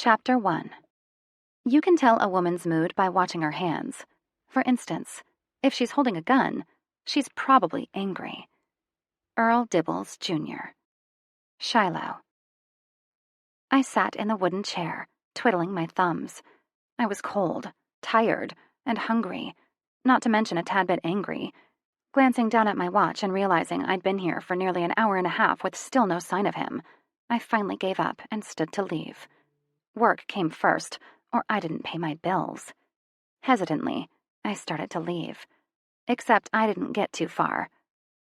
Chapter 1. You can tell a woman's mood by watching her hands. For instance, if she's holding a gun, she's probably angry. Earl Dibbles, Jr. Shiloh. I sat in the wooden chair, twiddling my thumbs. I was cold, tired, and hungry, not to mention a tad bit angry. Glancing down at my watch and realizing I'd been here for nearly an hour and a half with still no sign of him, I finally gave up and stood to leave. Work came first, or I didn't pay my bills. Hesitantly, I started to leave. Except I didn't get too far.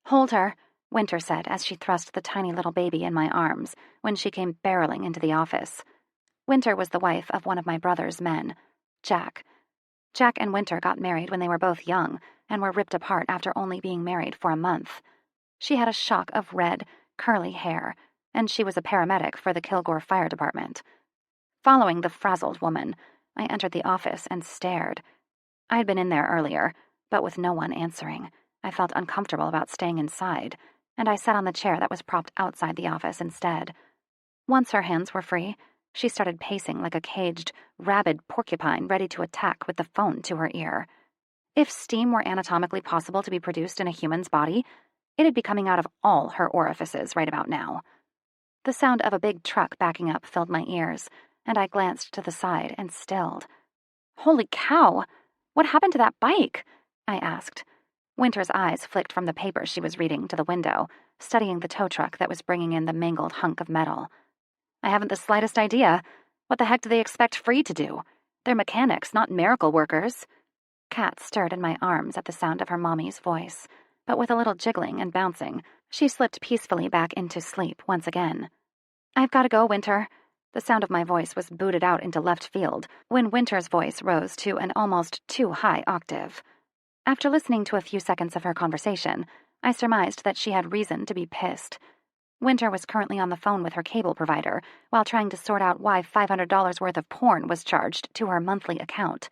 "Hold her," Winter said as she thrust the tiny little baby in my arms when she came barreling into the office. Winter was the wife of one of my brother's men, Jack. Jack and Winter got married when they were both young and were ripped apart after only being married for a month. She had a shock of red, curly hair, and she was a paramedic for the Kilgore Fire Department. Following the frazzled woman, I entered the office and stared. I had been in there earlier, but with no one answering, I felt uncomfortable about staying inside, and I sat on the chair that was propped outside the office instead. Once her hands were free, she started pacing like a caged, rabid porcupine ready to attack with the phone to her ear. If steam were anatomically possible to be produced in a human's body, it'd be coming out of all her orifices right about now. The sound of a big truck backing up filled my ears, and I glanced to the side and stilled. "Holy cow! What happened to that bike?" I asked. Winter's eyes flicked from the paper she was reading to the window, studying the tow truck that was bringing in the mangled hunk of metal. "I haven't the slightest idea. What the heck do they expect Free to do? They're mechanics, not miracle workers." Kat stirred in my arms at the sound of her mommy's voice, but with a little jiggling and bouncing, she slipped peacefully back into sleep once again. "I've got to go, Winter." The sound of my voice was booted out into left field when Winter's voice rose to an almost too high octave. After listening to a few seconds of her conversation, I surmised that she had reason to be pissed. Winter was currently on the phone with her cable provider while trying to sort out why $500 worth of porn was charged to her monthly account.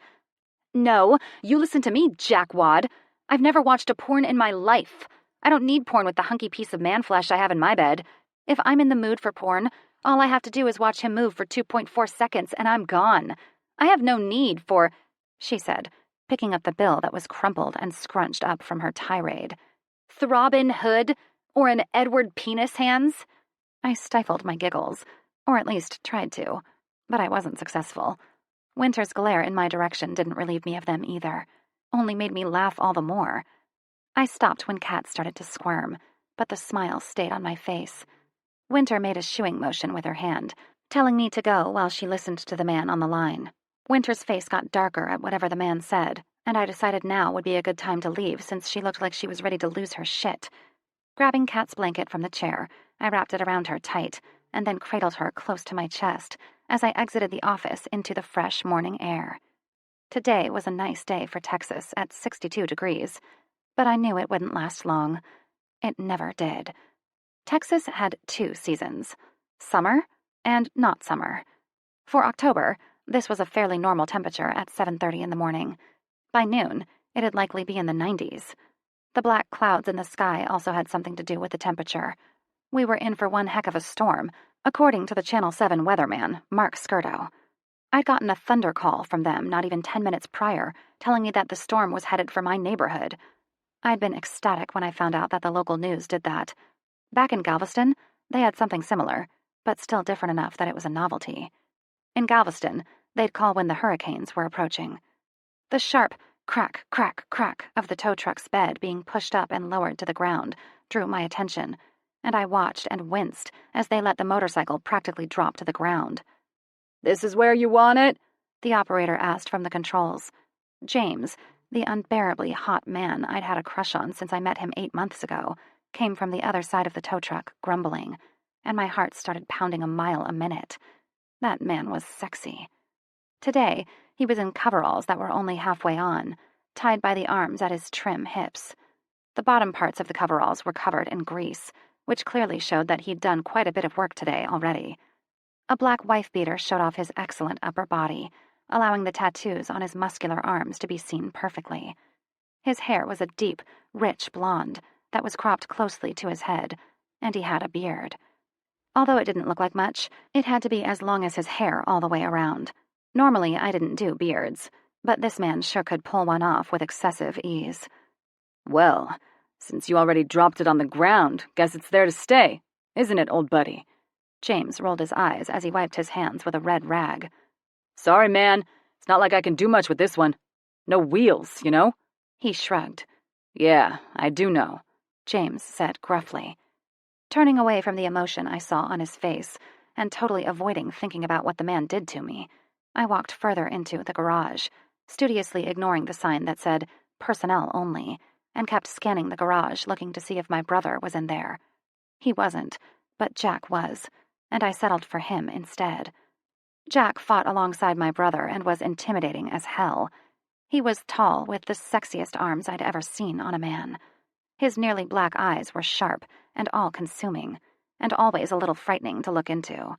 "No, you listen to me, jackwad. I've never watched a porn in my life. I don't need porn with the hunky piece of man flesh I have in my bed. If I'm in the mood for porn, all I have to do is watch him move for 2.4 seconds and I'm gone. I have no need for," she said, picking up the bill that was crumpled and scrunched up from her tirade. "Throbbin' Hood or an Edward Penis Hands?" I stifled my giggles, or at least tried to, but I wasn't successful. Winter's glare in my direction didn't relieve me of them either, only made me laugh all the more. I stopped when Kat started to squirm, but the smile stayed on my face. Winter made a shooing motion with her hand, telling me to go while she listened to the man on the line. Winter's face got darker at whatever the man said, and I decided now would be a good time to leave since she looked like she was ready to lose her shit. Grabbing Kat's blanket from the chair, I wrapped it around her tight, and then cradled her close to my chest as I exited the office into the fresh morning air. Today was a nice day for Texas at 62 degrees, but I knew it wouldn't last long. It never did. Texas had 2 seasons, summer and not summer. For October, this was a fairly normal temperature at 7:30 in the morning. By noon, it'd likely be in the 90s. The black clouds in the sky also had something to do with the temperature. We were in for one heck of a storm, according to the Channel 7 weatherman, Mark Skirdo. I'd gotten a thunder call from them not even 10 minutes prior, telling me that the storm was headed for my neighborhood. I'd been ecstatic when I found out that the local news did that. Back in Galveston, they had something similar, but still different enough that it was a novelty. In Galveston, they'd call when the hurricanes were approaching. The sharp crack, crack, crack of the tow truck's bed being pushed up and lowered to the ground drew my attention, and I watched and winced as they let the motorcycle practically drop to the ground. "This is where you want it?" the operator asked from the controls. James, the unbearably hot man I'd had a crush on since I met him 8 months ago, came from the other side of the tow truck, grumbling, and my heart started pounding a mile a minute. That man was sexy. Today, he was in coveralls that were only halfway on, tied by the arms at his trim hips. The bottom parts of the coveralls were covered in grease, which clearly showed that he'd done quite a bit of work today already. A black wife-beater showed off his excellent upper body, allowing the tattoos on his muscular arms to be seen perfectly. His hair was a deep, rich blonde that was cropped closely to his head, and he had a beard. Although it didn't look like much, it had to be as long as his hair all the way around. Normally, I didn't do beards, but this man sure could pull one off with excessive ease. Well, since you already dropped it on the ground, guess it's there to stay, isn't it, old buddy? James rolled his eyes as he wiped his hands with a red rag. Sorry, man. It's not like I can do much with this one. No wheels, you know? He shrugged. Yeah, I do know, James said gruffly. Turning away from the emotion I saw on his face and totally avoiding thinking about what the man did to me, I walked further into the garage, studiously ignoring the sign that said, personnel only, and kept scanning the garage looking to see if my brother was in there. He wasn't, but Jack was, and I settled for him instead. Jack fought alongside my brother and was intimidating as hell. He was tall with the sexiest arms I'd ever seen on a man. His nearly black eyes were sharp and all-consuming, and always a little frightening to look into.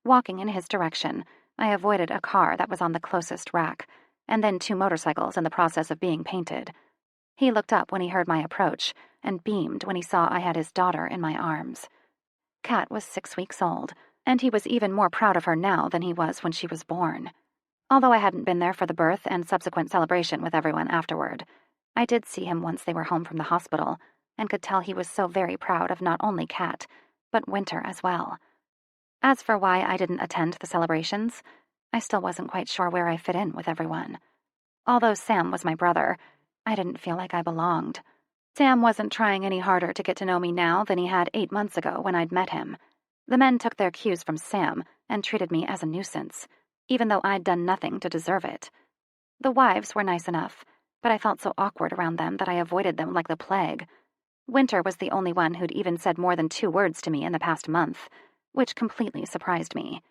Walking in his direction, I avoided a car that was on the closest rack, and then 2 motorcycles in the process of being painted. He looked up when he heard my approach, and beamed when he saw I had his daughter in my arms. Kat was 6 weeks old, and he was even more proud of her now than he was when she was born. Although I hadn't been there for the birth and subsequent celebration with everyone afterward, I did see him once they were home from the hospital, and could tell he was so very proud of not only Kat, but Winter as well. As for why I didn't attend the celebrations, I still wasn't quite sure where I fit in with everyone. Although Sam was my brother, I didn't feel like I belonged. Sam wasn't trying any harder to get to know me now than he had 8 months ago when I'd met him. The men took their cues from Sam and treated me as a nuisance, even though I'd done nothing to deserve it. The wives were nice enough, but I felt so awkward around them that I avoided them like the plague. Winter was the only one who'd even said more than 2 words to me in the past month, which completely surprised me.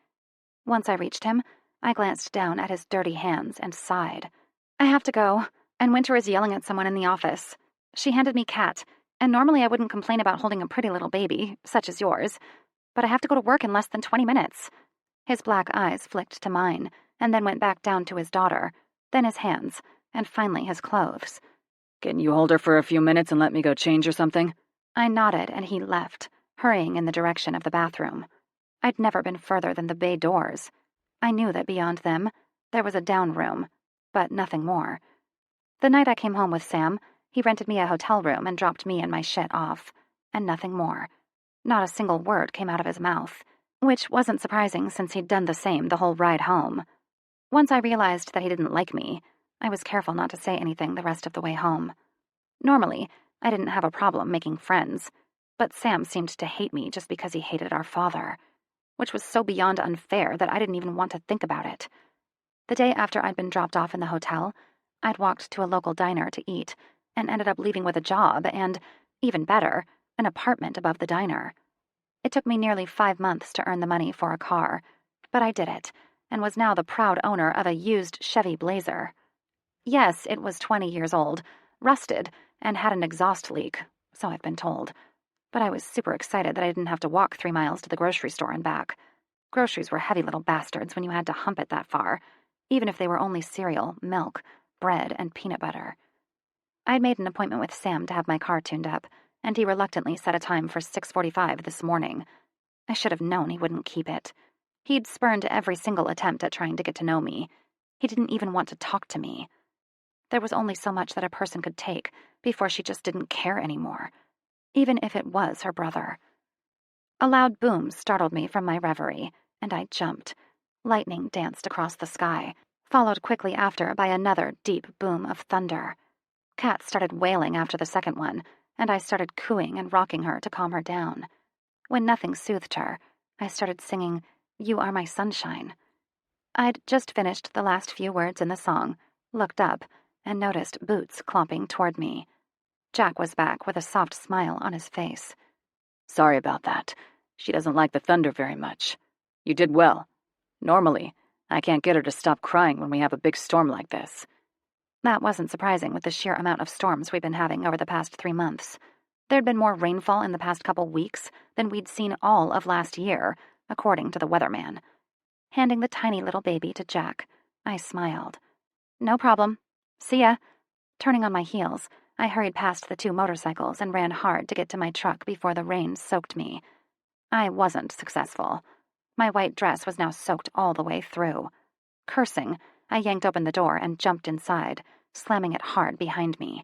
Once I reached him, I glanced down at his dirty hands and sighed. I have to go, and Winter is yelling at someone in the office. She handed me Kat, and normally I wouldn't complain about holding a pretty little baby, such as yours, but I have to go to work in less than 20 minutes. His black eyes flicked to mine, and then went back down to his daughter, then his hands, and finally his clothes. Can you hold her for a few minutes and let me go change or something? I nodded, and he left, hurrying in the direction of the bathroom. I'd never been further than the bay doors. I knew that beyond them, there was a down room, but nothing more. The night I came home with Sam, he rented me a hotel room and dropped me and my shit off, and nothing more. Not a single word came out of his mouth, which wasn't surprising since he'd done the same the whole ride home. Once I realized that he didn't like me, I was careful not to say anything the rest of the way home. Normally, I didn't have a problem making friends, but Sam seemed to hate me just because he hated our father, which was so beyond unfair that I didn't even want to think about it. The day after I'd been dropped off in the hotel, I'd walked to a local diner to eat and ended up leaving with a job and, even better, an apartment above the diner. It took me nearly 5 months to earn the money for a car, but I did it, and was now the proud owner of a used Chevy Blazer. Yes, it was 20 years old, rusted, and had an exhaust leak, so I've been told. But I was super excited that I didn't have to walk 3 miles to the grocery store and back. Groceries were heavy little bastards when you had to hump it that far, even if they were only cereal, milk, bread, and peanut butter. I'd made an appointment with Sam to have my car tuned up, and he reluctantly set a time for 6:45 this morning. I should have known he wouldn't keep it. He'd spurned every single attempt at trying to get to know me. He didn't even want to talk to me. There was only so much that a person could take before she just didn't care anymore, even if it was her brother. A loud boom startled me from my reverie, and I jumped. Lightning danced across the sky, followed quickly after by another deep boom of thunder. Kat started wailing after the second one, and I started cooing and rocking her to calm her down. When nothing soothed her, I started singing, "You Are My Sunshine." I'd just finished the last few words in the song, looked up, and noticed boots clomping toward me. Jack was back with a soft smile on his face. Sorry about that. She doesn't like the thunder very much. You did well. Normally, I can't get her to stop crying when we have a big storm like this. That wasn't surprising with the sheer amount of storms we'd been having over the past 3 months. There'd been more rainfall in the past couple weeks than we'd seen all of last year, according to the weatherman. Handing the tiny little baby to Jack, I smiled. No problem. See ya. Turning on my heels, I hurried past the 2 motorcycles and ran hard to get to my truck before the rain soaked me. I wasn't successful. My white dress was now soaked all the way through. Cursing, I yanked open the door and jumped inside, slamming it hard behind me.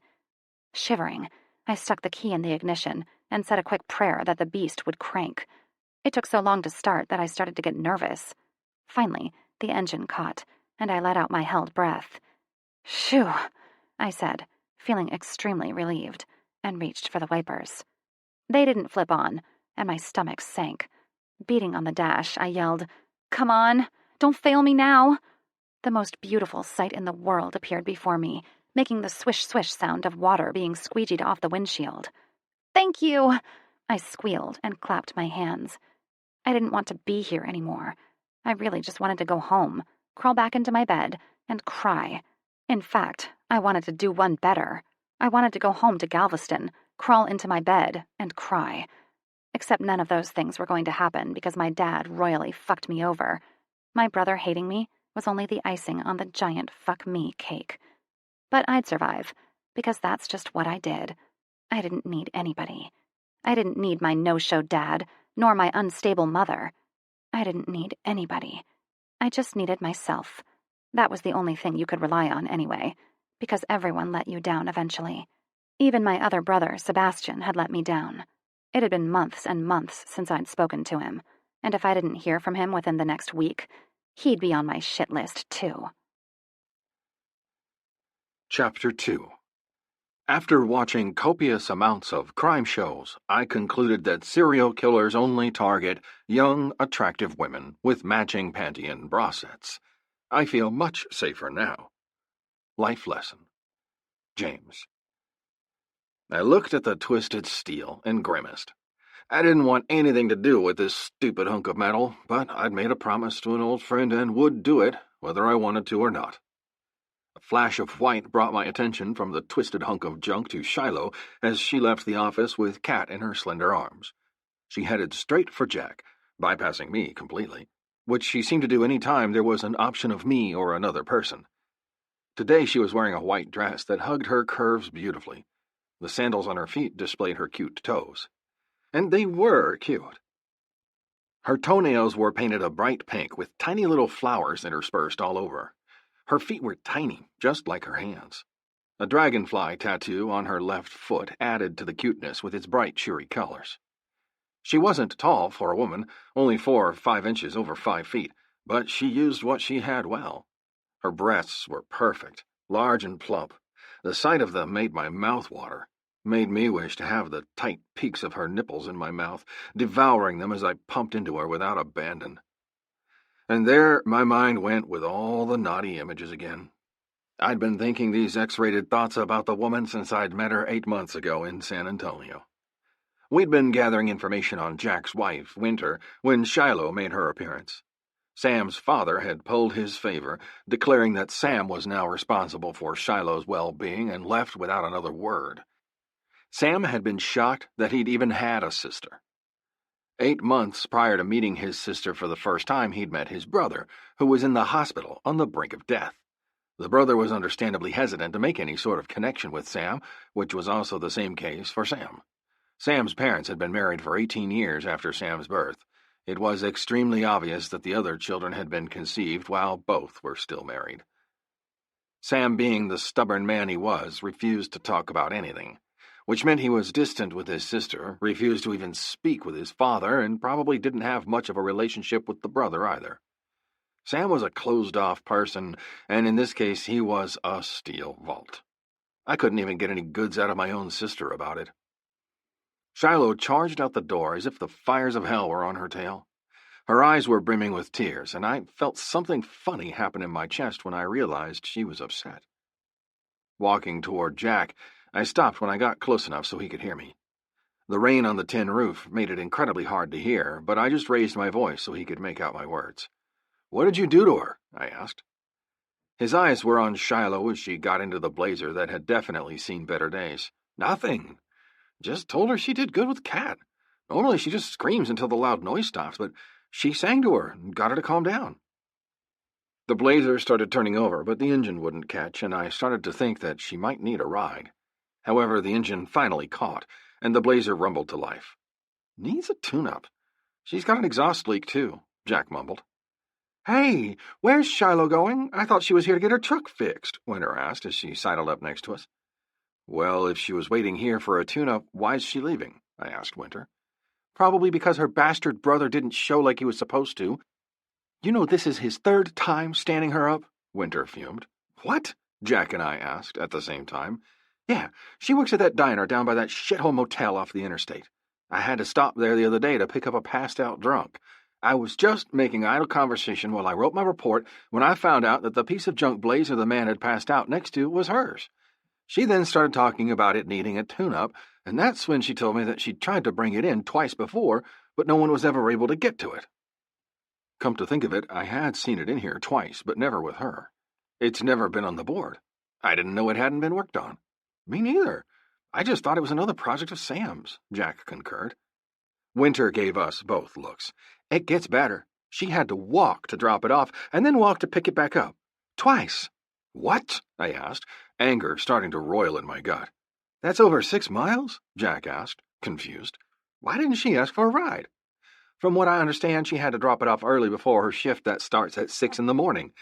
Shivering, I stuck the key in the ignition and said a quick prayer that the beast would crank. It took so long to start that I started to get nervous. Finally, the engine caught, and I let out my held breath. "Phew," I said, feeling extremely relieved, and reached for the wipers. They didn't flip on, and my stomach sank. Beating on the dash, I yelled, "Come on, don't fail me now!" The most beautiful sight in the world appeared before me, making the swish-swish sound of water being squeegeed off the windshield. "Thank you!" I squealed and clapped my hands. I didn't want to be here anymore. I really just wanted to go home, crawl back into my bed, and cry. In fact, I wanted to do one better. I wanted to go home to Galveston, crawl into my bed, and cry. Except none of those things were going to happen because my dad royally fucked me over. My brother hating me was only the icing on the giant fuck me cake. But I'd survive, because that's just what I did. I didn't need anybody. I didn't need my no-show dad, nor my unstable mother. I didn't need anybody. I just needed myself. That was the only thing you could rely on anyway, because everyone let you down eventually. Even my other brother, Sebastian, had let me down. It had been months and months since I'd spoken to him, and if I didn't hear from him within the next week, he'd be on my shit list too. Chapter 2. After watching copious amounts of crime shows, I concluded that serial killers only target young, attractive women with matching panty and bra sets. I feel much safer now. Life lesson. James. I looked at the twisted steel and grimaced. I didn't want anything to do with this stupid hunk of metal, but I'd made a promise to an old friend and would do it, whether I wanted to or not. A flash of white brought my attention from the twisted hunk of junk to Shiloh as she left the office with Kat in her slender arms. She headed straight for Jack, bypassing me completely, which she seemed to do any time there was an option of me or another person. Today she was wearing a white dress that hugged her curves beautifully. The sandals on her feet displayed her cute toes. And they were cute. Her toenails were painted a bright pink with tiny little flowers interspersed all over. Her feet were tiny, just like her hands. A dragonfly tattoo on her left foot added to the cuteness with its bright, cheery colors. She wasn't tall for a woman, only 4 or 5 inches over 5 feet, but she used what she had well. Her breasts were perfect, large and plump. The sight of them made my mouth water, made me wish to have the tight peaks of her nipples in my mouth, devouring them as I pumped into her without abandon. And there my mind went with all the naughty images again. I'd been thinking these X-rated thoughts about the woman since I'd met her 8 months ago in San Antonio. We'd been gathering information on Jack's wife, Winter, when Shiloh made her appearance. Sam's father had pulled his favor, declaring that Sam was now responsible for Shiloh's well-being and left without another word. Sam had been shocked that he'd even had a sister. 8 months prior to meeting his sister for the first time, he'd met his brother, who was in the hospital on the brink of death. The brother was understandably hesitant to make any sort of connection with Sam, which was also the same case for Sam. Sam's parents had been married for 18 years after Sam's birth. It was extremely obvious that the other children had been conceived while both were still married. Sam, being the stubborn man he was, refused to talk about anything, which meant he was distant with his sister, refused to even speak with his father, and probably didn't have much of a relationship with the brother either. Sam was a closed-off person, and in this case he was a steel vault. I couldn't even get any goods out of my own sister about it. Shiloh charged out the door as if the fires of hell were on her tail. Her eyes were brimming with tears, and I felt something funny happen in my chest when I realized she was upset. Walking toward Jack, I stopped when I got close enough so he could hear me. The rain on the tin roof made it incredibly hard to hear, but I just raised my voice so he could make out my words. "What did you do to her?" I asked. His eyes were on Shiloh as she got into the blazer that had definitely seen better days. "Nothing. Just told her she did good with Kat. Normally she just screams until the loud noise stops, but she sang to her and got her to calm down." The blazer started turning over, but the engine wouldn't catch, and I started to think that she might need a ride. However, the engine finally caught, and the blazer rumbled to life. "Needs a tune-up. She's got an exhaust leak, too, Jack mumbled. Hey, where's Shiloh going? I thought she was here to get her truck fixed, Winter asked as she sidled up next to us. Well, if she was waiting here for a tune-up, why's she leaving? I asked Winter. Probably because her bastard brother didn't show like he was supposed to. You know this is his third time standing her up, Winter fumed. What? Jack and I asked at the same time. Yeah, she works at that diner down by that shithole motel off the interstate. I had to stop there the other day to pick up a passed-out drunk. I was just making idle conversation while I wrote my report when I found out that the piece of junk blazer the man had passed out next to was hers. She then started talking about it needing a tune-up, and that's when she told me that she'd tried to bring it in twice before, but no one was ever able to get to it. Come to think of it, I had seen it in here twice, but never with her. It's never been on the board. I didn't know it hadn't been worked on. Me neither. I just thought it was another project of Sam's, Jack concurred. Winter gave us both looks. It gets better. She had to walk to drop it off, and then walk to pick it back up. Twice. What? I asked, anger starting to roil in my gut. That's over 6 miles? Jack asked, confused. Why didn't she ask for a ride? From what I understand, she had to drop it off early before her shift that starts at 6 in the morning.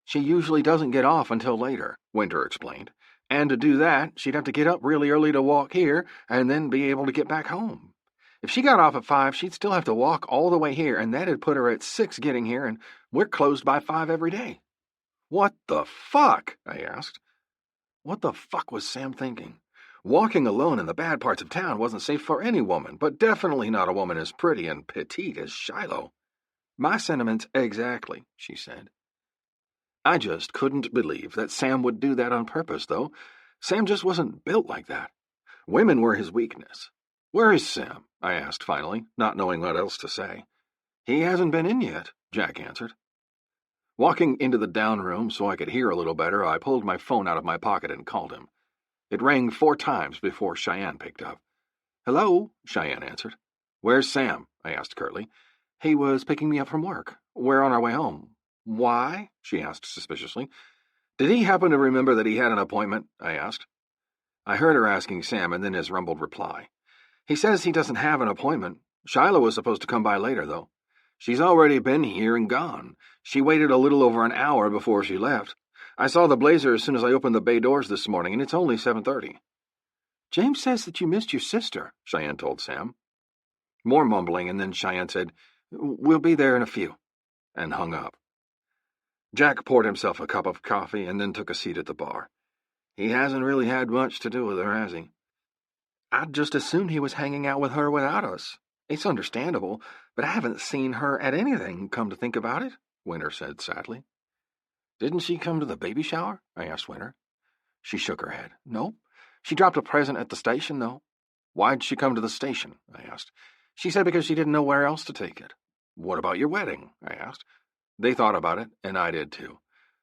She usually doesn't get off until later, Winter explained. And to do that, she'd have to get up really early to walk here and then be able to get back home. If she got off at 5, she'd still have to walk all the way here, and that'd put her at 6 getting here, and we're closed by 5 every day. What the fuck? I asked. What the fuck was Sam thinking? Walking alone in the bad parts of town wasn't safe for any woman, but definitely not a woman as pretty and petite as Shiloh. My sentiments exactly, she said. I just couldn't believe that Sam would do that on purpose, though. Sam just wasn't built like that. Women were his weakness. Where is Sam? I asked finally, not knowing what else to say. He hasn't been in yet, Jack answered. Walking into the down room so I could hear a little better, I pulled my phone out of my pocket and called him. It rang 4 times before Cheyenne picked up. Hello, Cheyenne answered. Where's Sam? I asked curtly. He was picking me up from work. We're on our way home. Why? She asked suspiciously. Did he happen to remember that he had an appointment? I asked. I heard her asking Sam and then his rumbled reply. He says he doesn't have an appointment. Shiloh was supposed to come by later, though. She's already been here and gone. She waited a little over an hour before she left. I saw the blazer as soon as I opened the bay doors this morning, and it's only 7:30. James says that you missed your sister, Cheyenne told Sam. More mumbling, and then Cheyenne said, We'll be there in a few, and hung up. Jack poured himself a cup of coffee and then took a seat at the bar. He hasn't really had much to do with her, has he? I'd just assumed he was hanging out with her without us. It's understandable, but I haven't seen her at anything, come to think about it, Winter said sadly. Didn't she come to the baby shower? I asked Winter. She shook her head. No. She dropped a present at the station, though. Why'd she come to the station? I asked. She said because she didn't know where else to take it. What about your wedding? I asked. They thought about it, and I did too.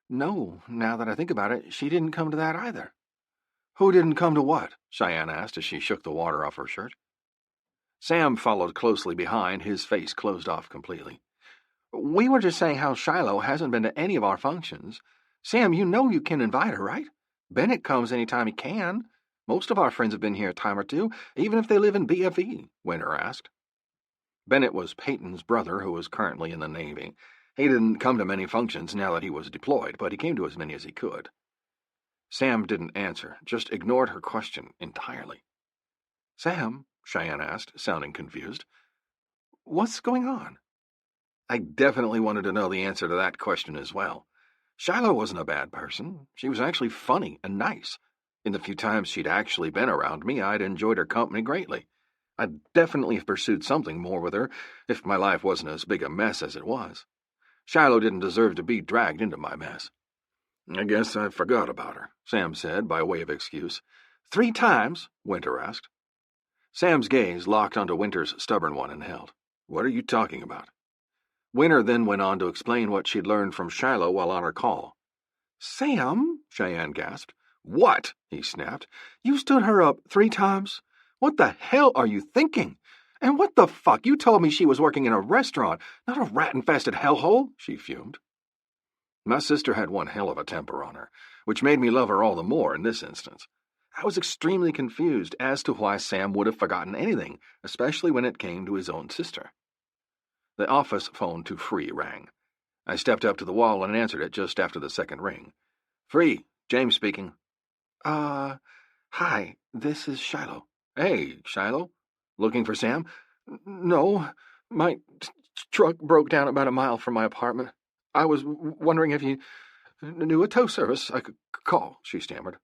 No, now that I think about it, she didn't come to that either. Who didn't come to what? Cheyenne asked as she shook the water off her shirt. Sam followed closely behind, his face closed off completely. We were just saying how Shiloh hasn't been to any of our functions. Sam, you know you can invite her, right? Bennett comes any time he can. Most of our friends have been here a time or two, even if they live in BFE, Winter asked. Bennett was Peyton's brother, who was currently in the Navy. He didn't come to many functions now that he was deployed, but he came to as many as he could. Sam didn't answer, just ignored her question entirely. Sam, Cheyenne asked, sounding confused, what's going on? I definitely wanted to know the answer to that question as well. Shiloh wasn't a bad person. She was actually funny and nice. In the few times she'd actually been around me, I'd enjoyed her company greatly. I'd definitely have pursued something more with her if my life wasn't as big a mess as it was. Shiloh didn't deserve to be dragged into my mess. I guess I forgot about her, Sam said by way of excuse. 3 times? Winter asked. Sam's gaze locked onto Winter's stubborn one and held. What are you talking about? Winter then went on to explain what she'd learned from Shiloh while on her call. Sam, Cheyenne gasped. What? He snapped. You stood her up 3 times? What the hell are you thinking? And what the fuck? You told me she was working in a restaurant, not a rat-infested hellhole, she fumed. My sister had one hell of a temper on her, which made me love her all the more in this instance. I was extremely confused as to why Sam would have forgotten anything, especially when it came to his own sister. The office phone to Free rang. I stepped up to the wall and answered it just after the second ring. Free, James speaking. Hi, this is Shiloh. Hey, Shiloh. Looking for Sam? No, my truck broke down about a mile from my apartment. I was wondering if you knew a tow service I could call, she stammered.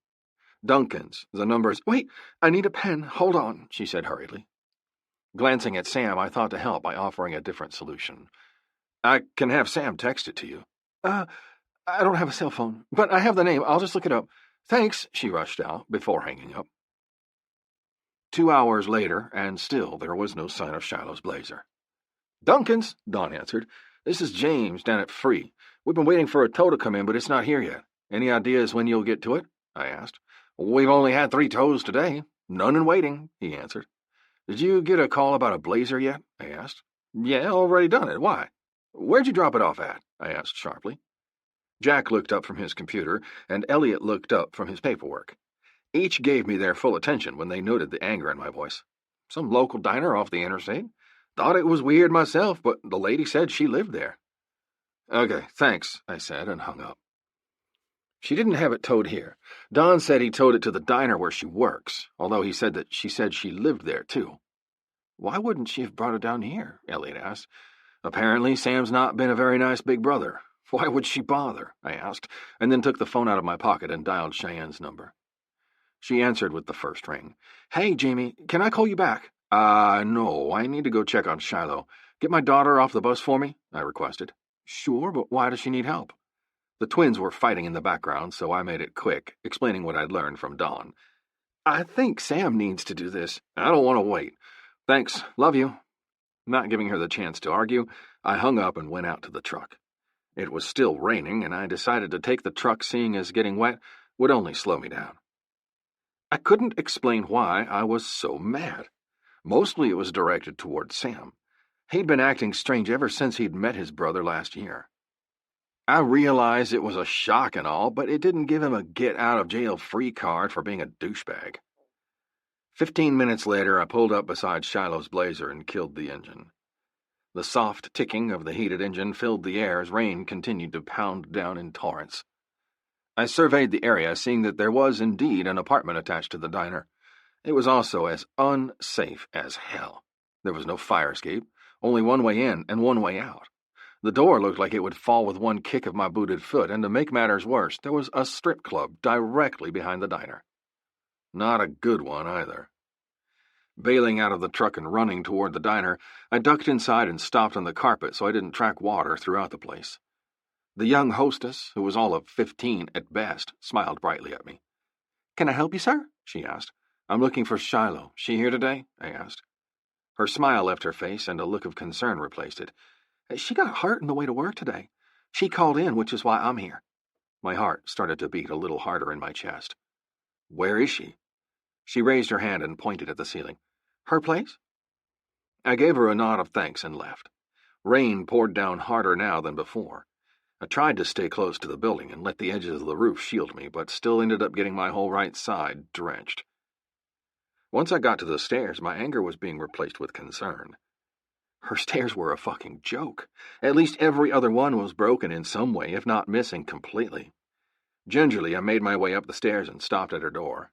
Duncan's. The number's... Wait, I need a pen. Hold on, she said hurriedly. Glancing at Sam, I thought to help by offering a different solution. I can have Sam text it to you. I don't have a cell phone, but I have the name. I'll just look it up. Thanks, she rushed out before hanging up. 2 hours later, and still there was no sign of Shiloh's blazer. Duncan's, Don answered. This is James down at Free. We've been waiting for a tow to come in, but it's not here yet. Any ideas when you'll get to it? I asked. We've only had 3 tows today. None in waiting, he answered. Did you get a call about a blazer yet? I asked. Yeah, already done it. Why? Where'd you drop it off at? I asked sharply. Jack looked up from his computer, and Elliot looked up from his paperwork. Each gave me their full attention when they noted the anger in my voice. Some local diner off the interstate. Thought it was weird myself, but the lady said she lived there. Okay, thanks, I said, and hung up. She didn't have it towed here. Don said he towed it to the diner where she works, although he said that she said she lived there, too. Why wouldn't she have brought it down here? Elliot asked. Apparently, Sam's not been a very nice big brother. Why would she bother? I asked, and then took the phone out of my pocket and dialed Cheyenne's number. She answered with the first ring. Hey, Jamie, can I call you back? No, I need to go check on Shiloh. Get my daughter off the bus for me? I requested. Sure, but why does she need help? The twins were fighting in the background, so I made it quick, explaining what I'd learned from Dawn. I think Sam needs to do this. I don't want to wait. Thanks. Love you. Not giving her the chance to argue, I hung up and went out to the truck. It was still raining, and I decided to take the truck, seeing as getting wet would only slow me down. I couldn't explain why I was so mad. Mostly it was directed toward Sam. He'd been acting strange ever since he'd met his brother last year. I realized it was a shock and all, but it didn't give him a get-out-of-jail-free card for being a douchebag. 15 minutes later, I pulled up beside Shiloh's blazer and killed the engine. The soft ticking of the heated engine filled the air as rain continued to pound down in torrents. I surveyed the area, seeing that there was indeed an apartment attached to the diner. It was also as unsafe as hell. There was no fire escape, only one way in and one way out. The door looked like it would fall with one kick of my booted foot, and to make matters worse, there was a strip club directly behind the diner. Not a good one, either. Bailing out of the truck and running toward the diner, I ducked inside and stopped on the carpet so I didn't track water throughout the place. The young hostess, who was all of 15 at best, smiled brightly at me. "Can I help you, sir?" she asked. "I'm looking for Shiloh. She here today?" I asked. Her smile left her face, and a look of concern replaced it. "She got hurt on the way to work today. She called in, which is why I'm here." My heart started to beat a little harder in my chest. "Where is she?" She raised her hand and pointed at the ceiling. "Her place?" I gave her a nod of thanks and left. Rain poured down harder now than before. I tried to stay close to the building and let the edges of the roof shield me, but still ended up getting my whole right side drenched. Once I got to the stairs, my anger was being replaced with concern. Her stairs were a fucking joke. At least every other one was broken in some way, if not missing completely. Gingerly, I made my way up the stairs and stopped at her door.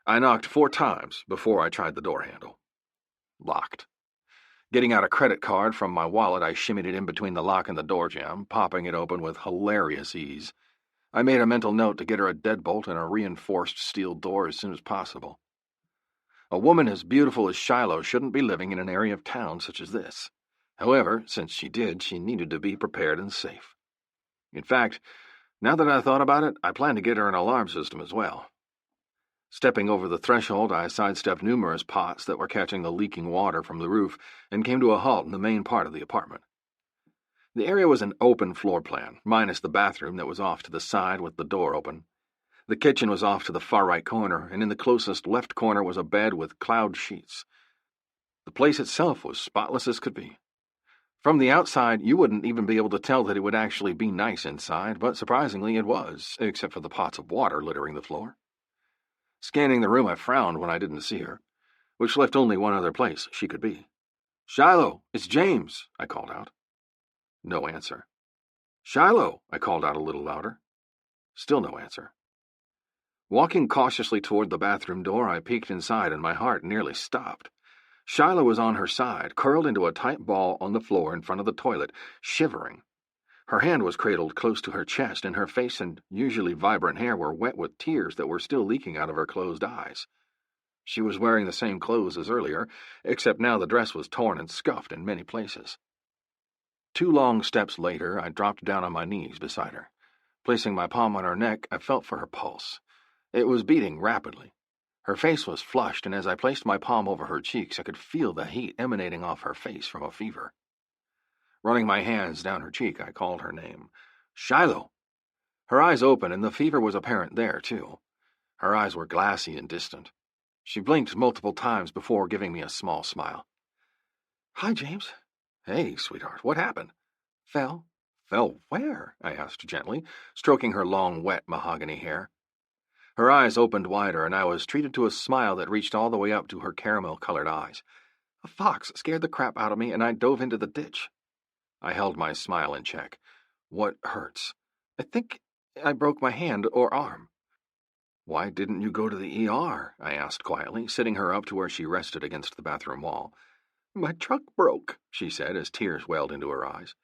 I knocked 4 times before I tried the door handle. Locked. Getting out a credit card from my wallet, I shimmied it in between the lock and the door jamb, popping it open with hilarious ease. I made a mental note to get her a deadbolt and a reinforced steel door as soon as possible. A woman as beautiful as Shiloh shouldn't be living in an area of town such as this. However, since she did, she needed to be prepared and safe. In fact, now that I thought about it, I planned to get her an alarm system as well. Stepping over the threshold, I sidestepped numerous pots that were catching the leaking water from the roof and came to a halt in the main part of the apartment. The area was an open floor plan, minus the bathroom that was off to the side with the door open. The kitchen was off to the far right corner, and in the closest left corner was a bed with cloud sheets. The place itself was spotless as could be. From the outside, you wouldn't even be able to tell that it would actually be nice inside, but surprisingly it was, except for the pots of water littering the floor. Scanning the room, I frowned when I didn't see her, which left only one other place she could be. "Shiloh, it's James," I called out. No answer. "Shiloh," I called out a little louder. Still no answer. Walking cautiously toward the bathroom door, I peeked inside and my heart nearly stopped. Shiloh was on her side, curled into a tight ball on the floor in front of the toilet, shivering. Her hand was cradled close to her chest, and her face and usually vibrant hair were wet with tears that were still leaking out of her closed eyes. She was wearing the same clothes as earlier, except now the dress was torn and scuffed in many places. 2 long steps later, I dropped down on my knees beside her. Placing my palm on her neck, I felt for her pulse. It was beating rapidly. Her face was flushed, and as I placed my palm over her cheeks, I could feel the heat emanating off her face from a fever. Running my hands down her cheek, I called her name. "Shiloh!" Her eyes opened, and the fever was apparent there, too. Her eyes were glassy and distant. She blinked multiple times before giving me a small smile. "Hi, James." "Hey, sweetheart, what happened?" "Fell." "Fell where?" I asked gently, stroking her long, wet mahogany hair. Her eyes opened wider, and I was treated to a smile that reached all the way up to her caramel-colored eyes. "A fox scared the crap out of me, and I dove into the ditch." I held my smile in check. "What hurts?" "I think I broke my hand or arm." "Why didn't you go to the ER?" I asked quietly, sitting her up to where she rested against the bathroom wall. "My truck broke," she said as tears welled into her eyes.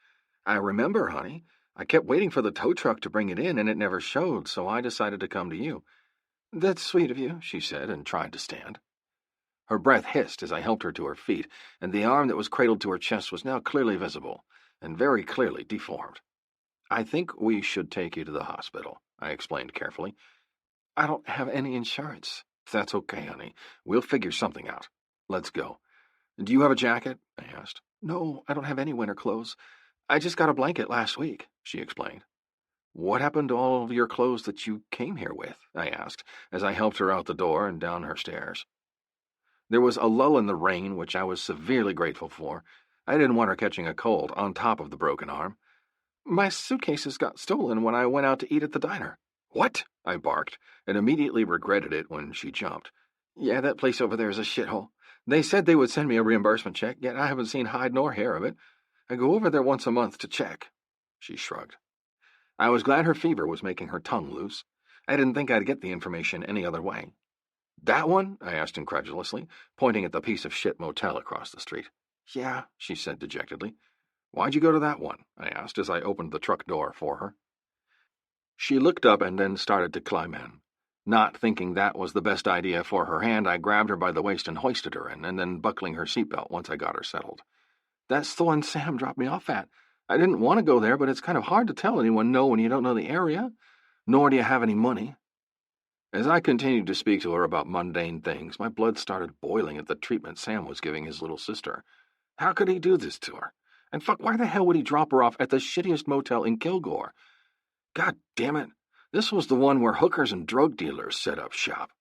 "I remember, honey. I kept waiting for the tow truck to bring it in, and it never showed, so I decided to come to you." "That's sweet of you," she said, and tried to stand. Her breath hissed as I helped her to her feet, and the arm that was cradled to her chest was now clearly visible, and very clearly deformed. "I think we should take you to the hospital," I explained carefully. "I don't have any insurance." "That's okay, honey. We'll figure something out. Let's go. Do you have a jacket?" I asked. "No, I don't have any winter clothes. I just got a blanket last week," she explained. "What happened to all of your clothes that you came here with?" I asked, as I helped her out the door and down her stairs. There was a lull in the rain, which I was severely grateful for. I didn't want her catching a cold on top of the broken arm. "My suitcases got stolen when I went out to eat at the diner." "What?" I barked, and immediately regretted it when she jumped. "Yeah, that place over there is a shithole. They said they would send me a reimbursement check, yet I haven't seen hide nor hair of it. I go over there once a month to check." She shrugged. I was glad her fever was making her tongue loose. I didn't think I'd get the information any other way. "That one?" I asked incredulously, pointing at the piece of shit motel across the street. "Yeah," she said dejectedly. "Why'd you go to that one?" I asked as I opened the truck door for her. She looked up and then started to climb in. Not thinking that was the best idea for her hand, I grabbed her by the waist and hoisted her in, and then buckling her seatbelt once I got her settled. "That's the one Sam dropped me off at. I didn't want to go there, but it's kind of hard to tell anyone no when you don't know the area. Nor do you have any money." As I continued to speak to her about mundane things, my blood started boiling at the treatment Sam was giving his little sister. How could he do this to her? And fuck, why the hell would he drop her off at the shittiest motel in Kilgore? God damn it, this was the one where hookers and drug dealers set up shop.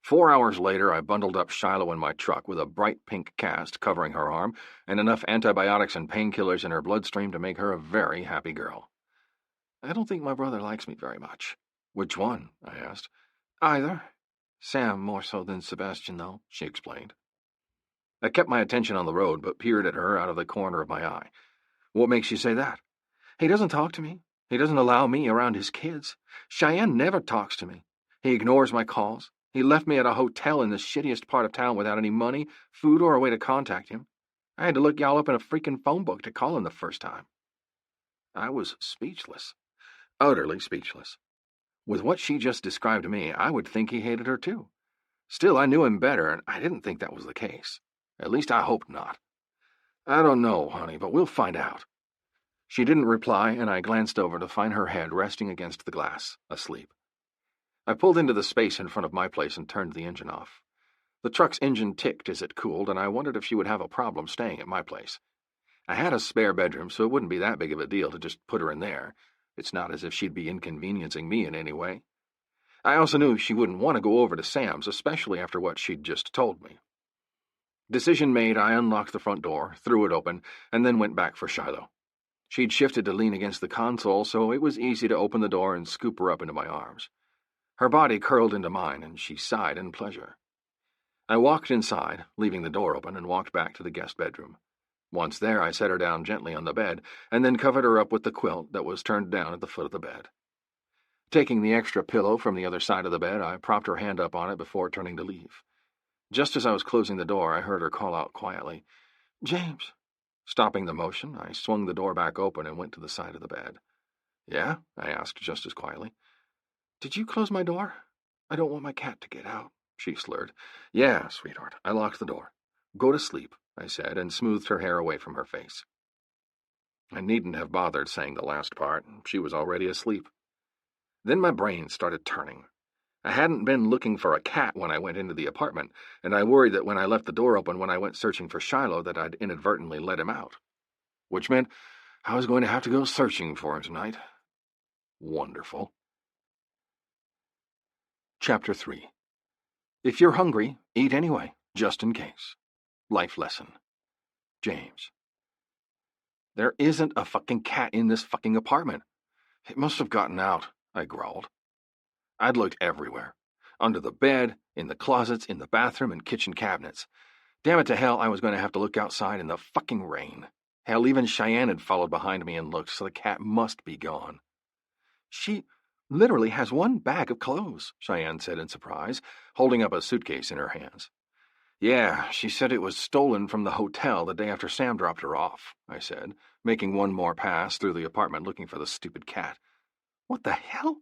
4 hours later, I bundled up Shiloh in my truck with a bright pink cast covering her arm and enough antibiotics and painkillers in her bloodstream to make her a very happy girl. "I don't think my brother likes me very much." "Which one?" I asked. "Either. Sam more so than Sebastian, though," she explained. I kept my attention on the road, but peered at her out of the corner of my eye. "What makes you say that?" "He doesn't talk to me. He doesn't allow me around his kids. Cheyenne never talks to me. He ignores my calls. He left me at a hotel in the shittiest part of town without any money, food, or a way to contact him. I had to look y'all up in a freaking phone book to call him the first time." I was speechless. Utterly speechless. With what she just described to me, I would think he hated her too. Still, I knew him better, and I didn't think that was the case. At least I hoped not. "I don't know, honey, but we'll find out." She didn't reply, and I glanced over to find her head resting against the glass, asleep. I pulled into the space in front of my place and turned the engine off. The truck's engine ticked as it cooled, and I wondered if she would have a problem staying at my place. I had a spare bedroom, so it wouldn't be that big of a deal to just put her in there. It's not as if she'd be inconveniencing me in any way. I also knew she wouldn't want to go over to Sam's, especially after what she'd just told me. Decision made, I unlocked the front door, threw it open, and then went back for Shiloh. She'd shifted to lean against the console, so it was easy to open the door and scoop her up into my arms. Her body curled into mine, and she sighed in pleasure. I walked inside, leaving the door open, and walked back to the guest bedroom. Once there, I set her down gently on the bed, and then covered her up with the quilt that was turned down at the foot of the bed. Taking the extra pillow from the other side of the bed, I propped her hand up on it before turning to leave. Just as I was closing the door, I heard her call out quietly, "James." Stopping the motion, I swung the door back open and went to the side of the bed. "Yeah?" I asked just as quietly. "Did you close my door? I don't want my cat to get out," she slurred. "Yeah, sweetheart, I locked the door. Go to sleep," I said, and smoothed her hair away from her face. I needn't have bothered saying the last part. She was already asleep. Then my brain started turning. I hadn't been looking for a cat when I went into the apartment, and I worried that when I left the door open when I went searching for Shiloh that I'd inadvertently let him out. Which meant I was going to have to go searching for him tonight. Wonderful. Chapter 3. If you're hungry, eat anyway, just in case. Life lesson. James. There isn't a fucking cat in this fucking apartment. It must have gotten out, I growled. I'd looked everywhere. Under the bed, in the closets, in the bathroom, and kitchen cabinets. Damn it to hell, I was going to have to look outside in the fucking rain. Hell, even Cheyenne had followed behind me and looked, so the cat must be gone. She literally has one bag of clothes, Cheyenne said in surprise, holding up a suitcase in her hands. Yeah, she said it was stolen from the hotel the day after Sam dropped her off, I said, making one more pass through the apartment looking for the stupid cat. What the hell?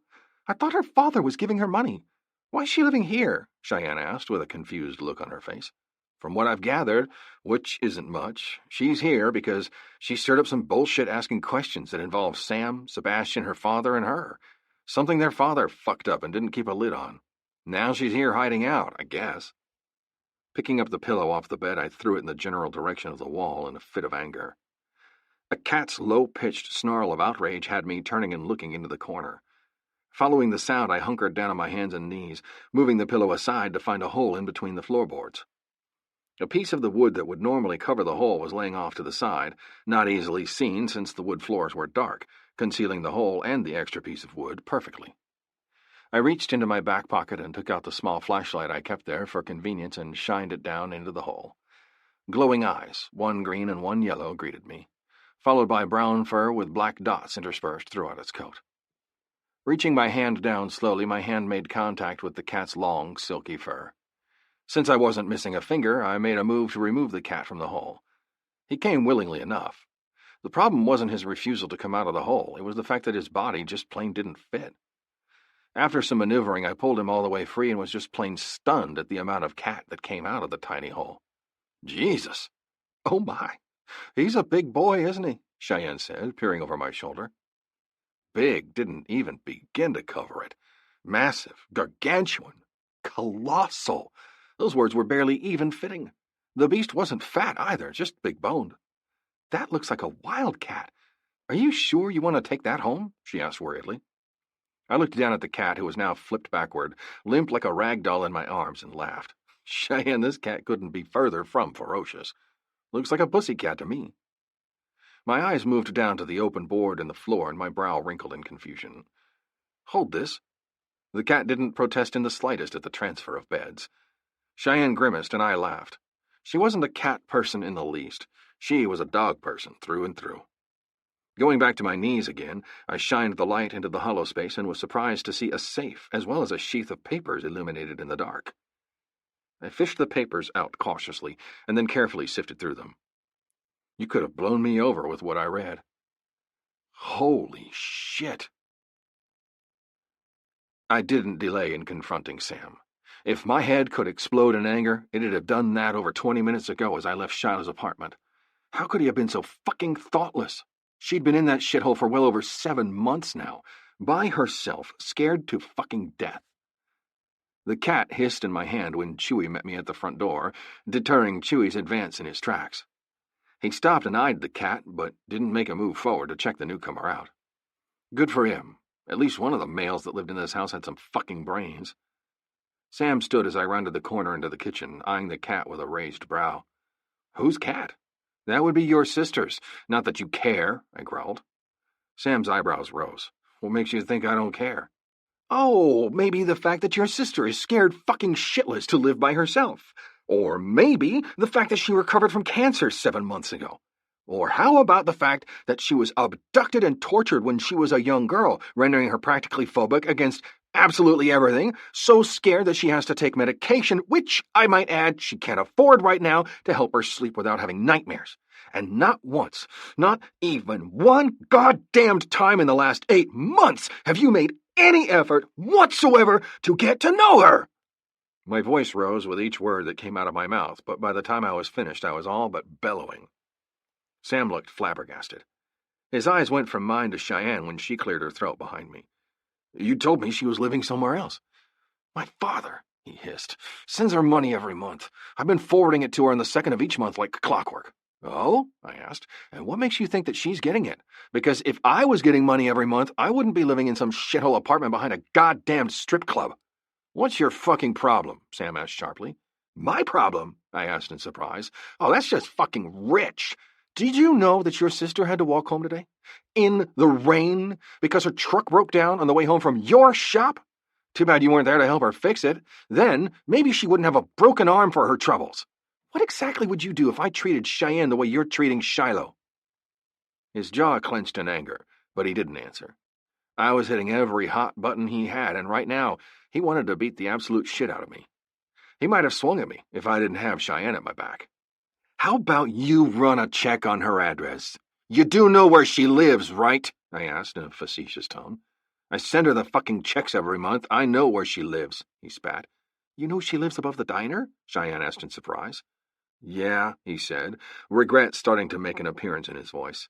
I thought her father was giving her money. Why is she living here? Cheyenne asked with a confused look on her face. From what I've gathered, which isn't much, she's here because she stirred up some bullshit asking questions that involve Sam, Sebastian, her father, and her. Something their father fucked up and didn't keep a lid on. Now she's here hiding out, I guess. Picking up the pillow off the bed, I threw it in the general direction of the wall in a fit of anger. A cat's low-pitched snarl of outrage had me turning and looking into the corner. Following the sound, I hunkered down on my hands and knees, moving the pillow aside to find a hole in between the floorboards. A piece of the wood that would normally cover the hole was laying off to the side, not easily seen since the wood floors were dark, concealing the hole and the extra piece of wood perfectly. I reached into my back pocket and took out the small flashlight I kept there for convenience and shined it down into the hole. Glowing eyes, one green and one yellow, greeted me, followed by brown fur with black dots interspersed throughout its coat. Reaching my hand down slowly, my hand made contact with the cat's long, silky fur. Since I wasn't missing a finger, I made a move to remove the cat from the hole. He came willingly enough. The problem wasn't his refusal to come out of the hole, it was the fact that his body just plain didn't fit. After some maneuvering, I pulled him all the way free and was just plain stunned at the amount of cat that came out of the tiny hole. Jesus! Oh my! He's a big boy, isn't he? Cheyenne said, peering over my shoulder. Big didn't even begin to cover it. Massive, gargantuan, colossal. Those words were barely even fitting. The beast wasn't fat either, just big-boned. That looks like a wildcat. Are you sure you want to take that home? She asked worriedly. I looked down at the cat, who was now flipped backward, limp like a rag doll in my arms, and laughed. Cheyenne, this cat couldn't be further from ferocious. Looks like a pussycat to me. My eyes moved down to the open board in the floor, and my brow wrinkled in confusion. Hold this. The cat didn't protest in the slightest at the transfer of beds. Cheyenne grimaced, and I laughed. She wasn't a cat person in the least. She was a dog person through and through. Going back to my knees again, I shined the light into the hollow space and was surprised to see a safe as well as a sheath of papers illuminated in the dark. I fished the papers out cautiously and then carefully sifted through them. You could have blown me over with what I read. Holy shit! I didn't delay in confronting Sam. If my head could explode in anger, it'd have done that over 20 minutes ago as I left Shiloh's apartment. How could he have been so fucking thoughtless? She'd been in that shithole for well over 7 months now, by herself, scared to fucking death. The cat hissed in my hand when Chewie met me at the front door, deterring Chewie's advance in his tracks. He stopped and eyed the cat, but didn't make a move forward to check the newcomer out. Good for him. At least one of the males that lived in this house had some fucking brains. Sam stood as I rounded the corner into the kitchen, eyeing the cat with a raised brow. Whose cat? That would be your sister's. Not that you care, I growled. Sam's eyebrows rose. What makes you think I don't care? Oh, maybe the fact that your sister is scared fucking shitless to live by herself. Or maybe the fact that she recovered from cancer 7 months ago. Or how about the fact that she was abducted and tortured when she was a young girl, rendering her practically phobic against absolutely everything, so scared that she has to take medication, which, I might add, she can't afford right now to help her sleep without having nightmares. And not once, not even one goddamned time in the last 8 months have you made any effort whatsoever to get to know her. My voice rose with each word that came out of my mouth, but by the time I was finished, I was all but bellowing. Sam looked flabbergasted. His eyes went from mine to Cheyenne when she cleared her throat behind me. You told me she was living somewhere else. My father, he hissed, sends her money every month. I've been forwarding it to her on the 2nd of each month like clockwork. Oh? I asked. And what makes you think that she's getting it? Because if I was getting money every month, I wouldn't be living in some shithole apartment behind a goddamn strip club. What's your fucking problem? Sam asked sharply. My problem? I asked in surprise. Oh, that's just fucking rich. Did you know that your sister had to walk home today? In the rain? Because her truck broke down on the way home from your shop? Too bad you weren't there to help her fix it. Then, maybe she wouldn't have a broken arm for her troubles. What exactly would you do if I treated Cheyenne the way you're treating Shiloh? His jaw clenched in anger, but he didn't answer. I was hitting every hot button he had, and right now, he wanted to beat the absolute shit out of me. He might have swung at me if I didn't have Cheyenne at my back. How about you run a check on her address? You do know where she lives, right? I asked in a facetious tone. I send her the fucking checks every month. I know where she lives, he spat. You know she lives above the diner? Cheyenne asked in surprise. Yeah, he said, regret starting to make an appearance in his voice.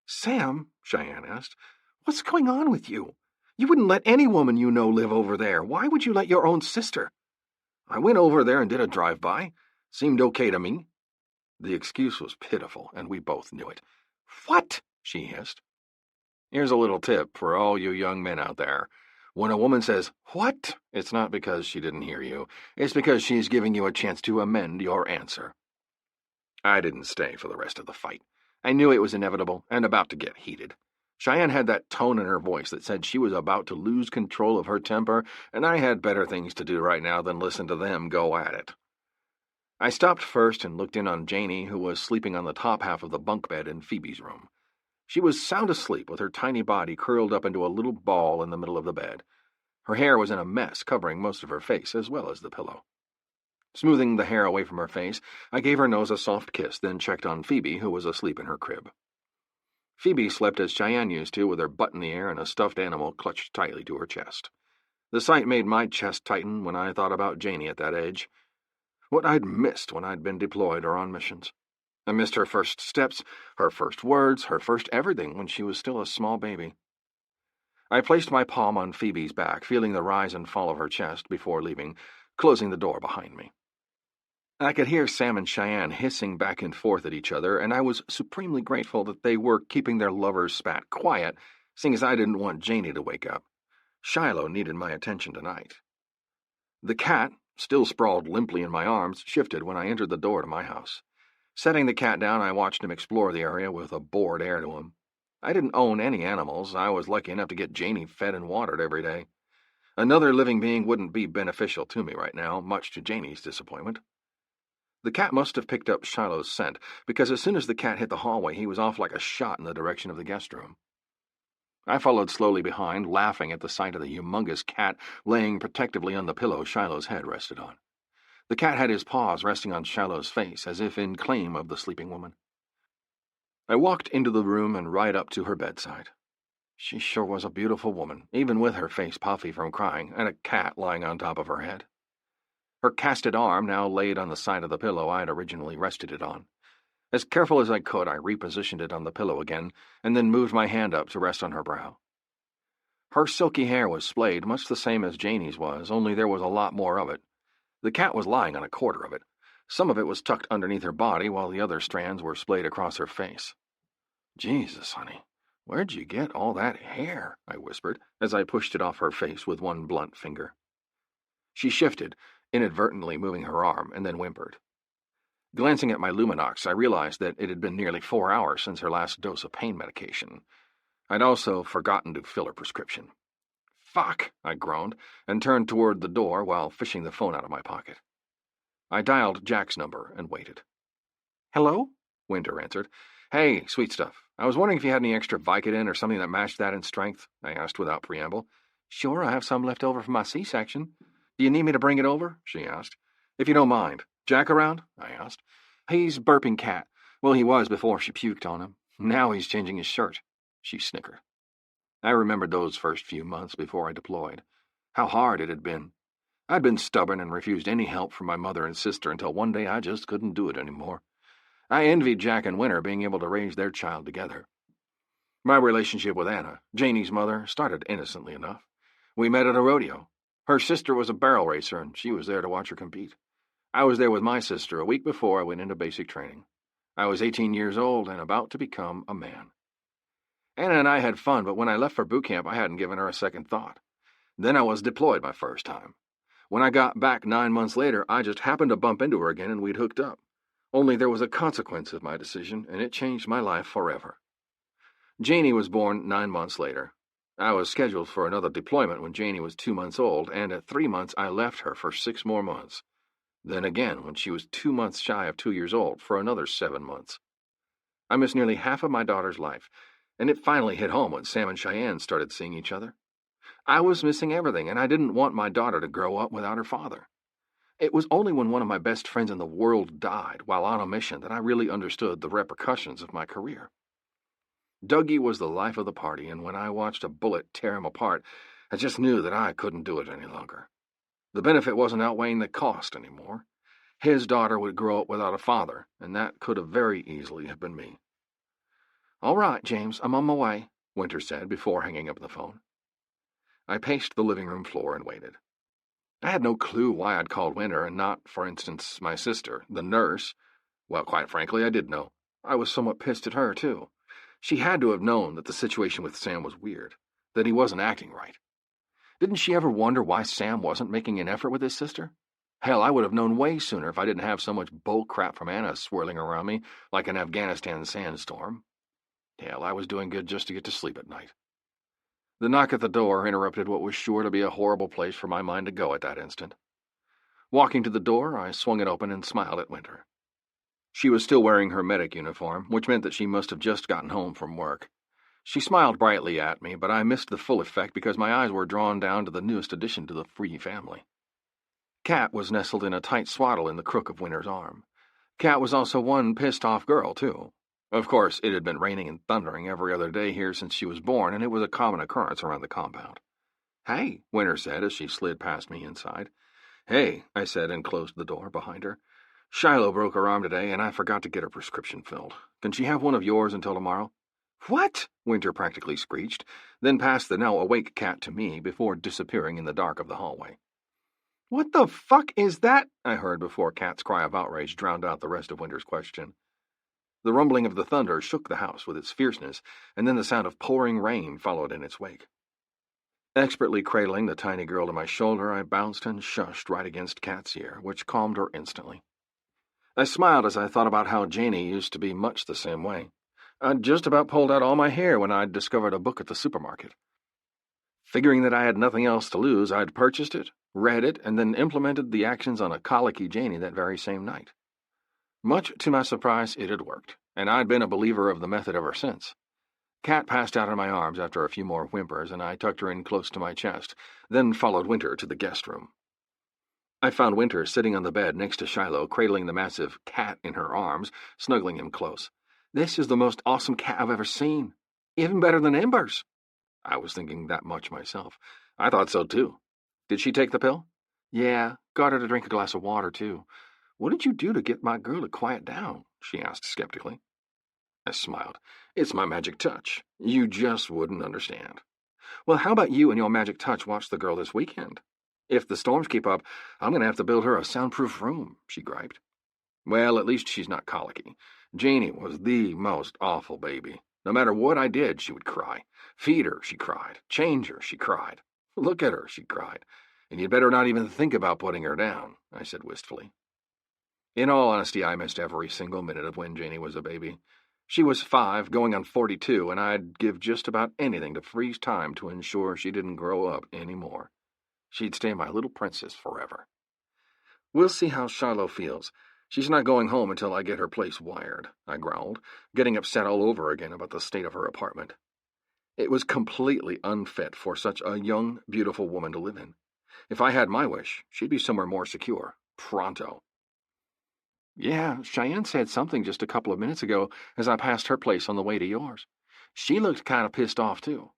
Sam, Cheyenne asked, what's going on with you? You wouldn't let any woman you know live over there. Why would you let your own sister? I went over there and did a drive-by. Seemed okay to me. The excuse was pitiful, and we both knew it. What? She hissed. Here's a little tip for all you young men out there. When a woman says, what? It's not because she didn't hear you. It's because she's giving you a chance to amend your answer. I didn't stay for the rest of the fight. I knew it was inevitable and about to get heated. Cheyenne had that tone in her voice that said she was about to lose control of her temper, and I had better things to do right now than listen to them go at it. I stopped first and looked in on Janie, who was sleeping on the top half of the bunk bed in Phoebe's room. She was sound asleep with her tiny body curled up into a little ball in the middle of the bed. Her hair was in a mess, covering most of her face as well as the pillow. Smoothing the hair away from her face, I gave her nose a soft kiss, then checked on Phoebe, who was asleep in her crib. Phoebe slept as Cheyenne used to, with her butt in the air and a stuffed animal clutched tightly to her chest. The sight made my chest tighten when I thought about Janie at that age. What I'd missed when I'd been deployed or on missions. I missed her first steps, her first words, her first everything when she was still a small baby. I placed my palm on Phoebe's back, feeling the rise and fall of her chest before leaving, closing the door behind me. I could hear Sam and Cheyenne hissing back and forth at each other, and I was supremely grateful that they were keeping their lovers' spat quiet, seeing as I didn't want Janie to wake up. Shiloh needed my attention tonight. The cat, still sprawled limply in my arms, shifted when I entered the door to my house. Setting the cat down, I watched him explore the area with a bored air to him. I didn't own any animals. I was lucky enough to get Janie fed and watered every day. Another living being wouldn't be beneficial to me right now, much to Janie's disappointment. The cat must have picked up Shiloh's scent, because as soon as the cat hit the hallway, he was off like a shot in the direction of the guest room. I followed slowly behind, laughing at the sight of the humongous cat laying protectively on the pillow Shiloh's head rested on. The cat had his paws resting on Shiloh's face, as if in claim of the sleeping woman. I walked into the room and right up to her bedside. She sure was a beautiful woman, even with her face puffy from crying, and a cat lying on top of her head. Her casted arm now laid on the side of the pillow I had originally rested it on. As careful as I could, I repositioned it on the pillow again, and then moved my hand up to rest on her brow. Her silky hair was splayed, much the same as Janie's was, only there was a lot more of it. The cat was lying on a quarter of it. Some of it was tucked underneath her body, while the other strands were splayed across her face. Jesus, honey, where'd you get all that hair? I whispered, as I pushed it off her face with one blunt finger. She shifted, inadvertently moving her arm, and then whimpered. Glancing at my Luminox, I realized that it had been nearly 4 hours since her last dose of pain medication. I'd also forgotten to fill her prescription. Fuck, I groaned, and turned toward the door while fishing the phone out of my pocket. I dialed Jack's number and waited. "Hello?" Winter answered. "Hey, sweet stuff. I was wondering if you had any extra Vicodin or something that matched that in strength," I asked without preamble. "Sure, I have some left over from my C-section. Do you need me to bring it over?" she asked. "If you don't mind. Jack around?" I asked. "He's burping Cat. Well, he was before she puked on him. Now he's changing his shirt," she snickered. I remembered those first few months before I deployed. How hard it had been. I'd been stubborn and refused any help from my mother and sister until one day I just couldn't do it anymore. I envied Jack and Winter being able to raise their child together. My relationship with Anna, Janie's mother, started innocently enough. We met at a rodeo. Her sister was a barrel racer, and she was there to watch her compete. I was there with my sister a week before I went into basic training. I was 18 years old and about to become a man. Anna and I had fun, but when I left for boot camp, I hadn't given her a second thought. Then I was deployed my first time. When I got back 9 months later, I just happened to bump into her again and we'd hooked up. Only there was a consequence of my decision, and it changed my life forever. Janie was born 9 months later. I was scheduled for another deployment when Janie was 2 months old, and at 3 months I left her for 6 more months. Then again, when she was 2 months shy of 2 years old, for another 7 months. I missed nearly half of my daughter's life, and it finally hit home when Sam and Cheyenne started seeing each other. I was missing everything, and I didn't want my daughter to grow up without her father. It was only when one of my best friends in the world died while on a mission that I really understood the repercussions of my career. Dougie was the life of the party, and when I watched a bullet tear him apart, I just knew that I couldn't do it any longer. The benefit wasn't outweighing the cost anymore. His daughter would grow up without a father, and that could have very easily have been me. "All right, James, I'm on my way," Winter said before hanging up the phone. I paced the living room floor and waited. I had no clue why I'd called Winter and not, for instance, my sister, the nurse. Well, quite frankly, I did know. I was somewhat pissed at her, too. She had to have known that the situation with Sam was weird, that he wasn't acting right. Didn't she ever wonder why Sam wasn't making an effort with his sister? Hell, I would have known way sooner if I didn't have so much bull crap from Anna swirling around me like an Afghanistan sandstorm. Hell, I was doing good just to get to sleep at night. The knock at the door interrupted what was sure to be a horrible place for my mind to go at that instant. Walking to the door, I swung it open and smiled at Winter. She was still wearing her medic uniform, which meant that she must have just gotten home from work. She smiled brightly at me, but I missed the full effect because my eyes were drawn down to the newest addition to the Free family. Kat was nestled in a tight swaddle in the crook of Winter's arm. Kat was also one pissed-off girl, too. Of course, it had been raining and thundering every other day here since she was born, and it was a common occurrence around the compound. "Hey," Winter said as she slid past me inside. "Hey," I said and closed the door behind her. "Shiloh broke her arm today, and I forgot to get her prescription filled. Can she have one of yours until tomorrow?" "What?" Winter practically screeched, then passed the now awake Cat to me before disappearing in the dark of the hallway. "What the fuck is that?" I heard before Cat's cry of outrage drowned out the rest of Winter's question. The rumbling of the thunder shook the house with its fierceness, and then the sound of pouring rain followed in its wake. Expertly cradling the tiny girl to my shoulder, I bounced and shushed right against Cat's ear, which calmed her instantly. I smiled as I thought about how Janie used to be much the same way. I'd just about pulled out all my hair when I'd discovered a book at the supermarket. Figuring that I had nothing else to lose, I'd purchased it, read it, and then implemented the actions on a colicky Janie that very same night. Much to my surprise, it had worked, and I'd been a believer of the method ever since. Cat passed out in my arms after a few more whimpers, and I tucked her in close to my chest, then followed Winter to the guest room. I found Winter sitting on the bed next to Shiloh, cradling the massive cat in her arms, snuggling him close. "This is the most awesome cat I've ever seen. Even better than Ember's." I was thinking that much myself. I thought so, too. "Did she take the pill?" "Yeah, got her to drink a glass of water, too. What did you do to get my girl to quiet down?" she asked skeptically. I smiled. "It's my magic touch. You just wouldn't understand." "Well, how about you and your magic touch watch the girl this weekend? If the storms keep up, I'm going to have to build her a soundproof room," she griped. "Well, at least she's not colicky. Janie was the most awful baby. No matter what I did, she would cry. Feed her, she cried. Change her, she cried. Look at her, she cried. And you'd better not even think about putting her down," I said wistfully. In all honesty, I missed every single minute of when Janie was a baby. She was 5, going on 42, and I'd give just about anything to freeze time to ensure she didn't grow up any more. She'd stay my little princess forever. We'll see how Shiloh feels. She's not going home until I get her place wired, I growled, getting upset all over again about the state of her apartment. It was completely unfit for such a young, beautiful woman to live in. If I had my wish, she'd be somewhere more secure. Pronto. Yeah, Cheyenne said something just a couple of minutes ago as I passed her place on the way to yours. She looked kind of pissed off, too.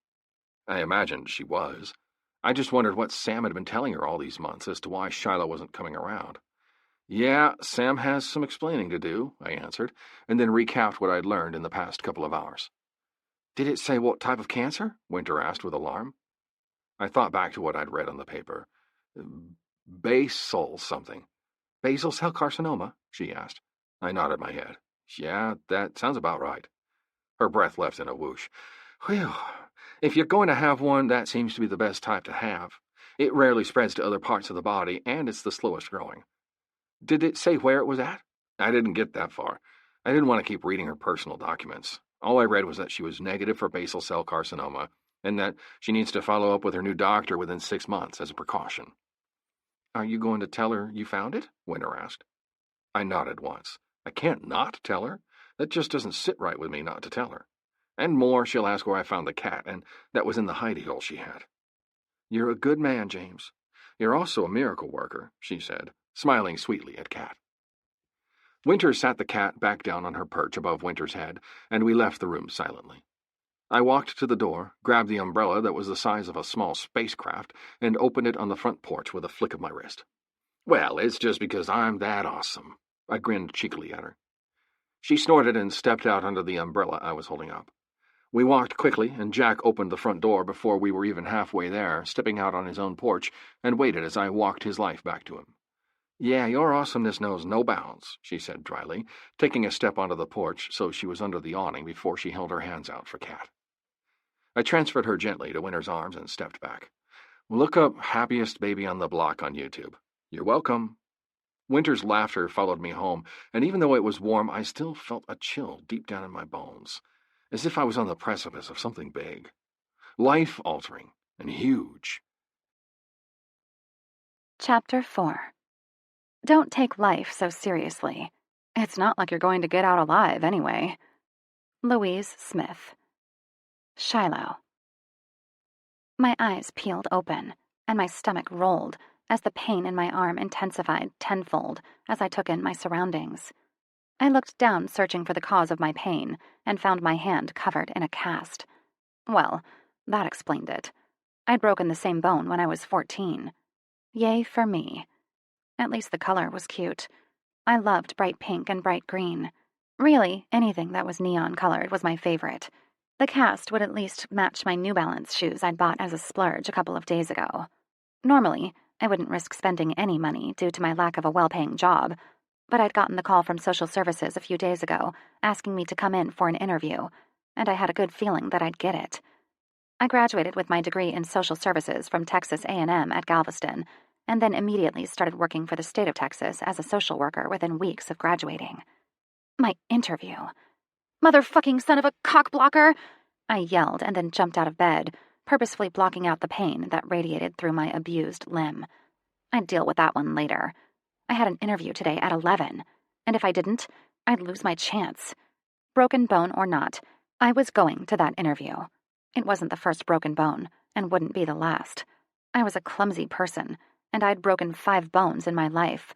I imagined she was. I just wondered what Sam had been telling her all these months as to why Shiloh wasn't coming around. Yeah, Sam has some explaining to do, I answered, and then recapped what I'd learned in the past couple of hours. Did it say what type of cancer? Winter asked with alarm. I thought back to what I'd read on the paper. Basal something. Basal cell carcinoma? She asked. I nodded my head. Yeah, that sounds about right. Her breath left in a whoosh. Whew. If you're going to have one, that seems to be the best type to have. It rarely spreads to other parts of the body, and it's the slowest growing. Did it say where it was at? I didn't get that far. I didn't want to keep reading her personal documents. All I read was that she was negative for basal cell carcinoma, and that she needs to follow up with her new doctor within 6 months as a precaution. Are you going to tell her you found it? Winter asked. I nodded once. I can't not tell her. That just doesn't sit right with me not to tell her. And more, she'll ask where I found the cat, and that was in the hidey hole she had. You're a good man, James. You're also a miracle worker, she said, smiling sweetly at Cat. Winter sat the cat back down on her perch above Winter's head, and we left the room silently. I walked to the door, grabbed the umbrella that was the size of a small spacecraft, and opened it on the front porch with a flick of my wrist. Well, it's just because I'm that awesome. I grinned cheekily at her. She snorted and stepped out under the umbrella I was holding up. We walked quickly, and Jack opened the front door before we were even halfway there, stepping out on his own porch, and waited as I walked his life back to him. Yeah, your awesomeness knows no bounds, she said dryly, taking a step onto the porch so she was under the awning before she held her hands out for Cat. I transferred her gently to Winter's arms and stepped back. Look up Happiest Baby on the Block on YouTube. You're welcome. Winter's laughter followed me home, and even though it was warm, I still felt a chill deep down in my bones, as if I was on the precipice of something big, life-altering and huge. Chapter 4. Don't take life so seriously. It's not like you're going to get out alive anyway. Louise Smith. Shiloh. My eyes peeled open, and my stomach rolled as the pain in my arm intensified tenfold as I took in my surroundings. I looked down, searching for the cause of my pain, and found my hand covered in a cast. Well, that explained it. I'd broken the same bone when I was 14. Yay for me. At least the color was cute. I loved bright pink and bright green. Really, anything that was neon-colored was my favorite. The cast would at least match my New Balance shoes I'd bought as a splurge a couple of days ago. Normally, I wouldn't risk spending any money due to my lack of a well-paying job, but I'd gotten the call from social services a few days ago asking me to come in for an interview, and I had a good feeling that I'd get it. I graduated with my degree in social services from Texas A&M at Galveston, and then immediately started working for the state of Texas as a social worker within weeks of graduating. My interview. Motherfucking son of a cockblocker! I yelled and then jumped out of bed, purposefully blocking out the pain that radiated through my abused limb. I'd deal with that one later. I had an interview today at 11, and if I didn't, I'd lose my chance. Broken bone or not, I was going to that interview. It wasn't the first broken bone, and wouldn't be the last. I was a clumsy person, and I'd broken 5 bones in my life.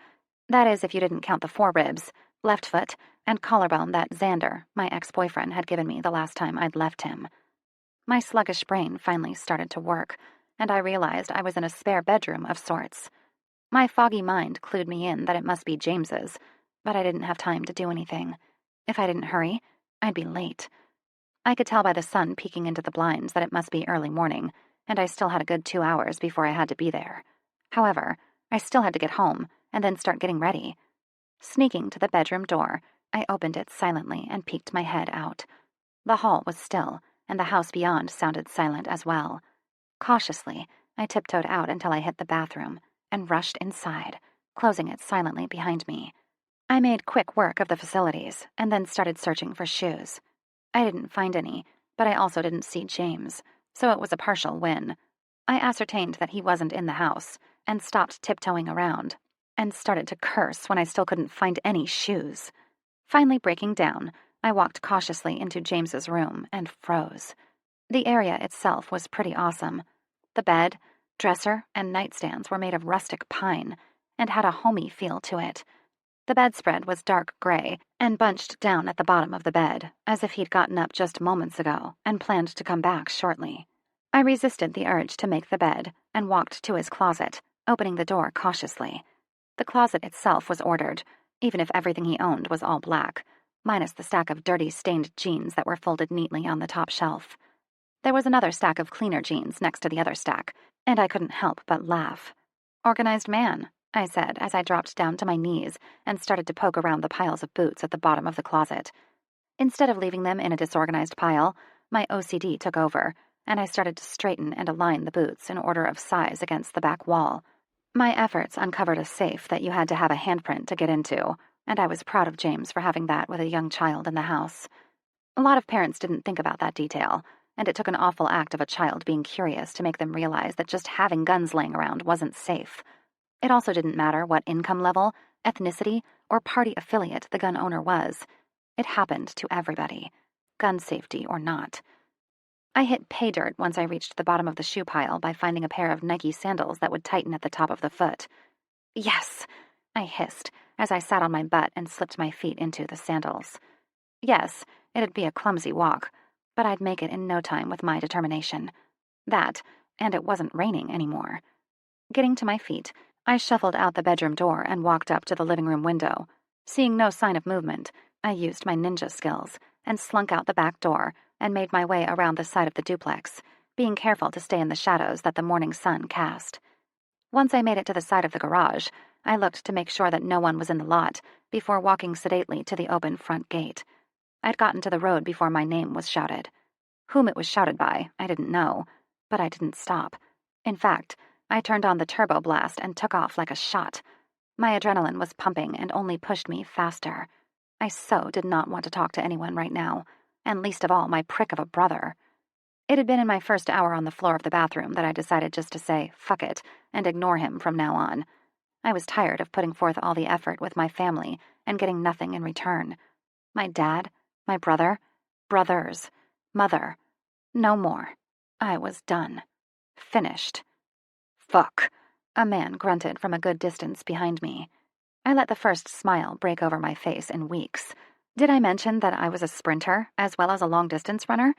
That is, if you didn't count the 4 ribs, left foot, and collarbone that Xander, my ex-boyfriend, had given me the last time I'd left him. My sluggish brain finally started to work, and I realized I was in a spare bedroom of sorts. My foggy mind clued me in that it must be James's, but I didn't have time to do anything. If I didn't hurry, I'd be late. I could tell by the sun peeking into the blinds that it must be early morning, and I still had a good 2 hours before I had to be there. However, I still had to get home and then start getting ready. Sneaking to the bedroom door, I opened it silently and peeked my head out. The hall was still, and the house beyond sounded silent as well. Cautiously, I tiptoed out until I hit the bathroom and rushed inside, closing it silently behind me. I made quick work of the facilities and then started searching for shoes. I didn't find any, but I also didn't see James, so it was a partial win. I ascertained that he wasn't in the house and stopped tiptoeing around. and started to curse when I still couldn't find any shoes. Finally breaking down, I walked cautiously into James's room and froze. The area itself was pretty awesome. The bed, dresser, and nightstands were made of rustic pine and had a homey feel to it. The bedspread was dark gray and bunched down at the bottom of the bed, as if he'd gotten up just moments ago and planned to come back shortly. I resisted the urge to make the bed and walked to his closet, opening the door cautiously. The closet itself was ordered, even if everything he owned was all black, minus the stack of dirty, stained jeans that were folded neatly on the top shelf. There was another stack of cleaner jeans next to the other stack, and I couldn't help but laugh. "Organized man," I said as I dropped down to my knees and started to poke around the piles of boots at the bottom of the closet. Instead of leaving them in a disorganized pile, my OCD took over, and I started to straighten and align the boots in order of size against the back wall. My efforts uncovered a safe that you had to have a handprint to get into, and I was proud of James for having that with a young child in the house. A lot of parents didn't think about that detail, and it took an awful act of a child being curious to make them realize that just having guns laying around wasn't safe. It also didn't matter what income level, ethnicity, or party affiliate the gun owner was. It happened to everybody, gun safety or not. I hit pay dirt once I reached the bottom of the shoe pile by finding a pair of Nike sandals that would tighten at the top of the foot. "Yes!" I hissed as I sat on my butt and slipped my feet into the sandals. Yes, it'd be a clumsy walk, but I'd make it in no time with my determination. That, and it wasn't raining anymore. Getting to my feet, I shuffled out the bedroom door and walked up to the living room window. Seeing no sign of movement, I used my ninja skills and slunk out the back door and made my way around the side of the duplex, being careful to stay in the shadows that the morning sun cast. Once I made it to the side of the garage, I looked to make sure that no one was in the lot before walking sedately to the open front gate. I'd gotten to the road before my name was shouted. Whom it was shouted by, I didn't know, but I didn't stop. In fact, I turned on the turbo blast and took off like a shot. My adrenaline was pumping and only pushed me faster. I so did not want to talk to anyone right now, and least of all my prick of a brother. It had been in my first hour on the floor of the bathroom that I decided just to say, fuck it, and ignore him from now on. I was tired of putting forth all the effort with my family and getting nothing in return. My dad, my brother, brothers, mother. No more. I was done. Finished. "Fuck," a man grunted from a good distance behind me. I let the first smile break over my face in weeks. Did I mention that I was a sprinter as well as a long-distance runner?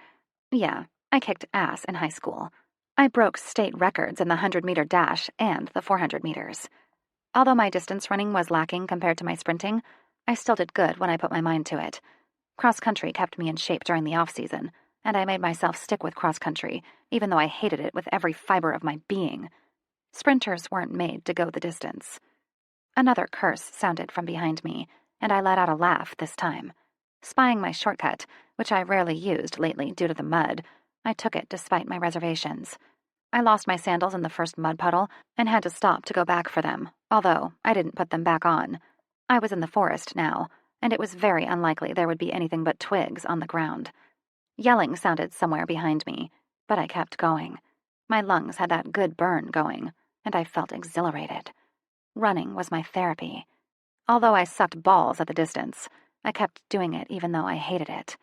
Yeah, I kicked ass in high school. I broke state records in the 100-meter dash and the 400 meters. Although my distance running was lacking compared to my sprinting, I still did good when I put my mind to it. Cross-country kept me in shape during the off-season, and I made myself stick with cross-country, even though I hated it with every fiber of my being. Sprinters weren't made to go the distance. Another curse sounded from behind me, and I let out a laugh this time. Spying my shortcut, which I rarely used lately due to the mud, I took it despite my reservations. I lost my sandals in the first mud puddle and had to stop to go back for them, although I didn't put them back on. I was in the forest now, and it was very unlikely there would be anything but twigs on the ground. Yelling sounded somewhere behind me, but I kept going. My lungs had that good burn going, and I felt exhilarated. Running was my therapy. Although I sucked balls at the distance, I kept doing it even though I hated it.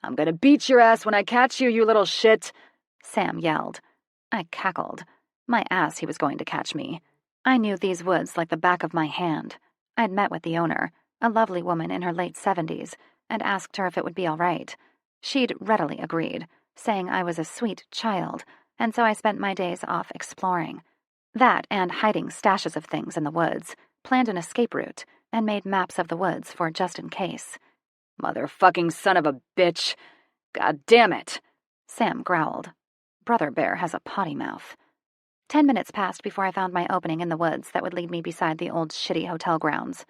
"I'm gonna beat your ass when I catch you, you little shit," Sam yelled. I cackled. My ass he was going to catch me. I knew these woods like the back of my hand. I'd met with the owner, a lovely woman in her late 70s, and asked her if it would be all right. She'd readily agreed, saying I was a sweet child, and so I spent my days off exploring. That and hiding stashes of things in the woods, planned an escape route, and made maps of the woods for just in case. "Motherfucking son of a bitch. God damn it," Sam growled. Brother Bear has a potty mouth. 10 minutes passed before I found my opening in the woods that would lead me beside the old shitty hotel grounds.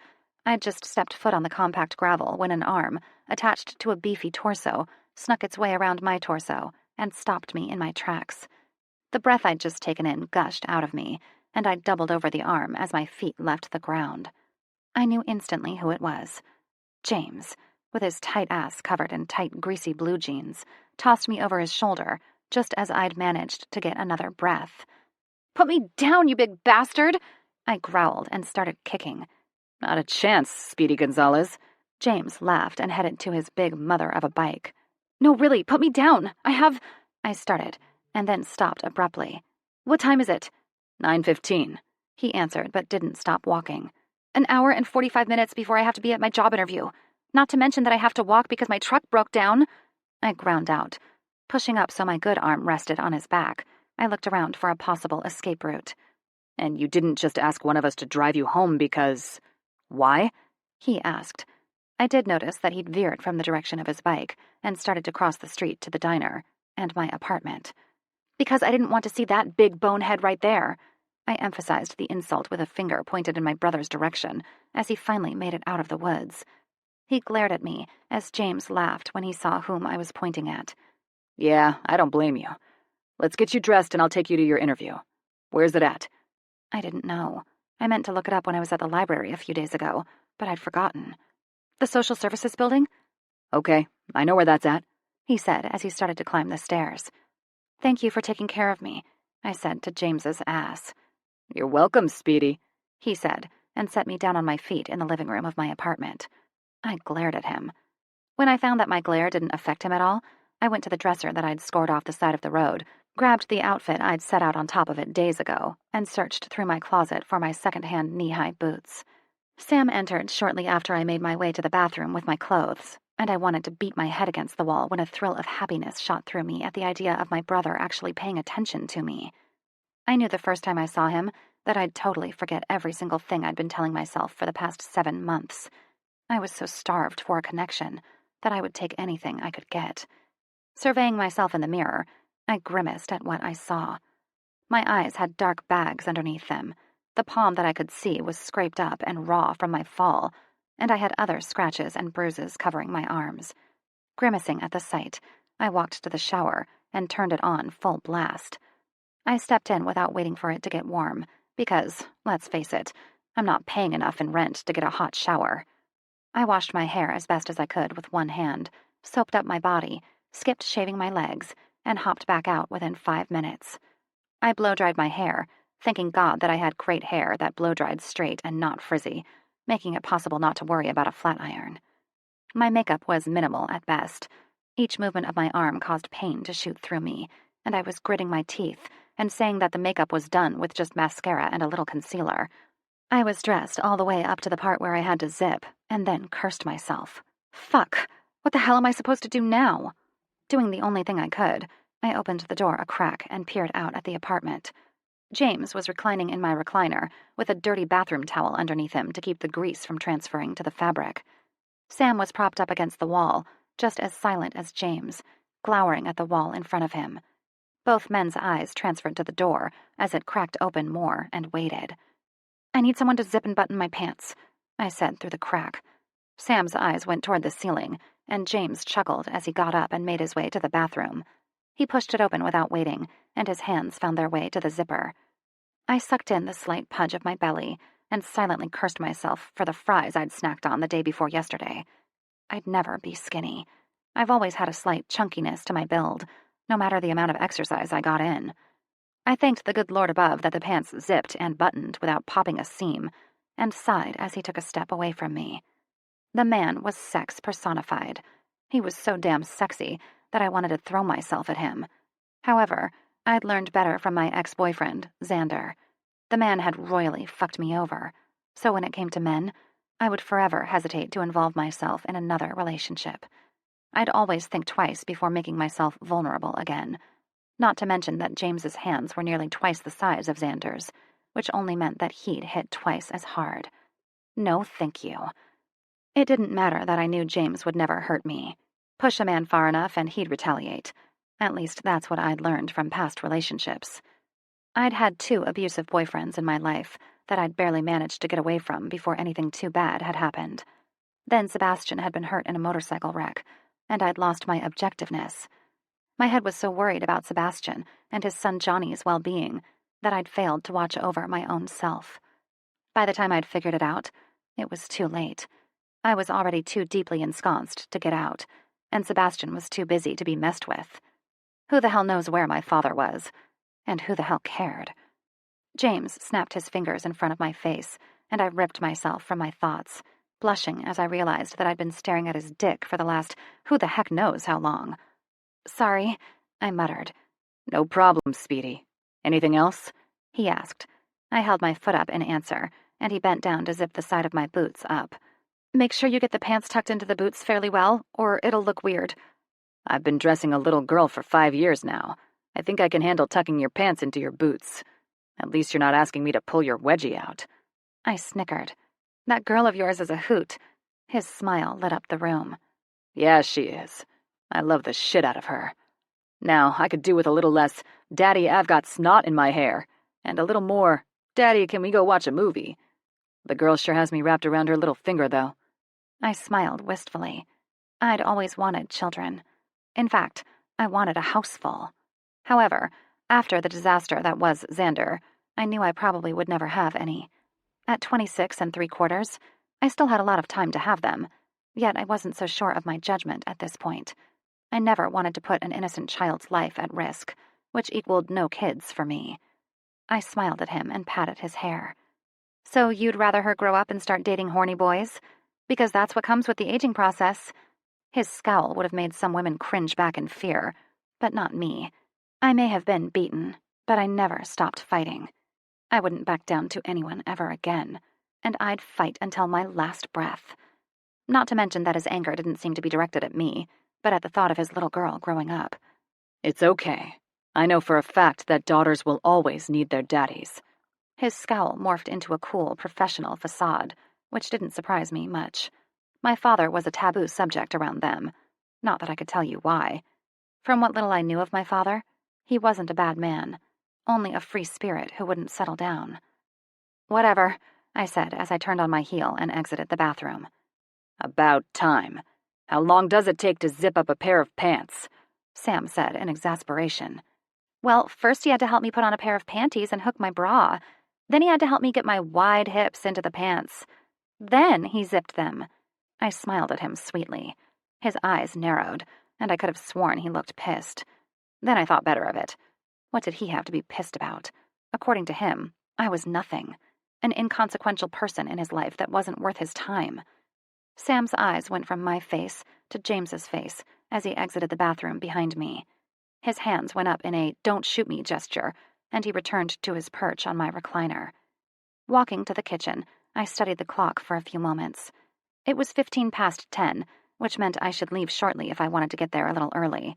I'd just stepped foot on the compact gravel when an arm, attached to a beefy torso, snuck its way around my torso and stopped me in my tracks. The breath I'd just taken in gushed out of me, and I doubled over the arm as my feet left the ground. I knew instantly who it was. James, with his tight ass covered in tight, greasy blue jeans, tossed me over his shoulder just as I'd managed to get another breath. "Put me down, you big bastard!" I growled and started kicking. Not a chance, Speedy Gonzalez. James laughed and headed to his big mother of a bike. No, really, put me down. I started, and then stopped abruptly. What time is it? 9:15. He answered, but didn't stop walking. An hour and 45 minutes before I have to be at my job interview. Not to mention that I have to walk because my truck broke down. I ground out. Pushing up so my good arm rested on his back, I looked around for a possible escape route. And you didn't just ask one of us to drive you home because... Why? He asked. I did notice that he'd veered from the direction of his bike and started to cross the street to the diner and my apartment. Because I didn't want to see that big bonehead right there. I emphasized the insult with a finger pointed in my brother's direction as he finally made it out of the woods. He glared at me as James laughed when he saw whom I was pointing at. Yeah, I don't blame you. Let's get you dressed and I'll take you to your interview. Where's it at? I didn't know. I meant to look it up when I was at the library a few days ago, but I'd forgotten. The social services building? Okay, I know where that's at, he said as he started to climb the stairs. Thank you for taking care of me, I said to James's ass. You're welcome, Speedy, he said, and set me down on my feet in the living room of my apartment. I glared at him. When I found that my glare didn't affect him at all, I went to the dresser that I'd scored off the side of the road, grabbed the outfit I'd set out on top of it days ago, and searched through my closet for my second-hand knee-high boots. Sam entered shortly after I made my way to the bathroom with my clothes, and I wanted to beat my head against the wall when a thrill of happiness shot through me at the idea of my brother actually paying attention to me. I knew the first time I saw him that I'd totally forget every single thing I'd been telling myself for the past 7 months. I was so starved for a connection that I would take anything I could get. Surveying myself in the mirror, I grimaced at what I saw. My eyes had dark bags underneath them. The palm that I could see was scraped up and raw from my fall, and I had other scratches and bruises covering my arms. Grimacing at the sight, I walked to the shower and turned it on full blast. I stepped in without waiting for it to get warm, because, let's face it, I'm not paying enough in rent to get a hot shower. I washed my hair as best as I could with one hand, soaped up my body, skipped shaving my legs, and hopped back out within 5 minutes. I blow-dried my hair, thanking God that I had great hair that blow-dried straight and not frizzy, making it possible not to worry about a flat iron. My makeup was minimal at best. Each movement of my arm caused pain to shoot through me, and I was gritting my teeth and saying that the makeup was done with just mascara and a little concealer. I was dressed all the way up to the part where I had to zip, and then cursed myself. Fuck! What the hell am I supposed to do now? Doing the only thing I could, I opened the door a crack and peered out at the apartment. James was reclining in my recliner, with a dirty bathroom towel underneath him to keep the grease from transferring to the fabric. Sam was propped up against the wall, just as silent as James, glowering at the wall in front of him. Both men's eyes transferred to the door as it cracked open more and waited. I need someone to zip and button my pants, I said through the crack. Sam's eyes went toward the ceiling, and James chuckled as he got up and made his way to the bathroom. He pushed it open without waiting, and his hands found their way to the zipper. I sucked in the slight pudge of my belly and silently cursed myself for the fries I'd snacked on the day before yesterday. I'd never be skinny. I've always had a slight chunkiness to my build, no matter the amount of exercise I got in. I thanked the good Lord above that the pants zipped and buttoned without popping a seam, and sighed as he took a step away from me. The man was sex personified. He was so damn sexy that I wanted to throw myself at him. However, I'd learned better from my ex-boyfriend, Xander. The man had royally fucked me over, so when it came to men, I would forever hesitate to involve myself in another relationship. I'd always think twice before making myself vulnerable again. Not to mention that James's hands were nearly twice the size of Xander's, which only meant that he'd hit twice as hard. No, thank you. It didn't matter that I knew James would never hurt me. Push a man far enough and he'd retaliate. At least that's what I'd learned from past relationships. I'd had 2 abusive boyfriends in my life that I'd barely managed to get away from before anything too bad had happened. Then Sebastian had been hurt in a motorcycle wreck, and I'd lost my objectiveness. My head was so worried about Sebastian and his son Johnny's well-being that I'd failed to watch over my own self. By the time I'd figured it out, it was too late. I was already too deeply ensconced to get out, and Sebastian was too busy to be messed with. Who the hell knows where my father was? And who the hell cared? James snapped his fingers in front of my face, and I ripped myself from my thoughts, blushing as I realized that I'd been staring at his dick for the last who the heck knows how long. Sorry, I muttered. No problem, Speedy. Anything else? He asked. I held my foot up in answer, and he bent down to zip the side of my boots up. Make sure you get the pants tucked into the boots fairly well, or it'll look weird. I've been dressing a little girl for 5 years now. I think I can handle tucking your pants into your boots. At least you're not asking me to pull your wedgie out. I snickered. That girl of yours is a hoot. His smile lit up the room. Yeah, she is. I love the shit out of her. Now, I could do with a little less, Daddy, I've got snot in my hair, and a little more, Daddy, can we go watch a movie? The girl sure has me wrapped around her little finger, though. I smiled wistfully. I'd always wanted children. In fact, I wanted a house full. However, after the disaster that was Xander, I knew I probably would never have any. At 26 3/4, I still had a lot of time to have them, yet I wasn't so sure of my judgment at this point. I never wanted to put an innocent child's life at risk, which equaled no kids for me. I smiled at him and patted his hair. So you'd rather her grow up and start dating horny boys? Because that's what comes with the aging process. His scowl would have made some women cringe back in fear, but not me. I may have been beaten, but I never stopped fighting. I wouldn't back down to anyone ever again, and I'd fight until my last breath. Not to mention that his anger didn't seem to be directed at me, but at the thought of his little girl growing up. It's okay. I know for a fact that daughters will always need their daddies. His scowl morphed into a cool, professional facade, which didn't surprise me much. My father was a taboo subject around them. Not that I could tell you why. From what little I knew of my father, he wasn't a bad man, only a free spirit who wouldn't settle down. Whatever, I said as I turned on my heel and exited the bathroom. About time. How long does it take to zip up a pair of pants? Sam said in exasperation. Well, first he had to help me put on a pair of panties and hook my bra. Then he had to help me get my wide hips into the pants. Then he zipped them. I smiled at him sweetly. His eyes narrowed, and I could have sworn he looked pissed. Then I thought better of it. What did he have to be pissed about? According to him, I was nothing. An inconsequential person in his life that wasn't worth his time. Sam's eyes went from my face to James's face as he exited the bathroom behind me. His hands went up in a "don't shoot me" gesture, and he returned to his perch on my recliner. Walking to the kitchen, I studied the clock for a few moments. It was 15 past 10, which meant I should leave shortly if I wanted to get there a little early.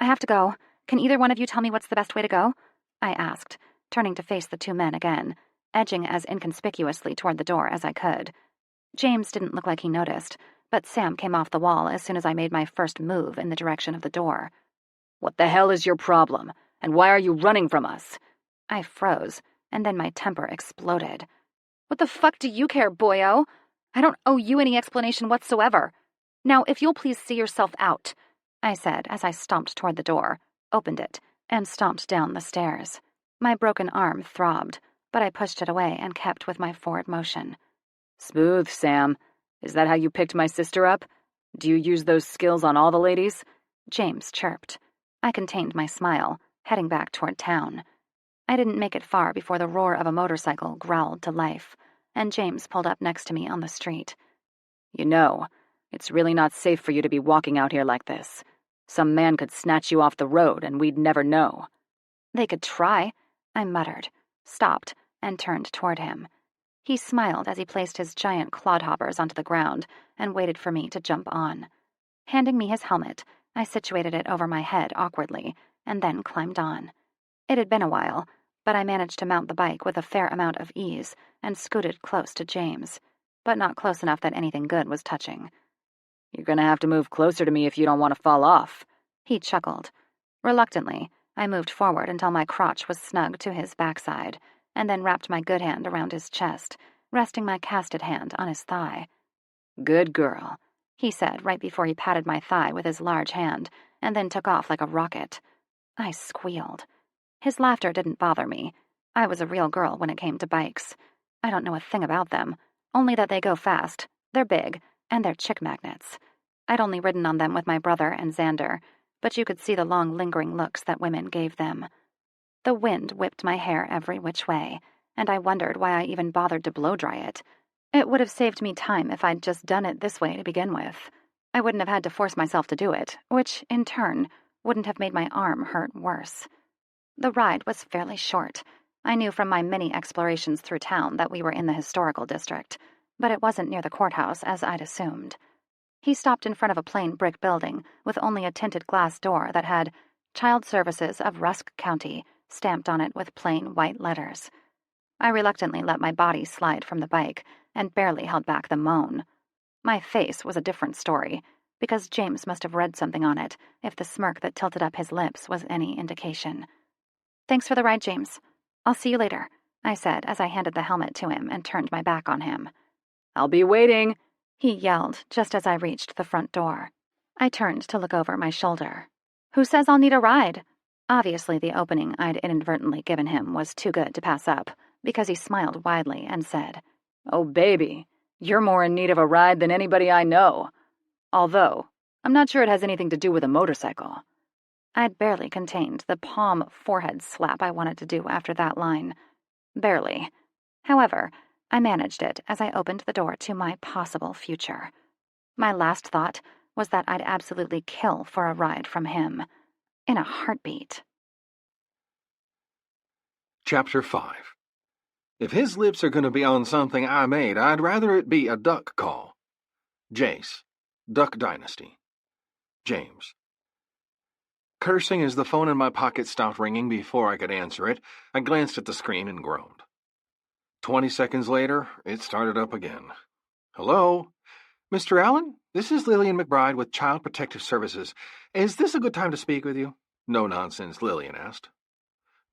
I have to go. Can either one of you tell me what's the best way to go? I asked, turning to face the two men again, edging as inconspicuously toward the door as I could. James didn't look like he noticed, but Sam came off the wall as soon as I made my first move in the direction of the door. What the hell is your problem? And why are you running from us? I froze, and then my temper exploded. What the fuck do you care, boyo? I don't owe you any explanation whatsoever. Now, if you'll please see yourself out, I said as I stomped toward the door, opened it, and stomped down the stairs. My broken arm throbbed, but I pushed it away and kept with my forward motion. Smooth, Sam. Is that how you picked my sister up? Do you use those skills on all the ladies? James chirped. I contained my smile, heading back toward town. I didn't make it far before the roar of a motorcycle growled to life, and James pulled up next to me on the street. You know, it's really not safe for you to be walking out here like this. Some man could snatch you off the road, and we'd never know. They could try, I muttered, stopped, and turned toward him. He smiled as he placed his giant clodhoppers onto the ground and waited for me to jump on. Handing me his helmet, I situated it over my head awkwardly, and then climbed on. It had been a while, but I managed to mount the bike with a fair amount of ease and scooted close to James, but not close enough that anything good was touching. You're gonna have to move closer to me if you don't want to fall off. He chuckled. Reluctantly, I moved forward until my crotch was snug to his backside, and then wrapped my good hand around his chest, resting my casted hand on his thigh. Good girl, he said right before he patted my thigh with his large hand, and then took off like a rocket. I squealed. His laughter didn't bother me. I was a real girl when it came to bikes. I don't know a thing about them, only that they go fast, they're big, and they're chick magnets. I'd only ridden on them with my brother and Xander, but you could see the long, lingering looks that women gave them. The wind whipped my hair every which way, and I wondered why I even bothered to blow-dry it. It would have saved me time if I'd just done it this way to begin with. I wouldn't have had to force myself to do it, which, in turn, wouldn't have made my arm hurt worse. The ride was fairly short. I knew from my many explorations through town that we were in the historical district, but it wasn't near the courthouse as I'd assumed. He stopped in front of a plain brick building with only a tinted glass door that had Child Services of Rusk County stamped on it with plain white letters. I reluctantly let my body slide from the bike and barely held back the moan. My face was a different story, because James must have read something on it if the smirk that tilted up his lips was any indication. "Thanks for the ride, James. I'll see you later," I said as I handed the helmet to him and turned my back on him. "I'll be waiting," he yelled just as I reached the front door. I turned to look over my shoulder. "Who says I'll need a ride?" Obviously, the opening I'd inadvertently given him was too good to pass up, because he smiled widely and said, "Oh, baby, you're more in need of a ride than anybody I know. Although, I'm not sure it has anything to do with a motorcycle." I'd barely contained the palm forehead slap I wanted to do after that line. Barely. However, I managed it as I opened the door to my possible future. My last thought was that I'd absolutely kill for a ride from him. In a heartbeat. Chapter 5. If his lips are going to be on something I made, I'd rather it be a duck call. Jace, Duck Dynasty. James. Cursing as the phone in my pocket stopped ringing before I could answer it, I glanced at the screen and groaned. 20 seconds later, it started up again. "Hello? Mr. Allen? This is Lillian McBride with Child Protective Services. Is this a good time to speak with you?" "No nonsense," Lillian asked.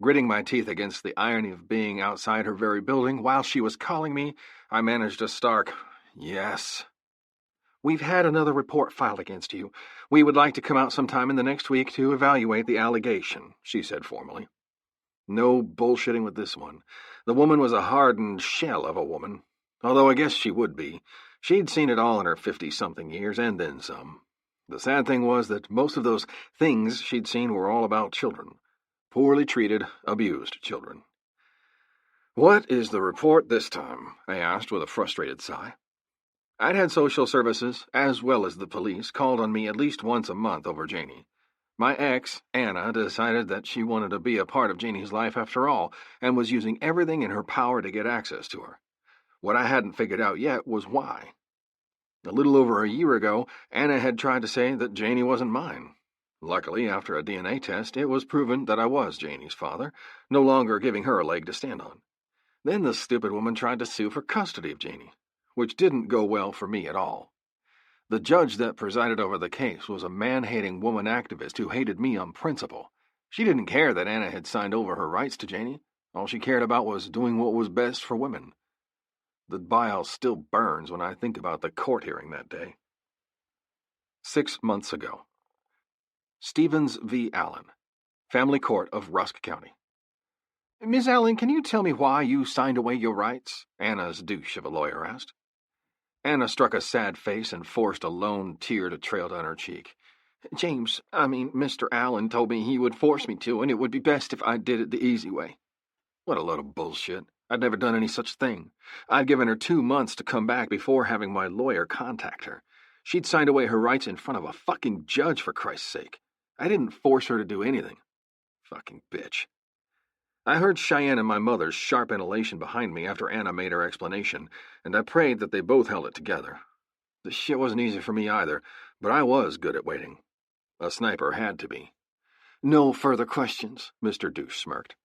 Gritting my teeth against the irony of being outside her very building while she was calling me, I managed a stark, "Yes." "We've had another report filed against you. We would like to come out sometime in the next week to evaluate the allegation," she said formally. No bullshitting with this one. The woman was a hardened shell of a woman, although I guess she would be. She'd seen it all in her 50-something years, and then some. The sad thing was that most of those things she'd seen were all about children. Poorly treated, abused children. "What is the report this time?" I asked with a frustrated sigh. I'd had social services, as well as the police, called on me at least once a month over Janie. My ex, Anna, decided that she wanted to be a part of Janie's life after all, and was using everything in her power to get access to her. What I hadn't figured out yet was why. A little over a year ago, Anna had tried to say that Janie wasn't mine. Luckily, after a DNA test, it was proven that I was Janie's father, no longer giving her a leg to stand on. Then the stupid woman tried to sue for custody of Janie, which didn't go well for me at all. The judge that presided over the case was a man-hating woman activist who hated me on principle. She didn't care that Anna had signed over her rights to Janie. All she cared about was doing what was best for women. The bile still burns when I think about the court hearing that day. 6 months ago. Stevens v. Allen, Family Court of Rusk County. "Miss Allen, can you tell me why you signed away your rights?" Anna's douche of a lawyer asked. Anna struck a sad face and forced a lone tear to trail down her cheek. Mr. Allen told me he would force me to, and it would be best if I did it the easy way." What a load of bullshit. I'd never done any such thing. I'd given her 2 months to come back before having my lawyer contact her. She'd signed away her rights in front of a fucking judge, for Christ's sake. I didn't force her to do anything. Fucking bitch. I heard Cheyenne and my mother's sharp inhalation behind me after Anna made her explanation, and I prayed that they both held it together. This shit wasn't easy for me either, but I was good at waiting. A sniper had to be. "No further questions," Mr. Douche smirked.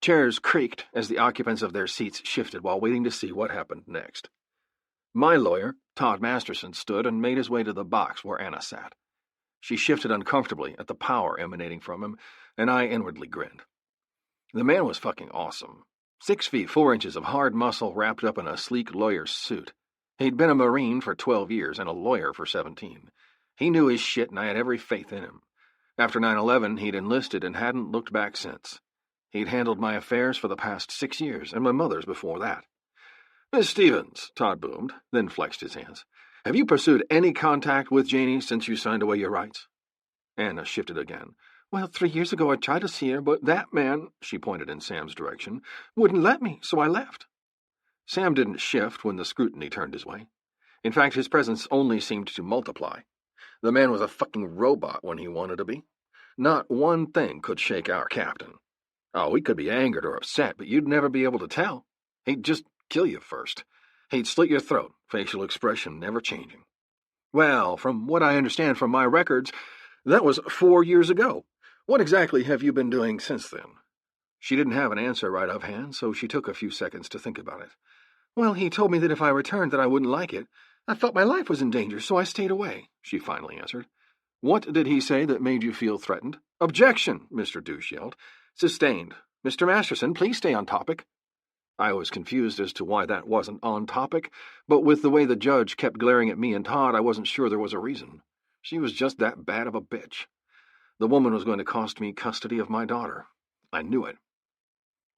Chairs creaked as the occupants of their seats shifted while waiting to see what happened next. My lawyer, Todd Masterson, stood and made his way to the box where Anna sat. She shifted uncomfortably at the power emanating from him, and I inwardly grinned. The man was fucking awesome. 6 feet 4 inches of hard muscle wrapped up in a sleek lawyer's suit. He'd been a Marine for 12 years and a lawyer for 17. He knew his shit, and I had every faith in him. After 9/11, he'd enlisted and hadn't looked back since. He'd handled my affairs for the past 6 years, and my mother's before that. "Miss Stevens," Todd boomed, then flexed his hands. "Have you pursued any contact with Janie since you signed away your rights?" Anna shifted again. Well, 3 years ago I tried to see her, but that man," she pointed in Sam's direction, "wouldn't let me, so I left." Sam didn't shift when the scrutiny turned his way. In fact, his presence only seemed to multiply. The man was a fucking robot when he wanted to be. Not one thing could shake our captain. Oh, he could be angered or upset, but you'd never be able to tell. He'd just kill you first. He'd slit your throat, facial expression never changing. Well, from what I understand from my records, that was 4 years ago. What exactly have you been doing since then? She didn't have an answer right offhand, so she took a few seconds to think about it. Well, he told me that if I returned that I wouldn't like it. I felt my life was in danger, so I stayed away, she finally answered. What did he say that made you feel threatened? Objection, Mr. Douche yelled. Sustained. Mr. Masterson, please stay on topic. I was confused as to why that wasn't on topic, but with the way the judge kept glaring at me and Todd, I wasn't sure there was a reason. She was just that bad of a bitch. The woman was going to cost me custody of my daughter. I knew it.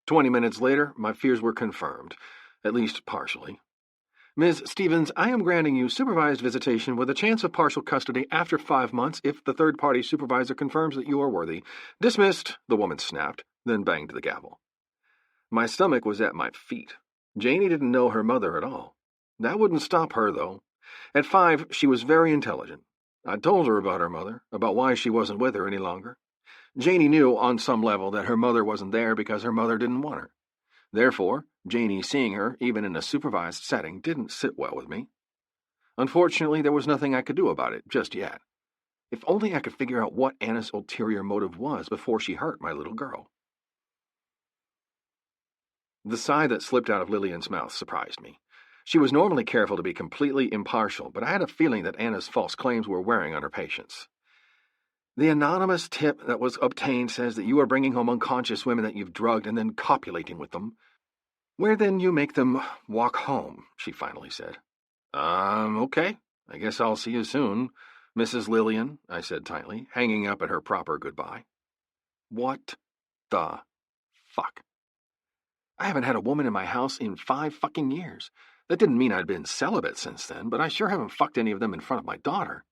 20 minutes later, my fears were confirmed, at least partially. Ms. Stevens, I am granting you supervised visitation with a chance of partial custody after 5 months if the third-party supervisor confirms that you are worthy. Dismissed, the woman snapped, then banged the gavel. My stomach was at my feet. Janie didn't know her mother at all. That wouldn't stop her, though. At 5, she was very intelligent. I told her about her mother, about why she wasn't with her any longer. Janie knew on some level that her mother wasn't there because her mother didn't want her. Therefore, Janie seeing her, even in a supervised setting, didn't sit well with me. Unfortunately, there was nothing I could do about it just yet. If only I could figure out what Anna's ulterior motive was before she hurt my little girl. The sigh that slipped out of Lillian's mouth surprised me. She was normally careful to be completely impartial, but I had a feeling that Anna's false claims were wearing on her patience. The anonymous tip that was obtained says that you are bringing home unconscious women that you've drugged and then copulating with them. Where then you make them walk home, she finally said. Okay. I guess I'll see you soon, Mrs. Lillian, I said tightly, hanging up at her proper goodbye. What the fuck? I haven't had a woman in my house in 5 fucking years. That didn't mean I'd been celibate since then, but I sure haven't fucked any of them in front of my daughter.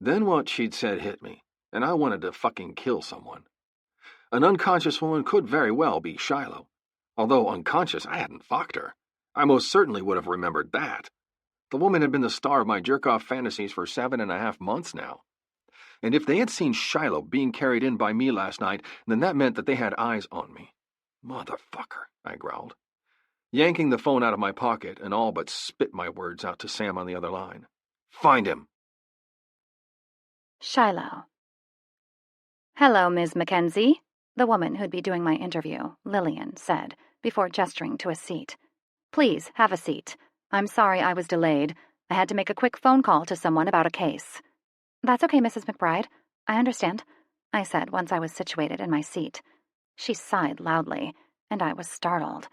Then what she'd said hit me, and I wanted to fucking kill someone. An unconscious woman could very well be Shiloh. Although unconscious, I hadn't fucked her. I most certainly would have remembered that. The woman had been the star of my jerk-off fantasies for 7.5 months now. And if they had seen Shiloh being carried in by me last night, then that meant that they had eyes on me. Motherfucker, I growled, yanking the phone out of my pocket and all but spit my words out to Sam on the other line. Find him. Shiloh. Hello, Ms. Mackenzie, the woman who'd be doing my interview, Lillian, said, before gesturing to a seat. Please, have a seat. I'm sorry I was delayed. I had to make a quick phone call to someone about a case. That's okay, Mrs. McBride. I understand, I said once I was situated in my seat. She sighed loudly, and I was startled.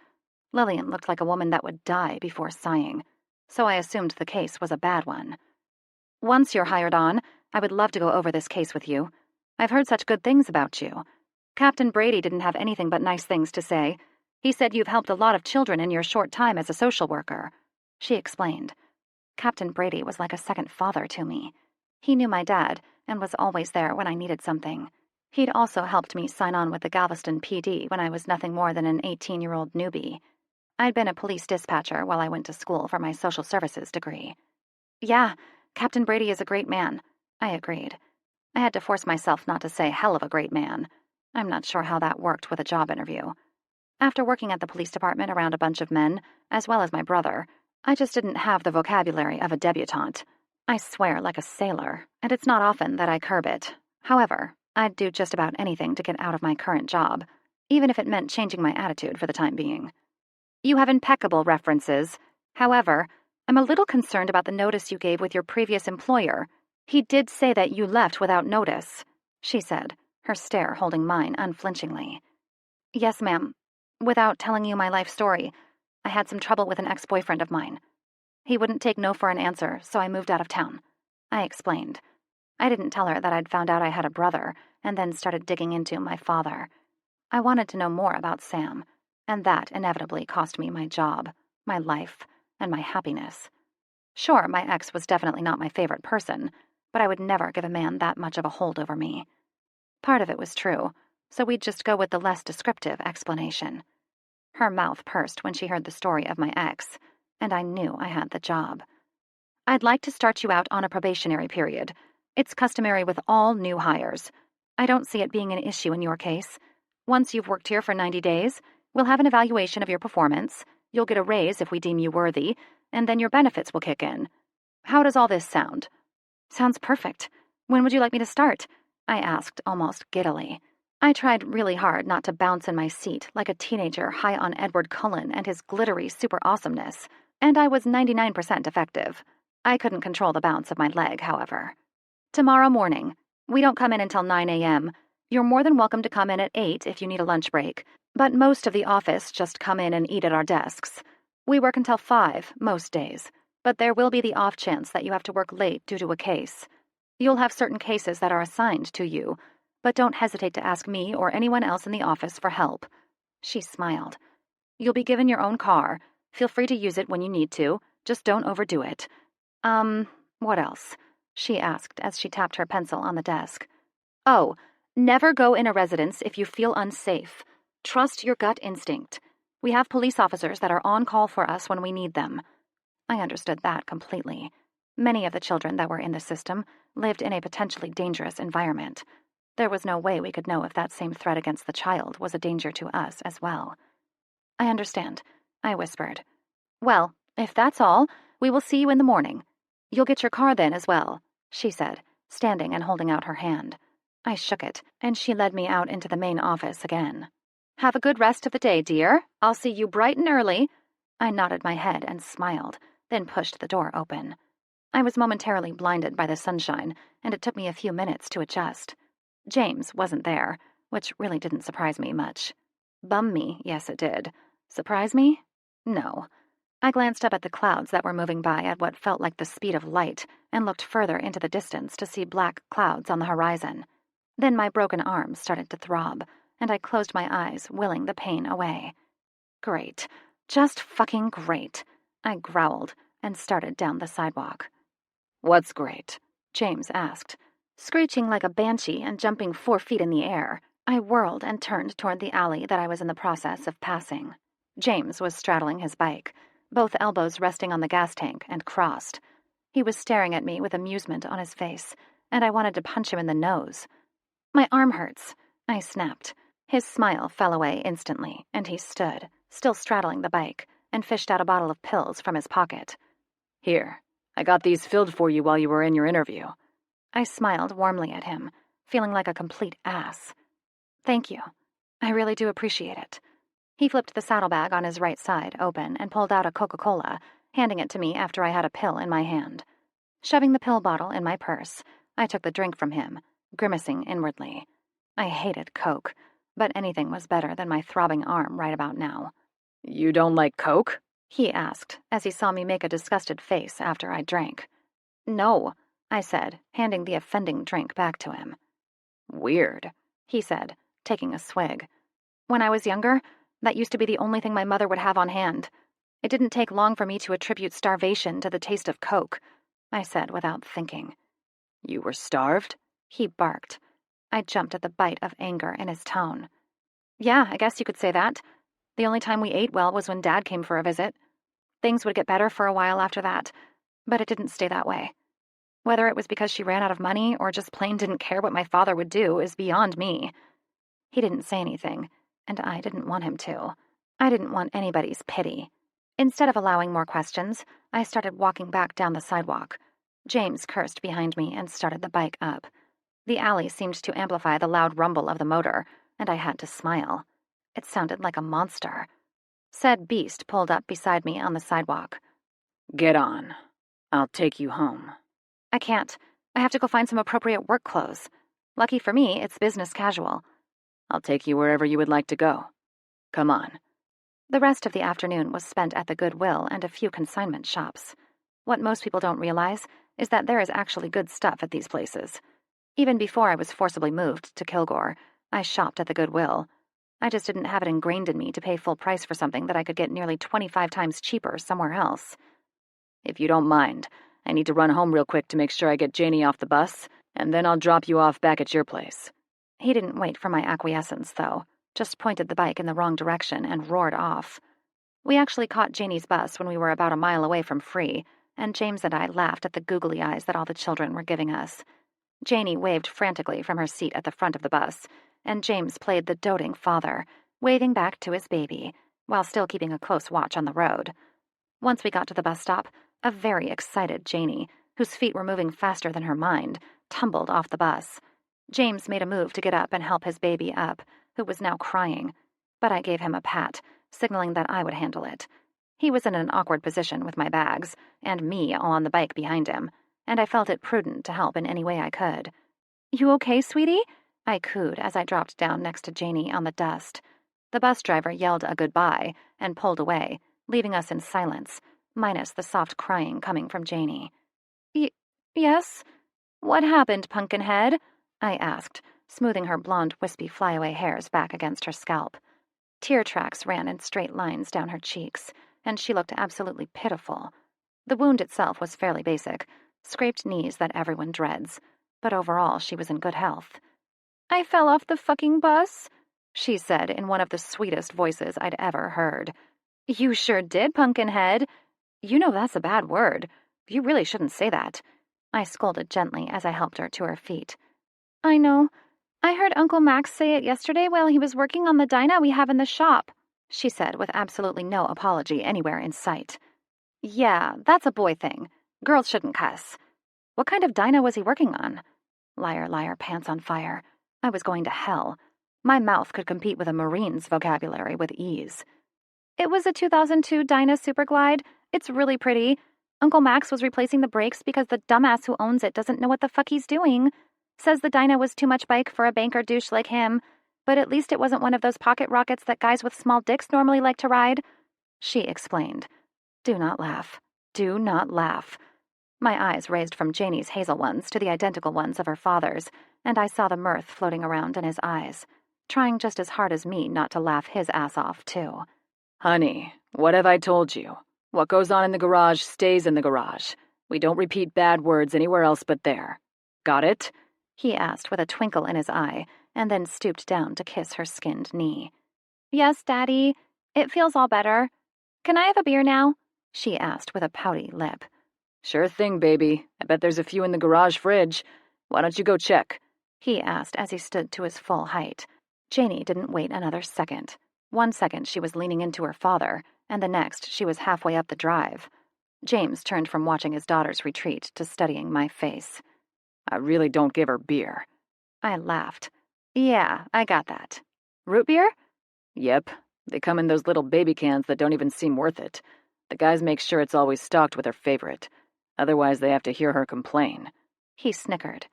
Lillian looked like a woman that would die before sighing, so I assumed the case was a bad one. Once you're hired on, I would love to go over this case with you. I've heard such good things about you. Captain Brady didn't have anything but nice things to say. He said you've helped a lot of children in your short time as a social worker, she explained. Captain Brady was like a second father to me. He knew my dad and was always there when I needed something. He'd also helped me sign on with the Galveston PD when I was nothing more than an 18-year-old newbie. I'd been a police dispatcher while I went to school for my social services degree. Yeah, Captain Brady is a great man, I agreed. I had to force myself not to say hell of a great man. I'm not sure how that worked with a job interview. After working at the police department around a bunch of men, as well as my brother, I just didn't have the vocabulary of a debutante. I swear like a sailor, and it's not often that I curb it. However, I'd do just about anything to get out of my current job, even if it meant changing my attitude for the time being. You have impeccable references. However, I'm a little concerned about the notice you gave with your previous employer. He did say that you left without notice, she said, her stare holding mine unflinchingly. Yes, ma'am. Without telling you my life story, I had some trouble with an ex-boyfriend of mine. He wouldn't take no for an answer, so I moved out of town. I explained. I didn't tell her that I'd found out I had a brother, and then started digging into my father. I wanted to know more about Sam, and that inevitably cost me my job, my life, and my happiness. Sure, my ex was definitely not my favorite person, but I would never give a man that much of a hold over me. Part of it was true, so we'd just go with the less descriptive explanation. Her mouth pursed when she heard the story of my ex, and I knew I had the job. I'd like to start you out on a probationary period. It's customary with all new hires. I don't see it being an issue in your case. Once you've worked here for 90 days, we'll have an evaluation of your performance, you'll get a raise if we deem you worthy, and then your benefits will kick in. How does all this sound? Sounds perfect. When would you like me to start? I asked almost giddily. I tried really hard not to bounce in my seat like a teenager high on Edward Cullen and his glittery super awesomeness, and I was 99% effective. I couldn't control the bounce of my leg, however. Tomorrow morning. We don't come in until 9 a.m. You're more than welcome to come in at 8 if you need a lunch break, but most of the office just come in and eat at our desks. We work until 5 most days, but there will be the off chance that you have to work late due to a case. You'll have certain cases that are assigned to you, but don't hesitate to ask me or anyone else in the office for help. She smiled. You'll be given your own car. Feel free to use it when you need to. Just don't overdo it. What else? She asked as she tapped her pencil on the desk. Oh, never go in a residence if you feel unsafe. Trust your gut instinct. We have police officers that are on call for us when we need them. I understood that completely. Many of the children that were in the system lived in a potentially dangerous environment. There was no way we could know if that same threat against the child was a danger to us as well. I understand, I whispered. Well, if that's all, we will see you in the morning. You'll get your car then as well, she said, standing and holding out her hand. I shook it, and she led me out into the main office again. Have a good rest of the day, dear. I'll see you bright and early. I nodded my head and smiled, then pushed the door open. I was momentarily blinded by the sunshine, and it took me a few minutes to adjust. James wasn't there, which really didn't surprise me much. Bum me, yes it did. Surprise me? No. I glanced up at the clouds that were moving by at what felt like the speed of light and looked further into the distance to see black clouds on the horizon. Then my broken arm started to throb, and I closed my eyes, willing the pain away. Great. Just fucking great. I growled and started down the sidewalk. What's great? James asked. Screeching like a banshee and jumping 4 feet in the air, I whirled and turned toward the alley that I was in the process of passing. James was straddling his bike, both elbows resting on the gas tank and crossed. He was staring at me with amusement on his face, and I wanted to punch him in the nose. My arm hurts, I snapped. His smile fell away instantly, and he stood, still straddling the bike, and fished out a bottle of pills from his pocket. Here, I got these filled for you while you were in your interview. I smiled warmly at him, feeling like a complete ass. Thank you. I really do appreciate it. He flipped the saddlebag on his right side open and pulled out a Coca-Cola, handing it to me after I had a pill in my hand. Shoving the pill bottle in my purse, I took the drink from him, grimacing inwardly. I hated Coke, but anything was better than my throbbing arm right about now. You don't like Coke? He asked, as he saw me make a disgusted face after I drank. No, I said, handing the offending drink back to him. Weird, he said, taking a swig. When I was younger, that used to be the only thing my mother would have on hand. It didn't take long for me to attribute starvation to the taste of Coke, I said without thinking. You were starved? He barked. I jumped at the bite of anger in his tone. Yeah, I guess you could say that. The only time we ate well was when Dad came for a visit. Things would get better for a while after that, but it didn't stay that way. Whether it was because she ran out of money or just plain didn't care what my father would do is beyond me. He didn't say anything, and I didn't want him to. I didn't want anybody's pity. Instead of allowing more questions, I started walking back down the sidewalk. James cursed behind me and started the bike up. The alley seemed to amplify the loud rumble of the motor, and I had to smile. It sounded like a monster. Said beast pulled up beside me on the sidewalk. Get on. I'll take you home. I can't. I have to go find some appropriate work clothes. Lucky for me, it's business casual. I'll take you wherever you would like to go. Come on. The rest of the afternoon was spent at the Goodwill and a few consignment shops. What most people don't realize is that there is actually good stuff at these places. Even before I was forcibly moved to Kilgore, I shopped at the Goodwill. I just didn't have it ingrained in me to pay full price for something that I could get nearly 25 times cheaper somewhere else. If you don't mind, I need to run home real quick to make sure I get Janie off the bus, and then I'll drop you off back at your place. He didn't wait for my acquiescence, though, just pointed the bike in the wrong direction and roared off. We actually caught Janie's bus when we were about a mile away from Free, and James and I laughed at the googly eyes that all the children were giving us. Janie waved frantically from her seat at the front of the bus, and James played the doting father, waving back to his baby, while still keeping a close watch on the road. Once we got to the bus stop, a very excited Janie, whose feet were moving faster than her mind, tumbled off the bus. James made a move to get up and help his baby up, who was now crying, but I gave him a pat, signaling that I would handle it. He was in an awkward position with my bags, and me all on the bike behind him, and I felt it prudent to help in any way I could. "You okay, sweetie?" I cooed as I dropped down next to Janie on the dust. The bus driver yelled a goodbye and pulled away, leaving us in silence, minus the soft crying coming from Janie. Yes? What happened, Pumpkinhead?" I asked, smoothing her blonde, wispy flyaway hairs back against her scalp. Tear tracks ran in straight lines down her cheeks, and she looked absolutely pitiful. The wound itself was fairly basic, scraped knees that everyone dreads, but overall she was in good health. "I fell off the fucking bus," she said in one of the sweetest voices I'd ever heard. "You sure did, Pumpkinhead. You know that's a bad word. You really shouldn't say that." I scolded gently as I helped her to her feet. "I know. I heard Uncle Max say it yesterday while he was working on the dyna we have in the shop," she said with absolutely no apology anywhere in sight. "Yeah, that's a boy thing. Girls shouldn't cuss. What kind of dyna was he working on?" Liar, liar, pants on fire. I was going to hell. My mouth could compete with a Marine's vocabulary with ease. "It was a 2002 Dyna Superglide. It's really pretty. Uncle Max was replacing the brakes because the dumbass who owns it doesn't know what the fuck he's doing. Says the Dyna was too much bike for a banker douche like him, but at least it wasn't one of those pocket rockets that guys with small dicks normally like to ride," she explained. Do not laugh. Do not laugh. My eyes raised from Janie's hazel ones to the identical ones of her father's, and I saw the mirth floating around in his eyes, trying just as hard as me not to laugh his ass off, too. Honey, what have I told you? What goes on in the garage stays in the garage. We don't repeat bad words anywhere else but there. Got it? He asked with a twinkle in his eye, and then stooped down to kiss her skinned knee. "Yes, Daddy. It feels all better. Can I have a beer now?" she asked with a pouty lip. "Sure thing, baby. I bet there's a few in the garage fridge. Why don't you go check?" he asked as he stood to his full height. Janie didn't wait another second. 1 second she was leaning into her father, and the next she was halfway up the drive. James turned from watching his daughter's retreat to studying my face. "I really don't give her beer." I laughed. "Yeah, I got that. Root beer?" "Yep. They come in those little baby cans that don't even seem worth it. The guys make sure it's always stocked with her favorite. Otherwise they have to hear her complain." He snickered.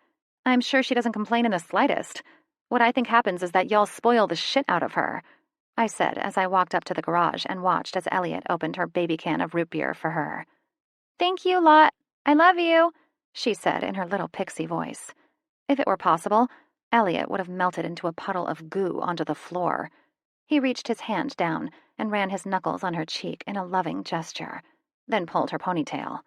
"I'm sure she doesn't complain in the slightest. What I think happens is that y'all spoil the shit out of her," I said as I walked up to the garage and watched as Elliot opened her baby can of root beer for her. "Thank you, Lot. I love you," she said in her little pixie voice. If it were possible, Elliot would have melted into a puddle of goo onto the floor. He reached his hand down and ran his knuckles on her cheek in a loving gesture, then pulled her ponytail.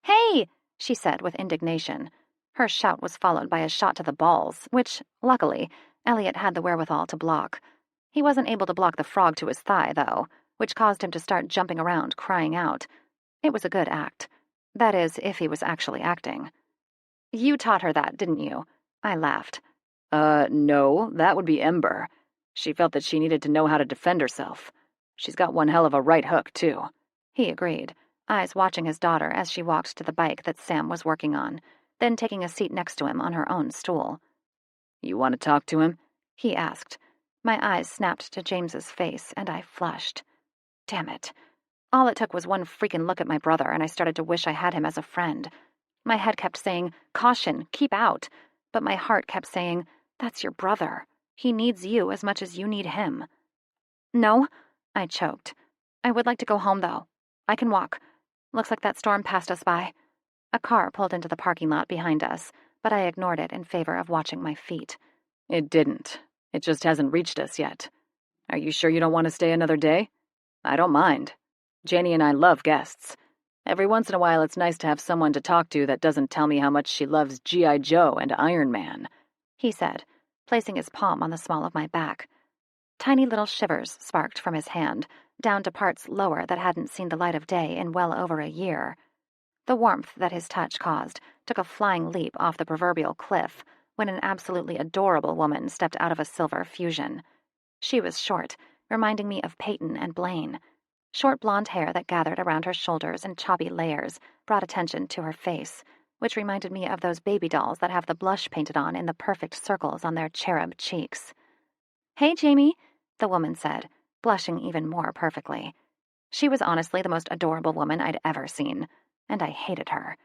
"Hey!" she said with indignation. Her shout was followed by a shot to the balls, which, luckily, Elliot had the wherewithal to block. He wasn't able to block the frog to his thigh, though, which caused him to start jumping around, crying out. It was a good act. That is, if he was actually acting. "You taught her that, didn't you?" I laughed. No, that would be Ember. She felt that she needed to know how to defend herself. She's got one hell of a right hook, too." He agreed, eyes watching his daughter as she walked to the bike that Sam was working on, then taking a seat next to him on her own stool. "You want to talk to him?" he asked. My eyes snapped to James's face, and I flushed. Damn it. All it took was one freaking look at my brother, and I started to wish I had him as a friend. My head kept saying, "Caution, keep out," but my heart kept saying, "That's your brother. He needs you as much as you need him." "No," I choked. "I would like to go home, though. I can walk. Looks like that storm passed us by." A car pulled into the parking lot behind us, but I ignored it in favor of watching my feet. "It didn't. It just hasn't reached us yet. Are you sure you don't want to stay another day? I don't mind. Janie and I love guests. Every once in a while it's nice to have someone to talk to that doesn't tell me how much she loves G.I. Joe and Iron Man," he said. placing his palm on the small of my back. Tiny little shivers sparked from his hand, down to parts lower that hadn't seen the light of day in well over a year. The warmth that his touch caused took a flying leap off the proverbial cliff when an absolutely adorable woman stepped out of a silver fusion. She was short, reminding me of Peyton and Blaine. Short blonde hair that gathered around her shoulders in choppy layers brought attention to her face, which reminded me of those baby dolls that have the blush painted on in the perfect circles on their cherub cheeks. "Hey, Jamie," the woman said, blushing even more perfectly. She was honestly the most adorable woman I'd ever seen, and I hated her.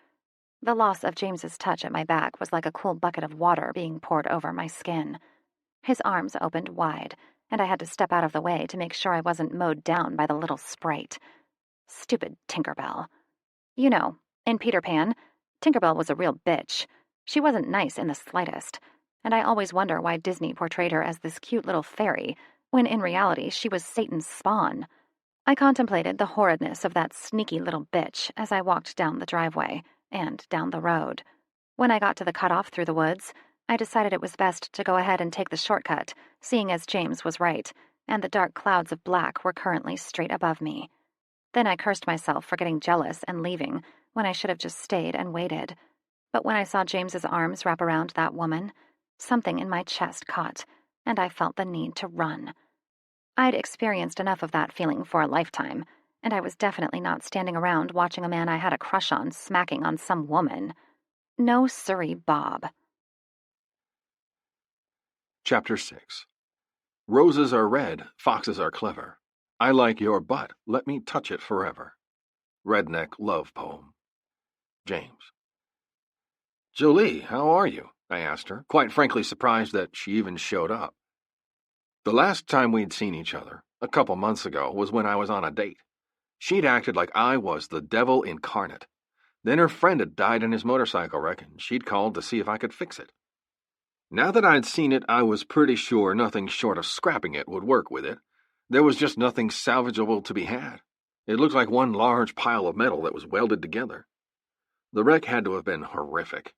The loss of James's touch at my back was like a cool bucket of water being poured over my skin. His arms opened wide, and I had to step out of the way to make sure I wasn't mowed down by the little sprite. Stupid Tinkerbell. You know, in Peter Pan, Tinkerbell was a real bitch. She wasn't nice in the slightest, and I always wonder why Disney portrayed her as this cute little fairy, when in reality she was Satan's spawn. I contemplated the horridness of that sneaky little bitch as I walked down the driveway and down the road. When I got to the cutoff through the woods, I decided it was best to go ahead and take the shortcut, seeing as James was right, and the dark clouds of black were currently straight above me. Then I cursed myself for getting jealous and leaving when I should have just stayed and waited. But when I saw James's arms wrap around that woman, something in my chest caught, and I felt the need to run. I'd experienced enough of that feeling for a lifetime, and I was definitely not standing around watching a man I had a crush on smacking on some woman. No siree, Bob. Chapter 6. Roses are red, foxes are clever. I like your butt, let me touch it forever. Redneck love poem. James. Jolie, how are you? I asked her, quite frankly surprised that she even showed up. The last time we'd seen each other, a couple months ago, was when I was on a date. She'd acted like I was the devil incarnate. Then her friend had died in his motorcycle wreck, and she'd called to see if I could fix it. Now that I'd seen it, I was pretty sure nothing short of scrapping it would work with it. There was just nothing salvageable to be had. It looked like one large pile of metal that was welded together. The wreck had to have been horrific.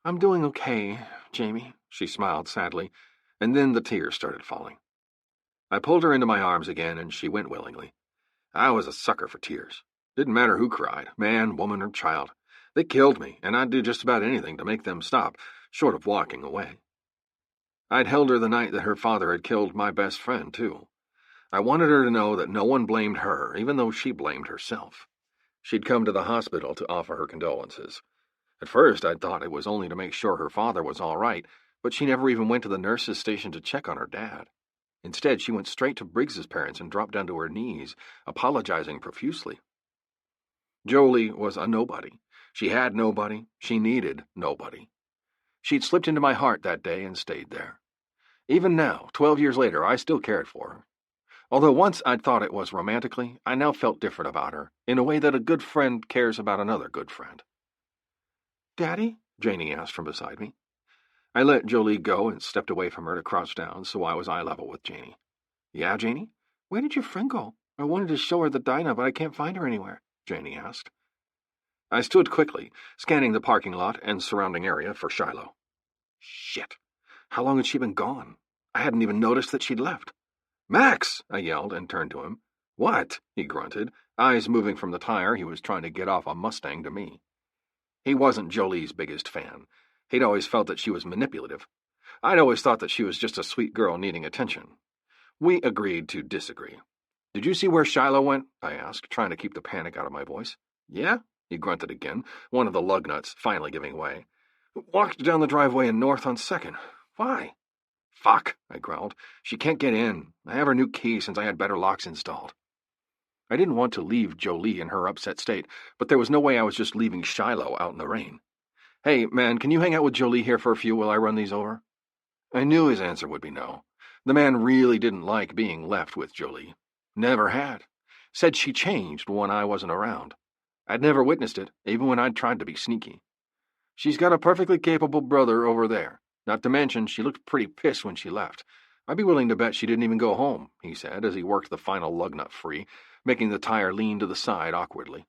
I'm doing okay, Jamie, she smiled sadly, and then the tears started falling. I pulled her into my arms again, and she went willingly. I was a sucker for tears. Didn't matter who cried, man, woman, or child. They killed me, and I'd do just about anything to make them stop, short of walking away. I'd held her the night that her father had killed my best friend, too. I wanted her to know that no one blamed her, even though she blamed herself. She'd come to the hospital to offer her condolences. At first, I'd thought it was only to make sure her father was all right, but she never even went to the nurse's station to check on her dad. Instead, she went straight to Briggs's parents and dropped down to her knees, apologizing profusely. Jolie was a nobody. She had nobody. She needed nobody. She'd slipped into my heart that day and stayed there. Even now, 12 years later, I still cared for her. Although once I'd thought it was romantically, I now felt different about her, in a way that a good friend cares about another good friend. Daddy? Janie asked from beside me. I let Jolie go and stepped away from her to crouch down so I was eye level with Janie. Yeah, Janie? Where did your friend go? I wanted to show her the Dinah, but I can't find her anywhere, Janie asked. I stood quickly, scanning the parking lot and surrounding area for Shiloh. Shit! How long had she been gone? I hadn't even noticed that she'd left. Max! I yelled and turned to him. What? He grunted, eyes moving from the tire he was trying to get off a Mustang to me. He wasn't Jolie's biggest fan. He'd always felt that she was manipulative. I'd always thought that she was just a sweet girl needing attention. We agreed to disagree. Did you see where Shiloh went? I asked, trying to keep the panic out of my voice. Yeah? He grunted again, one of the lug nuts finally giving way. Walked down the driveway and north on 2nd. Why? Fuck, I growled. She can't get in. I have her new key since I had better locks installed. I didn't want to leave Jolie in her upset state, but there was no way I was just leaving Shiloh out in the rain. Hey, man, can you hang out with Jolie here for a few while I run these over? I knew his answer would be no. The man really didn't like being left with Jolie. Never had. Said she changed when I wasn't around. I'd never witnessed it, even when I'd tried to be sneaky. She's got a perfectly capable brother over there. Not to mention, she looked pretty pissed when she left. I'd be willing to bet she didn't even go home, he said, as he worked the final lug nut free, making the tire lean to the side awkwardly.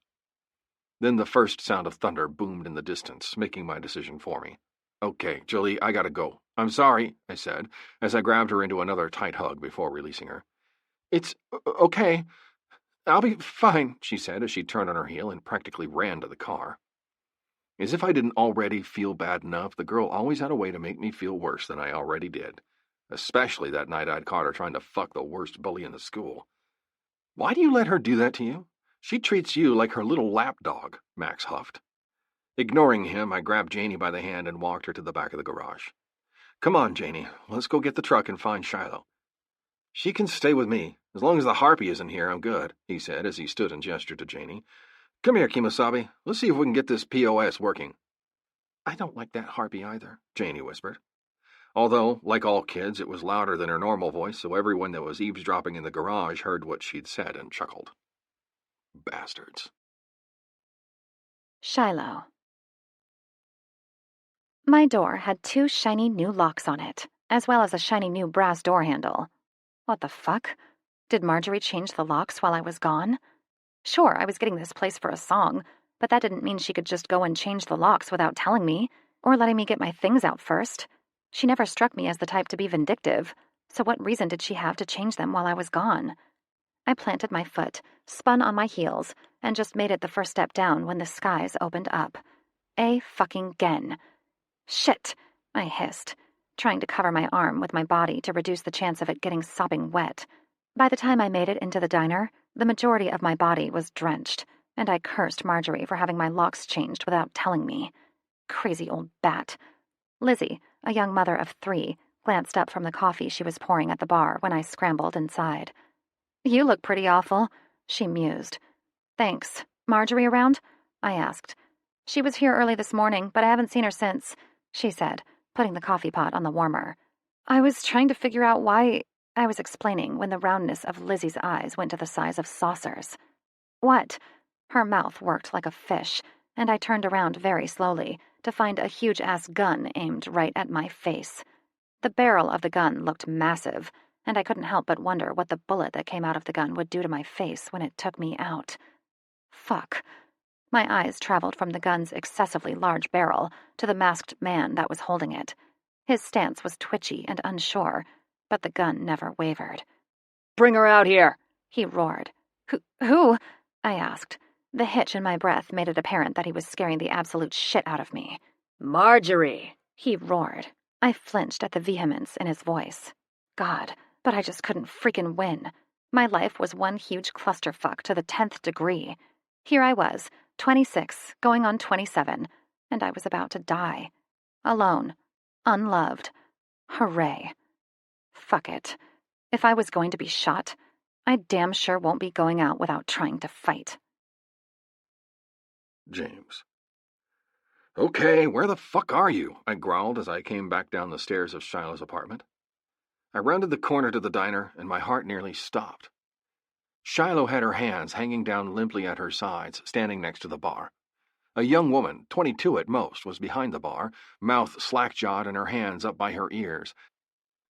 Then the first sound of thunder boomed in the distance, making my decision for me. Okay, Jolie, I gotta go. I'm sorry, I said, as I grabbed her into another tight hug before releasing her. It's okay. I'll be fine, she said as she turned on her heel and practically ran to the car. As if I didn't already feel bad enough, the girl always had a way to make me feel worse than I already did, especially that night I'd caught her trying to fuck the worst bully in the school. Why do you let her do that to you? She treats you like her little lapdog, Max huffed. Ignoring him, I grabbed Janie by the hand and walked her to the back of the garage. Come on, Janie, let's go get the truck and find Shiloh. She can stay with me. As long as the harpy isn't here, I'm good, he said as he stood and gestured to Janie. Come here, Kemosabe. Let's see if we can get this POS working. I don't like that harpy either, Janie whispered. Although, like all kids, it was louder than her normal voice, so everyone that was eavesdropping in the garage heard what she'd said and chuckled. Bastards. Shiloh. My door had 2 shiny new locks on it, as well as a shiny new brass door handle. What the fuck? Did Marjorie change the locks while I was gone? Sure, I was getting this place for a song, but that didn't mean she could just go and change the locks without telling me, or letting me get my things out first. She never struck me as the type to be vindictive, so what reason did she have to change them while I was gone? I planted my foot, spun on my heels, and just made it the first step down when the skies opened up. Fucking-gen. Shit, I hissed, trying to cover my arm with my body to reduce the chance of it getting sopping wet. By the time I made it into the diner, the majority of my body was drenched, and I cursed Marjorie for having my locks changed without telling me. Crazy old bat. Lizzie, a young mother of 3, glanced up from the coffee she was pouring at the bar when I scrambled inside. You look pretty awful, she mused. Thanks. Marjorie around? I asked. She was here early this morning, but I haven't seen her since, she said, putting the coffee pot on the warmer. I was trying to figure out why... I was explaining when the roundness of Lizzie's eyes went to the size of saucers. What? Her mouth worked like a fish, and I turned around very slowly to find a huge-ass gun aimed right at my face. The barrel of the gun looked massive, and I couldn't help but wonder what the bullet that came out of the gun would do to my face when it took me out. Fuck. My eyes traveled from the gun's excessively large barrel to the masked man that was holding it. His stance was twitchy and unsure, but the gun never wavered. Bring her out here, he roared. Who? I asked. The hitch in my breath made it apparent that he was scaring the absolute shit out of me. Marjorie, he roared. I flinched at the vehemence in his voice. God, but I just couldn't freaking win. My life was one huge clusterfuck to the 10th degree. Here I was, 26, going on 27, and I was about to die. Alone. Unloved. Hooray. Fuck it. If I was going to be shot, I damn sure won't be going out without trying to fight. James. Okay, where the fuck are you? I growled as I came back down the stairs of Shiloh's apartment. I rounded the corner to the diner, and my heart nearly stopped. Shiloh had her hands hanging down limply at her sides, standing next to the bar. A young woman, 22 at most, was behind the bar, mouth slack-jawed and her hands up by her ears,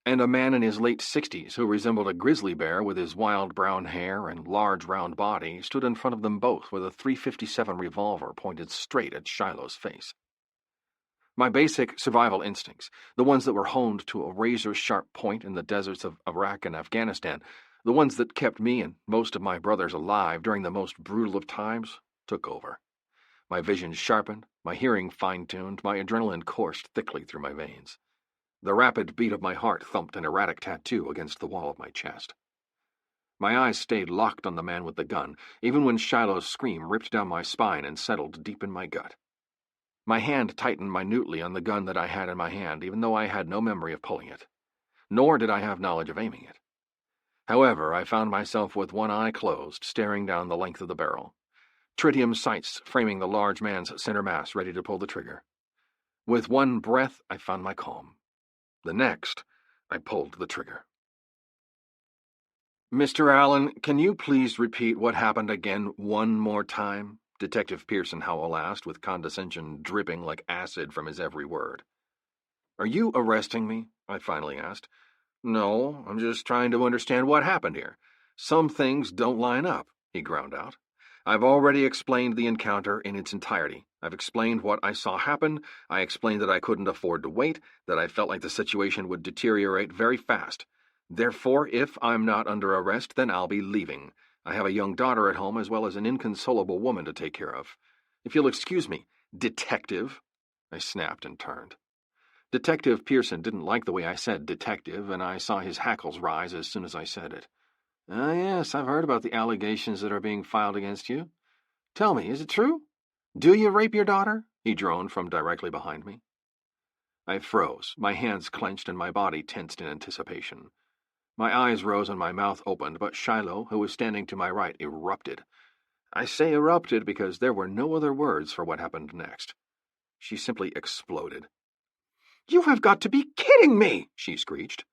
and a man in his late 60s who resembled a grizzly bear with his wild brown hair and large round body stood in front of them both with a .357 revolver pointed straight at Shiloh's face. My basic survival instincts, the ones that were honed to a razor-sharp point in the deserts of Iraq and Afghanistan, the ones that kept me and most of my brothers alive during the most brutal of times, took over. My vision sharpened, my hearing fine-tuned, my adrenaline coursed thickly through my veins. The rapid beat of my heart thumped an erratic tattoo against the wall of my chest. My eyes stayed locked on the man with the gun, even when Shiloh's scream ripped down my spine and settled deep in my gut. My hand tightened minutely on the gun that I had in my hand, even though I had no memory of pulling it. Nor did I have knowledge of aiming it. However, I found myself with one eye closed, staring down the length of the barrel. Tritium sights framing the large man's center mass, ready to pull the trigger. With one breath, I found my calm. The next, I pulled the trigger. Mr. Allen, can you please repeat what happened again one more time? Detective Pearson Howell asked, with condescension dripping like acid from his every word. Are you arresting me? I finally asked. No, I'm just trying to understand what happened here. Some things don't line up, he ground out. I've already explained the encounter in its entirety. I've explained what I saw happen. I explained that I couldn't afford to wait, that I felt like the situation would deteriorate very fast. Therefore, if I'm not under arrest, then I'll be leaving. I have a young daughter at home as well as an inconsolable woman to take care of. If you'll excuse me, detective. I snapped and turned. Detective Pearson didn't like the way I said detective, and I saw his hackles rise as soon as I said it. Yes, I've heard about the allegations that are being filed against you. Tell me, is it true? Do you rape your daughter? He droned from directly behind me. I froze, my hands clenched and my body tensed in anticipation. My eyes rose and my mouth opened, but Shiloh, who was standing to my right, erupted. I say erupted because there were no other words for what happened next. She simply exploded. "You have got to be kidding me!" she screeched.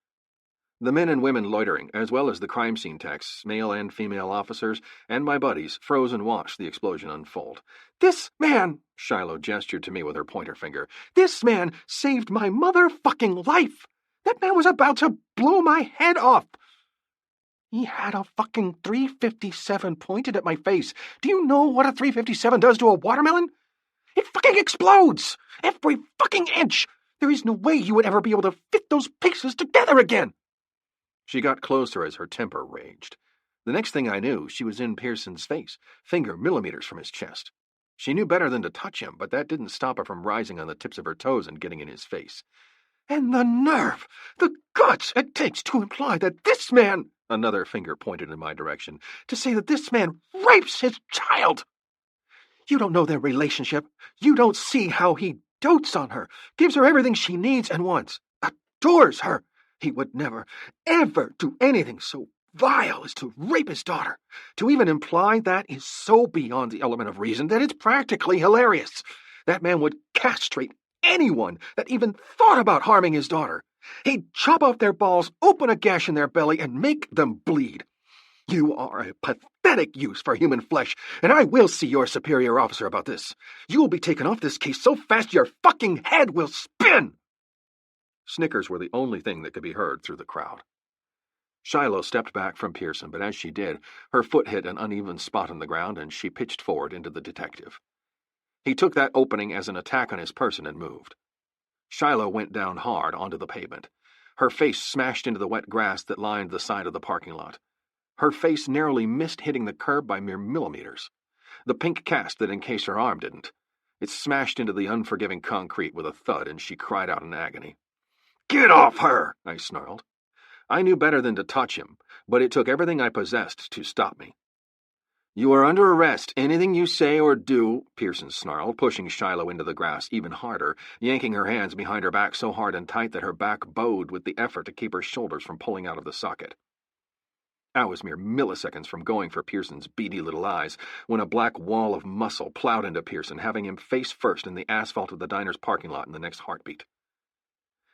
The men and women loitering, as well as the crime scene techs, male and female officers, and my buddies, froze and watched the explosion unfold. "This man," Shiloh gestured to me with her pointer finger, "this man saved my motherfucking life! That man was about to blow my head off! He had a fucking .357 pointed at my face. Do you know what a .357 does to a watermelon? It fucking explodes! Every fucking inch! There is no way you would ever be able to fit those pieces together again!" She got closer as her temper raged. The next thing I knew, she was in Pearson's face, finger millimeters from his chest. She knew better than to touch him, but that didn't stop her from rising on the tips of her toes and getting in his face. "And the nerve, the guts it takes to imply that this man," another finger pointed in my direction, "to say that this man rapes his child! You don't know their relationship. You don't see how he dotes on her, gives her everything she needs and wants, adores her. He would never, ever do anything so vile as to rape his daughter. To even imply that is so beyond the element of reason that it's practically hilarious. That man would castrate anyone that even thought about harming his daughter. He'd chop off their balls, open a gash in their belly, and make them bleed. You are a pathetic use for human flesh, and I will see your superior officer about this. You will be taken off this case so fast your fucking head will spin!" Snickers were the only thing that could be heard through the crowd. Shiloh stepped back from Pearson, but as she did, her foot hit an uneven spot on the ground, and she pitched forward into the detective. He took that opening as an attack on his person and moved. Shiloh went down hard onto the pavement. Her face smashed into the wet grass that lined the side of the parking lot. Her face narrowly missed hitting the curb by mere millimeters. The pink cast that encased her arm didn't. It smashed into the unforgiving concrete with a thud, and she cried out in agony. "Get off her!" I snarled. I knew better than to touch him, but it took everything I possessed to stop me. "You are under arrest. Anything you say or do," Pearson snarled, pushing Shiloh into the grass even harder, yanking her hands behind her back so hard and tight that her back bowed with the effort to keep her shoulders from pulling out of the socket. I was mere milliseconds from going for Pearson's beady little eyes when a black wall of muscle plowed into Pearson, having him face first in the asphalt of the diner's parking lot in the next heartbeat.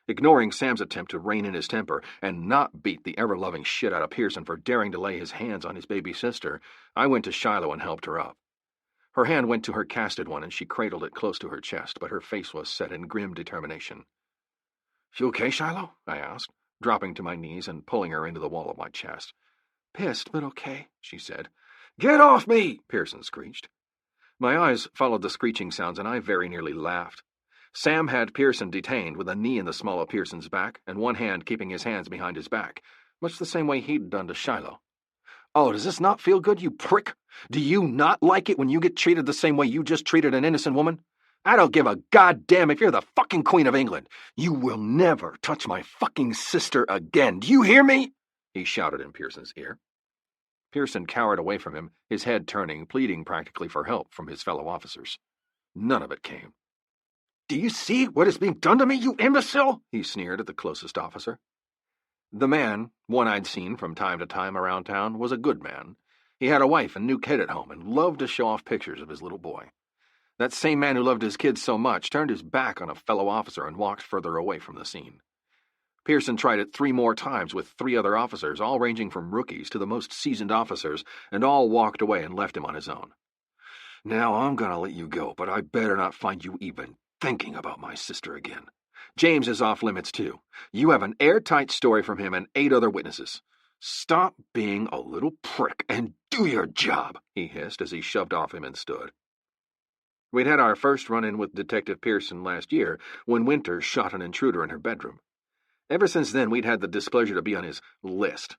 Ignoring Sam's attempt to rein in his temper and not beat the ever-loving shit out of Pearson for daring to lay his hands on his baby sister, I went to Shiloh and helped her up. Her hand went to her casted one, and she cradled it close to her chest, but her face was set in grim determination. "You okay, Shiloh?" I asked, dropping to my knees and pulling her into the wall of my chest. "Pissed, but okay," she said. "Get off me!" Pearson screeched. My eyes followed the screeching sounds, and I very nearly laughed. Sam had Pearson detained with a knee in the small of Pearson's back and one hand keeping his hands behind his back, much the same way he'd done to Shiloh. "Oh, does this not feel good, you prick? Do you not like it when you get treated the same way you just treated an innocent woman? I don't give a goddamn if you're the fucking Queen of England. You will never touch my fucking sister again. Do you hear me?" he shouted in Pearson's ear. Pearson cowered away from him, his head turning, pleading practically for help from his fellow officers. None of it came. "Do you see what is being done to me, you imbecile?" he sneered at the closest officer. The man, one I'd seen from time to time around town, was a good man. He had a wife and new kid at home and loved to show off pictures of his little boy. That same man who loved his kids so much turned his back on a fellow officer and walked further away from the scene. Pearson tried it 3 more times with 3 other officers, all ranging from rookies to the most seasoned officers, and all walked away and left him on his own. "Now I'm gonna let you go, but I better not find you even thinking about my sister again. James is off limits, too. You have an airtight story from him and 8 other witnesses. Stop being a little prick and do Do your job, he hissed as he shoved off him and stood. We'd had our first run-in with Detective Pearson last year when Winter shot an intruder in her bedroom. Ever since then, we'd had the displeasure to be on his list.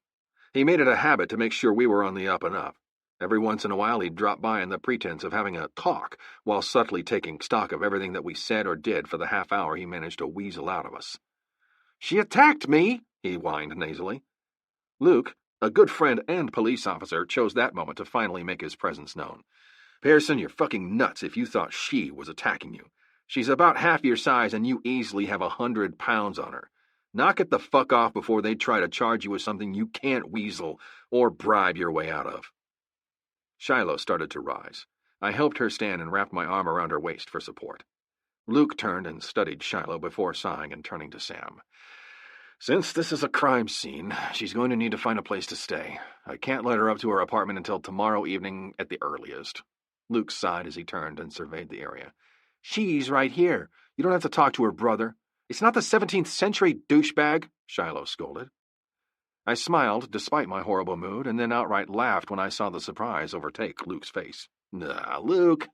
He made it a habit to make sure we were on the up and up. Every once in a while, he'd drop by on the pretense of having a talk while subtly taking stock of everything that we said or did for the half hour he managed to weasel out of us. She attacked me, he whined nasally. Luke, a good friend and police officer, chose that moment to finally make his presence known. Pearson, you're fucking nuts if you thought she was attacking you. She's about half your size and you easily have 100 pounds on her. Knock it the fuck off before they try to charge you with something you can't weasel or bribe your way out of. Shiloh started to rise. I helped her stand and wrapped my arm around her waist for support. Luke turned and studied Shiloh before sighing and turning to Sam. Since this is a crime scene, she's going to need to find a place to stay. I can't let her up to her apartment until tomorrow evening at the earliest. Luke sighed as he turned and surveyed the area. She's right here. You don't have to talk to her brother. It's not the 17th century, douchebag, Shiloh scolded. I smiled, despite my horrible mood, and then outright laughed when I saw the surprise overtake Luke's face. Nah, Luke,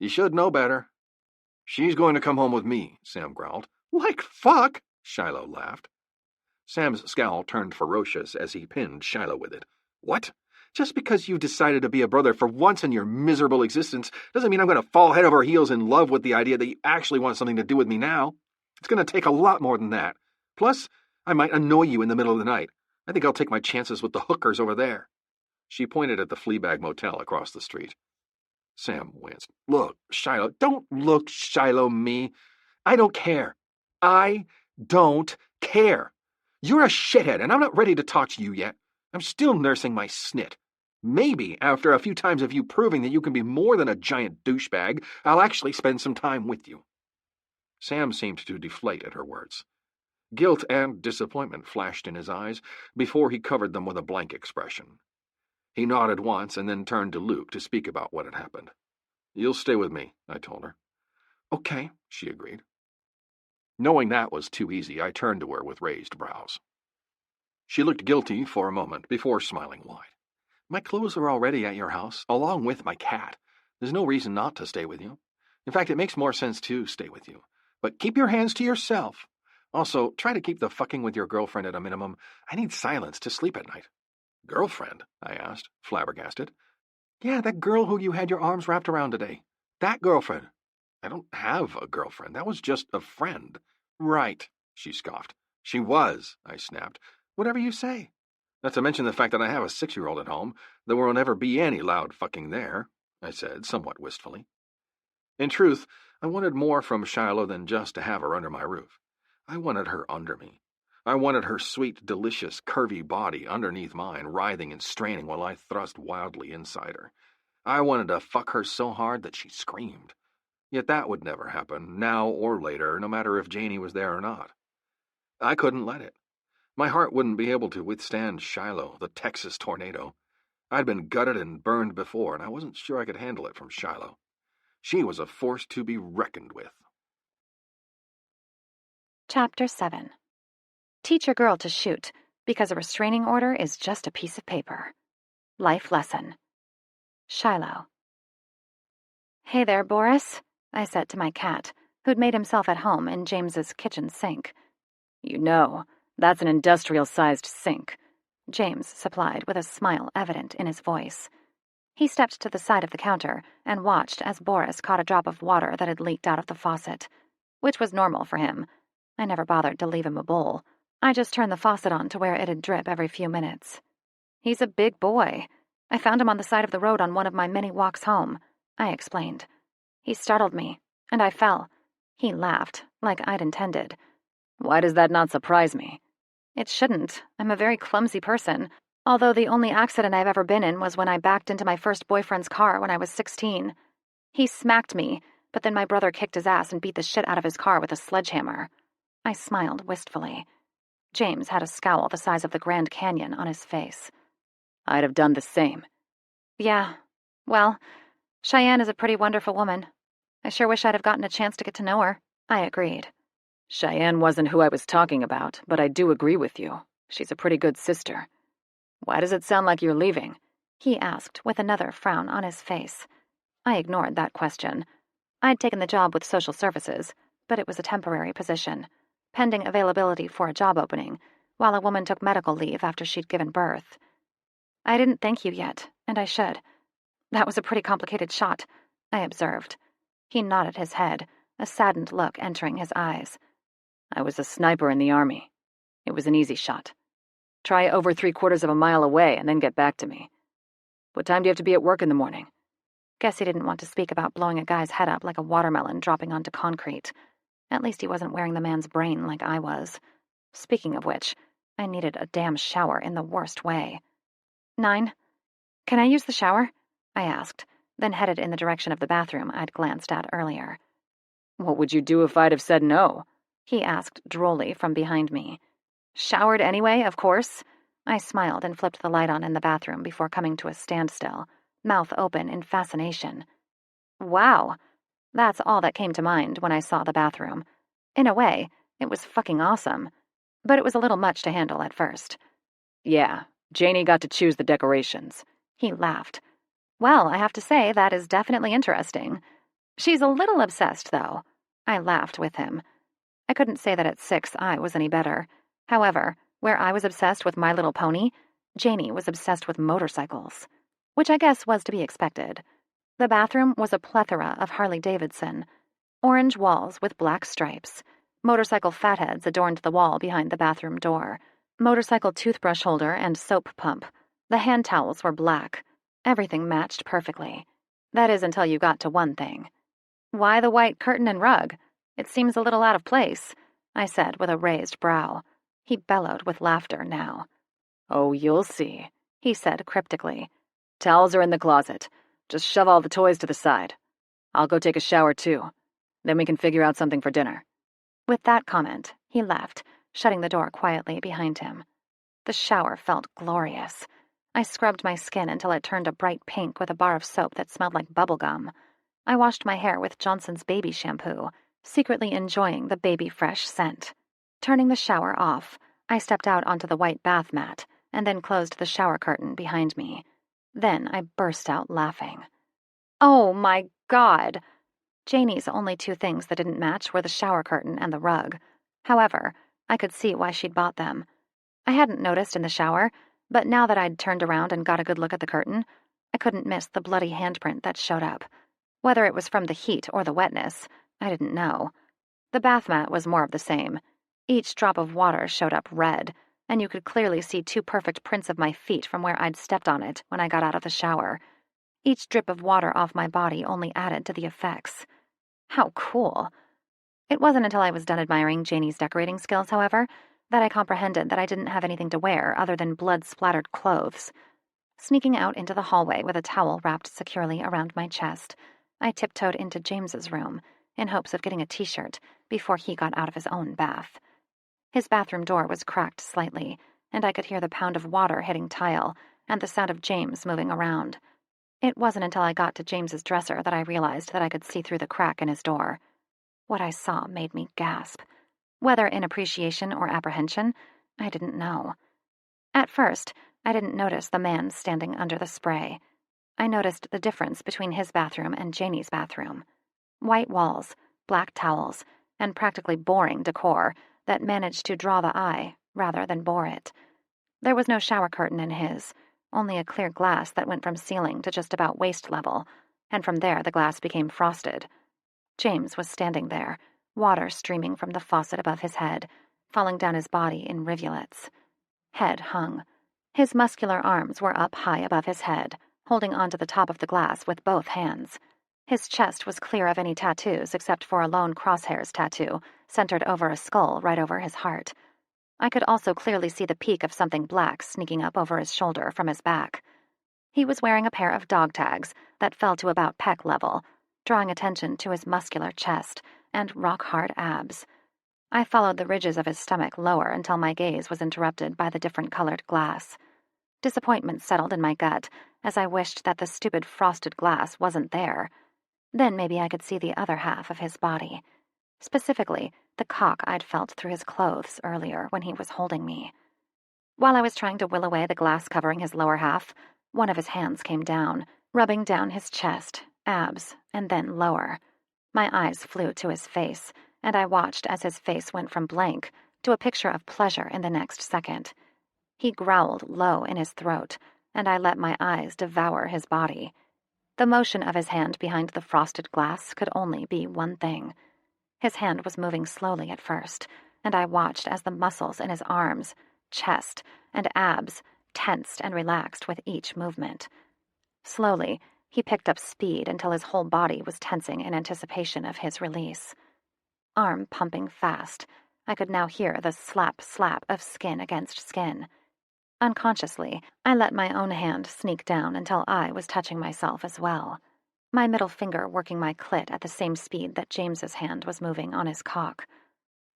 you should know better. She's going to come home with me, Sam growled. Like fuck, Shiloh laughed. Sam's scowl turned ferocious as he pinned Shiloh with it. What? Just because you decided to be a brother for once in your miserable existence doesn't mean I'm going to fall head over heels in love with the idea that you actually want something to do with me now. It's going to take a lot more than that. Plus, I might annoy you in the middle of the night. I think I'll take my chances with the hookers over there. She pointed at the Fleabag Motel across the street. Sam winced. Look, Shiloh, don't look, Shiloh, me. I don't care. I don't care. You're a shithead, and I'm not ready to talk to you yet. I'm still nursing my snit. Maybe after a few times of you proving that you can be more than a giant douchebag, I'll actually spend some time with you. Sam seemed to deflate at her words. Guilt and disappointment flashed in his eyes before he covered them with a blank expression. He nodded once and then turned to Luke to speak about what had happened. You'll stay with me, I told her. Okay, she agreed. Knowing that was too easy, I turned to her with raised brows. She looked guilty for a moment before smiling wide. My clothes are already at your house, along with my cat. There's no reason not to stay with you. In fact, it makes more sense to stay with you. But keep your hands to yourself. Also, try to keep the fucking with your girlfriend at a minimum. I need silence to sleep at night. Girlfriend? I asked, flabbergasted. Yeah, that girl who you had your arms wrapped around today. That girlfriend. I don't have a girlfriend. That was just a friend. Right, she scoffed. She was, I snapped. Whatever you say. Not to mention the fact that I have a 6-year-old at home. There will never be any loud fucking there, I said, somewhat wistfully. In truth, I wanted more from Shiloh than just to have her under my roof. I wanted her under me. I wanted her sweet, delicious, curvy body underneath mine, writhing and straining while I thrust wildly inside her. I wanted to fuck her so hard that she screamed. Yet that would never happen, now or later, no matter if Janie was there or not. I couldn't let it. My heart wouldn't be able to withstand Shiloh, the Texas tornado. I'd been gutted and burned before, and I wasn't sure I could handle it from Shiloh. She was a force to be reckoned with. Chapter 7. Teach your girl to shoot, because a restraining order is just a piece of paper. Life lesson. Shiloh. Hey there, Boris, I said to my cat, who'd made himself at home in James's kitchen sink. You know, that's an industrial-sized sink, James supplied with a smile evident in his voice. He stepped to the side of the counter and watched as Boris caught a drop of water that had leaked out of the faucet, which was normal for him. I never bothered to leave him a bowl. I just turned the faucet on to where it'd drip every few minutes. He's a big boy. I found him on the side of the road on one of my many walks home, I explained. He startled me, and I fell. He laughed, like I'd intended. Why does that not surprise me? It shouldn't. I'm a very clumsy person, although the only accident I've ever been in was when I backed into my first boyfriend's car when I was 16. He smacked me, but then my brother kicked his ass and beat the shit out of his car with a sledgehammer. I smiled wistfully. James had a scowl the size of the Grand Canyon on his face. I'd have done the same. Yeah, well, Cheyenne is a pretty wonderful woman. I sure wish I'd have gotten a chance to get to know her. I agreed. Cheyenne wasn't who I was talking about, but I do agree with you. She's a pretty good sister. Why does it sound like you're leaving? he asked with another frown on his face. I ignored that question. I'd taken the job with social services, but it was a temporary position, pending availability for a job opening, while a woman took medical leave after she'd given birth. I didn't thank you yet, and I should. That was a pretty complicated shot, I observed. He nodded his head, a saddened look entering his eyes. I was a sniper in the army. It was an easy shot. Try over 3/4 of a mile away and then get back to me. What time do you have to be at work in the morning? Guess he didn't want to speak about blowing a guy's head up like a watermelon dropping onto concrete. At least he wasn't wearing the man's brain like I was. Speaking of which, I needed a damn shower in the worst way. 9. Can I use the shower? I asked, then headed in the direction of the bathroom I'd glanced at earlier. What would you do if I'd have said no? He asked drolly from behind me. Showered anyway, of course. I smiled and flipped the light on in the bathroom before coming to a standstill, mouth open in fascination. Wow, that's all that came to mind when I saw the bathroom. In a way, it was fucking awesome, but it was a little much to handle at first. Yeah, Janie got to choose the decorations. He laughed. Well, I have to say, that is definitely interesting. She's a little obsessed, though. I laughed with him. I couldn't say that at 6 I was any better. However, where I was obsessed with My Little Pony, Janie was obsessed with motorcycles, which I guess was to be expected. The bathroom was a plethora of Harley-Davidson, orange walls with black stripes. Motorcycle fatheads adorned the wall behind the bathroom door. Motorcycle toothbrush holder and soap pump. The hand towels were black. Everything matched perfectly. That is until you got to one thing. Why the white curtain and rug? It seems a little out of place, I said with a raised brow. He bellowed with laughter now. Oh, you'll see, he said cryptically. Towels are in the closet. Just shove all the toys to the side. I'll go take a shower, too. Then we can figure out something for dinner. With that comment, he left, shutting the door quietly behind him. The shower felt glorious. I scrubbed my skin until it turned a bright pink with a bar of soap that smelled like bubble gum. I washed my hair with Johnson's baby shampoo, secretly enjoying the baby fresh scent. Turning the shower off, I stepped out onto the white bath mat and then closed the shower curtain behind me. Then I burst out laughing. Oh my God! Janie's only 2 things that didn't match were the shower curtain and the rug. However, I could see why she'd bought them. I hadn't noticed in the shower, but now that I'd turned around and got a good look at the curtain, I couldn't miss the bloody handprint that showed up. Whether it was from the heat or the wetness, I didn't know. The bath mat was more of the same. Each drop of water showed up red, and you could clearly see 2 perfect prints of my feet from where I'd stepped on it when I got out of the shower. Each drip of water off my body only added to the effects. How cool. It wasn't until I was done admiring Janie's decorating skills, however, that I comprehended that I didn't have anything to wear other than blood-splattered clothes. Sneaking out into the hallway with a towel wrapped securely around my chest, I tiptoed into James's room in hopes of getting a t-shirt before he got out of his own bath. His bathroom door was cracked slightly, and I could hear the pound of water hitting tile and the sound of James moving around. It wasn't until I got to James's dresser that I realized that I could see through the crack in his door. What I saw made me gasp. Whether in appreciation or apprehension, I didn't know. At first, I didn't notice the man standing under the spray. I noticed the difference between his bathroom and Janie's bathroom. White walls, black towels, and practically boring decor that managed to draw the eye rather than bore it. There was no shower curtain in his, only a clear glass that went from ceiling to just about waist level, and from there the glass became frosted. James was standing there, water streaming from the faucet above his head, falling down his body in rivulets. Head hung. His muscular arms were up high above his head, holding onto the top of the glass with both hands. His chest was clear of any tattoos except for a lone crosshairs tattoo, centered over a skull right over his heart. I could also clearly see the peak of something black sneaking up over his shoulder from his back. He was wearing a pair of dog tags that fell to about pec level, drawing attention to his muscular chest and rock-hard abs. I followed the ridges of his stomach lower until my gaze was interrupted by the different-colored glass. Disappointment settled in my gut as I wished that the stupid frosted glass wasn't there. Then maybe I could see the other half of his body. Specifically, the cock I'd felt through his clothes earlier when he was holding me. While I was trying to will away the glass covering his lower half, One of his hands came down, rubbing down his chest, abs, and then lower. My eyes flew to his face, and I watched as his face went from blank to a picture of pleasure in the next second. He growled low in his throat, and I let my eyes devour his body. The motion of his hand behind the frosted glass could only be one thing. His hand was moving slowly at first, and I watched as the muscles in his arms, chest, and abs tensed and relaxed with each movement. Slowly, he picked up speed until his whole body was tensing in anticipation of his release. Arm pumping fast, I could now hear the slap of skin against skin. Unconsciously, I let my own hand sneak down until I was touching myself as well, my middle finger working my clit at the same speed that James's hand was moving on his cock.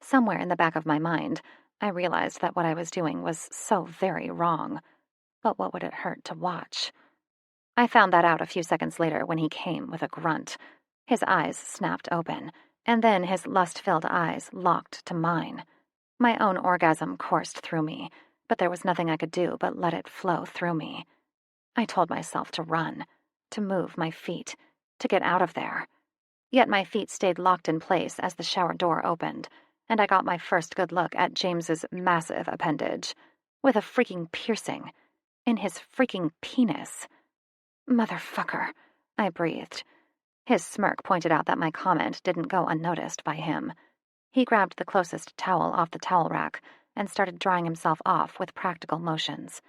Somewhere in the back of my mind, I realized that what I was doing was so very wrong. But what would it hurt to watch? I found that out a few seconds later when he came with a grunt. His eyes snapped open, and then his lust-filled eyes locked to mine. My own orgasm coursed through me, but there was nothing I could do but let it flow through me. I told myself to run, to move my feet, to get out of there. Yet my feet stayed locked in place as the shower door opened, and I got my first good look at James's massive appendage, with a freaking piercing in his freaking penis. Motherfucker, I breathed. His smirk pointed out that my comment didn't go unnoticed by him. He grabbed the closest towel off the towel rack and started drying himself off with practical motions.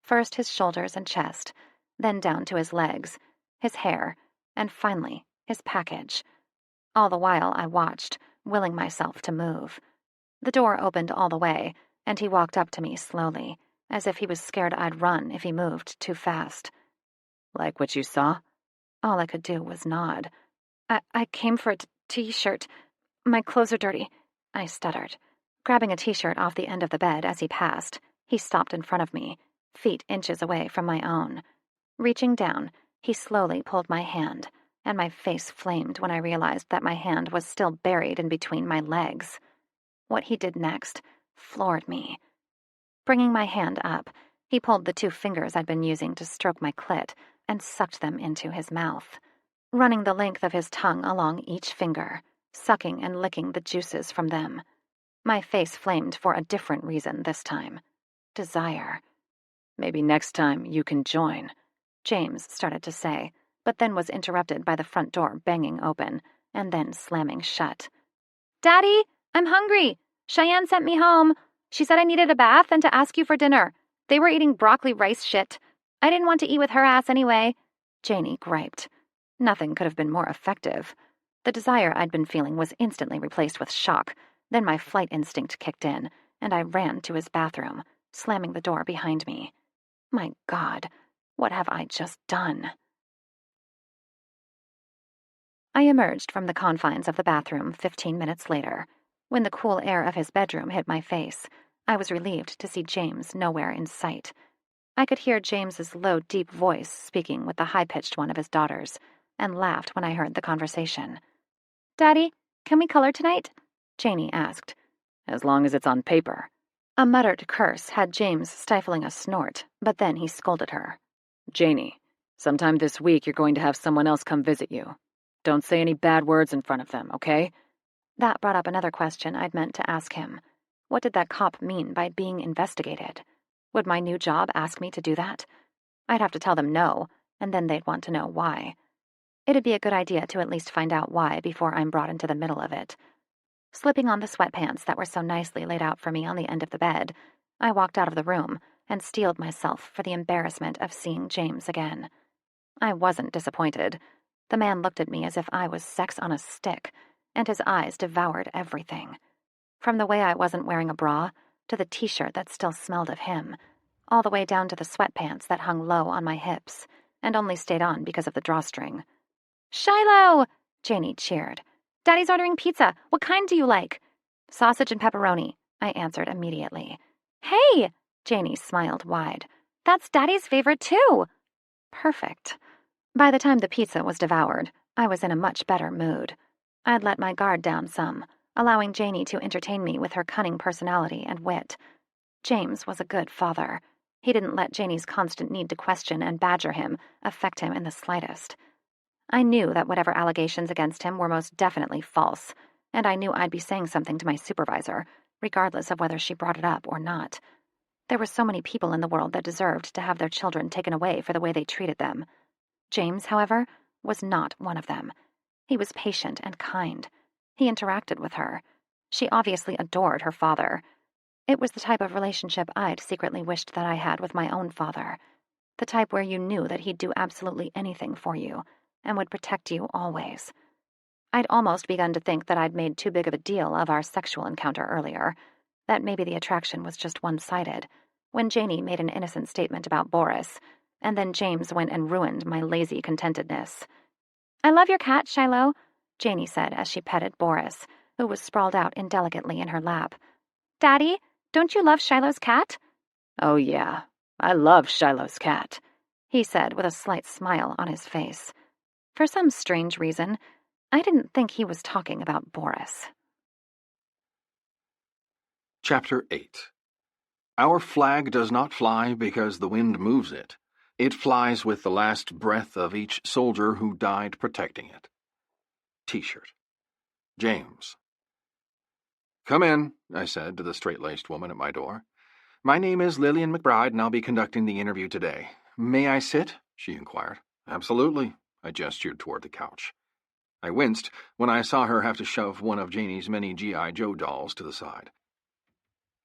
First his shoulders and chest, then down to his legs, his hair, and finally his package. All the while I watched, willing myself to move. The door opened all the way, and he walked up to me slowly, as if he was scared I'd run if he moved too fast. Like what you saw? All I could do was nod. I came for a t-shirt. My clothes are dirty, I stuttered. Grabbing a t-shirt off the end of the bed as he passed, he stopped in front of me, feet inches away from my own. Reaching down, he slowly pulled my hand, and my face flamed when I realized that my hand was still buried in between my legs. What he did next floored me. Bringing my hand up, he pulled the 2 fingers I'd been using to stroke my clit and sucked them into his mouth, running the length of his tongue along each finger, sucking and licking the juices from them. My face flamed for a different reason this time. Desire. Maybe next time you can join, James started to say, but then was interrupted by the front door banging open and then slamming shut. Daddy, I'm hungry. Cheyenne sent me home. She said I needed a bath and to ask you for dinner. They were eating broccoli rice shit. I didn't want to eat with her ass anyway, Janie griped. Nothing could have been more effective. The desire I'd been feeling was instantly replaced with shock. Then my flight instinct kicked in, and I ran to his bathroom, slamming the door behind me. My God, what have I just done? I emerged from the confines of the bathroom 15 minutes later. When the cool air of his bedroom hit my face, I was relieved to see James nowhere in sight. I could hear James's low, deep voice speaking with the high-pitched one of his daughters, and laughed when I heard the conversation. Daddy, can we color tonight? Janie asked. As long as it's on paper. A muttered curse had James stifling a snort, but then he scolded her. Janie, sometime this week you're going to have someone else come visit you. Don't say any bad words in front of them, okay? That brought up another question I'd meant to ask him. What did that cop mean by being investigated? Would my new job ask me to do that? I'd have to tell them no, and then they'd want to know why. It'd be a good idea to at least find out why before I'm brought into the middle of it. Slipping on the sweatpants that were so nicely laid out for me on the end of the bed, I walked out of the room and steeled myself for the embarrassment of seeing James again. I wasn't disappointed. The man looked at me as if I was sex on a stick, and his eyes devoured everything. From the way I wasn't wearing a bra, to the t-shirt that still smelled of him, all the way down to the sweatpants that hung low on my hips, and only stayed on because of the drawstring. Shiloh! Janie cheered. Daddy's ordering pizza. What kind do you like? Sausage and pepperoni, I answered immediately. Hey! Janie smiled wide. That's Daddy's favorite too. Perfect. By the time the pizza was devoured, I was in a much better mood. I'd let my guard down some, allowing Janie to entertain me with her cunning personality and wit. James was a good father. He didn't let Janie's constant need to question and badger him affect him in the slightest. I knew that whatever allegations against him were most definitely false, and I knew I'd be saying something to my supervisor, regardless of whether she brought it up or not. There were so many people in the world that deserved to have their children taken away for the way they treated them. James, however, was not one of them. He was patient and kind. He interacted with her. She obviously adored her father. It was the type of relationship I'd secretly wished that I had with my own father. The type where you knew that he'd do absolutely anything for you and would protect you always. I'd almost begun to think that I'd made too big of a deal of our sexual encounter earlier, that maybe the attraction was just one-sided, when Janie made an innocent statement about Boris, and then James went and ruined my lazy contentedness. "I love your cat, Shiloh," Janie said as she petted Boris, who was sprawled out indelicately in her lap. "Daddy, don't you love Shiloh's cat?" "Oh, yeah, I love Shiloh's cat," he said with a slight smile on his face. For some strange reason, I didn't think he was talking about Boris. Chapter 8. Our flag does not fly because the wind moves it. It flies with the last breath of each soldier who died protecting it. T-shirt. James. "Come in," I said to the straight-laced woman at my door. "My name is Lillian McBride, and I'll be conducting the interview today. May I sit?" she inquired. "Absolutely." I gestured toward the couch. I winced when I saw her have to shove one of Janie's many G.I. Joe dolls to the side.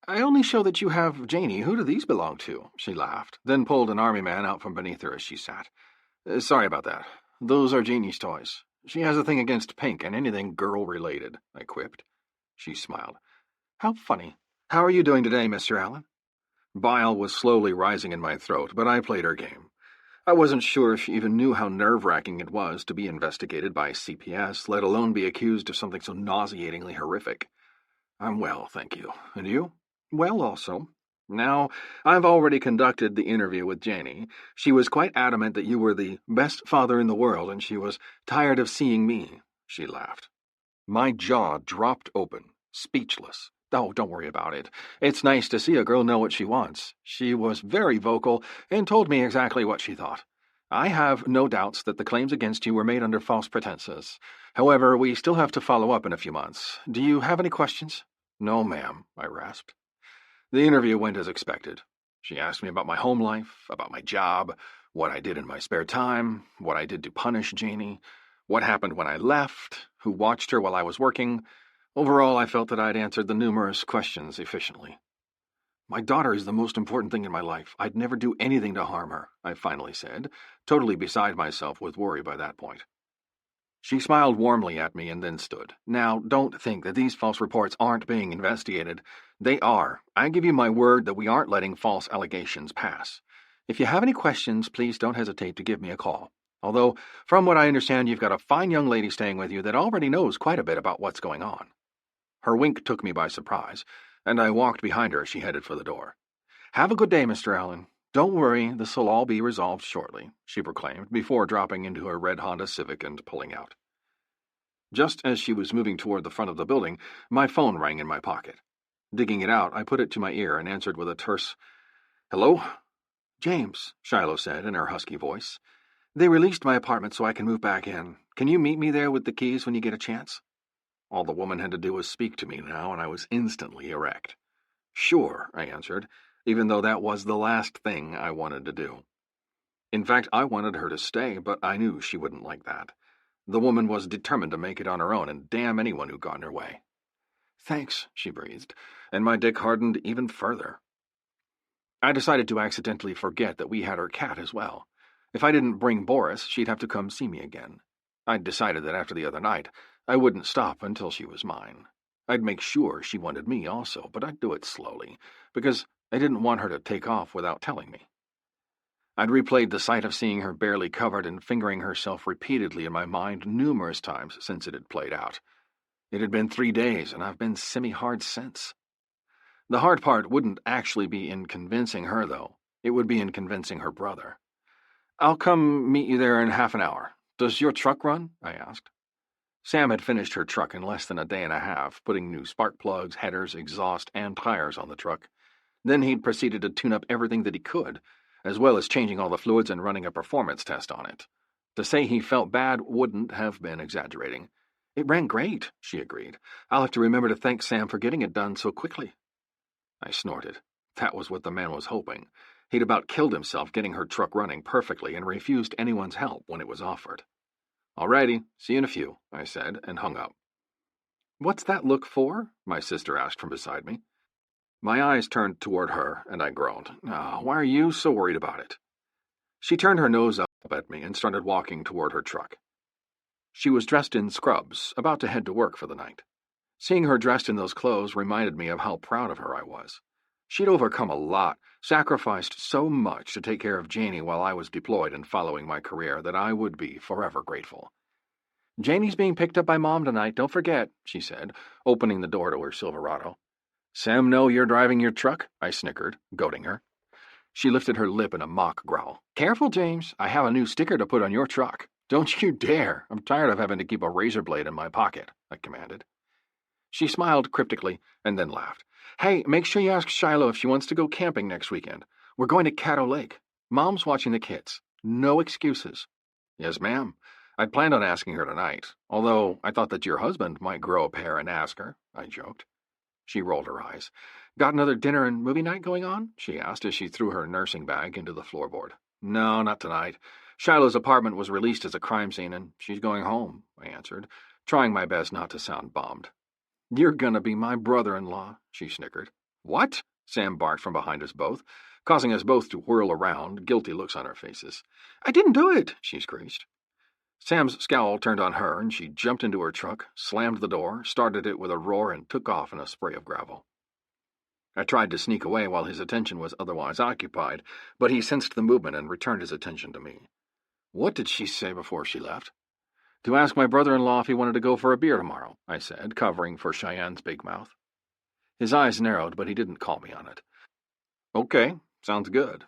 "I only show that you have Janie. Who do these belong to?" She laughed, then pulled an army man out from beneath her as she sat. "Sorry about that. Those are Janie's toys. She has a thing against pink and anything girl-related," I quipped. She smiled. "How funny. How are you doing today, Mr. Allen?" Bile was slowly rising in my throat, but I played her game. I wasn't sure if she even knew how nerve-wracking it was to be investigated by CPS, let alone be accused of something so nauseatingly horrific. "I'm well, thank you. And you?" "Well, also. Now, I've already conducted the interview with Janie. She was quite adamant that you were the best father in the world, and she was tired of seeing me." She laughed. My jaw dropped open, speechless. "Oh, don't worry about it. It's nice to see a girl know what she wants. She was very vocal and told me exactly what she thought. I have no doubts that the claims against you were made under false pretenses. However, we still have to follow up in a few months. Do you have any questions?" "No, ma'am," I rasped. The interview went as expected. She asked me about my home life, about my job, what I did in my spare time, what I did to punish Janie, what happened when I left, who watched her while I was working. Overall, I felt that I'd answered the numerous questions efficiently. "My daughter is the most important thing in my life. I'd never do anything to harm her," I finally said, totally beside myself with worry by that point. She smiled warmly at me and then stood. "Now, don't think that these false reports aren't being investigated. They are. I give you my word that we aren't letting false allegations pass. If you have any questions, please don't hesitate to give me a call. Although, from what I understand, you've got a fine young lady staying with you that already knows quite a bit about what's going on." Her wink took me by surprise, and I walked behind her as she headed for the door. "Have a good day, Mr. Allen. Don't worry, this will all be resolved shortly," she proclaimed, before dropping into her red Honda Civic and pulling out. Just as she was moving toward the front of the building, my phone rang in my pocket. Digging it out, I put it to my ear and answered with a terse, "Hello?" "James," Shiloh said in her husky voice. "They released my apartment so I can move back in. Can you meet me there with the keys when you get a chance?" All the woman had to do was speak to me now, and I was instantly erect. "Sure," I answered, even though that was the last thing I wanted to do. In fact, I wanted her to stay, but I knew she wouldn't like that. The woman was determined to make it on her own, and damn anyone who got in her way. "Thanks," she breathed, and my dick hardened even further. I decided to accidentally forget that we had her cat as well. If I didn't bring Boris, she'd have to come see me again. I'd decided that after the other night, I wouldn't stop until she was mine. I'd make sure she wanted me also, but I'd do it slowly, because I didn't want her to take off without telling me. I'd replayed the sight of seeing her barely covered and fingering herself repeatedly in my mind numerous times since it had played out. It had been 3 days, and I've been semi-hard since. The hard part wouldn't actually be in convincing her, though. It would be in convincing her brother. "I'll come meet you there in half an hour. Does your truck run?" I asked. Sam had finished her truck in less than a day and a half, putting new spark plugs, headers, exhaust, and tires on the truck. Then he'd proceeded to tune up everything that he could, as well as changing all the fluids and running a performance test on it. To say he felt bad wouldn't have been exaggerating. It ran great, she agreed. I'll have to remember to thank Sam for getting it done so quickly. I snorted. That was what the man was hoping. He'd about killed himself getting her truck running perfectly and refused anyone's help when it was offered. "All righty, see you in a few," I said, and hung up. "What's that look for?" my sister asked from beside me. My eyes turned toward her, and I groaned. "Oh, why are you so worried about it?" She turned her nose up at me and started walking toward her truck. She was dressed in scrubs, about to head to work for the night. Seeing her dressed in those clothes reminded me of how proud of her I was. She'd overcome a lot, sacrificed so much to take care of Janie while I was deployed and following my career that I would be forever grateful. "Janie's being picked up by Mom tonight, don't forget," she said, opening the door to her Silverado. "Sam know you're driving your truck?" I snickered, goading her. She lifted her lip in a mock growl. "Careful, James. I have a new sticker to put on your truck. Don't you dare. I'm tired of having to keep a razor blade in my pocket," I commanded. She smiled cryptically and then laughed. "Hey, make sure you ask Shiloh if she wants to go camping next weekend. We're going to Caddo Lake. Mom's watching the kids. No excuses." "Yes, ma'am. I'd planned on asking her tonight, although I thought that your husband might grow a pair and ask her," I joked. She rolled her eyes. "Got another dinner and movie night going on?" she asked as she threw her nursing bag into the floorboard. "No, not tonight. Shiloh's apartment was released as a crime scene, and she's going home," I answered, trying my best not to sound bummed. "You're gonna be my brother-in-law," she snickered. "What?" Sam barked from behind us both, causing us both to whirl around, guilty looks on our faces. "I didn't do it," she screeched. Sam's scowl turned on her, and she jumped into her truck, slammed the door, started it with a roar, and took off in a spray of gravel. I tried to sneak away while his attention was otherwise occupied, but he sensed the movement and returned his attention to me. "What did she say before she left?" "To ask my brother-in-law if he wanted to go for a beer tomorrow," I said, covering for Cheyenne's big mouth. His eyes narrowed, but he didn't call me on it. "Okay, sounds good.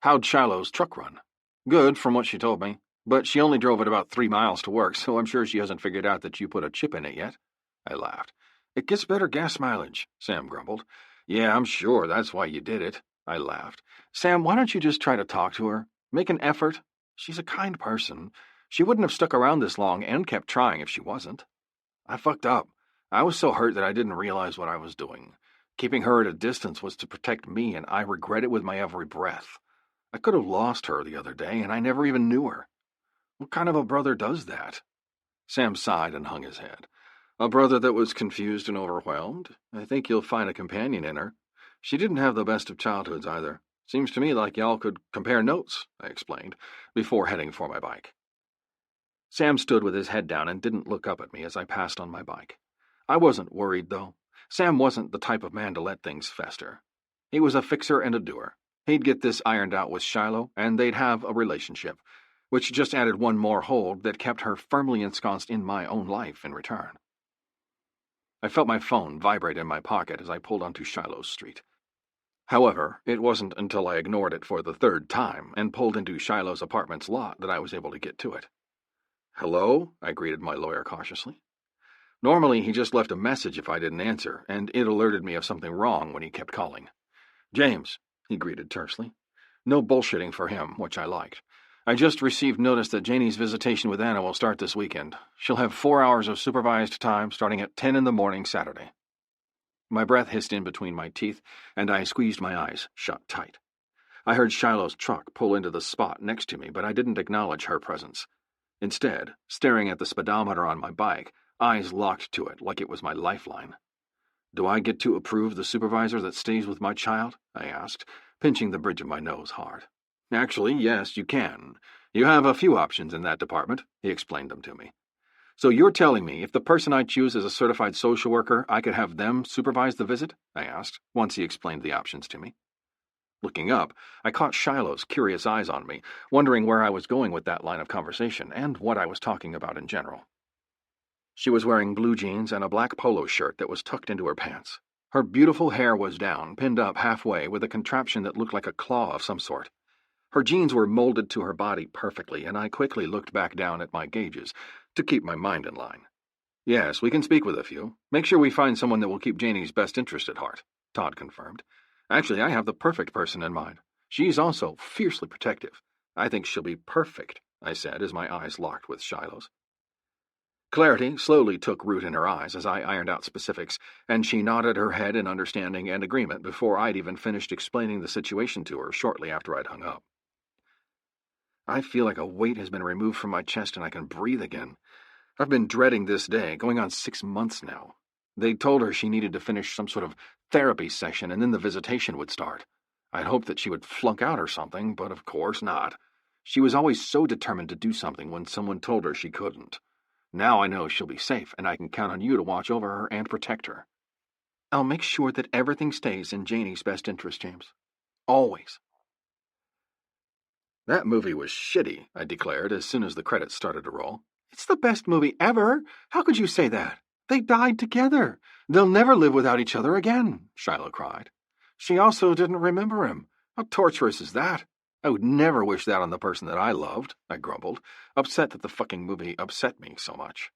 How'd Shiloh's truck run?" "Good, from what she told me. But she only drove it about 3 miles to work, so I'm sure she hasn't figured out that you put a chip in it yet." I laughed. "It gets better gas mileage," Sam grumbled. "Yeah, I'm sure that's why you did it," I laughed. "Sam, why don't you just try to talk to her? Make an effort. She's a kind person. She wouldn't have stuck around this long and kept trying if she wasn't." "I fucked up. I was so hurt that I didn't realize what I was doing. Keeping her at a distance was to protect me, and I regret it with my every breath. I could have lost her the other day, and I never even knew her. What kind of a brother does that?" Sam sighed and hung his head. "A brother that was confused and overwhelmed. I think you'll find a companion in her. She didn't have the best of childhoods either. Seems to me like y'all could compare notes," I explained, before heading for my bike. Sam stood with his head down and didn't look up at me as I passed on my bike. I wasn't worried, though. Sam wasn't the type of man to let things fester. He was a fixer and a doer. He'd get this ironed out with Shiloh, and they'd have a relationship, which just added one more hold that kept her firmly ensconced in my own life in return. I felt my phone vibrate in my pocket as I pulled onto Shiloh Street. However, it wasn't until I ignored it for the 3rd time and pulled into Shiloh's apartment's lot that I was able to get to it. "Hello?" I greeted my lawyer cautiously. Normally, he just left a message if I didn't answer, and it alerted me of something wrong when he kept calling. "James," he greeted tersely. No bullshitting for him, which I liked. "I just received notice that Janie's visitation with Anna will start this weekend. She'll have 4 hours of supervised time starting at 10 in the morning Saturday." My breath hissed in between my teeth, and I squeezed my eyes shut tight. I heard Shiloh's truck pull into the spot next to me, but I didn't acknowledge her presence. Instead, staring at the speedometer on my bike, eyes locked to it like it was my lifeline. "Do I get to approve the supervisor that stays with my child?" I asked, pinching the bridge of my nose hard. "Actually, yes, you can. You have a few options in that department," he explained them to me. "So you're telling me if the person I choose is a certified social worker, I could have them supervise the visit?" I asked, once he explained the options to me. Looking up, I caught Shiloh's curious eyes on me, wondering where I was going with that line of conversation and what I was talking about in general. She was wearing blue jeans and a black polo shirt that was tucked into her pants. Her beautiful hair was down, pinned up halfway with a contraption that looked like a claw of some sort. Her jeans were molded to her body perfectly, and I quickly looked back down at my gauges to keep my mind in line. "Yes, we can speak with a few. Make sure we find someone that will keep Janie's best interest at heart," Todd confirmed. Actually, I have the perfect person in mind. She's also fiercely protective. I think she'll be perfect, I said as my eyes locked with Shiloh's. Clarity slowly took root in her eyes as I ironed out specifics, and she nodded her head in understanding and agreement before I'd even finished explaining the situation to her shortly after I'd hung up. I feel like a weight has been removed from my chest and I can breathe again. I've been dreading this day, going on 6 months now. They told her she needed to finish some sort of therapy session and then the visitation would start. I'd hoped that she would flunk out or something, but of course not. She was always so determined to do something when someone told her she couldn't. Now I know she'll be safe, and I can count on you to watch over her and protect her. I'll make sure that everything stays in Janie's best interest, James. Always. That movie was shitty, I declared as soon as the credits started to roll. It's the best movie ever. How could you say that? They died together. They'll never live without each other again, Shiloh cried. She also didn't remember him. How torturous is that? I would never wish that on the person that I loved, I grumbled, upset that the fucking movie upset me so much.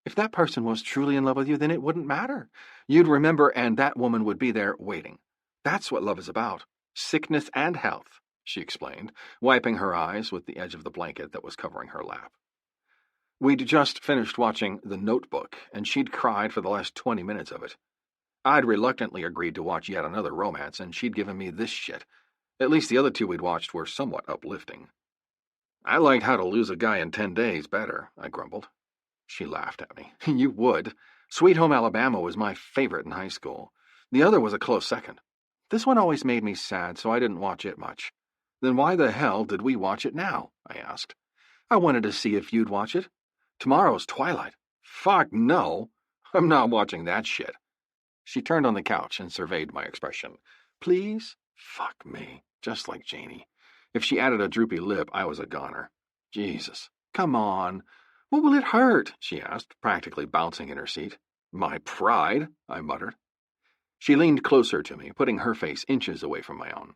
If that person was truly in love with you, then it wouldn't matter. You'd remember, and that woman would be there waiting. That's what love is about. Sickness and health, she explained, wiping her eyes with the edge of the blanket that was covering her lap. We'd just finished watching The Notebook, and she'd cried for the last 20 minutes of it. I'd reluctantly agreed to watch yet another romance, and she'd given me this shit. At least the other two we'd watched were somewhat uplifting. I liked How to Lose a Guy in 10 Days better, I grumbled. She laughed at me. You would. Sweet Home Alabama was my favorite in high school. The other was a close second. This one always made me sad, so I didn't watch it much. Then why the hell did we watch it now? I asked. I wanted to see if you'd watch it. Tomorrow's Twilight. Fuck no. I'm not watching that shit. She turned on the couch and surveyed my expression. Please? Fuck me. Just like Janie. If she added a droopy lip, I was a goner. Jesus. Come on. What will it hurt? She asked, practically bouncing in her seat. My pride, I muttered. She leaned closer to me, putting her face inches away from my own.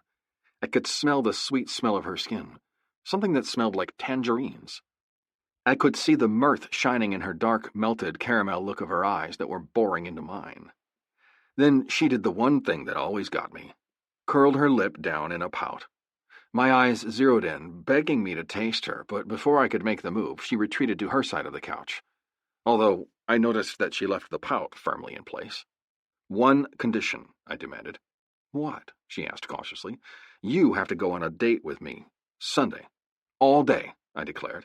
I could smell the sweet smell of her skin, something that smelled like tangerines. I could see the mirth shining in her dark, melted caramel look of her eyes that were boring into mine. Then she did the one thing that always got me, curled her lip down in a pout. My eyes zeroed in, begging me to taste her, but before I could make the move, she retreated to her side of the couch, although I noticed that she left the pout firmly in place. One condition, I demanded. What? She asked cautiously. You have to go on a date with me. Sunday. All day, I declared.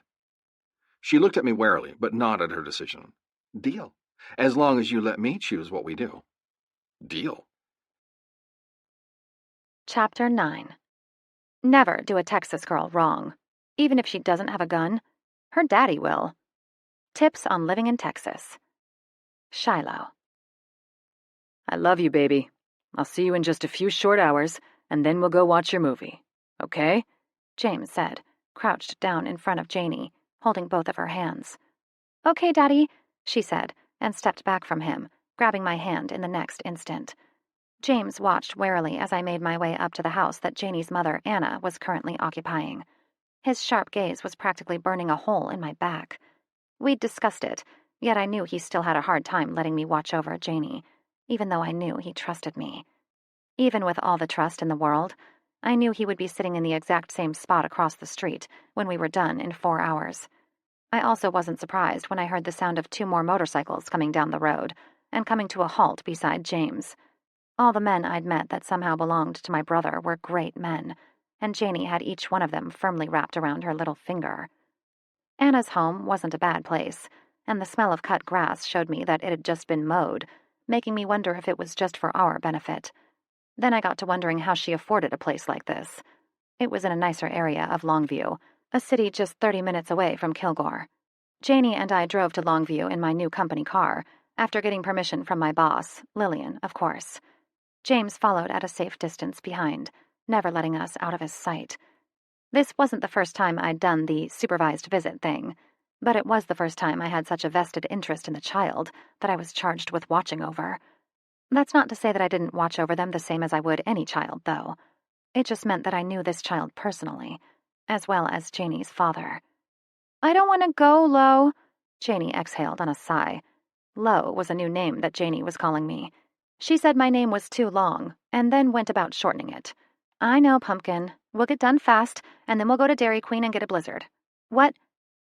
She looked at me warily, but nodded her decision. Deal. As long as you let me choose what we do. Deal. Chapter 9. Never do a Texas girl wrong. Even if she doesn't have a gun, her daddy will. Tips on living in Texas. Shiloh. I love you, baby. I'll see you in just a few short hours, and then we'll go watch your movie. Okay? James said, crouched down in front of Janie, holding both of her hands. Okay, Daddy, she said, and stepped back from him, grabbing my hand in the next instant. James watched warily as I made my way up to the house that Janie's mother, Anna, was currently occupying. His sharp gaze was practically burning a hole in my back. We'd discussed it, yet I knew he still had a hard time letting me watch over Janie, even though I knew he trusted me. Even with all the trust in the world, I knew he would be sitting in the exact same spot across the street when we were done in 4 hours. I also wasn't surprised when I heard the sound of 2 more motorcycles coming down the road and coming to a halt beside James. All the men I'd met that somehow belonged to my brother were great men, and Janie had each one of them firmly wrapped around her little finger. Anna's home wasn't a bad place, and the smell of cut grass showed me that it had just been mowed, making me wonder if it was just for our benefit. Then I got to wondering how she afforded a place like this. It was in a nicer area of Longview, a city just 30 minutes away from Kilgore. Janie and I drove to Longview in my new company car, after getting permission from my boss, Lillian, of course. James followed at a safe distance behind, never letting us out of his sight. This wasn't the first time I'd done the supervised visit thing, but it was the first time I had such a vested interest in the child that I was charged with watching over. That's not to say that I didn't watch over them the same as I would any child, though. It just meant that I knew this child personally, as well as Janie's father. I don't want to go, Lo. Janie exhaled on a sigh. Lo was a new name that Janie was calling me. She said my name was too long, and then went about shortening it. I know, Pumpkin. We'll get done fast, and then we'll go to Dairy Queen and get a blizzard. What?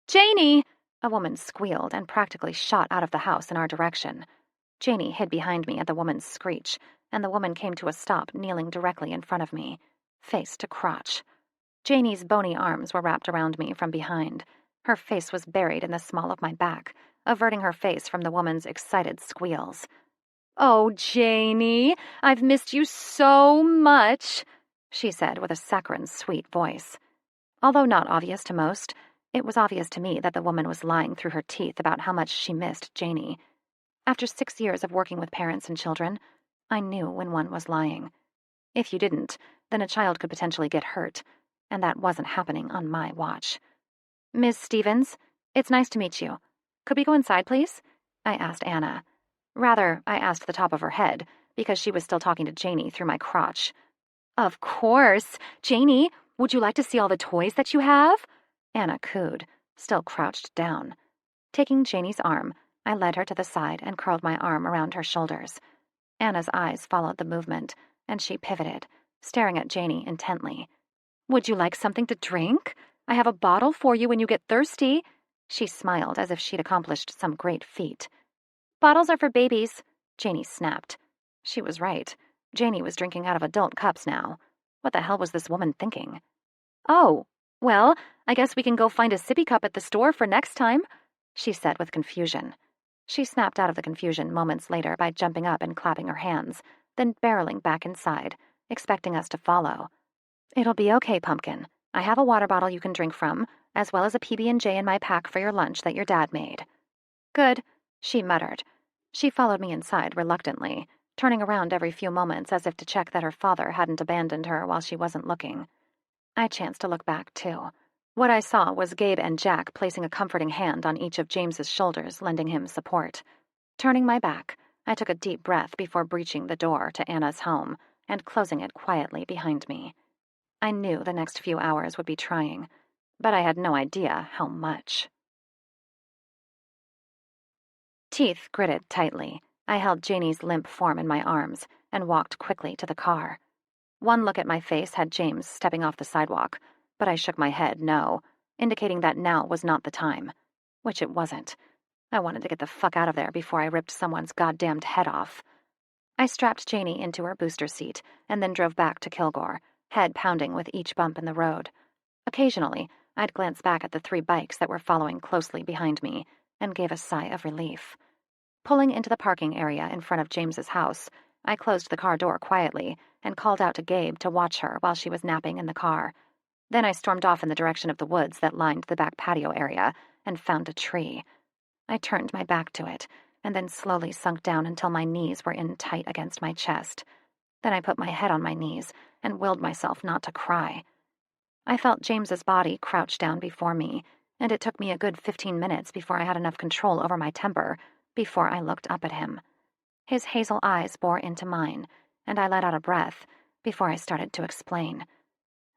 Janie! A woman squealed and practically shot out of the house in our direction. Janie hid behind me at the woman's screech, and the woman came to a stop kneeling directly in front of me, face to crotch. Janie's bony arms were wrapped around me from behind. Her face was buried in the small of my back, averting her face from the woman's excited squeals. "Oh, Janie, I've missed you so much," she said with a saccharine, sweet voice. Although not obvious to most, it was obvious to me that the woman was lying through her teeth about how much she missed Janie. After 6 years of working with parents and children, I knew when one was lying. If you didn't, then a child could potentially get hurt, and that wasn't happening on my watch. "Miss Stevens, it's nice to meet you. Could we go inside, please?" I asked Anna. Rather, I asked the top of her head, because she was still talking to Janie through my crotch. "Of course. Janie, would you like to see all the toys that you have?" Anna cooed, still crouched down. Taking Janie's arm, I led her to the side and curled my arm around her shoulders. Anna's eyes followed the movement, and she pivoted, staring at Janie intently. "Would you like something to drink? I have a bottle for you when you get thirsty." She smiled as if she'd accomplished some great feat. "Bottles are for babies," Janie snapped. She was right. Janie was drinking out of adult cups now. What the hell was this woman thinking? "Oh, well, I guess we can go find a sippy cup at the store for next time," she said with confusion. She snapped out of the confusion moments later by jumping up and clapping her hands, then barreling back inside, expecting us to follow. "It'll be okay, Pumpkin. I have a water bottle you can drink from, as well as a PB&J in my pack for your lunch that your dad made." "Good," she muttered. She followed me inside reluctantly, turning around every few moments as if to check that her father hadn't abandoned her while she wasn't looking. I chanced to look back, too. What I saw was Gabe and Jack placing a comforting hand on each of James's shoulders, lending him support. Turning my back, I took a deep breath before breaching the door to Anna's home and closing it quietly behind me. I knew the next few hours would be trying, but I had no idea how much. Teeth gritted tightly, I held Janie's limp form in my arms and walked quickly to the car. One look at my face had James stepping off the sidewalk, but I shook my head no, indicating that now was not the time, which it wasn't. I wanted to get the fuck out of there before I ripped someone's goddamned head off. I strapped Janie into her booster seat and then drove back to Kilgore, head pounding with each bump in the road. Occasionally, I'd glance back at the 3 bikes that were following closely behind me and gave a sigh of relief. Pulling into the parking area in front of James's house, I closed the car door quietly and called out to Gabe to watch her while she was napping in the car. Then I stormed off in the direction of the woods that lined the back patio area and found a tree. I turned my back to it and then slowly sunk down until my knees were in tight against my chest. Then I put my head on my knees and willed myself not to cry. I felt James's body crouch down before me, and it took me a good 15 minutes before I had enough control over my temper before I looked up at him. His hazel eyes bore into mine, and I let out a breath before I started to explain.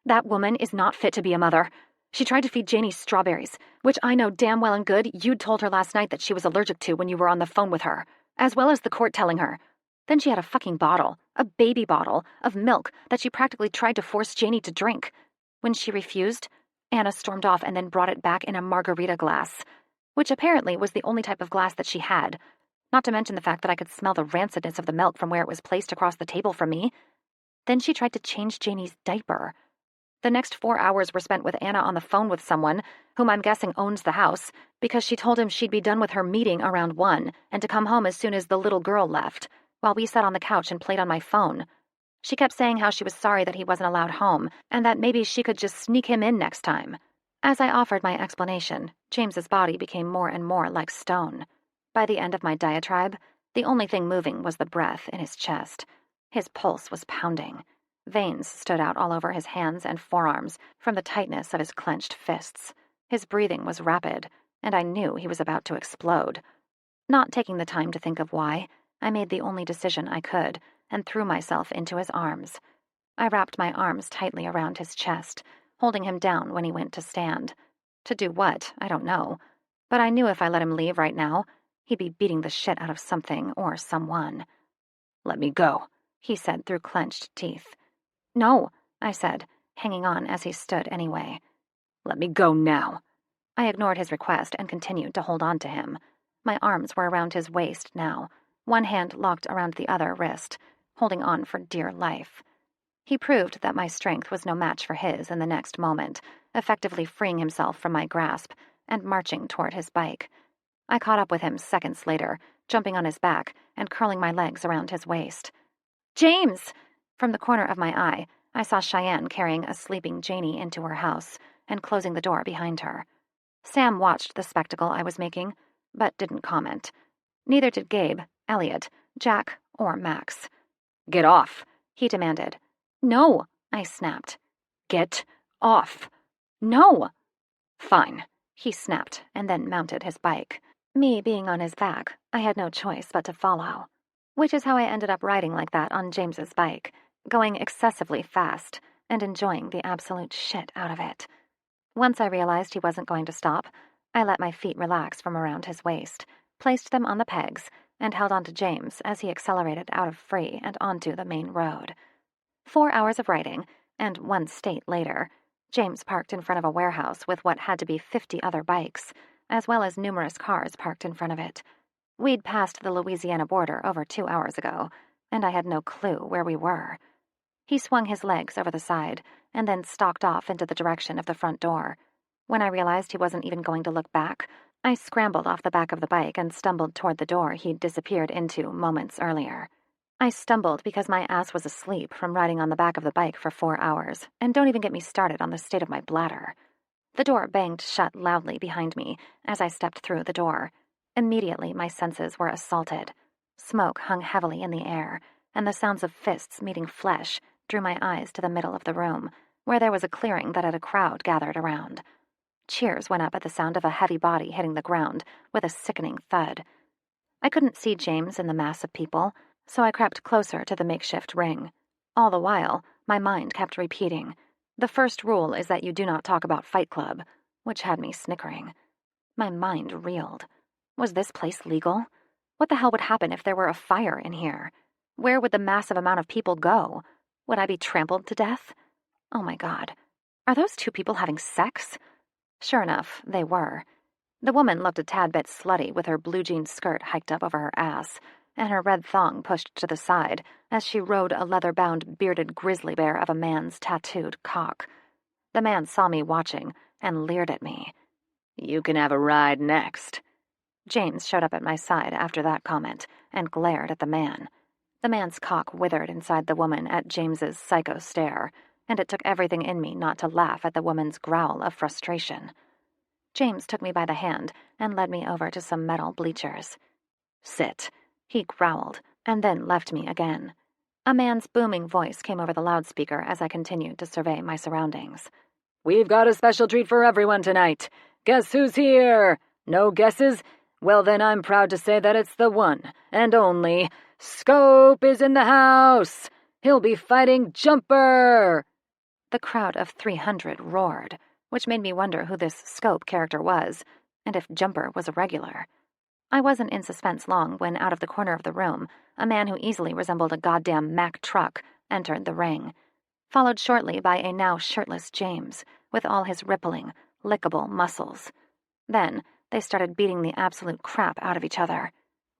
"That woman is not fit to be a mother. She tried to feed Janie strawberries, which I know damn well and good you'd told her last night that she was allergic to when you were on the phone with her, as well as the court telling her. Then she had a fucking bottle, a baby bottle, of milk that she practically tried to force Janie to drink. When she refused, Anna stormed off and then brought it back in a margarita glass, which apparently was the only type of glass that she had, not to mention the fact that I could smell the rancidness of the milk from where it was placed across the table from me. Then she tried to change Janie's diaper. The next 4 hours were spent with Anna on the phone with someone, whom I'm guessing owns the house, because she told him she'd be done with her meeting around 1 and to come home as soon as the little girl left, while we sat on the couch and played on my phone. She kept saying how she was sorry that he wasn't allowed home, and that maybe she could just sneak him in next time. As I offered my explanation, James's body became more and more like stone. By the end of my diatribe, the only thing moving was the breath in his chest. His pulse was pounding. Veins stood out all over his hands and forearms from the tightness of his clenched fists. His breathing was rapid, and I knew he was about to explode. Not taking the time to think of why, I made the only decision I could and threw myself into his arms. I wrapped my arms tightly around his chest, holding him down when he went to stand. To do what, I don't know, but I knew if I let him leave right now, he'd be beating the shit out of something or someone. Let me go, he said through clenched teeth. No, I said, hanging on as he stood anyway. Let me go now. I ignored his request and continued to hold on to him. My arms were around his waist now, one hand locked around the other wrist, holding on for dear life. He proved that my strength was no match for his in the next moment, effectively freeing himself from my grasp and marching toward his bike. I caught up with him seconds later, jumping on his back and curling my legs around his waist. James! From the corner of my eye, I saw Cheyenne carrying a sleeping Janie into her house and closing the door behind her. Sam watched the spectacle I was making, but didn't comment. Neither did Gabe, Elliot, Jack, or Max. Get off, he demanded. No, I snapped. Get off. No. Fine, he snapped and then mounted his bike. Me being on his back, I had no choice but to follow. Which is how I ended up riding like that on James's bike, going excessively fast and enjoying the absolute shit out of it. Once I realized he wasn't going to stop, I let my feet relax from around his waist, placed them on the pegs, and held on to James as he accelerated out of Free and onto the main road. 4 hours of riding, and 1 state later, James parked in front of a warehouse with what had to be 50 other bikes, as well as numerous cars parked in front of it. We'd passed the Louisiana border over 2 hours ago, and I had no clue where we were. He swung his legs over the side, and then stalked off into the direction of the front door. When I realized he wasn't even going to look back, I scrambled off the back of the bike and stumbled toward the door he'd disappeared into moments earlier. I stumbled because my ass was asleep from riding on the back of the bike for 4 hours, and don't even get me started on the state of my bladder. The door banged shut loudly behind me as I stepped through the door. Immediately, my senses were assaulted. Smoke hung heavily in the air, and the sounds of fists meeting flesh drew my eyes to the middle of the room, where there was a clearing that had a crowd gathered around. Cheers went up at the sound of a heavy body hitting the ground with a sickening thud. I couldn't see James in the mass of people, so I crept closer to the makeshift ring. All the while, my mind kept repeating, "The first rule is that you do not talk about Fight Club," which had me snickering. My mind reeled. Was this place legal? What the hell would happen if there were a fire in here? Where would the massive amount of people go? Would I be trampled to death? Oh my God. Are those two people having sex? Sure enough, they were. The woman looked a tad bit slutty with her blue jean skirt hiked up over her ass, and her red thong pushed to the side as she rode a leather-bound bearded grizzly bear of a man's tattooed cock. The man saw me watching and leered at me. You can have a ride next. James showed up at my side after that comment and glared at the man. The man's cock withered inside the woman at James's psycho stare, and it took everything in me not to laugh at the woman's growl of frustration. James took me by the hand and led me over to some metal bleachers. "Sit," he growled, and then left me again. A man's booming voice came over the loudspeaker as I continued to survey my surroundings. We've got a special treat for everyone tonight. Guess who's here? No guesses? Well, then I'm proud to say that it's the one and only Scope is in the house. He'll be fighting Jumper. The crowd of 300 roared, which made me wonder who this Scope character was, and if Jumper was a regular. I wasn't in suspense long when out of the corner of the room, a man who easily resembled a goddamn Mack truck entered the ring, followed shortly by a now shirtless James, with all his rippling, lickable muscles. Then they started beating the absolute crap out of each other.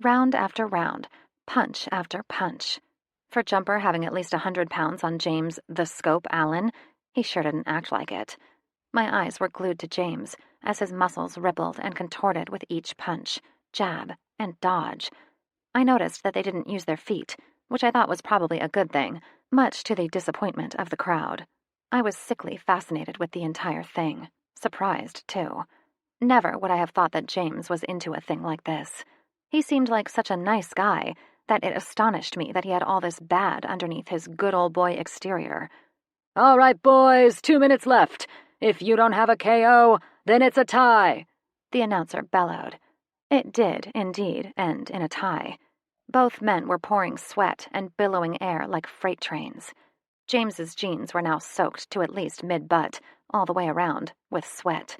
Round after round, punch after punch. For Jumper having at least 100 pounds on James the Scope Allen, he sure didn't act like it. My eyes were glued to James as his muscles rippled and contorted with each punch, jab, and dodge. I noticed that they didn't use their feet, which I thought was probably a good thing, much to the disappointment of the crowd. I was sickly fascinated with the entire thing, surprised, too. Never would I have thought that James was into a thing like this. He seemed like such a nice guy that it astonished me that he had all this bad underneath his good old boy exterior. All right, boys, 2 minutes left. If you don't have a KO, then it's a tie, the announcer bellowed. It did, indeed, end in a tie. Both men were pouring sweat and billowing air like freight trains. James's jeans were now soaked to at least mid-butt, all the way around, with sweat.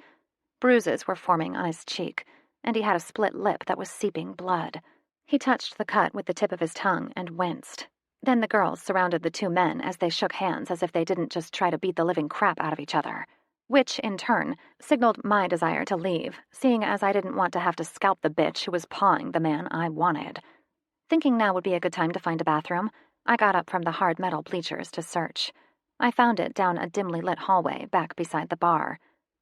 Bruises were forming on his cheek, and he had a split lip that was seeping blood. He touched the cut with the tip of his tongue and winced. Then the girls surrounded the two men as they shook hands as if they didn't just try to beat the living crap out of each other, which, in turn, signaled my desire to leave, seeing as I didn't want to have to scalp the bitch who was pawing the man I wanted. Thinking now would be a good time to find a bathroom, I got up from the hard metal bleachers to search. I found it down a dimly lit hallway back beside the bar.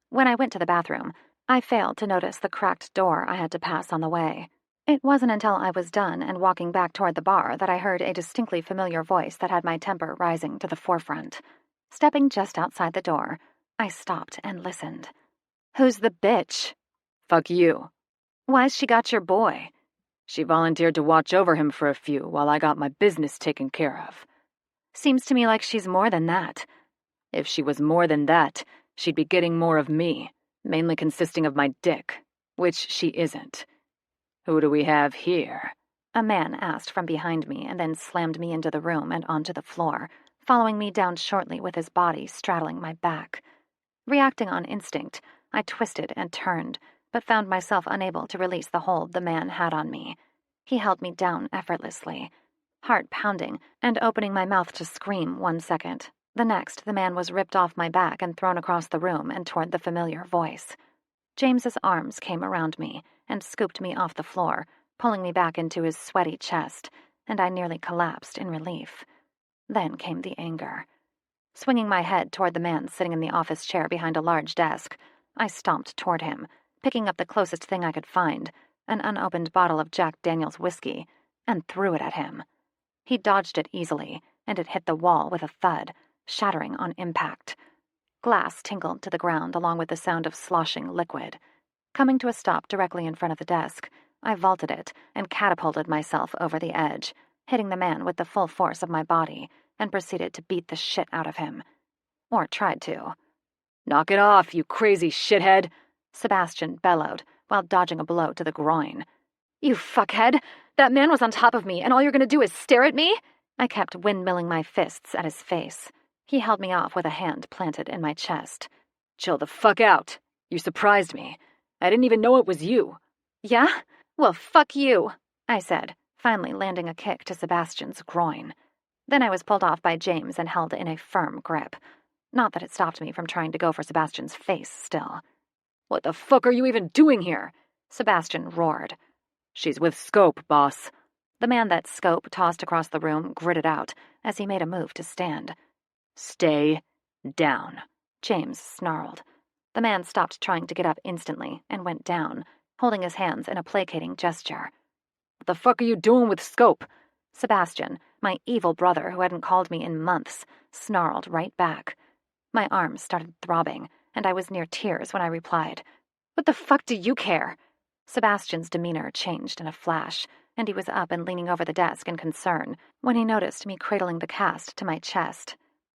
When I went to the bathroom, I failed to notice the cracked door I had to pass on the way. It wasn't until I was done and walking back toward the bar that I heard a distinctly familiar voice that had my temper rising to the forefront. Stepping just outside the door, I stopped and listened. "Who's the bitch?" "Fuck you." "Why's she got your boy?" "She volunteered to watch over him for a few while I got my business taken care of." "Seems to me like she's more than that." "If she was more than that, she'd be getting more of me, mainly consisting of my dick, which she isn't. Who do we have here?" a man asked from behind me and then slammed me into the room and onto the floor, following me down shortly with his body straddling my back. Reacting on instinct, I twisted and turned, but found myself unable to release the hold the man had on me. He held me down effortlessly, heart pounding and opening my mouth to scream 1 second. The next, the man was ripped off my back and thrown across the room and toward the familiar voice. James's arms came around me and scooped me off the floor, pulling me back into his sweaty chest, and I nearly collapsed in relief. Then came the anger. Swinging my head toward the man sitting in the office chair behind a large desk, I stomped toward him, picking up the closest thing I could find, an unopened bottle of Jack Daniel's whiskey, and threw it at him. He dodged it easily, and it hit the wall with a thud, shattering on impact. Glass tinkled to the ground along with the sound of sloshing liquid. Coming to a stop directly in front of the desk, I vaulted it and catapulted myself over the edge, hitting the man with the full force of my body, and proceeded to beat the shit out of him. Or tried to. "Knock it off, you crazy shithead!" Sebastian bellowed while dodging a blow to the groin. "You fuckhead! That man was on top of me, and all you're gonna do is stare at me?" I kept windmilling my fists at his face. He held me off with a hand planted in my chest. "Chill the fuck out. You surprised me. I didn't even know it was you." "Yeah? Well, fuck you," I said, finally landing a kick to Sebastian's groin. Then I was pulled off by James and held in a firm grip. Not that it stopped me from trying to go for Sebastian's face still. "What the fuck are you even doing here?" Sebastian roared. "She's with Scope, boss." The man that Scope tossed across the room gritted out as he made a move to stand. "Stay down," James snarled. The man stopped trying to get up instantly and went down, holding his hands in a placating gesture. "What the fuck are you doing with Scope?" Sebastian, my evil brother who hadn't called me in months, snarled right back. My arms started throbbing, and I was near tears when I replied, "What the fuck do you care?" Sebastian's demeanor changed in a flash, and he was up and leaning over the desk in concern when he noticed me cradling the cast to my chest.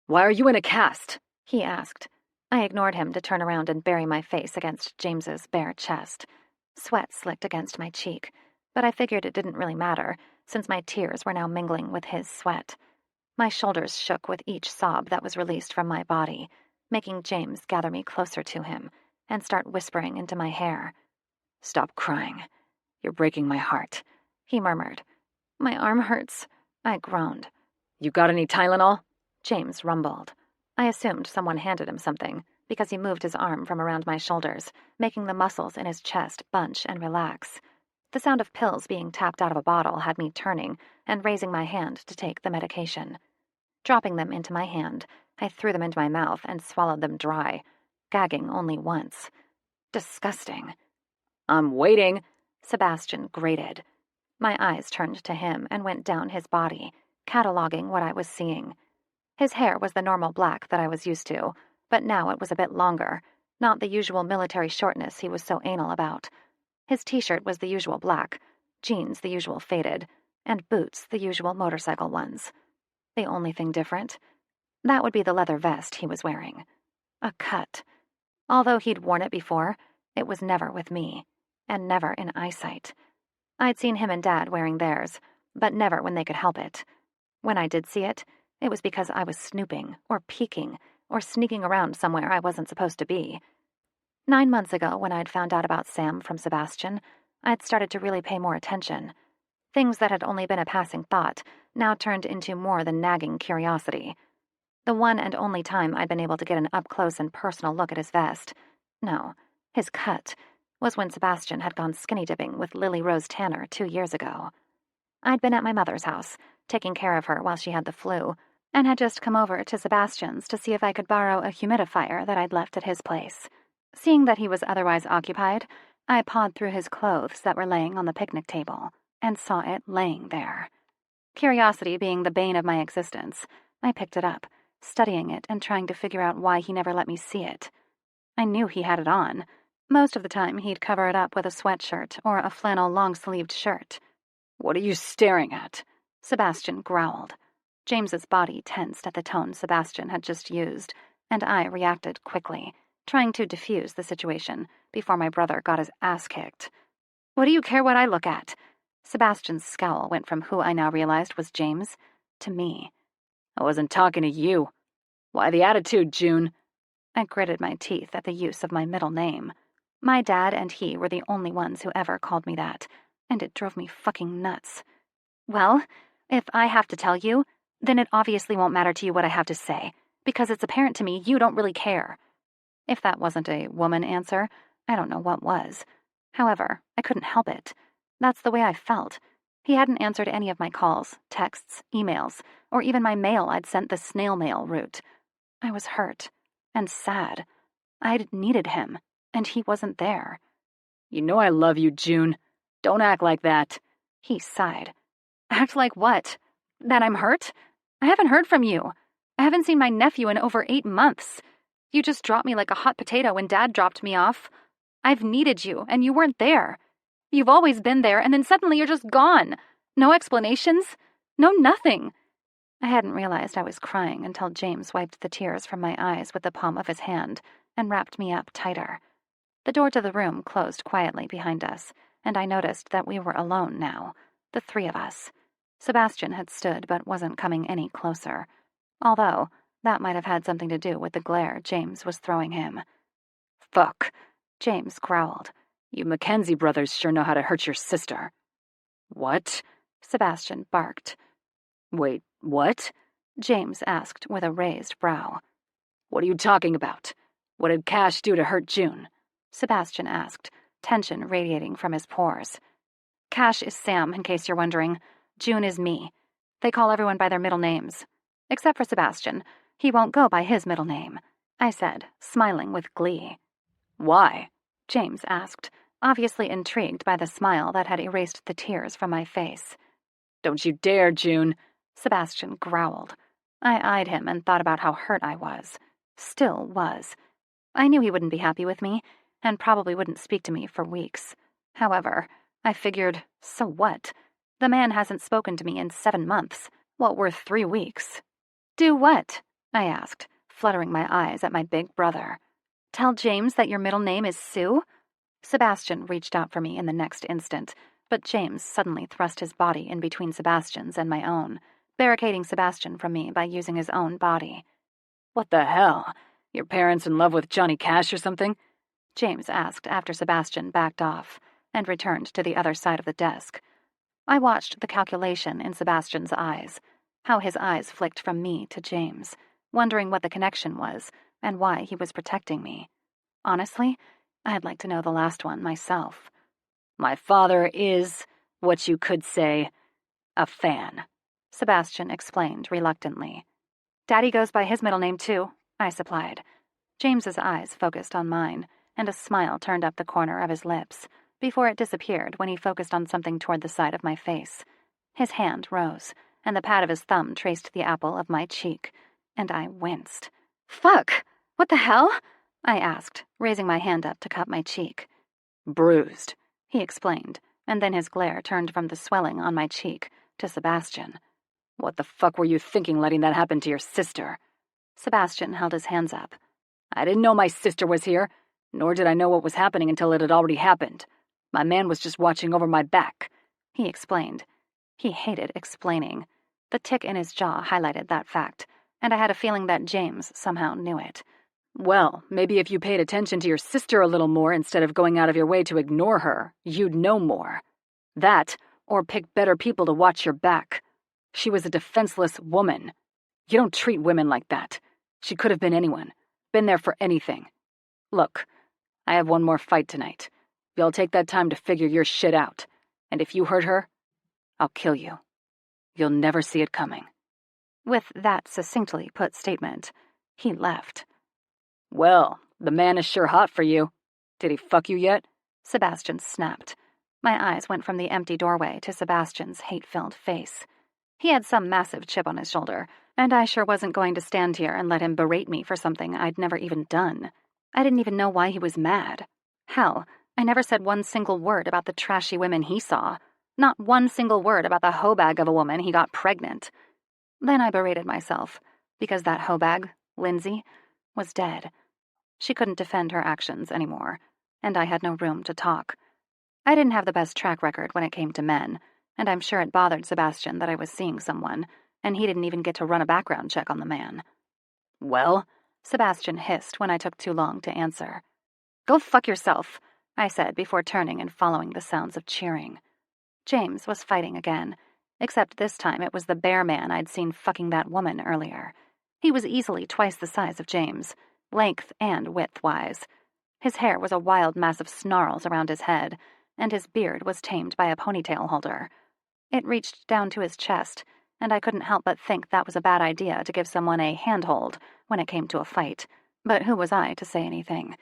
"Why are you in a cast?" he asked. I ignored him to turn around and bury my face against James's bare chest. Sweat slicked against my cheek, but I figured it didn't really matter, since my tears were now mingling with his sweat. My shoulders shook with each sob that was released from my body, making James gather me closer to him and start whispering into my hair. "Stop crying. You're breaking my heart," he murmured. "My arm hurts," I groaned. "You got any Tylenol?" James rumbled. I assumed someone handed him something, because he moved his arm from around my shoulders, making the muscles in his chest bunch and relax. The sound of pills being tapped out of a bottle had me turning and raising my hand to take the medication. Dropping them into my hand, I threw them into my mouth and swallowed them dry, gagging only once. Disgusting. "I'm waiting," Sebastian grated. My eyes turned to him and went down his body, cataloging what I was seeing. His hair was the normal black that I was used to, but now it was a bit longer, not the usual military shortness he was so anal about. His t-shirt was the usual black, jeans the usual faded, and boots the usual motorcycle ones. The only thing different? That would be the leather vest he was wearing. A cut. Although he'd worn it before, it was never with me, and never in eyesight. I'd seen him and Dad wearing theirs, but never when they could help it. When I did see it, it was because I was snooping, or peeking, or sneaking around somewhere I wasn't supposed to be. 9 months ago, when I'd found out about Sam from Sebastian, I'd started to really pay more attention. Things that had only been a passing thought now turned into more than nagging curiosity. The one and only time I'd been able to get an up-close and personal look at his vest, no, his cut, was when Sebastian had gone skinny dipping with Lily Rose Tanner 2 years ago. I'd been at my mother's house, taking care of her while she had the flu, and had just come over to Sebastian's to see if I could borrow a humidifier that I'd left at his place. Seeing that he was otherwise occupied, I pawed through his clothes that were laying on the picnic table, and saw it laying there. Curiosity being the bane of my existence, I picked it up, studying it and trying to figure out why he never let me see it. I knew he had it on. Most of the time he'd cover it up with a sweatshirt or a flannel long-sleeved shirt. "What are you staring at?" Sebastian growled. James's body tensed at the tone Sebastian had just used, and I reacted quickly, trying to defuse the situation before my brother got his ass kicked. "What do you care what I look at?" Sebastian's scowl went from who I now realized was James to me. "I wasn't talking to you. Why the attitude, June?" I gritted my teeth at the use of my middle name. My dad and he were the only ones who ever called me that, and it drove me fucking nuts. "Well, if I have to tell you, then it obviously won't matter to you what I have to say, because it's apparent to me you don't really care." If that wasn't a woman answer, I don't know what was. However, I couldn't help it. That's the way I felt. He hadn't answered any of my calls, texts, emails, or even my mail I'd sent the snail mail route. I was hurt and sad. I'd needed him, and he wasn't there. "You know I love you, June. Don't act like that." He sighed. "Act like what? That I'm hurt? I haven't heard from you. I haven't seen my nephew in over 8 months. You just dropped me like a hot potato when Dad dropped me off. I've needed you, and you weren't there. You've always been there, and then suddenly you're just gone. No explanations. No nothing." I hadn't realized I was crying until James wiped the tears from my eyes with the palm of his hand and wrapped me up tighter. The door to the room closed quietly behind us, and I noticed that we were alone now, the 3 of us. Sebastian had stood but wasn't coming any closer, although that might have had something to do with the glare James was throwing him. "Fuck," James growled. "You Mackenzie brothers sure know how to hurt your sister." "What?" Sebastian barked. "Wait, what?" James asked with a raised brow. "What are you talking about? What did Cash do to hurt June?" Sebastian asked, tension radiating from his pores. "Cash is Sam, in case you're wondering. June is me. They call everyone by their middle names. Except for Sebastian. He won't go by his middle name," I said, smiling with glee. "Why?" James asked, obviously intrigued by the smile that had erased the tears from my face. "Don't you dare, June." Sebastian growled. I eyed him and thought about how hurt I was. Still was. I knew he wouldn't be happy with me, and probably wouldn't speak to me for weeks. However, I figured, so what? The man hasn't spoken to me in 7 months. What were 3 weeks? "Do what?" I asked, fluttering my eyes at my big brother. "Tell James that your middle name is Sue?" Sebastian reached out for me in the next instant, but James suddenly thrust his body in between Sebastian's and my own, barricading Sebastian from me by using his own body. "What the hell? Your parents in love with Johnny Cash or something?" James asked after Sebastian backed off and returned to the other side of the desk. I watched the calculation in Sebastian's eyes, how his eyes flicked from me to James, wondering what the connection was and why he was protecting me. Honestly, I'd like to know the last one myself. "My father is, what you could say, a fan," Sebastian explained reluctantly. "Daddy goes by his middle name too," I supplied. James's eyes focused on mine, and a smile turned up the corner of his lips, before it disappeared when he focused on something toward the side of my face. His hand rose, and the pad of his thumb traced the apple of my cheek, and I winced. "Fuck! What the hell?" I asked, raising my hand up to cup my cheek. "Bruised," he explained, and then his glare turned from the swelling on my cheek to Sebastian. "What the fuck were you thinking letting that happen to your sister?" Sebastian held his hands up. "I didn't know my sister was here, nor did I know what was happening until it had already happened. My man was just watching over my back," he explained. He hated explaining. The tick in his jaw highlighted that fact, and I had a feeling that James somehow knew it. "Well, maybe if you paid attention to your sister a little more instead of going out of your way to ignore her, you'd know more. That Or pick better people to watch your back. She was a defenseless woman. You don't treat women like that. She could have been anyone. Been there for anything. Look, I have one more fight tonight. You'll take that time to figure your shit out. And if you hurt her, I'll kill you. You'll never see it coming." With that succinctly put statement, he left. "Well, the man is sure hot for you. Did he fuck you yet?" Sebastian snapped. My eyes went from the empty doorway to Sebastian's hate-filled face. He had some massive chip on his shoulder, and I sure wasn't going to stand here and let him berate me for something I'd never even done. I didn't even know why he was mad. Hell, I never said one single word about the trashy women he saw. Not one single word about the hoe bag of a woman he got pregnant. Then I berated myself, because that hoe bag, Lindsay, was dead. She couldn't defend her actions anymore, and I had no room to talk. I didn't have the best track record when it came to men, and I'm sure it bothered Sebastian that I was seeing someone, and he didn't even get to run a background check on the man. "Well?" Sebastian hissed when I took too long to answer. "Go fuck yourself," I said before turning and following the sounds of cheering. James was fighting again, except this time it was the bear man I'd seen fucking that woman earlier. He was easily twice the size of James, length and width-wise. His hair was a wild mass of snarls around his head, and his beard was tamed by a ponytail holder. It reached down to his chest, and I couldn't help but think that was a bad idea to give someone a handhold when it came to a fight. But who was I to say anything?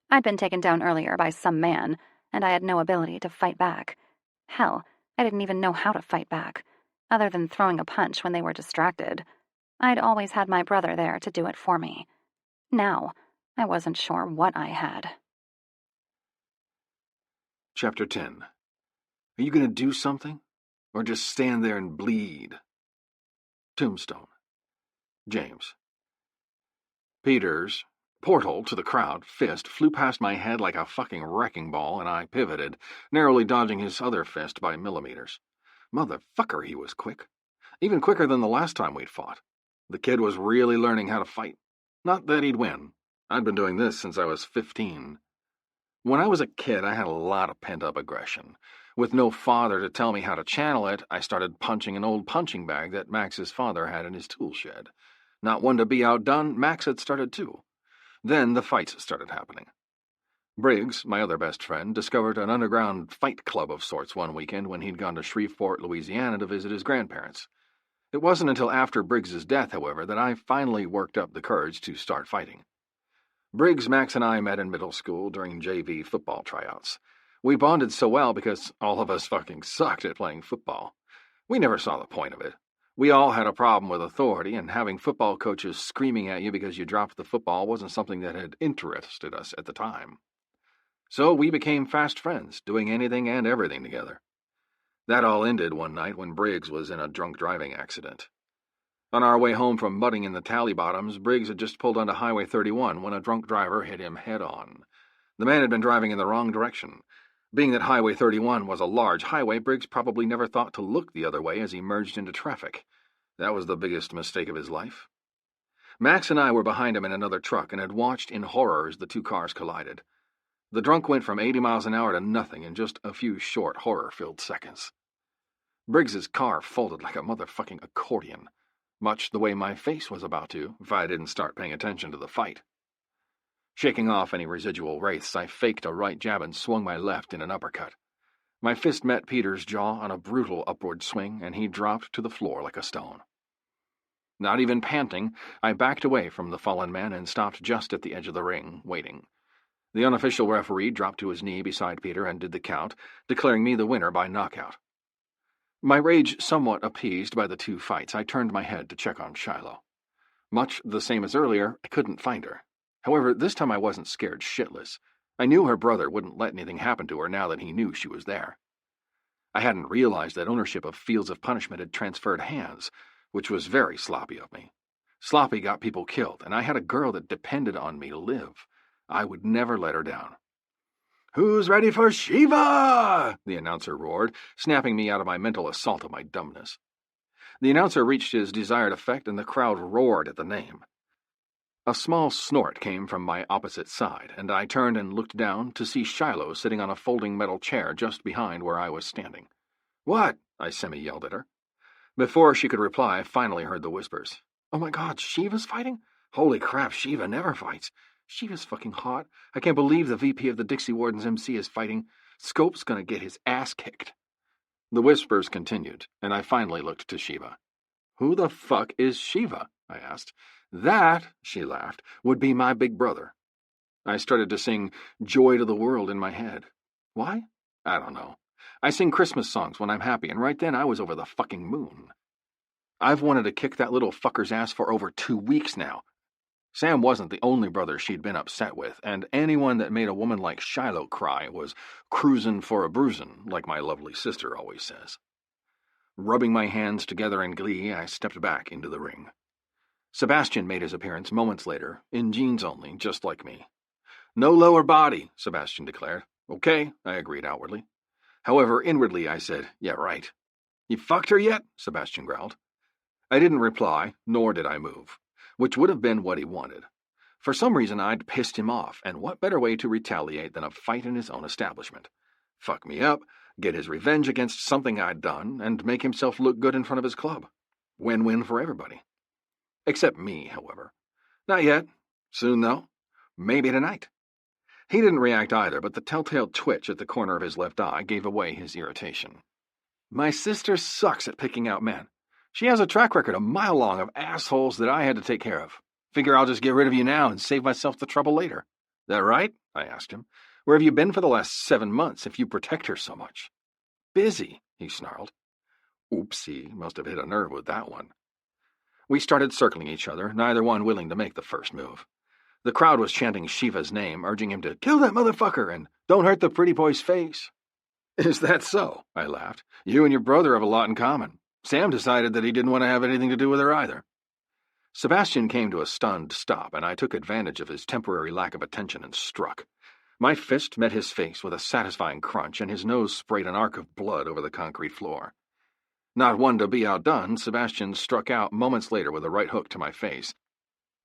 I'd been taken down earlier by some man, and I had no ability to fight back. Hell, I didn't even know how to fight back, other than throwing a punch when they were distracted. I'd always had my brother there to do it for me. Now, I wasn't sure what I had. Chapter 10. Are you going to do something? Or just stand there and bleed? Tombstone. James. Peter's portal to the crowd fist flew past my head like a fucking wrecking ball, and I pivoted, narrowly dodging his other fist by millimeters. Motherfucker, he was quick. Even quicker than the last time we'd fought. The kid was really learning how to fight. Not that he'd win. I'd been doing this since I was 15. When I was a kid, I had a lot of pent-up aggression. With no father to tell me how to channel it, I started punching an old punching bag that Max's father had in his tool shed. Not one to be outdone, Max had started too. Then the fights started happening. Briggs, my other best friend, discovered an underground fight club of sorts one weekend when he'd gone to Shreveport, Louisiana to visit his grandparents. It wasn't until after Briggs's death, however, that I finally worked up the courage to start fighting. Briggs, Max, and I met in middle school during JV football tryouts. We bonded so well because all of us fucking sucked at playing football. We never saw the point of it. We all had a problem with authority, and having football coaches screaming at you because you dropped the football wasn't something that had interested us at the time. So we became fast friends, doing anything and everything together. That all ended one night when Briggs was in a drunk driving accident. On our way home from mudding in the Tally Bottoms, Briggs had just pulled onto Highway 31 when a drunk driver hit him head-on. The man had been driving in the wrong direction. Being that Highway 31 was a large highway, Briggs probably never thought to look the other way as he merged into traffic. That was the biggest mistake of his life. Max and I were behind him in another truck and had watched in horror as the two cars collided. The drunk went from 80 miles an hour to nothing in just a few short, horror-filled seconds. Briggs's car folded like a motherfucking accordion, much the way my face was about to if I didn't start paying attention to the fight. Shaking off any residual wraiths, I faked a right jab and swung my left in an uppercut. My fist met Peter's jaw on a brutal upward swing, and he dropped to the floor like a stone. Not even panting, I backed away from the fallen man and stopped just at the edge of the ring, waiting. The unofficial referee dropped to his knee beside Peter and did the count, declaring me the winner by knockout. My rage somewhat appeased by the two fights, I turned my head to check on Shiloh. Much the same as earlier, I couldn't find her. However, this time I wasn't scared shitless. I knew her brother wouldn't let anything happen to her now that he knew she was there. I hadn't realized that ownership of Fields of Punishment had transferred hands, which was very sloppy of me. Sloppy got people killed, and I had a girl that depended on me to live. I would never let her down. "Who's ready for Shiva?" the announcer roared, snapping me out of my mental assault of my dumbness. The announcer reached his desired effect, and the crowd roared at the name. A small snort came from my opposite side, and I turned and looked down to see Shiloh sitting on a folding metal chair just behind where I was standing. What? I semi-yelled at her. Before she could reply, I finally heard the whispers. Oh my God, Shiva's fighting? Holy crap, Shiva never fights. Shiva's fucking hot. I can't believe the VP of the Dixie Wardens MC is fighting. Scope's gonna get his ass kicked. The whispers continued, and I finally looked to Shiva. Who the fuck is Shiva? I asked. That, she laughed, would be my big brother. I started to sing Joy to the World in my head. Why? I don't know. I sing Christmas songs when I'm happy, and right then I was over the fucking moon. I've wanted to kick that little fucker's ass for over 2 weeks now. Sam wasn't the only brother she'd been upset with, and anyone that made a woman like Shiloh cry was cruising for a bruisin', like my lovely sister always says. Rubbing my hands together in glee, I stepped back into the ring. Sebastian made his appearance moments later, in jeans only, just like me. No lower body, Sebastian declared. Okay, I agreed outwardly. However, inwardly I said, yeah, right. You fucked her yet? Sebastian growled. I didn't reply, nor did I move, which would have been what he wanted. For some reason, I'd pissed him off, and what better way to retaliate than a fight in his own establishment? Fuck me up, get his revenge against something I'd done, and make himself look good in front of his club. Win-win for everybody. Except me, however. Not yet. Soon, though. Maybe tonight. He didn't react either, but the telltale twitch at the corner of his left eye gave away his irritation. My sister sucks at picking out men. She has a track record a mile long of assholes that I had to take care of. Figure I'll just get rid of you now and save myself the trouble later. That right? I asked him. Where have you been for the last 7 months if you protect her so much? Busy, he snarled. Oopsie, must have hit a nerve with that one. We started circling each other, neither one willing to make the first move. The crowd was chanting Shiva's name, urging him to kill that motherfucker and don't hurt the pretty boy's face. Is that so? I laughed. You and your brother have a lot in common. Sam decided that he didn't want to have anything to do with her either. Sebastian came to a stunned stop, and I took advantage of his temporary lack of attention and struck. My fist met his face with a satisfying crunch, and his nose sprayed an arc of blood over the concrete floor. Not one to be outdone, Sebastian struck out moments later with a right hook to my face,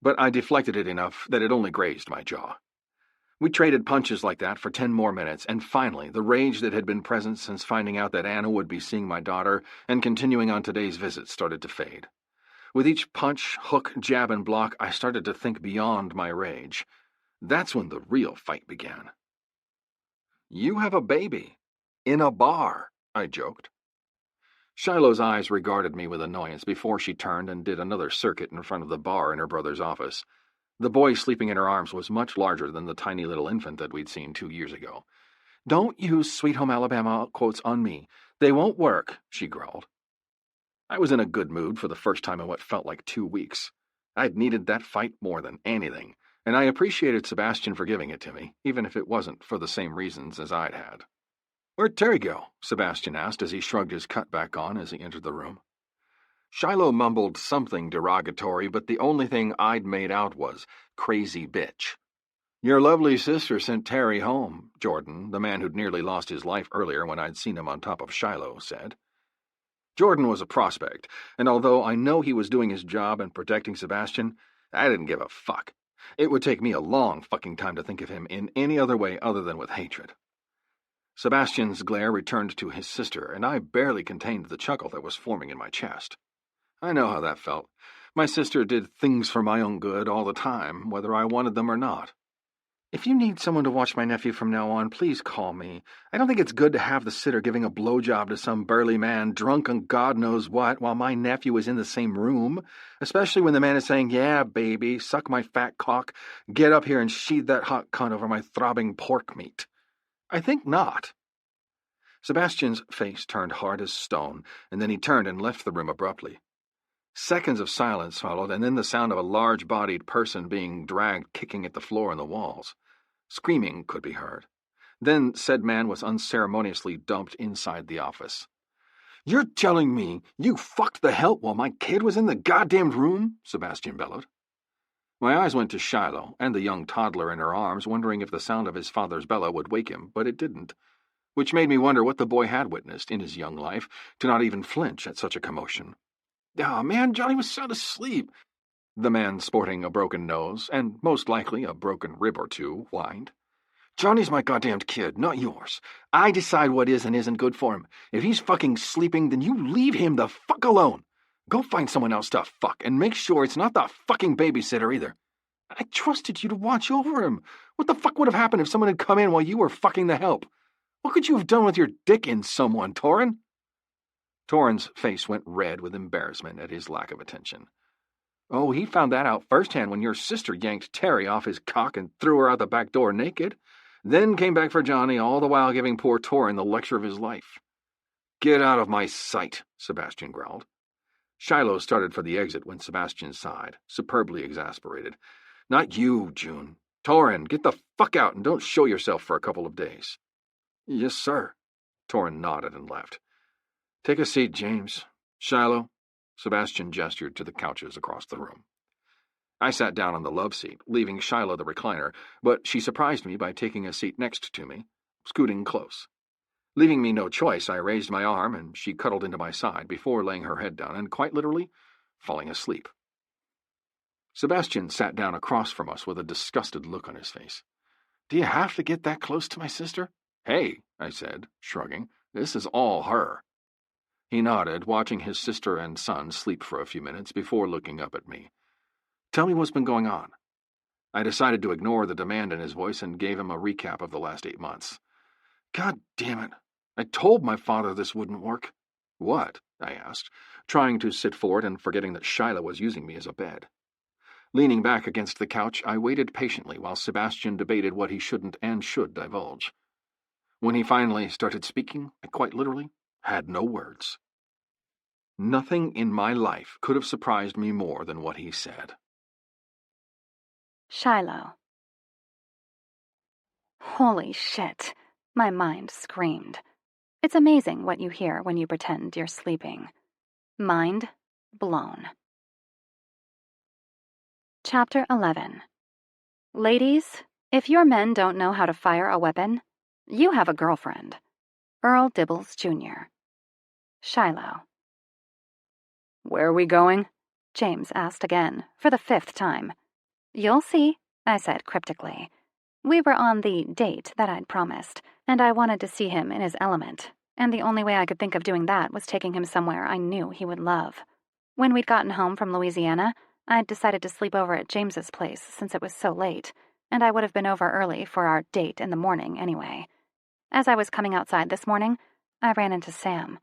but I deflected it enough that it only grazed my jaw. We traded punches like that for 10 more minutes, and finally, the rage that had been present since finding out that Anna would be seeing my daughter and continuing on today's visit started to fade. With each punch, hook, jab, and block, I started to think beyond my rage. That's when the real fight began. You have a baby. In a bar, I joked. Shiloh's eyes regarded me with annoyance before she turned and did another circuit in front of the bar in her brother's office. The boy sleeping in her arms was much larger than the tiny little infant that we'd seen 2 years ago. Don't use Sweet Home Alabama quotes on me. They won't work, she growled. I was in a good mood for the first time in what felt like 2 weeks. I'd needed that fight more than anything, and I appreciated Sebastian for giving it to me, even if it wasn't for the same reasons as I'd had. Where'd Terry go? Sebastian asked as he shrugged his cut back on as he entered the room. Shiloh mumbled something derogatory, but the only thing I'd made out was, crazy bitch. Your lovely sister sent Terry home, Jordan, the man who'd nearly lost his life earlier when I'd seen him on top of Shiloh, said. Jordan was a prospect, and although I know he was doing his job and protecting Sebastian, I didn't give a fuck. It would take me a long fucking time to think of him in any other way other than with hatred. Sebastian's glare returned to his sister, and I barely contained the chuckle that was forming in my chest. I know how that felt. My sister did things for my own good all the time, whether I wanted them or not. If you need someone to watch my nephew from now on, please call me. I don't think it's good to have the sitter giving a blowjob to some burly man drunk on God knows what while my nephew is in the same room, especially when the man is saying, yeah, baby, suck my fat cock, get up here and sheathe that hot cunt over my throbbing pork meat. I think not. Sebastian's face turned hard as stone, and then he turned and left the room abruptly. Seconds of silence followed, and then the sound of a large-bodied person being dragged kicking at the floor and the walls. Screaming could be heard. Then said man was unceremoniously dumped inside the office. You're telling me you fucked the help while my kid was in the goddamned room? Sebastian bellowed. My eyes went to Shiloh and the young toddler in her arms, wondering if the sound of his father's bellow would wake him, but it didn't, which made me wonder what the boy had witnessed in his young life to not even flinch at such a commotion. Ah, man, Johnny was sound asleep. The man sporting a broken nose, and most likely a broken rib or two, whined. Johnny's my goddamned kid, not yours. I decide what is and isn't good for him. If he's fucking sleeping, then you leave him the fuck alone. Go find someone else to fuck, and make sure it's not the fucking babysitter either. I trusted you to watch over him. What the fuck would have happened if someone had come in while you were fucking the help? What could you have done with your dick in someone, Torin? Torin's face went red with embarrassment at his lack of attention. Oh, he found that out firsthand when your sister yanked Terry off his cock and threw her out the back door naked, then came back for Johnny, all the while giving poor Torin the lecture of his life. Get out of my sight, Sebastian growled. Shiloh started for the exit when Sebastian sighed, superbly exasperated. Not you, June. Torin, get the fuck out and don't show yourself for a couple of days. Yes, sir. Torin nodded and left. Take a seat, James. Shiloh. Sebastian gestured to the couches across the room. I sat down on the love seat, leaving Shiloh the recliner, but she surprised me by taking a seat next to me, scooting close. Leaving me no choice, I raised my arm, and she cuddled into my side before laying her head down and, quite literally, falling asleep. Sebastian sat down across from us with a disgusted look on his face. Do you have to get that close to my sister? Hey, I said, shrugging, this is all her. He nodded, watching his sister and son sleep for a few minutes before looking up at me. Tell me what's been going on. I decided to ignore the demand in his voice and gave him a recap of the last 8 months. God damn it. I told my father this wouldn't work. What? I asked, trying to sit forward and forgetting that Shiloh was using me as a bed. Leaning back against the couch, I waited patiently while Sebastian debated what he shouldn't and should divulge. When he finally started speaking, I quite literally had no words. Nothing in my life could have surprised me more than what he said. Shiloh. Holy shit, my mind screamed. It's amazing what you hear when you pretend you're sleeping. Mind blown. Chapter 11. Ladies, if your men don't know how to fire a weapon, you have a girlfriend. Earl Dibbles, Jr. Shiloh. Where are we going? James asked again, for the 5th time. You'll see, I said cryptically. We were on the date that I'd promised, and I wanted to see him in his element, and the only way I could think of doing that was taking him somewhere I knew he would love. When we'd gotten home from Louisiana, I'd decided to sleep over at James's place since it was so late, and I would have been over early for our date in the morning anyway. As I was coming outside this morning, I ran into Sam.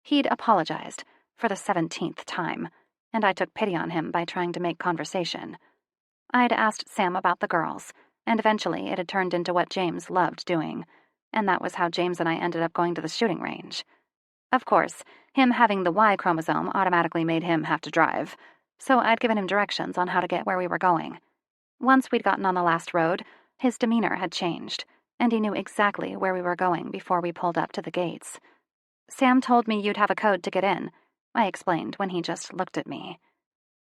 He'd apologized for the 17th time, and I took pity on him by trying to make conversation. I'd asked Sam about the girls, and eventually it had turned into what James loved doing, and that was how James and I ended up going to the shooting range. Of course, him having the Y chromosome automatically made him have to drive, so I'd given him directions on how to get where we were going. Once we'd gotten on the last road, his demeanor had changed, and he knew exactly where we were going before we pulled up to the gates. Sam told me you'd have a code to get in, I explained when he just looked at me.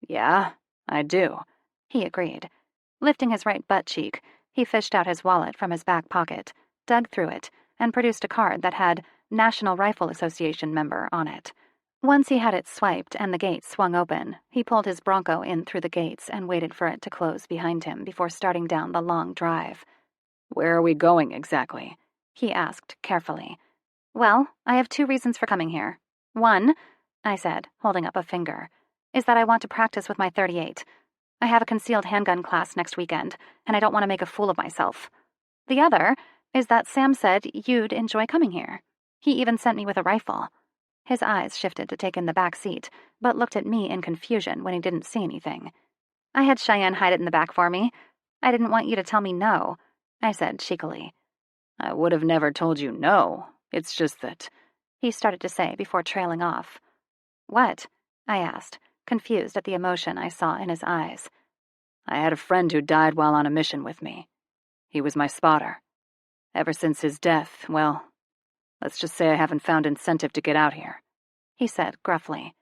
Yeah, I do, he agreed. Lifting his right butt cheek, he fished out his wallet from his back pocket, dug through it, and produced a card that had National Rifle Association member on it. Once he had it swiped and the gates swung open, he pulled his Bronco in through the gates and waited for it to close behind him before starting down the long drive. Where are we going exactly? He asked carefully. Well, I have 2 reasons for coming here. 1, I said, holding up a finger, is that I want to practice with my .38. I have a concealed handgun class next weekend, and I don't want to make a fool of myself. The other is that Sam said you'd enjoy coming here. He even sent me with a rifle. His eyes shifted to take in the back seat, but looked at me in confusion when he didn't see anything. I had Cheyenne hide it in the back for me. I didn't want you to tell me no, I said cheekily. I would have never told you no. It's just that, he started to say before trailing off. What? I asked, confused at the emotion I saw in his eyes. I had a friend who died while on a mission with me. He was my spotter. Ever since his death, well, let's just say I haven't found incentive to get out here, he said gruffly.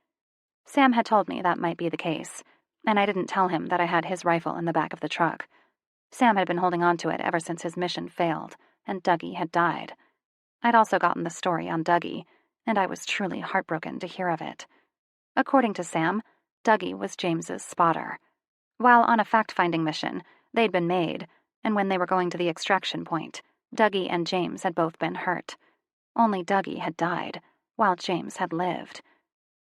Sam had told me that might be the case, and I didn't tell him that I had his rifle in the back of the truck. Sam had been holding on to it ever since his mission failed, and Dougie had died. I'd also gotten the story on Dougie, and I was truly heartbroken to hear of it. According to Sam, Dougie was James's spotter. While on a fact-finding mission, they'd been made, and when they were going to the extraction point, Dougie and James had both been hurt. Only Dougie had died, while James had lived.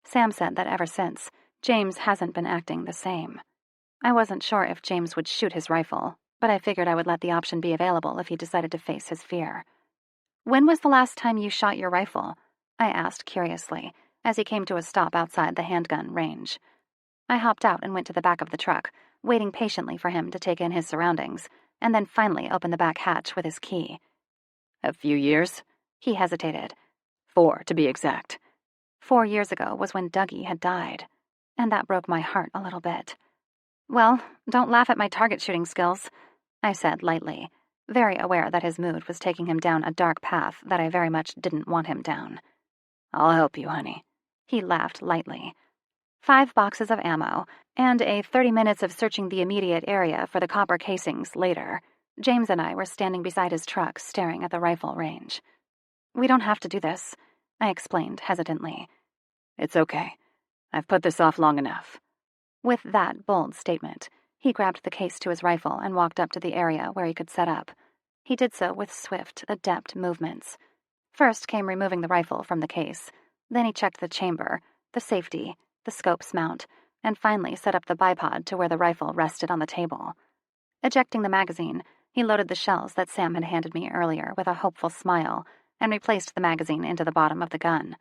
Sam said that ever since, James hasn't been acting the same. I wasn't sure if James would shoot his rifle, but I figured I would let the option be available if he decided to face his fear. "When was the last time you shot your rifle?" I asked curiously, as he came to a stop outside the handgun range. I hopped out and went to the back of the truck, waiting patiently for him to take in his surroundings, and then finally opened the back hatch with his key. "A few years?" He hesitated. 4, to be exact. 4 years ago was when Dougie had died, and that broke my heart a little bit. "Well, don't laugh at my target shooting skills," I said lightly, very aware that his mood was taking him down a dark path that I very much didn't want him down. "I'll help you, honey." He laughed lightly. 5 boxes of ammo, and a 30 minutes of searching the immediate area for the copper casings later, James and I were standing beside his truck staring at the rifle range. "We don't have to do this," I explained hesitantly. "It's okay. I've put this off long enough." With that bold statement, he grabbed the case to his rifle and walked up to the area where he could set up. He did so with swift, adept movements. First came removing the rifle from the case. Then he checked the chamber, the safety, the scope's mount, and finally set up the bipod to where the rifle rested on the table. Ejecting the magazine, he loaded the shells that Sam had handed me earlier with a hopeful smile and replaced the magazine into the bottom of the gun.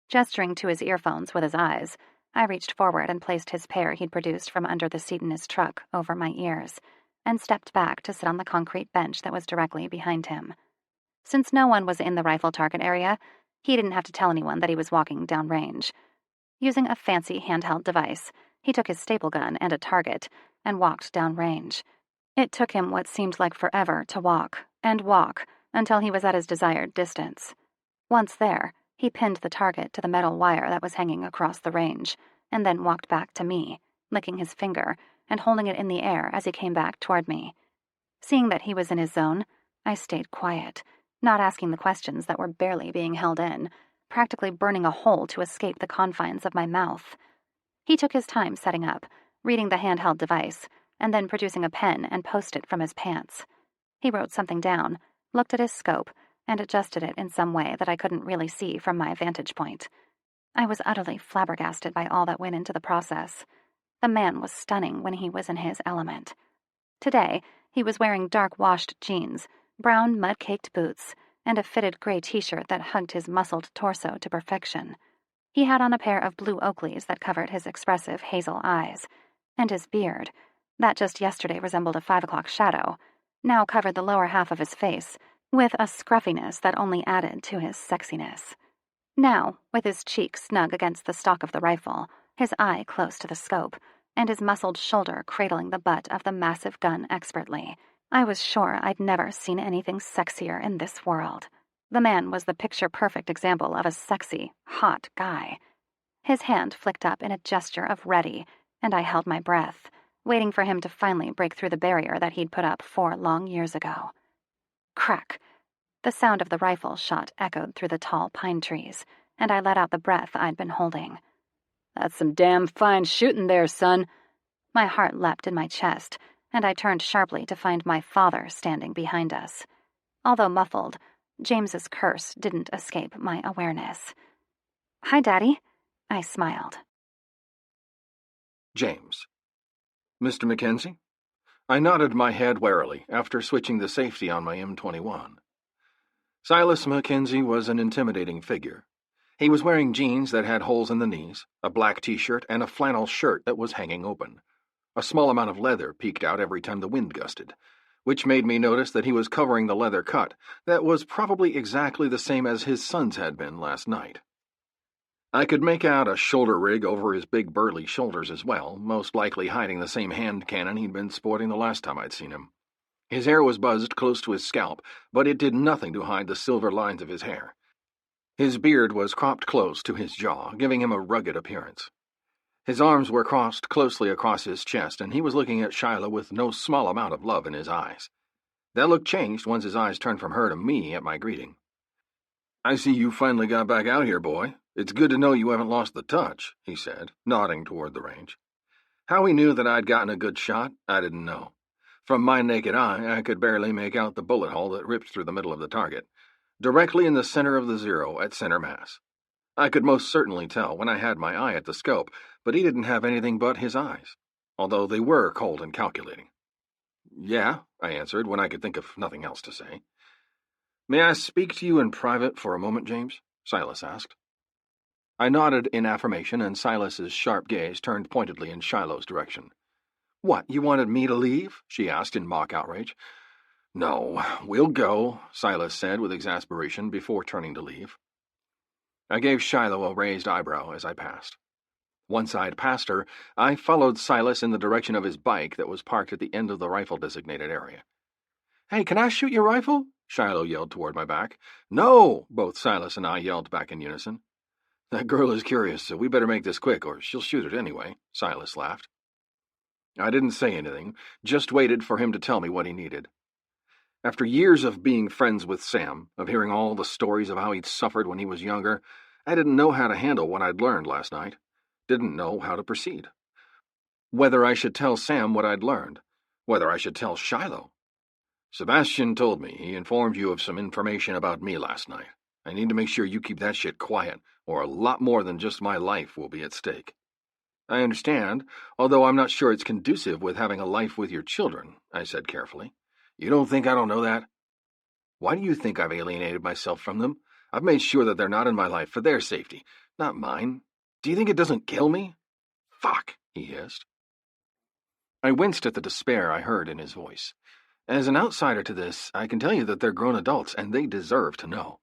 Gesturing to his earphones with his eyes, I reached forward and placed his pair he'd produced from under the seat in his truck over my ears, and stepped back to sit on the concrete bench that was directly behind him. Since no one was in the rifle target area, he didn't have to tell anyone that he was walking downrange. Using a fancy handheld device, he took his staple gun and a target and walked downrange. It took him what seemed like forever to walk until he was at his desired distance. Once there, he pinned the target to the metal wire that was hanging across the range, and then walked back to me, licking his finger and holding it in the air as he came back toward me. Seeing that he was in his zone, I stayed quiet, not asking the questions that were barely being held in, practically burning a hole to escape the confines of my mouth. He took his time setting up, reading the handheld device, and then producing a pen and Post-it from his pants. He wrote something down, looked at his scope, and adjusted it in some way that I couldn't really see from my vantage point. I was utterly flabbergasted by all that went into the process. The man was stunning when he was in his element. Today, he was wearing dark-washed jeans, brown mud-caked boots, and a fitted gray t-shirt that hugged his muscled torso to perfection. He had on a pair of blue Oakleys that covered his expressive hazel eyes, and his beard, that just yesterday resembled a 5 o'clock shadow, now covered the lower half of his face, with a scruffiness that only added to his sexiness. Now, with his cheek snug against the stock of the rifle, his eye close to the scope, and his muscled shoulder cradling the butt of the massive gun expertly, I was sure I'd never seen anything sexier in this world. The man was the picture-perfect example of a sexy, hot guy. His hand flicked up in a gesture of ready, and I held my breath, waiting for him to finally break through the barrier that he'd put up 4 long years ago. Crack! The sound of the rifle shot echoed through the tall pine trees, and I let out the breath I'd been holding. "That's some damn fine shooting there, son." My heart leapt in my chest, and I turned sharply to find my father standing behind us. Although muffled, James's curse didn't escape my awareness. "Hi, Daddy," I smiled. James. Mr. Mackenzie? I nodded my head warily after switching the safety on my M21. Silas Mackenzie was an intimidating figure. He was wearing jeans that had holes in the knees, a black t-shirt, and a flannel shirt that was hanging open. A small amount of leather peeked out every time the wind gusted, which made me notice that he was covering the leather cut that was probably exactly the same as his son's had been last night. I could make out a shoulder rig over his big burly shoulders as well, most likely hiding the same hand cannon he'd been sporting the last time I'd seen him. His hair was buzzed close to his scalp, but it did nothing to hide the silver lines of his hair. His beard was cropped close to his jaw, giving him a rugged appearance. His arms were crossed closely across his chest, and he was looking at Shiloh with no small amount of love in his eyes. That look changed once his eyes turned from her to me at my greeting. "I see you finally got back out here, boy. It's good to know you haven't lost the touch," he said, nodding toward the range. How he knew that I'd gotten a good shot, I didn't know. From my naked eye, I could barely make out the bullet hole that ripped through the middle of the target, directly in the center of the zero at center mass. I could most certainly tell when I had my eye at the scope, but he didn't have anything but his eyes, although they were cold and calculating. "Yeah," I answered when I could think of nothing else to say. "May I speak to you in private for a moment, James?" Silas asked. I nodded in affirmation, and Silas's sharp gaze turned pointedly in Shiloh's direction. "What, you wanted me to leave?" she asked in mock outrage. "No, we'll go," Silas said with exasperation before turning to leave. I gave Shiloh a raised eyebrow as I passed. Once I had passed her, I followed Silas in the direction of his bike that was parked at the end of the rifle-designated area. "Hey, can I shoot your rifle?" Shiloh yelled toward my back. "No!" both Silas and I yelled back in unison. "That girl is curious, so we better make this quick, or she'll shoot it anyway," Silas laughed. I didn't say anything, just waited for him to tell me what he needed. After years of being friends with Sam, of hearing all the stories of how he'd suffered when he was younger, I didn't know how to handle what I'd learned last night. Didn't know how to proceed. Whether I should tell Sam what I'd learned. Whether I should tell Shiloh. "Sebastian told me he informed you of some information about me last night. I need to make sure you keep that shit quiet, or a lot more than just my life will be at stake." "I understand, although I'm not sure it's conducive with having a life with your children," I said carefully. "You don't think I don't know that?" "Why do you think I've alienated myself from them? I've made sure that they're not in my life for their safety, not mine. Do you think it doesn't kill me?" "Fuck," he hissed. I winced at the despair I heard in his voice. As an outsider to this, I can tell you that they're grown adults, and they deserve to know.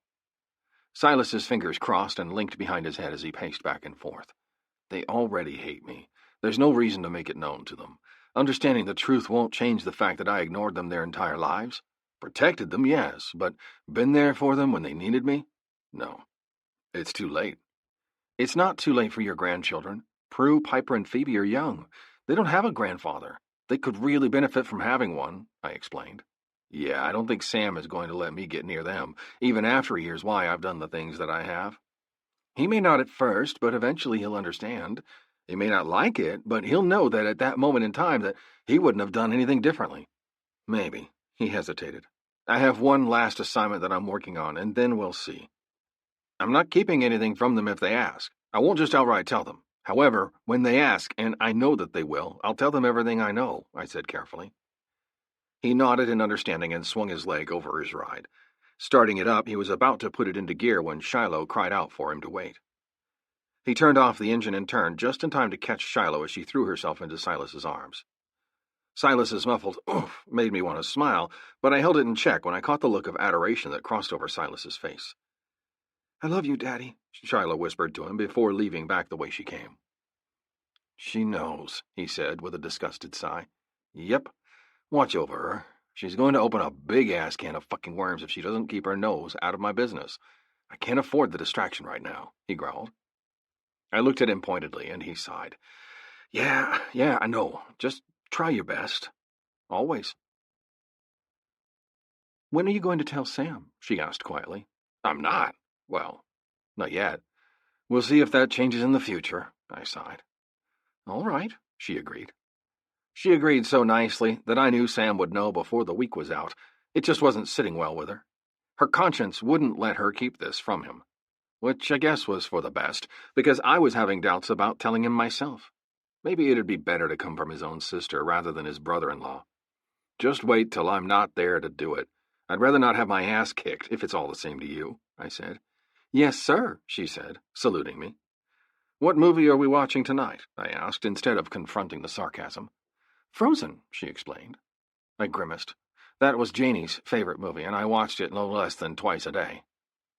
Silas's fingers crossed and linked behind his head as he paced back and forth. They already hate me. There's no reason to make it known to them. Understanding the truth won't change the fact that I ignored them their entire lives. Protected them, yes, but been there for them when they needed me? No. It's too late. It's not too late for your grandchildren. Prue, Piper, and Phoebe are young. They don't have a grandfather. They could really benefit from having one, I explained. Yeah, I don't think Sam is going to let me get near them, even after he hears why I've done the things that I have. He may not at first, but eventually he'll understand. He may not like it, but he'll know that at that moment in time that he wouldn't have done anything differently. Maybe. He hesitated. I have one last assignment that I'm working on, and then we'll see. I'm not keeping anything from them if they ask. I won't just outright tell them. However, when they ask, and I know that they will, I'll tell them everything I know, I said carefully. He nodded in understanding and swung his leg over his ride. Starting it up, he was about to put it into gear when Shiloh cried out for him to wait. He turned off the engine and turned just in time to catch Shiloh as she threw herself into Silas's arms. Silas's muffled oof made me want to smile, but I held it in check when I caught the look of adoration that crossed over Silas's face. "I love you, Daddy," Shiloh whispered to him before leaving back the way she came. "She knows," he said with a disgusted sigh. "Yep. Watch over her. She's going to open a big-ass can of fucking worms if she doesn't keep her nose out of my business. I can't afford the distraction right now," he growled. I looked at him pointedly, and he sighed. Yeah, I know. Just try your best. Always." "When are you going to tell Sam?" she asked quietly. "I'm not. Well, not yet. We'll see if that changes in the future," I sighed. "All right," she agreed. She agreed so nicely that I knew Sam would know before the week was out. It just wasn't sitting well with her. Her conscience wouldn't let her keep this from him. Which I guess was for the best, because I was having doubts about telling him myself. Maybe it'd be better to come from his own sister rather than his brother-in-law. "Just wait till I'm not there to do it. I'd rather not have my ass kicked, if it's all the same to you," I said. "Yes, sir," she said, saluting me. "What movie are we watching tonight?" I asked, instead of confronting the sarcasm. "Frozen," she explained. I grimaced. That was Janie's favorite movie, and I watched it no less than twice a day.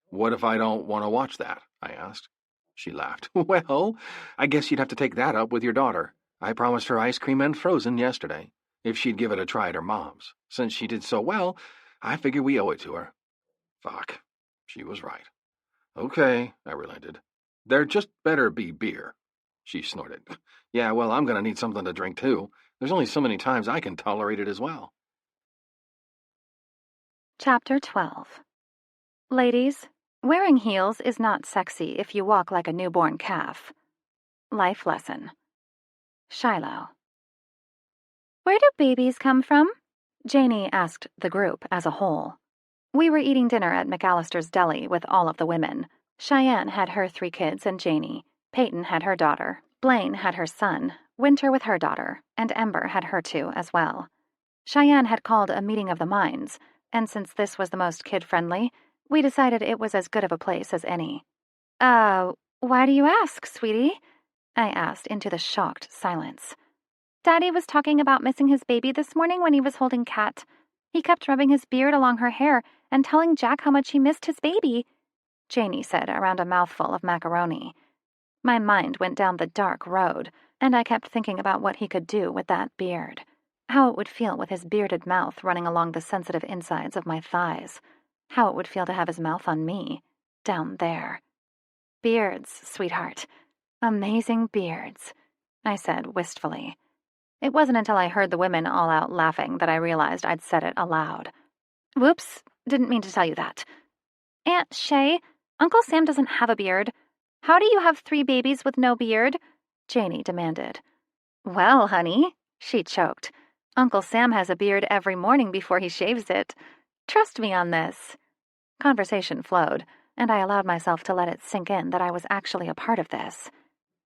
"What if I don't want to watch that?" I asked. She laughed. "Well, I guess you'd have to take that up with your daughter. I promised her ice cream and Frozen yesterday, if she'd give it a try at her mom's. Since she did so well, I figure we owe it to her." Fuck. She was right. "Okay," I relented. "There just better be beer." She snorted. "Yeah, well, I'm going to need something to drink, too. There's only so many times I can tolerate it as well." Chapter 12. Ladies, wearing heels is not sexy if you walk like a newborn calf. Life lesson. Shiloh. Where do babies come from? Janie asked the group as a whole. We were eating dinner at McAllister's Deli with all of the women. Cheyenne had her 3 kids and Janie. Peyton had her daughter. Blaine had her son. Winter with her daughter. And Ember had her 2 as well. Cheyenne had called a meeting of the minds, and since this was the most kid-friendly, we decided it was as good of a place as any. Why do you ask, sweetie? I asked into the shocked silence. Daddy was talking about missing his baby this morning when he was holding Kat. He kept rubbing his beard along her hair and telling Jack how much he missed his baby, Janie said around a mouthful of macaroni. My mind went down the dark road, and I kept thinking about what he could do with that beard. How it would feel with his bearded mouth running along the sensitive insides of my thighs. How it would feel to have his mouth on me, down there. Beards, sweetheart. Amazing beards, I said wistfully. It wasn't until I heard the women all out laughing that I realized I'd said it aloud. Whoops, didn't mean to tell you that. Aunt Shay, Uncle Sam doesn't have a beard. How do you have 3 babies with no beard? Janie demanded. Well, honey, she choked. Uncle Sam has a beard every morning before he shaves it. Trust me on this. Conversation flowed, and I allowed myself to let it sink in that I was actually a part of this.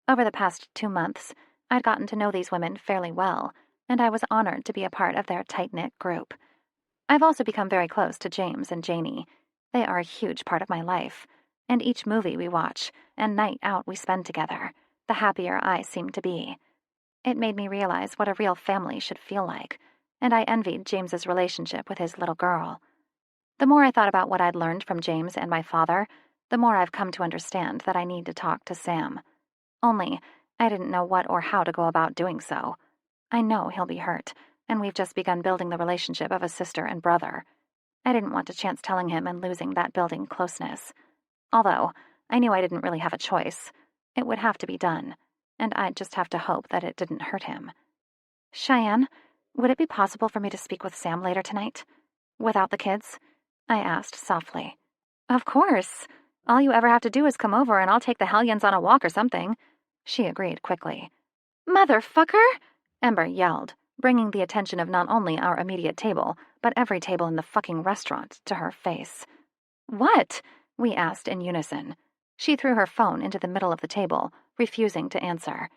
Over the past 2 months, I'd gotten to know these women fairly well, and I was honored to be a part of their tight-knit group. I've also become very close to James and Janie. They are a huge part of my life, and each movie we watch and night out we spend together, the happier I seem to be. It made me realize what a real family should feel like, and I envied James's relationship with his little girl. The more I thought about what I'd learned from James and my father, the more I've come to understand that I need to talk to Sam. Only, I didn't know what or how to go about doing so. I know he'll be hurt, and we've just begun building the relationship of a sister and brother. I didn't want to chance telling him and losing that building closeness. Although, I knew I didn't really have a choice. It would have to be done, and I'd just have to hope that it didn't hurt him. Cheyenne, would it be possible for me to speak with Sam later tonight? Without the kids? I asked softly. Of course. All you ever have to do is come over and I'll take the hellions on a walk or something. She agreed quickly. Motherfucker! Ember yelled, bringing the attention of not only our immediate table, but every table in the fucking restaurant to her face. What? We asked in unison. She threw her phone into the middle of the table, refusing to answer.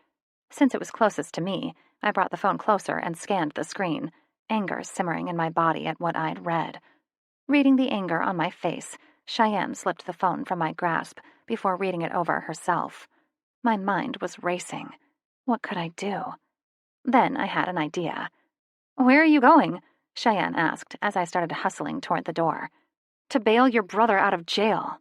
Since it was closest to me, I brought the phone closer and scanned the screen, anger simmering in my body at what I'd read. Reading the anger on my face, Cheyenne slipped the phone from my grasp before reading it over herself. My mind was racing. What could I do? Then I had an idea. Where are you going? Cheyenne asked as I started hustling toward the door. To bail your brother out of jail.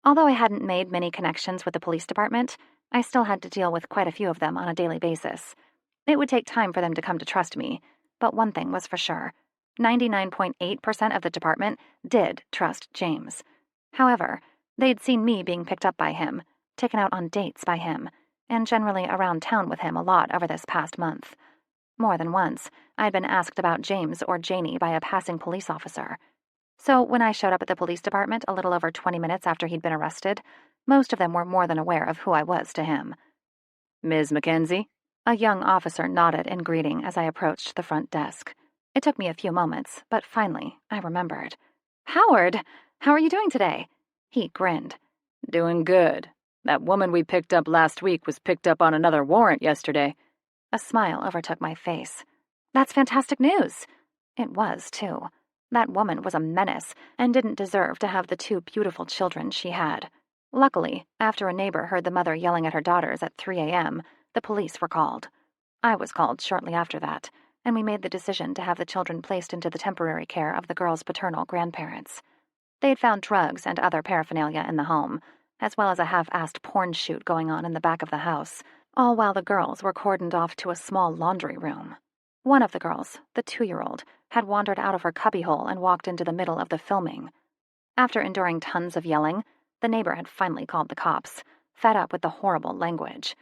Although I hadn't made many connections with the police department, I still had to deal with quite a few of them on a daily basis. It would take time for them to come to trust me, but one thing was for sure. 99.8% of the department did trust James. However, they'd seen me being picked up by him, taken out on dates by him, and generally around town with him a lot over this past month. More than once, I'd been asked about James or Janie by a passing police officer. So when I showed up at the police department a little over 20 minutes after he'd been arrested, most of them were more than aware of who I was to him. Ms. Mackenzie? A young officer nodded in greeting as I approached the front desk. It took me a few moments, but finally I remembered. Howard, how are you doing today? He grinned. Doing good. That woman we picked up last week was picked up on another warrant yesterday. A smile overtook my face. That's fantastic news. It was, too. That woman was a menace and didn't deserve to have the 2 beautiful children she had. Luckily, after a neighbor heard the mother yelling at her daughters at 3 a.m., the police were called. I was called shortly after that, and we made the decision to have the children placed into the temporary care of the girls' paternal grandparents. They had found drugs and other paraphernalia in the home, as well as a half-assed porn shoot going on in the back of the house, all while the girls were cordoned off to a small laundry room. One of the girls, the 2-year-old, had wandered out of her cubbyhole and walked into the middle of the filming. After enduring tons of yelling, the neighbor had finally called the cops, fed up with the horrible language.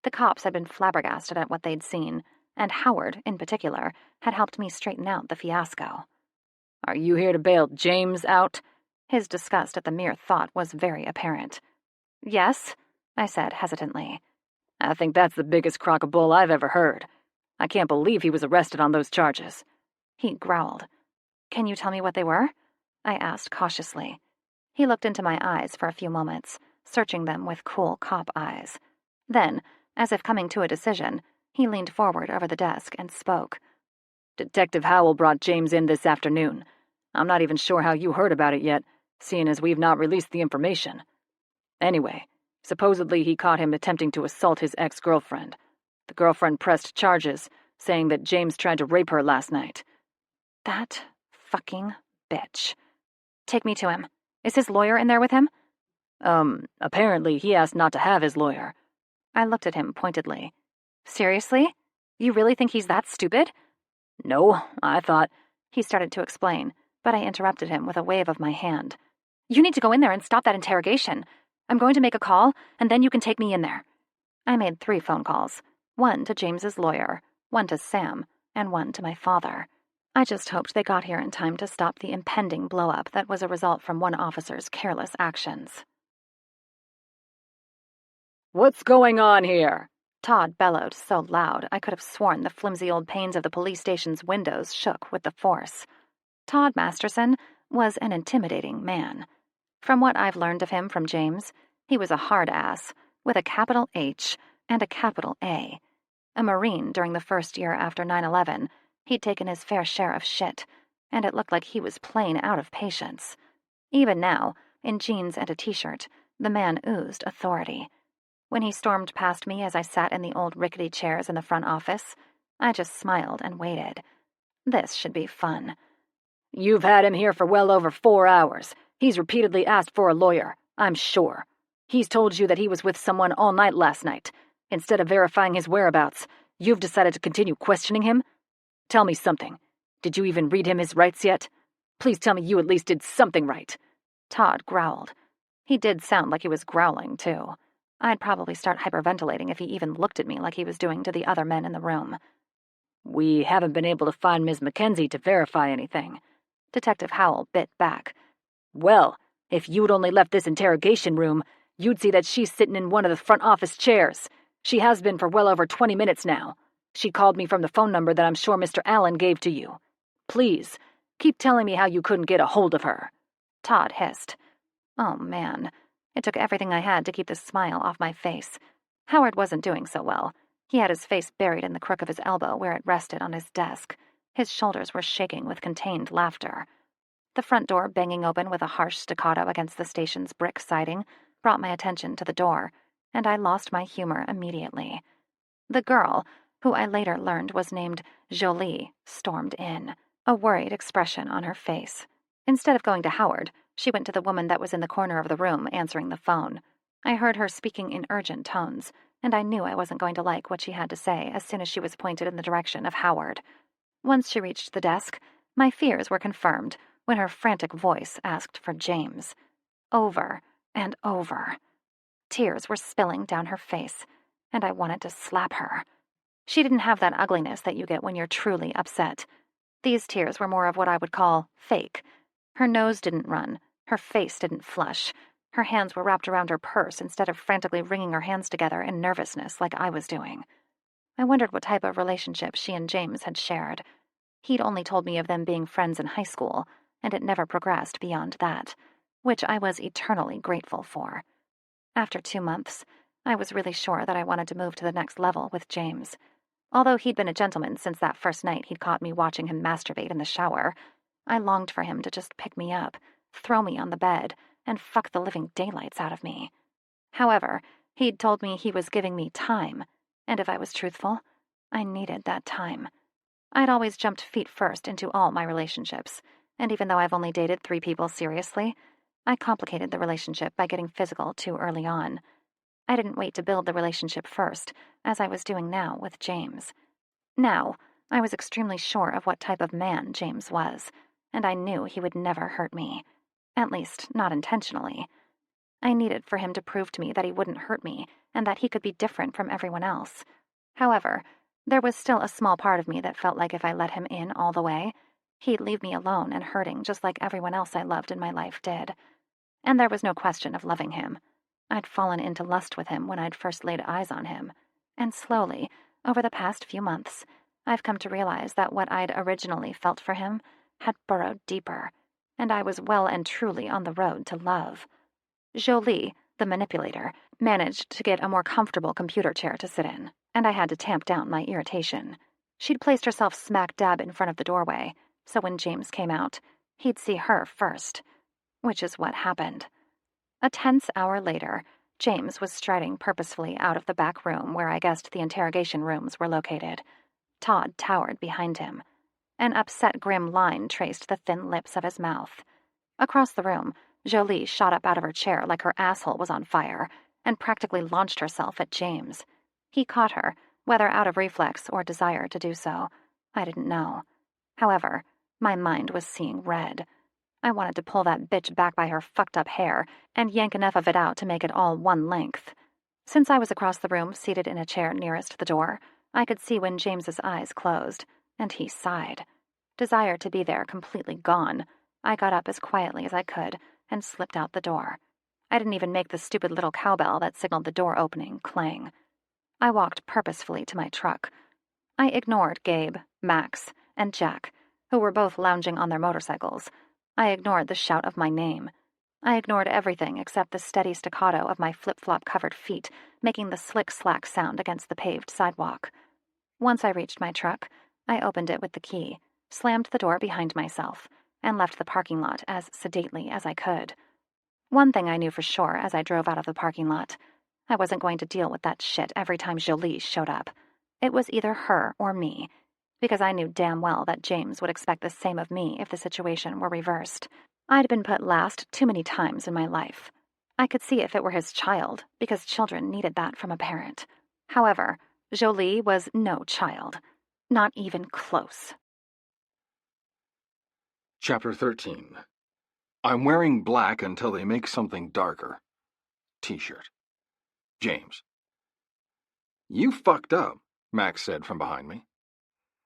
The cops had been flabbergasted at what they'd seen, and Howard, in particular, had helped me straighten out the fiasco. Are you here to bail James out? His disgust at the mere thought was very apparent. Yes, I said hesitantly. I think that's the biggest crock of bull I've ever heard. I can't believe he was arrested on those charges. He growled. Can you tell me what they were? I asked cautiously. He looked into my eyes for a few moments, searching them with cool cop eyes. Then, as if coming to a decision, he leaned forward over the desk and spoke. Detective Howell brought James in this afternoon. I'm not even sure how you heard about it yet, seeing as we've not released the information. Anyway, supposedly he caught him attempting to assault his ex-girlfriend. The girlfriend pressed charges, saying that James tried to rape her last night. That fucking bitch. Take me to him. Is his lawyer in there with him? Apparently he asked not to have his lawyer. I looked at him pointedly. Seriously? You really think he's that stupid? No, I thought... He started to explain, but I interrupted him with a wave of my hand. You need to go in there and stop that interrogation. I'm going to make a call, and then you can take me in there. I made 3 phone calls. 1 to James's lawyer, 1 to Sam, and 1 to my father. I just hoped they got here in time to stop the impending blow-up that was a result from one officer's careless actions. What's going on here? Todd bellowed so loud I could have sworn the flimsy old panes of the police station's windows shook with the force. Todd Masterson was an intimidating man. From what I've learned of him from James, he was a hard ass with a capital H and a capital A. A Marine during the first year after 9/11, he'd taken his fair share of shit, and it looked like he was plain out of patience. Even now, in jeans and a t-shirt, the man oozed authority. When he stormed past me as I sat in the old rickety chairs in the front office, I just smiled and waited. This should be fun. You've had him here for well over 4 hours. He's repeatedly asked for a lawyer, I'm sure. He's told you that he was with someone all night last night. Instead of verifying his whereabouts, you've decided to continue questioning him? Tell me something. Did you even read him his rights yet? Please tell me you at least did something right. Todd growled. He did sound like he was growling, too. I'd probably start hyperventilating if he even looked at me like he was doing to the other men in the room. We haven't been able to find Ms. Mackenzie to verify anything. Detective Howell bit back. Well, if you'd only left this interrogation room, you'd see that she's sitting in one of the front office chairs. She has been for well over 20 minutes now. She called me from the phone number that I'm sure Mr. Allen gave to you. Please, keep telling me how you couldn't get a hold of her. Todd hissed. Oh, man. It took everything I had to keep the smile off my face. Howard wasn't doing so well. He had his face buried in the crook of his elbow where it rested on his desk. His shoulders were shaking with contained laughter. The front door banging open with a harsh staccato against the station's brick siding brought my attention to the door, and I lost my humor immediately. The girl, who I later learned was named Jolie, stormed in, a worried expression on her face. Instead of going to Howard, she went to the woman that was in the corner of the room answering the phone. I heard her speaking in urgent tones, and I knew I wasn't going to like what she had to say as soon as she was pointed in the direction of Howard. Once she reached the desk, my fears were confirmed when her frantic voice asked for James. Over and over. Tears were spilling down her face, and I wanted to slap her. She didn't have that ugliness that you get when you're truly upset. These tears were more of what I would call fake. Her nose didn't run, her face didn't flush. Her hands were wrapped around her purse instead of frantically wringing her hands together in nervousness like I was doing. I wondered what type of relationship she and James had shared. He'd only told me of them being friends in high school, and it never progressed beyond that, which I was eternally grateful for. After 2 months, I was really sure that I wanted to move to the next level with James. Although he'd been a gentleman since that first night he'd caught me watching him masturbate in the shower, I longed for him to just pick me up, throw me on the bed, and fuck the living daylights out of me. However, he'd told me he was giving me time, and if I was truthful, I needed that time. I'd always jumped feet first into all my relationships, and even though I've only dated 3 people seriously, I complicated the relationship by getting physical too early on. I didn't wait to build the relationship first, as I was doing now with James. Now, I was extremely sure of what type of man James was, and I knew he would never hurt me. At least, not intentionally. I needed for him to prove to me that he wouldn't hurt me, and that he could be different from everyone else. However, there was still a small part of me that felt like if I let him in all the way, he'd leave me alone and hurting just like everyone else I loved in my life did. And there was no question of loving him. I'd fallen into lust with him when I'd first laid eyes on him, and slowly, over the past few months, I've come to realize that what I'd originally felt for him had burrowed deeper, and I was well and truly on the road to love. Jolie, the manipulator, managed to get a more comfortable computer chair to sit in, and I had to tamp down my irritation. She'd placed herself smack dab in front of the doorway, so when James came out, he'd see her first, which is what happened. A tense hour later, James was striding purposefully out of the back room where I guessed the interrogation rooms were located. Todd towered behind him. An upset, grim line traced the thin lips of his mouth. Across the room, Jolie shot up out of her chair like her asshole was on fire and practically launched herself at James. He caught her, whether out of reflex or desire to do so. I didn't know. However, my mind was seeing red. I wanted to pull that bitch back by her fucked-up hair and yank enough of it out to make it all one length. Since I was across the room, seated in a chair nearest the door, I could see when James's eyes closed, and he sighed. Desire to be there completely gone, I got up as quietly as I could and slipped out the door. I didn't even make the stupid little cowbell that signaled the door opening clang. I walked purposefully to my truck. I ignored Gabe, Max, and Jack, who were both lounging on their motorcycles. I ignored the shout of my name. I ignored everything except the steady staccato of my flip-flop-covered feet making the slick-slack sound against the paved sidewalk. Once I reached my truck, I opened it with the key, slammed the door behind myself, and left the parking lot as sedately as I could. One thing I knew for sure as I drove out of the parking lot: I wasn't going to deal with that shit every time Jolie showed up. It was either her or me, because I knew damn well that James would expect the same of me if the situation were reversed. I'd been put last too many times in my life. I could see if it were his child, because children needed that from a parent. However, Jolie was no child. Not even close. Chapter 13. I'm wearing black until they make something darker. T-shirt. James. You fucked up, Max said from behind me.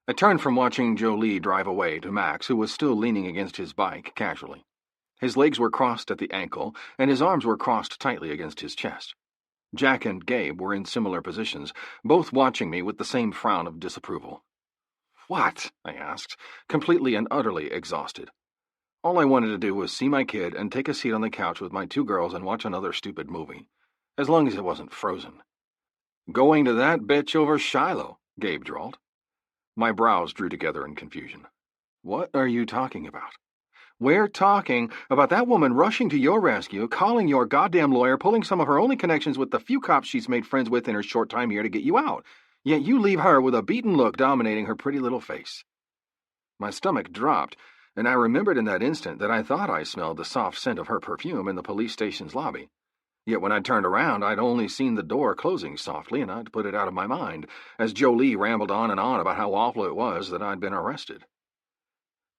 I turned from watching Jolie drive away to Max, who was still leaning against his bike casually. His legs were crossed at the ankle, and his arms were crossed tightly against his chest. Jack and Gabe were in similar positions, both watching me with the same frown of disapproval. What? I asked, completely and utterly exhausted. All I wanted to do was see my kid and take a seat on the couch with my two girls and watch another stupid movie, as long as it wasn't Frozen. Going to that bitch over Shiloh, Gabe drawled. My brows drew together in confusion. What are you talking about? We're talking about that woman rushing to your rescue, calling your goddamn lawyer, pulling some of her only connections with the few cops she's made friends with in her short time here to get you out. Yet you leave her with a beaten look dominating her pretty little face. My stomach dropped, and I remembered in that instant that I thought I smelled the soft scent of her perfume in the police station's lobby. Yet when I turned around, I'd only seen the door closing softly, and I'd put it out of my mind, as Jolie rambled on and on about how awful it was that I'd been arrested.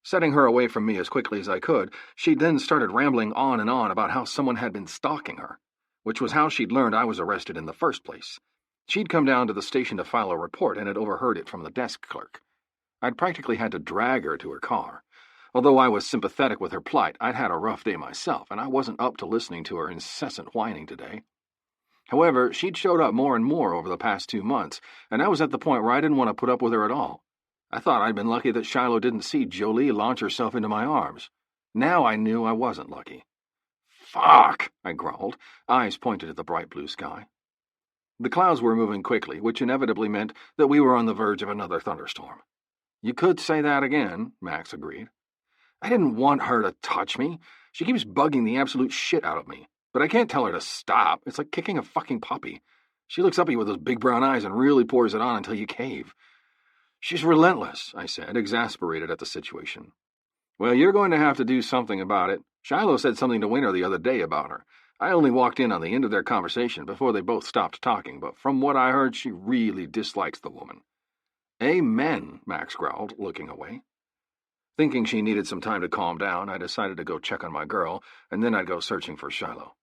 Setting her away from me as quickly as I could, she then started rambling on and on about how someone had been stalking her, which was how she'd learned I was arrested in the first place. She'd come down to the station to file a report and had overheard it from the desk clerk. I'd practically had to drag her to her car. Although I was sympathetic with her plight, I'd had a rough day myself, and I wasn't up to listening to her incessant whining today. However, she'd showed up more and more over the past 2 months, and I was at the point where I didn't want to put up with her at all. I thought I'd been lucky that Shiloh didn't see Jolie launch herself into my arms. Now I knew I wasn't lucky. Fuck, I growled, eyes pointed at the bright blue sky. The clouds were moving quickly, which inevitably meant that we were on the verge of another thunderstorm. You could say that again, Max agreed. I didn't want her to touch me. She keeps bugging the absolute shit out of me. But I can't tell her to stop. It's like kicking a fucking puppy. She looks up at you with those big brown eyes and really pours it on until you cave. She's relentless, I said, exasperated at the situation. Well, you're going to have to do something about it. Shiloh said something to Winter the other day about her. I only walked in on the end of their conversation before they both stopped talking, but from what I heard, she really dislikes the woman. Amen, Max growled, looking away. Thinking she needed some time to calm down, I decided to go check on my girl, and then I'd go searching for Shiloh.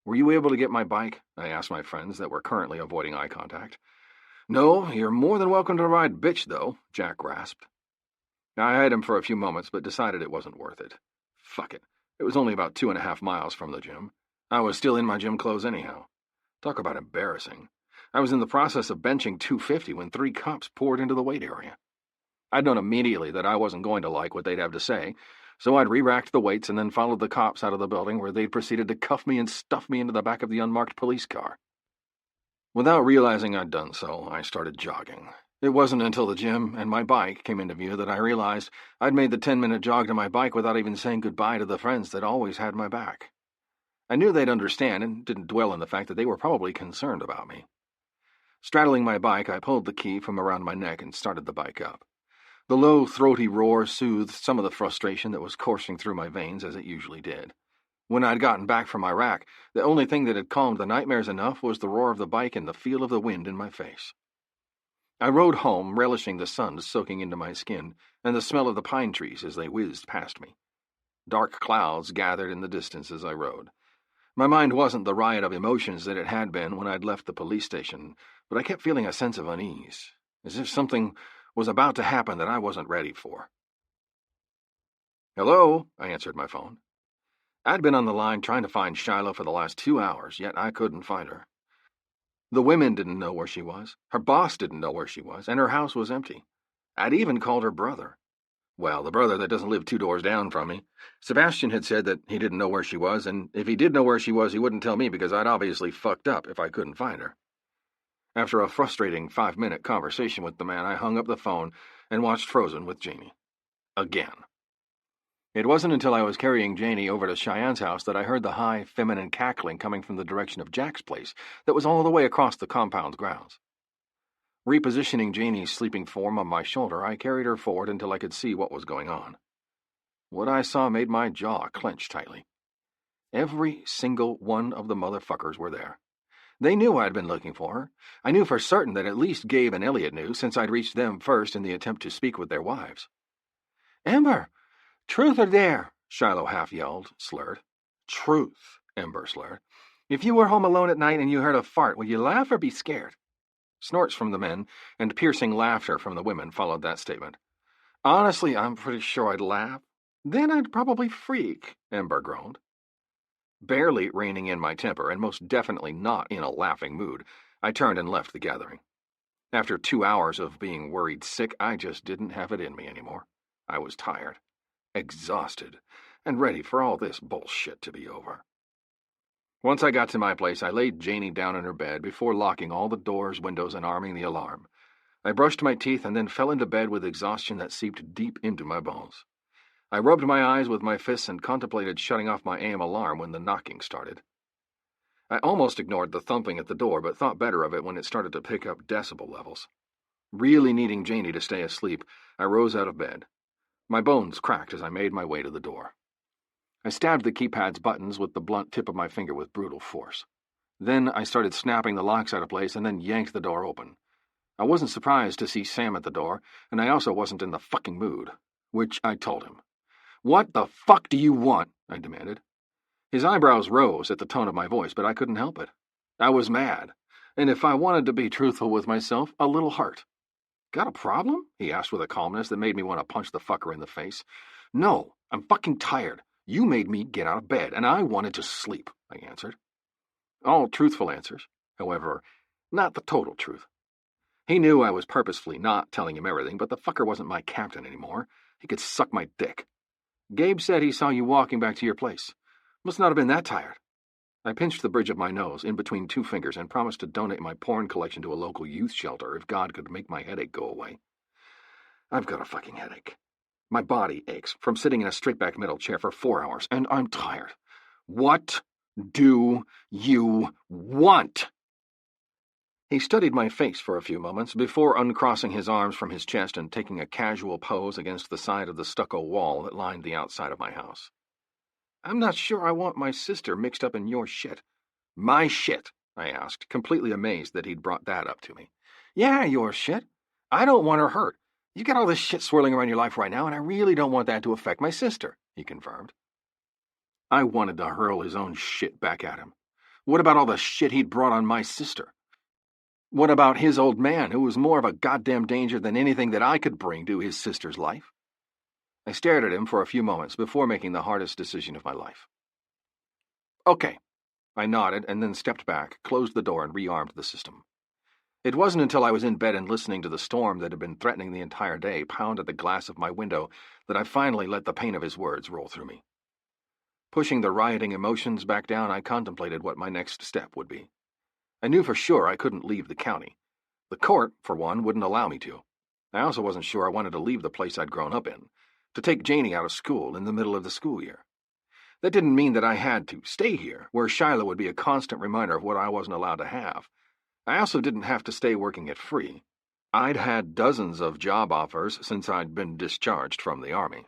Were you able to get my bike? I asked my friends that were currently avoiding eye contact. No, you're more than welcome to ride bitch, though, Jack rasped. I eyed him for a few moments, but decided it wasn't worth it. Fuck it. It was only about 2.5 miles from the gym. I was still in my gym clothes anyhow. Talk about embarrassing. I was in the process of benching 250 when 3 cops poured into the weight area. I'd known immediately that I wasn't going to like what they'd have to say, so I'd re-racked the weights and then followed the cops out of the building, where they'd proceeded to cuff me and stuff me into the back of the unmarked police car. Without realizing I'd done so, I started jogging. It wasn't until the gym and my bike came into view that I realized I'd made the 10-minute jog to my bike without even saying goodbye to the friends that always had my back. I knew they'd understand and didn't dwell on the fact that they were probably concerned about me. Straddling my bike, I pulled the key from around my neck and started the bike up. The low, throaty roar soothed some of the frustration that was coursing through my veins, as it usually did. When I'd gotten back from my rack, the only thing that had calmed the nightmares enough was the roar of the bike and the feel of the wind in my face. I rode home, relishing the sun soaking into my skin and the smell of the pine trees as they whizzed past me. Dark clouds gathered in the distance as I rode. My mind wasn't the riot of emotions that it had been when I'd left the police station, but I kept feeling a sense of unease, as if something was about to happen that I wasn't ready for. "Hello," I answered my phone. I'd been on the line trying to find Shiloh for the last 2 hours, yet I couldn't find her. The women didn't know where she was, her boss didn't know where she was, and her house was empty. I'd even called her brother. Well, the brother that doesn't live 2 doors down from me. Sebastian had said that he didn't know where she was, and if he did know where she was, he wouldn't tell me because I'd obviously fucked up if I couldn't find her. After a frustrating 5-minute conversation with the man, I hung up the phone and watched Frozen with Janie. Again. It wasn't until I was carrying Janie over to Cheyenne's house that I heard the high, feminine cackling coming from the direction of Jack's place that was all the way across the compound's grounds. Repositioning Janie's sleeping form on my shoulder, I carried her forward until I could see what was going on. What I saw made my jaw clench tightly. Every single one of the motherfuckers were there. They knew I'd been looking for her. I knew for certain that at least Gabe and Elliot knew, since I'd reached them first in the attempt to speak with their wives. "Ember! Truth or dare?" Shiloh half-yelled, slurred. "Truth," Ember slurred. "If you were home alone at night and you heard a fart, would you laugh or be scared?" Snorts from the men and piercing laughter from the women followed that statement. "Honestly, I'm pretty sure I'd laugh. Then I'd probably freak," Ember groaned. Barely reining in my temper, and most definitely not in a laughing mood, I turned and left the gathering. After 2 hours of being worried sick, I just didn't have it in me anymore. I was tired, exhausted, and ready for all this bullshit to be over. Once I got to my place, I laid Janie down in her bed before locking all the doors, windows, and arming the alarm. I brushed my teeth and then fell into bed with exhaustion that seeped deep into my bones. I rubbed my eyes with my fists and contemplated shutting off my AM alarm when the knocking started. I almost ignored the thumping at the door, but thought better of it when it started to pick up decibel levels. Really needing Janie to stay asleep, I rose out of bed. My bones cracked as I made my way to the door. I stabbed the keypad's buttons with the blunt tip of my finger with brutal force. Then I started snapping the locks out of place and then yanked the door open. I wasn't surprised to see Sam at the door, and I also wasn't in the fucking mood, which I told him. "What the fuck do you want?" I demanded. His eyebrows rose at the tone of my voice, but I couldn't help it. I was mad, and if I wanted to be truthful with myself, a little hurt. "Got a problem?" he asked with a calmness that made me want to punch the fucker in the face. "No, I'm fucking tired. You made me get out of bed, and I wanted to sleep," I answered. All truthful answers, however, not the total truth. He knew I was purposefully not telling him everything, but the fucker wasn't my captain anymore. He could suck my dick. "Gabe said he saw you walking back to your place. Must not have been that tired." I pinched the bridge of my nose in between 2 fingers and promised to donate my porn collection to a local youth shelter if God could make my headache go away. I've got a fucking headache. My body aches from sitting in a straight-back metal chair for 4 hours, and I'm tired. What do you want? He studied my face for a few moments before uncrossing his arms from his chest and taking a casual pose against the side of the stucco wall that lined the outside of my house. "I'm not sure I want my sister mixed up in your shit." "My shit?" I asked, completely amazed that he'd brought that up to me. "Yeah, your shit. I don't want her hurt. You got all this shit swirling around your life right now, and I really don't want that to affect my sister," he confirmed. I wanted to hurl his own shit back at him. What about all the shit he'd brought on my sister? What about his old man, who was more of a goddamn danger than anything that I could bring to his sister's life? I stared at him for a few moments before making the hardest decision of my life. "Okay." I nodded and then stepped back, closed the door, and rearmed the system. It wasn't until I was in bed and listening to the storm that had been threatening the entire day pound at the glass of my window that I finally let the pain of his words roll through me. Pushing the rioting emotions back down, I contemplated what my next step would be. I knew for sure I couldn't leave the county. The court, for one, wouldn't allow me to. I also wasn't sure I wanted to leave the place I'd grown up in, to take Janie out of school in the middle of the school year. That didn't mean that I had to stay here, where Shiloh would be a constant reminder of what I wasn't allowed to have. I also didn't have to stay working at Free. I'd had dozens of job offers since I'd been discharged from the Army.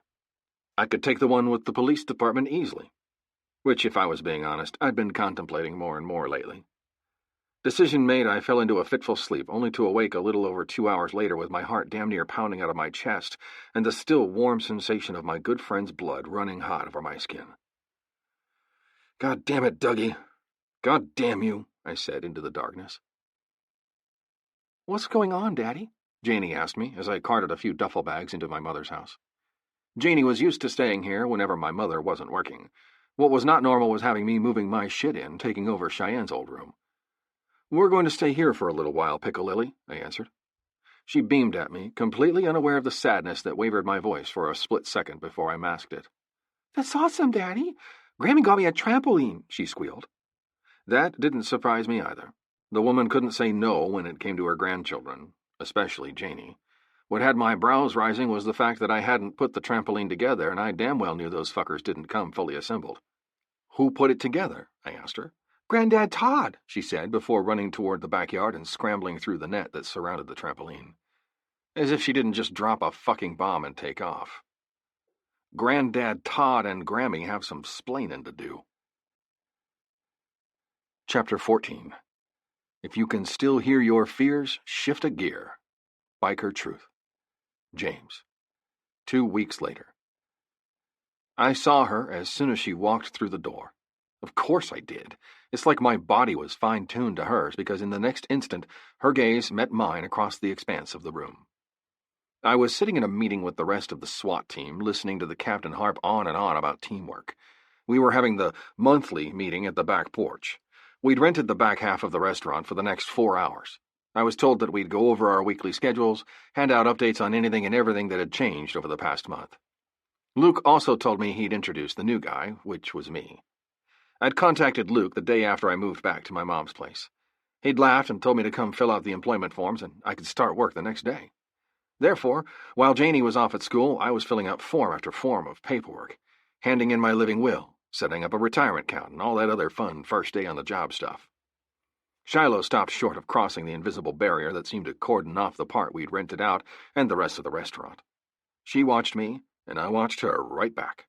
I could take the one with the police department easily, which, if I was being honest, I'd been contemplating more and more lately. Decision made, I fell into a fitful sleep, only to awake a little over 2 hours later with my heart damn near pounding out of my chest and the still warm sensation of my good friend's blood running hot over my skin. "God damn it, Dougie. God damn you," I said into the darkness. "What's going on, Daddy?" Janie asked me as I carted a few duffel bags into my mother's house. Janie was used to staying here whenever my mother wasn't working. What was not normal was having me moving my shit in, taking over Cheyenne's old room. "We're going to stay here for a little while, Pickle-Lily," I answered. She beamed at me, completely unaware of the sadness that wavered my voice for a split second before I masked it. "That's awesome, Daddy. Grammy got me a trampoline," she squealed. That didn't surprise me either. The woman couldn't say no when it came to her grandchildren, especially Janie. What had my brows rising was the fact that I hadn't put the trampoline together, and I damn well knew those fuckers didn't come fully assembled. "Who put it together?" I asked her. "Granddad Todd," she said before running toward the backyard and scrambling through the net that surrounded the trampoline. As if she didn't just drop a fucking bomb and take off. Granddad Todd and Grammy have some splaining to do. Chapter 14. If you can still hear your fears, shift a gear. Biker Truth. James. 2 weeks later. I saw her as soon as she walked through the door. Of course I did. It's like my body was fine-tuned to hers, because in the next instant, her gaze met mine across the expanse of the room. I was sitting in a meeting with the rest of the SWAT team, listening to the captain harp on and on about teamwork. We were having the monthly meeting at the back porch. We'd rented the back half of the restaurant for the next 4 hours. I was told that we'd go over our weekly schedules, hand out updates on anything and everything that had changed over the past month. Luke also told me he'd introduced the new guy, which was me. I'd contacted Luke the day after I moved back to my mom's place. He'd laughed and told me to come fill out the employment forms, and I could start work the next day. Therefore, while Janie was off at school, I was filling out form after form of paperwork, handing in my living will, setting up a retirement account, and all that other fun first-day-on-the-job stuff. Shiloh stopped short of crossing the invisible barrier that seemed to cordon off the part we'd rented out and the rest of the restaurant. She watched me, and I watched her right back.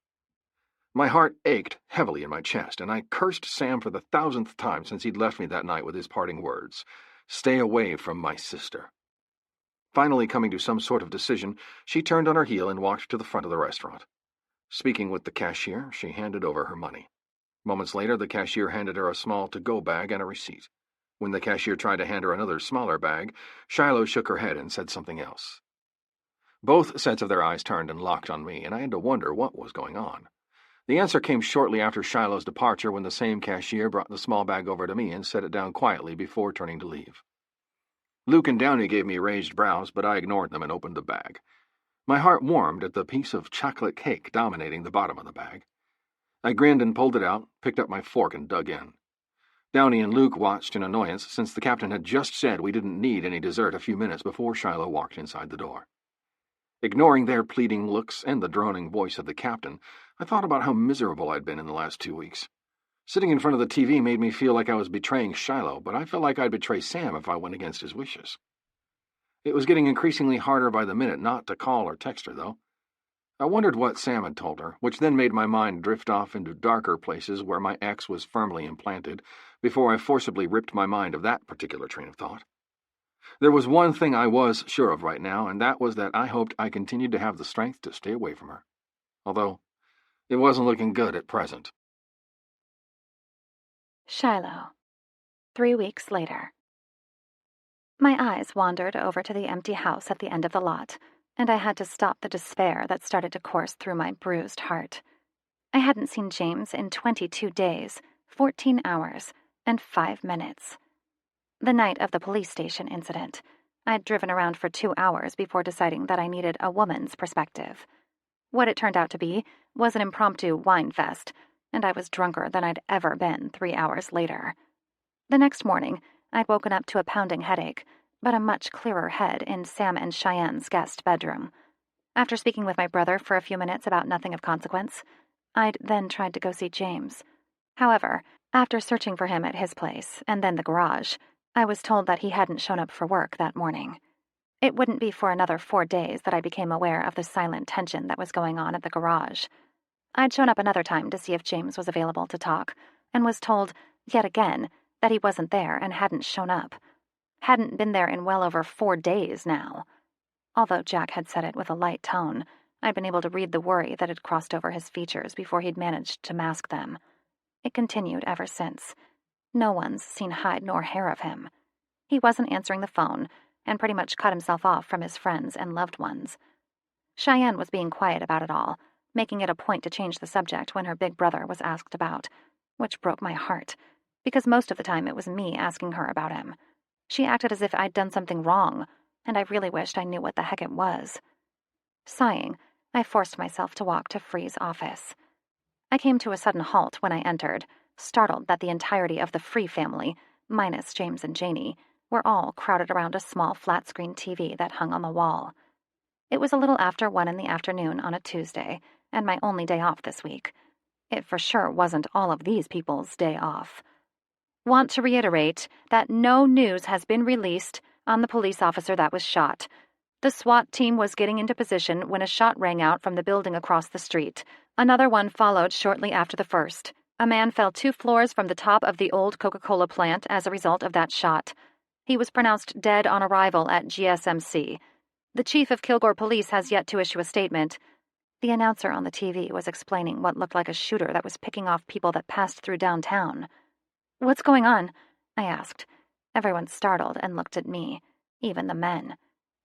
My heart ached heavily in my chest, and I cursed Sam for the 1,000th time since he'd left me that night with his parting words, "Stay away from my sister." Finally coming to some sort of decision, she turned on her heel and walked to the front of the restaurant. Speaking with the cashier, she handed over her money. Moments later, the cashier handed her a small to-go bag and a receipt. When the cashier tried to hand her another smaller bag, Shiloh shook her head and said something else. Both sets of their eyes turned and locked on me, and I had to wonder what was going on. The answer came shortly after Shiloh's departure, when the same cashier brought the small bag over to me and set it down quietly before turning to leave. Luke and Downey gave me raised brows, but I ignored them and opened the bag. My heart warmed at the piece of chocolate cake dominating the bottom of the bag. I grinned and pulled it out, picked up my fork and dug in. Downey and Luke watched in annoyance, since the captain had just said we didn't need any dessert a few minutes before Shiloh walked inside the door. Ignoring their pleading looks and the droning voice of the captain, I thought about how miserable I'd been in the last 2 weeks. Sitting in front of the TV made me feel like I was betraying Shiloh, but I felt like I'd betray Sam if I went against his wishes. It was getting increasingly harder by the minute not to call or text her, though. I wondered what Sam had told her, which then made my mind drift off into darker places where my ex was firmly implanted, before I forcibly ripped my mind of that particular train of thought. There was one thing I was sure of right now, and that was that I hoped I continued to have the strength to stay away from her. Although, it wasn't looking good at present. Shiloh. 3 weeks later. My eyes wandered over to the empty house at the end of the lot, and I had to stop the despair that started to course through my bruised heart. I hadn't seen James in 22 days, 14 hours, and 5 minutes. The night of the police station incident, I'd driven around for 2 hours before deciding that I needed a woman's perspective. What it turned out to be was an impromptu wine fest, and I was drunker than I'd ever been 3 hours later. The next morning, I'd woken up to a pounding headache, but a much clearer head in Sam and Cheyenne's guest bedroom. After speaking with my brother for a few minutes about nothing of consequence, I'd then tried to go see James. However, after searching for him at his place and then the garage, I was told that he hadn't shown up for work that morning. It wouldn't be for another 4 days that I became aware of the silent tension that was going on at the garage. I'd shown up another time to see if James was available to talk, and was told, yet again, that he wasn't there and hadn't shown up. Hadn't been there in well over 4 days now. Although Jack had said it with a light tone, I'd been able to read the worry that had crossed over his features before he'd managed to mask them. It continued ever since. No one's seen hide nor hair of him. He wasn't answering the phone, and pretty much cut himself off from his friends and loved ones. Cheyenne was being quiet about it all, making it a point to change the subject when her big brother was asked about, which broke my heart, because most of the time it was me asking her about him. She acted as if I'd done something wrong, and I really wished I knew what the heck it was. Sighing, I forced myself to walk to Free's office. I came to a sudden halt when I entered, startled that the entirety of the Free family, minus James and Janie, were all crowded around a small flat-screen TV that hung on the wall. It was a little after 1 in the afternoon on a Tuesday, and my only day off this week. It for sure wasn't all of these people's day off. Want to reiterate that no news has been released on the police officer that was shot. The SWAT team was getting into position when a shot rang out from the building across the street. Another one followed shortly after the first. A man fell 2 floors from the top of the old Coca-Cola plant as a result of that shot. He was pronounced dead on arrival at GSMC. The chief of Kilgore Police has yet to issue a statement. The announcer on the TV was explaining what looked like a shooter that was picking off people that passed through downtown. "What's going on?" I asked. Everyone startled and looked at me, even the men.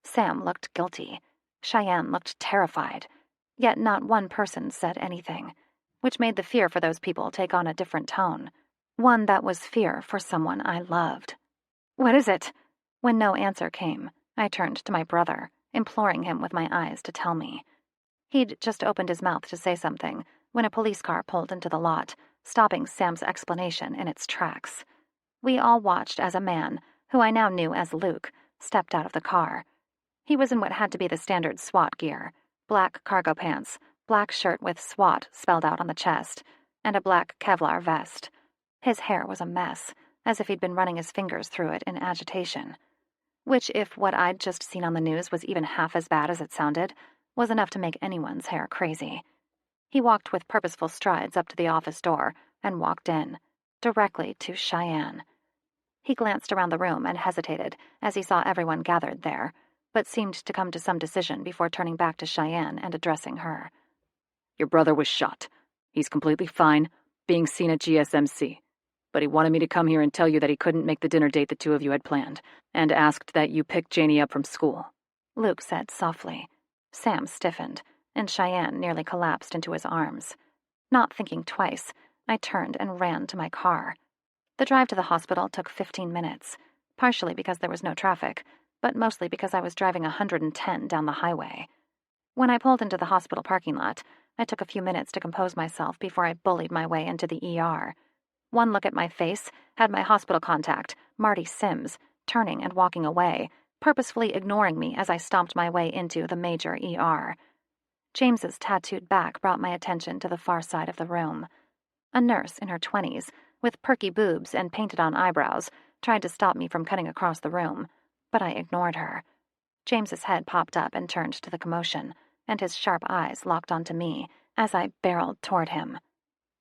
Sam looked guilty. Cheyenne looked terrified. Yet not one person said anything, which made the fear for those people take on a different tone. One that was fear for someone I loved. "What is it?" When no answer came, I turned to my brother, imploring him with my eyes to tell me. He'd just opened his mouth to say something when a police car pulled into the lot, stopping Sam's explanation in its tracks. We all watched as a man, who I now knew as Luke, stepped out of the car. He was in what had to be the standard SWAT gear: black cargo pants, black shirt with SWAT spelled out on the chest, and a black Kevlar vest. His hair was a mess, as if he'd been running his fingers through it in agitation. Which, if what I'd just seen on the news was even half as bad as it sounded, was enough to make anyone's hair crazy. He walked with purposeful strides up to the office door and walked in, directly to Cheyenne. He glanced around the room and hesitated as he saw everyone gathered there, but seemed to come to some decision before turning back to Cheyenne and addressing her. "Your brother was shot. He's completely fine, being seen at GSMC. But he wanted me to come here and tell you that he couldn't make the dinner date the two of you had planned, and asked that you pick Janie up from school," Luke said softly. Sam stiffened, and Cheyenne nearly collapsed into his arms. Not thinking twice, I turned and ran to my car. The drive to the hospital took 15 minutes, partially because there was no traffic, but mostly because I was driving 110 down the highway. When I pulled into the hospital parking lot, I took a few minutes to compose myself before I bullied my way into the ER. One look at my face had my hospital contact, Marty Sims, turning and walking away, purposefully ignoring me as I stomped my way into the major ER. James's tattooed back brought my attention to the far side of the room. A nurse in her 20s, with perky boobs and painted-on eyebrows, tried to stop me from cutting across the room, but I ignored her. James's head popped up and turned to the commotion, and his sharp eyes locked onto me as I barreled toward him.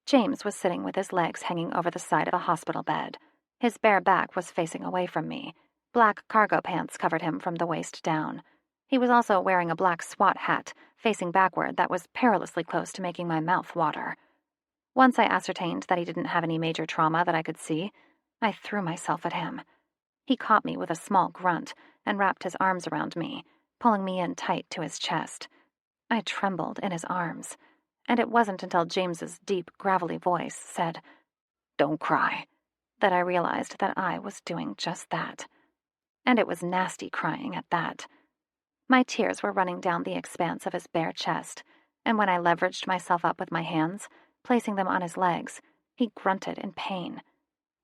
James was sitting with his legs hanging over the side of a hospital bed. His bare back was facing away from me. Black cargo pants covered him from the waist down. He was also wearing a black SWAT hat, facing backward, that was perilously close to making my mouth water. Once I ascertained that he didn't have any major trauma that I could see, I threw myself at him. He caught me with a small grunt and wrapped his arms around me, pulling me in tight to his chest. I trembled in his arms, and it wasn't until James's deep, gravelly voice said, "Don't cry," that I realized that I was doing just that. And it was nasty crying at that. My tears were running down the expanse of his bare chest, and when I leveraged myself up with my hands, placing them on his legs, he grunted in pain.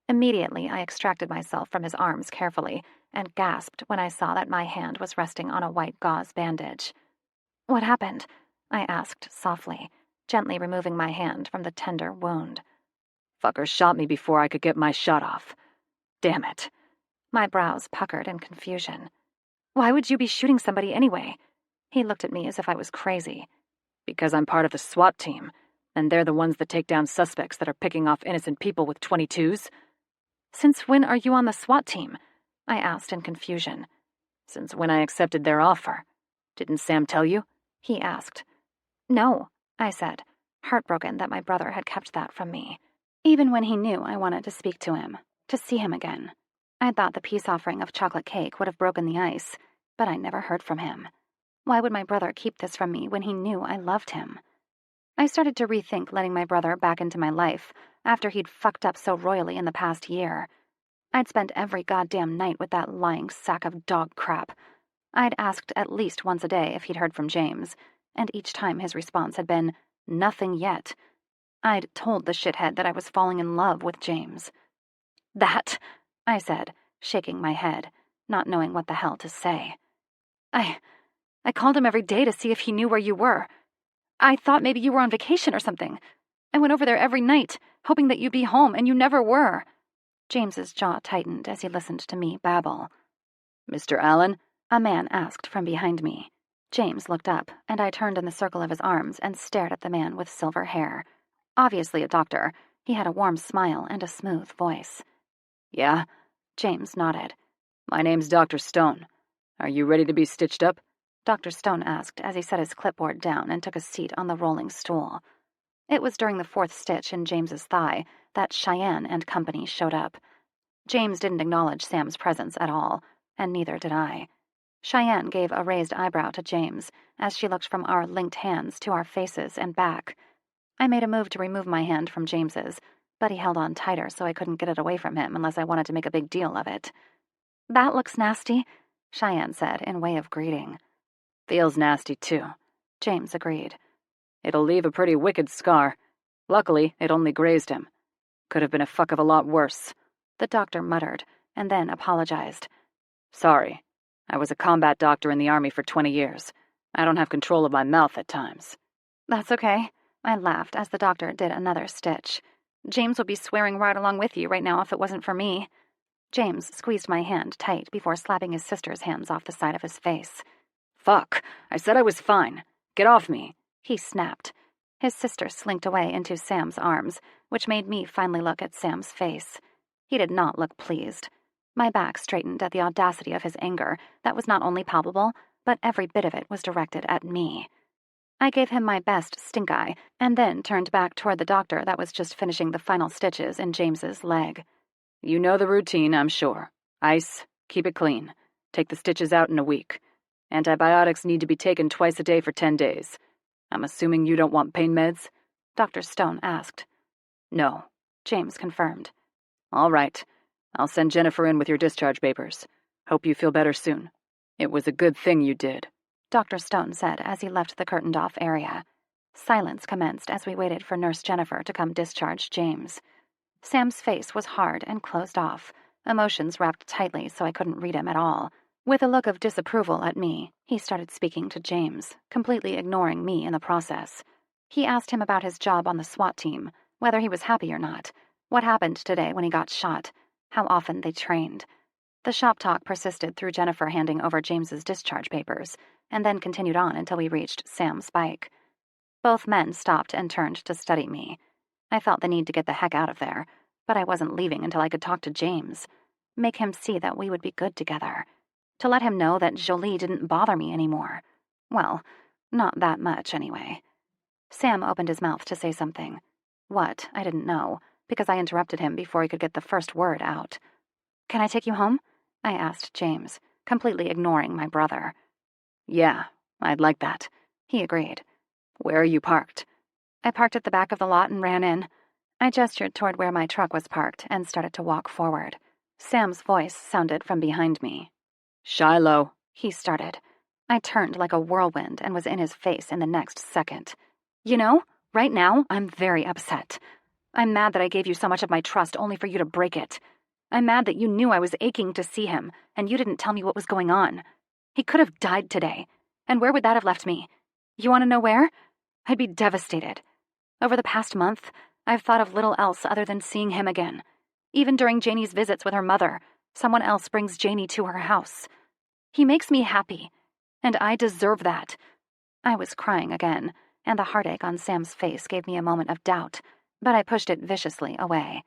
Immediately, I extracted myself from his arms carefully and gasped when I saw that my hand was resting on a white gauze bandage. "What happened?" I asked softly, gently removing my hand from the tender wound. Fucker shot me before I could get my shot off. Damn it. My brows puckered in confusion. "Why would you be shooting somebody anyway?" He looked at me as if I was crazy. Because I'm part of the SWAT team, and they're the ones that take down suspects that are picking off innocent people with .22s. "Since when are you on the SWAT team?" I asked in confusion. Since when I accepted their offer. Didn't Sam tell you? He asked. "No," I said, heartbroken that my brother had kept that from me. Even when he knew I wanted to speak to him, to see him again. I thought the peace offering of chocolate cake would have broken the ice, but I never heard from him. Why would my brother keep this from me when he knew I loved him? I started to rethink letting my brother back into my life after he'd fucked up so royally in the past year. I'd spent every goddamn night with that lying sack of dog crap. I'd asked at least once a day if he'd heard from James, and each time his response had been, "Nothing yet." I'd told the shithead that I was falling in love with James. "That," I said, shaking my head, not knowing what the hell to say. I called him every day to see if he knew where you were. I thought maybe you were on vacation or something. I went over there every night, hoping that you'd be home, and you never were." James's jaw tightened as he listened to me babble. "Mr. Allen?" a man asked from behind me. James looked up, and I turned in the circle of his arms and stared at the man with silver hair. Obviously a doctor, he had a warm smile and a smooth voice. "Yeah?" James nodded. "My name's Dr. Stone. Are you ready to be stitched up?" Dr. Stone asked as he set his clipboard down and took a seat on the rolling stool. It was during the 4th stitch in James's thigh that Cheyenne and company showed up. James didn't acknowledge Sam's presence at all, and neither did I. Cheyenne gave a raised eyebrow to James as she looked from our linked hands to our faces and back. I made a move to remove my hand from James's, but he held on tighter so I couldn't get it away from him unless I wanted to make a big deal of it. "That looks nasty," Cheyenne said in way of greeting. "Feels nasty, too," James agreed. "It'll leave a pretty wicked scar. Luckily, it only grazed him. Could have been a fuck of a lot worse," the doctor muttered, and then apologized. "Sorry. I was a combat doctor in the Army for 20 years. I don't have control of my mouth at times." "That's okay," I laughed as the doctor did another stitch. "James would be swearing right along with you right now if it wasn't for me." James squeezed my hand tight before slapping his sister's hands off the side of his face. "Fuck, I said I was fine. Get off me," he snapped. His sister slinked away into Sam's arms, which made me finally look at Sam's face. He did not look pleased. My back straightened at the audacity of his anger that was not only palpable, but every bit of it was directed at me. I gave him my best stink eye, and then turned back toward the doctor that was just finishing the final stitches in James's leg. "You know the routine, I'm sure. Ice, keep it clean. Take the stitches out in a week. Antibiotics need to be taken twice a day for 10 days. I'm assuming you don't want pain meds?" Dr. Stone asked. "No," James confirmed. "All right. I'll send Jennifer in with your discharge papers. Hope you feel better soon. It was a good thing you did," Dr. Stone said as he left the curtained-off area. Silence commenced as we waited for Nurse Jennifer to come discharge James. Sam's face was hard and closed off, emotions wrapped tightly so I couldn't read him at all. With a look of disapproval at me, he started speaking to James, completely ignoring me in the process. He asked him about his job on the SWAT team, whether he was happy or not, what happened today when he got shot, how often they trained. The shop talk persisted through Jennifer handing over James's discharge papers, and then continued on until we reached Sam's bike. Both men stopped and turned to study me. I felt the need to get the heck out of there, but I wasn't leaving until I could talk to James, make him see that we would be good together. To let him know that Jolie didn't bother me anymore. Well, not that much, anyway. Sam opened his mouth to say something. What, I didn't know, because I interrupted him before he could get the first word out. "Can I take you home?" I asked James, completely ignoring my brother. "Yeah, I'd like that," he agreed. "Where are you parked?" "I parked at the back of the lot and ran in. I gestured toward where my truck was parked and started to walk forward. Sam's voice sounded from behind me. Shiloh, he started. I turned like a whirlwind and was in his face in the next second. You know, right now, I'm very upset. I'm mad that I gave you so much of my trust only for you to break it. I'm mad that you knew I was aching to see him, and you didn't tell me what was going on. He could have died today. And where would that have left me? You want to know where? I'd be devastated. Over the past month, I've thought of little else other than seeing him again. Even during Janie's visits with her mother, someone else brings Janie to her house. He makes me happy, and I deserve that. I was crying again, and the heartache on Sam's face gave me a moment of doubt, but I pushed it viciously away.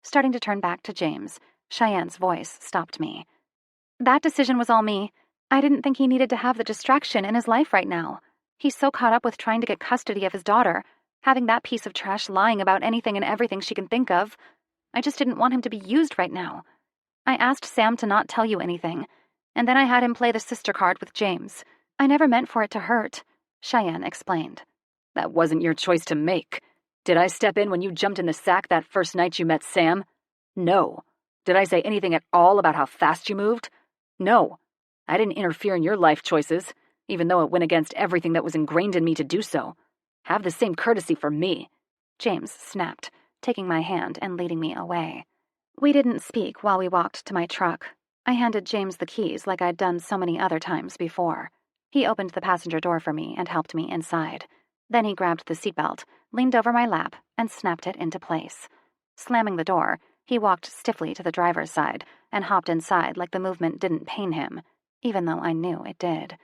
Starting to turn back to James, Cheyenne's voice stopped me. That decision was all me. I didn't think he needed to have the distraction in his life right now. He's so caught up with trying to get custody of his daughter, having that piece of trash lying about anything and everything she can think of. I just didn't want him to be used right now. I asked Sam to not tell you anything, and then I had him play the sister card with James. I never meant for it to hurt, Cheyenne explained. That wasn't your choice to make. Did I step in when you jumped in the sack that first night you met Sam? No. Did I say anything at all about how fast you moved? No. I didn't interfere in your life choices, even though it went against everything that was ingrained in me to do so. Have the same courtesy for me. James snapped, taking my hand and leading me away. We didn't speak while we walked to my truck. I handed James the keys like I'd done so many other times before. He opened the passenger door for me and helped me inside. Then he grabbed the seatbelt, leaned over my lap, and snapped it into place. Slamming the door, he walked stiffly to the driver's side and hopped inside like the movement didn't pain him, even though I knew it did.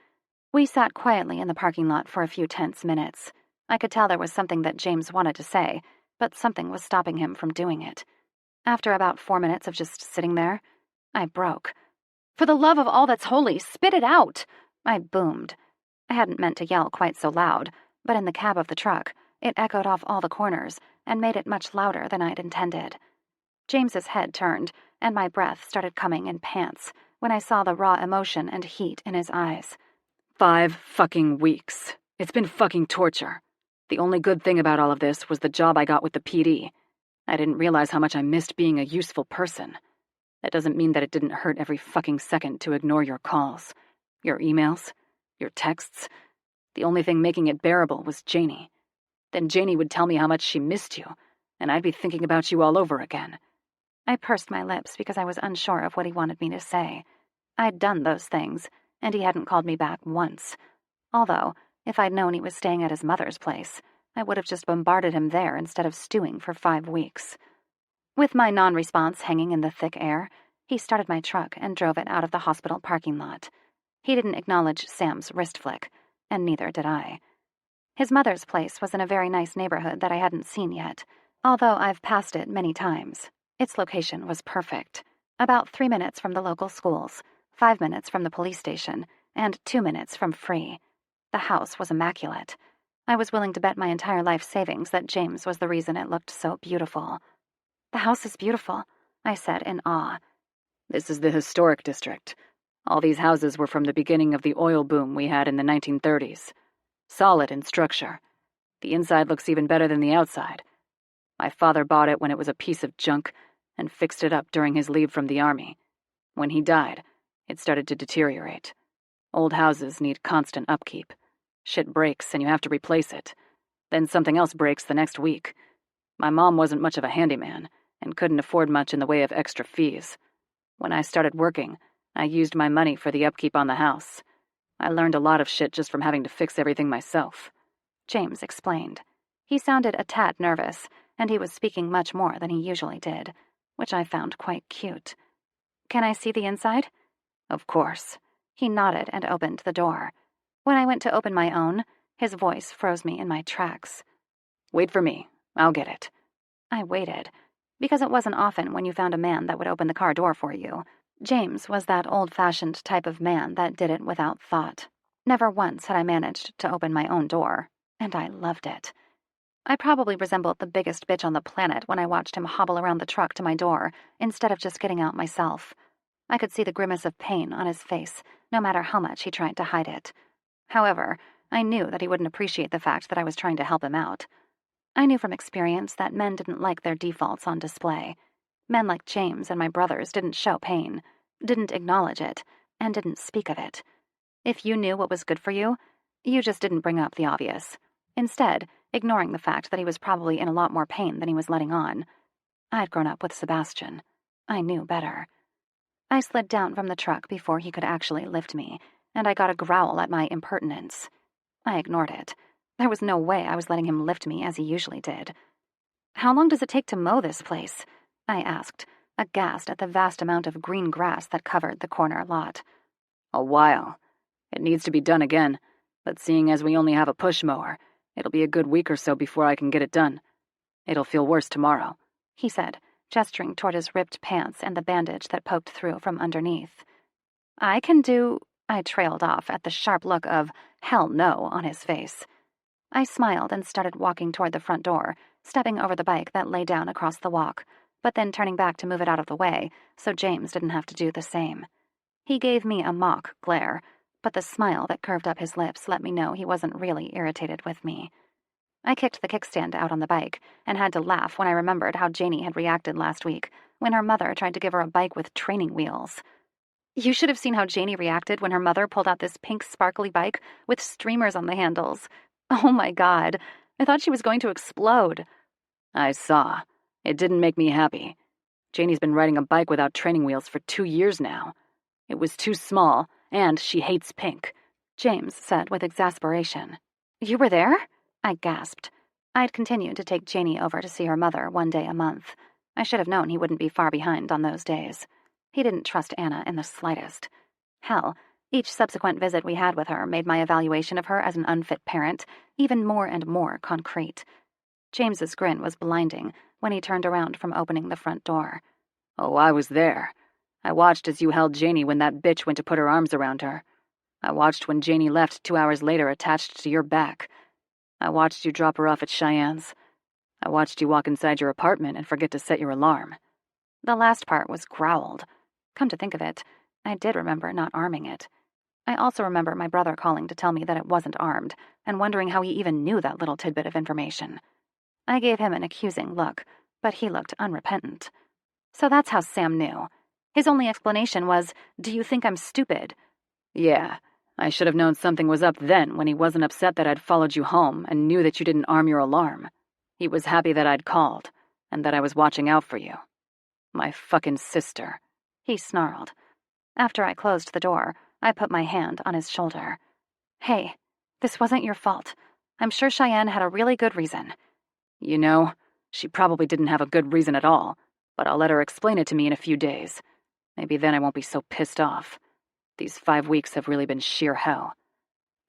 We sat quietly in the parking lot for a few tense minutes. I could tell there was something that James wanted to say, but something was stopping him from doing it. After about 4 minutes of just sitting there, I broke. For the love of all that's holy, spit it out! I boomed. I hadn't meant to yell quite so loud, but in the cab of the truck, it echoed off all the corners and made it much louder than I'd intended. James's head turned, and my breath started coming in pants when I saw the raw emotion and heat in his eyes. 5 fucking weeks. It's been fucking torture. The only good thing about all of this was the job I got with the PD. I didn't realize how much I missed being a useful person. That doesn't mean that it didn't hurt every fucking second to ignore your calls, your emails, your texts. The only thing making it bearable was Janie. Then Janie would tell me how much she missed you, and I'd be thinking about you all over again. I pursed my lips because I was unsure of what he wanted me to say. I'd done those things, and he hadn't called me back once. Although, if I'd known he was staying at his mother's place, I would have just bombarded him there instead of stewing for 5 weeks. With my non-response hanging in the thick air, he started my truck and drove it out of the hospital parking lot. He didn't acknowledge Sam's wrist flick, and neither did I. His mother's place was in a very nice neighborhood that I hadn't seen yet, although I've passed it many times. Its location was perfect. About 3 minutes from the local schools, 5 minutes from the police station, and 2 minutes from free. The house was immaculate. I was willing to bet my entire life savings that James was the reason it looked so beautiful. The house is beautiful, I said in awe. This is the historic district. All these houses were from the beginning of the oil boom we had in the 1930s. Solid in structure. The inside looks even better than the outside. My father bought it when it was a piece of junk and fixed it up during his leave from the army. When he died, it started to deteriorate. Old houses need constant upkeep. Shit breaks and you have to replace it. Then something else breaks the next week. My mom wasn't much of a handyman and couldn't afford much in the way of extra fees. When I started working, I used my money for the upkeep on the house. I learned a lot of shit just from having to fix everything myself. James explained. He sounded a tad nervous, and he was speaking much more than he usually did, which I found quite cute. Can I see the inside? Of course. He nodded and opened the door. When I went to open my own, his voice froze me in my tracks. Wait for me. I'll get it. I waited, because it wasn't often when you found a man that would open the car door for you. James was that old-fashioned type of man that did it without thought. Never once had I managed to open my own door, and I loved it. I probably resembled the biggest bitch on the planet when I watched him hobble around the truck to my door instead of just getting out myself. I could see the grimace of pain on his face, no matter how much he tried to hide it. However, I knew that he wouldn't appreciate the fact that I was trying to help him out. I knew from experience that men didn't like their defaults on display. Men like James and my brothers didn't show pain, didn't acknowledge it, and didn't speak of it. If you knew what was good for you, you just didn't bring up the obvious, instead ignoring the fact that he was probably in a lot more pain than he was letting on. I'd grown up with Sebastian. I knew better. I slid down from the truck before he could actually lift me, and I got a growl at my impertinence. I ignored it. There was no way I was letting him lift me as he usually did. "How long does it take to mow this place?" I asked, aghast at the vast amount of green grass that covered the corner lot. "A while. It needs to be done again, but seeing as we only have a push mower, it'll be a good week or so before I can get it done. It'll feel worse tomorrow," he said, gesturing toward his ripped pants and the bandage that poked through from underneath. "I can do—" I trailed off at the sharp look of hell no on his face. I smiled and started walking toward the front door, stepping over the bike that lay down across the walk, but then turning back to move it out of the way so James didn't have to do the same. He gave me a mock glare, but the smile that curved up his lips let me know he wasn't really irritated with me. I kicked the kickstand out on the bike and had to laugh when I remembered how Janie had reacted last week when her mother tried to give her a bike with training wheels. You should have seen how Janie reacted when her mother pulled out this pink sparkly bike with streamers on the handles. Oh my God, I thought she was going to explode. "I saw. It didn't make me happy. Janie's been riding a bike without training wheels for 2 years now. It was too small, and she hates pink," James said with exasperation. "You were there?" I gasped. I'd continued to take Janie over to see her mother 1 day a month. I should have known he wouldn't be far behind on those days. He didn't trust Anna in the slightest. Hell, each subsequent visit we had with her made my evaluation of her as an unfit parent even more and more concrete. James's grin was blinding when he turned around from opening the front door. "Oh, I was there. I watched as you held Janie when that bitch went to put her arms around her. I watched when Janie left 2 hours later attached to your back. I watched you drop her off at Cheyenne's. I watched you walk inside your apartment and forget to set your alarm." The last part was growled. Come to think of it, I did remember not arming it. I also remember my brother calling to tell me that it wasn't armed, and wondering how he even knew that little tidbit of information. I gave him an accusing look, but he looked unrepentant. So that's how Sam knew. His only explanation was, "Do you think I'm stupid?" "Yeah, I should have known something was up then when he wasn't upset that I'd followed you home and knew that you didn't arm your alarm. He was happy that I'd called, and that I was watching out for you. My fucking sister," he snarled. After I closed the door, I put my hand on his shoulder. "Hey, this wasn't your fault. I'm sure Cheyenne had a really good reason." "You know, she probably didn't have a good reason at all, but I'll let her explain it to me in a few days. Maybe then I won't be so pissed off. These 5 weeks have really been sheer hell."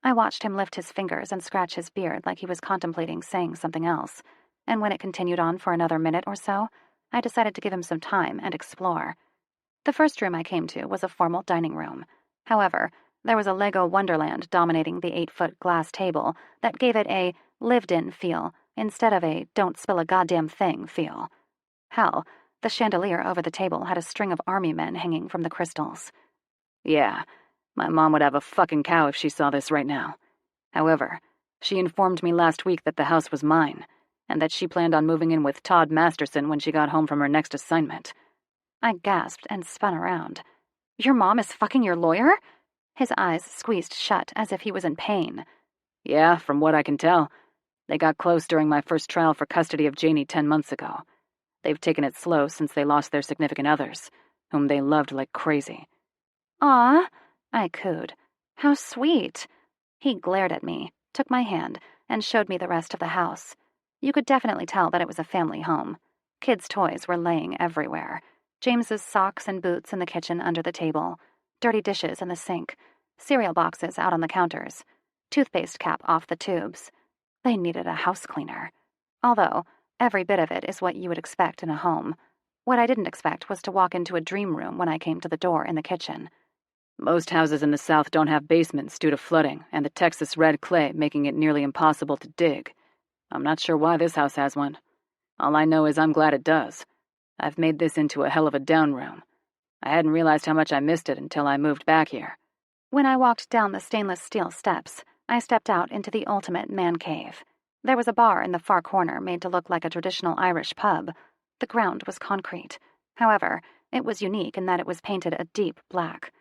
I watched him lift his fingers and scratch his beard like he was contemplating saying something else, and when it continued on for another minute or so, I decided to give him some time and explore. The first room I came to was a formal dining room. However, there was a Lego Wonderland dominating the 8-foot glass table that gave it a lived-in feel instead of a don't spill a goddamn thing feel. Hell, the chandelier over the table had a string of army men hanging from the crystals. "Yeah, my mom would have a fucking cow if she saw this right now. However, she informed me last week that the house was mine, and that she planned on moving in with Todd Masterson when she got home from her next assignment." I gasped and spun around. "Your mom is fucking your lawyer?" His eyes squeezed shut as if he was in pain. "Yeah, from what I can tell. They got close during my first trial for custody of Janie 10 months ago. They've taken it slow since they lost their significant others, whom they loved like crazy." "Aw," I cooed. "How sweet." He glared at me, took my hand, and showed me the rest of the house. You could definitely tell that it was a family home. Kids' toys were laying everywhere. James's socks and boots in the kitchen under the table, dirty dishes in the sink, cereal boxes out on the counters, toothpaste cap off the tubes. They needed a house cleaner. Although, every bit of it is what you would expect in a home. What I didn't expect was to walk into a dream room when I came to the door in the kitchen. "Most houses in the South don't have basements due to flooding and the Texas red clay making it nearly impossible to dig. I'm not sure why this house has one. All I know is I'm glad it does. I've made this into a hell of a down room. I hadn't realized how much I missed it until I moved back here." When I walked down the stainless steel steps, I stepped out into the ultimate man cave. There was a bar in the far corner made to look like a traditional Irish pub. The ground was concrete. However, it was unique in that it was painted a deep black.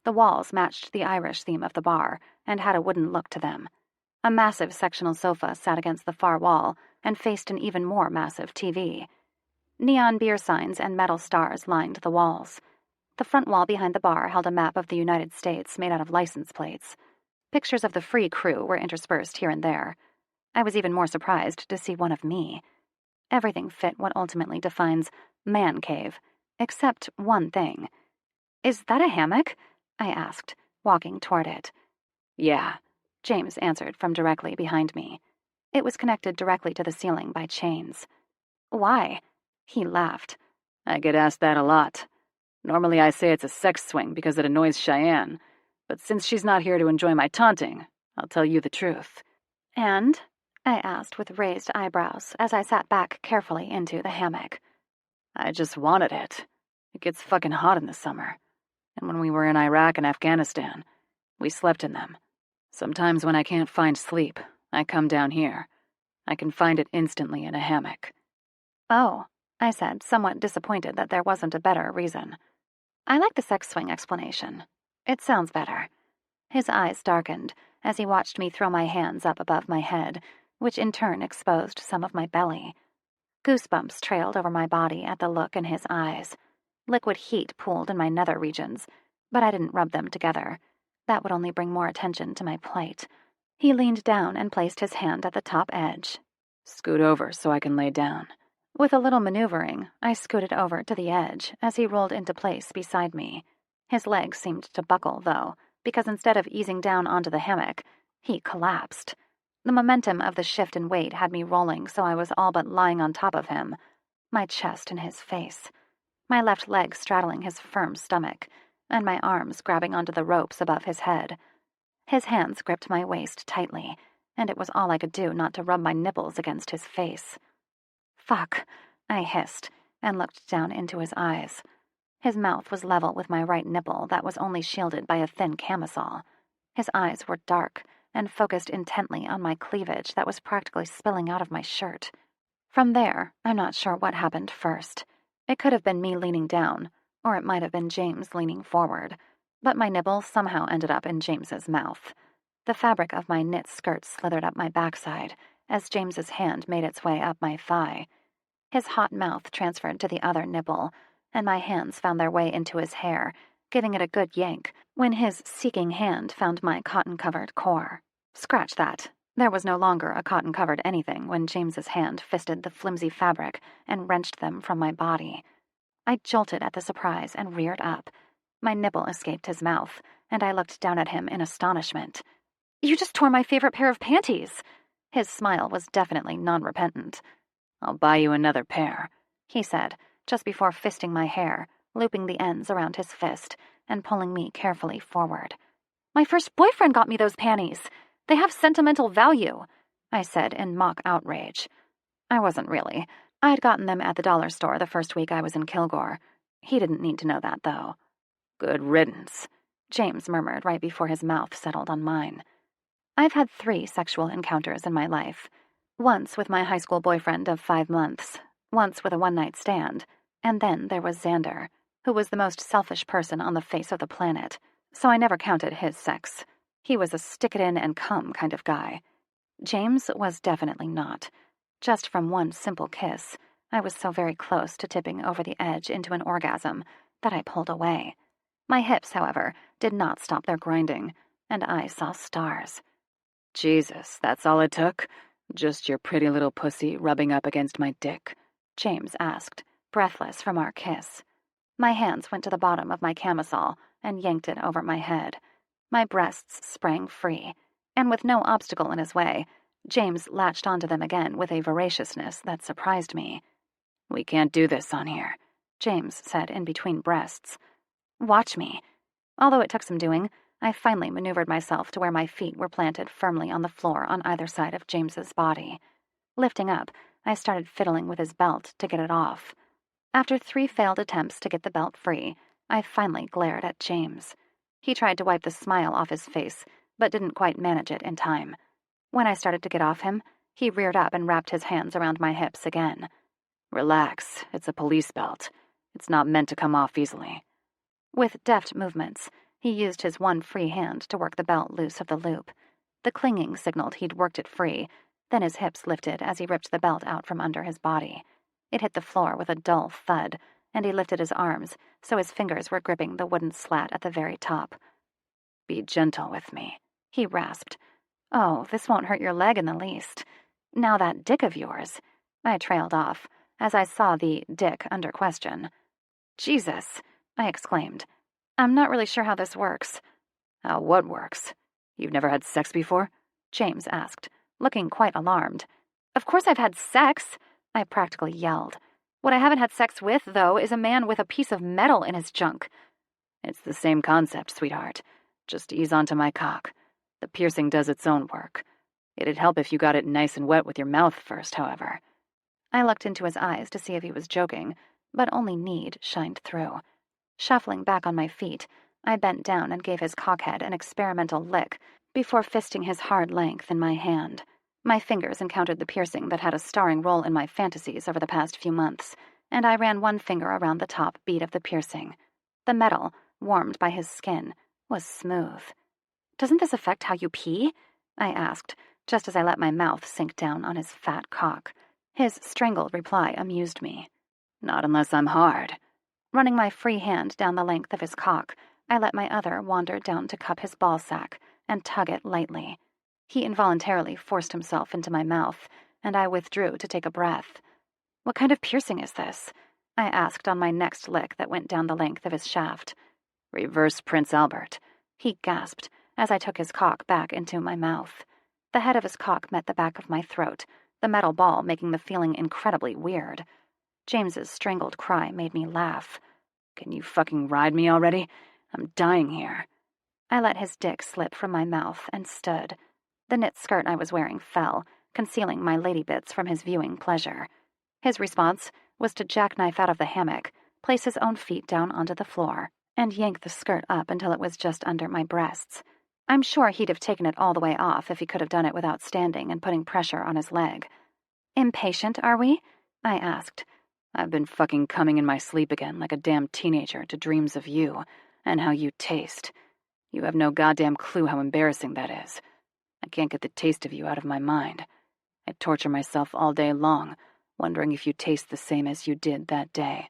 The walls matched the Irish theme of the bar and had a wooden look to them. A massive sectional sofa sat against the far wall and faced an even more massive TV. Neon beer signs and metal stars lined the walls. The front wall behind the bar held a map of the United States made out of license plates. Pictures of the free crew were interspersed here and there. I was even more surprised to see one of me. Everything fit what ultimately defines man cave, except one thing. "Is that a hammock?" I asked, walking toward it. "Yeah," James answered from directly behind me. It was connected directly to the ceiling by chains. "Why?" He laughed. "I get asked that a lot. Normally I say it's a sex swing because it annoys Cheyenne, but since she's not here to enjoy my taunting, I'll tell you the truth." "And?" I asked with raised eyebrows as I sat back carefully into the hammock. "I just wanted it. It gets fucking hot in the summer. And when we were in Iraq and Afghanistan, we slept in them. Sometimes when I can't find sleep, I come down here. I can find it instantly in a hammock." "Oh," I said, somewhat disappointed that there wasn't a better reason. "I like the sex swing explanation. It sounds better." His eyes darkened as he watched me throw my hands up above my head, which in turn exposed some of my belly. Goosebumps trailed over my body at the look in his eyes. Liquid heat pooled in my nether regions, but I didn't rub them together. That would only bring more attention to my plight. He leaned down and placed his hand at the top edge. "Scoot over so I can lay down." With a little maneuvering, I scooted over to the edge as he rolled into place beside me. His legs seemed to buckle, though, because instead of easing down onto the hammock, he collapsed. The momentum of the shift in weight had me rolling so I was all but lying on top of him, my chest in his face, my left leg straddling his firm stomach, and my arms grabbing onto the ropes above his head. His hands gripped my waist tightly, and it was all I could do not to rub my nipples against his face. "Fuck," I hissed, and looked down into his eyes. His mouth was level with my right nipple that was only shielded by a thin camisole. His eyes were dark and focused intently on my cleavage that was practically spilling out of my shirt. From there, I'm not sure what happened first. It could have been me leaning down, or it might have been James leaning forward, but my nipple somehow ended up in James's mouth. The fabric of my knit skirt slithered up my backside as James's hand made its way up my thigh. His hot mouth transferred to the other nipple, and my hands found their way into his hair, giving it a good yank when his seeking hand found my cotton-covered core. Scratch that. There was no longer a cotton-covered anything when James's hand fisted the flimsy fabric and wrenched them from my body. I jolted at the surprise and reared up. My nipple escaped his mouth, and I looked down at him in astonishment. "You just tore my favorite pair of panties!" His smile was definitely non-repentant. "I'll buy you another pair," he said, just before fisting my hair, looping the ends around his fist, and pulling me carefully forward. "My first boyfriend got me those panties! They have sentimental value," I said in mock outrage. I wasn't really. I'd gotten them at the dollar store the first week I was in Kilgore. He didn't need to know that, though. "Good riddance," James murmured right before his mouth settled on mine. I've had 3 sexual encounters in my life. Once with my high school boyfriend of 5 months, once with a one-night stand, and then there was Xander, who was the most selfish person on the face of the planet, so I never counted his sex. He was a stick-it-in-and-come kind of guy. James was definitely not. Just from one simple kiss, I was so very close to tipping over the edge into an orgasm that I pulled away. My hips, however, did not stop their grinding, and I saw stars. "Jesus, that's all it took? Just your pretty little pussy rubbing up against my dick?" James asked, breathless from our kiss. My hands went to the bottom of my camisole and yanked it over my head. My breasts sprang free, and with no obstacle in his way, James latched onto them again with a voraciousness that surprised me. "We can't do this on here," James said in between breasts. "Watch me." Although it took some doing, I finally maneuvered myself to where my feet were planted firmly on the floor on either side of James's body. Lifting up, I started fiddling with his belt to get it off. After 3 failed attempts to get the belt free, I finally glared at James. He tried to wipe the smile off his face, but didn't quite manage it in time. When I started to get off him, He reared up and wrapped his hands around my hips again. Relax, it's a police belt. It's not meant to come off easily. With deft movements, he used his one free hand to work the belt loose of the loop. The clinging signaled he'd worked it free, then his hips lifted as he ripped the belt out from under his body. It hit the floor with a dull thud, and he lifted his arms so his fingers were gripping the wooden slat at the very top. Be gentle with me, he rasped. Oh, this won't hurt your leg in the least. Now that dick of yours. I trailed off, as I saw the dick under question. Jesus, I exclaimed. I'm not really sure how this works. How what works? You've never had sex before? James asked, looking quite alarmed. Of course I've had sex, I practically yelled. What I haven't had sex with, though, is a man with a piece of metal in his junk. It's the same concept, sweetheart. Just ease onto my cock. The piercing does its own work. It'd help if you got it nice and wet with your mouth first, however. I looked into his eyes to see if he was joking, but only need shined through. Shuffling back on my feet, I bent down and gave his cockhead an experimental lick before fisting his hard length in my hand. My fingers encountered the piercing that had a starring role in my fantasies over the past few months, and I ran one finger around the top bead of the piercing. The metal, warmed by his skin, was smooth. Doesn't this affect how you pee? I asked, just as I let my mouth sink down on his fat cock. His strangled reply amused me. Not unless I'm hard. Running my free hand down the length of his cock, I let my other wander down to cup his ballsack and tug it lightly. He involuntarily forced himself into my mouth, and I withdrew to take a breath. What kind of piercing is this? I asked on my next lick that went down the length of his shaft. Reverse Prince Albert, he gasped as I took his cock back into my mouth. The head of his cock met the back of my throat, the metal ball making the feeling incredibly weird. James's strangled cry made me laugh. Can you fucking ride me already? I'm dying here. I let his dick slip from my mouth and stood. The knit skirt I was wearing fell, concealing my lady bits from his viewing pleasure. His response was to jackknife out of the hammock, place his own feet down onto the floor, and yank the skirt up until it was just under my breasts. I'm sure he'd have taken it all the way off if he could have done it without standing and putting pressure on his leg. Impatient, are we? I asked. I've been fucking coming in my sleep again like a damn teenager to dreams of you and how you taste. You have no goddamn clue how embarrassing that is. I can't get the taste of you out of my mind. I torture myself all day long, wondering if you taste the same as you did that day.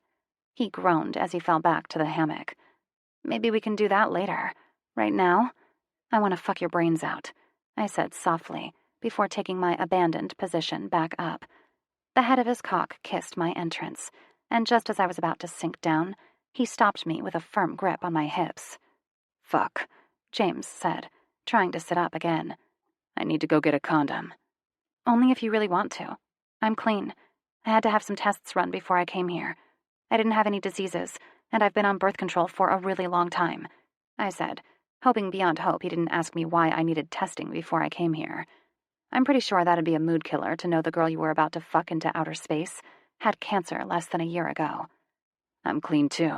He groaned as he fell back to the hammock. Maybe we can do that later. Right now? I want to fuck your brains out, I said softly, before taking my abandoned position back up. The head of his cock kissed my entrance, and just as I was about to sink down, he stopped me with a firm grip on my hips. Fuck, James said, trying to sit up again. I need to go get a condom. Only if you really want to. I'm clean. I had to have some tests run before I came here. I didn't have any diseases, and I've been on birth control for a really long time, I said, hoping beyond hope he didn't ask me why I needed testing before I came here. I'm pretty sure that'd be a mood killer to know the girl you were about to fuck into outer space had cancer less than a year ago. I'm clean, too.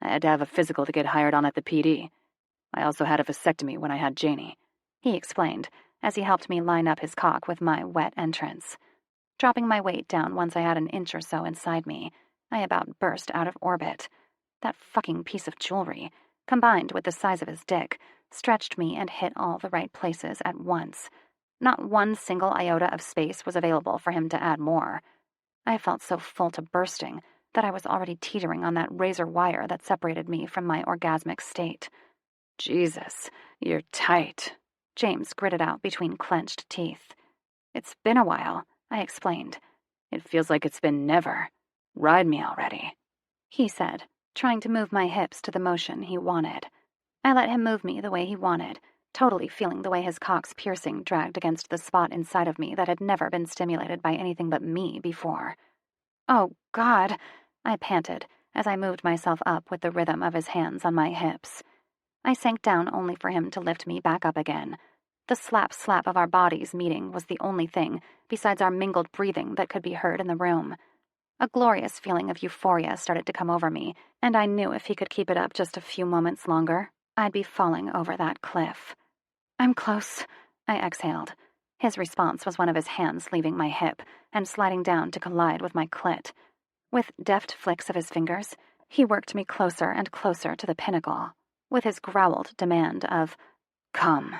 I had to have a physical to get hired on at the PD. I also had a vasectomy when I had Janie, he explained, as he helped me line up his cock with my wet entrance. Dropping my weight down once I had an inch or so inside me, I about burst out of orbit. That fucking piece of jewelry, combined with the size of his dick, stretched me and hit all the right places at once. Not one single iota of space was available for him to add more. I felt so full to bursting that I was already teetering on that razor wire that separated me from my orgasmic state. Jesus, you're tight, James gritted out between clenched teeth. It's been a while, I explained. It feels like it's been never. Ride me already, he said, trying to move my hips to the motion he wanted. I let him move me the way he wanted, totally feeling the way his cock's piercing dragged against the spot inside of me that had never been stimulated by anything but me before. Oh, God, I panted as I moved myself up with the rhythm of his hands on my hips. I sank down only for him to lift me back up again. The slap-slap of our bodies meeting was the only thing, besides our mingled breathing, that could be heard in the room. A glorious feeling of euphoria started to come over me, and I knew if he could keep it up just a few moments longer, I'd be falling over that cliff. I'm close, I exhaled. His response was one of his hands leaving my hip and sliding down to collide with my clit. With deft flicks of his fingers, he worked me closer and closer to the pinnacle. With his growled demand of, "Come,"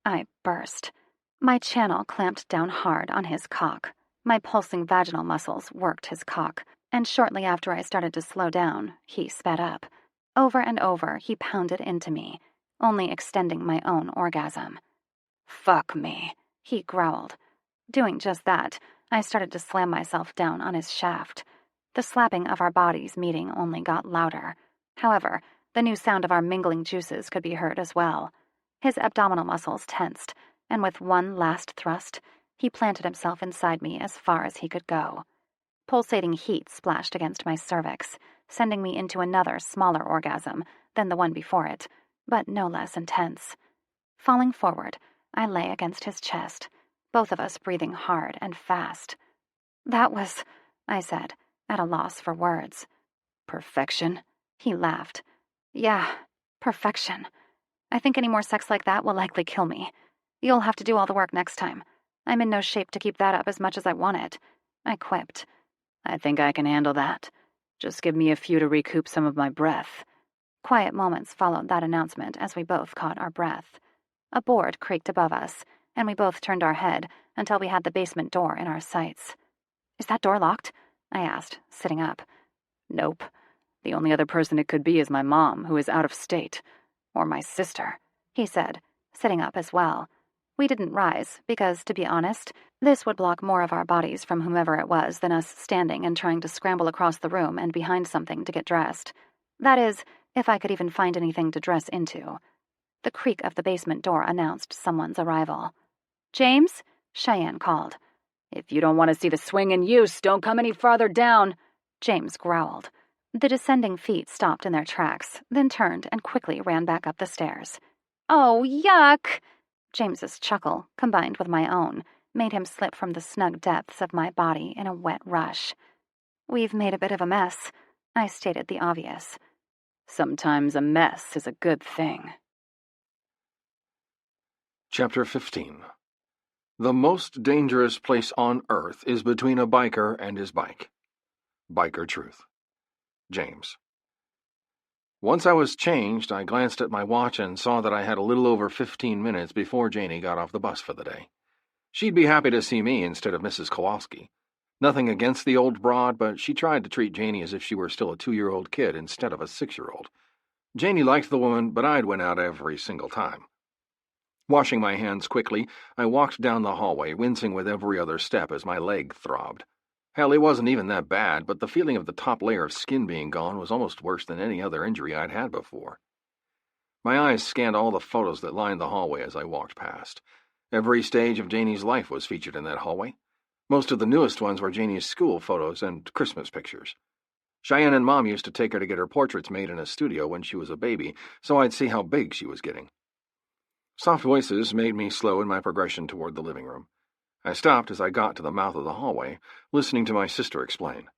I burst. My channel clamped down hard on his cock. My pulsing vaginal muscles worked his cock, and shortly after I started to slow down, he sped up. Over and over, he pounded into me, only extending my own orgasm. "Fuck me," he growled. Doing just that, I started to slam myself down on his shaft. The slapping of our bodies meeting only got louder. However, the new sound of our mingling juices could be heard as well. His abdominal muscles tensed, and with one last thrust, he planted himself inside me as far as he could go. Pulsating heat splashed against my cervix, sending me into another, smaller orgasm than the one before it, but no less intense. Falling forward, I lay against his chest, both of us breathing hard and fast. "That was," I said, at a loss for words. "Perfection?" He laughed. "Yeah, perfection. I think any more sex like that will likely kill me. You'll have to do all the work next time. I'm in no shape to keep that up as much as I want it," I quipped. "I think I can handle that. Just give me a few to recoup some of my breath." Quiet moments followed that announcement as we both caught our breath. A board creaked above us, and we both turned our head until we had the basement door in our sights. "Is that door locked?" I asked, sitting up. "Nope. The only other person it could be is my mom, who is out of state. Or my sister," he said, sitting up as well. We didn't rise, because, to be honest, this would block more of our bodies from whomever it was than us standing and trying to scramble across the room and behind something to get dressed. That is, if I could even find anything to dress into. The creak of the basement door announced someone's arrival. "James?" Cheyenne called. "If you don't want to see the swing in use, don't come any farther down," James growled. The descending feet stopped in their tracks, then turned and quickly ran back up the stairs. "Oh, yuck!" James's chuckle, combined with my own, made him slip from the snug depths of my body in a wet rush. "We've made a bit of a mess," I stated the obvious. "Sometimes a mess is a good thing." Chapter 15. The most dangerous place on earth is between a biker and his bike. Biker truth. James. Once I was changed, I glanced at my watch and saw that I had a little over 15 minutes before Janie got off the bus for the day. She'd be happy to see me instead of Mrs. Kowalski. Nothing against the old broad, but she tried to treat Janie as if she were still a 2-year-old kid instead of a 6-year-old. Janie liked the woman, but I'd win out every single time. Washing my hands quickly, I walked down the hallway, wincing with every other step as my leg throbbed. Hell, it wasn't even that bad, but the feeling of the top layer of skin being gone was almost worse than any other injury I'd had before. My eyes scanned all the photos that lined the hallway as I walked past. Every stage of Janie's life was featured in that hallway. Most of the newest ones were Janie's school photos and Christmas pictures. Cheyenne and Mom used to take her to get her portraits made in a studio when she was a baby, so I'd see how big she was getting. Soft voices made me slow in my progression toward the living room. I stopped as I got to the mouth of the hallway, listening to my sister explain.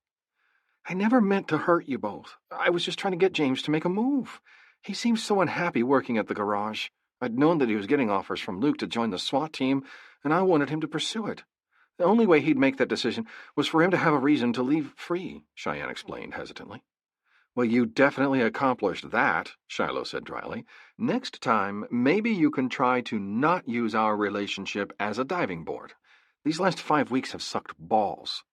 "I never meant to hurt you both. I was just trying to get James to make a move. He seemed so unhappy working at the garage. I'd known that he was getting offers from Luke to join the SWAT team, and I wanted him to pursue it. The only way he'd make that decision was for him to have a reason to leave free," Cheyenne explained hesitantly. "Well, you definitely accomplished that," Shiloh said dryly. "Next time, maybe you can try to not use our relationship as a diving board. These last 5 weeks have sucked balls."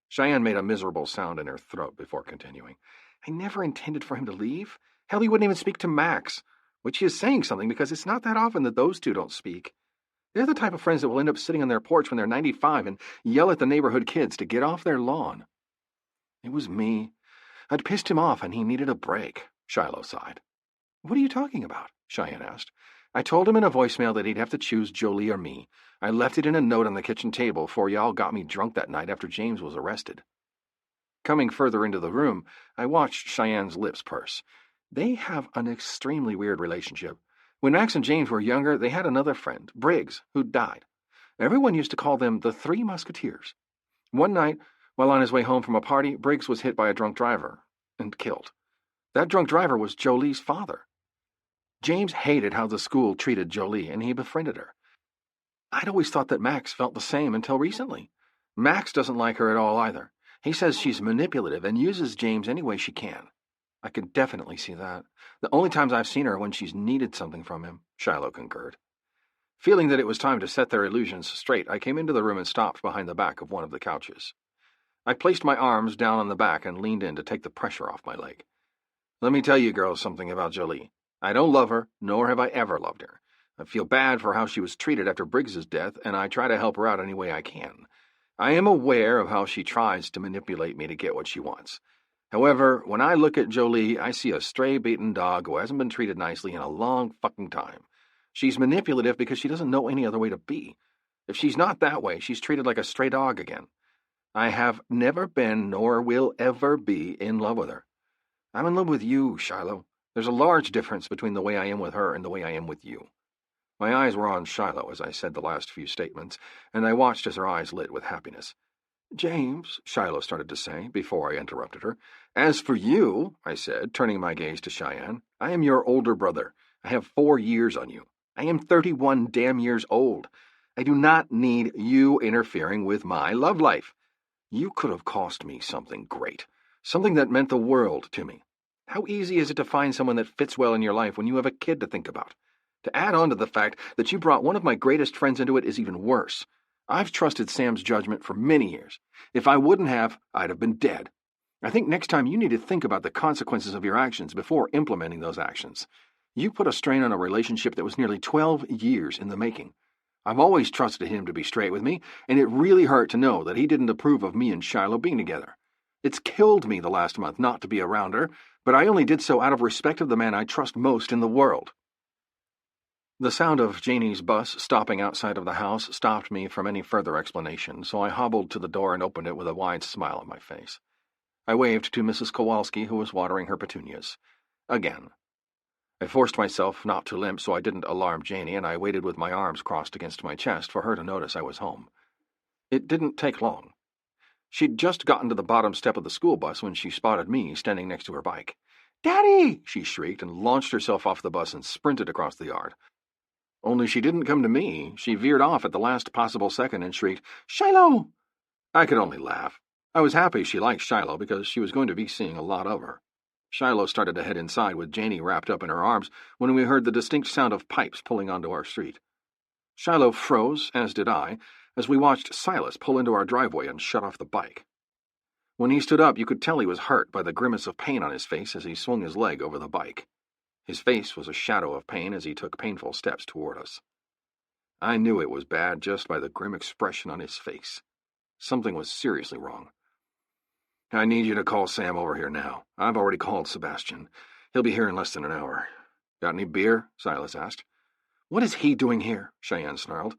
Cheyenne made a miserable sound in her throat before continuing. "I never intended for him to leave. Hell, he wouldn't even speak to Max, which is saying something because it's not that often that those two don't speak. They're the type of friends that will end up sitting on their porch when they're 95 and yell at the neighborhood kids to get off their lawn. It was me. I'd pissed him off and he needed a break," Shiloh sighed. "What are you talking about?" Cheyenne asked. "I told him in a voicemail that he'd have to choose Jolie or me. I left it in a note on the kitchen table before y'all got me drunk that night after James was arrested." Coming further into the room, I watched Cheyenne's lips purse. They have an extremely weird relationship. When Max and James were younger, they had another friend, Briggs, who died. Everyone used to call them the Three Musketeers. One night, while on his way home from a party, Briggs was hit by a drunk driver and killed. That drunk driver was Jolie's father. James hated how the school treated Jolie, and he befriended her. I'd always thought that Max felt the same until recently. Max doesn't like her at all either. He says she's manipulative and uses James any way she can. I could definitely see that. The only times I've seen her are when she's needed something from him, Shiloh concurred. Feeling that it was time to set their illusions straight, I came into the room and stopped behind the back of one of the couches. I placed my arms down on the back and leaned in to take the pressure off my leg. Let me tell you girls something about Jolie. I don't love her, nor have I ever loved her. I feel bad for how she was treated after Briggs's death, and I try to help her out any way I can. I am aware of how she tries to manipulate me to get what she wants. However, when I look at Jolie, I see a stray beaten dog who hasn't been treated nicely in a long fucking time. She's manipulative because she doesn't know any other way to be. If she's not that way, she's treated like a stray dog again. I have never been nor will ever be in love with her. I'm in love with you, Shiloh. There's a large difference between the way I am with her and the way I am with you. My eyes were on Shiloh as I said the last few statements, and I watched as her eyes lit with happiness. James, Shiloh started to say, before I interrupted her. As for you, I said, turning my gaze to Cheyenne, I am your older brother. I have 4 years on you. I am 31 damn years old. I do not need you interfering with my love life. You could have cost me something great, something that meant the world to me. How easy is it to find someone that fits well in your life when you have a kid to think about? To add on to the fact that you brought one of my greatest friends into it is even worse. I've trusted Sam's judgment for many years. If I wouldn't have, I'd have been dead. I think next time you need to think about the consequences of your actions before implementing those actions. You put a strain on a relationship that was nearly 12 years in the making. I've always trusted him to be straight with me, and it really hurt to know that he didn't approve of me and Shiloh being together. It's killed me the last month not to be around her, but I only did so out of respect of the man I trust most in the world. The sound of Janie's bus stopping outside of the house stopped me from any further explanation, so I hobbled to the door and opened it with a wide smile on my face. I waved to Mrs. Kowalski, who was watering her petunias. Again. I forced myself not to limp so I didn't alarm Janie, and I waited with my arms crossed against my chest for her to notice I was home. It didn't take long. She'd just gotten to the bottom step of the school bus when she spotted me standing next to her bike. "Daddy!" she shrieked and launched herself off the bus and sprinted across the yard. Only she didn't come to me. She veered off at the last possible second and shrieked, "Shiloh!" I could only laugh. I was happy she liked Shiloh because she was going to be seeing a lot of her. Shiloh started to head inside with Janie wrapped up in her arms when we heard the distinct sound of pipes pulling onto our street. Shiloh froze, as did I, as we watched Silas pull into our driveway and shut off the bike. When he stood up, you could tell he was hurt by the grimace of pain on his face as he swung his leg over the bike. His face was a shadow of pain as he took painful steps toward us. I knew it was bad just by the grim expression on his face. Something was seriously wrong. "I need you to call Sam over here now. I've already called Sebastian. He'll be here in less than an hour." "Got any beer?" Silas asked. "What is he doing here?" Cheyenne snarled.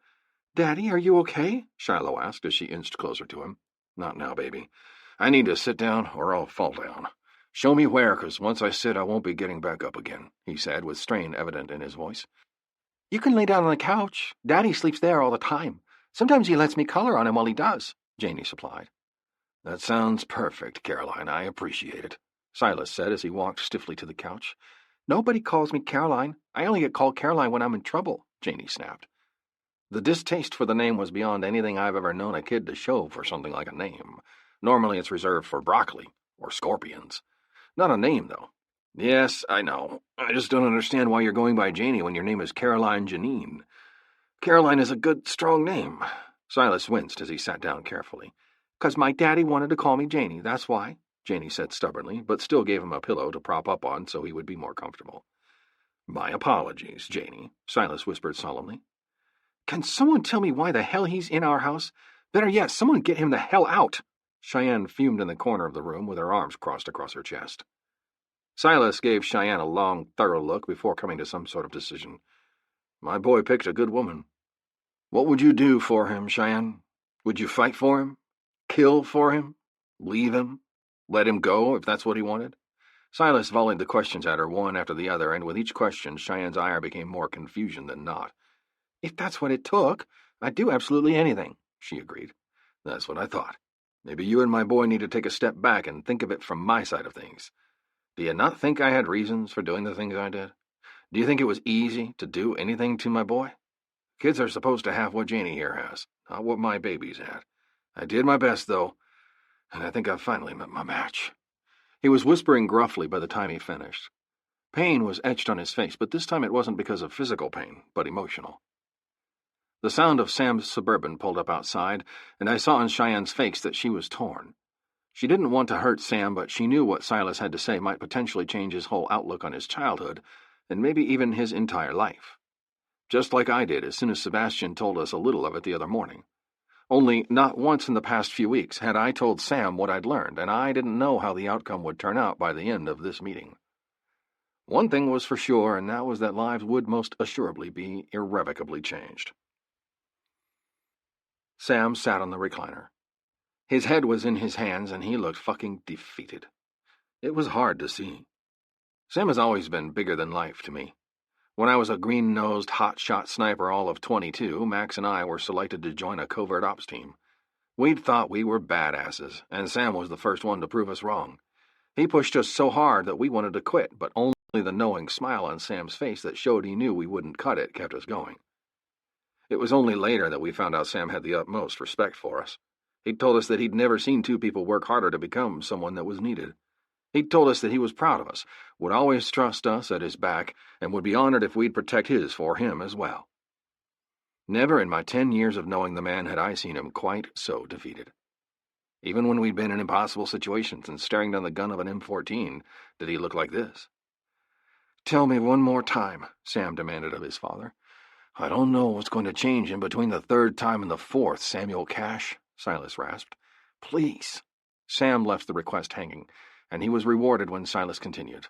"Daddy, are you okay?" Shiloh asked as she inched closer to him. "Not now, baby. I need to sit down or I'll fall down. Show me where, 'cause once I sit I won't be getting back up again," he said with strain evident in his voice. "You can lay down on the couch. Daddy sleeps there all the time. Sometimes he lets me color on him while he does," Janie supplied. "That sounds perfect, Caroline. I appreciate it," Silas said as he walked stiffly to the couch. "Nobody calls me Caroline. I only get called Caroline when I'm in trouble," Janie snapped. The distaste for the name was beyond anything I've ever known a kid to show for something like a name. Normally it's reserved for broccoli or scorpions. Not a name, though. "Yes, I know. I just don't understand why you're going by Janie when your name is Caroline Janine. Caroline is a good, strong name." Silas winced as he sat down carefully. "'Cause my daddy wanted to call me Janie, that's why," Janie said stubbornly, but still gave him a pillow to prop up on so he would be more comfortable. "My apologies, Janie," Silas whispered solemnly. "Can someone tell me why the hell he's in our house? Better yet, someone get him the hell out!" Cheyenne fumed in the corner of the room with her arms crossed across her chest. Silas gave Cheyenne a long, thorough look before coming to some sort of decision. "My boy picked a good woman. What would you do for him, Cheyenne? Would you fight for him? Kill for him? Leave him? Let him go if that's what he wanted?" Silas volleyed the questions at her one after the other, and with each question Cheyenne's ire became more confusion than not. "If that's what it took, I'd do absolutely anything," she agreed. "That's what I thought. Maybe you and my boy need to take a step back and think of it from my side of things. Do you not think I had reasons for doing the things I did? Do you think it was easy to do anything to my boy?" Kids are supposed to have what Janie here has, not what my baby's had. I did my best, though, and I think I've finally met my match." He was whispering gruffly by the time he finished. Pain was etched on his face, but this time it wasn't because of physical pain, but emotional. The sound of Sam's Suburban pulled up outside, and I saw in Cheyenne's face that she was torn. She didn't want to hurt Sam, but she knew what Silas had to say might potentially change his whole outlook on his childhood, and maybe even his entire life. Just like I did as soon as Sebastian told us a little of it the other morning. Only not once in the past few weeks had I told Sam what I'd learned, and I didn't know how the outcome would turn out by the end of this meeting. One thing was for sure, and that was that lives would most assuredly be irrevocably changed. Sam sat on the recliner. His head was in his hands, and he looked fucking defeated. It was hard to see. Sam has always been bigger than life to me. When I was a green-nosed, hot-shot sniper all of 22, Max and I were selected to join a covert ops team. We'd thought we were badasses, and Sam was the first one to prove us wrong. He pushed us so hard that we wanted to quit, but only the knowing smile on Sam's face that showed he knew we wouldn't cut it kept us going. It was only later that we found out Sam had the utmost respect for us. He'd told us that he'd never seen two people work harder to become someone that was needed. He'd told us that he was proud of us, would always trust us at his back, and would be honored if we'd protect his for him as well. Never in my 10 years of knowing the man had I seen him quite so defeated. Even when we'd been in impossible situations and staring down the gun of an M14, did he look like this? "Tell me one more time," Sam demanded of his father. "I don't know what's going to change in between the third time and the fourth, Samuel Cash," Silas rasped. "Please." Sam left the request hanging, and he was rewarded when Silas continued.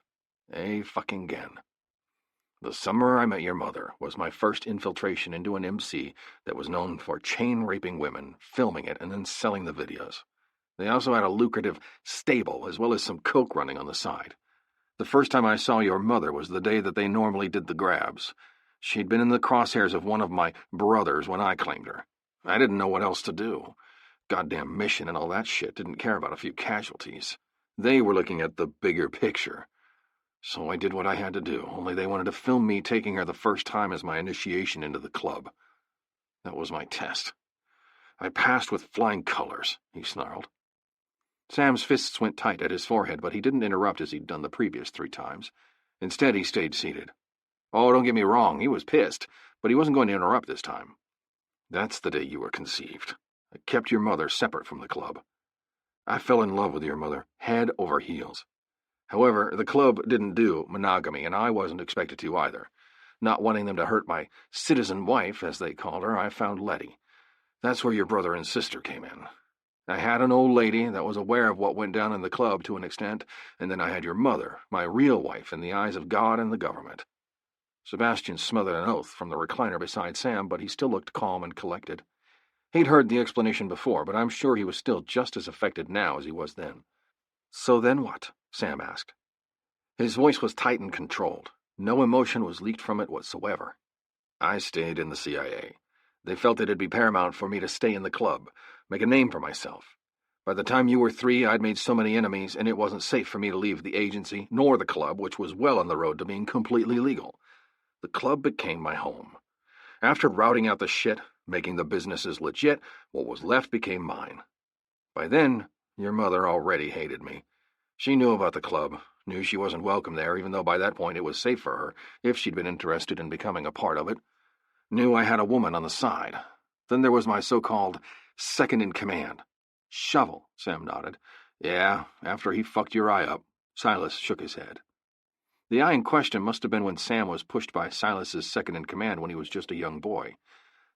Fucking again. "The summer I met your mother was my first infiltration into an MC that was known for chain-raping women, filming it, and then selling the videos. They also had a lucrative stable, as well as some coke running on the side. The first time I saw your mother was the day that they normally did the grabs. She'd been in the crosshairs of one of my brothers when I claimed her. I didn't know what else to do. Goddamn mission and all that shit didn't care about a few casualties. They were looking at the bigger picture. So I did what I had to do, only they wanted to film me taking her the first time as my initiation into the club. That was my test. I passed with flying colors," he snarled. Sam's fists went tight at his forehead, but he didn't interrupt as he'd done the previous 3 times. Instead, he stayed seated. Oh, don't get me wrong, he was pissed, but he wasn't going to interrupt this time. "That's the day you were conceived. I kept your mother separate from the club. I fell in love with your mother, head over heels. However, the club didn't do monogamy, and I wasn't expected to either. Not wanting them to hurt my citizen wife, as they called her, I found Letty. That's where your brother and sister came in. I had an old lady that was aware of what went down in the club to an extent, and then I had your mother, my real wife, in the eyes of God and the government." Sebastian smothered an oath from the recliner beside Sam, but he still looked calm and collected. He'd heard the explanation before, but I'm sure he was still just as affected now as he was then. "So then what?" Sam asked. His voice was tight and controlled. No emotion was leaked from it whatsoever. "I stayed in the CIA. They felt it'd be paramount for me to stay in the club, make a name for myself. By the time you were 3, I'd made so many enemies, and it wasn't safe for me to leave the agency, nor the club, which was well on the road to being completely legal. The club became my home. After routing out the shit, making the businesses legit, what was left became mine. By then, your mother already hated me. She knew about the club, knew she wasn't welcome there, even though by that point it was safe for her, if she'd been interested in becoming a part of it. Knew I had a woman on the side. Then there was my so-called second-in-command. Shovel, Sam nodded. Yeah, after he fucked your eye up. Silas shook his head. The eye in question must have been when Sam was pushed by Silas's second-in-command when he was just a young boy.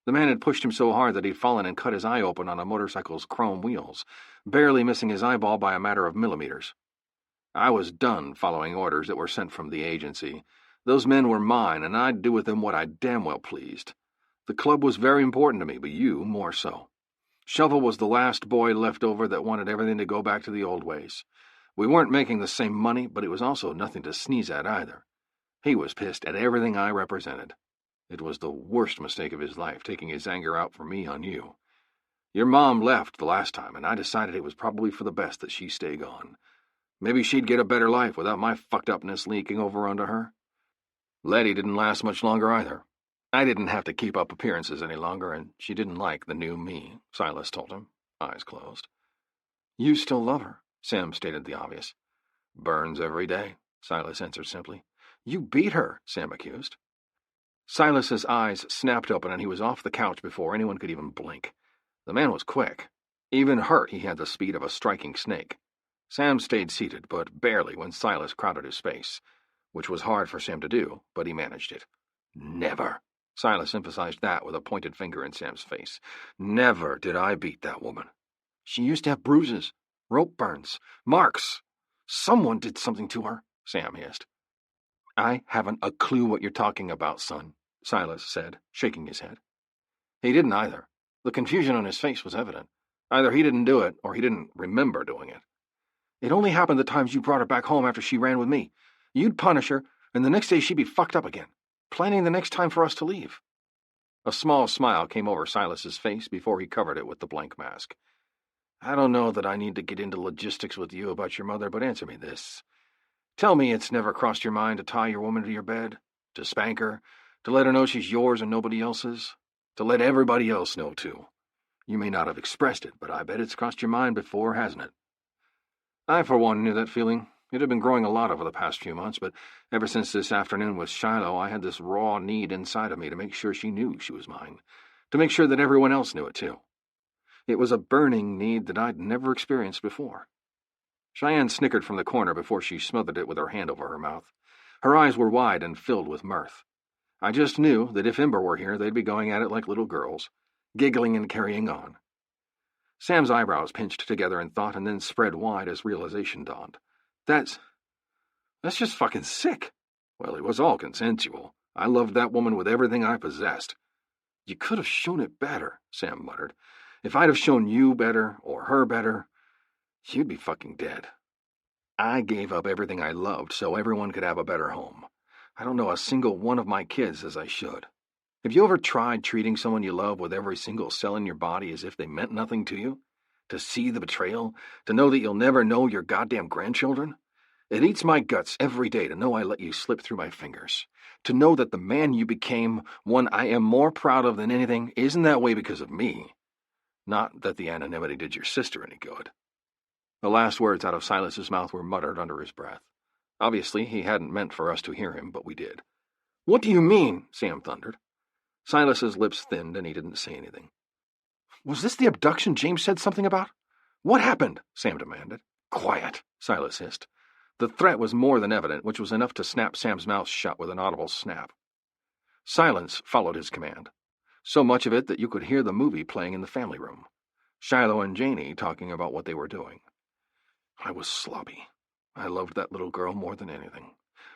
The man had pushed him so hard that he'd fallen and cut his eye open on a motorcycle's chrome wheels, barely missing his eyeball by a matter of millimeters. I was done following orders that were sent from the agency. Those men were mine, and I'd do with them what I damn well pleased. The club was very important to me, but you more so. Shovel was the last boy left over that wanted everything to go back to the old ways. We weren't making the same money, but it was also nothing to sneeze at either. He was pissed at everything I represented. It was the worst mistake of his life, taking his anger out for me on you. Your mom left the last time, and I decided it was probably for the best that she stay gone. Maybe she'd get a better life without my fucked-upness leaking over onto her. Letty didn't last much longer either. I didn't have to keep up appearances any longer, and she didn't like the new me, Silas told him, eyes closed. You still love her, Sam stated the obvious. Burns every day, Silas answered simply. You beat her, Sam accused. Silas's eyes snapped open and he was off the couch before anyone could even blink. The man was quick. Even hurt, he had the speed of a striking snake. Sam stayed seated, but barely when Silas crowded his space, which was hard for Sam to do, but he managed it. Never. Silas emphasized that with a pointed finger in Sam's face. Never did I beat that woman. She used to have bruises, rope burns, marks. Someone did something to her, Sam hissed. I haven't a clue what you're talking about, son, Silas said, shaking his head. He didn't either. The confusion on his face was evident. Either he didn't do it, or he didn't remember doing it. It only happened the times you brought her back home after she ran with me. You'd punish her, and the next day she'd be fucked up again, planning the next time for us to leave. A small smile came over Silas's face before he covered it with the blank mask. I don't know that I need to get into logistics with you about your mother, but answer me this. Tell me it's never crossed your mind to tie your woman to your bed, to spank her, to let her know she's yours and nobody else's, to let everybody else know, too. You may not have expressed it, but I bet it's crossed your mind before, hasn't it? I, for one, knew that feeling. It had been growing a lot over the past few months, but ever since this afternoon with Shiloh, I had this raw need inside of me to make sure she knew she was mine, to make sure that everyone else knew it, too. It was a burning need that I'd never experienced before. Cheyenne snickered from the corner before she smothered it with her hand over her mouth. Her eyes were wide and filled with mirth. I just knew that if Ember were here, they'd be going at it like little girls, giggling and carrying on. Sam's eyebrows pinched together in thought and then spread wide as realization dawned. That's just fucking sick. Well, it was all consensual. I loved that woman with everything I possessed. You could have shown it better, Sam muttered. If I'd have shown you better, or her better, you'd be fucking dead. I gave up everything I loved so everyone could have a better home. I don't know a single one of my kids as I should. Have you ever tried treating someone you love with every single cell in your body as if they meant nothing to you? To see the betrayal? To know that you'll never know your goddamn grandchildren? It eats my guts every day to know I let you slip through my fingers. To know that the man you became, one I am more proud of than anything, isn't that way because of me. Not that the anonymity did your sister any good. The last words out of Silas's mouth were muttered under his breath. Obviously, he hadn't meant for us to hear him, but we did. What do you mean? Sam thundered. Silas's lips thinned and he didn't say anything. Was this the abduction James said something about? What happened? Sam demanded. Quiet, Silas hissed. The threat was more than evident, which was enough to snap Sam's mouth shut with an audible snap. Silence followed his command. So much of it that you could hear the movie playing in the family room. Shiloh and Janie talking about what they were doing. I was sloppy. I loved that little girl more than anything.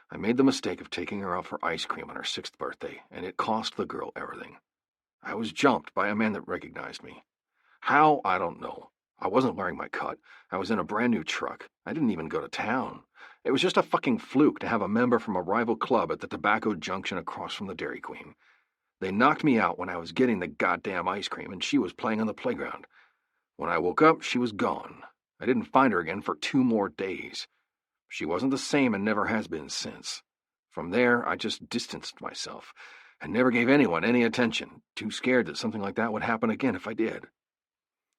I made the mistake of taking her out for ice cream on her 6th birthday, and it cost the girl everything. I was jumped by a man that recognized me. How, I don't know. I wasn't wearing my cut. I was in a brand new truck. I didn't even go to town. It was just a fucking fluke to have a member from a rival club at the Tobacco Junction across from the Dairy Queen. They knocked me out when I was getting the goddamn ice cream, and she was playing on the playground. When I woke up, she was gone. I didn't find her again for 2 more days. She wasn't the same and never has been since. From there, I just distanced myself and never gave anyone any attention, too scared that something like that would happen again if I did.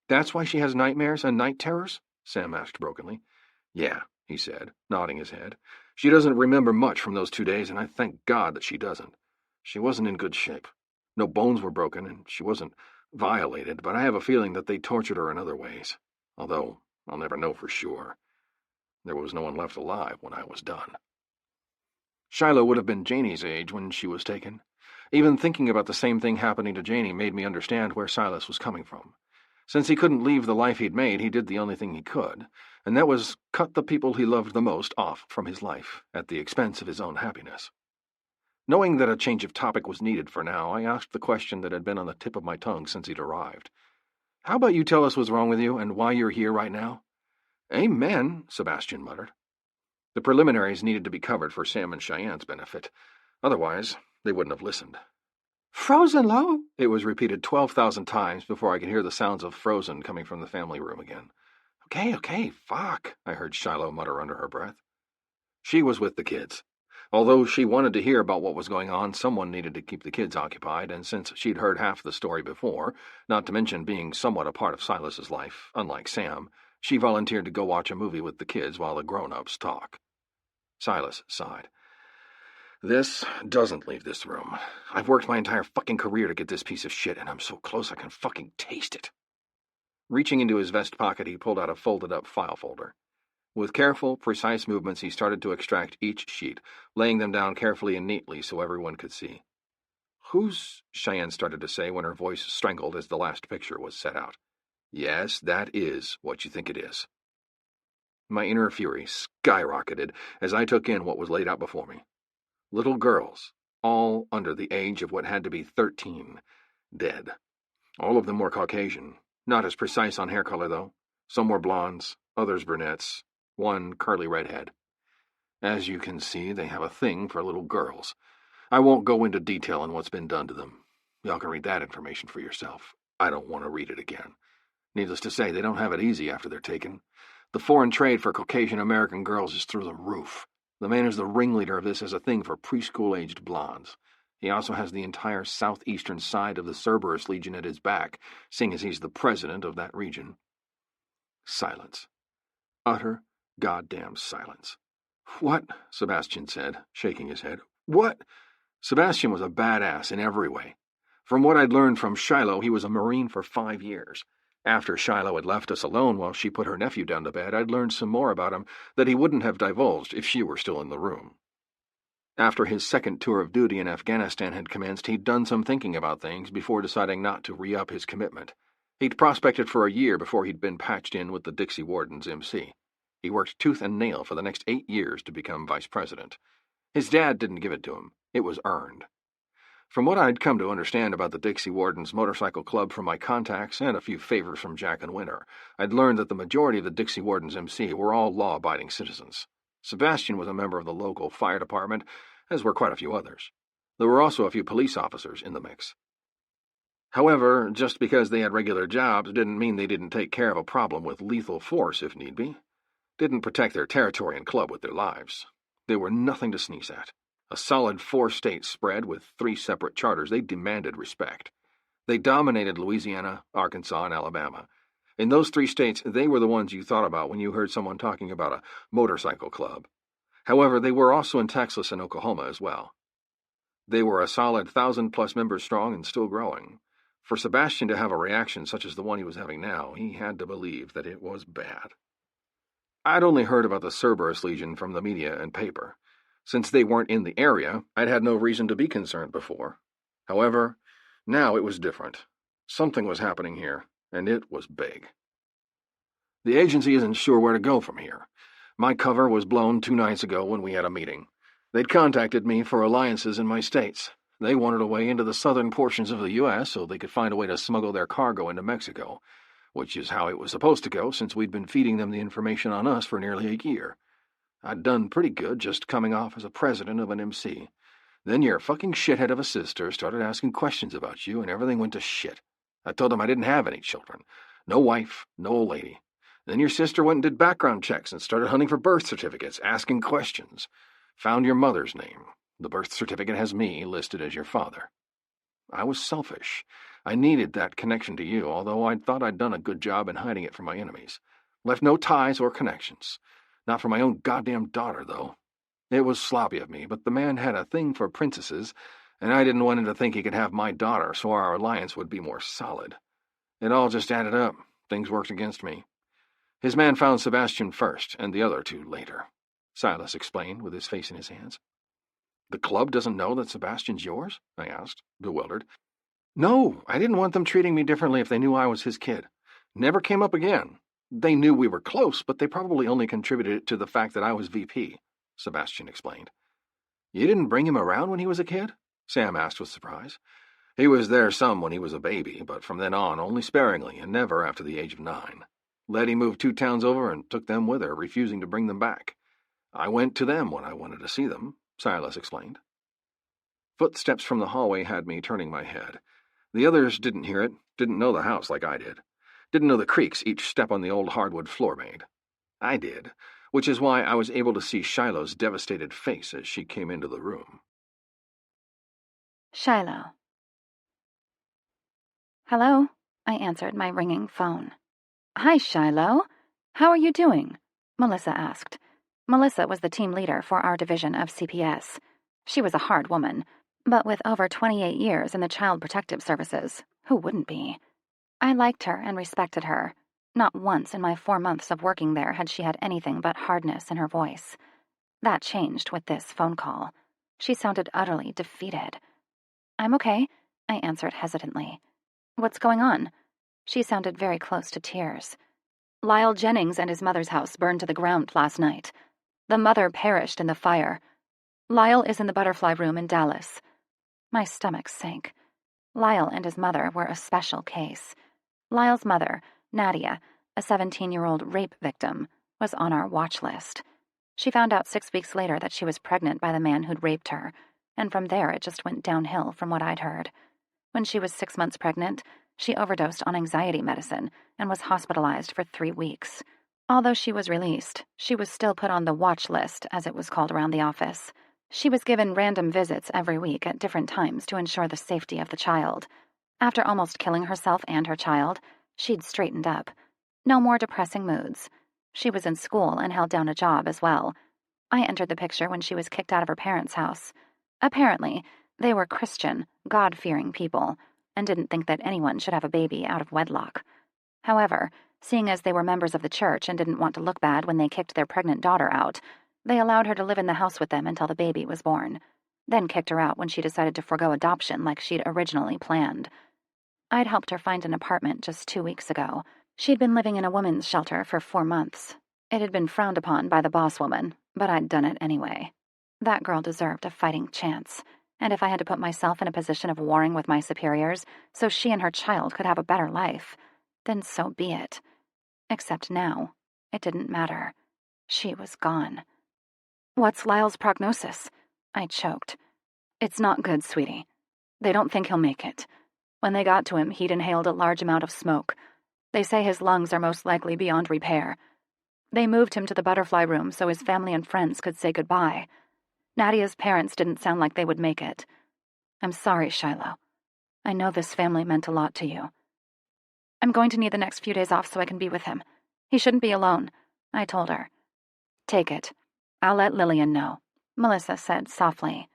That's why she has nightmares and night terrors? Sam asked brokenly. Yeah, he said, nodding his head. She doesn't remember much from those 2 days, and I thank God that she doesn't. She wasn't in good shape. No bones were broken, and she wasn't violated, but I have a feeling that they tortured her in other ways. Although, I'll never know for sure. There was no one left alive when I was done. Shiloh would have been Janie's age when she was taken. Even thinking about the same thing happening to Janie made me understand where Silas was coming from. Since he couldn't leave the life he'd made, he did the only thing he could, and that was cut the people he loved the most off from his life, at the expense of his own happiness. Knowing that a change of topic was needed for now, I asked the question that had been on the tip of my tongue since he'd arrived. How about you tell us what's wrong with you and why you're here right now? Amen, Sebastian muttered. The preliminaries needed to be covered for Sam and Cheyenne's benefit. Otherwise, they wouldn't have listened. Frozen, Lo? It was repeated 12,000 times before I could hear the sounds of Frozen coming from the family room again. Okay, fuck, I heard Shiloh mutter under her breath. She was with the kids. Although she wanted to hear about what was going on, someone needed to keep the kids occupied, and since she'd heard half the story before, not to mention being somewhat a part of Silas's life, unlike Sam, she volunteered to go watch a movie with the kids while the grown-ups talk. Silas sighed. This doesn't leave this room. I've worked my entire fucking career to get this piece of shit, and I'm so close I can fucking taste it. Reaching into his vest pocket, he pulled out a folded-up file folder. With careful, precise movements, he started to extract each sheet, laying them down carefully and neatly so everyone could see. "Who's—" Cheyenne started to say when her voice strangled as the last picture was set out. "Yes, that is what you think it is." My inner fury skyrocketed as I took in what was laid out before me. Little girls, all under the age of what had to be 13, dead. All of them were Caucasian, not as precise on hair color, though. Some were blondes, others brunettes, one curly redhead. As you can see, they have a thing for little girls. I won't go into detail on what's been done to them. Y'all can read that information for yourself. I don't want to read it again. Needless to say, they don't have it easy after they're taken. The foreign trade for Caucasian American girls is through the roof. The man who's the ringleader of this has a thing for preschool-aged blondes. He also has the entire southeastern side of the Cerberus Legion at his back, seeing as he's the president of that region. Silence. Utter goddamn silence. "What?" Sebastian said, shaking his head. "What?" Sebastian was a badass in every way. From what I'd learned from Shiloh, he was a Marine for 5 years. After Shiloh had left us alone while she put her nephew down to bed, I'd learned some more about him that he wouldn't have divulged if she were still in the room. After his second tour of duty in Afghanistan had commenced, he'd done some thinking about things before deciding not to re-up his commitment. He'd prospected for a year before he'd been patched in with the Dixie Wardens MC. He worked tooth and nail for the next 8 years to become vice president. His dad didn't give it to him. It was earned. From what I'd come to understand about the Dixie Wardens Motorcycle Club from my contacts and a few favors from Jack and Winter, I'd learned that the majority of the Dixie Wardens MC were all law-abiding citizens. Sebastian was a member of the local fire department, as were quite a few others. There were also a few police officers in the mix. However, just because they had regular jobs didn't mean they didn't take care of a problem with lethal force if need be. Didn't protect their territory and club with their lives. They were nothing to sneeze at. A solid 4-state spread with 3 separate charters, they demanded respect. They dominated Louisiana, Arkansas, and Alabama. In those 3 states, they were the ones you thought about when you heard someone talking about a motorcycle club. However, they were also in Texas and Oklahoma as well. They were a solid 1,000-plus members strong and still growing. For Sebastian to have a reaction such as the one he was having now, he had to believe that it was bad. I'd only heard about the Cerberus Legion from the media and paper. Since they weren't in the area, I'd had no reason to be concerned before. However, now it was different. Something was happening here, and it was big. The agency isn't sure where to go from here. My cover was blown 2 nights ago when we had a meeting. They'd contacted me for alliances in my states. They wanted a way into the southern portions of the U.S. so they could find a way to smuggle their cargo into Mexico, which is how it was supposed to go since we'd been feeding them the information on us for nearly a year. I'd done pretty good just coming off as a president of an MC. Then your fucking shithead of a sister started asking questions about you and everything went to shit. I told him I didn't have any children. No wife, no old lady. Then your sister went and did background checks and started hunting for birth certificates, asking questions. Found your mother's name. The birth certificate has me listed as your father. I was selfish. I needed that connection to you, although I thought I'd done a good job in hiding it from my enemies. Left no ties or connections. Not for my own goddamn daughter, though. It was sloppy of me, but the man had a thing for princesses, and I didn't want him to think he could have my daughter, so our alliance would be more solid. It all just added up. Things worked against me. His man found Sebastian first, and the other 2 later, Silas explained, with his face in his hands. The club doesn't know that Sebastian's yours? I asked, bewildered. No, I didn't want them treating me differently if they knew I was his kid. Never came up again. They knew we were close, but they probably only contributed it to the fact that I was VP, Sebastian explained. You didn't bring him around when he was a kid? Sam asked with surprise. He was there some when he was a baby, but from then on only sparingly and never after the age of 9. Letty moved 2 towns over and took them with her, refusing to bring them back. I went to them when I wanted to see them, Silas explained. Footsteps from the hallway had me turning my head. The others didn't hear it, didn't know the house like I did. Didn't know the creaks each step on the old hardwood floor made. I did. which is why I was able to see Shiloh's devastated face as she came into the room. Shiloh. Hello, I answered my ringing phone. Hi, Shiloh. How are you doing? Melissa asked. Melissa was the team leader for our division of CPS. She was a hard woman, but with over 28 years in the Child Protective Services, who wouldn't be? I liked her and respected her. Not once in my 4 months of working there had she had anything but hardness in her voice. That changed with this phone call. She sounded utterly defeated. I'm okay, I answered hesitantly. What's going on? She sounded very close to tears. Lyle Jennings and his mother's house burned to the ground last night. The mother perished in the fire. Lyle is in the butterfly room in Dallas. My stomach sank. Lyle and his mother were a special case. Lyle's mother, Nadia, a 17-year-old rape victim, was on our watch list. She found out 6 weeks later that she was pregnant by the man who'd raped her, and from there it just went downhill from what I'd heard. When she was 6 months pregnant, she overdosed on anxiety medicine and was hospitalized for 3 weeks. Although she was released, she was still put on the watch list, as it was called around the office. She was given random visits every week at different times to ensure the safety of the child. After almost killing herself and her child, she'd straightened up. No more depressing moods. She was in school and held down a job as well. I entered the picture when she was kicked out of her parents' house. Apparently, they were Christian, God-fearing people, and didn't think that anyone should have a baby out of wedlock. However, seeing as they were members of the church and didn't want to look bad when they kicked their pregnant daughter out, they allowed her to live in the house with them until the baby was born, then kicked her out when she decided to forgo adoption like she'd originally planned. I'd helped her find an apartment just 2 weeks ago. She'd been living in a women's shelter for 4 months. It had been frowned upon by the boss woman, but I'd done it anyway. That girl deserved a fighting chance, and if I had to put myself in a position of warring with my superiors so she and her child could have a better life, then so be it. Except now, it didn't matter. She was gone. What's Lyle's prognosis? I choked. It's not good, sweetie. They don't think he'll make it. When they got to him, he'd inhaled a large amount of smoke. They say his lungs are most likely beyond repair. They moved him to the butterfly room so his family and friends could say goodbye. Nadia's parents didn't sound like they would make it. I'm sorry, Shiloh. I know this family meant a lot to you. I'm going to need the next few days off so I can be with him. He shouldn't be alone, I told her. Take it. I'll let Lillian know, Melissa said softly.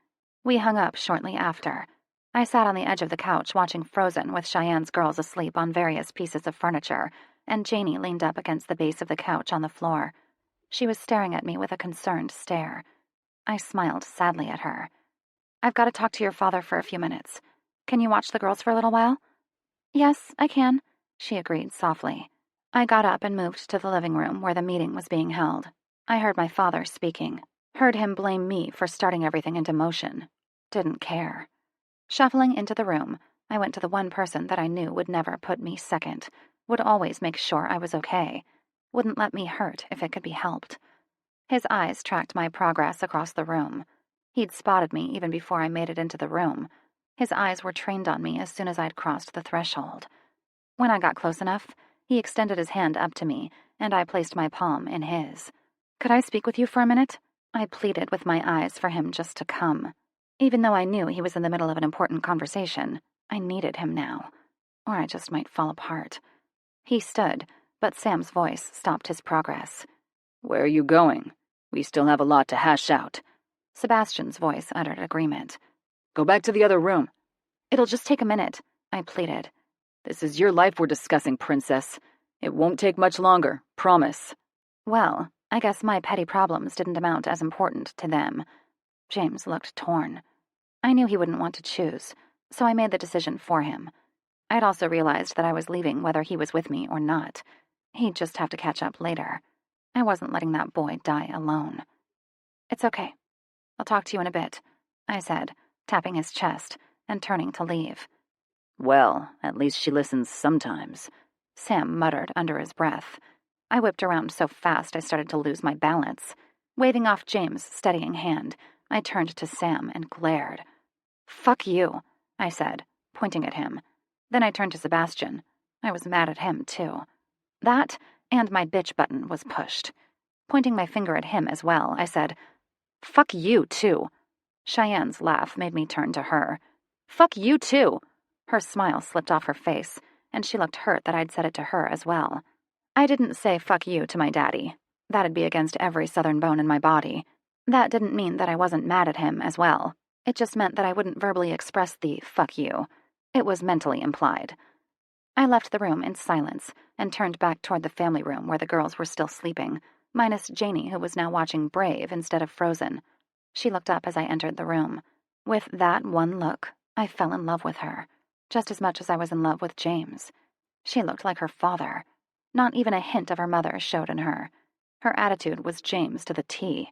We hung up shortly after. I sat on the edge of the couch watching Frozen with Cheyenne's girls asleep on various pieces of furniture, and Janie leaned up against the base of the couch on the floor. She was staring at me with a concerned stare. I smiled sadly at her. I've got to talk to your father for a few minutes. Can you watch the girls for a little while? Yes, I can, she agreed softly. I got up and moved to the living room where the meeting was being held. I heard my father speaking. Heard him blame me for starting everything into motion. Didn't care. Shuffling into the room, I went to the one person that I knew would never put me second, would always make sure I was okay, wouldn't let me hurt if it could be helped. His eyes tracked my progress across the room. He'd spotted me even before I made it into the room. His eyes were trained on me as soon as I'd crossed the threshold. When I got close enough, he extended his hand up to me, and I placed my palm in his. Could I speak with you for a minute? I pleaded with my eyes for him just to come. Even though I knew he was in the middle of an important conversation, I needed him now, or I just might fall apart. He stood, but Sam's voice stopped his progress. Where are you going? We still have a lot to hash out. Sebastian's voice uttered agreement. Go back to the other room. It'll just take a minute, I pleaded. This is your life we're discussing, Princess. It won't take much longer, promise. Well, I guess my petty problems didn't amount as important to them. James looked torn. I knew he wouldn't want to choose, so I made the decision for him. I'd also realized that I was leaving whether he was with me or not. He'd just have to catch up later. I wasn't letting that boy die alone. It's okay. I'll talk to you in a bit, I said, tapping his chest and turning to leave. Well, at least she listens sometimes, Sam muttered under his breath. I whipped around so fast I started to lose my balance. Waving off James' steadying hand, I turned to Sam and glared. Fuck you, I said, pointing at him. Then I turned to Sebastian. I was mad at him, too. That and my bitch button was pushed. Pointing my finger at him as well, I said, "Fuck you, too." Cheyenne's laugh made me turn to her. "Fuck you, too." Her smile slipped off her face, and she looked hurt that I'd said it to her as well. I didn't say fuck you to my daddy. That'd be against every southern bone in my body. That didn't mean that I wasn't mad at him as well. It just meant that I wouldn't verbally express the fuck you. It was mentally implied. I left the room in silence and turned back toward the family room where the girls were still sleeping, minus Janie, who was now watching Brave instead of Frozen. She looked up as I entered the room. With that one look, I fell in love with her, just as much as I was in love with James. She looked like her father. Not even a hint of her mother showed in her. Her attitude was James to the T.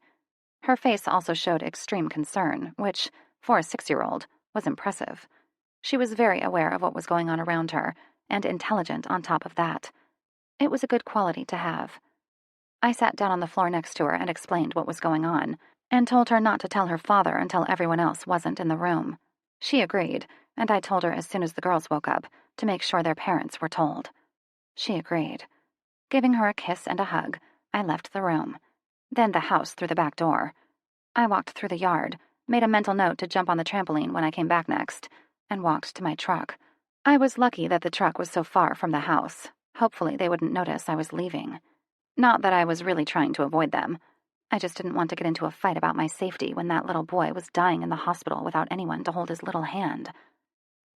Her face also showed extreme concern, which, for a 6-year-old, was impressive. She was very aware of what was going on around her, and intelligent on top of that. It was a good quality to have. I sat down on the floor next to her and explained what was going on, and told her not to tell her father until everyone else wasn't in the room. She agreed, and I told her as soon as the girls woke up to make sure their parents were told. She agreed. Giving her a kiss and a hug, I left the room, then the house through the back door. I walked through the yard, made a mental note to jump on the trampoline when I came back next, and walked to my truck. I was lucky that the truck was so far from the house. Hopefully they wouldn't notice I was leaving. Not that I was really trying to avoid them. I just didn't want to get into a fight about my safety when that little boy was dying in the hospital without anyone to hold his little hand.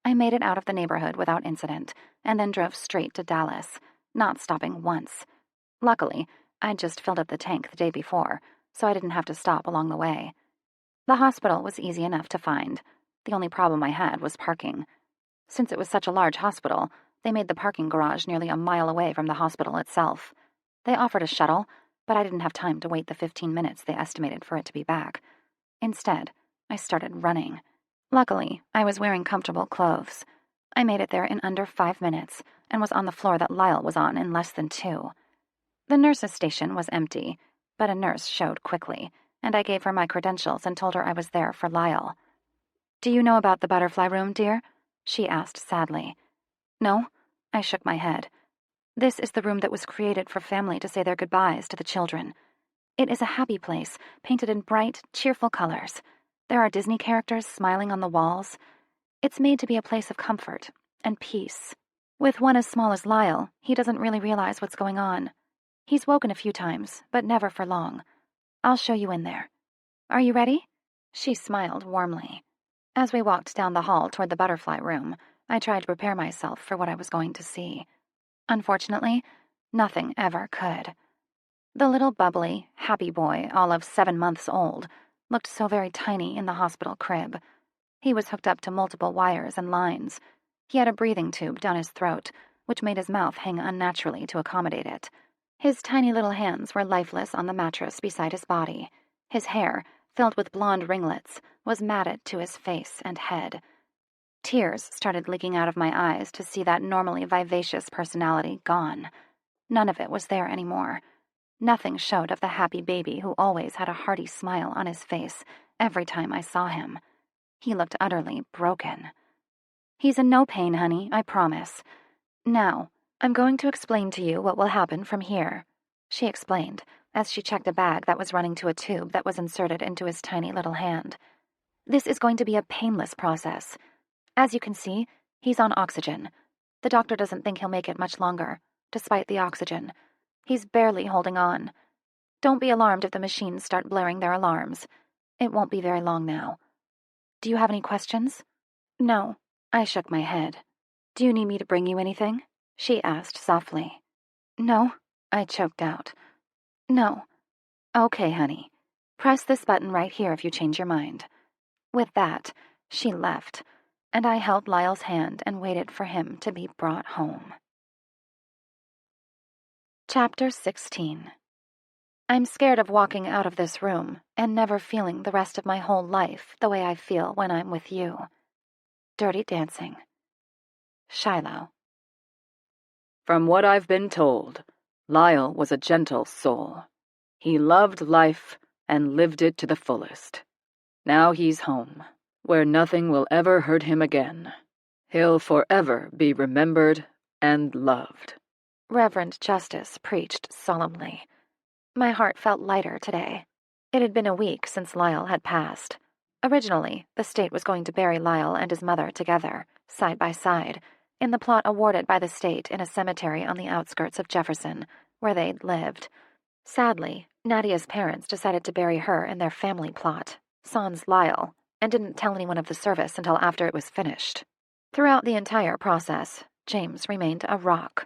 I made it out of the neighborhood without incident, and then drove straight to Dallas, not stopping once. Luckily, I'd just filled up the tank the day before, so I didn't have to stop along the way. The hospital was easy enough to find. The only problem I had was parking. Since it was such a large hospital, they made the parking garage nearly a mile away from the hospital itself. They offered a shuttle, but I didn't have time to wait the 15 minutes they estimated for it to be back. Instead, I started running. Luckily, I was wearing comfortable clothes. I made it there in under 5 minutes and was on the floor that Lyle was on in less than 2. The nurse's station was empty, but a nurse showed quickly, and I gave her my credentials and told her I was there for Lyle. "Do you know about the butterfly room, dear?" she asked sadly. "No?" I shook my head. "This is the room that was created for family to say their goodbyes to the children. It is a happy place, painted in bright, cheerful colors. There are Disney characters smiling on the walls. It's made to be a place of comfort and peace. With one as small as Lyle, he doesn't really realize what's going on. He's woken a few times, but never for long. I'll show you in there. Are you ready?" She smiled warmly. As we walked down the hall toward the butterfly room, I tried to prepare myself for what I was going to see. Unfortunately, nothing ever could. The little bubbly, happy boy, all of 7 months old, looked so very tiny in the hospital crib. He was hooked up to multiple wires and lines. He had a breathing tube down his throat, which made his mouth hang unnaturally to accommodate it. His tiny little hands were lifeless on the mattress beside his body. His hair, filled with blonde ringlets, was matted to his face and head. Tears started leaking out of my eyes to see that normally vivacious personality gone. None of it was there anymore. Nothing showed of the happy baby who always had a hearty smile on his face every time I saw him. He looked utterly broken. "He's in no pain, honey, I promise. Now, I'm going to explain to you what will happen from here," she explained, as she checked a bag that was running to a tube that was inserted into his tiny little hand. "This is going to be a painless process. As you can see, he's on oxygen. The doctor doesn't think he'll make it much longer, despite the oxygen. He's barely holding on. Don't be alarmed if the machines start blaring their alarms. It won't be very long now. Do you have any questions?" "No," I shook my head. "Do you need me to bring you anything?" she asked softly. "No," I choked out. "No." "Okay, honey. Press this button right here if you change your mind." With that, she left, and I held Lyle's hand and waited for him to be brought home. Chapter 16. I'm scared of walking out of this room and never feeling the rest of my whole life the way I feel when I'm with you. Dirty Dancing. Shiloh. From what I've been told, Lyle was a gentle soul. He loved life and lived it to the fullest. Now he's home, where nothing will ever hurt him again. He'll forever be remembered and loved. Reverend Justice preached solemnly. My heart felt lighter today. It had been a week since Lyle had passed. Originally, the state was going to bury Lyle and his mother together, side by side, in the plot awarded by the state in a cemetery on the outskirts of Jefferson, where they'd lived. Sadly, Nadia's parents decided to bury her in their family plot, sans Lyle, and didn't tell anyone of the service until after it was finished. Throughout the entire process, James remained a rock.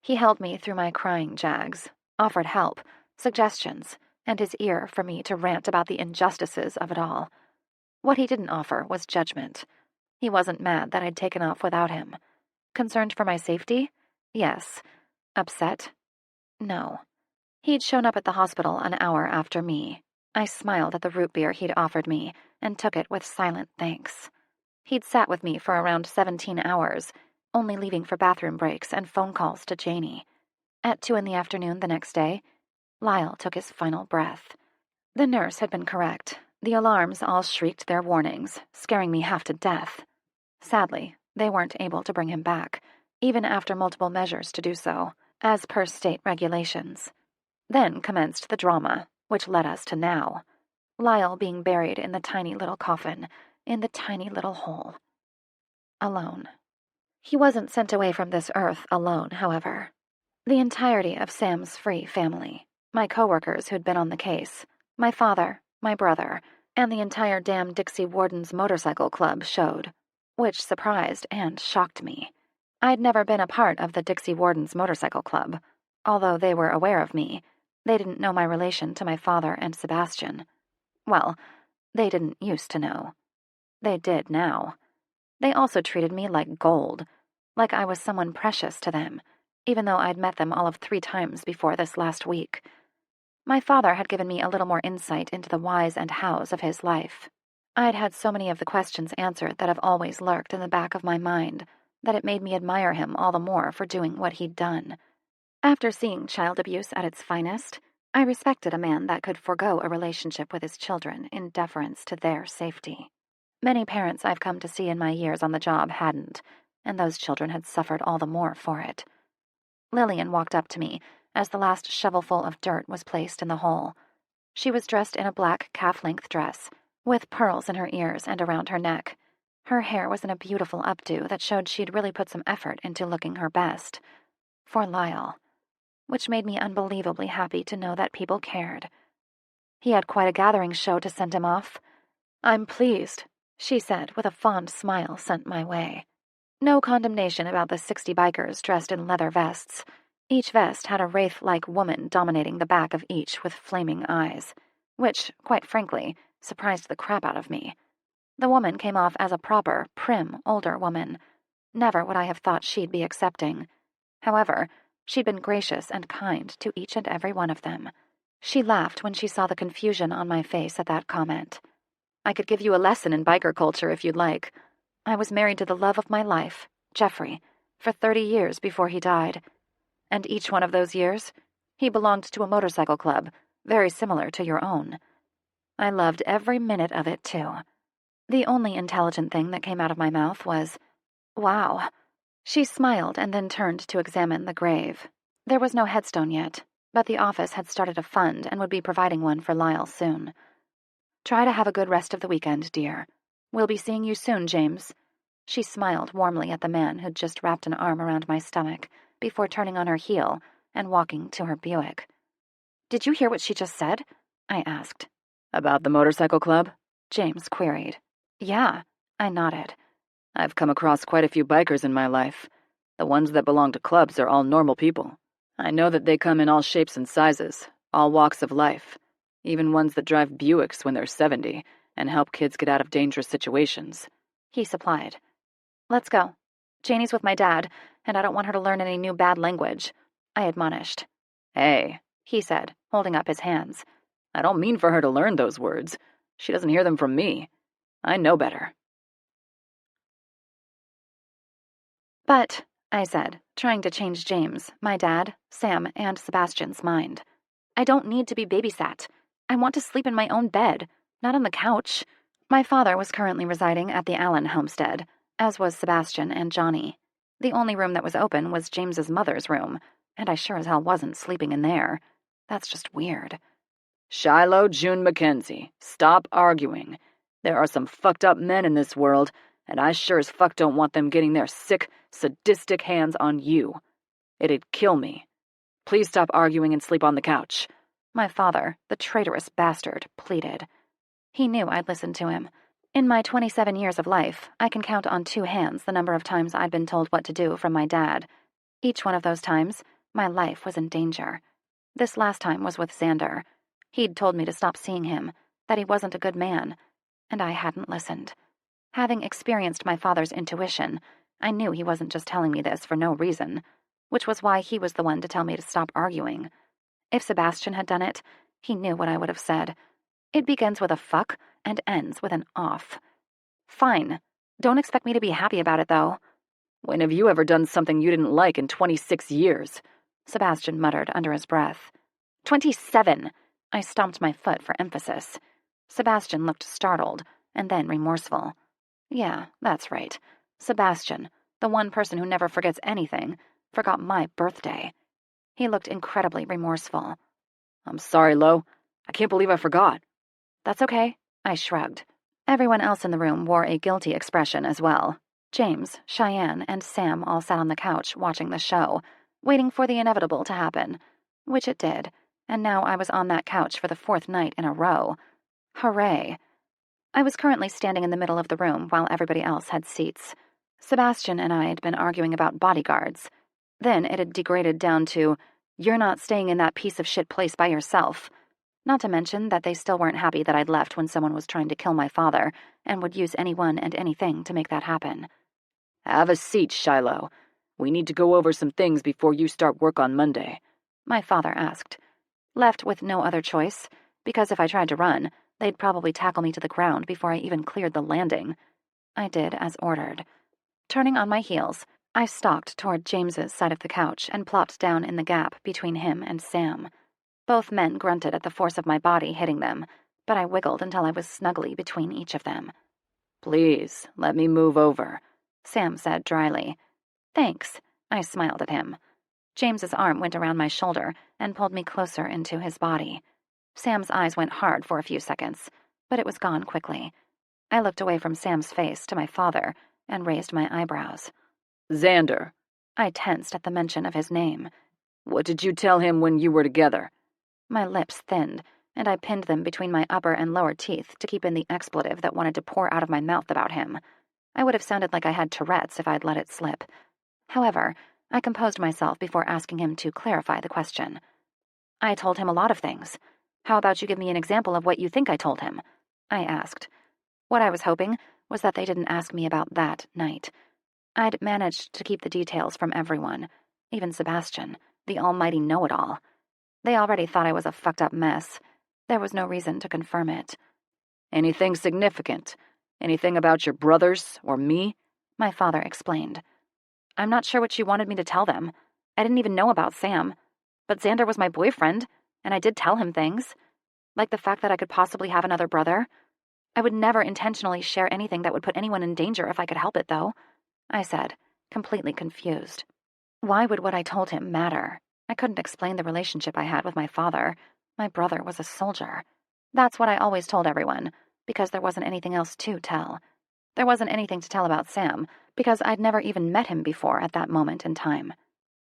He held me through my crying jags, offered help, suggestions, and his ear for me to rant about the injustices of it all. What he didn't offer was judgment. He wasn't mad that I'd taken off without him. Concerned for my safety? Yes. Upset? No. He'd shown up at the hospital an hour after me. I smiled at the root beer he'd offered me and took it with silent thanks. He'd sat with me for around 17 hours, only leaving for bathroom breaks and phone calls to Janie. At 2 p.m. the next day, Lyle took his final breath. The nurse had been correct. The alarms all shrieked their warnings, scaring me half to death. Sadly, they weren't able to bring him back, even after multiple measures to do so, as per state regulations. Then commenced the drama, which led us to now. Lyle being buried in the tiny little coffin, in the tiny little hole. Alone. He wasn't sent away from this earth alone, however. The entirety of Sam's free family, my coworkers who'd been on the case, my father, my brother, and the entire damn Dixie Warden's motorcycle club showed, which surprised and shocked me. I'd never been a part of the Dixie Warden's motorcycle club. Although they were aware of me, they didn't know my relation to my father and Sebastian. Well, they didn't used to know. They did now. They also treated me like gold, like I was someone precious to them, even though I'd met them all of 3 times before this last week. My father had given me a little more insight into the whys and hows of his life. I'd had so many of the questions answered that have always lurked in the back of my mind that it made me admire him all the more for doing what he'd done. After seeing child abuse at its finest, I respected a man that could forego a relationship with his children in deference to their safety. Many parents I've come to see in my years on the job hadn't, and those children had suffered all the more for it. Lillian walked up to me as the last shovelful of dirt was placed in the hole. She was dressed in a black calf-length dress, with pearls in her ears and around her neck. Her hair was in a beautiful updo that showed she'd really put some effort into looking her best. For Lyle. Which made me unbelievably happy to know that people cared. He had quite a gathering show to send him off. "I'm pleased," she said with a fond smile sent my way. No condemnation about the 60 bikers dressed in leather vests. Each vest had a wraith-like woman dominating the back of each with flaming eyes, which, quite frankly, surprised the crap out of me. The woman came off as a proper, prim, older woman. Never would I have thought she'd be accepting. However, she'd been gracious and kind to each and every one of them. She laughed when she saw the confusion on my face at that comment. "I could give you a lesson in biker culture if you'd like. I was married to the love of my life, Jeffrey, for 30 years before he died. And each one of those years, he belonged to a motorcycle club, very similar to your own. I loved every minute of it, too." The only intelligent thing that came out of my mouth was, "Wow." She smiled and then turned to examine the grave. There was no headstone yet, but the office had started a fund and would be providing one for Lyle soon. "Try to have a good rest of the weekend, dear. We'll be seeing you soon, James." She smiled warmly at the man who'd just wrapped an arm around my stomach before turning on her heel and walking to her Buick. "Did you hear what she just said?" I asked. "About the motorcycle club?" James queried. "Yeah," I nodded. "I've come across quite a few bikers in my life. The ones that belong to clubs are all normal people. I know that they come in all shapes and sizes, all walks of life, even ones that drive Buicks when they're 70 and help kids get out of dangerous situations," he supplied. "Let's go. Janie's with my dad, and I don't want her to learn any new bad language," I admonished. "Hey," he said, holding up his hands. "I don't mean for her to learn those words. She doesn't hear them from me. I know better." "But," I said, trying to change James, my dad, Sam, and Sebastian's mind, "I don't need to be babysat. I want to sleep in my own bed, not on the couch." My father was currently residing at the Allen homestead, as was Sebastian and Johnny. The only room that was open was James's mother's room, and I sure as hell wasn't sleeping in there. That's just weird. Shiloh June Mackenzie, stop arguing. There are some fucked up men in this world, and I sure as fuck don't want them getting their sick, sadistic hands on you. It'd kill me. Please stop arguing and sleep on the couch. My father, the traitorous bastard, pleaded. He knew I'd listen to him. In my 27 years of life, I can count on 2 hands the number of times I'd been told what to do from my dad. Each one of those times, my life was in danger. This last time was with Xander. He'd told me to stop seeing him, that he wasn't a good man, and I hadn't listened. Having experienced my father's intuition, I knew he wasn't just telling me this for no reason, which was why he was the one to tell me to stop arguing. If Sebastian had done it, he knew what I would have said. It begins with a fuck and ends with an off. Fine. Don't expect me to be happy about it, though. When have you ever done something you didn't like in 26 years? Sebastian muttered under his breath. 27! I stomped my foot for emphasis. Sebastian looked startled, and then remorseful. Yeah, that's right. Sebastian, the one person who never forgets anything, forgot my birthday. He looked incredibly remorseful. I'm sorry, Lo. I can't believe I forgot. That's okay, I shrugged. Everyone else in the room wore a guilty expression as well. James, Cheyenne, and Sam all sat on the couch watching the show, waiting for the inevitable to happen, which it did, and now I was on that couch for the 4th night in a row. Hooray. I was currently standing in the middle of the room while everybody else had seats. Sebastian and I had been arguing about bodyguards. Then it had degraded down to, "You're not staying in that piece of shit place by yourself." Not to mention that they still weren't happy that I'd left when someone was trying to kill my father, and would use anyone and anything to make that happen. Have a seat, Shiloh. We need to go over some things before you start work on Monday, my father asked. Left with no other choice, because if I tried to run, they'd probably tackle me to the ground before I even cleared the landing. I did as ordered. Turning on my heels, I stalked toward James's side of the couch and plopped down in the gap between him and Sam. Both men grunted at the force of my body hitting them, but I wiggled until I was snugly between each of them. Please, let me move over, Sam said dryly. Thanks, I smiled at him. James's arm went around my shoulder and pulled me closer into his body. Sam's eyes went hard for a few seconds, but it was gone quickly. I looked away from Sam's face to my father and raised my eyebrows. Xander. I tensed at the mention of his name. What did you tell him when you were together? My lips thinned, and I pinned them between my upper and lower teeth to keep in the expletive that wanted to pour out of my mouth about him. I would have sounded like I had Tourette's if I'd let it slip. However, I composed myself before asking him to clarify the question. I told him a lot of things. How about you give me an example of what you think I told him? I asked. What I was hoping was that they didn't ask me about that night. I'd managed to keep the details from everyone, even Sebastian, the almighty know-it-all. They already thought I was a fucked up mess. There was no reason to confirm it. Anything significant? Anything about your brothers or me? My father explained. I'm not sure what you wanted me to tell them. I didn't even know about Sam. But Xander was my boyfriend, and I did tell him things. Like the fact that I could possibly have another brother. I would never intentionally share anything that would put anyone in danger if I could help it, though, I said, completely confused. Why would what I told him matter? I couldn't explain the relationship I had with my father. My brother was a soldier. That's what I always told everyone, because there wasn't anything else to tell. There wasn't anything to tell about Sam, because I'd never even met him before at that moment in time.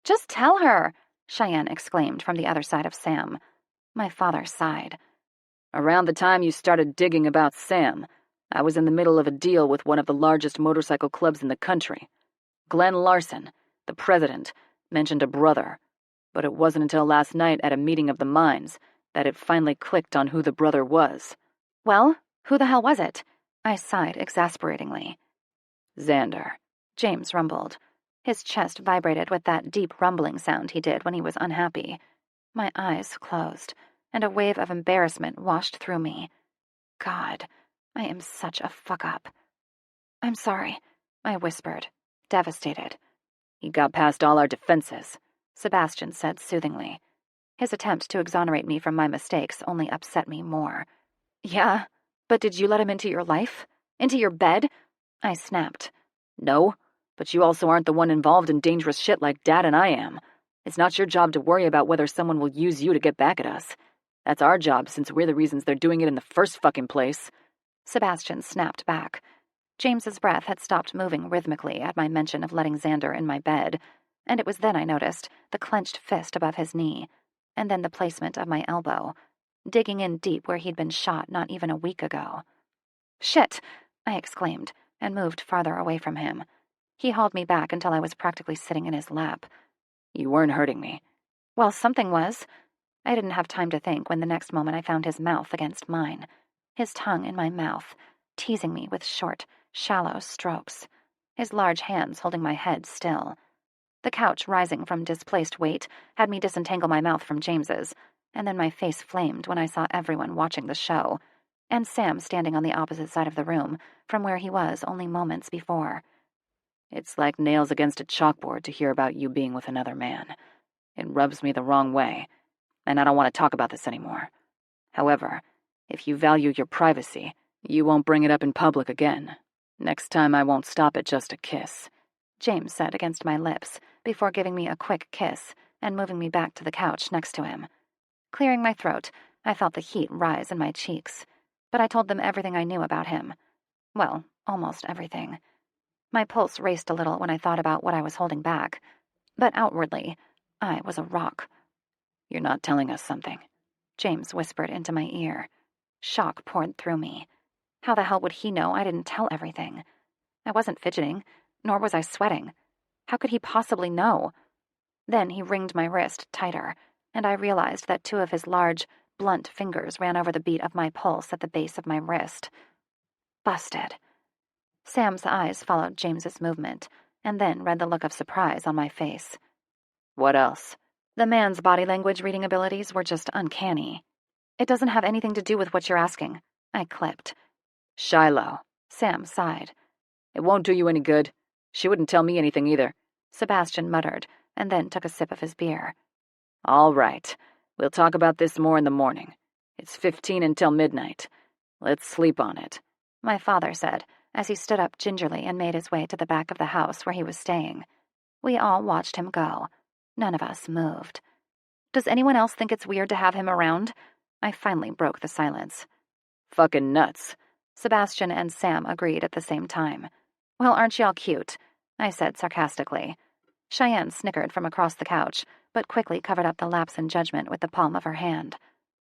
Just tell her, Cheyenne exclaimed from the other side of Sam. My father sighed. Around the time you started digging about Sam, I was in the middle of a deal with one of the largest motorcycle clubs in the country. Glenn Larson, the president, mentioned a brother, but it wasn't until last night at a meeting of the minds that it finally clicked on who the brother was. Well, who the hell was it? I sighed exasperatingly. Xander, James rumbled. His chest vibrated with that deep rumbling sound he did when he was unhappy. My eyes closed, and a wave of embarrassment washed through me. God, I am such a fuck-up. I'm sorry, I whispered, devastated. He got past all our defenses, Sebastian said soothingly. His attempt to exonerate me from my mistakes only upset me more. Yeah, but did you let him into your life? Into your bed? I snapped. No, but you also aren't the one involved in dangerous shit like Dad and I am. It's not your job to worry about whether someone will use you to get back at us. That's our job, since we're the reasons they're doing it in the first fucking place." Sebastian snapped back. James's breath had stopped moving rhythmically at my mention of letting Xander in my bed, and it was then I noticed the clenched fist above his knee, and then the placement of my elbow, digging in deep where he'd been shot not even a week ago. "Shit!" I exclaimed, and moved farther away from him. He hauled me back until I was practically sitting in his lap. "You weren't hurting me." Well, something was. I didn't have time to think when the next moment I found his mouth against mine, his tongue in my mouth, teasing me with short, shallow strokes, his large hands holding my head still. The couch rising from displaced weight had me disentangle my mouth from James's, and then my face flamed when I saw everyone watching the show, and Sam standing on the opposite side of the room from where he was only moments before. "It's like nails against a chalkboard to hear about you being with another man. It rubs me the wrong way, and I don't want to talk about this anymore. However, if you value your privacy, you won't bring it up in public again. Next time I won't stop at just a kiss," James said against my lips before giving me a quick kiss and moving me back to the couch next to him. Clearing my throat, I felt the heat rise in my cheeks, but I told them everything I knew about him. Well, almost everything. My pulse raced a little when I thought about what I was holding back, but outwardly, I was a rock. "You're not telling us something," James whispered into my ear. Shock poured through me. How the hell would he know I didn't tell everything? I wasn't fidgeting, nor was I sweating. How could he possibly know? Then he wringed my wrist tighter, and I realized that two of his large, blunt fingers ran over the beat of my pulse at the base of my wrist. Busted. Sam's eyes followed James's movement, and then read the look of surprise on my face. "What else?" The man's body language reading abilities were just uncanny. "It doesn't have anything to do with what you're asking," I clipped. "Shiloh." Sam sighed. "It won't do you any good. She wouldn't tell me anything either," Sebastian muttered, and then took a sip of his beer. "All right. We'll talk about this more in the morning. It's 15 until midnight. Let's sleep on it," my father said, as he stood up gingerly and made his way to the back of the house where he was staying. We all watched him go. None of us moved. "Does anyone else think it's weird to have him around?" I finally broke the silence. "Fucking nuts," Sebastian and Sam agreed at the same time. "Well, aren't y'all cute?" I said sarcastically. Cheyenne snickered from across the couch, but quickly covered up the lapse in judgment with the palm of her hand.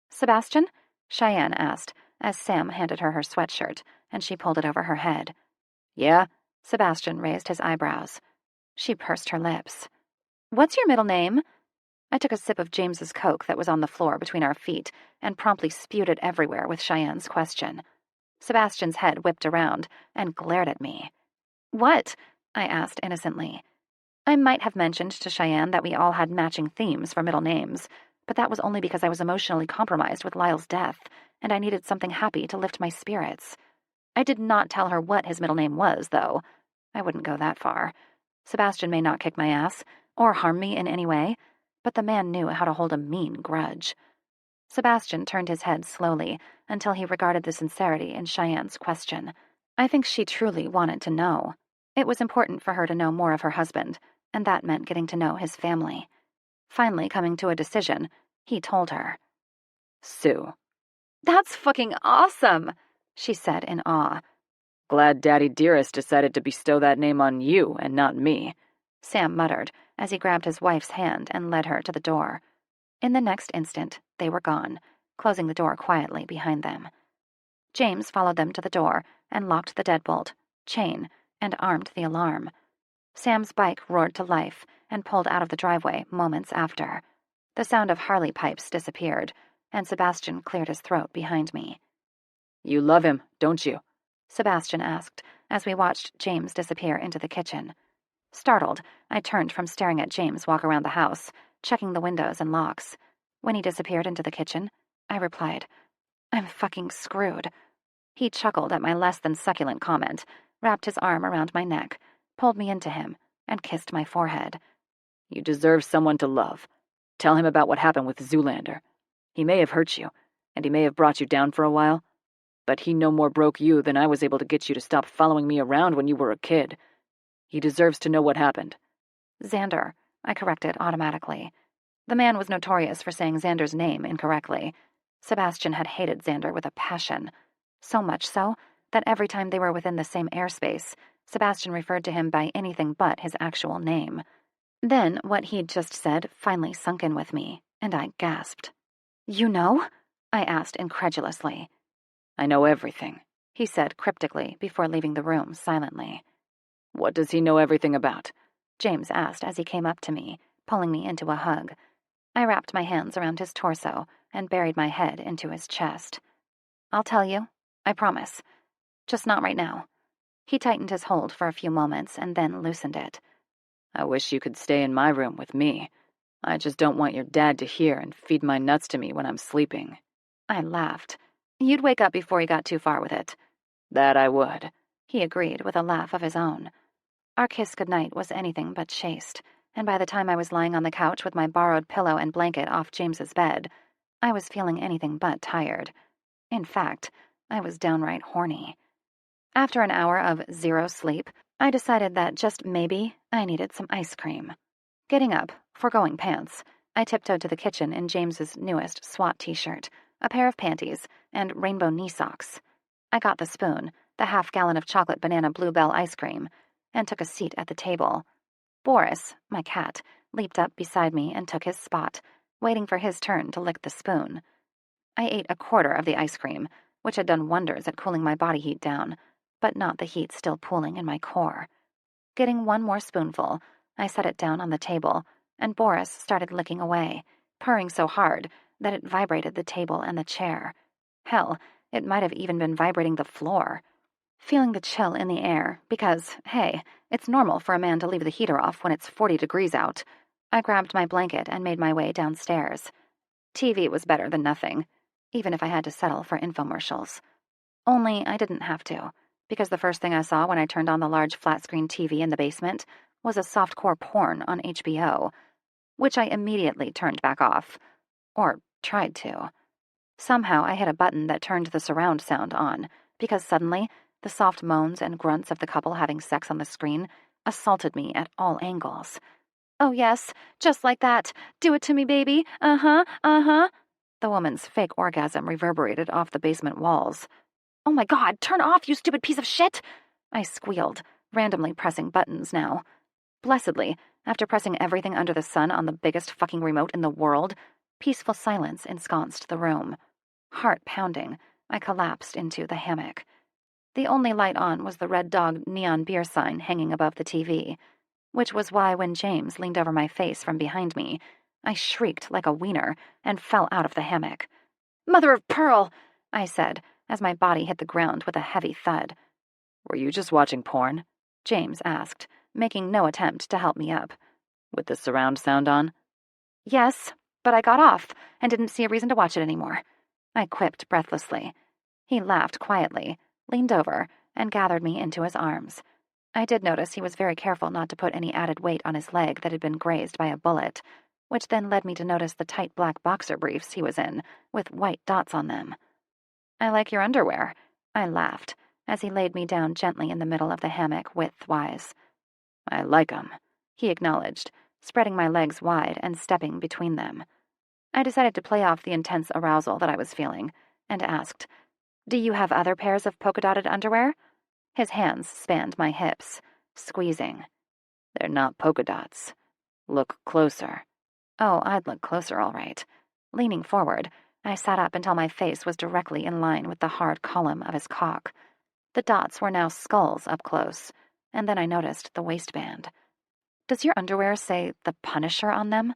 "Sebastian?" Cheyenne asked, as Sam handed her her sweatshirt, and she pulled it over her head. "Yeah?" Sebastian raised his eyebrows. She pursed her lips. "What's your middle name?" I took a sip of James's Coke that was on the floor between our feet and promptly spewed it everywhere with Cheyenne's question. Sebastian's head whipped around and glared at me. "What?" I asked innocently. I might have mentioned to Cheyenne that we all had matching themes for middle names, but that was only because I was emotionally compromised with Lyle's death, and I needed something happy to lift my spirits. I did not tell her what his middle name was, though. I wouldn't go that far. Sebastian may not kick my ass, or harm me in any way, but the man knew how to hold a mean grudge. Sebastian turned his head slowly until he regarded the sincerity in Cheyenne's question. I think she truly wanted to know. It was important for her to know more of her husband, and that meant getting to know his family. Finally coming to a decision, he told her. "Sue." "That's fucking awesome," she said in awe. "Glad Daddy Dearest decided to bestow that name on you and not me," Sam muttered as he grabbed his wife's hand and led her to the door. In the next instant, they were gone, closing the door quietly behind them. James followed them to the door and locked the deadbolt, chain, and armed the alarm. Sam's bike roared to life and pulled out of the driveway moments after. The sound of Harley pipes disappeared, and Sebastian cleared his throat behind me. "You love him, don't you?" Sebastian asked as we watched James disappear into the kitchen. Startled, I turned from staring at James walk around the house, checking the windows and locks. When he disappeared into the kitchen, I replied, "I'm fucking screwed." He chuckled at my less than succulent comment, wrapped his arm around my neck, pulled me into him, and kissed my forehead. "You deserve someone to love. Tell him about what happened with Zoolander. He may have hurt you, and he may have brought you down for a while, but he no more broke you than I was able to get you to stop following me around when you were a kid. He deserves to know what happened." "Xander," I corrected automatically. The man was notorious for saying Xander's name incorrectly. Sebastian had hated Xander with a passion. So much so that every time they were within the same airspace, Sebastian referred to him by anything but his actual name. Then what he'd just said finally sunk in with me, and I gasped. "You know?" I asked incredulously. "I know everything," he said cryptically before leaving the room silently. "What does he know everything about?" James asked as he came up to me, pulling me into a hug. I wrapped my hands around his torso and buried my head into his chest. "I'll tell you, I promise. Just not right now." He tightened his hold for a few moments and then loosened it. "I wish you could stay in my room with me. I just don't want your dad to hear and feed my nuts to me when I'm sleeping." I laughed. "You'd wake up before you got too far with it." "That I would," he agreed with a laugh of his own. Our kiss goodnight was anything but chaste, and by the time I was lying on the couch with my borrowed pillow and blanket off James's bed, I was feeling anything but tired. In fact, I was downright horny. After an hour of zero sleep, I decided that just maybe I needed some ice cream. Getting up, foregoing pants, I tiptoed to the kitchen in James's newest SWAT t-shirt, a pair of panties, and rainbow knee socks. I got the spoon, the half-gallon of chocolate banana bluebell ice cream, and took a seat at the table. Boris, my cat, leaped up beside me and took his spot, waiting for his turn to lick the spoon. I ate a quarter of the ice cream, which had done wonders at cooling my body heat down, but not the heat still pooling in my core. Getting one more spoonful, I set it down on the table, and Boris started licking away, purring so hard that it vibrated the table and the chair. Hell, it might have even been vibrating the floor. Feeling the chill in the air, because, hey, it's normal for a man to leave the heater off when it's 40 degrees out, I grabbed my blanket and made my way downstairs. TV was better than nothing, even if I had to settle for infomercials. Only I didn't have to, because the first thing I saw when I turned on the large flat-screen TV in the basement was a softcore porn on HBO, which I immediately turned back off. Or tried to. Somehow I hit a button that turned the surround sound on, because suddenly the soft moans and grunts of the couple having sex on the screen assaulted me at all angles. "Oh yes, just like that. Do it to me, baby. Uh-huh, uh-huh." The woman's fake orgasm reverberated off the basement walls. "Oh my God, turn off, you stupid piece of shit!" I squealed, randomly pressing buttons now. Blessedly, after pressing everything under the sun on the biggest fucking remote in the world, peaceful silence ensconced the room. Heart pounding, I collapsed into the hammock. The only light on was the Red Dog neon beer sign hanging above the TV, which was why when James leaned over my face from behind me, I shrieked like a wiener and fell out of the hammock. "Mother of pearl!" I said, as my body hit the ground with a heavy thud. "Were you just watching porn?" James asked, making no attempt to help me up. "With the surround sound on?" "Yes, but I got off and didn't see a reason to watch it anymore," I quipped breathlessly. He laughed quietly, leaned over, and gathered me into his arms. I did notice he was very careful not to put any added weight on his leg that had been grazed by a bullet, which then led me to notice the tight black boxer briefs he was in, with white dots on them. "I like your underwear," I laughed, as he laid me down gently in the middle of the hammock width-wise. "I like 'em," he acknowledged, spreading my legs wide and stepping between them. I decided to play off the intense arousal that I was feeling, and asked, "Do you have other pairs of polka-dotted underwear?" His hands spanned my hips, squeezing. "They're not polka dots. Look closer." Oh, I'd look closer, all right. Leaning forward, I sat up until my face was directly in line with the hard column of his cock. The dots were now skulls up close, and then I noticed the waistband. "Does your underwear say The Punisher on them?"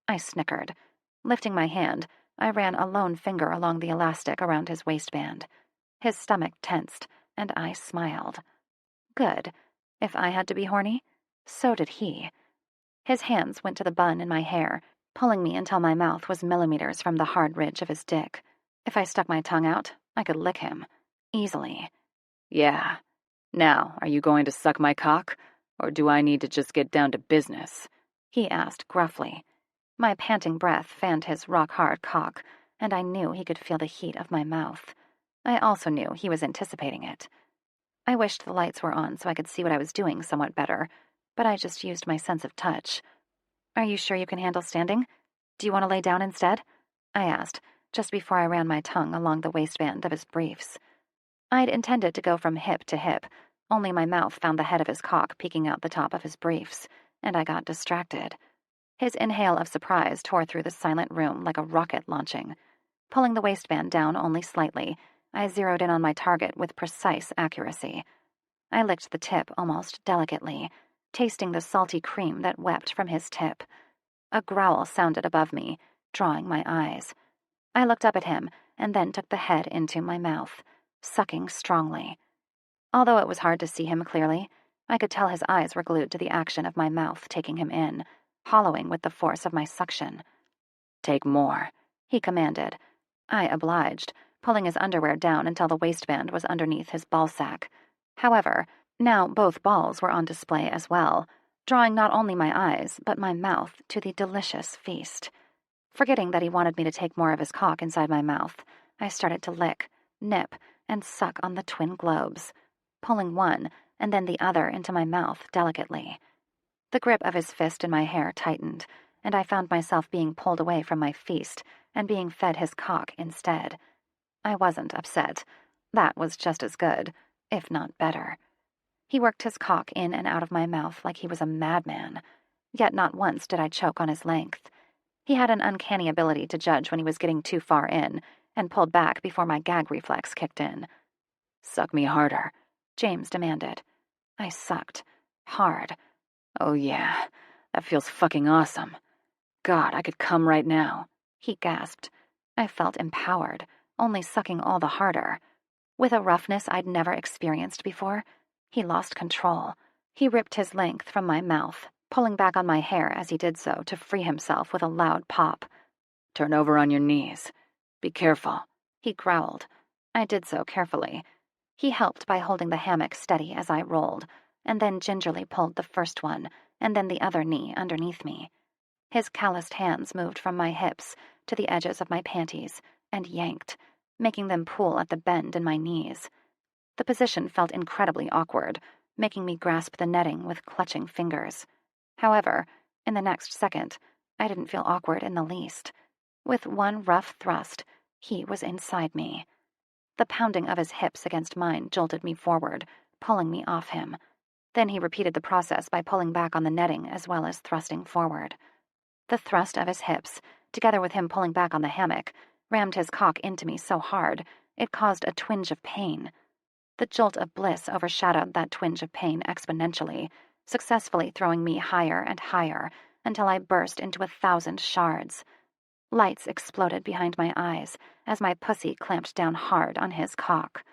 I snickered. Lifting my hand, I ran a lone finger along the elastic around his waistband. His stomach tensed, and I smiled. Good. If I had to be horny, so did he. His hands went to the bun in my hair, pulling me until my mouth was millimeters from the hard ridge of his dick. If I stuck my tongue out, I could lick him. Easily. "Yeah. Now, are you going to suck my cock, or do I need to just get down to business?" he asked gruffly. My panting breath fanned his rock-hard cock, and I knew he could feel the heat of my mouth. I also knew he was anticipating it. I wished the lights were on so I could see what I was doing somewhat better, but I just used my sense of touch. Are you sure you can handle standing? Do you want to lay down instead? I asked, just before I ran my tongue along the waistband of his briefs. I'd intended to go from hip to hip, only my mouth found the head of his cock peeking out the top of his briefs, and I got distracted. His inhale of surprise tore through the silent room like a rocket launching. Pulling the waistband down only slightly, I zeroed in on my target with precise accuracy. I licked the tip almost delicately, tasting the salty cream that wept from his tip. A growl sounded above me, drawing my eyes. I looked up at him and then took the head into my mouth, sucking strongly. Although it was hard to see him clearly, I could tell his eyes were glued to the action of my mouth taking him in, hollowing with the force of my suction. Take more, he commanded. I obliged, pulling his underwear down until the waistband was underneath his ballsack. However, now both balls were on display as well, drawing not only my eyes, but my mouth to the delicious feast. Forgetting that he wanted me to take more of his cock inside my mouth, I started to lick, nip, and suck on the twin globes, pulling one and then the other into my mouth delicately. The grip of his fist in my hair tightened, and I found myself being pulled away from my feast and being fed his cock instead. I wasn't upset. That was just as good, if not better. He worked his cock in and out of my mouth like he was a madman, yet not once did I choke on his length. He had an uncanny ability to judge when he was getting too far in, and pulled back before my gag reflex kicked in. Suck me harder, James demanded. I sucked. Hard. Oh yeah, that feels fucking awesome. God, I could come right now, he gasped. I felt empowered, only sucking all the harder. With a roughness I'd never experienced before, he lost control. He ripped his length from my mouth, pulling back on my hair as he did so to free himself with a loud pop. Turn over on your knees. Be careful, he growled. I did so carefully. He helped by holding the hammock steady as I rolled, and then gingerly pulled the first one, and then the other knee underneath me. His calloused hands moved from my hips to the edges of my panties and yanked, making them pool at the bend in my knees. The position felt incredibly awkward, making me grasp the netting with clutching fingers. However, in the next second, I didn't feel awkward in the least. With one rough thrust, he was inside me. The pounding of his hips against mine jolted me forward, pulling me off him. Then he repeated the process by pulling back on the netting as well as thrusting forward. The thrust of his hips, together with him pulling back on the hammock, rammed his cock into me so hard it caused a twinge of pain. The jolt of bliss overshadowed that twinge of pain exponentially, successfully throwing me higher and higher until I burst into 1,000 shards. Lights exploded behind my eyes as my pussy clamped down hard on his cock.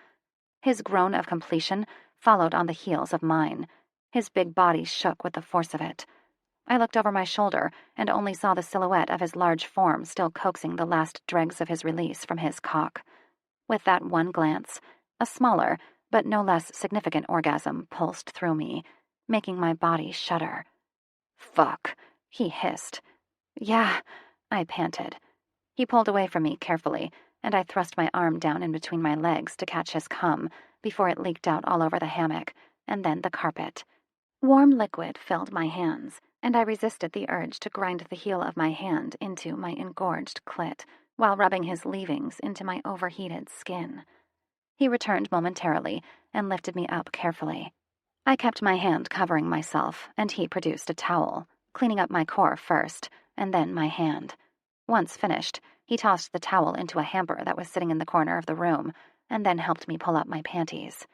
His groan of completion followed on the heels of mine. His big body shook with the force of it. I looked over my shoulder and only saw the silhouette of his large form still coaxing the last dregs of his release from his cock. With that one glance, a smaller, but no less significant orgasm pulsed through me, making my body shudder. "Fuck," he hissed. "Yeah," I panted. He pulled away from me carefully, and I thrust my arm down in between my legs to catch his cum before it leaked out all over the hammock, and then the carpet. Warm liquid filled my hands, and I resisted the urge to grind the heel of my hand into my engorged clit while rubbing his leavings into my overheated skin. He returned momentarily and lifted me up carefully. I kept my hand covering myself, and he produced a towel, cleaning up my core first, and then my hand. Once finished, he tossed the towel into a hamper that was sitting in the corner of the room, and then helped me pull up my panties.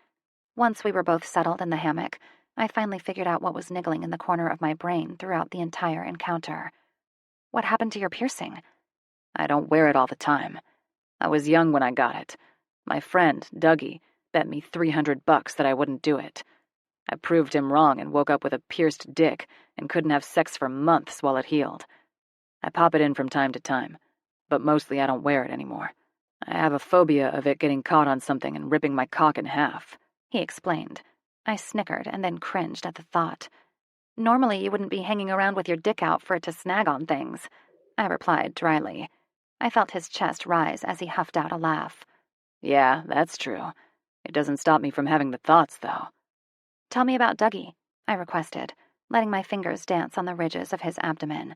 Once we were both settled in the hammock, I finally figured out what was niggling in the corner of my brain throughout the entire encounter. "What happened to your piercing?" I don't wear it all the time. I was young when I got it. My friend, Dougie, bet me $300 that I wouldn't do it. I proved him wrong and woke up with a pierced dick and couldn't have sex for months while it healed. I pop it in from time to time, but mostly I don't wear it anymore. I have a phobia of it getting caught on something and ripping my cock in half," he explained. I snickered and then cringed at the thought. "Normally you wouldn't be hanging around with your dick out for it to snag on things," I replied dryly. I felt his chest rise as he huffed out a laugh. "Yeah, that's true. It doesn't stop me from having the thoughts, though." "Tell me about Dougie," I requested. letting my fingers dance on the ridges of his abdomen.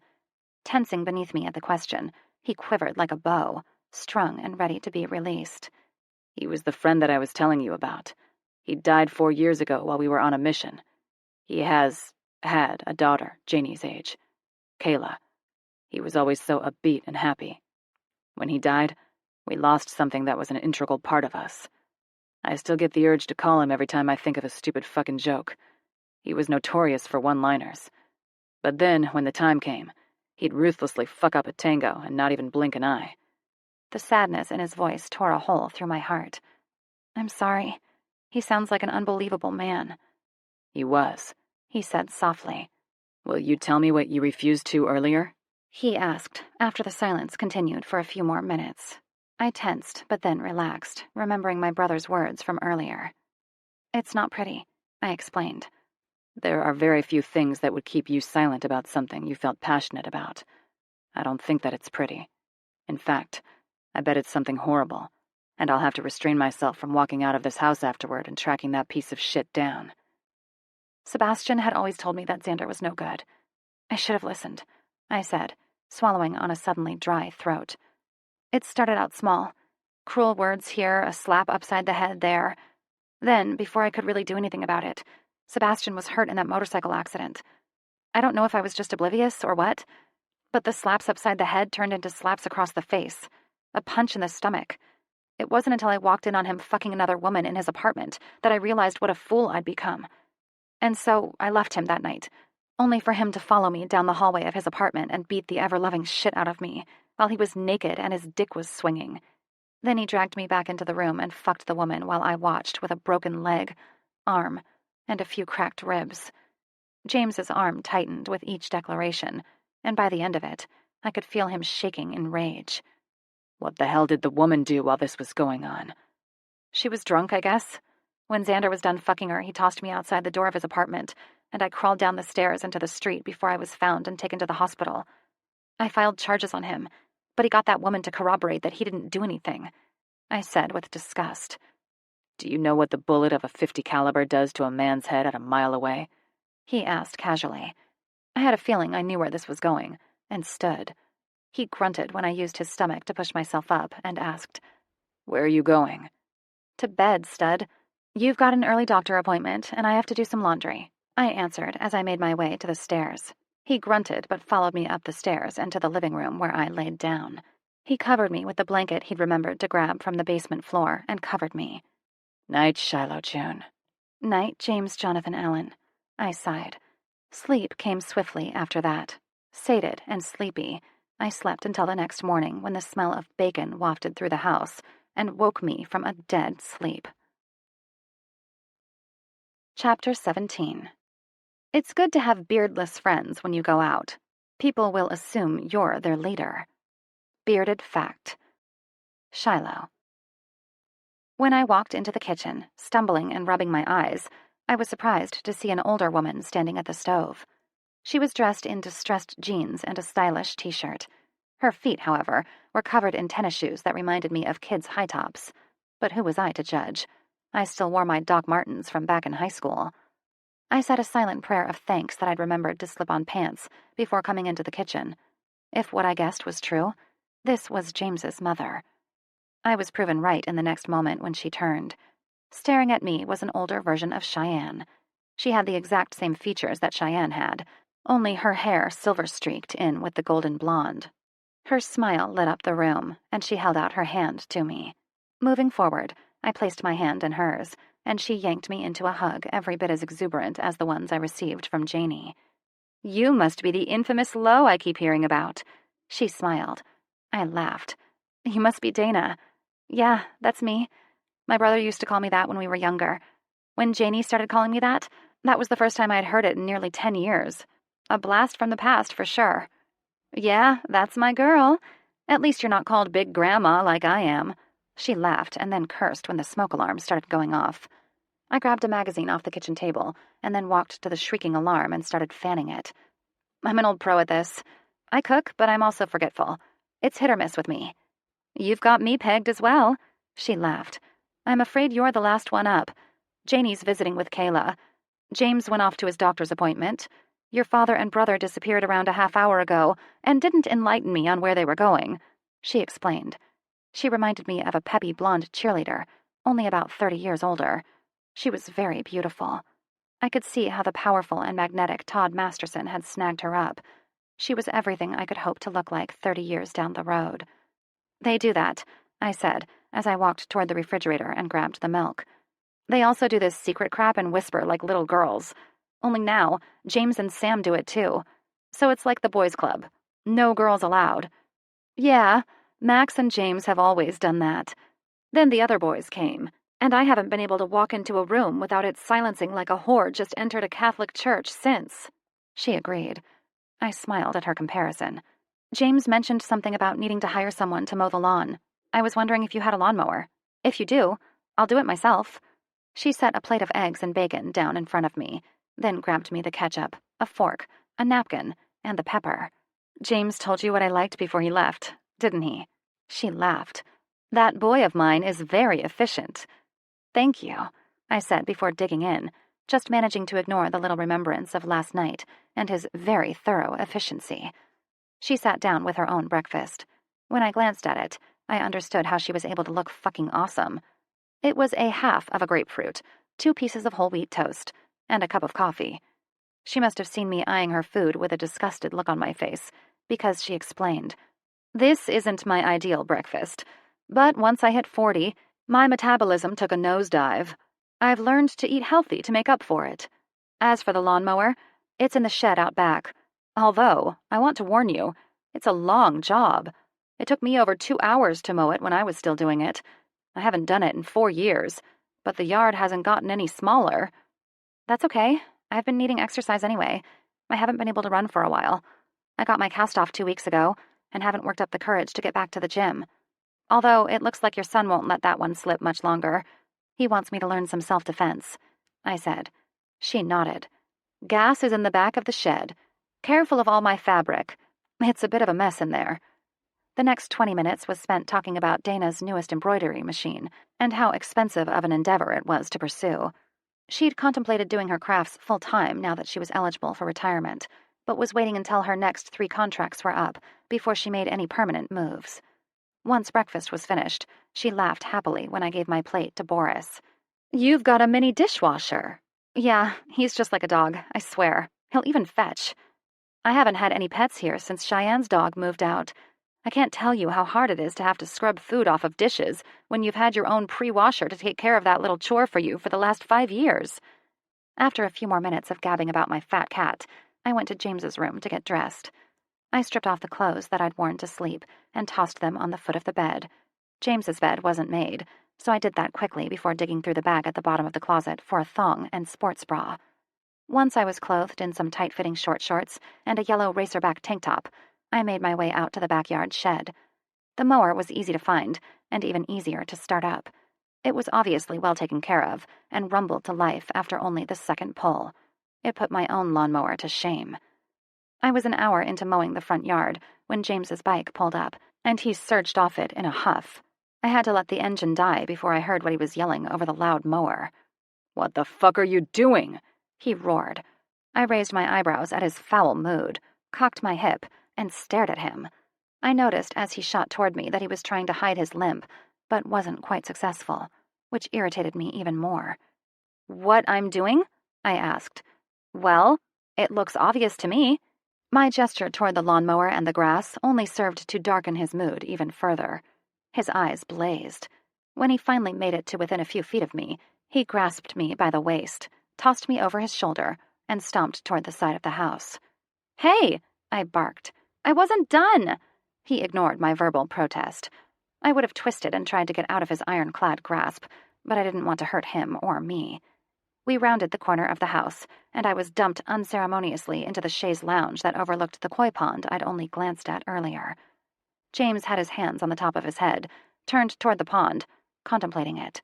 Tensing beneath me at the question, he quivered like a bow, strung and ready to be released. He was the friend that I was telling you about. He died 4 years ago while we were on a mission. He has had a daughter, Janie's age, Kayla. He was always so upbeat and happy. When he died, we lost something that was an integral part of us. I still get the urge to call him every time I think of a stupid fucking joke. He was notorious for one-liners. But then, when the time came, he'd ruthlessly fuck up a tango and not even blink an eye. The sadness in his voice tore a hole through my heart. I'm sorry. He sounds like an unbelievable man. He was, he said softly. Will you tell me what you refused to earlier? He asked, after the silence continued for a few more minutes. I tensed, but then relaxed, remembering my brother's words from earlier. It's not pretty, I explained. There are very few things that would keep you silent about something you felt passionate about. I don't think that it's pretty. In fact, I bet it's something horrible, and I'll have to restrain myself from walking out of this house afterward and tracking that piece of shit down. Sebastian had always told me that Xander was no good. I should have listened, I said, swallowing on a suddenly dry throat. It started out small. Cruel words here, a slap upside the head there. Then, before I could really do anything about it, Sebastian was hurt in that motorcycle accident. I don't know if I was just oblivious or what, but the slaps upside the head turned into slaps across the face, a punch in the stomach. It wasn't until I walked in on him fucking another woman in his apartment that I realized what a fool I'd become. And so I left him that night, only for him to follow me down the hallway of his apartment and beat the ever-loving shit out of me while he was naked and his dick was swinging. Then he dragged me back into the room and fucked the woman while I watched with a broken leg, arm, and a few cracked ribs. James's arm tightened with each declaration, and by the end of it, I could feel him shaking in rage. What the hell did the woman do while this was going on? She was drunk, I guess. When Xander was done fucking her, he tossed me outside the door of his apartment, and I crawled down the stairs into the street before I was found and taken to the hospital. I filed charges on him, but he got that woman to corroborate that he didn't do anything, I said with disgust. Do you know what the bullet of a .50 caliber does to a man's head at a mile away? He asked casually. I had a feeling I knew where this was going, and stood. He grunted when I used his stomach to push myself up and asked, Where are you going? To bed, stud. You've got an early doctor appointment, and I have to do some laundry, I answered as I made my way to the stairs. He grunted but followed me up the stairs and to the living room where I laid down. He covered me with the blanket he'd remembered to grab from the basement floor and covered me. Night, Shiloh June. Night, James Jonathan Allen. I sighed. Sleep came swiftly after that. Sated and sleepy, I slept until the next morning when the smell of bacon wafted through the house and woke me from a dead sleep. Chapter 17. It's good to have beardless friends when you go out. People will assume you're their leader. Bearded fact. Shiloh. When I walked into the kitchen, stumbling and rubbing my eyes, I was surprised to see an older woman standing at the stove. She was dressed in distressed jeans and a stylish t-shirt. Her feet, however, were covered in tennis shoes that reminded me of kids' high tops. But who was I to judge? I still wore my Doc Martens from back in high school. I said a silent prayer of thanks that I'd remembered to slip on pants before coming into the kitchen. If what I guessed was true, this was James's mother. I was proven right in the next moment when she turned. Staring at me was an older version of Cheyenne. She had the exact same features that Cheyenne had, only her hair silver-streaked in with the golden blonde. Her smile lit up the room, and she held out her hand to me. Moving forward, I placed my hand in hers, and she yanked me into a hug every bit as exuberant as the ones I received from Janie. You must be the infamous Lo I keep hearing about. She smiled. I laughed. You must be Dana. Yeah, that's me. My brother used to call me that when we were younger. When Janie started calling me that was the first time I had heard it in nearly 10 years. A blast from the past, for sure. Yeah, that's my girl. At least you're not called Big Grandma like I am. She laughed and then cursed when the smoke alarm started going off. I grabbed a magazine off the kitchen table and then walked to the shrieking alarm and started fanning it. I'm an old pro at this. I cook, but I'm also forgetful. It's hit or miss with me. You've got me pegged as well. She laughed. I'm afraid you're the last one up. Janie's visiting with Kayla. James went off to his doctor's appointment. Your father and brother disappeared around a half hour ago and didn't enlighten me on where they were going," she explained. She reminded me of a peppy blonde cheerleader, only about 30 years older. She was very beautiful. I could see how the powerful and magnetic Todd Masterson had snagged her up. She was everything I could hope to look like 30 years down the road. "They do that," I said, as I walked toward the refrigerator and grabbed the milk. "They also do this secret crap and whisper like little girls. Only now, James and Sam do it too. So it's like the boys' club. No girls allowed." "Yeah, Max and James have always done that. Then the other boys came, and I haven't been able to walk into a room without it silencing like a whore just entered a Catholic church since," she agreed. I smiled at her comparison. "James mentioned something about needing to hire someone to mow the lawn. I was wondering if you had a lawnmower. If you do, I'll do it myself." She set a plate of eggs and bacon down in front of me, then grabbed me the ketchup, a fork, a napkin, and the pepper. "James told you what I liked before he left, didn't he?" She laughed. "That boy of mine is very efficient." "Thank you," I said before digging in, just managing to ignore the little remembrance of last night and his very thorough efficiency. She sat down with her own breakfast. When I glanced at it, I understood how she was able to look fucking awesome. It was a half of a grapefruit, 2 pieces of whole wheat toast, and a cup of coffee. She must have seen me eyeing her food with a disgusted look on my face, because she explained, "This isn't my ideal breakfast, but once I hit 40, my metabolism took a nosedive. I've learned to eat healthy to make up for it. As for the lawnmower, it's in the shed out back. Although, I want to warn you, it's a long job. It took me over 2 hours to mow it when I was still doing it. I haven't done it in 4 years, but the yard hasn't gotten any smaller." "That's okay. I've been needing exercise anyway. I haven't been able to run for a while. I got my cast off 2 weeks ago and haven't worked up the courage to get back to the gym. Although it looks like your son won't let that one slip much longer. He wants me to learn some self-defense," I said. She nodded. "Gas is in the back of the shed. Careful of all my fabric. It's a bit of a mess in there." The next 20 minutes was spent talking about Dana's newest embroidery machine and how expensive of an endeavor it was to pursue. She'd contemplated doing her crafts full-time now that she was eligible for retirement, but was waiting until her next 3 contracts were up before she made any permanent moves. Once breakfast was finished, she laughed happily when I gave my plate to Boris. "You've got a mini dishwasher." "Yeah, he's just like a dog, I swear. He'll even fetch. I haven't had any pets here since Cheyenne's dog moved out. I can't tell you how hard it is to have to scrub food off of dishes when you've had your own pre-washer to take care of that little chore for you for the last 5 years." After a few more minutes of gabbing about my fat cat, I went to James's room to get dressed. I stripped off the clothes that I'd worn to sleep and tossed them on the foot of the bed. James's bed wasn't made, so I did that quickly before digging through the bag at the bottom of the closet for a thong and sports bra. Once I was clothed in some tight-fitting short shorts and a yellow racerback tank top, I made my way out to the backyard shed. The mower was easy to find, and even easier to start up. It was obviously well taken care of, and rumbled to life after only the second pull. It put my own lawnmower to shame. I was an hour into mowing the front yard when James's bike pulled up, and he surged off it in a huff. I had to let the engine die before I heard what he was yelling over the loud mower. "What the fuck are you doing?" he roared. I raised my eyebrows at his foul mood, cocked my hip, and stared at him. I noticed as he shot toward me that he was trying to hide his limp, but wasn't quite successful, which irritated me even more. "What I'm doing?" I asked. "Well, it looks obvious to me." My gesture toward the lawnmower and the grass only served to darken his mood even further. His eyes blazed. When he finally made it to within a few feet of me, he grasped me by the waist, tossed me over his shoulder, and stomped toward the side of the house. "Hey!" I barked. "I wasn't done!" He ignored my verbal protest. I would have twisted and tried to get out of his ironclad grasp, but I didn't want to hurt him or me. We rounded the corner of the house, and I was dumped unceremoniously into the chaise lounge that overlooked the koi pond I'd only glanced at earlier. James had his hands on the top of his head, turned toward the pond, contemplating it.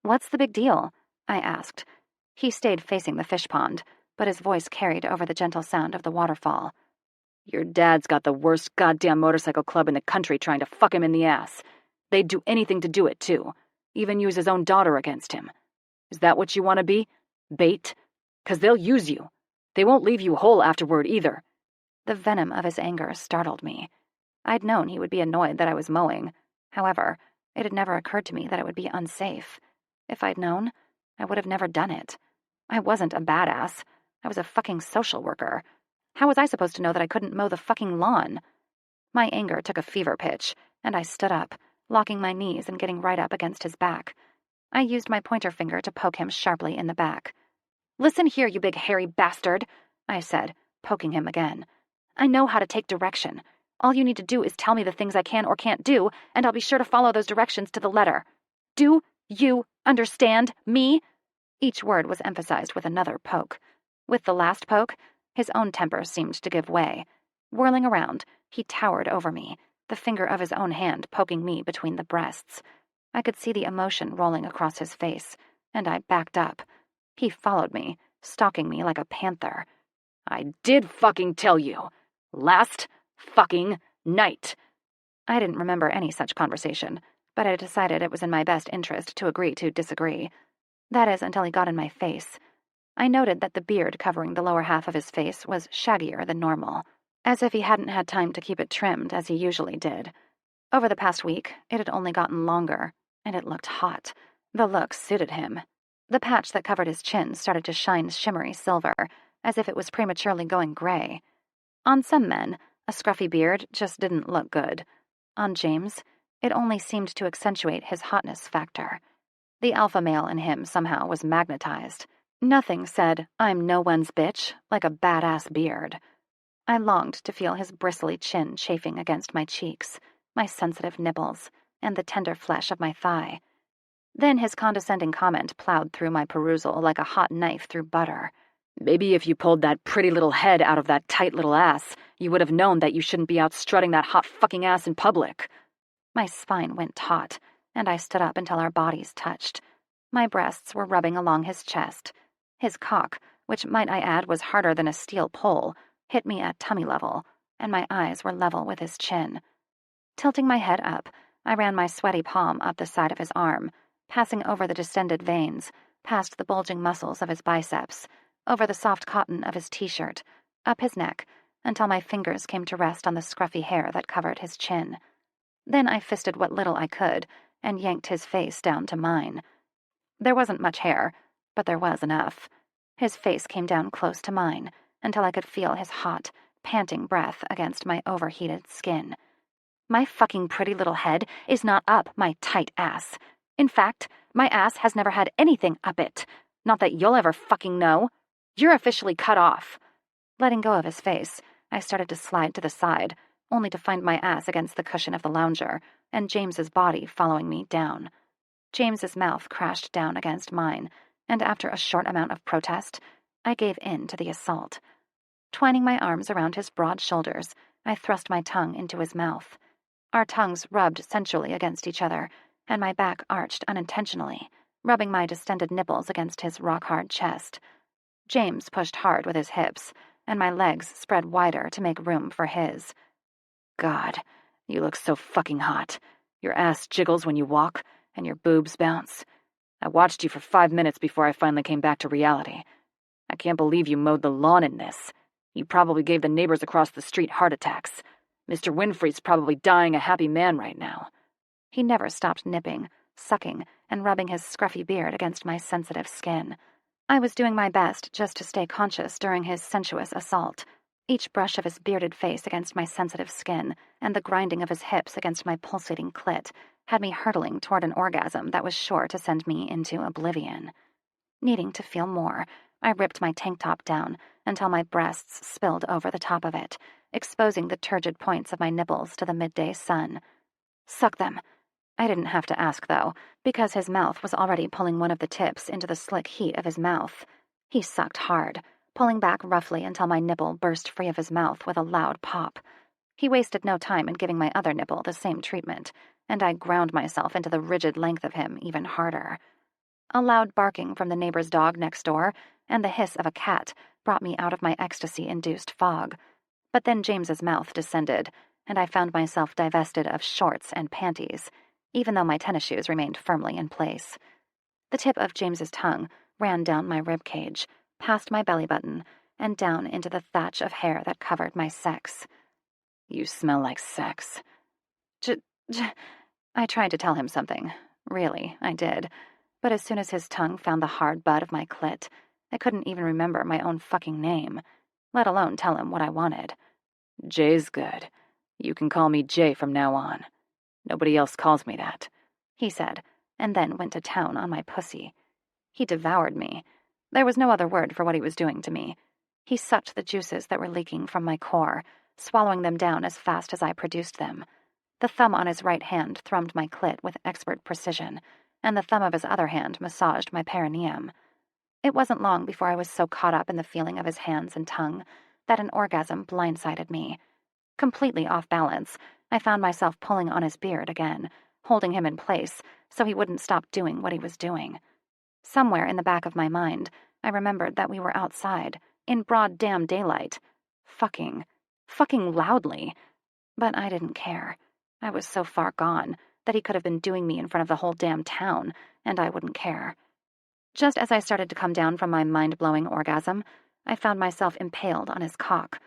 "What's the big deal?" I asked. He stayed facing the fish pond, but his voice carried over the gentle sound of the waterfall. "Your dad's got the worst goddamn motorcycle club in the country trying to fuck him in the ass. They'd do anything to do it, too. Even use his own daughter against him. Is that what you want to be? Bait? 'Cause they'll use you. They won't leave you whole afterward either." The venom of his anger startled me. I'd known he would be annoyed that I was mowing. However, it had never occurred to me that it would be unsafe. If I'd known, I would have never done it. I wasn't a badass. I was a fucking social worker. How was I supposed to know that I couldn't mow the fucking lawn? My anger took a fever pitch, and I stood up, locking my knees and getting right up against his back. I used my pointer finger to poke him sharply in the back. "Listen here, you big hairy bastard," I said, poking him again. "I know how to take direction. All you need to do is tell me the things I can or can't do, and I'll be sure to follow those directions to the letter. Do you understand me?" Each word was emphasized with another poke. With the last poke, his own temper seemed to give way. Whirling around, he towered over me, the finger of his own hand poking me between the breasts. I could see the emotion rolling across his face, and I backed up. He followed me, stalking me like a panther. "I did fucking tell you. Last fucking night." I didn't remember any such conversation, but I decided it was in my best interest to agree to disagree. That is, until he got in my face. I noted that the beard covering the lower half of his face was shaggier than normal, as if he hadn't had time to keep it trimmed as he usually did. Over the past week, it had only gotten longer, and it looked hot. The look suited him. The patch that covered his chin started to shine shimmery silver, as if it was prematurely going gray. On some men, a scruffy beard just didn't look good. On James, it only seemed to accentuate his hotness factor. The alpha male in him somehow was magnetized. Nothing said, "I'm no one's bitch," like a badass beard. I longed to feel his bristly chin chafing against my cheeks, my sensitive nipples, and the tender flesh of my thigh. Then his condescending comment plowed through my perusal like a hot knife through butter. "Maybe if you pulled that pretty little head out of that tight little ass, you would have known that you shouldn't be out strutting that hot fucking ass in public." My spine went taut, and I stood up until our bodies touched. My breasts were rubbing along his chest. His cock, which might I add was harder than a steel pole, hit me at tummy level, and my eyes were level with his chin. Tilting my head up, I ran my sweaty palm up the side of his arm, passing over the distended veins, past the bulging muscles of his biceps, over the soft cotton of his t-shirt, up his neck, until my fingers came to rest on the scruffy hair that covered his chin. Then I fisted what little I could and yanked his face down to mine. There wasn't much hair, but there was enough. His face came down close to mine until I could feel his hot, panting breath against my overheated skin. My fucking pretty little head is not up my tight ass. In fact, my ass has never had anything up it. Not that you'll ever fucking know. You're officially cut off. Letting go of his face, I started to slide to the side, only to find my ass against the cushion of the lounger, and James's body following me down. James's mouth crashed down against mine, and after a short amount of protest, I gave in to the assault. Twining my arms around his broad shoulders, I thrust my tongue into his mouth. Our tongues rubbed sensually against each other, and my back arched unintentionally, rubbing my distended nipples against his rock-hard chest. James pushed hard with his hips, and my legs spread wider to make room for his. "God, you look so fucking hot. Your ass jiggles when you walk, and your boobs bounce. I watched you for 5 minutes before I finally came back to reality. I can't believe you mowed the lawn in this. You probably gave the neighbors across the street heart attacks. Mr. Winfrey's probably dying a happy man right now." He never stopped nipping, sucking, and rubbing his scruffy beard against my sensitive skin. I was doing my best just to stay conscious during his sensuous assault. Each brush of his bearded face against my sensitive skin, and the grinding of his hips against my pulsating clit, had me hurtling toward an orgasm that was sure to send me into oblivion. Needing to feel more, I ripped my tank top down until my breasts spilled over the top of it, exposing the turgid points of my nipples to the midday sun. "Suck them." I didn't have to ask, though, because his mouth was already pulling one of the tips into the slick heat of his mouth. He sucked hard, pulling back roughly until my nipple burst free of his mouth with a loud pop. He wasted no time in giving my other nipple the same treatment, and I ground myself into the rigid length of him even harder. A loud barking from the neighbor's dog next door and the hiss of a cat brought me out of my ecstasy-induced fog. But then James's mouth descended, and I found myself divested of shorts and panties, even though my tennis shoes remained firmly in place. The tip of James's tongue ran down my rib cage, past my belly button, and down into the thatch of hair that covered my sex. You smell like sex. I tried to tell him something. Really, I did. But as soon as his tongue found the hard butt of my clit, I couldn't even remember my own fucking name, let alone tell him what I wanted. Jay's good. You can call me Jay from now on. Nobody else calls me that, he said, and then went to town on my pussy. He devoured me. There was no other word for what he was doing to me. He sucked the juices that were leaking from my core, swallowing them down as fast as I produced them. The thumb on his right hand thrummed my clit with expert precision, and the thumb of his other hand massaged my perineum. It wasn't long before I was so caught up in the feeling of his hands and tongue that an orgasm blindsided me. Completely off balance, I found myself pulling on his beard again, holding him in place so he wouldn't stop doing what he was doing. Somewhere in the back of my mind, I remembered that we were outside, in broad damn daylight. Fucking loudly. But I didn't care. I was so far gone that he could have been doing me in front of the whole damn town, and I wouldn't care. Just as I started to come down from my mind-blowing orgasm, I found myself impaled on his cock.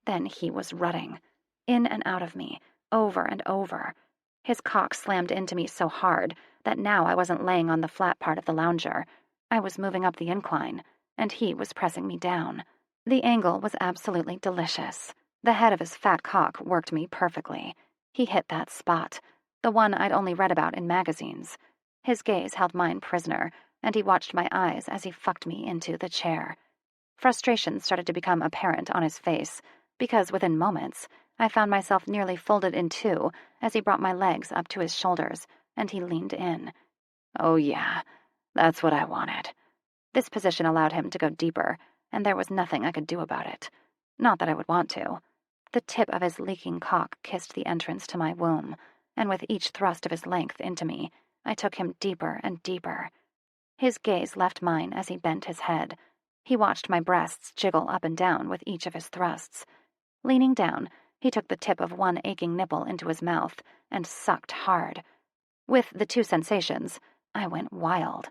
Then he was rutting, in and out of me, over and over. His cock slammed into me so hard that now I wasn't laying on the flat part of the lounger. I was moving up the incline, and he was pressing me down. The angle was absolutely delicious. The head of his fat cock worked me perfectly. He hit that spot, the one I'd only read about in magazines. His gaze held mine prisoner, and he watched my eyes as he fucked me into the chair. Frustration started to become apparent on his face, because within moments, I found myself nearly folded in two as he brought my legs up to his shoulders, and he leaned in. Oh yeah, that's what I wanted. This position allowed him to go deeper, and there was nothing I could do about it. Not that I would want to. The tip of his leaking cock kissed the entrance to my womb, and with each thrust of his length into me, I took him deeper and deeper. His gaze left mine as he bent his head. He watched my breasts jiggle up and down with each of his thrusts. Leaning down, he took the tip of one aching nipple into his mouth and sucked hard. With the two sensations, I went wild.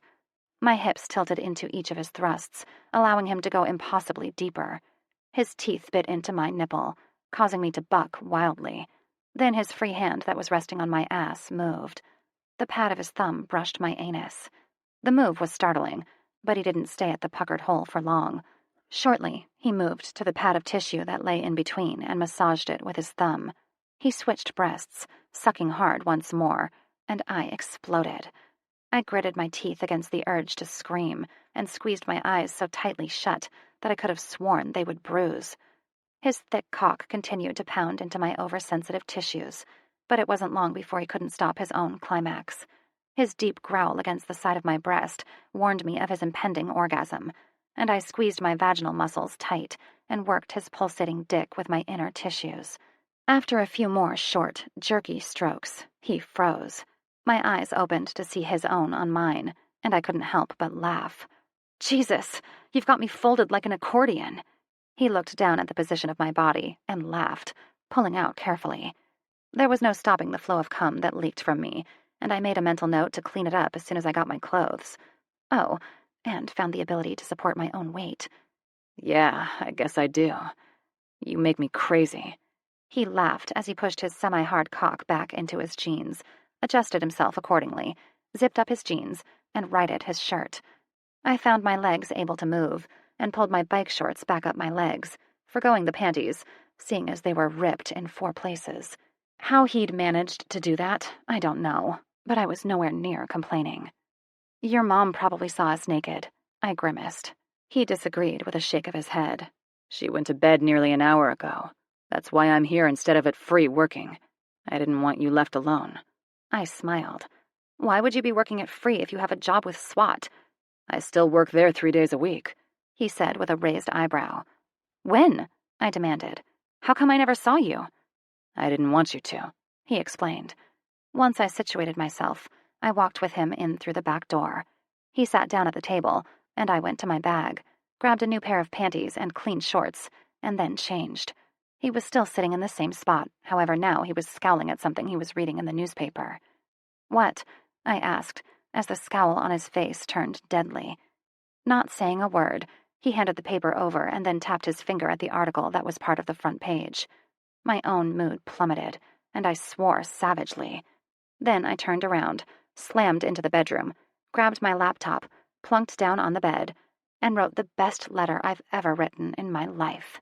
My hips tilted into each of his thrusts, allowing him to go impossibly deeper. His teeth bit into my nipple, causing me to buck wildly. Then his free hand that was resting on my ass moved. The pad of his thumb brushed my anus. The move was startling, but he didn't stay at the puckered hole for long. Shortly, he moved to the pad of tissue that lay in between and massaged it with his thumb. He switched breasts, sucking hard once more, and I exploded. I gritted my teeth against the urge to scream and squeezed my eyes so tightly shut that I could have sworn they would bruise. His thick cock continued to pound into my oversensitive tissues, but it wasn't long before he couldn't stop his own climax. His deep growl against the side of my breast warned me of his impending orgasm, and I squeezed my vaginal muscles tight and worked his pulsating dick with my inner tissues. After a few more short, jerky strokes, he froze. My eyes opened to see his own on mine, and I couldn't help but laugh. "Jesus, you've got me folded like an accordion." He looked down at the position of my body and laughed, pulling out carefully. There was no stopping the flow of cum that leaked from me, and I made a mental note to clean it up as soon as I got my clothes. Oh, and found the ability to support my own weight. "Yeah, I guess I do. You make me crazy." He laughed as he pushed his semi-hard cock back into his jeans, adjusted himself accordingly, zipped up his jeans, and righted his shirt. I found my legs able to move, and pulled my bike shorts back up my legs, forgoing the panties, seeing as they were ripped in 4 places. How he'd managed to do that, I don't know, but I was nowhere near complaining. "Your mom probably saw us naked," I grimaced. He disagreed with a shake of his head. "She went to bed nearly an hour ago. That's why I'm here instead of at Free working. I didn't want you left alone." I smiled. "Why would you be working at Free if you have a job with SWAT?" "I still work there 3 days a week," he said with a raised eyebrow. "When?" I demanded. "How come I never saw you?" "I didn't want you to," he explained. Once I situated myself, I walked with him in through the back door. He sat down at the table, and I went to my bag, grabbed a new pair of panties and clean shorts, and then changed. He was still sitting in the same spot, however now he was scowling at something he was reading in the newspaper. "What?" I asked, as the scowl on his face turned deadly. Not saying a word, He handed the paper over and then tapped his finger at the article that was part of the front page. My own mood plummeted, and I swore savagely. Then I turned around, slammed into the bedroom, grabbed my laptop, plunked down on the bed, and wrote the best letter I've ever written in my life.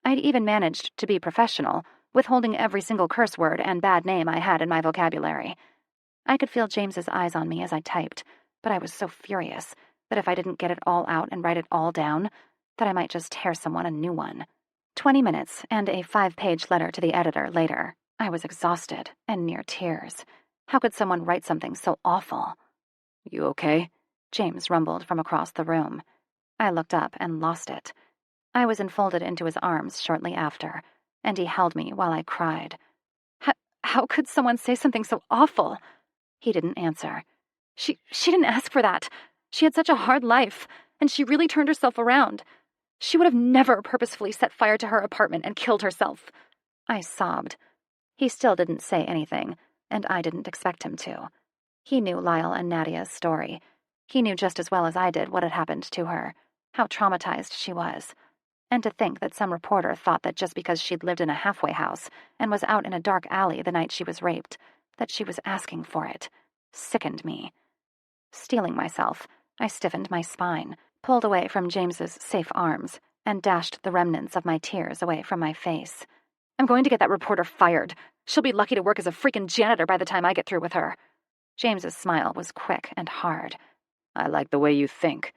I'd even managed to be professional, withholding every single curse word and bad name I had in my vocabulary. I could feel James's eyes on me as I typed, but I was so furious that if I didn't get it all out and write it all down, that I might just tear someone a new one. 20 minutes and a 5-page letter to the editor later. I was exhausted and near tears. How could someone write something so awful? You okay? James rumbled from across the room. I looked up and lost it. I was enfolded into his arms shortly after, and he held me while I cried. How could someone say something so awful? He didn't answer. She didn't ask for that. She had such a hard life, and she really turned herself around. She would have never purposefully set fire to her apartment and killed herself. I sobbed. He still didn't say anything, and I didn't expect him to. He knew Lyle and Nadia's story. He knew just as well as I did what had happened to her, how traumatized she was. And to think that some reporter thought that just because she'd lived in a halfway house and was out in a dark alley the night she was raped, that she was asking for it, sickened me. Steeling myself, I stiffened my spine, pulled away from James's safe arms, and dashed the remnants of my tears away from my face. I'm going to get that reporter fired. She'll be lucky to work as a freaking janitor by the time I get through with her. James's smile was quick and hard. I like the way you think.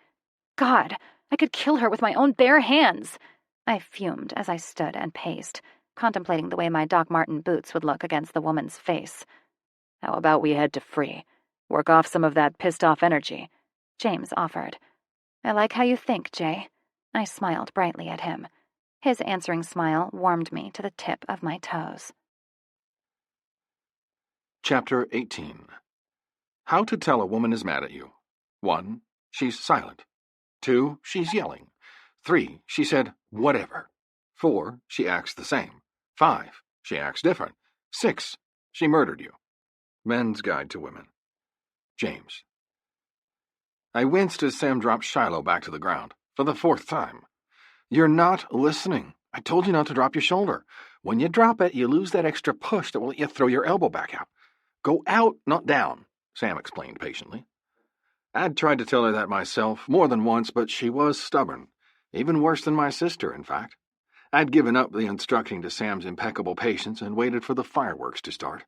God, I could kill her with my own bare hands. I fumed as I stood and paced, contemplating the way my Doc Marten boots would look against the woman's face. How about we head to Free? Work off some of that pissed-off energy. James offered. I like how you think, Jay. I smiled brightly at him. His answering smile warmed me to the tip of my toes. Chapter 18. How to tell a woman is mad at you. 1. She's silent. 2. She's yelling. 3. She said, whatever. 4. She acts the same. 5. She acts different. 6. She murdered you. Men's Guide to Women. James. I winced as Sam dropped Shiloh back to the ground, for the 4th time. You're not listening. I told you not to drop your shoulder. When you drop it, you lose that extra push that will let you throw your elbow back out. Go out, not down, Sam explained patiently. I'd tried to tell her that myself more than once, but she was stubborn. Even worse than my sister, in fact. I'd given up the instructing to Sam's impeccable patience and waited for the fireworks to start.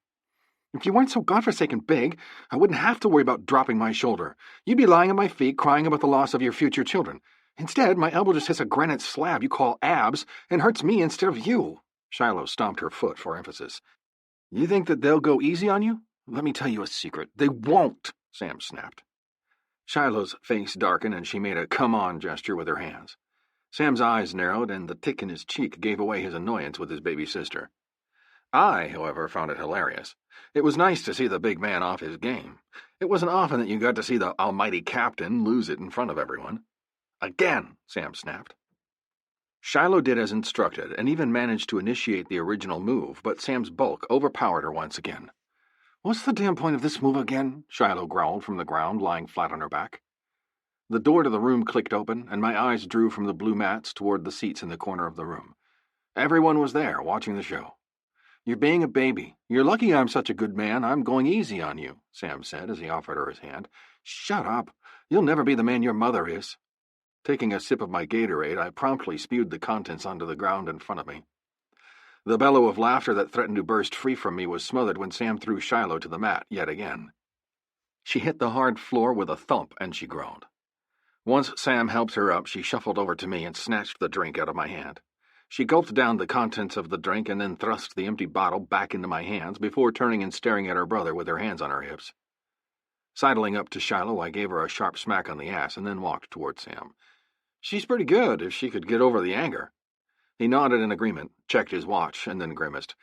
If you weren't so godforsaken big, I wouldn't have to worry about dropping my shoulder. You'd be lying at my feet crying about the loss of your future children. Instead, my elbow just hits a granite slab you call abs and hurts me instead of you. Shiloh stomped her foot for emphasis. You think that they'll go easy on you? Let me tell you a secret. They won't, Sam snapped. Shiloh's face darkened and she made a come-on gesture with her hands. Sam's eyes narrowed and the tick in his cheek gave away his annoyance with his baby sister. I, however, found it hilarious. It was nice to see the big man off his game. It wasn't often that you got to see the almighty captain lose it in front of everyone. Again, Sam snapped. Shiloh did as instructed and even managed to initiate the original move, but Sam's bulk overpowered her once again. What's the damn point of this move again? Shiloh growled from the ground, lying flat on her back. The door to the room clicked open, and my eyes drew from the blue mats toward the seats in the corner of the room. Everyone was there, watching the show. You're being a baby. You're lucky I'm such a good man. I'm going easy on you, Sam said as he offered her his hand. Shut up. You'll never be the man your mother is. Taking a sip of my Gatorade, I promptly spewed the contents onto the ground in front of me. The bellow of laughter that threatened to burst free from me was smothered when Sam threw Shiloh to the mat yet again. She hit the hard floor with a thump, and she groaned. Once Sam helped her up, she shuffled over to me and snatched the drink out of my hand. She gulped down the contents of the drink and then thrust the empty bottle back into my hands before turning and staring at her brother with her hands on her hips. Sidling up to Shiloh, I gave her a sharp smack on the ass and then walked toward Sam. She's pretty good if she could get over the anger. He nodded in agreement, checked his watch, and then grimaced.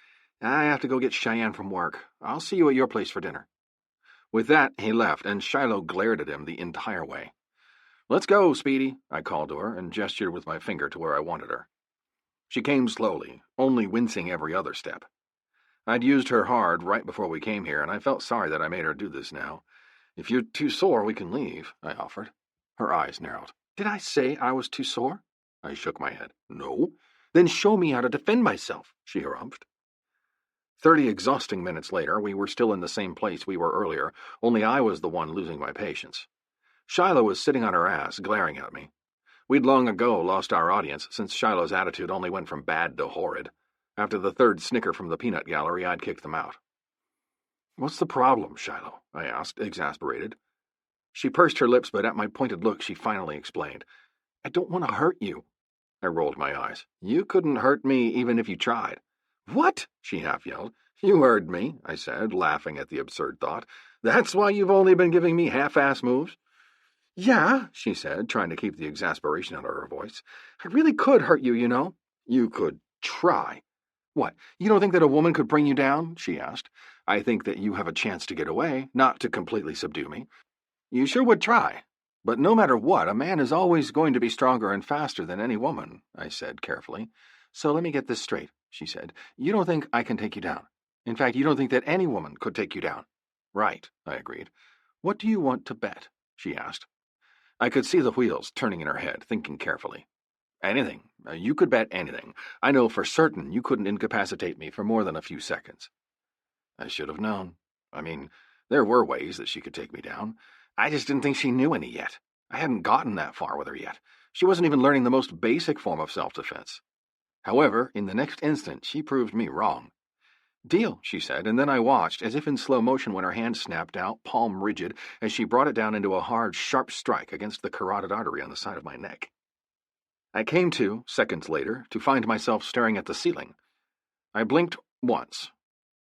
I have to go get Cheyenne from work. I'll see you at your place for dinner. With that, he left, and Shiloh glared at him the entire way. Let's go, Speedy, I called to her and gestured with my finger to where I wanted her. She came slowly, only wincing every other step. I'd used her hard right before we came here, and I felt sorry that I made her do this now. If you're too sore, we can leave, I offered. Her eyes narrowed. Did I say I was too sore? I shook my head. No. Then show me how to defend myself, she harumphed. 30 exhausting minutes later, we were still in the same place we were earlier, only I was the one losing my patience. Shiloh was sitting on her ass, glaring at me. We'd long ago lost our audience, since Shiloh's attitude only went from bad to horrid. After the third snicker from the peanut gallery, I'd kicked them out. What's the problem, Shiloh? I asked, exasperated. She pursed her lips, but at my pointed look, she finally explained. I don't want to hurt you. I rolled my eyes. You couldn't hurt me even if you tried. What? She half-yelled. You heard me, I said, laughing at the absurd thought. That's why you've only been giving me half-ass moves? Yeah, she said, trying to keep the exasperation out of her voice. I really could hurt you, you know. You could try. What, you don't think that a woman could bring you down? She asked. I think that you have a chance to get away, not to completely subdue me. You sure would try. But no matter what, a man is always going to be stronger and faster than any woman, I said carefully. So let me get this straight, she said. You don't think I can take you down. In fact, you don't think that any woman could take you down. Right, I agreed. What do you want to bet? She asked. I could see the wheels turning in her head, thinking carefully. Anything. You could bet anything. I know for certain you couldn't incapacitate me for more than a few seconds. I should have known. I mean, there were ways that she could take me down. I just didn't think she knew any yet. I hadn't gotten that far with her yet. She wasn't even learning the most basic form of self-defense. However, in the next instant, she proved me wrong. Deal, she said, and then I watched, as if in slow motion when her hand snapped out, palm rigid, as she brought it down into a hard, sharp strike against the carotid artery on the side of my neck. I came to, seconds later, to find myself staring at the ceiling. I blinked once,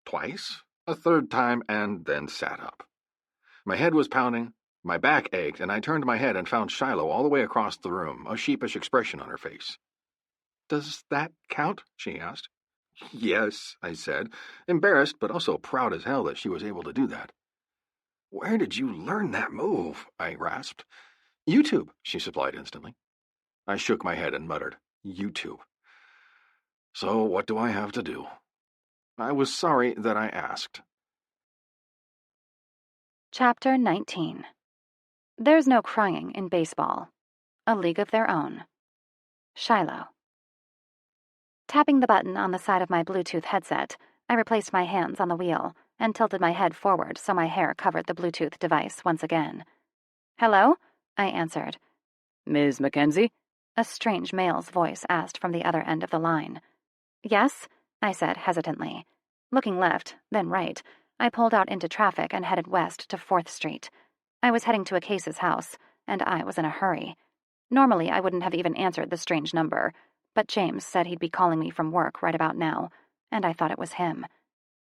twice, a third time, and then sat up. My head was pounding, my back ached, and I turned my head and found Shiloh all the way across the room, a sheepish expression on her face. Does that count? She asked. Yes, I said, embarrassed but also proud as hell that she was able to do that. Where did you learn that move? I rasped. YouTube, she supplied instantly. I shook my head and muttered, YouTube. So what do I have to do? I was sorry that I asked. Chapter 19. There's no crying in baseball. A league of their own. Shiloh. Tapping the button on the side of my Bluetooth headset, I replaced my hands on the wheel and tilted my head forward so my hair covered the Bluetooth device once again. Hello? I answered. Ms. Mackenzie? A strange male's voice asked from the other end of the line. Yes? I said hesitantly. Looking left, then right, I pulled out into traffic and headed west to 4th Street. I was heading to a case's house, and I was in a hurry. Normally, I wouldn't have even answered the strange number, but James said he'd be calling me from work right about now, and I thought it was him.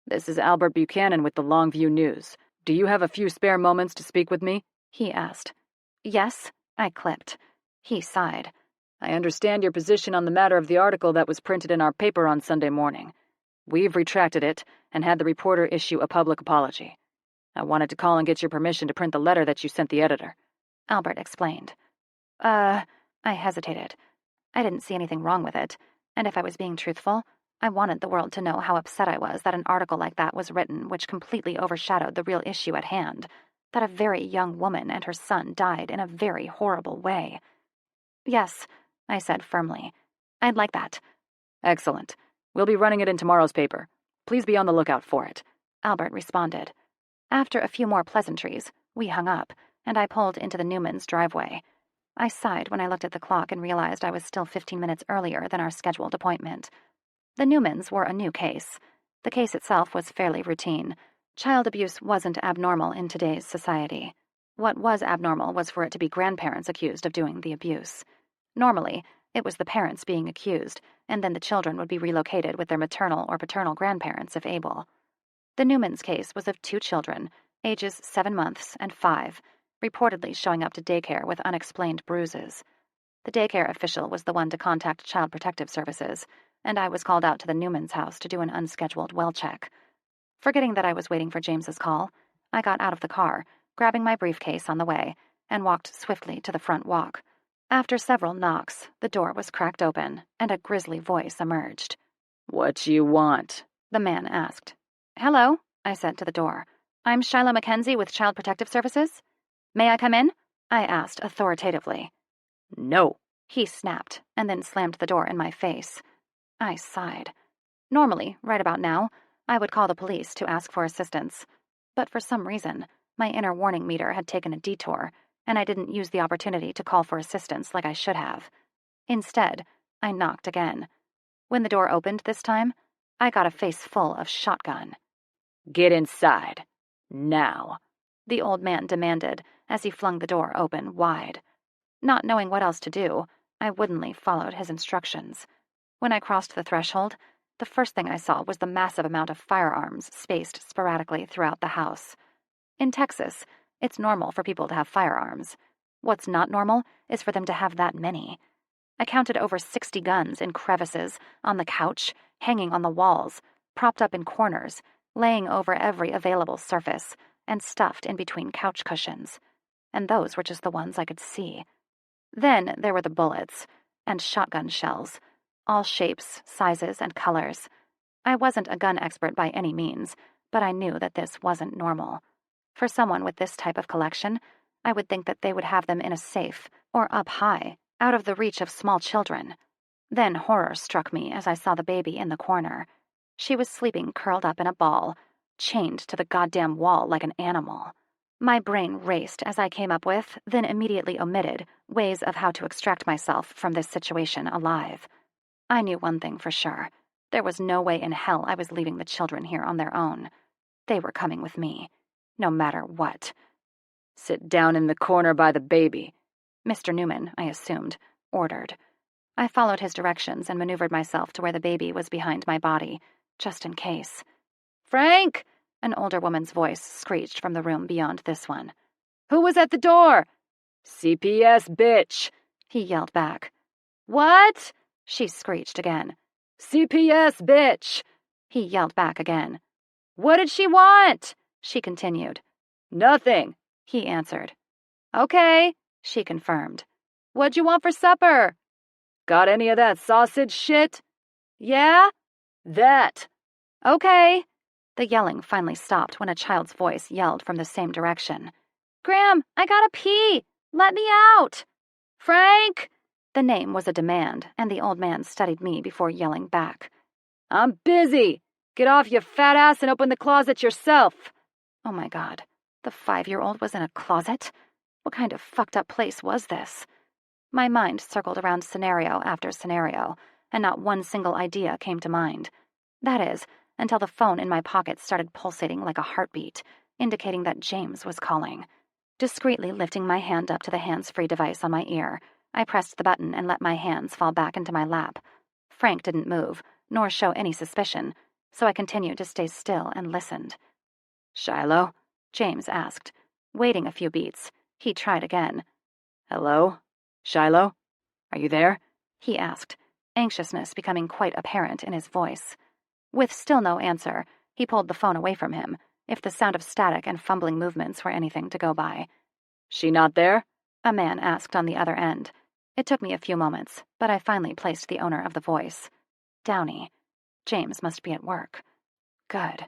This is Albert Buchanan with the Longview News. Do you have a few spare moments to speak with me? He asked. Yes, I clipped. He sighed. I understand your position on the matter of the article that was printed in our paper on Sunday morning. We've retracted it and had the reporter issue a public apology. I wanted to call and get your permission to print the letter that you sent the editor. Albert explained. I hesitated. I didn't see anything wrong with it, and if I was being truthful, I wanted the world to know how upset I was that an article like that was written which completely overshadowed the real issue at hand, that a very young woman and her son died in a very horrible way. Yes, I said firmly. I'd like that. Excellent. We'll be running it in tomorrow's paper. Please be on the lookout for it. Albert responded. After a few more pleasantries, we hung up, and I pulled into the Newmans' driveway. I sighed when I looked at the clock and realized I was still 15 minutes earlier than our scheduled appointment. The Newmans were a new case. The case itself was fairly routine. Child abuse wasn't abnormal in today's society. What was abnormal was for it to be grandparents accused of doing the abuse. Normally, it was the parents being accused, and then the children would be relocated with their maternal or paternal grandparents if able. The Newmans' case was of 2 children, ages 7 months and 5, reportedly showing up to daycare with unexplained bruises. The daycare official was the one to contact Child Protective Services, and I was called out to the Newmans' house to do an unscheduled well check. Forgetting that I was waiting for James's call, I got out of the car, grabbing my briefcase on the way, and walked swiftly to the front walk. After several knocks, the door was cracked open, and a grisly voice emerged. What you want? The man asked. Hello, I said to the door. I'm Shiloh Mackenzie with Child Protective Services. May I come in? I asked authoritatively. No, he snapped, and then slammed the door in my face. I sighed. Normally, right about now, I would call the police to ask for assistance. But for some reason, my inner warning meter had taken a detour, and I didn't use the opportunity to call for assistance like I should have. Instead, I knocked again. When the door opened this time, I got a face full of shotgun. Get inside. Now, the old man demanded as he flung the door open wide. Not knowing what else to do, I woodenly followed his instructions. When I crossed the threshold, the first thing I saw was the massive amount of firearms spaced sporadically throughout the house. In Texas, it's normal for people to have firearms. What's not normal is for them to have that many. I counted over 60 guns in crevices, on the couch, hanging on the walls, propped up in corners, laying over every available surface, and stuffed in between couch cushions. And those were just the ones I could see. Then there were the bullets, and shotgun shells, all shapes, sizes, and colors. I wasn't a gun expert by any means, but I knew that this wasn't normal. For someone with this type of collection, I would think that they would have them in a safe, or up high, out of the reach of small children. Then horror struck me as I saw the baby in the corner. She was sleeping curled up in a ball, chained to the goddamn wall like an animal. My brain raced as I came up with, then immediately omitted, ways of how to extract myself from this situation alive. I knew one thing for sure. There was no way in hell I was leaving the children here on their own. They were coming with me, no matter what. Sit down in the corner by the baby, Mr. Newman, I assumed, ordered. I followed his directions and maneuvered myself to where the baby was behind my body, just in case. Frank! An older woman's voice screeched from the room beyond this one. Who was at the door? CPS, bitch, he yelled back. What? She screeched again. CPS, bitch, he yelled back again. What did she want? She continued. Nothing, he answered. Okay, she confirmed. What'd you want for supper? Got any of that sausage shit? Yeah? That. Okay. The yelling finally stopped when a child's voice yelled from the same direction. Graham, I gotta pee! Let me out! Frank! The name was a demand, and the old man studied me before yelling back. I'm busy. Get off, you fat ass, and open the closet yourself. Oh my God. The 5-year-old was in a closet? What kind of fucked up place was this? My mind circled around scenario after scenario, and not one single idea came to mind. That is, until the phone in my pocket started pulsating like a heartbeat, indicating that James was calling. Discreetly lifting my hand up to the hands-free device on my ear, I pressed the button and let my hands fall back into my lap. Frank didn't move, nor show any suspicion, so I continued to stay still and listened. Shiloh? James asked. Waiting a few beats, he tried again. Hello? Shiloh? Are you there? He asked, anxiousness becoming quite apparent in his voice. With still no answer, he pulled the phone away from him, if the sound of static and fumbling movements were anything to go by. She not there? A man asked on the other end. It took me a few moments, but I finally placed the owner of the voice. Downey. James must be at work. Good.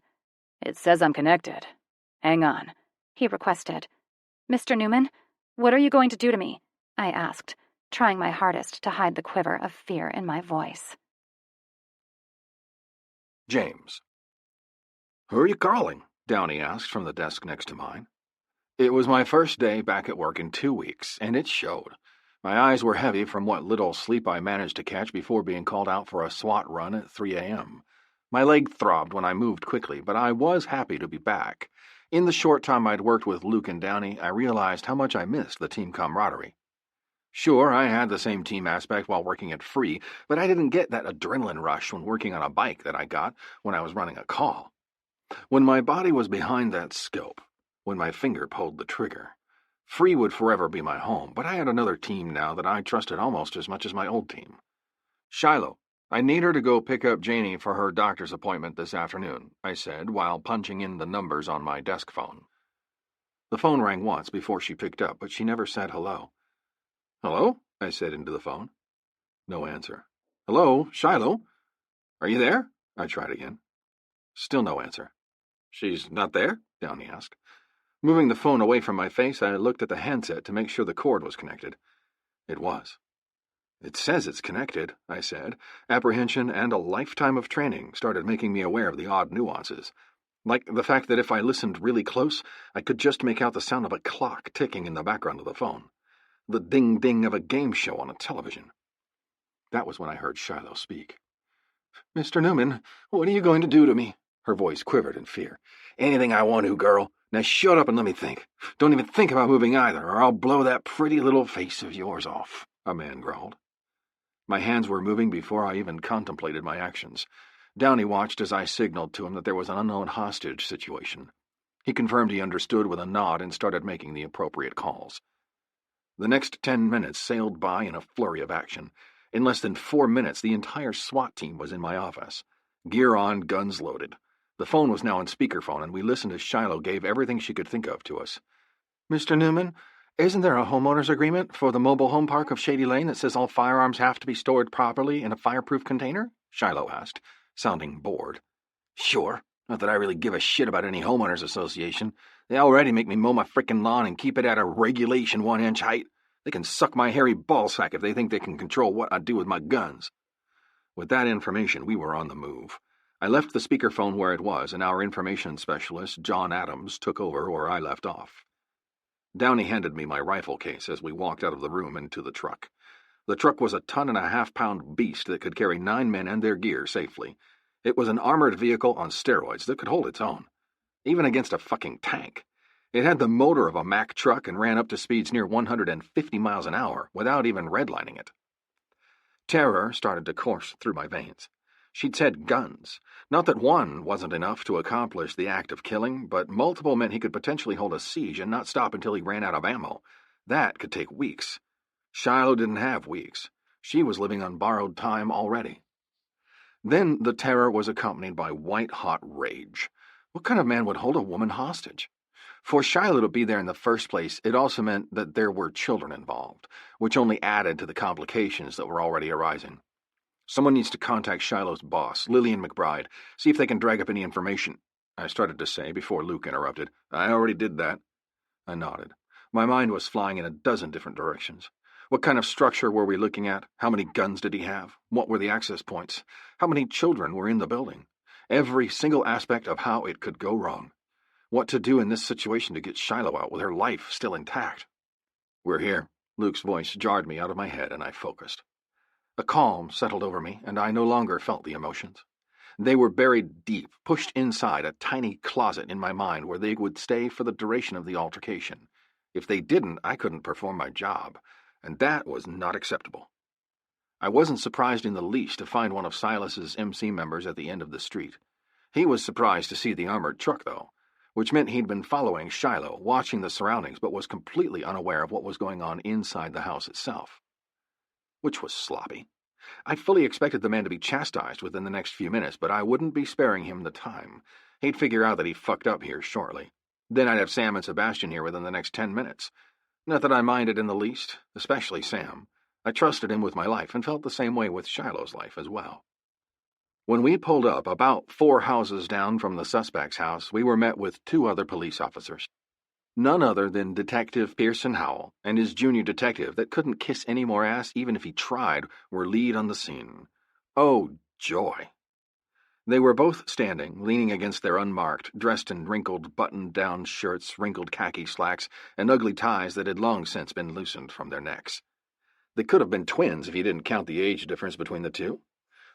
It says I'm connected. Hang on, he requested. Mr. Newman, what are you going to do to me? I asked, trying my hardest to hide the quiver of fear in my voice. James. Who are you calling? Downey asked from the desk next to mine. It was my first day back at work in 2 weeks, and it showed. My eyes were heavy from what little sleep I managed to catch before being called out for a SWAT run at 3 a.m. My leg throbbed when I moved quickly, but I was happy to be back. In the short time I'd worked with Luke and Downey, I realized how much I missed the team camaraderie. Sure, I had the same team aspect while working at Free, but I didn't get that adrenaline rush when working on a bike that I got when I was running a call. When my body was behind that scope, when my finger pulled the trigger, Free would forever be my home, but I had another team now that I trusted almost as much as my old team. Shiloh, I need her to go pick up Janie for her doctor's appointment this afternoon, I said while punching in the numbers on my desk phone. The phone rang once before she picked up, but she never said hello. Hello? I said into the phone. No answer. Hello, Shiloh? Are you there? I tried again. Still no answer. She's not there? Downey asked. Moving the phone away from my face, I looked at the handset to make sure the cord was connected. It was. It says it's connected, I said. Apprehension and a lifetime of training started making me aware of the odd nuances, like the fact that if I listened really close, I could just make out the sound of a clock ticking in the background of the phone, the ding-ding of a game show on a television. That was when I heard Shiloh speak. "Mr. Newman, what are you going to do to me?" Her voice quivered in fear. "Anything I want to, girl. Now shut up and let me think. Don't even think about moving either, or I'll blow that pretty little face of yours off," a man growled. My hands were moving before I even contemplated my actions. Downey watched as I signaled to him that there was an unknown hostage situation. He confirmed he understood with a nod and started making the appropriate calls. The next 10 minutes sailed by in a flurry of action. In less than 4 minutes, the entire SWAT team was in my office. Gear on, guns loaded. The phone was now on speakerphone, and we listened as Shiloh gave everything she could think of to us. "Mr. Newman, isn't there a homeowner's agreement for the mobile home park of Shady Lane that says all firearms have to be stored properly in a fireproof container?" Shiloh asked, sounding bored. "Sure. Not that I really give a shit about any homeowners association. They already make me mow my frickin' lawn and keep it at a regulation 1-inch height. They can suck my hairy ballsack if they think they can control what I do with my guns." With that information, we were on the move. I left the speakerphone where it was, and our information specialist, John Adams, took over where I left off. Downey handed me my rifle case as we walked out of the room into the truck. The truck was a 1.5-ton beast that could carry 9 men and their gear safely. It was an armored vehicle on steroids that could hold its own, even against a fucking tank. It had the motor of a Mack truck and ran up to speeds near 150 miles an hour without even redlining it. Terror started to course through my veins. She'd said guns. Not that one wasn't enough to accomplish the act of killing, but multiple meant he could potentially hold a siege and not stop until he ran out of ammo. That could take weeks. Shiloh didn't have weeks. She was living on borrowed time already. Then the terror was accompanied by white-hot rage. What kind of man would hold a woman hostage? For Shiloh to be there in the first place, it also meant that there were children involved, which only added to the complications that were already arising. "Someone needs to contact Shiloh's boss, Lillian McBride, see if they can drag up any information," I started to say before Luke interrupted. "I already did that." I nodded. My mind was flying in a dozen different directions. What kind of structure were we looking at? How many guns did he have? What were the access points? How many children were in the building? Every single aspect of how it could go wrong. What to do in this situation to get Shiloh out with her life still intact? "We're here." Luke's voice jarred me out of my head, and I focused. A calm settled over me, and I no longer felt the emotions. They were buried deep, pushed inside a tiny closet in my mind where they would stay for the duration of the altercation. If they didn't, I couldn't perform my job, and that was not acceptable. I wasn't surprised in the least to find one of Silas's MC members at the end of the street. He was surprised to see the armored truck, though, which meant he'd been following Shiloh, watching the surroundings, but was completely unaware of what was going on inside the house itself. Which was sloppy. I fully expected the man to be chastised within the next few minutes, but I wouldn't be sparing him the time. He'd figure out that he fucked up here shortly. Then I'd have Sam and Sebastian here within the next 10 minutes. Not that I minded in the least, especially Sam. I trusted him with my life and felt the same way with Shiloh's life as well. When we pulled up about 4 houses down from the suspect's house, we were met with 2 other police officers. None other than Detective Pearson Howell and his junior detective that couldn't kiss any more ass even if he tried were lead on the scene. Oh, joy! They were both standing, leaning against their unmarked, dressed in wrinkled button-down shirts, wrinkled khaki slacks, and ugly ties that had long since been loosened from their necks. They could have been twins if you didn't count the age difference between the two.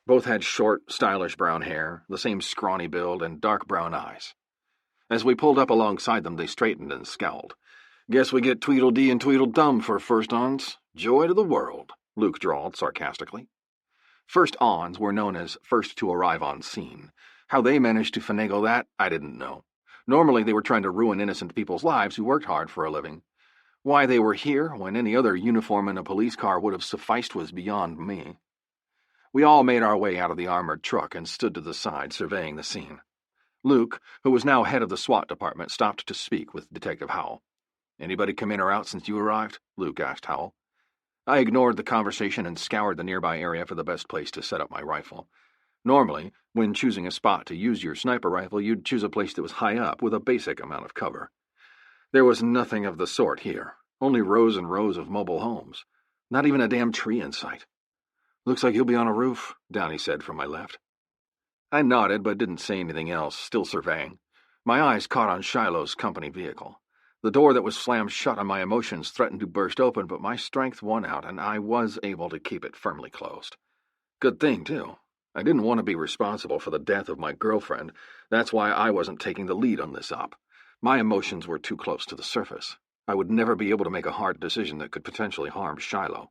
Both had short, stylish brown hair, the same scrawny build, and dark brown eyes. As we pulled up alongside them, they straightened and scowled. "Guess we get Tweedledee and Tweedledum for first-ons. Joy to the world," Luke drawled sarcastically. First-ons were known as first to arrive on scene. How they managed to finagle that, I didn't know. Normally they were trying to ruin innocent people's lives who worked hard for a living. Why they were here when any other uniform in a police car would have sufficed was beyond me. We all made our way out of the armored truck and stood to the side, surveying the scene. Luke, who was now head of the SWAT department, stopped to speak with Detective Howell. "Anybody come in or out since you arrived?" Luke asked Howell. I ignored the conversation and scoured the nearby area for the best place to set up my rifle. Normally, when choosing a spot to use your sniper rifle, you'd choose a place that was high up with a basic amount of cover. There was nothing of the sort here, only rows and rows of mobile homes. Not even a damn tree in sight. Looks like you'll be on a roof, Downey said from my left. I nodded, but didn't say anything else, still surveying. My eyes caught on Shiloh's company vehicle. The door that was slammed shut on my emotions threatened to burst open, but my strength won out, and I was able to keep it firmly closed. Good thing, too. I didn't want to be responsible for the death of my girlfriend. That's why I wasn't taking the lead on this op. My emotions were too close to the surface. I would never be able to make a hard decision that could potentially harm Shiloh.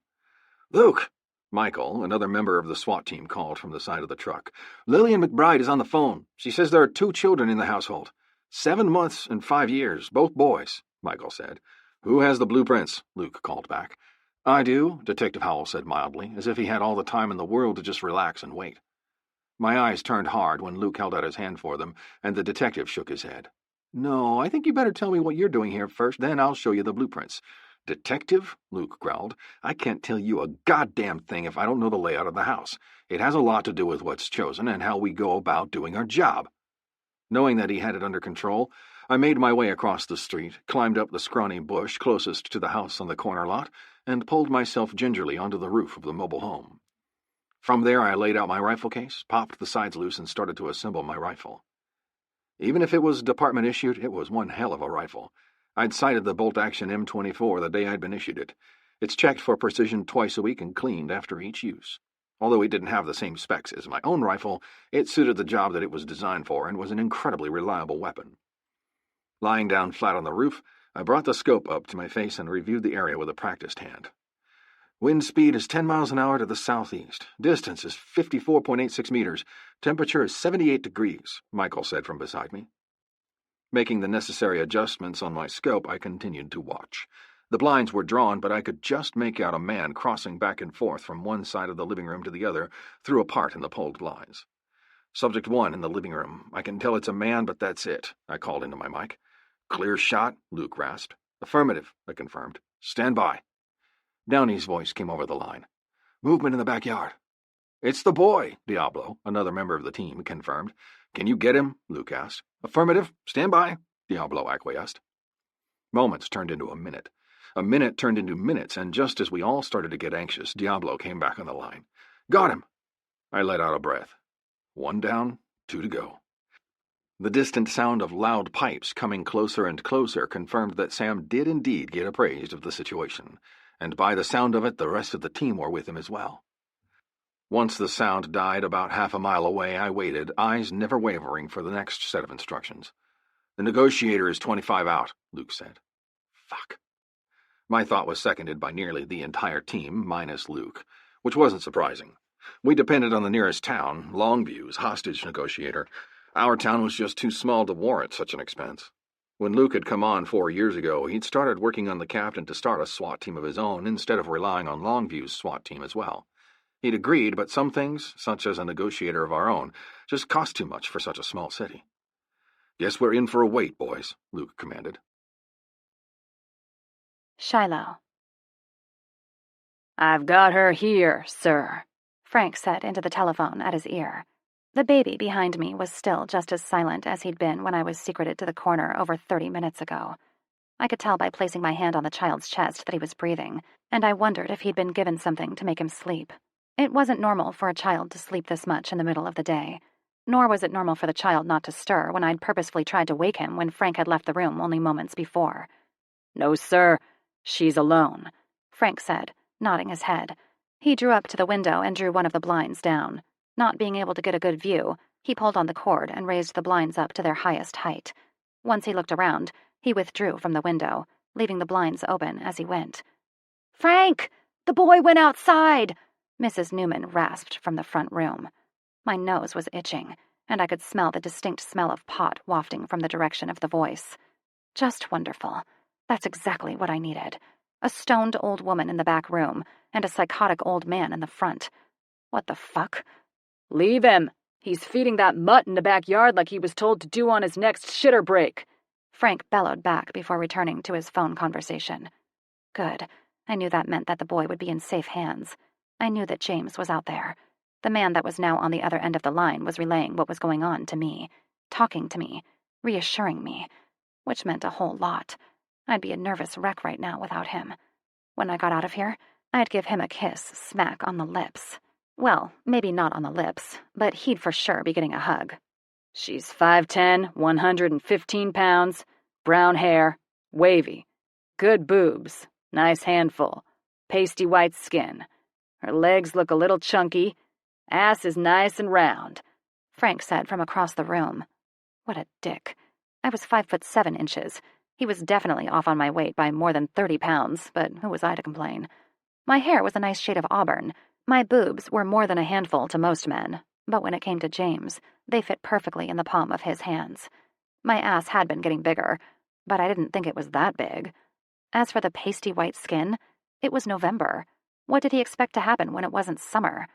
Luke! Michael, another member of the SWAT team, called from the side of the truck. Lillian McBride is on the phone. She says there are 2 children in the household. 7 months and 5 years, both boys, Michael said. Who has the blueprints? Luke called back. I do, Detective Howell said mildly, as if he had all the time in the world to just relax and wait. My eyes turned hard when Luke held out his hand for them, and the detective shook his head. No, I think you better tell me what you're doing here first, then I'll show you the blueprints. Detective? Luke growled. I can't tell you a goddamn thing if I don't know the layout of the house. It has a lot to do with what's chosen and how we go about doing our job. Knowing that he had it under control, I made my way across the street, climbed up the scrawny bush closest to the house on the corner lot, and pulled myself gingerly onto the roof of the mobile home. From there, I laid out my rifle case, popped the sides loose, and started to assemble my rifle. Even if it was department-issued, it was one hell of a rifle. I'd sighted the bolt-action M24 the day I'd been issued it. It's checked for precision twice a week and cleaned after each use. Although it didn't have the same specs as my own rifle, it suited the job that it was designed for and was an incredibly reliable weapon. Lying down flat on the roof, I brought the scope up to my face and reviewed the area with a practiced hand. Wind speed is 10 miles an hour to the southeast. Distance is 54.86 meters. Temperature is 78 degrees, Michael said from beside me. Making the necessary adjustments on my scope, I continued to watch. The blinds were drawn, but I could just make out a man crossing back and forth from one side of the living room to the other through a part in the pulled blinds. Subject 1 in the living room. I can tell it's a man, but that's it, I called into my mic. Clear shot, Luke rasped. Affirmative, I confirmed. Stand by. Downey's voice came over the line. Movement in the backyard. It's the boy, Diablo, another member of the team, confirmed. Can you get him? Luke asked. Affirmative. Stand by, Diablo acquiesced. Moments turned into a minute. A minute turned into minutes, and just as we all started to get anxious, Diablo came back on the line. Got him. I let out a breath. 1 down, 2 to go. The distant sound of loud pipes coming closer and closer confirmed that Sam did indeed get appraised of the situation, and by the sound of it, the rest of the team were with him as well. Once the sound died about half a mile away, I waited, eyes never wavering for the next set of instructions. The negotiator is 25 out, Luke said. Fuck. My thought was seconded by nearly the entire team, minus Luke, which wasn't surprising. We depended on the nearest town, Longview's hostage negotiator. Our town was just too small to warrant such an expense. When Luke had come on 4 years ago, he'd started working on the captain to start a SWAT team of his own instead of relying on Longview's SWAT team as well. He'd agreed, but some things, such as a negotiator of our own, just cost too much for such a small city. Guess we're in for a wait, boys, Luke commanded. Shiloh. I've got her here, sir, Frank said into the telephone at his ear. The baby behind me was still just as silent as he'd been when I was secreted to the corner over 30 minutes ago. I could tell by placing my hand on the child's chest that he was breathing, and I wondered if he'd been given something to make him sleep. It wasn't normal for a child to sleep this much in the middle of the day, nor was it normal for the child not to stir when I'd purposefully tried to wake him when Frank had left the room only moments before. No, sir, she's alone, Frank said, nodding his head. He drew up to the window and drew one of the blinds down. Not being able to get a good view, he pulled on the cord and raised the blinds up to their highest height. Once he looked around, he withdrew from the window, leaving the blinds open as he went. "Frank! The boy went outside!" Mrs. Newman rasped from the front room. My nose was itching, and I could smell the distinct smell of pot wafting from the direction of the voice. Just wonderful. That's exactly what I needed. A stoned old woman in the back room, and a psychotic old man in the front. What the fuck? Leave him. He's feeding that mutt in the backyard like he was told to do on his next shitter break, Frank bellowed back before returning to his phone conversation. Good. I knew that meant that the boy would be in safe hands. I knew that James was out there. The man that was now on the other end of the line was relaying what was going on to me, talking to me, reassuring me, which meant a whole lot. I'd be a nervous wreck right now without him. When I got out of here, I'd give him a kiss smack on the lips. Well, maybe not on the lips, but he'd for sure be getting a hug. She's 5'10", 115 pounds, brown hair, wavy, good boobs, nice handful, pasty white skin. Her legs look a little chunky, ass is nice and round, Frank said from across the room. What a dick. I was 5'7". He was definitely off on my weight by more than 30 pounds, but who was I to complain? My hair was a nice shade of auburn. My boobs were more than a handful to most men, but when it came to James, they fit perfectly in the palm of his hands. My ass had been getting bigger, but I didn't think it was that big. As for the pasty white skin, it was November. What did he expect to happen when it wasn't summer?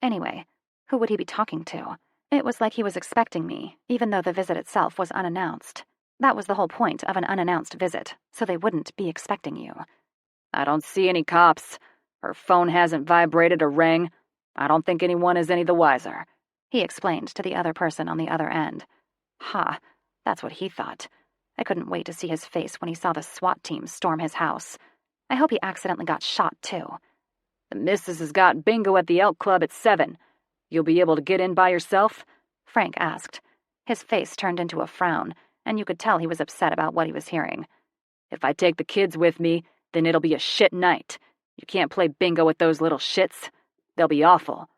Anyway, who would he be talking to? It was like he was expecting me, even though the visit itself was unannounced. That was the whole point of an unannounced visit, so they wouldn't be expecting you. I don't see any cops. Her phone hasn't vibrated or rang. I don't think anyone is any the wiser, he explained to the other person on the other end. Ha, that's what he thought. I couldn't wait to see his face when he saw the SWAT team storm his house. I hope he accidentally got shot, too. The missus has got bingo at the Elk Club at 7. You'll be able to get in by yourself? Frank asked. His face turned into a frown, and you could tell he was upset about what he was hearing. If I take the kids with me, then it'll be a shit night. You can't play bingo with those little shits. They'll be awful.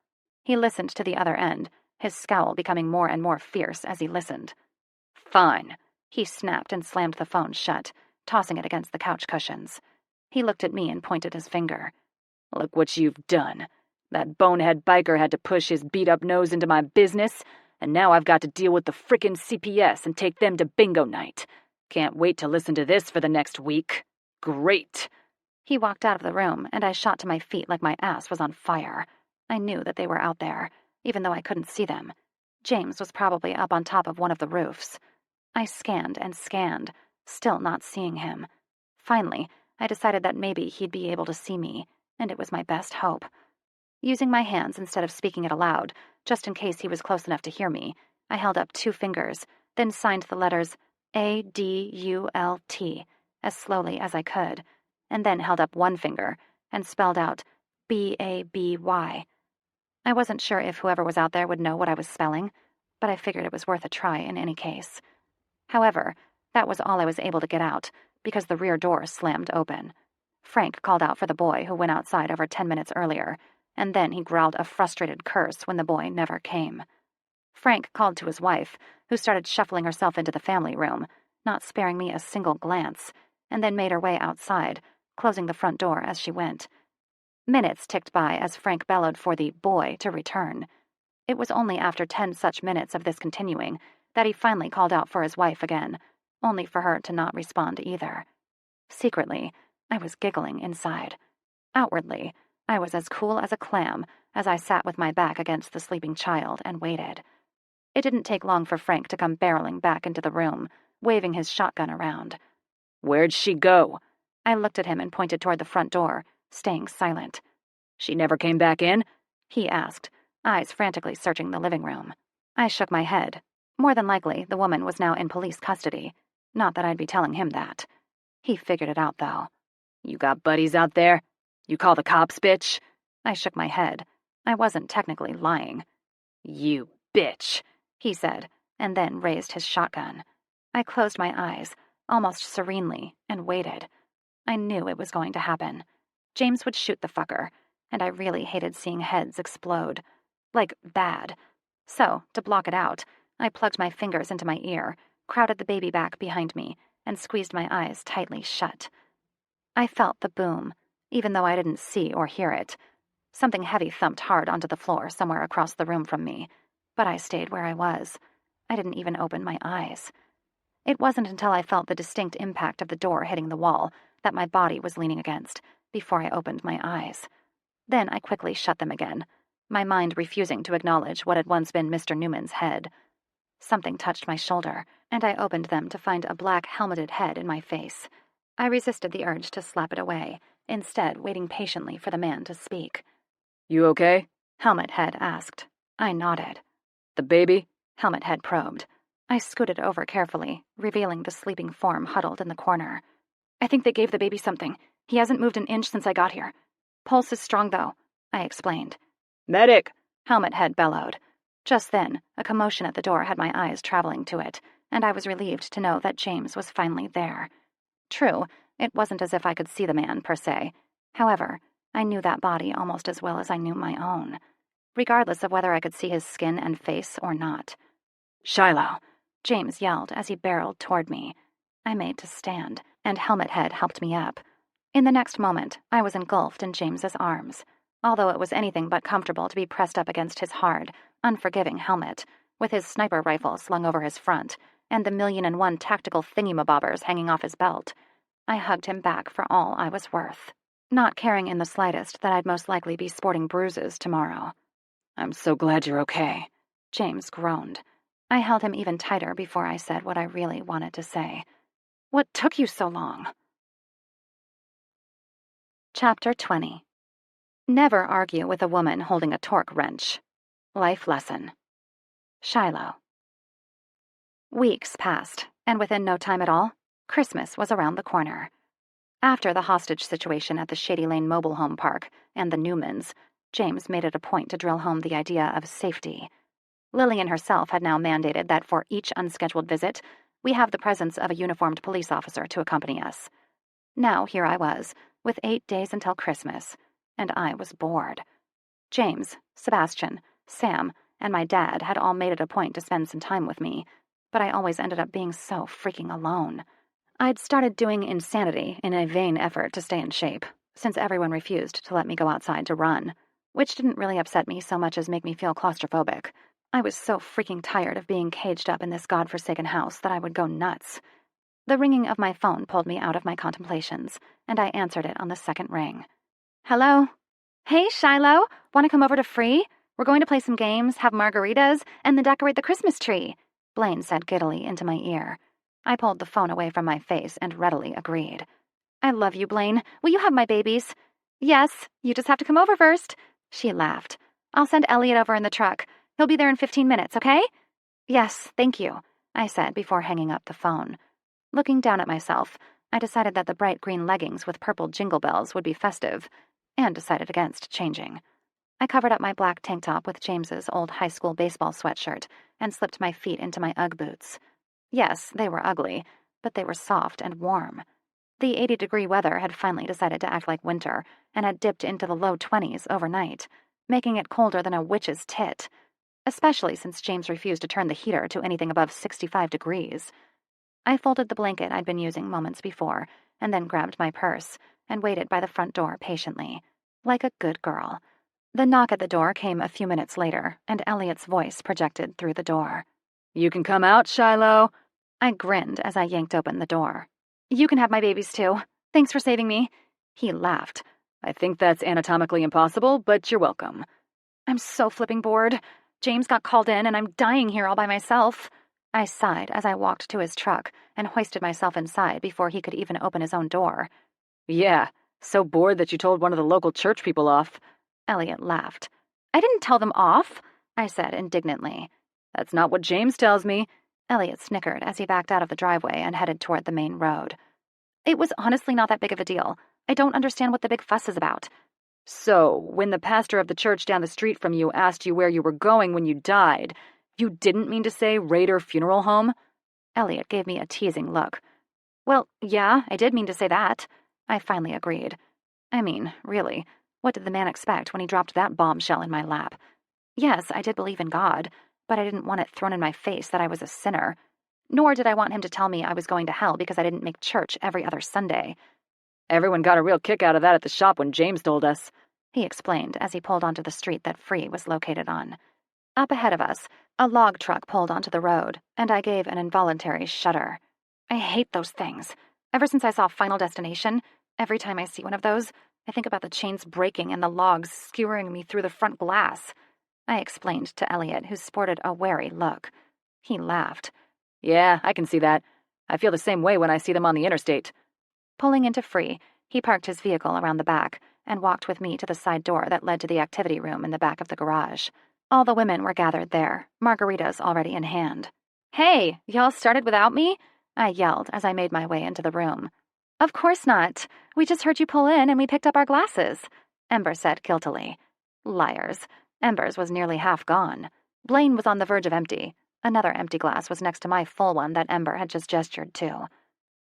He listened to the other end, his scowl becoming more and more fierce as he listened. Fine, he snapped and slammed the phone shut, tossing it against the couch cushions. He looked at me and pointed his finger. Look what you've done. That bonehead biker had to push his beat-up nose into my business, and now I've got to deal with the frickin' CPS and take them to bingo night. Can't wait to listen to this for the next week. Great. He walked out of the room, and I shot to my feet like my ass was on fire. I knew that they were out there, even though I couldn't see them. James was probably up on top of one of the roofs. I scanned and scanned, still not seeing him. Finally, I decided that maybe he'd be able to see me, and it was my best hope. Using my hands instead of speaking it aloud, just in case he was close enough to hear me, I held up 2 fingers, then signed the letters A-D-U-L-T as slowly as I could, and then held up 1 finger and spelled out B-A-B-Y. I wasn't sure if whoever was out there would know what I was spelling, but I figured it was worth a try in any case. However, that was all I was able to get out, because the rear door slammed open. Frank called out for the boy who went outside over 10 minutes earlier, and then he growled a frustrated curse when the boy never came. Frank called to his wife, who started shuffling herself into the family room, not sparing me a single glance, and then made her way outside, closing the front door as she went. Minutes ticked by as Frank bellowed for the boy to return. It was only after 10 such minutes of this continuing that he finally called out for his wife again, only for her to not respond either. Secretly, I was giggling inside. Outwardly, I was as cool as a clam as I sat with my back against the sleeping child and waited. It didn't take long for Frank to come barreling back into the room, waving his shotgun around. Where'd she go? I looked at him and pointed toward the front door, staying silent. She never came back in? He asked, eyes frantically searching the living room. I shook my head. More than likely, the woman was now in police custody. Not that I'd be telling him that. He figured it out, though. You got buddies out there? You call the cops, bitch? I shook my head. I wasn't technically lying. You bitch, he said, and then raised his shotgun. I closed my eyes, almost serenely, and waited. I knew it was going to happen. James would shoot the fucker, and I really hated seeing heads explode. Like, bad. So, to block it out, I plugged my fingers into my ear, crowded the baby back behind me, and squeezed my eyes tightly shut. I felt the boom, even though I didn't see or hear it. Something heavy thumped hard onto the floor somewhere across the room from me, but I stayed where I was. I didn't even open my eyes. It wasn't until I felt the distinct impact of the door hitting the wall that my body was leaning against, before I opened my eyes. Then I quickly shut them again, my mind refusing to acknowledge what had once been Mr. Newman's head. Something touched my shoulder, and I opened them to find a black helmeted head in my face. I resisted the urge to slap it away, instead waiting patiently for the man to speak. You okay? Helmet Head asked. I nodded. The baby? Helmet Head probed. I scooted over carefully, revealing the sleeping form huddled in the corner. I think they gave the baby something. He hasn't moved an inch since I got here. Pulse is strong, though, I explained. Medic! Helmet Head bellowed. Just then, a commotion at the door had my eyes traveling to it, and I was relieved to know that James was finally there. True, it wasn't as if I could see the man, per se. However, I knew that body almost as well as I knew my own, regardless of whether I could see his skin and face or not. "Shiloh!" James yelled as he barreled toward me. I made to stand, and Helmet Head helped me up. In the next moment, I was engulfed in James's arms, although it was anything but comfortable to be pressed up against his hard, unforgiving helmet, with his sniper rifle slung over his front, and the 1,000,001 tactical thingy-mabobbers hanging off his belt. I hugged him back for all I was worth, not caring in the slightest that I'd most likely be sporting bruises tomorrow. "I'm so glad you're okay," James groaned. I held him even tighter before I said what I really wanted to say. "What took you so long?" Chapter 20. Never argue with a woman holding a torque wrench. Life lesson. Shiloh. Weeks passed, and within no time at all, Christmas was around the corner. After the hostage situation at the Shady Lane mobile home park and the Newmans, James made it a point to drill home the idea of safety. Lillian herself had now mandated that for each unscheduled visit, we have the presence of a uniformed police officer to accompany us. Now here I was, with 8 days until Christmas, and I was bored. James, Sebastian, Sam, and my dad had all made it a point to spend some time with me, but I always ended up being so freaking alone. I'd started doing Insanity in a vain effort to stay in shape, since everyone refused to let me go outside to run, which didn't really upset me so much as make me feel claustrophobic. I was so freaking tired of being caged up in this godforsaken house that I would go nuts. The ringing of my phone pulled me out of my contemplations, and I answered it on the second ring. "Hello? Hey, Shiloh, want to come over to Free? We're going to play some games, have margaritas, and then decorate the Christmas tree," Blaine said giddily into my ear. I pulled the phone away from my face and readily agreed. "I love you, Blaine. Will you have my babies?" "Yes, you just have to come over first." She laughed. "I'll send Elliot over in the truck. He'll be there in 15 minutes, okay?" "Yes, thank you," I said before hanging up the phone. Looking down at myself, I decided that the bright green leggings with purple jingle bells would be festive, and decided against changing. I covered up my black tank top with James's old high school baseball sweatshirt and slipped my feet into my Ugg boots. Yes, they were ugly, but they were soft and warm. The 80-degree weather had finally decided to act like winter and had dipped into the low 20s overnight, making it colder than a witch's tit, especially since James refused to turn the heater to anything above 65 degrees. I folded the blanket I'd been using moments before and then grabbed my purse and waited by the front door patiently, like a good girl. The knock at the door came a few minutes later, and Elliot's voice projected through the door. "You can come out, Shiloh." I grinned as I yanked open the door. "You can have my babies, too. Thanks for saving me." He laughed. "I think that's anatomically impossible, but you're welcome." "I'm so flipping bored. James got called in, and I'm dying here all by myself." I sighed as I walked to his truck and hoisted myself inside before he could even open his own door. "Yeah, so bored that you told one of the local church people off." Elliot laughed. "I didn't tell them off," I said indignantly. "That's not what James tells me." Elliot snickered as he backed out of the driveway and headed toward the main road. "It was honestly not that big of a deal. I don't understand what the big fuss is about." "So, when the pastor of the church down the street from you asked you where you were going when you died, you didn't mean to say Raider Funeral Home?" Elliot gave me a teasing look. "Well, yeah, I did mean to say that," I finally agreed. I mean, really, what did the man expect when he dropped that bombshell in my lap? Yes, I did believe in God, but I didn't want it thrown in my face that I was a sinner. Nor did I want him to tell me I was going to hell because I didn't make church every other Sunday. "Everyone got a real kick out of that at the shop when James told us," he explained as he pulled onto the street that Free was located on. Up ahead of us, a log truck pulled onto the road, and I gave an involuntary shudder. I hate those things. Ever since I saw Final Destination, every time I see one of those, I think about the chains breaking and the logs skewering me through the front glass. I explained to Elliot, who sported a wary look. He laughed. "Yeah, I can see that. I feel the same way when I see them on the interstate." Pulling into Free, he parked his vehicle around the back and walked with me to the side door that led to the activity room in the back of the garage. All the women were gathered there, margaritas already in hand. "Hey, y'all started without me?" I yelled as I made my way into the room. "Of course not. We just heard you pull in and we picked up our glasses." Ember said guiltily. Liars. Ember's was nearly half gone. Blaine was on the verge of empty. Another empty glass was next to my full one that Ember had just gestured to.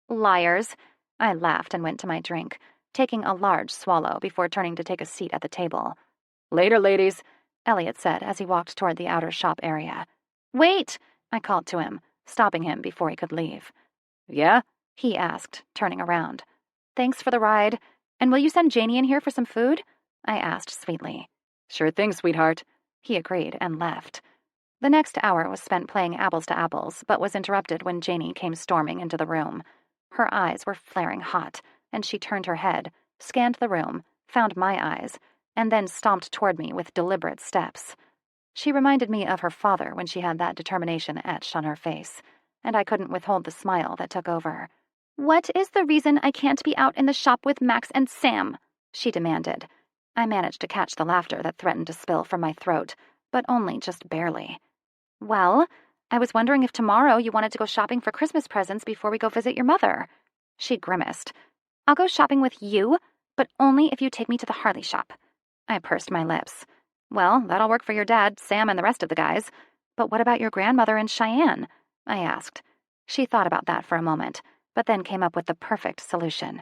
Liars. I laughed and went to my drink, taking a large swallow before turning to take a seat at the table. Later, ladies, Elliot said as he walked toward the outer shop area. Wait, I called to him, stopping him before he could leave. Yeah? He asked, turning around. Thanks for the ride. And will you send Janie in here for some food? I asked sweetly. Sure thing, sweetheart. He agreed and left. The next hour was spent playing apples to apples, but was interrupted when Janie came storming into the room. Her eyes were flaring hot, and she turned her head, scanned the room, found my eyes, and then stomped toward me with deliberate steps. She reminded me of her father when she had that determination etched on her face, and I couldn't withhold the smile that took over. What is the reason I can't be out in the shop with Max and Sam? She demanded. I managed to catch the laughter that threatened to spill from my throat, but only just barely. Well, I was wondering if tomorrow you wanted to go shopping for Christmas presents before we go visit your mother. She grimaced. I'll go shopping with you, but only if you take me to the Harley shop. I pursed my lips. Well, that'll work for your dad, Sam, and the rest of the guys. But what about your grandmother and Cheyenne? I asked. She thought about that for a moment, but then came up with the perfect solution.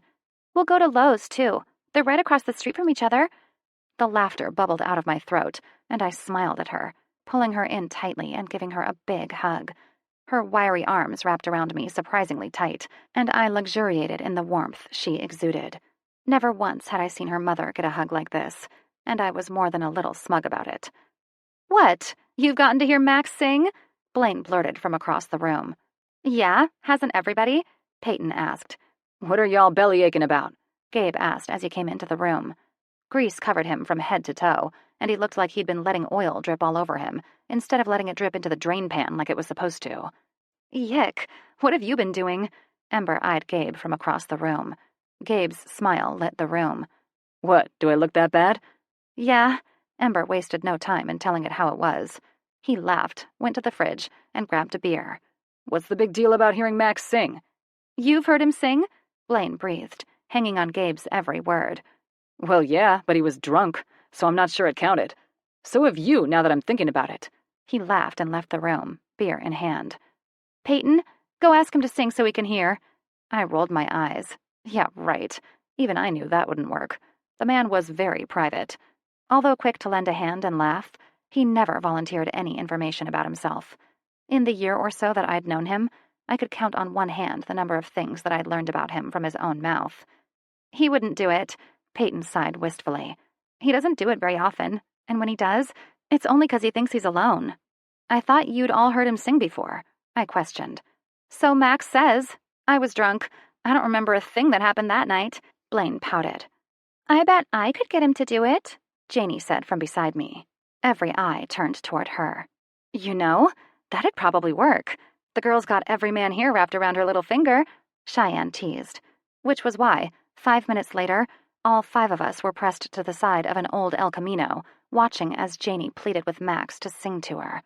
We'll go to Lowe's, too. They're right across the street from each other. The laughter bubbled out of my throat, and I smiled at her, pulling her in tightly and giving her a big hug. Her wiry arms wrapped around me surprisingly tight, and I luxuriated in the warmth she exuded. Never once had I seen her mother get a hug like this, and I was more than a little smug about it. What? You've gotten to hear Max sing? Blaine blurted from across the room. Yeah, hasn't everybody? Peyton asked. What are y'all bellyaching about? Gabe asked as he came into the room. Grease covered him from head to toe, and he looked like he'd been letting oil drip all over him, instead of letting it drip into the drain pan like it was supposed to. Yick, what have you been doing? Ember eyed Gabe from across the room. Gabe's smile lit the room. What, do I look that bad? Yeah. Ember wasted no time in telling it how it was. He laughed, went to the fridge, and grabbed a beer. What's the big deal about hearing Max sing? You've heard him sing? Blaine breathed, hanging on Gabe's every word. Well, yeah, but he was drunk, so I'm not sure it counted. So have you, now that I'm thinking about it. He laughed and left the room, beer in hand. Peyton, go ask him to sing so we can hear. I rolled my eyes. Yeah, right. Even I knew that wouldn't work. The man was very private. Although quick to lend a hand and laugh, he never volunteered any information about himself. In the year or so that I'd known him, I could count on one hand the number of things that I'd learned about him from his own mouth. He wouldn't do it. Peyton sighed wistfully. He doesn't do it very often, and when he does, it's only 'cause he thinks he's alone. I thought you'd all heard him sing before, I questioned. So Max says. I was drunk. I don't remember a thing that happened that night. Blaine pouted. I bet I could get him to do it, Janie said from beside me. Every eye turned toward her. You know, that'd probably work. The girl's got every man here wrapped around her little finger, Cheyenne teased. Which was why, 5 minutes later, all 5 of us were pressed to the side of an old El Camino, watching as Janie pleaded with Max to sing to her.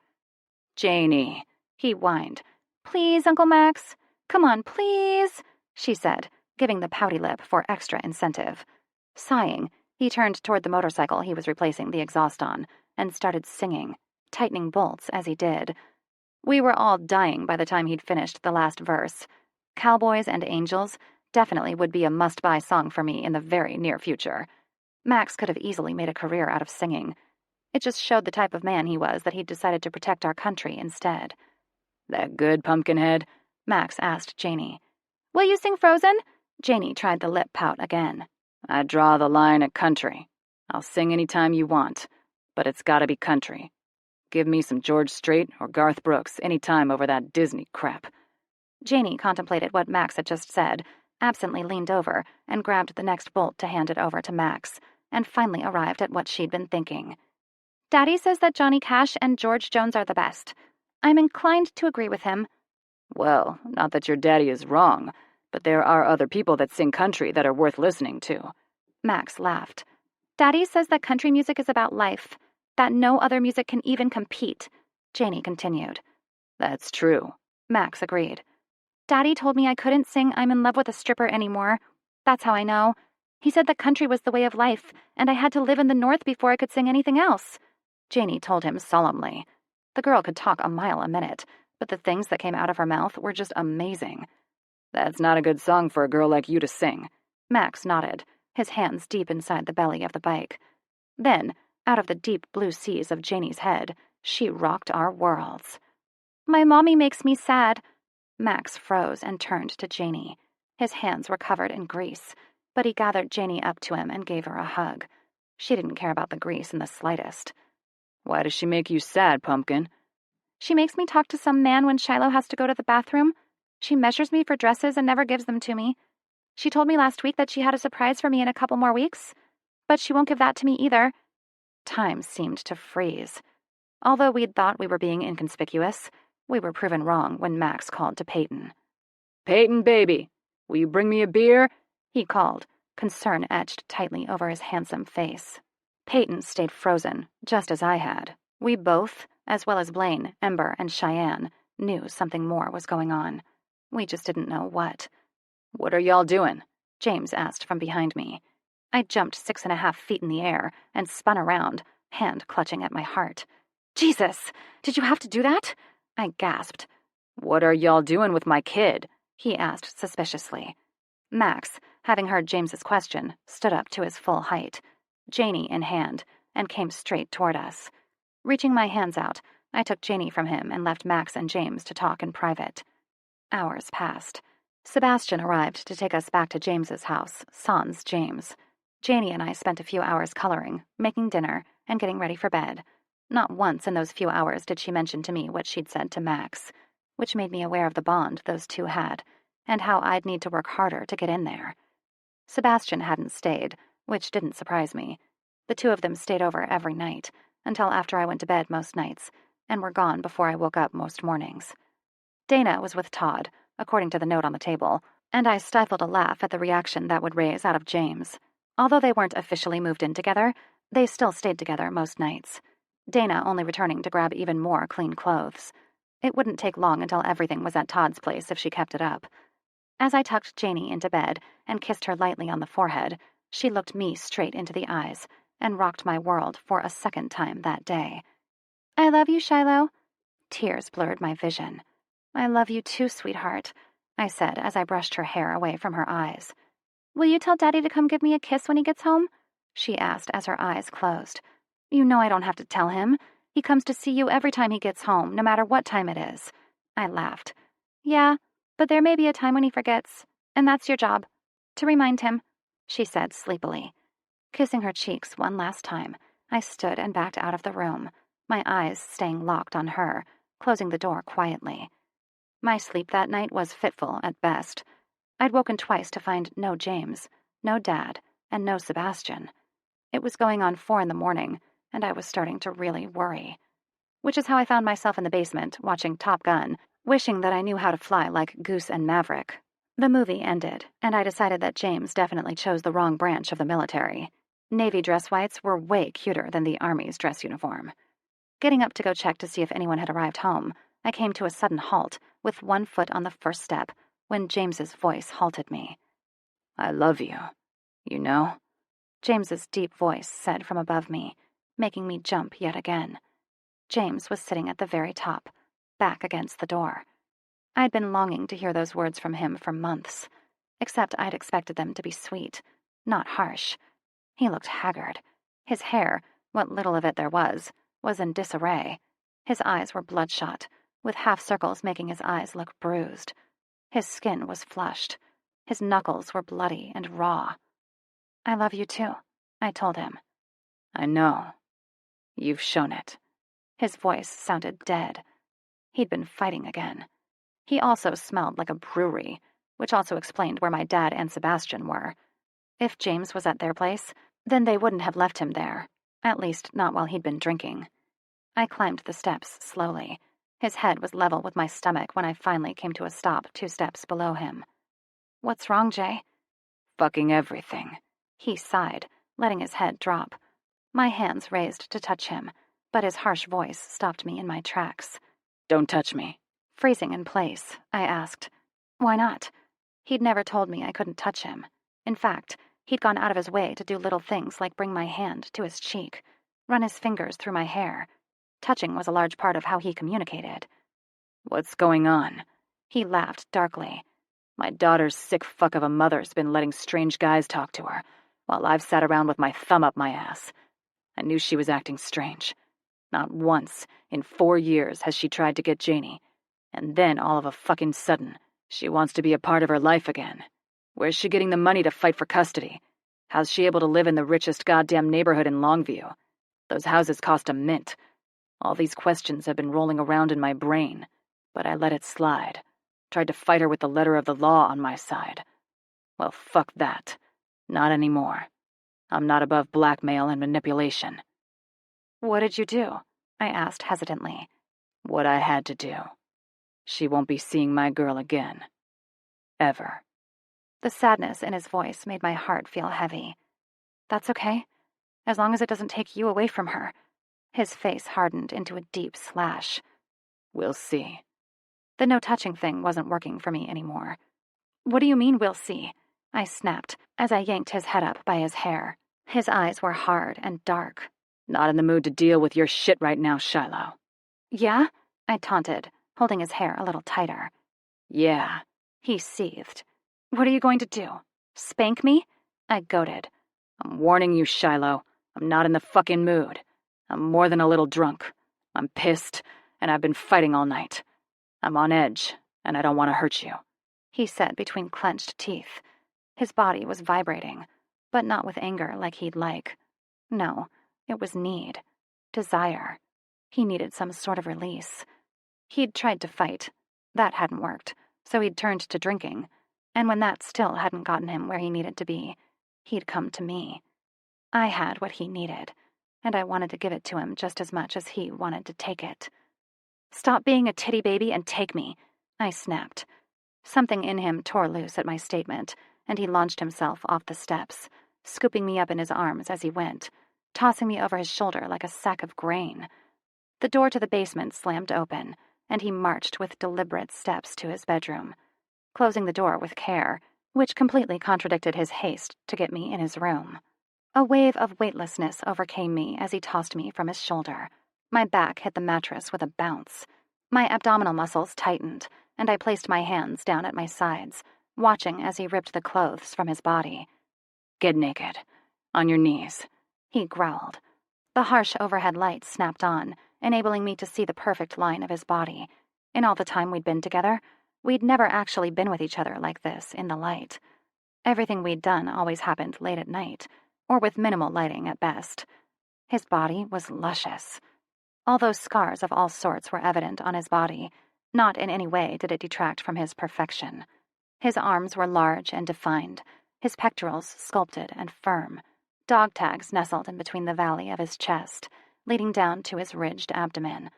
Janie, he whined. Please, Uncle Max. Come on, please, she said, giving the pouty lip for extra incentive. Sighing, he turned toward the motorcycle he was replacing the exhaust on and started singing, tightening bolts as he did. We were all dying by the time he'd finished the last verse. Cowboys and Angels definitely would be a must-buy song for me in the very near future. Max could have easily made a career out of singing. It just showed the type of man he was that he'd decided to protect our country instead. That good, Pumpkinhead? Max asked Janie. Will you sing Frozen? Janie tried the lip pout again. I draw the line at country. I'll sing any time you want, but it's gotta be country. Give me some George Strait or Garth Brooks any time over that Disney crap. Janie contemplated what Max had just said, absently leaned over and grabbed the next bolt to hand it over to Max, and finally arrived at what she'd been thinking. Daddy says that Johnny Cash and George Jones are the best. I'm inclined to agree with him. Well, not that your daddy is wrong, but there are other people that sing country that are worth listening to. Max laughed. Daddy says that country music is about life, that no other music can even compete, Janie continued. That's true, Max agreed. Daddy told me I couldn't sing I'm in love with a stripper anymore. That's how I know. He said the country was the way of life, and I had to live in the North before I could sing anything else. Janie told him solemnly. The girl could talk a mile a minute, but the things that came out of her mouth were just amazing. That's not a good song for a girl like you to sing. Max nodded, his hands deep inside the belly of the bike. Then, out of the deep blue seas of Janie's head, she rocked our worlds. My mommy makes me sad. Max froze and turned to Janie. His hands were covered in grease, but he gathered Janie up to him and gave her a hug. She didn't care about the grease in the slightest. Why does she make you sad, Pumpkin? She makes me talk to some man when Shiloh has to go to the bathroom. She measures me for dresses and never gives them to me. She told me last week that she had a surprise for me in a couple more weeks, but she won't give that to me either. Time seemed to freeze. Although we'd thought we were being inconspicuous, we were proven wrong when Max called to Peyton. Peyton, baby, will you bring me a beer? He called, concern etched tightly over his handsome face. Peyton stayed frozen, just as I had. We both, as well as Blaine, Ember, and Cheyenne, knew something more was going on. We just didn't know what. What are y'all doing? James asked from behind me. I jumped 6.5 feet in the air and spun around, hand clutching at my heart. Jesus, did you have to do that? I gasped. What are y'all doing with my kid? He asked suspiciously. Max, having heard James's question, stood up to his full height, Janie in hand, and came straight toward us. Reaching my hands out, I took Janie from him and left Max and James to talk in private. Hours passed. Sebastian arrived to take us back to James's house, sans James. Janie and I spent a few hours coloring, making dinner, and getting ready for bed. Not once in those few hours did she mention to me what she'd said to Max, which made me aware of the bond those two had, and how I'd need to work harder to get in there. Sebastian hadn't stayed, which didn't surprise me. The two of them stayed over every night, until after I went to bed most nights, and were gone before I woke up most mornings. Dana was with Todd, according to the note on the table, and I stifled a laugh at the reaction that would raise out of James. Although they weren't officially moved in together, they still stayed together most nights. Dana only returning to grab even more clean clothes. It wouldn't take long until everything was at Todd's place if she kept it up. As I tucked Janie into bed and kissed her lightly on the forehead, she looked me straight into the eyes and rocked my world for a second time that day. I love you, Shiloh. Tears blurred my vision. I love you too, sweetheart, I said as I brushed her hair away from her eyes. Will you tell Daddy to come give me a kiss when he gets home? She asked as her eyes closed. You know I don't have to tell him. He comes to see you every time he gets home, no matter what time it is. I laughed. Yeah, but there may be a time when he forgets, and that's your job. To remind him, she said sleepily. Kissing her cheeks one last time, I stood and backed out of the room, my eyes staying locked on her, closing the door quietly. My sleep that night was fitful at best. I'd woken twice to find no James, no Dad, and no Sebastian. It was going on 4 a.m, and I was starting to really worry. Which is how I found myself in the basement, watching Top Gun, wishing that I knew how to fly like Goose and Maverick. The movie ended, and I decided that James definitely chose the wrong branch of the military. Navy dress whites were way cuter than the Army's dress uniform. Getting up to go check to see if anyone had arrived home, I came to a sudden halt, with one foot on the first step, when James's voice halted me. I love you, you know? James's deep voice said from above me, making me jump yet again. James was sitting at the very top, back against the door. I'd been longing to hear those words from him for months, except I'd expected them to be sweet, not harsh. He looked haggard. His hair, what little of it there was in disarray. His eyes were bloodshot, with half circles making his eyes look bruised. His skin was flushed. His knuckles were bloody and raw. I love you too, I told him. I know. You've shown it. His voice sounded dead. He'd been fighting again. He also smelled like a brewery, which also explained where my dad and Sebastian were. If James was at their place, then they wouldn't have left him there, at least not while he'd been drinking. I climbed the steps slowly. His head was level with my stomach when I finally came to a stop 2 steps below him. What's wrong, Jay? Fucking everything. He sighed, letting his head drop. My hands raised to touch him, but his harsh voice stopped me in my tracks. Don't touch me. Freezing in place, I asked, why not? He'd never told me I couldn't touch him. In fact, He'd gone out of his way to do little things like bring my hand to his cheek, run his fingers through my hair. Touching was a large part of how he communicated. What's going on? He laughed darkly. My daughter's sick fuck of a mother's been letting strange guys talk to her, while I've sat around with my thumb up my ass. I knew she was acting strange. Not once in 4 years has she tried to get Janie, and then all of a fucking sudden, she wants to be a part of her life again. Where's she getting the money to fight for custody? How's she able to live in the richest goddamn neighborhood in Longview? Those houses cost a mint. All these questions have been rolling around in my brain, but I let it slide. Tried to fight her with the letter of the law on my side. Well, fuck that. Not anymore. I'm not above blackmail and manipulation. What did you do? I asked hesitantly. What I had to do. She won't be seeing my girl again. Ever. The sadness in his voice made my heart feel heavy. That's okay, as long as it doesn't take you away from her. His face hardened into a deep slash. We'll see. The no-touching thing wasn't working for me anymore. What do you mean, we'll see? I snapped as I yanked his head up by his hair. His eyes were hard and dark. Not in the mood to deal with your shit right now, Shiloh. Yeah? I taunted, holding his hair a little tighter. Yeah. He seethed. What are you going to do? Spank me? I goaded. I'm warning you, Shiloh. I'm not in the fucking mood. I'm more than a little drunk. I'm pissed, and I've been fighting all night. I'm on edge, and I don't want to hurt you, he said between clenched teeth. His body was vibrating, but not with anger like he'd like. No, it was need. Desire. He needed some sort of release. He'd tried to fight. That hadn't worked, so he'd turned to drinking. And when that still hadn't gotten him where he needed to be, he'd come to me. I had what he needed, and I wanted to give it to him just as much as he wanted to take it. Stop being a titty baby and take me, I snapped. Something in him tore loose at my statement, and he launched himself off the steps, scooping me up in his arms as he went, tossing me over his shoulder like a sack of grain. The door to the basement slammed open, and he marched with deliberate steps to his bedroom, closing the door with care, which completely contradicted his haste to get me in his room. A wave of weightlessness overcame me as he tossed me from his shoulder. My back hit the mattress with a bounce. My abdominal muscles tightened, and I placed my hands down at my sides, watching as he ripped the clothes from his body. Get naked. On your knees, he growled. The harsh overhead light snapped on, enabling me to see the perfect line of his body. In all the time we'd been together, we'd never actually been with each other like this in the light. Everything we'd done always happened late at night, or with minimal lighting at best. His body was luscious. Although scars of all sorts were evident on his body, not in any way did it detract from his perfection. His arms were large and defined, his pectorals sculpted and firm. Dog tags nestled in between the valley of his chest, leading down to his ridged abdomen.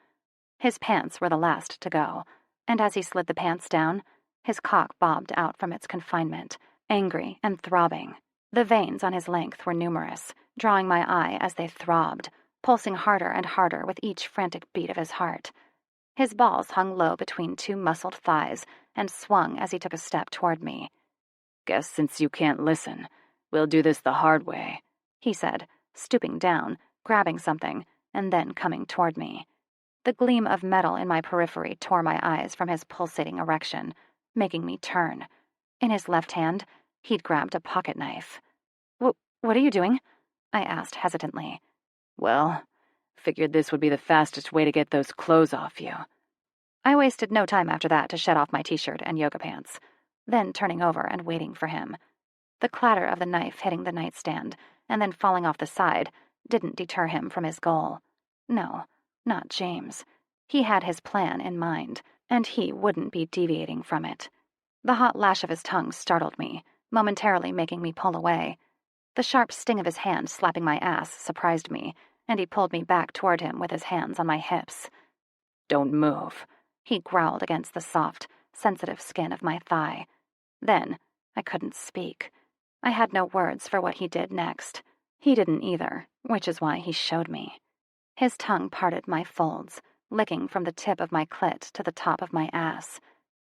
His pants were the last to go, and as he slid the pants down, his cock bobbed out from its confinement, angry and throbbing. The veins on his length were numerous, drawing my eye as they throbbed, pulsing harder and harder with each frantic beat of his heart. His balls hung low between two muscled thighs and swung as he took a step toward me. Guess since you can't listen, we'll do this the hard way, he said, stooping down, grabbing something, and then coming toward me. The gleam of metal in my periphery tore my eyes from his pulsating erection, making me turn. In his left hand, he'd grabbed a pocket knife. What are you doing? I asked hesitantly. Well, figured this would be the fastest way to get those clothes off you. I wasted no time after that to shed off my t-shirt and yoga pants, then turning over and waiting for him. The clatter of the knife hitting the nightstand and then falling off the side didn't deter him from his goal. No, not James. He had his plan in mind, and he wouldn't be deviating from it. The hot lash of his tongue startled me, momentarily making me pull away. The sharp sting of his hand slapping my ass surprised me, and he pulled me back toward him with his hands on my hips. Don't move, he growled against the soft, sensitive skin of my thigh. Then, I couldn't speak. I had no words for what he did next. He didn't either, which is why he showed me. His tongue parted my folds, licking from the tip of my clit to the top of my ass.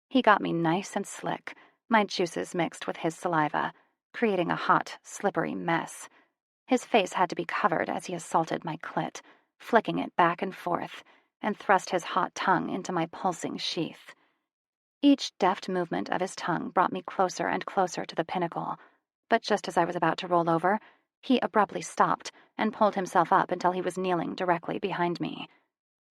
He got me nice and slick, my juices mixed with his saliva, creating a hot, slippery mess. His face had to be covered as he assaulted my clit, flicking it back and forth, and thrust his hot tongue into my pulsing sheath. Each deft movement of his tongue brought me closer and closer to the pinnacle, but just as I was about to roll over, he abruptly stopped and pulled himself up until he was kneeling directly behind me.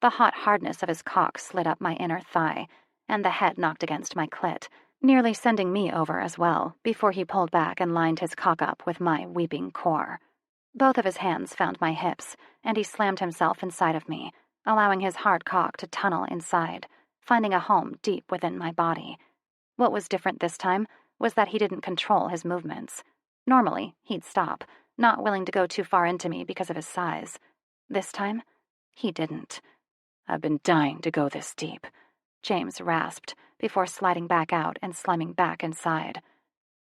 The hot hardness of his cock slid up my inner thigh, and the head knocked against my clit, nearly sending me over as well, before he pulled back and lined his cock up with my weeping core. Both of his hands found my hips, and he slammed himself inside of me, allowing his hard cock to tunnel inside, finding a home deep within my body. What was different this time was that he didn't control his movements. Normally, he'd stop, not willing to go too far into me because of his size. This time, he didn't. I've been dying to go this deep, James rasped, before sliding back out and slamming back inside.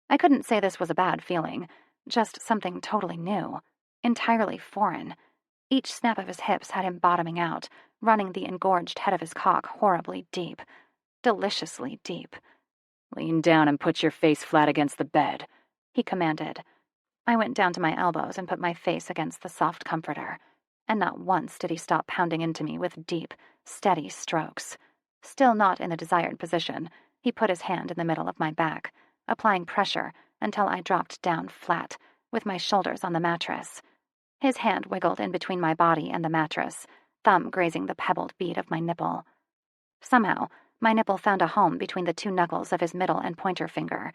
I couldn't say this was a bad feeling, just something totally new, entirely foreign. Each snap of his hips had him bottoming out, running the engorged head of his cock horribly deep, deliciously deep. Lean down and put your face flat against the bed, he commanded. I went down to my elbows and put my face against the soft comforter, and not once did he stop pounding into me with deep, steady strokes. Still not in the desired position, he put his hand in the middle of my back, applying pressure until I dropped down flat, with my shoulders on the mattress. His hand wiggled in between my body and the mattress, thumb grazing the pebbled bead of my nipple. Somehow, my nipple found a home between the two knuckles of his middle and pointer finger.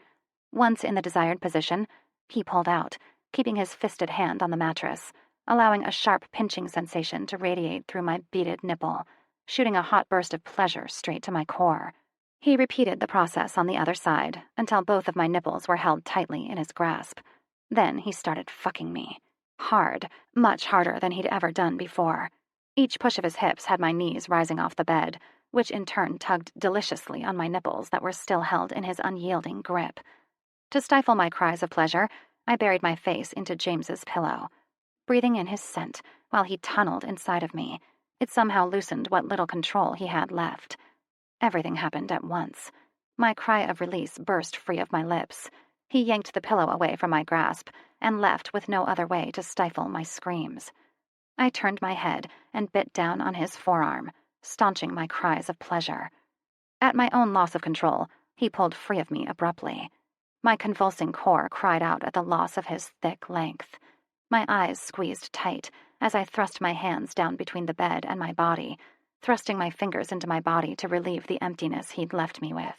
Once in the desired position, he pulled out, keeping his fisted hand on the mattress, allowing a sharp pinching sensation to radiate through my beaded nipple, shooting a hot burst of pleasure straight to my core. He repeated the process on the other side until both of my nipples were held tightly in his grasp. Then he started fucking me. Hard, much harder than he'd ever done before. Each push of his hips had my knees rising off the bed, which in turn tugged deliciously on my nipples that were still held in his unyielding grip. To stifle my cries of pleasure, I buried my face into James's pillow. Breathing in his scent while he tunneled inside of me, it somehow loosened what little control he had left. Everything happened at once. My cry of release burst free of my lips. He yanked the pillow away from my grasp and left with no other way to stifle my screams. I turned my head and bit down on his forearm, staunching my cries of pleasure. At my own loss of control, he pulled free of me abruptly. My convulsing core cried out at the loss of his thick length. My eyes squeezed tight as I thrust my hands down between the bed and my body, thrusting my fingers into my body to relieve the emptiness he'd left me with.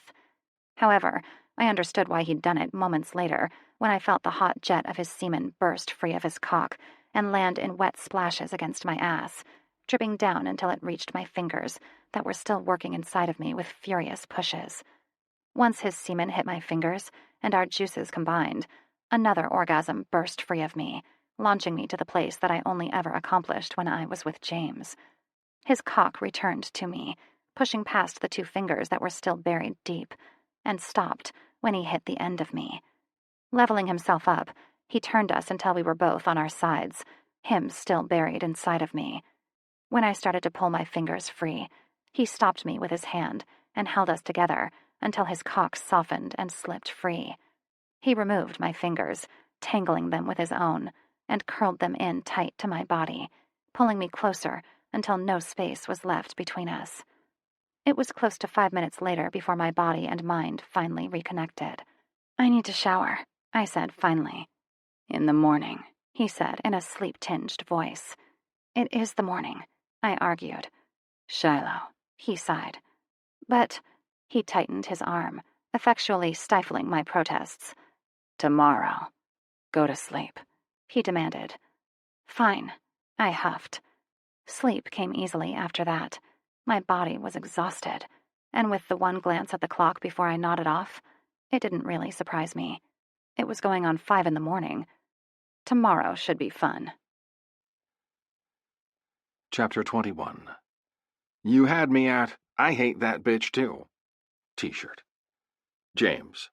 However, I understood why he'd done it moments later when I felt the hot jet of his semen burst free of his cock and land in wet splashes against my ass, dripping down until it reached my fingers that were still working inside of me with furious pushes. Once his semen hit my fingers and our juices combined, another orgasm burst free of me, launching me to the place that I only ever accomplished when I was with James. His cock returned to me, pushing past the two fingers that were still buried deep, and stopped when he hit the end of me. Leveling himself up, he turned us until we were both on our sides, him still buried inside of me. When I started to pull my fingers free, he stopped me with his hand and held us together until his cock softened and slipped free. He removed my fingers, tangling them with his own, and curled them in tight to my body, pulling me closer until no space was left between us. It was close to 5 minutes later before my body and mind finally reconnected. "I need to shower," I said finally. In the morning, he said in a sleep-tinged voice. "It is the morning," I argued. Shiloh, he sighed. "But," he tightened his arm, effectually stifling my protests. Tomorrow. Go to sleep, he demanded. "Fine," I huffed. Sleep came easily after that. My body was exhausted, and with the one glance at the clock before I nodded off, it didn't really surprise me. It was going on 5 in the morning. Tomorrow should be fun. Chapter 21. You had me at, I hate that bitch too. T-shirt. James.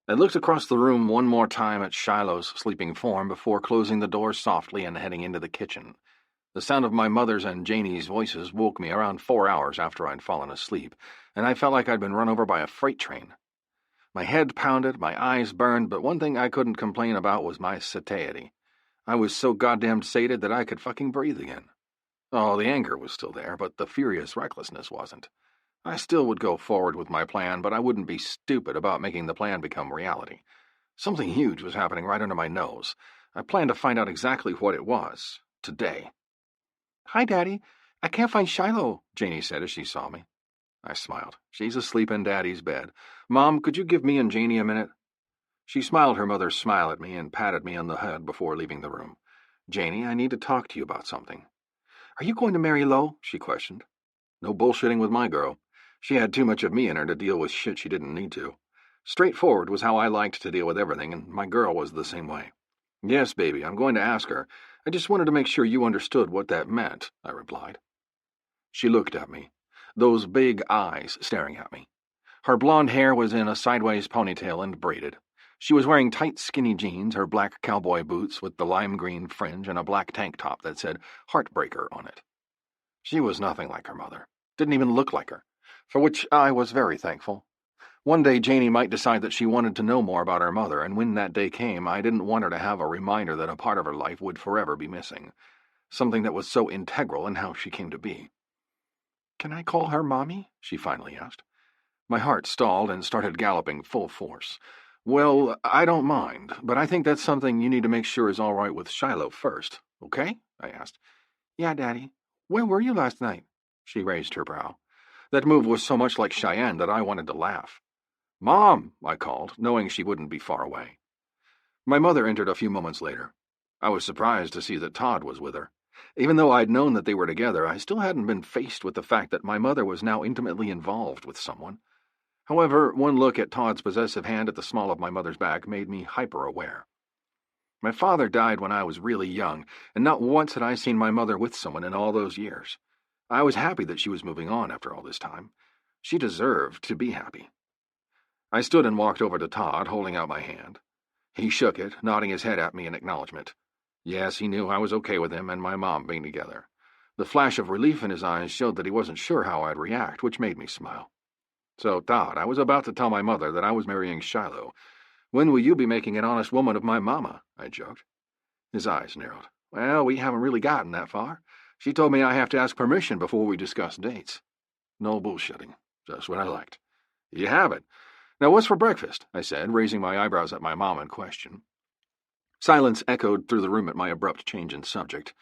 I looked across the room one more time at Shiloh's sleeping form before closing the door softly and heading into the kitchen. The sound of my mother's and Janie's voices woke me around 4 hours after I'd fallen asleep, and I felt like I'd been run over by a freight train. My head pounded, my eyes burned, but one thing I couldn't complain about was my satiety. I was so goddamn sated that I could fucking breathe again. Oh, the anger was still there, but the furious recklessness wasn't. I still would go forward with my plan, but I wouldn't be stupid about making the plan become reality. Something huge was happening right under my nose. I planned to find out exactly what it was, today. "Hi, Daddy. I can't find Shiloh," Janie said as she saw me. I smiled. "She's asleep in Daddy's bed. Mom, could you give me and Janie a minute?" She smiled her mother's smile at me and patted me on the head before leaving the room. "Janie, I need to talk to you about something." "Are you going to marry Lo?" she questioned. No bullshitting with my girl. She had too much of me in her to deal with shit she didn't need to. Straightforward was how I liked to deal with everything, and my girl was the same way. "Yes, baby, I'm going to ask her. I just wanted to make sure you understood what that meant," I replied. She looked at me, those big eyes staring at me. Her blonde hair was in a sideways ponytail and braided. She was wearing tight, skinny jeans, her black cowboy boots with the lime green fringe, and a black tank top that said Heartbreaker on it. She was nothing like her mother, didn't even look like her, for which I was very thankful. One day Janie might decide that she wanted to know more about her mother, and when that day came, I didn't want her to have a reminder that a part of her life would forever be missing, something that was so integral in how she came to be. "Can I call her Mommy?" she finally asked. My heart stalled and started galloping full force. "Well, I don't mind, but I think that's something you need to make sure is all right with Shiloh first, okay?" I asked. "Yeah, Daddy. Where were you last night?" She raised her brow. That move was so much like Cheyenne that I wanted to laugh. "Mom!" I called, knowing she wouldn't be far away. My mother entered a few moments later. I was surprised to see that Todd was with her. Even though I'd known that they were together, I still hadn't been faced with the fact that my mother was now intimately involved with someone. However, one look at Todd's possessive hand at the small of my mother's back made me hyper-aware. My father died when I was really young, and not once had I seen my mother with someone in all those years. I was happy that she was moving on after all this time. She deserved to be happy. I stood and walked over to Todd, holding out my hand. He shook it, nodding his head at me in acknowledgement. Yes, he knew I was okay with him and my mom being together. The flash of relief in his eyes showed that he wasn't sure how I'd react, which made me smile. "So, Todd, I was about to tell my mother that I was marrying Shiloh. When will you be making an honest woman of my mama?" I joked. His eyes narrowed. "Well, we haven't really gotten that far. She told me I have to ask permission before we discuss dates." No bullshitting. Just what I liked. "You have it. Now what's for breakfast?" I said, raising my eyebrows at my mom in question. Silence echoed through the room at my abrupt change in subject.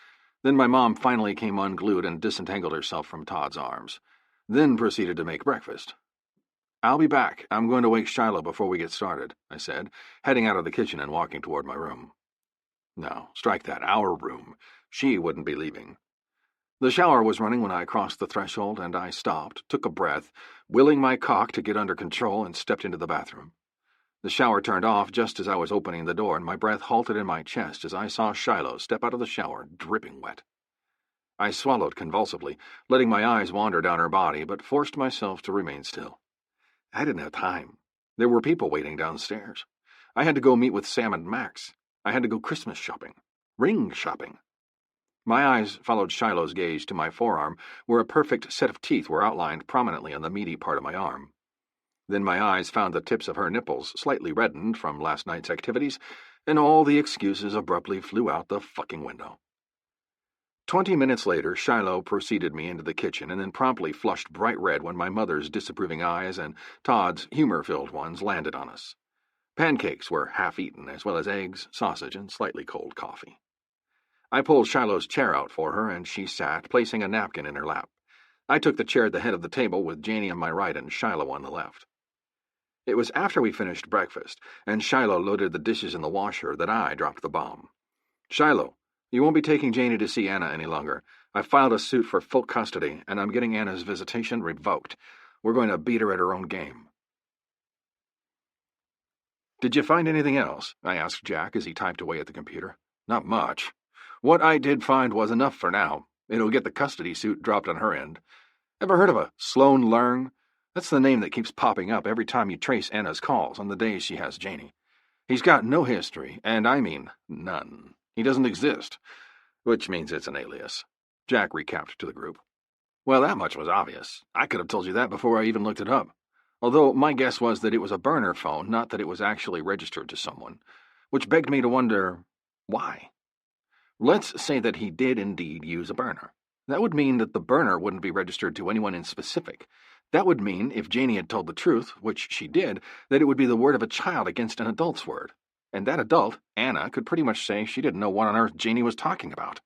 Then my mom finally came unglued and disentangled herself from Todd's arms. Then proceeded to make breakfast. "I'll be back. I'm going to wake Shiloh before we get started," I said, heading out of the kitchen and walking toward my room. No, strike that. Our room. She wouldn't be leaving. The shower was running when I crossed the threshold, and I stopped, took a breath, willing my cock to get under control, and stepped into the bathroom. The shower turned off just as I was opening the door, and my breath halted in my chest as I saw Shiloh step out of the shower, dripping wet. I swallowed convulsively, letting my eyes wander down her body, but forced myself to remain still. I didn't have time. There were people waiting downstairs. I had to go meet with Sam and Max. I had to go Christmas shopping. Ring shopping. My eyes followed Shiloh's gaze to my forearm, where a perfect set of teeth were outlined prominently on the meaty part of my arm. Then my eyes found the tips of her nipples, slightly reddened from last night's activities, and all the excuses abruptly flew out the fucking window. 20 minutes later, Shiloh preceded me into the kitchen and then promptly flushed bright red when my mother's disapproving eyes and Todd's humor-filled ones landed on us. Pancakes were half-eaten, as well as eggs, sausage, and slightly cold coffee. I pulled Shiloh's chair out for her, and she sat, placing a napkin in her lap. I took the chair at the head of the table with Janie on my right and Shiloh on the left. It was after we finished breakfast, and Shiloh loaded the dishes in the washer, that I dropped the bomb. "Shiloh, you won't be taking Janie to see Anna any longer. I've filed a suit for full custody, and I'm getting Anna's visitation revoked. We're going to beat her at her own game." "Did you find anything else?" I asked Jack as he typed away at the computer. "Not much. What I did find was enough for now. It'll get the custody suit dropped on her end. Ever heard of a Sloan Learn? That's the name that keeps popping up every time you trace Anna's calls on the days she has Janie. He's got no history, and I mean none. He doesn't exist, which means it's an alias." Jack recapped to the group. "Well, that much was obvious. I could have told you that before I even looked it up." although my guess was that it was a burner phone, not that it was actually registered to someone, which begged me to wonder, why? Let's say that he did indeed use a burner. That would mean that the burner wouldn't be registered to anyone in specific. That would mean, if Janie had told the truth, which she did, that it would be the word of a child against an adult's word. And that adult, Anna, could pretty much say she didn't know what on earth Janie was talking about.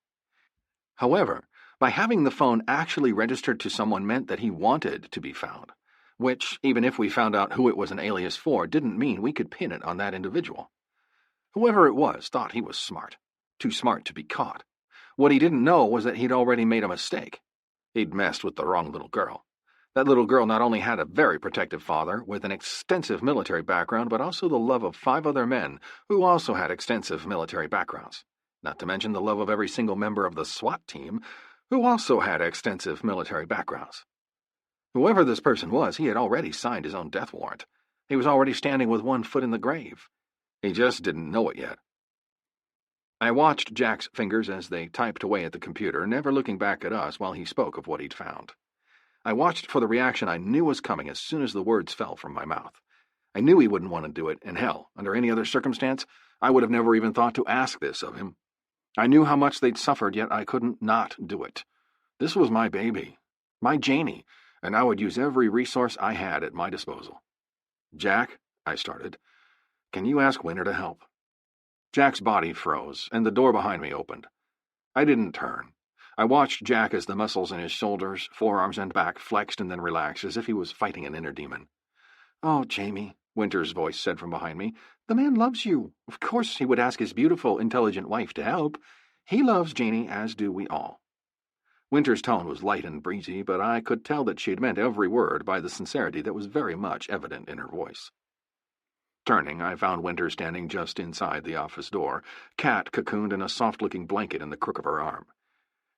However, by having the phone actually registered to someone meant that he wanted to be found, which, even if we found out who it was an alias for, didn't mean we could pin it on that individual. Whoever it was thought he was smart. Too smart to be caught. What he didn't know was that he'd already made a mistake. He'd messed with the wrong little girl. That little girl not only had a very protective father with an extensive military background, but also the love of 5 other men who also had extensive military backgrounds. Not to mention the love of every single member of the SWAT team who also had extensive military backgrounds. Whoever this person was, he had already signed his own death warrant. He was already standing with one foot in the grave. He just didn't know it yet. I watched Jack's fingers as they typed away at the computer, never looking back at us while he spoke of what he'd found. I watched for the reaction I knew was coming as soon as the words fell from my mouth. I knew he wouldn't want to do it, and hell, under any other circumstance, I would have never even thought to ask this of him. I knew how much they'd suffered, yet I couldn't not do it. This was my baby, my Janie, and I would use every resource I had at my disposal. "Jack," I started, "can you ask Winter to help?" Jack's body froze, and the door behind me opened. I didn't turn. I watched Jack as the muscles in his shoulders, forearms, and back flexed and then relaxed, as if he was fighting an inner demon. "Oh, Jamie," Winter's voice said from behind me, "the man loves you. Of course he would ask his beautiful, intelligent wife to help. He loves Janie, as do we all." Winter's tone was light and breezy, but I could tell that she'd meant every word by the sincerity that was very much evident in her voice. Turning, I found Winter standing just inside the office door, Cat cocooned in a soft-looking blanket in the crook of her arm.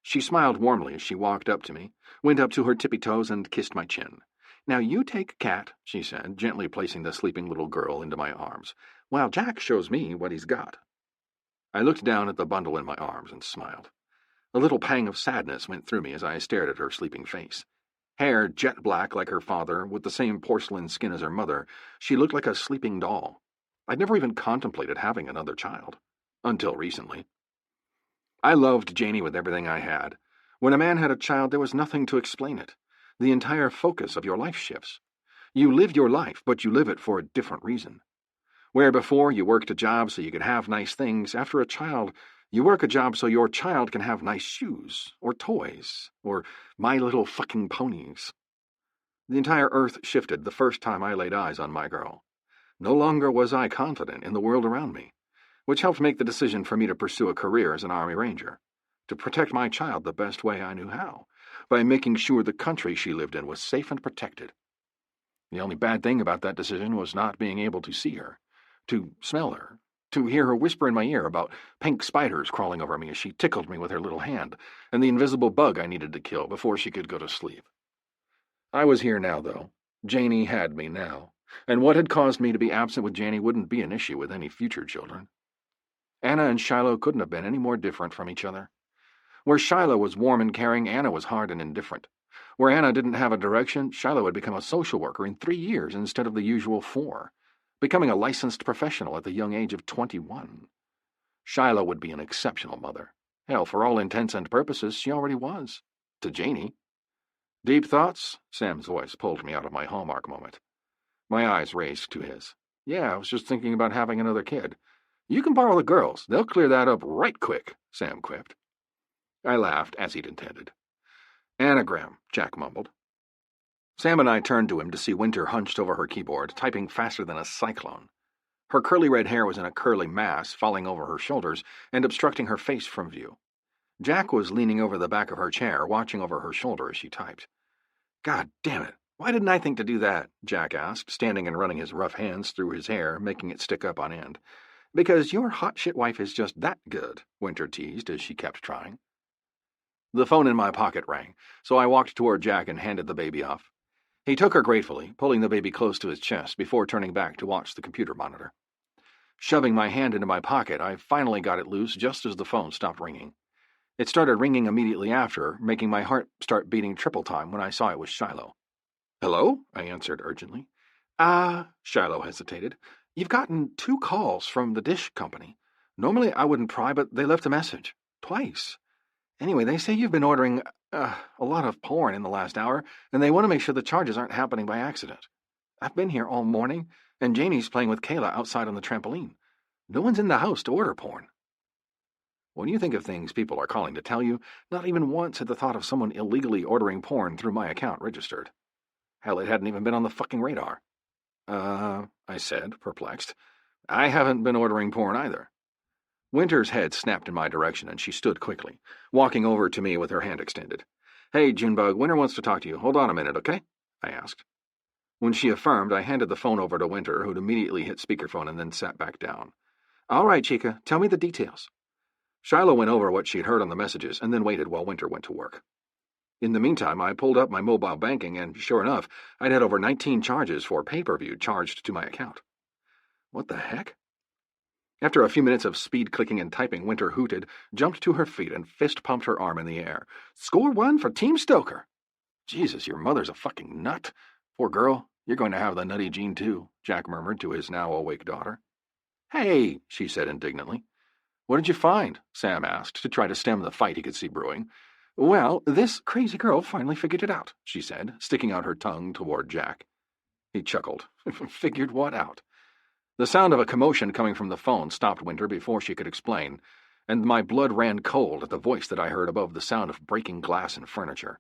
She smiled warmly as she walked up to me, went up to her tippy toes, and kissed my chin. "Now you take Cat," she said, gently placing the sleeping little girl into my arms, "while Jack shows me what he's got." I looked down at the bundle in my arms and smiled. A little pang of sadness went through me as I stared at her sleeping face. Hair jet black like her father, with the same porcelain skin as her mother, she looked like a sleeping doll. I'd never even contemplated having another child. Until recently. I loved Janie with everything I had. When a man had a child, there was nothing to explain it. The entire focus of your life shifts. You live your life, but you live it for a different reason. Where before you worked a job so you could have nice things, after a child, you work a job so your child can have nice shoes, or toys, or My Little Fucking Ponies. The entire earth shifted the first time I laid eyes on my girl. No longer was I confident in the world around me, which helped make the decision for me to pursue a career as an Army Ranger, to protect my child the best way I knew how, by making sure the country she lived in was safe and protected. The only bad thing about that decision was not being able to see her, to smell her, to hear her whisper in my ear about pink spiders crawling over me as she tickled me with her little hand, and the invisible bug I needed to kill before she could go to sleep. I was here now, though. Janie had me now, and what had caused me to be absent with Janie wouldn't be an issue with any future children. Anna and Shiloh couldn't have been any more different from each other. Where Shiloh was warm and caring, Anna was hard and indifferent. Where Anna didn't have a direction, Shiloh had become a social worker in 3 years instead of the usual 4. Becoming a licensed professional at the young age of 21. Shiloh would be an exceptional mother. Hell, for all intents and purposes, she already was. To Janie. "Deep thoughts?" Sam's voice pulled me out of my Hallmark moment. My eyes raised to his. "Yeah, I was just thinking about having another kid. You can borrow the girls. They'll clear that up right quick," Sam quipped. I laughed, as he'd intended. "Anagram," Jack mumbled. Sam and I turned to him to see Winter hunched over her keyboard, typing faster than a cyclone. Her curly red hair was in a curly mass, falling over her shoulders and obstructing her face from view. Jack was leaning over the back of her chair, watching over her shoulder as she typed. "God damn it, why didn't I think to do that?" Jack asked, standing and running his rough hands through his hair, making it stick up on end. "Because your hot shit wife is just that good," Winter teased as she kept trying. The phone in my pocket rang, so I walked toward Jack and handed the baby off. He took her gratefully, pulling the baby close to his chest before turning back to watch the computer monitor. Shoving my hand into my pocket, I finally got it loose just as the phone stopped ringing. It started ringing immediately after, making my heart start beating triple time when I saw it was Shiloh. "Hello?" I answered urgently. Shiloh hesitated. You've gotten 2 calls from the dish company. Normally I wouldn't pry, but they left a message. Twice. Anyway, they say you've been ordering a lot of porn in the last hour, and they want to make sure the charges aren't happening by accident. I've been here all morning, and Janie's playing with Kayla outside on the trampoline. No one's in the house to order porn. When you think of things people are calling to tell you, not even once had the thought of someone illegally ordering porn through my account registered. Hell, it hadn't even been on the fucking radar. I said, perplexed. I haven't been ordering porn either. Winter's head snapped in my direction, and she stood quickly, walking over to me with her hand extended. Hey, Junebug, Winter wants to talk to you. Hold on a minute, okay? I asked. When she affirmed, I handed the phone over to Winter, who'd immediately hit speakerphone and then sat back down. All right, Chica, tell me the details. Shiloh went over what she'd heard on the messages and then waited while Winter went to work. In the meantime, I pulled up my mobile banking, and sure enough, I'd had over 19 charges for pay-per-view charged to my account. What the heck? After a few minutes of speed clicking and typing, Winter hooted, jumped to her feet, and fist-pumped her arm in the air. Score 1 for Team Stoker! Jesus, your mother's a fucking nut. Poor girl, you're going to have the nutty gene too, Jack murmured to his now-awake daughter. Hey, she said indignantly. What did you find? Sam asked, to try to stem the fight he could see brewing. Well, this crazy girl finally figured it out, she said, sticking out her tongue toward Jack. He chuckled. Figured what out? The sound of a commotion coming from the phone stopped Winter before she could explain, and my blood ran cold at the voice that I heard above the sound of breaking glass and furniture.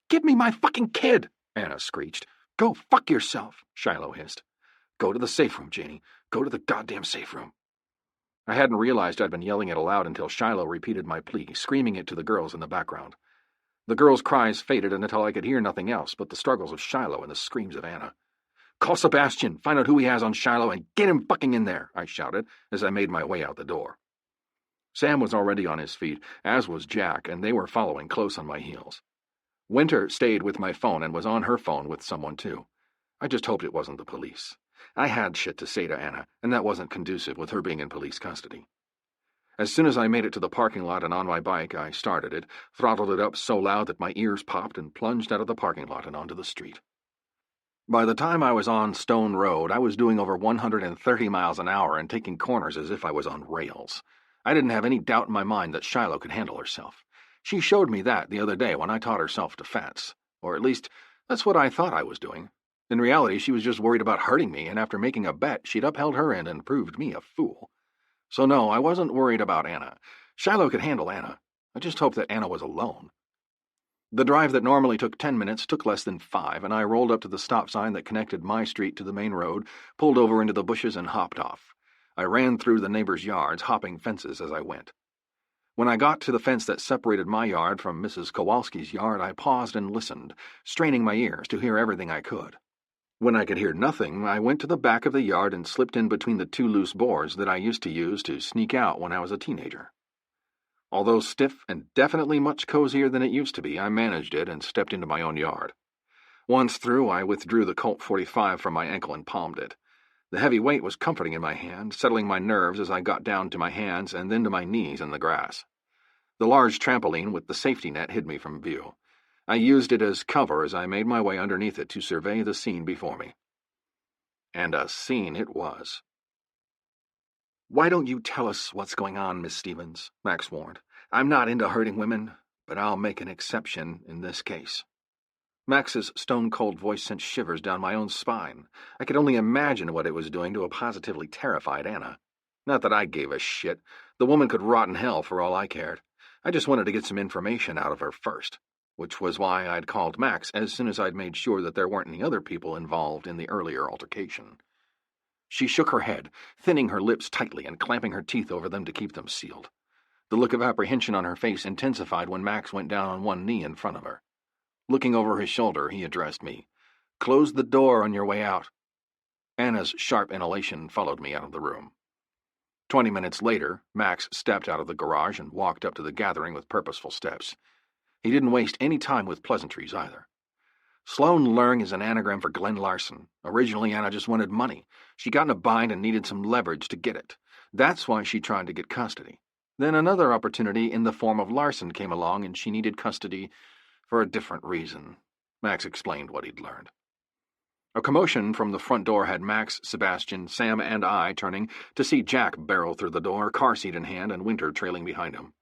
Give me my fucking kid! Anna screeched. Go fuck yourself, Shiloh hissed. Go to the safe room, Janie. Go to the goddamn safe room. I hadn't realized I'd been yelling it aloud until Shiloh repeated my plea, screaming it to the girls in the background. The girls' cries faded until I could hear nothing else but the struggles of Shiloh and the screams of Anna. Call Sebastian, find out who he has on Shiloh, and get him fucking in there, I shouted as I made my way out the door. Sam was already on his feet, as was Jack, and they were following close on my heels. Winter stayed with my phone and was on her phone with someone too. I just hoped it wasn't the police. I had shit to say to Anna, and that wasn't conducive with her being in police custody. As soon as I made it to the parking lot and on my bike, I started it, throttled it up so loud that my ears popped, and plunged out of the parking lot and onto the street. By the time I was on Stone Road, I was doing over 130 miles an hour and taking corners as if I was on rails. I didn't have any doubt in my mind that Shiloh could handle herself. She showed me that the other day when I taught her self-defense. Or at least, that's what I thought I was doing. In reality, she was just worried about hurting me, and after making a bet, she'd upheld her end and proved me a fool. So no, I wasn't worried about Anna. Shiloh could handle Anna. I just hoped that Anna was alone. The drive that normally took 10 minutes took less than 5, and I rolled up to the stop sign that connected my street to the main road, pulled over into the bushes, and hopped off. I ran through the neighbors' yards, hopping fences as I went. When I got to the fence that separated my yard from Mrs. Kowalski's yard, I paused and listened, straining my ears to hear everything I could. When I could hear nothing, I went to the back of the yard and slipped in between the 2 loose boards that I used to use to sneak out when I was a teenager. Although stiff and definitely much cozier than it used to be, I managed it and stepped into my own yard. Once through, I withdrew the Colt 45 from my ankle and palmed it. The heavy weight was comforting in my hand, settling my nerves as I got down to my hands and then to my knees in the grass. The large trampoline with the safety net hid me from view. I used it as cover as I made my way underneath it to survey the scene before me. And a scene it was. "Why don't you tell us what's going on, Miss Stevens?" Max warned. "I'm not into hurting women, but I'll make an exception in this case." Max's stone-cold voice sent shivers down my own spine. I could only imagine what it was doing to a positively terrified Anna. Not that I gave a shit. The woman could rot in hell for all I cared. I just wanted to get some information out of her first, which was why I'd called Max as soon as I'd made sure that there weren't any other people involved in the earlier altercation. She shook her head, thinning her lips tightly and clamping her teeth over them to keep them sealed. The look of apprehension on her face intensified when Max went down on one knee in front of her. Looking over his shoulder, he addressed me. "Close the door on your way out." Anna's sharp inhalation followed me out of the room. 20 minutes later, Max stepped out of the garage and walked up to the gathering with purposeful steps. He didn't waste any time with pleasantries either. Sloan Lurng is an anagram for Glenn Larson. Originally, Anna just wanted money. She got in a bind and needed some leverage to get it. That's why she tried to get custody. Then another opportunity in the form of Larson came along, and she needed custody for a different reason. Max explained what he'd learned. A commotion from the front door had Max, Sebastian, Sam, and I turning to see Jack barrel through the door, car seat in hand, and Winter trailing behind him.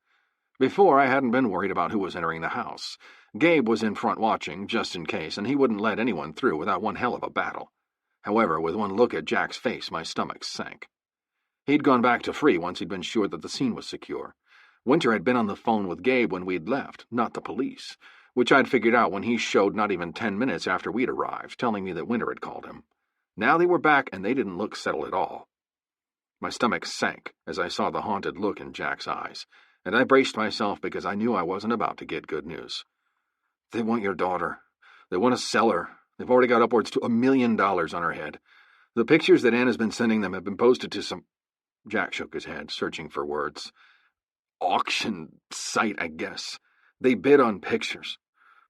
Before, I hadn't been worried about who was entering the house. Gabe was in front watching, just in case, and he wouldn't let anyone through without one hell of a battle. However, with one look at Jack's face, my stomach sank. He'd gone back to free once he'd been sure that the scene was secure. Winter had been on the phone with Gabe when we'd left, not the police, which I'd figured out when he showed not even 10 minutes after we'd arrived, telling me that Winter had called him. Now they were back, and they didn't look settled at all. My stomach sank as I saw the haunted look in Jack's eyes, and I braced myself because I knew I wasn't about to get good news. They want your daughter. They want to sell her. They've already got upwards to $1 million on her head. The pictures that Anna's been sending them have been posted to some... Jack shook his head, searching for words. Auction site, I guess. They bid on pictures.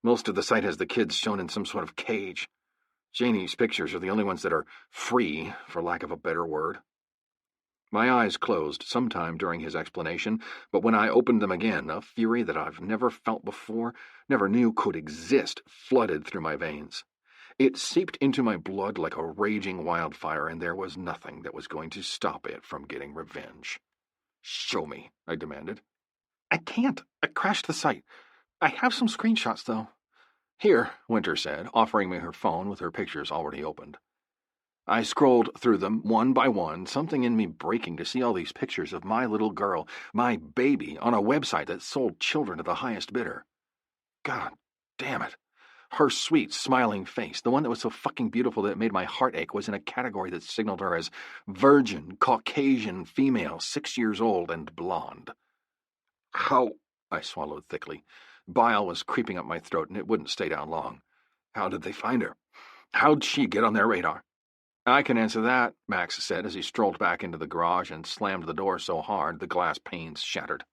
Most of the site has the kids shown in some sort of cage. Janie's pictures are the only ones that are free, for lack of a better word. My eyes closed sometime during his explanation, but when I opened them again, a fury that I've never felt before, never knew could exist, flooded through my veins. It seeped into my blood like a raging wildfire, and there was nothing that was going to stop it from getting revenge. Show me, I demanded. I can't. I crashed the site. I have some screenshots, though. Here, Winter said, offering me her phone with her pictures already opened. I scrolled through them one by one, something in me breaking to see all these pictures of my little girl, my baby, on a website that sold children to the highest bidder. God damn it. Her sweet, smiling face, the one that was so fucking beautiful that it made my heart ache, was in a category that signaled her as virgin, Caucasian, female, 6 years old, and blonde. How? I swallowed thickly. Bile was creeping up my throat, and it wouldn't stay down long. How did they find her? How'd she get on their radar? I can answer that, Max said as he strolled back into the garage and slammed the door so hard the glass panes shattered.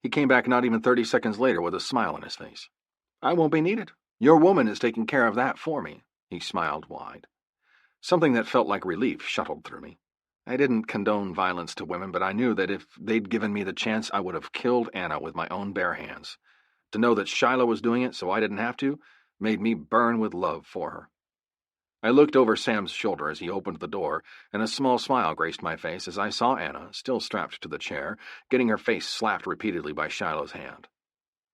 He came back not even 30 seconds later with a smile on his face. I won't be needed. Your woman is taking care of that for me. He smiled wide. Something that felt like relief shuttled through me. I didn't condone violence to women, but I knew that if they'd given me the chance, I would have killed Anna with my own bare hands. To know that Shiloh was doing it so I didn't have to made me burn with love for her. I looked over Sam's shoulder as he opened the door, and a small smile graced my face as I saw Anna, still strapped to the chair, getting her face slapped repeatedly by Shiloh's hand.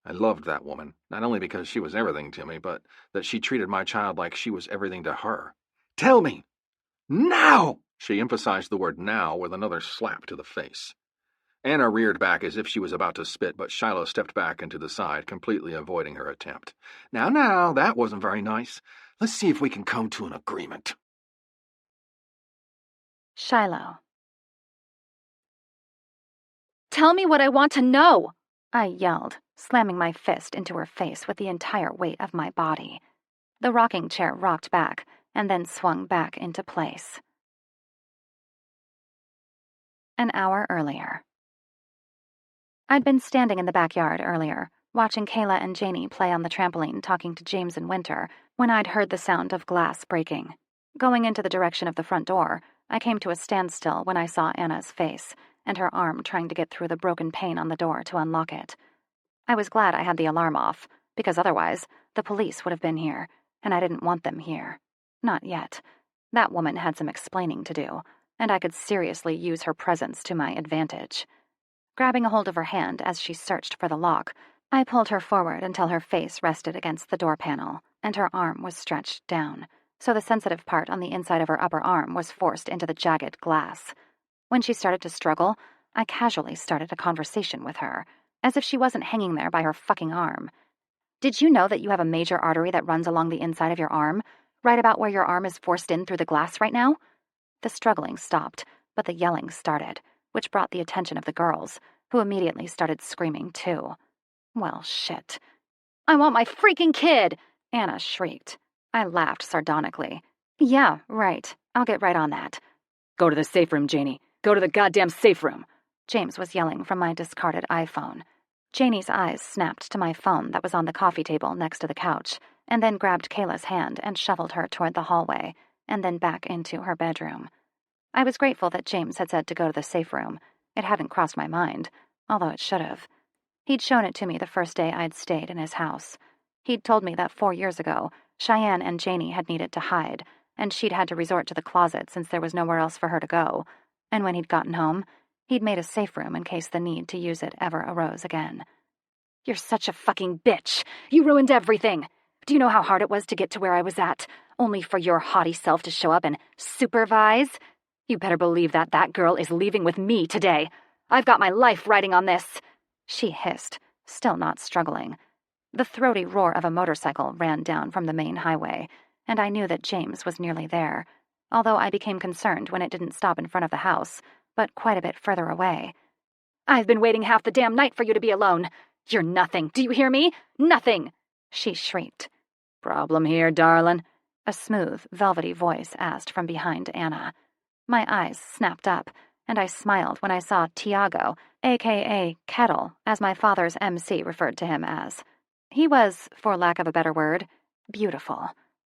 I loved that woman, not only because she was everything to me, but that she treated my child like she was everything to her. Tell me! Now! She emphasized the word now with another slap to the face. Anna reared back as if she was about to spit, but Shiloh stepped back and to the side, completely avoiding her attempt. Now, that wasn't very nice. Let's see if we can come to an agreement. Shiloh. Tell me what I want to know, I yelled, slamming my fist into her face with the entire weight of my body. The rocking chair rocked back and then swung back into place. An hour earlier. I'd been standing in the backyard earlier, watching Kayla and Janie play on the trampoline talking to James and Winter, when I'd heard the sound of glass breaking. Going into the direction of the front door, I came to a standstill when I saw Anna's face, and her arm trying to get through the broken pane on the door to unlock it. I was glad I had the alarm off, because otherwise the police would have been here, and I didn't want them here. Not yet. That woman had some explaining to do, and I could seriously use her presence to my advantage. Grabbing a hold of her hand as she searched for the lock, I pulled her forward until her face rested against the door panel, and her arm was stretched down, so the sensitive part on the inside of her upper arm was forced into the jagged glass. When she started to struggle, I casually started a conversation with her, as if she wasn't hanging there by her fucking arm. Did you know that you have a major artery that runs along the inside of your arm, right about where your arm is forced in through the glass right now? The struggling stopped, but the yelling started, which brought the attention of the girls, who immediately started screaming too. Well, shit. I want my freaking kid! Anna shrieked. I laughed sardonically. Yeah, right. I'll get right on that. Go to the safe room, Janie. Go to the goddamn safe room. James was yelling from my discarded iPhone. Janie's eyes snapped to my phone that was on the coffee table next to the couch, and then grabbed Kayla's hand and shuffled her toward the hallway, and then back into her bedroom. I was grateful that James had said to go to the safe room. It hadn't crossed my mind, although it should have. He'd shown it to me the first day I'd stayed in his house. He'd told me that 4 years ago, Cheyenne and Janie had needed to hide, and she'd had to resort to the closet since there was nowhere else for her to go. And when he'd gotten home, he'd made a safe room in case the need to use it ever arose again. You're such a fucking bitch. You ruined everything. Do you know how hard it was to get to where I was at, only for your haughty self to show up and supervise? You better believe that girl is leaving with me today. I've got my life riding on this, she hissed, still not struggling. The throaty roar of a motorcycle ran down from the main highway, and I knew that James was nearly there, although I became concerned when it didn't stop in front of the house, but quite a bit further away. I've been waiting half the damn night for you to be alone. You're nothing, do you hear me? Nothing, she shrieked. Problem here, darlin'? A smooth, velvety voice asked from behind Anna. My eyes snapped up, and I smiled when I saw Tiago, a.k.a. Kettle, as my father's MC referred to him as. He was, for lack of a better word, beautiful.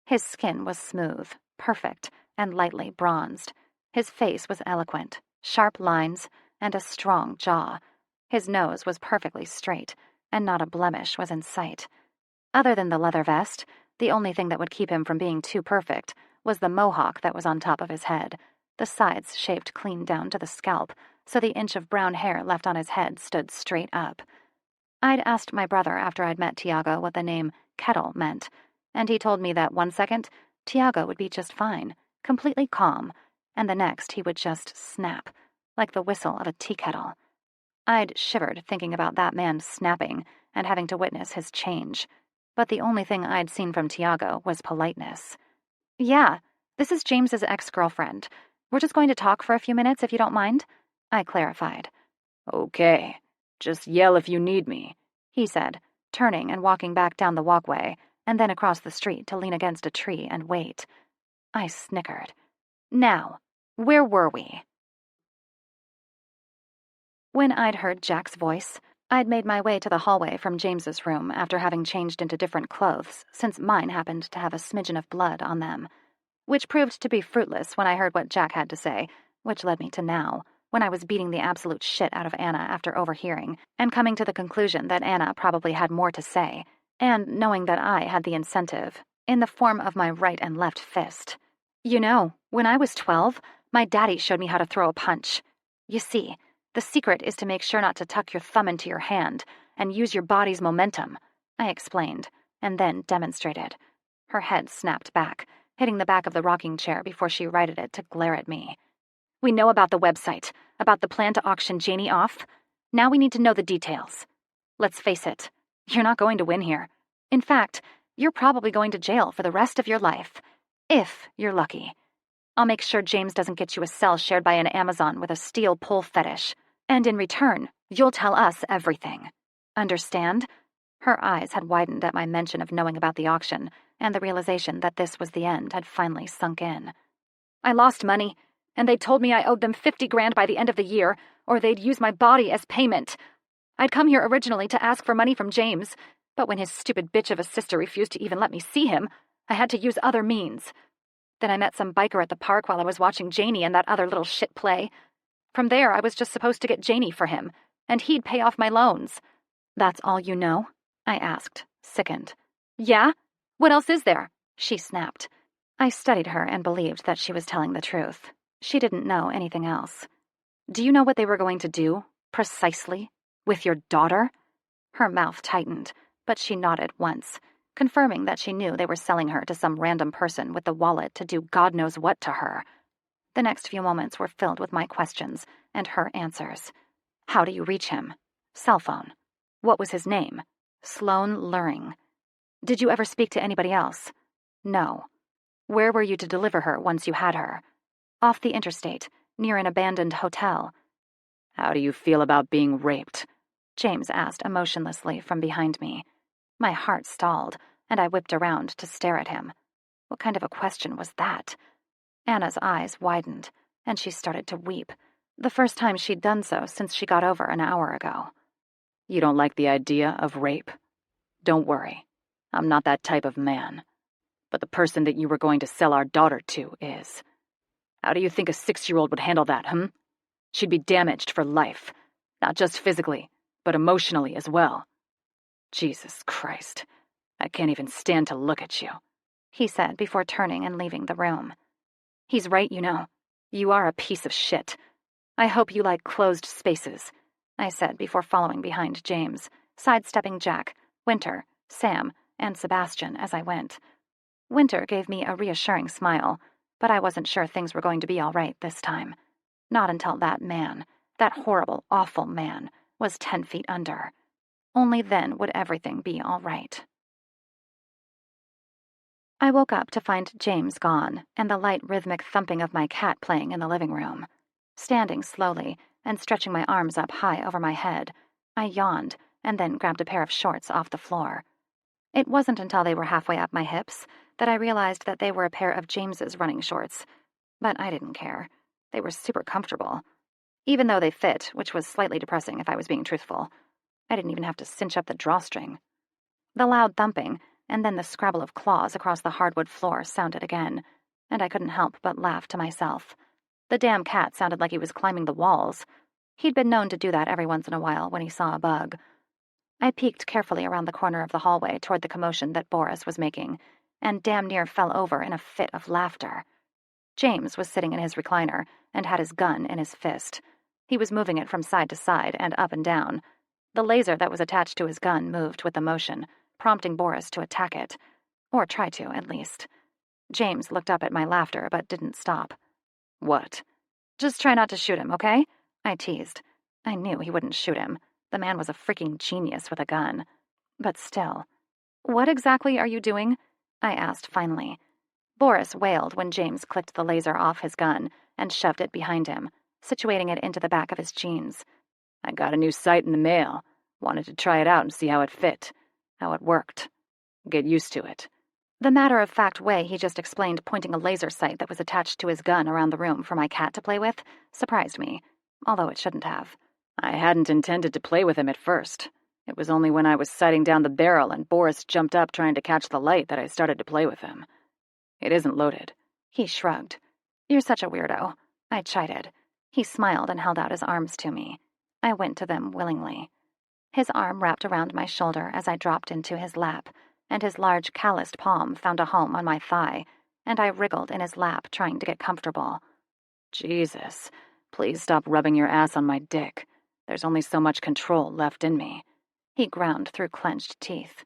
His skin was smooth, perfect, and lightly bronzed. His face was eloquent, sharp lines, and a strong jaw. His nose was perfectly straight, and not a blemish was in sight. Other than the leather vest, the only thing that would keep him from being too perfect was the mohawk that was on top of his head, the sides shaved clean down to the scalp, so the inch of brown hair left on his head stood straight up. I'd asked my brother after I'd met Tiago what the name Kettle meant, and he told me that one second, Tiago would be just fine, completely calm, and the next he would just snap, like the whistle of a tea kettle. I'd shivered thinking about that man snapping and having to witness his change, but the only thing I'd seen from Tiago was politeness. Yeah, this is James's ex-girlfriend. We're just going to talk for a few minutes if you don't mind, I clarified. Okay, just yell if you need me, he said, turning and walking back down the walkway and then across the street to lean against a tree and wait. I snickered. Now, where were we? When I'd heard Jack's voice, I'd made my way to the hallway from James's room after having changed into different clothes, since mine happened to have a smidgen of blood on them, which proved to be fruitless when I heard what Jack had to say, which led me to now, when I was beating the absolute shit out of Anna after overhearing, and coming to the conclusion that Anna probably had more to say, and knowing that I had the incentive, in the form of my right and left fist. You know, when I was 12, my daddy showed me how to throw a punch. You see, the secret is to make sure not to tuck your thumb into your hand and use your body's momentum, I explained, and then demonstrated. Her head snapped back, hitting the back of the rocking chair before she righted it to glare at me. We know about the website, about the plan to auction Janie off. Now we need to know the details. Let's face it, you're not going to win here. In fact, you're probably going to jail for the rest of your life, if you're lucky. I'll make sure James doesn't get you a cell shared by an Amazon with a steel pole fetish. And in return, you'll tell us everything. Understand? Her eyes had widened at my mention of knowing about the auction, and the realization that this was the end had finally sunk in. I lost money, and they told me I owed them $50,000 by the end of the year, or they'd use my body as payment. I'd come here originally to ask for money from James, but when his stupid bitch of a sister refused to even let me see him, I had to use other means. Then I met some biker at the park while I was watching Janie and that other little shit play. From there, I was just supposed to get Janie for him, and he'd pay off my loans. That's all you know? I asked, sickened. Yeah? What else is there? She snapped. I studied her and believed that she was telling the truth. She didn't know anything else. Do you know what they were going to do, precisely, with your daughter? Her mouth tightened, but she nodded once, confirming that she knew they were selling her to some random person with the wallet to do God knows what to her. The next few moments were filled with my questions and her answers. How do you reach him? Cell phone. What was his name? Sloan Luring. Did you ever speak to anybody else? No. Where were you to deliver her once you had her? Off the interstate, near an abandoned hotel. How do you feel about being raped? James asked emotionlessly from behind me. My heart stalled, and I whipped around to stare at him. What kind of a question was that? Anna's eyes widened, and she started to weep, the first time she'd done so since she got over an hour ago. You don't like the idea of rape? Don't worry, I'm not that type of man. But the person that you were going to sell our daughter to is. How do you think a 6-year-old would handle that, She'd be damaged for life, not just physically, but emotionally as well. Jesus Christ, I I can't even stand to look at you," he said before turning and leaving the room. "He's right, you know. You are a piece of shit. I hope you like closed spaces," I said before following behind James, sidestepping Jack, Winter, Sam, and Sebastian as I went. Winter gave me a reassuring smile, but I wasn't sure things were going to be all right this time. Not until that man, that horrible, awful man, was 10 feet under. Only then would everything be all right. I woke up to find James gone and the light rhythmic thumping of my cat playing in the living room. Standing slowly and stretching my arms up high over my head, I yawned and then grabbed a pair of shorts off the floor. It wasn't until they were halfway up my hips that I realized that they were a pair of James's running shorts. But I didn't care. They were super comfortable. Even though they fit, which was slightly depressing if I was being truthful. I didn't even have to cinch up the drawstring. The loud thumping, and then the scrabble of claws across the hardwood floor sounded again, and I couldn't help but laugh to myself. The damn cat sounded like he was climbing the walls. He'd been known to do that every once in a while when he saw a bug. I peeked carefully around the corner of the hallway toward the commotion that Boris was making, and damn near fell over in a fit of laughter. James was sitting in his recliner and had his gun in his fist. He was moving it from side to side and up and down. The laser that was attached to his gun moved with the motion, prompting Boris to attack it. Or try to, at least. James looked up at my laughter but didn't stop. "What?" "Just try not to shoot him, okay?" I teased. I knew he wouldn't shoot him. The man was a freaking genius with a gun. But still. "What exactly are you doing?" I asked finally. Boris wailed when James clicked the laser off his gun and shoved it behind him, situating it into the back of his jeans. "I got a new sight in the mail. Wanted to try it out and see how it fit, how it worked. Get used to it." The matter-of-fact way he just explained pointing a laser sight that was attached to his gun around the room for my cat to play with surprised me, although it shouldn't have. I hadn't intended to play with him at first. It was only when I was sighting down the barrel and Boris jumped up trying to catch the light that I started to play with him. It isn't loaded. He shrugged. "You're such a weirdo," I chided. He smiled and held out his arms to me. I went to them willingly. His arm wrapped around my shoulder as I dropped into his lap, and his large calloused palm found a home on my thigh, and I wriggled in his lap trying to get comfortable. "Jesus, please stop rubbing your ass on my dick. There's only so much control left in me." He ground through clenched teeth.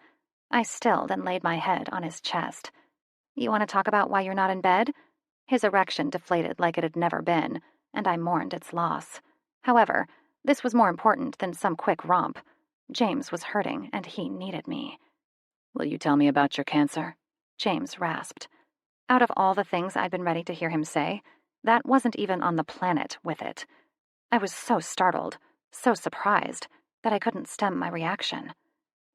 I stilled and laid my head on his chest. "You want to talk about why you're not in bed?" His erection deflated like it had never been, and I mourned its loss. However, this was more important than some quick romp. James was hurting, and he needed me. "Will you tell me about your cancer?" James rasped. Out of all the things I'd been ready to hear him say, that wasn't even on the planet with it. I was so startled, so surprised, that I couldn't stem my reaction.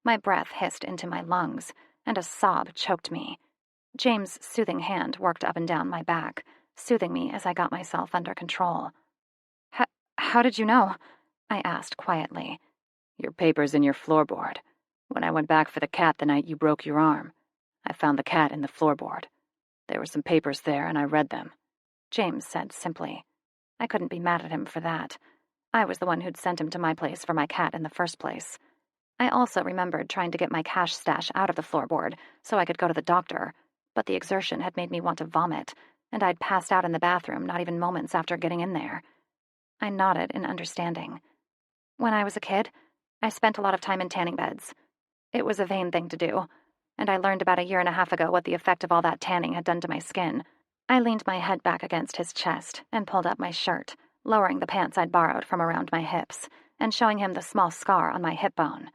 My breath hissed into my lungs, and a sob choked me. James' soothing hand worked up and down my back, soothing me as I got myself under control. How did you know?" I asked quietly. "Your paper's in your floorboard. When I went back for the cat the night you broke your arm, I found the cat in the floorboard. There were some papers there, and I read them," James said simply. I couldn't be mad at him for that. I was the one who'd sent him to my place for my cat in the first place. I also remembered trying to get my cash stash out of the floorboard so I could go to the doctor, but the exertion had made me want to vomit, and I'd passed out in the bathroom not even moments after getting in there. I nodded in understanding. When I was a kid, I spent a lot of time in tanning beds. It was a vain thing to do, and I learned about a year and a half ago what the effect of all that tanning had done to my skin. I leaned my head back against his chest and pulled up my shirt, lowering the pants I'd borrowed from around my hips, and showing him the small scar on my hip bone.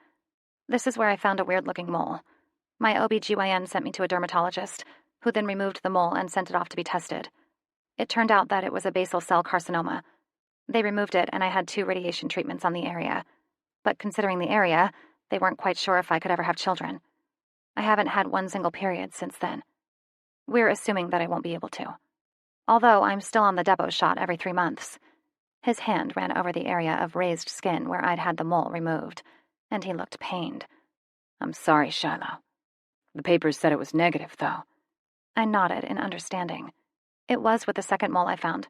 This is where I found a weird-looking mole. My OB-GYN sent me to a dermatologist, who then removed the mole and sent it off to be tested. It turned out that it was a basal cell carcinoma. They removed it, and I had 2 radiation treatments on the area. But considering the area, they weren't quite sure if I could ever have children. I haven't had one single period since then. We're assuming that I won't be able to. Although I'm still on the depot shot every 3 months. His hand ran over the area of raised skin where I'd had the mole removed, and he looked pained. "I'm sorry, Shiloh. The papers said it was negative, though." I nodded in understanding. It was with the second mole I found.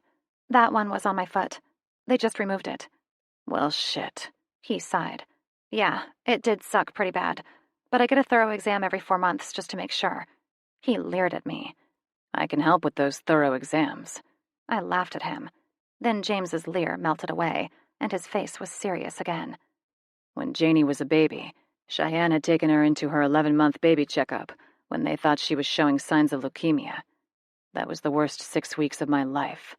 That one was on my foot. They just removed it. "Well, shit," he sighed. "Yeah, it did suck pretty bad. but I get a thorough exam every 4 months just to make sure. He leered at me. I can help with those thorough exams. I laughed at him. Then James's leer melted away, and his face was serious again. When Janie was a baby, Cheyenne had taken her into her 11-month baby checkup when they thought she was showing signs of leukemia. That was the worst 6 weeks of my life.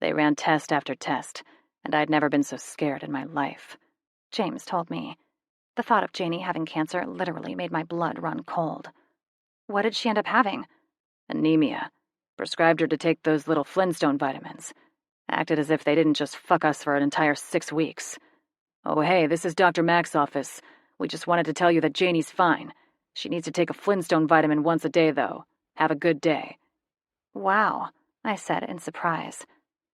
They ran test after test, and I'd never been so scared in my life. James told me. The thought of Janie having cancer literally made my blood run cold. What did she end up having? Anemia. Prescribed her to take those little Flintstone vitamins. Acted as if they didn't just fuck us for an entire 6 weeks. Oh, hey, this is Dr. Mack's office. We just wanted to tell you that Janie's fine. She needs to take a Flintstone vitamin once a day, though. Have a good day. Wow, I said in surprise.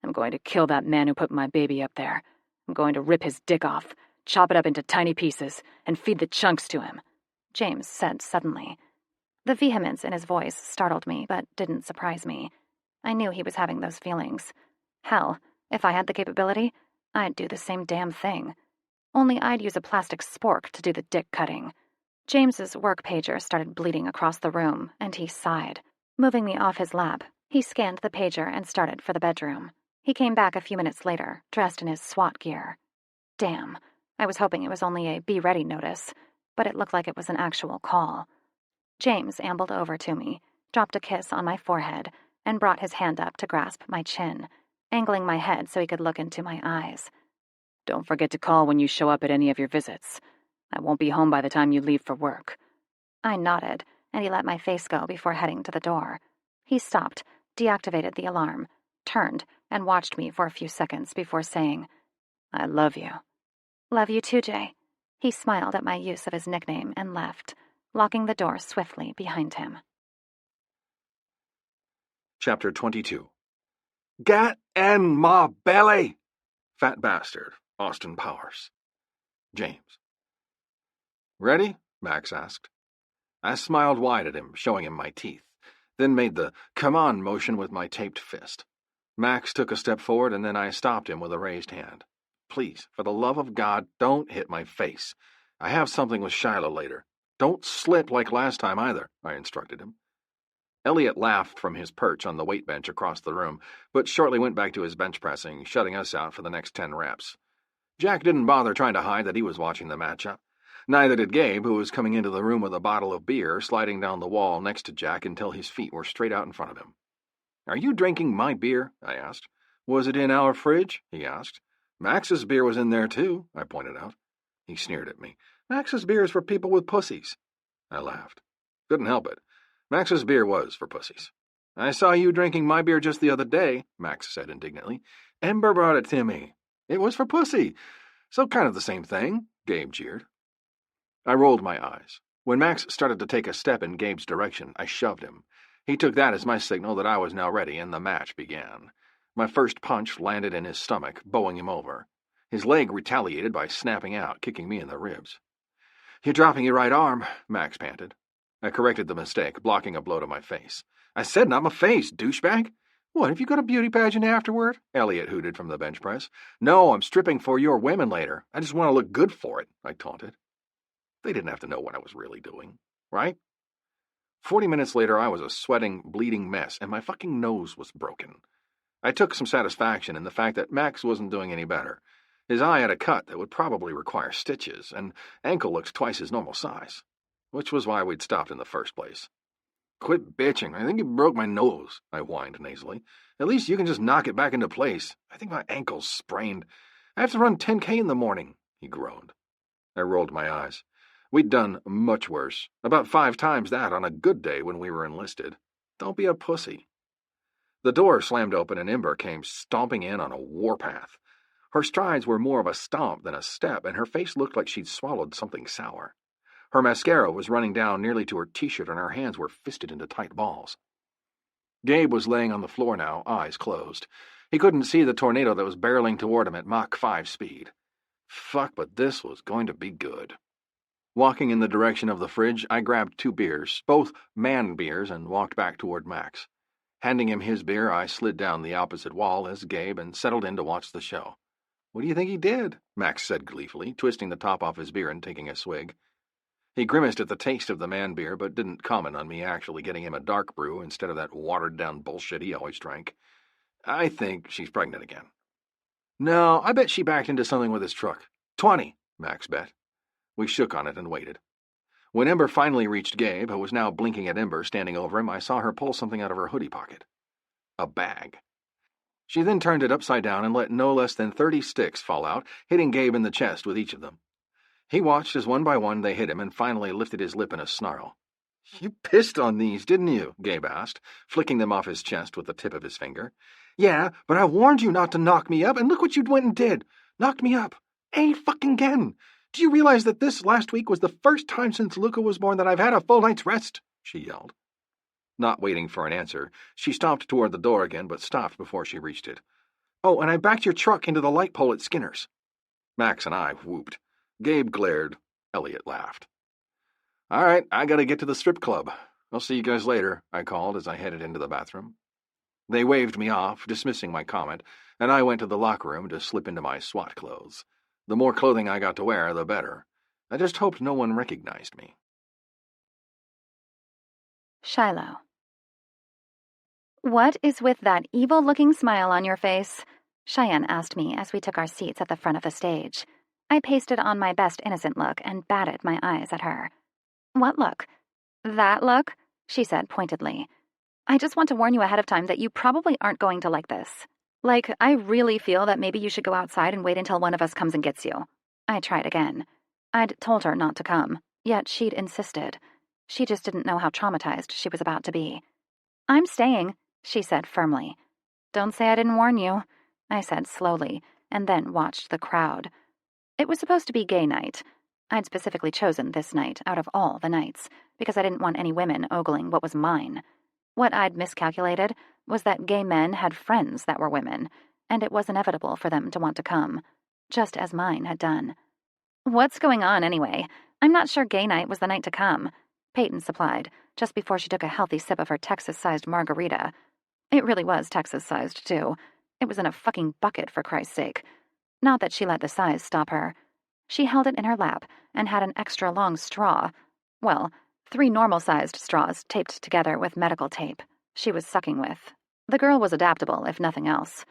I'm going to kill that man who put my baby up there. I'm going to rip his dick off, chop it up into tiny pieces, and feed the chunks to him, James said suddenly. The vehemence in his voice startled me, but didn't surprise me. I knew he was having those feelings. Hell, if I had the capability, I'd do the same damn thing. Only I'd use a plastic spork to do the dick cutting. James's work pager started bleeding across the room, and he sighed. Moving me off his lap, he scanned the pager and started for the bedroom. He came back a few minutes later, dressed in his SWAT gear. Damn, I was hoping it was only a be ready notice, but it looked like it was an actual call. James ambled over to me, dropped a kiss on my forehead, and brought his hand up to grasp my chin, angling my head so he could look into my eyes. Don't forget to call when you show up at any of your visits. I won't be home by the time you leave for work. I nodded, and he let my face go before heading to the door. He stopped, deactivated the alarm, turned, and watched me for a few seconds before saying, I love you. Love you too, Jay. He smiled at my use of his nickname and left, locking the door swiftly behind him. Chapter 22. Get in my belly! Fat bastard, Austin Powers. James. Ready? Max asked. I smiled wide at him, showing him my teeth, then made the come on motion with my taped fist. Max took a step forward, and then I stopped him with a raised hand. Please, for the love of God, don't hit my face. I have something with Shiloh later. Don't slip like last time either, I instructed him. Elliot laughed from his perch on the weight bench across the room, but shortly went back to his bench pressing, shutting us out for the next 10 reps. Jack didn't bother trying to hide that he was watching the matchup. Neither did Gabe, who was coming into the room with a bottle of beer, sliding down the wall next to Jack until his feet were straight out in front of him. Are you drinking my beer? I asked. Was it in our fridge? He asked. Max's beer was in there too, I pointed out. He sneered at me. Max's beer is for people with pussies. I laughed. Couldn't help it. Max's beer was for pussies. I saw you drinking my beer just the other day, Max said indignantly. Ember brought it to me. It was for pussy. So kind of the same thing, Gabe jeered. I rolled my eyes. When Max started to take a step in Gabe's direction, I shoved him. He took that as my signal that I was now ready, and the match began. My first punch landed in his stomach, bowing him over. His leg retaliated by snapping out, kicking me in the ribs. You're dropping your right arm, Max panted. I corrected the mistake, blocking a blow to my face. I said not my face, douchebag. What, have you got a beauty pageant afterward? Elliot hooted from the bench press. No, I'm stripping for your women later. I just want to look good for it, I taunted. They didn't have to know what I was really doing, right? 40 minutes later, I was a sweating, bleeding mess, and my fucking nose was broken. I took some satisfaction in the fact that Max wasn't doing any better. His eye had a cut that would probably require stitches, and ankle looks twice his normal size, which was why we'd stopped in the first place. Quit bitching. I think you broke my nose, I whined nasally. At least you can just knock it back into place. I think my ankle's sprained. I have to run 10K in the morning, he groaned. I rolled my eyes. We'd done much worse, about 5 times that on a good day when we were enlisted. Don't be a pussy. The door slammed open and Ember came stomping in on a warpath. Her strides were more of a stomp than a step, and her face looked like she'd swallowed something sour. Her mascara was running down nearly to her t-shirt, and her hands were fisted into tight balls. Gabe was laying on the floor now, eyes closed. He couldn't see the tornado that was barreling toward him at Mach 5 speed. Fuck, but this was going to be good. Walking in the direction of the fridge, I grabbed 2 beers, both man beers, and walked back toward Max. Handing him his beer, I slid down the opposite wall as Gabe and settled in to watch the show. What do you think he did? Max said gleefully, twisting the top off his beer and taking a swig. He grimaced at the taste of the man beer, but didn't comment on me actually getting him a dark brew instead of that watered-down bullshit he always drank. I think she's pregnant again. No, I bet she backed into something with his truck. 20, Max bet. We shook on it and waited. When Ember finally reached Gabe, who was now blinking at Ember standing over him, I saw her pull something out of her hoodie pocket. A bag. She then turned it upside down and let no less than 30 sticks fall out, hitting Gabe in the chest with each of them. He watched as one by one they hit him and finally lifted his lip in a snarl. You pissed on these, didn't you? Gabe asked, flicking them off his chest with the tip of his finger. Yeah, but I warned you not to knock me up, and look what you went and did. Knocked me up. Fucking again. Do you realize that this last week was the first time since Luca was born that I've had a full night's rest? She yelled. Not waiting for an answer, she stomped toward the door again, but stopped before she reached it. Oh, and I backed your truck into the light pole at Skinner's. Max and I whooped. Gabe glared. Elliot laughed. All right, I gotta get to the strip club. I'll see you guys later, I called as I headed into the bathroom. They waved me off, dismissing my comment, and I went to the locker room to slip into my SWAT clothes. The more clothing I got to wear, the better. I just hoped no one recognized me. Shiloh. What is with that evil-looking smile on your face? Cheyenne asked me as we took our seats at the front of the stage. I pasted on my best innocent look and batted my eyes at her. What look? That look? She said pointedly. I just want to warn you ahead of time that you probably aren't going to like this. Like, I really feel that maybe you should go outside and wait until one of us comes and gets you. I tried again. I'd told her not to come, yet she'd insisted. She just didn't know how traumatized she was about to be. I'm staying, she said firmly. Don't say I didn't warn you, I said slowly, and then watched the crowd. It was supposed to be gay night. I'd specifically chosen this night out of all the nights, because I didn't want any women ogling what was mine. What I'd miscalculated was that gay men had friends that were women, and it was inevitable for them to want to come, just as mine had done. What's going on anyway? I'm not sure gay night was the night to come, Peyton supplied, just before she took a healthy sip of her Texas-sized margarita. It really was Texas-sized, too. It was in a fucking bucket, for Christ's sake. Not that she let the size stop her. She held it in her lap and had an extra long straw. Well, 3 normal-sized straws taped together with medical tape. She was sucking with. The girl was adaptable, if nothing else.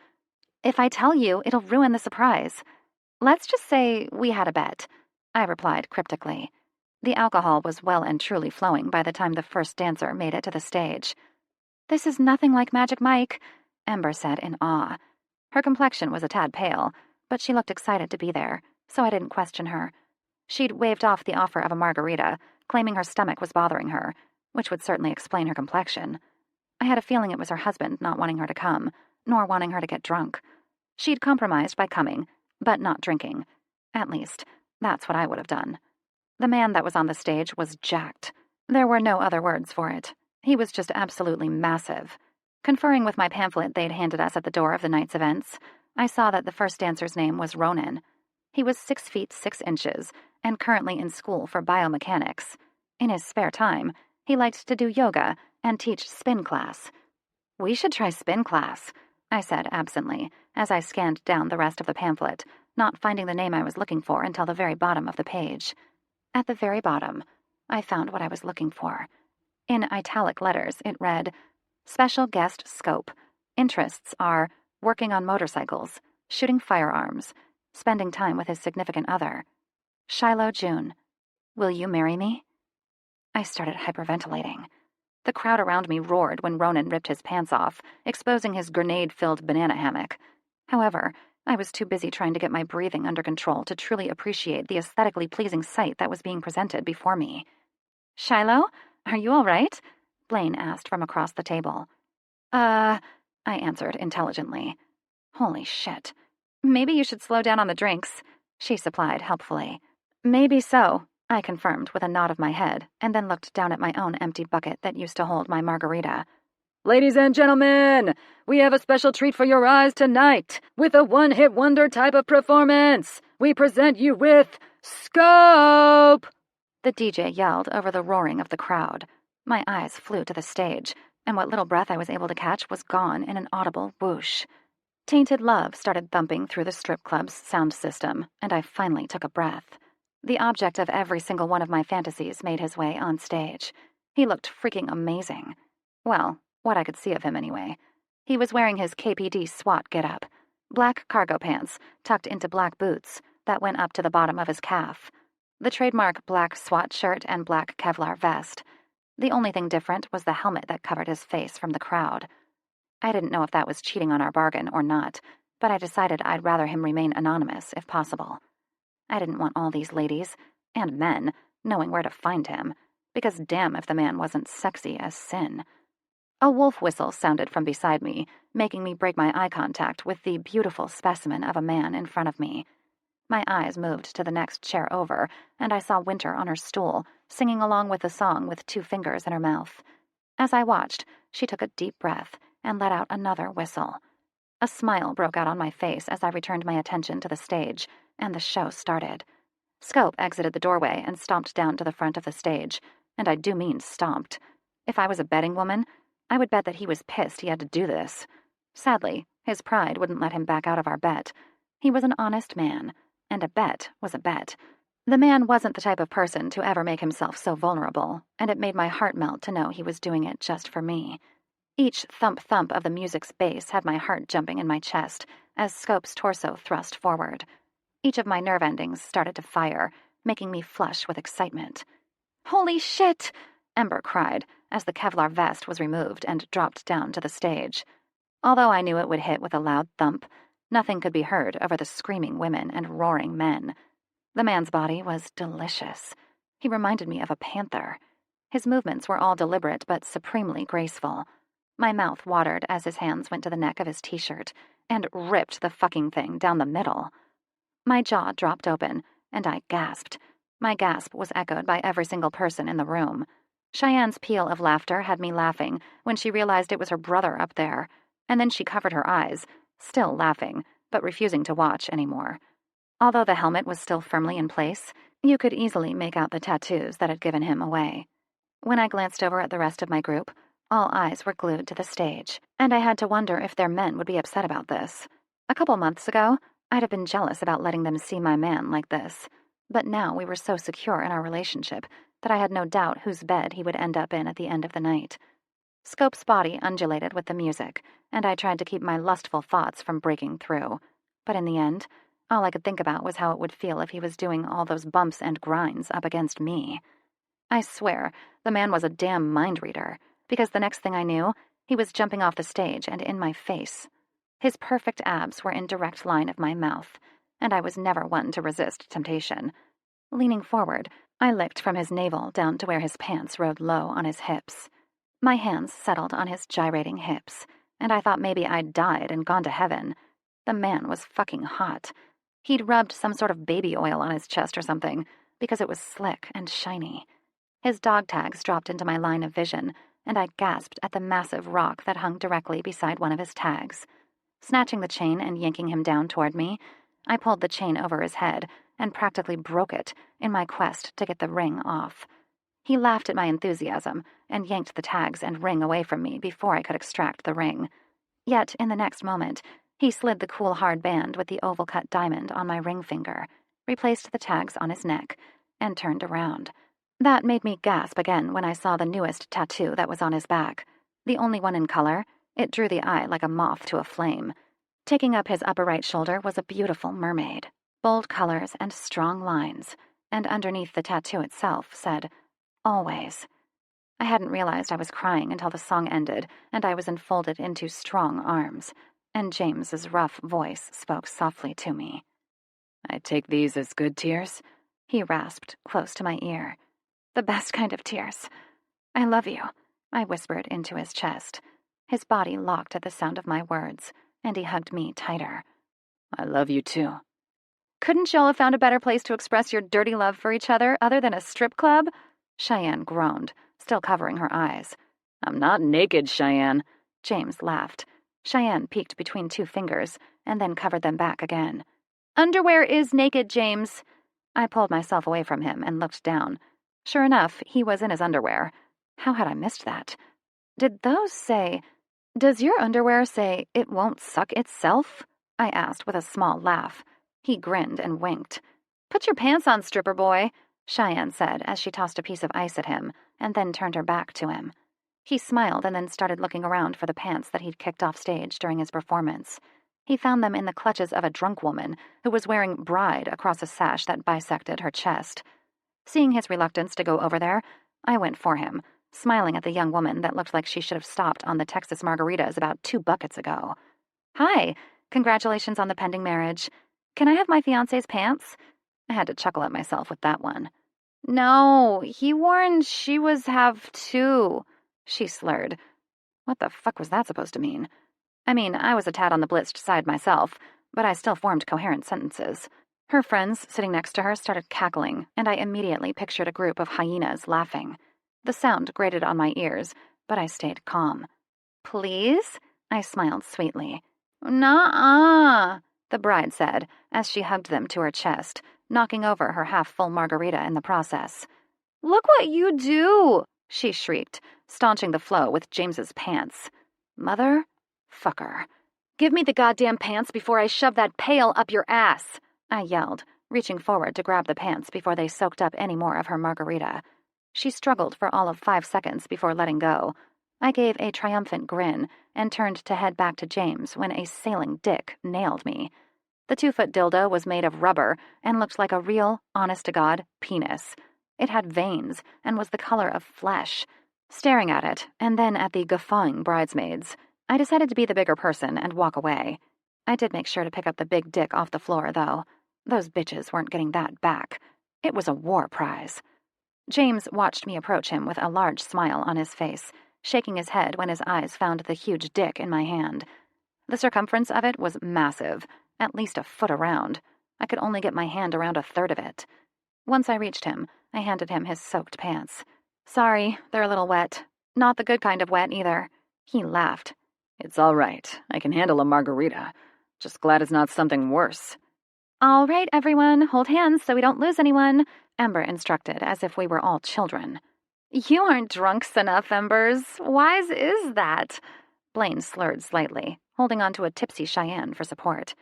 If I tell you, it'll ruin the surprise. Let's just say we had a bet, I replied cryptically. The alcohol was well and truly flowing by the time the first dancer made it to the stage. This is nothing like Magic Mike, Ember said in awe. Her complexion was a tad pale, but she looked excited to be there, so I didn't question her. She'd waved off the offer of a margarita, claiming her stomach was bothering her, which would certainly explain her complexion. I had a feeling it was her husband not wanting her to come, nor wanting her to get drunk. She'd compromised by coming, but not drinking. At least, that's what I would have done. The man that was on the stage was jacked. There were no other words for it. He was just absolutely massive. Conferring with my pamphlet they'd handed us at the door of the night's events, I saw that the first dancer's name was Ronan. He was 6 feet 6 inches and currently in school for biomechanics. In his spare time, he liked to do yoga and teach spin class. We should try spin class, I said absently, as I scanned down the rest of the pamphlet, not finding the name I was looking for until the very bottom of the page. At the very bottom, I found what I was looking for. In italic letters, it read, Special guest scope. Interests are working on motorcycles, shooting firearms, spending time with his significant other. Shiloh June. Will you marry me? I started hyperventilating. The crowd around me roared when Ronan ripped his pants off, exposing his grenade-filled banana hammock. However, I was too busy trying to get my breathing under control to truly appreciate the aesthetically pleasing sight that was being presented before me. Shiloh, are you all right? Blaine asked from across the table. I answered intelligently. Holy shit. Maybe you should slow down on the drinks, she supplied helpfully. Maybe so, I confirmed with a nod of my head, and then looked down at my own empty bucket that used to hold my margarita. Ladies and gentlemen, we have a special treat for your eyes tonight. With a one-hit wonder type of performance, we present you with Scope! The DJ yelled over the roaring of the crowd. My eyes flew to the stage, and what little breath I was able to catch was gone in an audible whoosh. Tainted Love started thumping through the strip club's sound system, and I finally took a breath. The object of every single one of my fantasies made his way on stage. He looked freaking amazing. Well, what I could see of him anyway. He was wearing his KPD SWAT getup. Black cargo pants tucked into black boots that went up to the bottom of his calf. The trademark black SWAT shirt and black Kevlar vest. The only thing different was the helmet that covered his face from the crowd. I didn't know if that was cheating on our bargain or not, but I decided I'd rather him remain anonymous if possible. I didn't want all these ladies, and men, knowing where to find him, because damn if the man wasn't sexy as sin. A wolf whistle sounded from beside me, making me break my eye contact with the beautiful specimen of a man in front of me. My eyes moved to the next chair over, and I saw Winter on her stool, singing along with the song with 2 fingers in her mouth. As I watched, she took a deep breath and let out another whistle. A smile broke out on my face as I returned my attention to the stage, and the show started. Scope exited the doorway and stomped down to the front of the stage, and I do mean stomped. If I was a betting woman, I would bet that he was pissed he had to do this. Sadly, his pride wouldn't let him back out of our bet. He was an honest man, and a bet was a bet. The man wasn't the type of person to ever make himself so vulnerable, and it made my heart melt to know he was doing it just for me. Each thump-thump of the music's bass had my heart jumping in my chest as Scope's torso thrust forward. Each of my nerve endings started to fire, making me flush with excitement. "Holy shit!" Ember cried as the Kevlar vest was removed and dropped down to the stage. Although I knew it would hit with a loud thump, nothing could be heard over the screaming women and roaring men. The man's body was delicious. He reminded me of a panther. His movements were all deliberate but supremely graceful. My mouth watered as his hands went to the neck of his t-shirt and ripped the fucking thing down the middle. My jaw dropped open, and I gasped. My gasp was echoed by every single person in the room. Cheyenne's peal of laughter had me laughing when she realized it was her brother up there, and then she covered her eyes, still laughing, but refusing to watch anymore. Although the helmet was still firmly in place, you could easily make out the tattoos that had given him away. When I glanced over at the rest of my group, all eyes were glued to the stage, and I had to wonder if their men would be upset about this. A couple months ago, I'd have been jealous about letting them see my man like this, but now we were so secure in our relationship that I had no doubt whose bed he would end up in at the end of the night. Scope's body undulated with the music, and I tried to keep my lustful thoughts from breaking through. But in the end, all I could think about was how it would feel if he was doing all those bumps and grinds up against me. I swear, the man was a damn mind reader, because the next thing I knew, he was jumping off the stage and in my face. His perfect abs were in direct line of my mouth, and I was never one to resist temptation. Leaning forward, I licked from his navel down to where his pants rode low on his hips. My hands settled on his gyrating hips, and I thought maybe I'd died and gone to heaven. The man was fucking hot. He'd rubbed some sort of baby oil on his chest or something, because it was slick and shiny. His dog tags dropped into my line of vision, and I gasped at the massive rock that hung directly beside one of his tags. Snatching the chain and yanking him down toward me, I pulled the chain over his head and practically broke it in my quest to get the ring off. He laughed at my enthusiasm and yanked the tags and ring away from me before I could extract the ring. Yet, in the next moment, he slid the cool hard band with the oval-cut diamond on my ring finger, replaced the tags on his neck, and turned around. That made me gasp again when I saw the newest tattoo that was on his back. The only one in color, it drew the eye like a moth to a flame. Taking up his upper right shoulder was a beautiful mermaid, bold colors and strong lines, and underneath the tattoo itself said, "Always." I hadn't realized I was crying until the song ended and I was enfolded into strong arms, and James's rough voice spoke softly to me. "I take these as good tears?" he rasped close to my ear. "The best kind of tears. I love you," I whispered into his chest. His body locked at the sound of my words, and he hugged me tighter. "I love you too." "Couldn't y'all have found a better place to express your dirty love for each other than a strip club?" Cheyenne groaned, still covering her eyes. "I'm not naked, Cheyenne." James laughed. Cheyenne peeked between 2 fingers and then covered them back again. "Underwear is naked, James." I pulled myself away from him and looked down. Sure enough, he was in his underwear. How had I missed that? Did those say... "Does your underwear say it won't suck itself?" I asked with a small laugh. He grinned and winked. Put your pants on, stripper boy, Cheyenne said as she tossed a piece of ice at him and then turned her back to him. He smiled and then started looking around for the pants that he'd kicked off stage during his performance. He found them in the clutches of a drunk woman who was wearing bride across a sash that bisected her chest. Seeing his reluctance to go over there, I went for him, smiling at the young woman that looked like she should have stopped on the Texas margaritas about 2 buckets ago. Hi, congratulations on the pending marriage. Can I have my fiancé's pants? I had to chuckle at myself with that one. No, he warned she was have too, she slurred. What the fuck was that supposed to mean? I mean, I was a tad on the blitzed side myself, but I still formed coherent sentences. Her friends sitting next to her started cackling, and I immediately pictured a group of hyenas laughing. The sound grated on my ears, but I stayed calm. Please? I smiled sweetly. Nuh-uh, the bride said as she hugged them to her chest, knocking over her half-full margarita in the process. Look what you do, she shrieked, staunching the flow with James's pants. Mother? Fucker. Give me the goddamn pants before I shove that pail up your ass, I yelled, reaching forward to grab the pants before they soaked up any more of her margarita. She struggled for all of 5 seconds before letting go. I gave a triumphant grin and turned to head back to James when a sailing dick nailed me. The 2-foot dildo was made of rubber and looked like a real, honest-to-God penis. It had veins and was the color of flesh. Staring at it, and then at the guffawing bridesmaids, I decided to be the bigger person and walk away. I did make sure to pick up the big dick off the floor, though. Those bitches weren't getting that back. It was a war prize. James watched me approach him with a large smile on his face, shaking his head when his eyes found the huge dick in my hand. The circumference of it was massive, at least a foot around. I could only get my hand around a third of it. Once I reached him, I handed him his soaked pants. Sorry, they're a little wet. Not the good kind of wet, either. He laughed. It's all right. I can handle a margarita. Just glad it's not something worse. All right, everyone, hold hands so we don't lose anyone, Ember instructed as if we were all children. You aren't drunks enough, Embers. Wise is that? Blaine slurred slightly, holding on to a tipsy Cheyenne for support.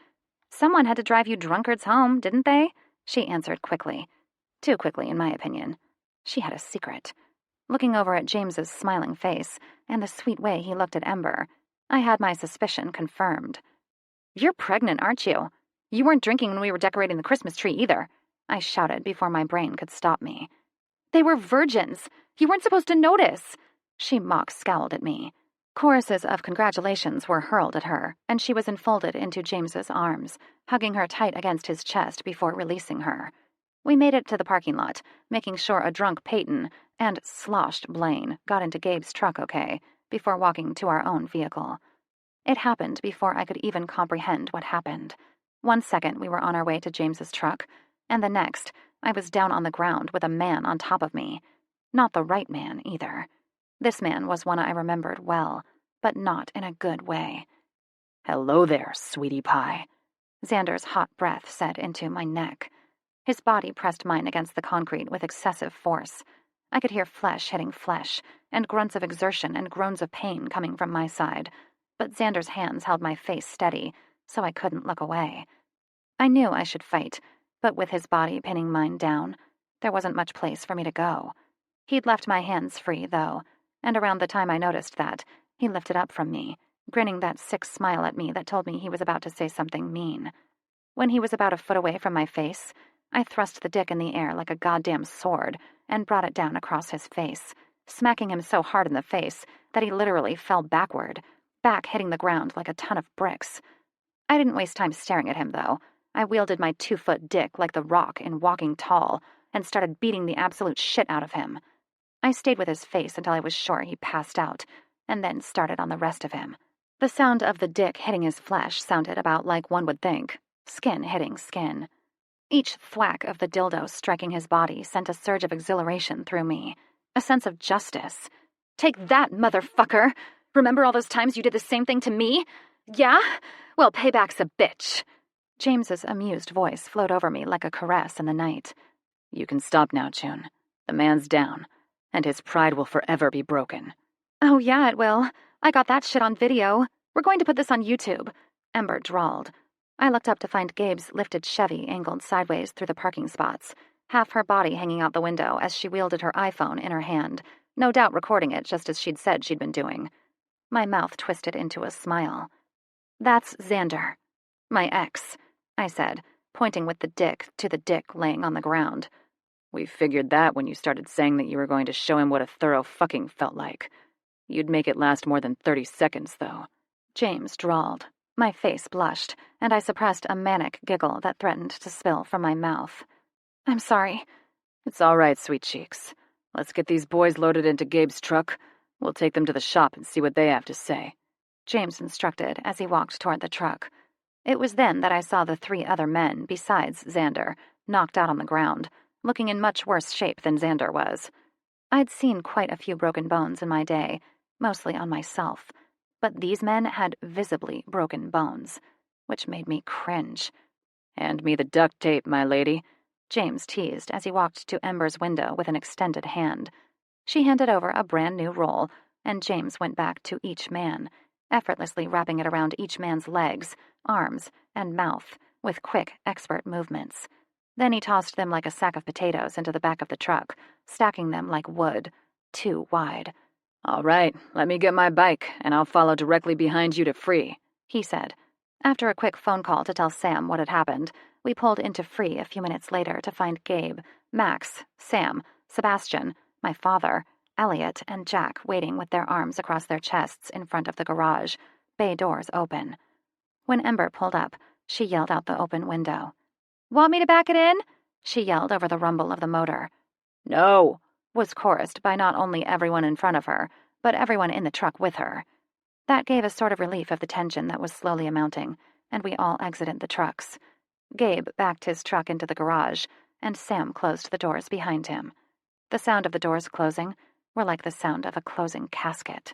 Someone had to drive you drunkards home, didn't they? She answered quickly. Too quickly, in my opinion. She had a secret. Looking over at James's smiling face and the sweet way he looked at Ember, I had my suspicion confirmed. You're pregnant, aren't you? You weren't drinking when we were decorating the Christmas tree either, I shouted before my brain could stop me. They were virgins. You weren't supposed to notice. She mock-scowled at me. Choruses of congratulations were hurled at her, and she was enfolded into James's arms, hugging her tight against his chest before releasing her. We made it to the parking lot, making sure a drunk Peyton and sloshed Blaine got into Gabe's truck okay, before walking to our own vehicle. It happened before I could even comprehend what happened. 1 second we were on our way to James's truck, and the next I was down on the ground with a man on top of me. Not the right man, either. This man was one I remembered well, but not in a good way. Hello there, sweetie pie, Xander's hot breath said into my neck. His body pressed mine against the concrete with excessive force. I could hear flesh hitting flesh, and grunts of exertion and groans of pain coming from my side, but Xander's hands held my face steady, so I couldn't look away. I knew I should fight, but with his body pinning mine down, there wasn't much place for me to go. He'd left my hands free, though, and around the time I noticed that, he lifted up from me, grinning that sick smile at me that told me he was about to say something mean. When he was about a foot away from my face, I thrust the dick in the air like a goddamn sword and brought it down across his face, smacking him so hard in the face that he literally fell backward, back hitting the ground like a ton of bricks. I didn't waste time staring at him, though. I wielded my 2-foot dick like the Rock in Walking Tall and started beating the absolute shit out of him. I stayed with his face until I was sure he passed out, and then started on the rest of him. The sound of the dick hitting his flesh sounded about like one would think, skin hitting skin. Each thwack of the dildo striking his body sent a surge of exhilaration through me, a sense of justice. Take that, motherfucker! Remember all those times you did the same thing to me? Yeah? Well, payback's a bitch. James's amused voice flowed over me like a caress in the night. You can stop now, June. The man's down, and his pride will forever be broken. Oh, yeah, it will. I got that shit on video. We're going to put this on YouTube, Ember drawled. I looked up to find Gabe's lifted Chevy angled sideways through the parking spots, half her body hanging out the window as she wielded her iPhone in her hand, no doubt recording it just as she'd said she'd been doing. My mouth twisted into a smile. "That's Xander. My ex," I said, pointing with the dick to the dick laying on the ground. We figured that when you started saying that you were going to show him what a thorough fucking felt like. You'd make it last more than 30 seconds, though," James drawled. My face blushed, and I suppressed a manic giggle that threatened to spill from my mouth. "I'm sorry." "It's all right, sweet cheeks. Let's get these boys loaded into Gabe's truck. We'll take them to the shop and see what they have to say," James instructed as he walked toward the truck. It was then that I saw the 3 other men, besides Xander, knocked out on the ground, looking in much worse shape than Xander was. I'd seen quite a few broken bones in my day, mostly on myself, but these men had visibly broken bones, which made me cringe. "Hand me the duct tape, my lady," James teased as he walked to Ember's window with an extended hand. She handed over a brand new roll, and James went back to each man, effortlessly wrapping it around each man's legs, arms, and mouth with quick, expert movements. Then he tossed them like a sack of potatoes into the back of the truck, stacking them like wood, too wide. "All right, let me get my bike, and I'll follow directly behind you to Free," he said. After a quick phone call to tell Sam what had happened, we pulled into Free a few minutes later to find Gabe, Max, Sam, Sebastian, my father, Elliot, and Jack waiting with their arms across their chests in front of the garage, bay doors open. When Ember pulled up, she yelled out the open window. "Want me to back it in?" she yelled over the rumble of the motor. "No," was chorused by not only everyone in front of her, but everyone in the truck with her. That gave a sort of relief of the tension that was slowly amounting, and we all exited the trucks. Gabe backed his truck into the garage, and Sam closed the doors behind him. The sound of the doors closing were like the sound of a closing casket.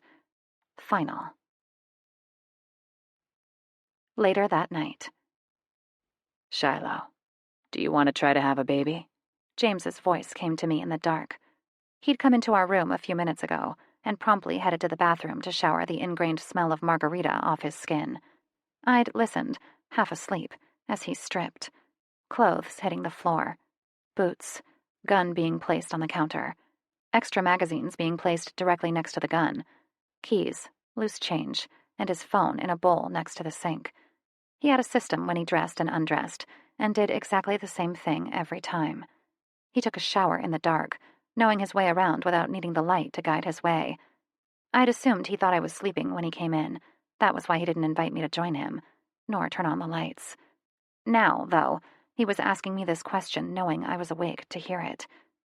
Final. Later that night. "Shiloh, do you want to try to have a baby?" James's voice came to me in the dark. He'd come into our room a few minutes ago and promptly headed to the bathroom to shower the ingrained smell of margarita off his skin. I'd listened, half asleep, as he stripped. Clothes hitting the floor. Boots. Gun being placed on the counter. Extra magazines being placed directly next to the gun. Keys, loose change, and his phone in a bowl next to the sink. He had a system when he dressed and undressed, and did exactly the same thing every time. He took a shower in the dark, knowing his way around without needing the light to guide his way. I'd assumed he thought I was sleeping when he came in. That was why he didn't invite me to join him, nor turn on the lights. Now, though, he was asking me this question knowing I was awake to hear it,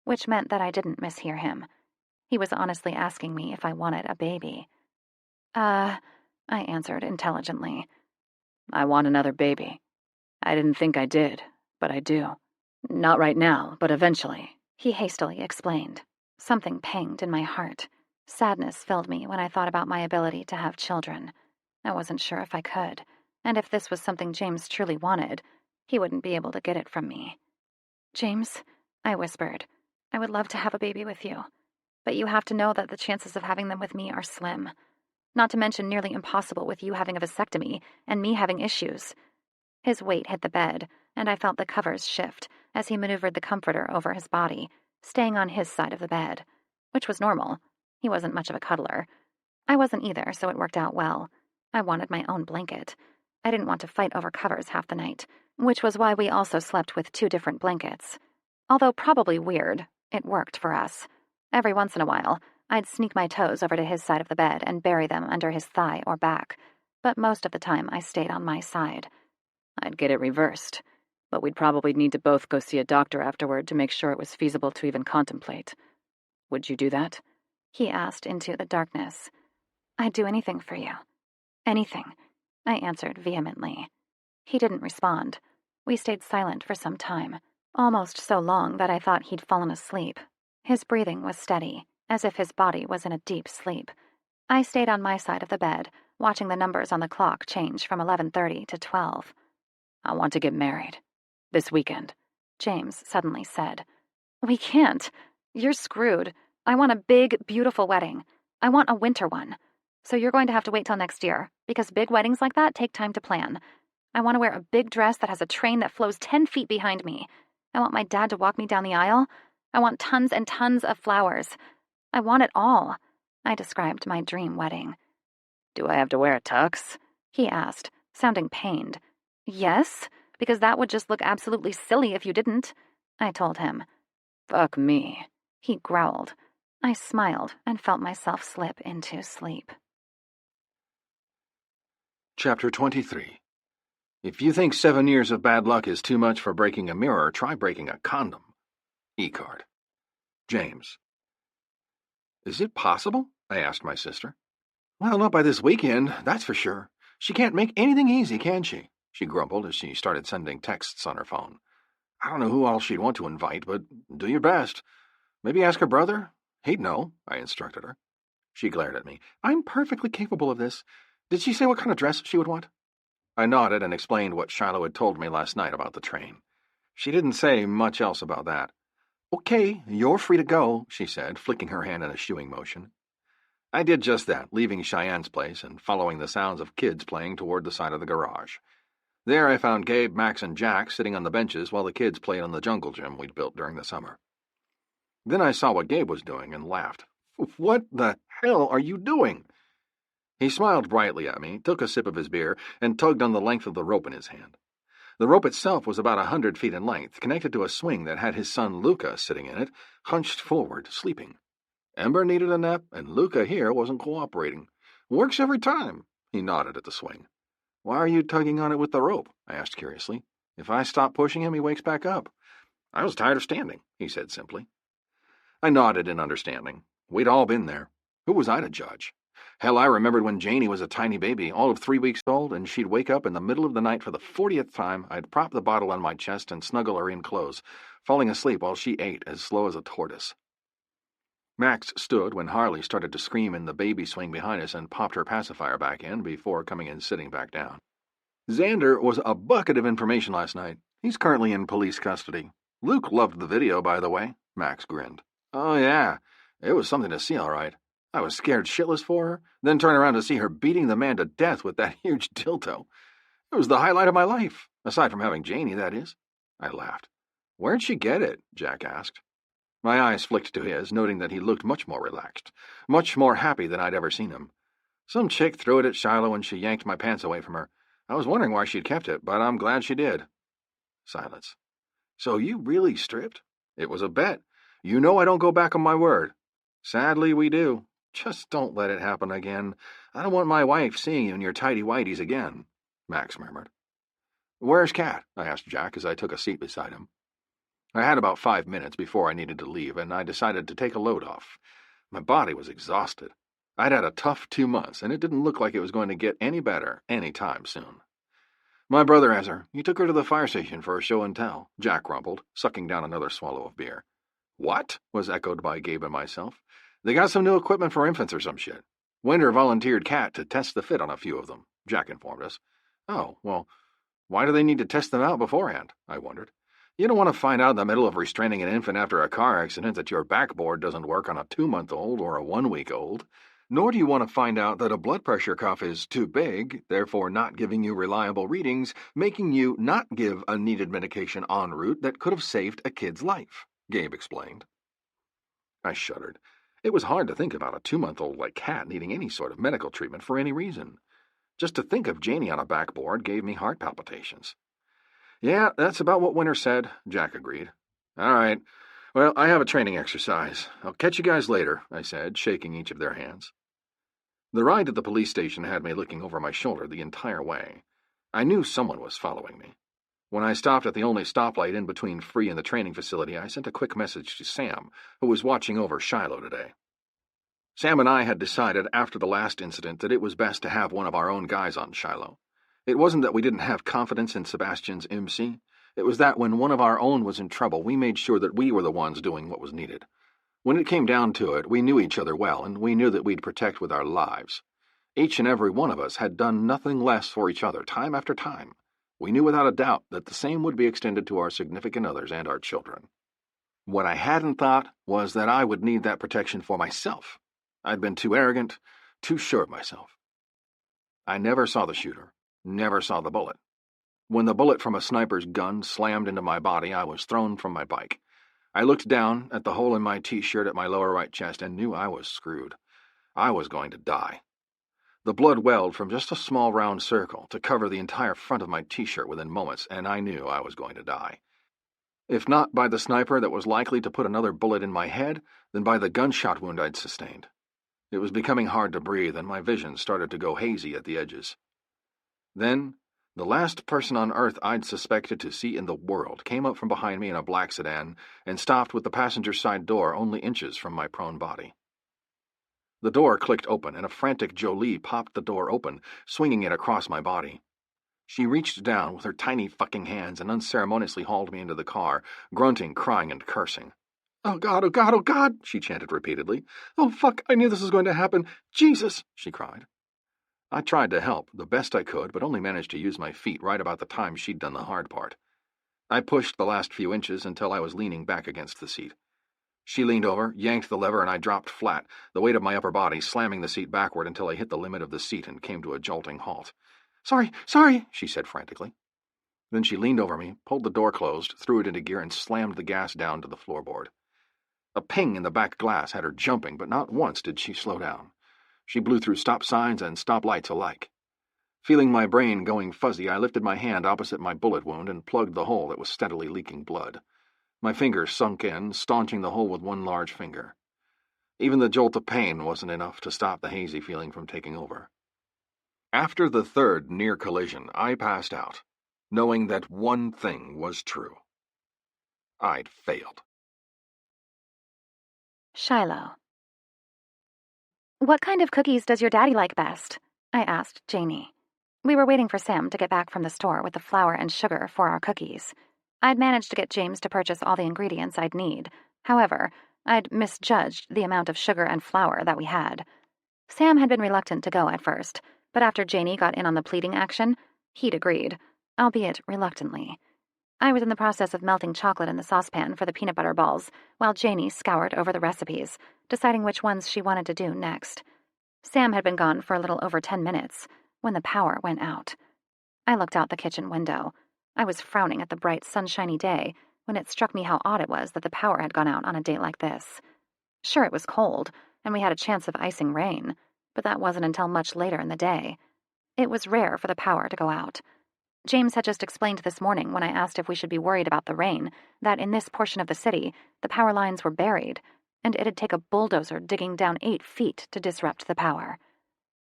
which meant that I didn't mishear him. He was honestly asking me if I wanted a baby. I answered intelligently. "I want another baby. I didn't think I did, but I do. Not right now, but eventually," he hastily explained. Something panged in my heart. Sadness filled me when I thought about my ability to have children. I wasn't sure if I could, and if this was something James truly wanted, he wouldn't be able to get it from me. "James," I whispered, "I would love to have a baby with you, but you have to know that the chances of having them with me are slim. Not to mention nearly impossible with you having a vasectomy and me having issues." His weight hit the bed, and I felt the covers shift as he maneuvered the comforter over his body, staying on his side of the bed, which was normal. He wasn't much of a cuddler. I wasn't either, so it worked out well. I wanted my own blanket. I didn't want to fight over covers half the night, which was why we also slept with 2 different blankets. Although probably weird, it worked for us. Every once in a while, I'd sneak my toes over to his side of the bed and bury them under his thigh or back, but most of the time I stayed on my side. "I'd get it reversed, but we'd probably need to both go see a doctor afterward to make sure it was feasible to even contemplate. Would you do that?" he asked into the darkness. "I'd do anything for you. Anything," I answered vehemently. He didn't respond. We stayed silent for some time, almost so long that I thought he'd fallen asleep. His breathing was steady, as if his body was in a deep sleep. I stayed on my side of the bed, watching the numbers on the clock change from 11:30 to 12. "I want to get married. This weekend," James suddenly said. "We can't. You're screwed. I want a big, beautiful wedding. I want a winter one. So you're going to have to wait till next year, because big weddings like that take time to plan. I want to wear a big dress that has a train that flows 10 feet behind me. I want my dad to walk me down the aisle. I want tons and tons of flowers. I want it all. I described my dream wedding. Do I have to wear a tux? He asked, sounding pained. Yes, because that would just look absolutely silly if you didn't, I told him. Fuck me, he growled. I smiled and felt myself slip into sleep. Chapter 23. If you think 7 years of bad luck is too much for breaking a mirror, try breaking a condom. E-card. James. Is it possible? I asked my sister. Well, not by this weekend, that's for sure. She can't make anything easy, can she? She grumbled as she started sending texts on her phone. I don't know who else she'd want to invite, but do your best. Maybe ask her brother? He'd know, I instructed her. She glared at me. I'm perfectly capable of this. Did she say what kind of dress she would want? I nodded and explained what Shiloh had told me last night about the train. She didn't say much else about that. Okay, you're free to go, she said, flicking her hand in a shooing motion. I did just that, leaving Cheyenne's place and following the sounds of kids playing toward the side of the garage. There I found Gabe, Max, and Jack sitting on the benches while the kids played on the jungle gym we'd built during the summer. Then I saw what Gabe was doing and laughed. What the hell are you doing? He smiled brightly at me, took a sip of his beer, and tugged on the length of the rope in his hand. The rope itself was about 100 feet in length, connected to a swing that had his son Luca sitting in it, hunched forward, sleeping. Ember needed a nap, and Luca here wasn't cooperating. Works every time. He nodded at the swing. Why are you tugging on it with the rope? I asked curiously. If I stop pushing him, he wakes back up. I was tired of standing, he said simply. I nodded in understanding. We'd all been there. Who was I to judge? Hell, I remembered when Janie was a tiny baby, all of 3 weeks old, and she'd wake up in the middle of the night for the 40th time. I'd prop the bottle on my chest and snuggle her in close, falling asleep while she ate as slow as a tortoise. Max stood when Harley started to scream in the baby swing behind us and popped her pacifier back in before coming and sitting back down. Xander was a bucket of information last night. He's currently in police custody. Luke loved the video, by the way. Max grinned. Oh, yeah. It was something to see, all right. I was scared shitless for her, then turned around to see her beating the man to death with that huge dildo. It was the highlight of my life, aside from having Janie, that is. I laughed. Where'd she get it? Jack asked. My eyes flicked to his, noting that he looked much more relaxed, much more happy than I'd ever seen him. Some chick threw it at Shiloh and she yanked my pants away from her. I was wondering why she'd kept it, but I'm glad she did. Silence. So you really stripped? It was a bet. You know I don't go back on my word. Sadly, we do. Just don't let it happen again. I don't want my wife seeing you in your tighty-whities again, Max murmured. Where's Kat? I asked Jack as I took a seat beside him. I had about 5 minutes before I needed to leave, and I decided to take a load off. My body was exhausted. I'd had a tough 2 months, and it didn't look like it was going to get any better any time soon. My brother has her. He took her to the fire station for a show and tell, Jack grumbled, sucking down another swallow of beer. What? Was echoed by Gabe and myself. They got some new equipment for infants or some shit. Winter volunteered Kat to test the fit on a few of them, Jack informed us. Oh, well, why do they need to test them out beforehand? I wondered. You don't want to find out in the middle of restraining an infant after a car accident that your backboard doesn't work on a 2-month-old or a 1-week-old. Nor do you want to find out that a blood pressure cuff is too big, therefore not giving you reliable readings, making you not give a needed medication en route that could have saved a kid's life, Gabe explained. I shuddered. It was hard to think about a 2-month-old like Kat needing any sort of medical treatment for any reason. Just to think of Janie on a backboard gave me heart palpitations. Yeah, that's about what Winter said, Jack agreed. All right. Well, I have a training exercise. I'll catch you guys later, I said, shaking each of their hands. The ride to the police station had me looking over my shoulder the entire way. I knew someone was following me. When I stopped at the only stoplight in between Free and the training facility, I sent a quick message to Sam, who was watching over Shiloh today. Sam and I had decided after the last incident that it was best to have one of our own guys on Shiloh. It wasn't that we didn't have confidence in Sebastian's MC. It was that when one of our own was in trouble, we made sure that we were the ones doing what was needed. When it came down to it, we knew each other well, and we knew that we'd protect with our lives. Each and every one of us had done nothing less for each other, time after time. We knew without a doubt that the same would be extended to our significant others and our children. What I hadn't thought was that I would need that protection for myself. I'd been too arrogant, too sure of myself. I never saw the shooter, never saw the bullet. When the bullet from a sniper's gun slammed into my body, I was thrown from my bike. I looked down at the hole in my t-shirt at my lower right chest and knew I was screwed. I was going to die. The blood welled from just a small round circle to cover the entire front of my t-shirt within moments, and I knew I was going to die. If not by the sniper that was likely to put another bullet in my head, then by the gunshot wound I'd sustained. It was becoming hard to breathe, and my vision started to go hazy at the edges. Then, the last person on Earth I'd suspected to see in the world came up from behind me in a black sedan and stopped with the passenger side door only inches from my prone body. The door clicked open, and a frantic Jolie popped the door open, swinging it across my body. She reached down with her tiny fucking hands and unceremoniously hauled me into the car, grunting, crying, and cursing. "Oh God, oh God, oh God," she chanted repeatedly. "Oh fuck, I knew this was going to happen. Jesus," she cried. I tried to help, the best I could, but only managed to use my feet right about the time she'd done the hard part. I pushed the last few inches until I was leaning back against the seat. She leaned over, yanked the lever, and I dropped flat, the weight of my upper body slamming the seat backward until I hit the limit of the seat and came to a jolting halt. Sorry, she said frantically. Then she leaned over me, pulled the door closed, threw it into gear, and slammed the gas down to the floorboard. A ping in the back glass had her jumping, but not once did she slow down. She blew through stop signs and stoplights alike. Feeling my brain going fuzzy, I lifted my hand opposite my bullet wound and plugged the hole that was steadily leaking blood. My fingers sunk in, staunching the hole with one large finger. Even the jolt of pain wasn't enough to stop the hazy feeling from taking over. After the third near collision, I passed out, knowing that one thing was true. I'd failed. Shiloh. "What kind of cookies does your daddy like best?" I asked Janie. We were waiting for Sam to get back from the store with the flour and sugar for our cookies. I'd managed to get James to purchase all the ingredients I'd need. However, I'd misjudged the amount of sugar and flour that we had. Sam had been reluctant to go at first, but after Janie got in on the pleading action, he'd agreed, albeit reluctantly. I was in the process of melting chocolate in the saucepan for the peanut butter balls, while Janie scoured over the recipes, deciding which ones she wanted to do next. Sam had been gone for a little over 10 minutes when the power went out. I looked out the kitchen window. I was frowning at the bright, sunshiny day when it struck me how odd it was that the power had gone out on a day like this. Sure, it was cold, and we had a chance of icing rain, but that wasn't until much later in the day. It was rare for the power to go out. James had just explained this morning when I asked if we should be worried about the rain that in this portion of the city, the power lines were buried, and it'd take a bulldozer digging down 8 feet to disrupt the power.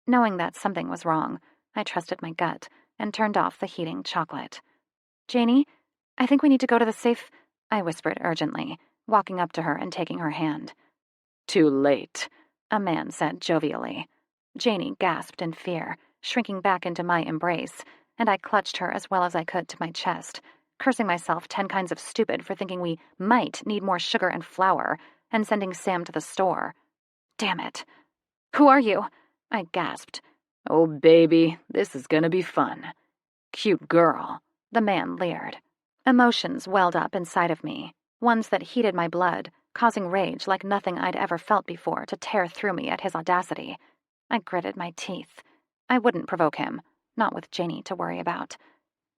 Knowing that something was wrong, I trusted my gut and turned off the heating chocolate. "Janie, I think we need to go to the safe," I whispered urgently, walking up to her and taking her hand. "Too late," a man said jovially. Janie gasped in fear, shrinking back into my embrace, and I clutched her as well as I could to my chest, cursing myself 10 kinds of stupid for thinking we might need more sugar and flour, and sending Sam to the store. Damn it. "Who are you?" I gasped. "Oh, baby, this is gonna be fun. Cute girl," the man leered. Emotions welled up inside of me, ones that heated my blood, causing rage like nothing I'd ever felt before to tear through me at his audacity. I gritted my teeth. I wouldn't provoke him, not with Janie to worry about.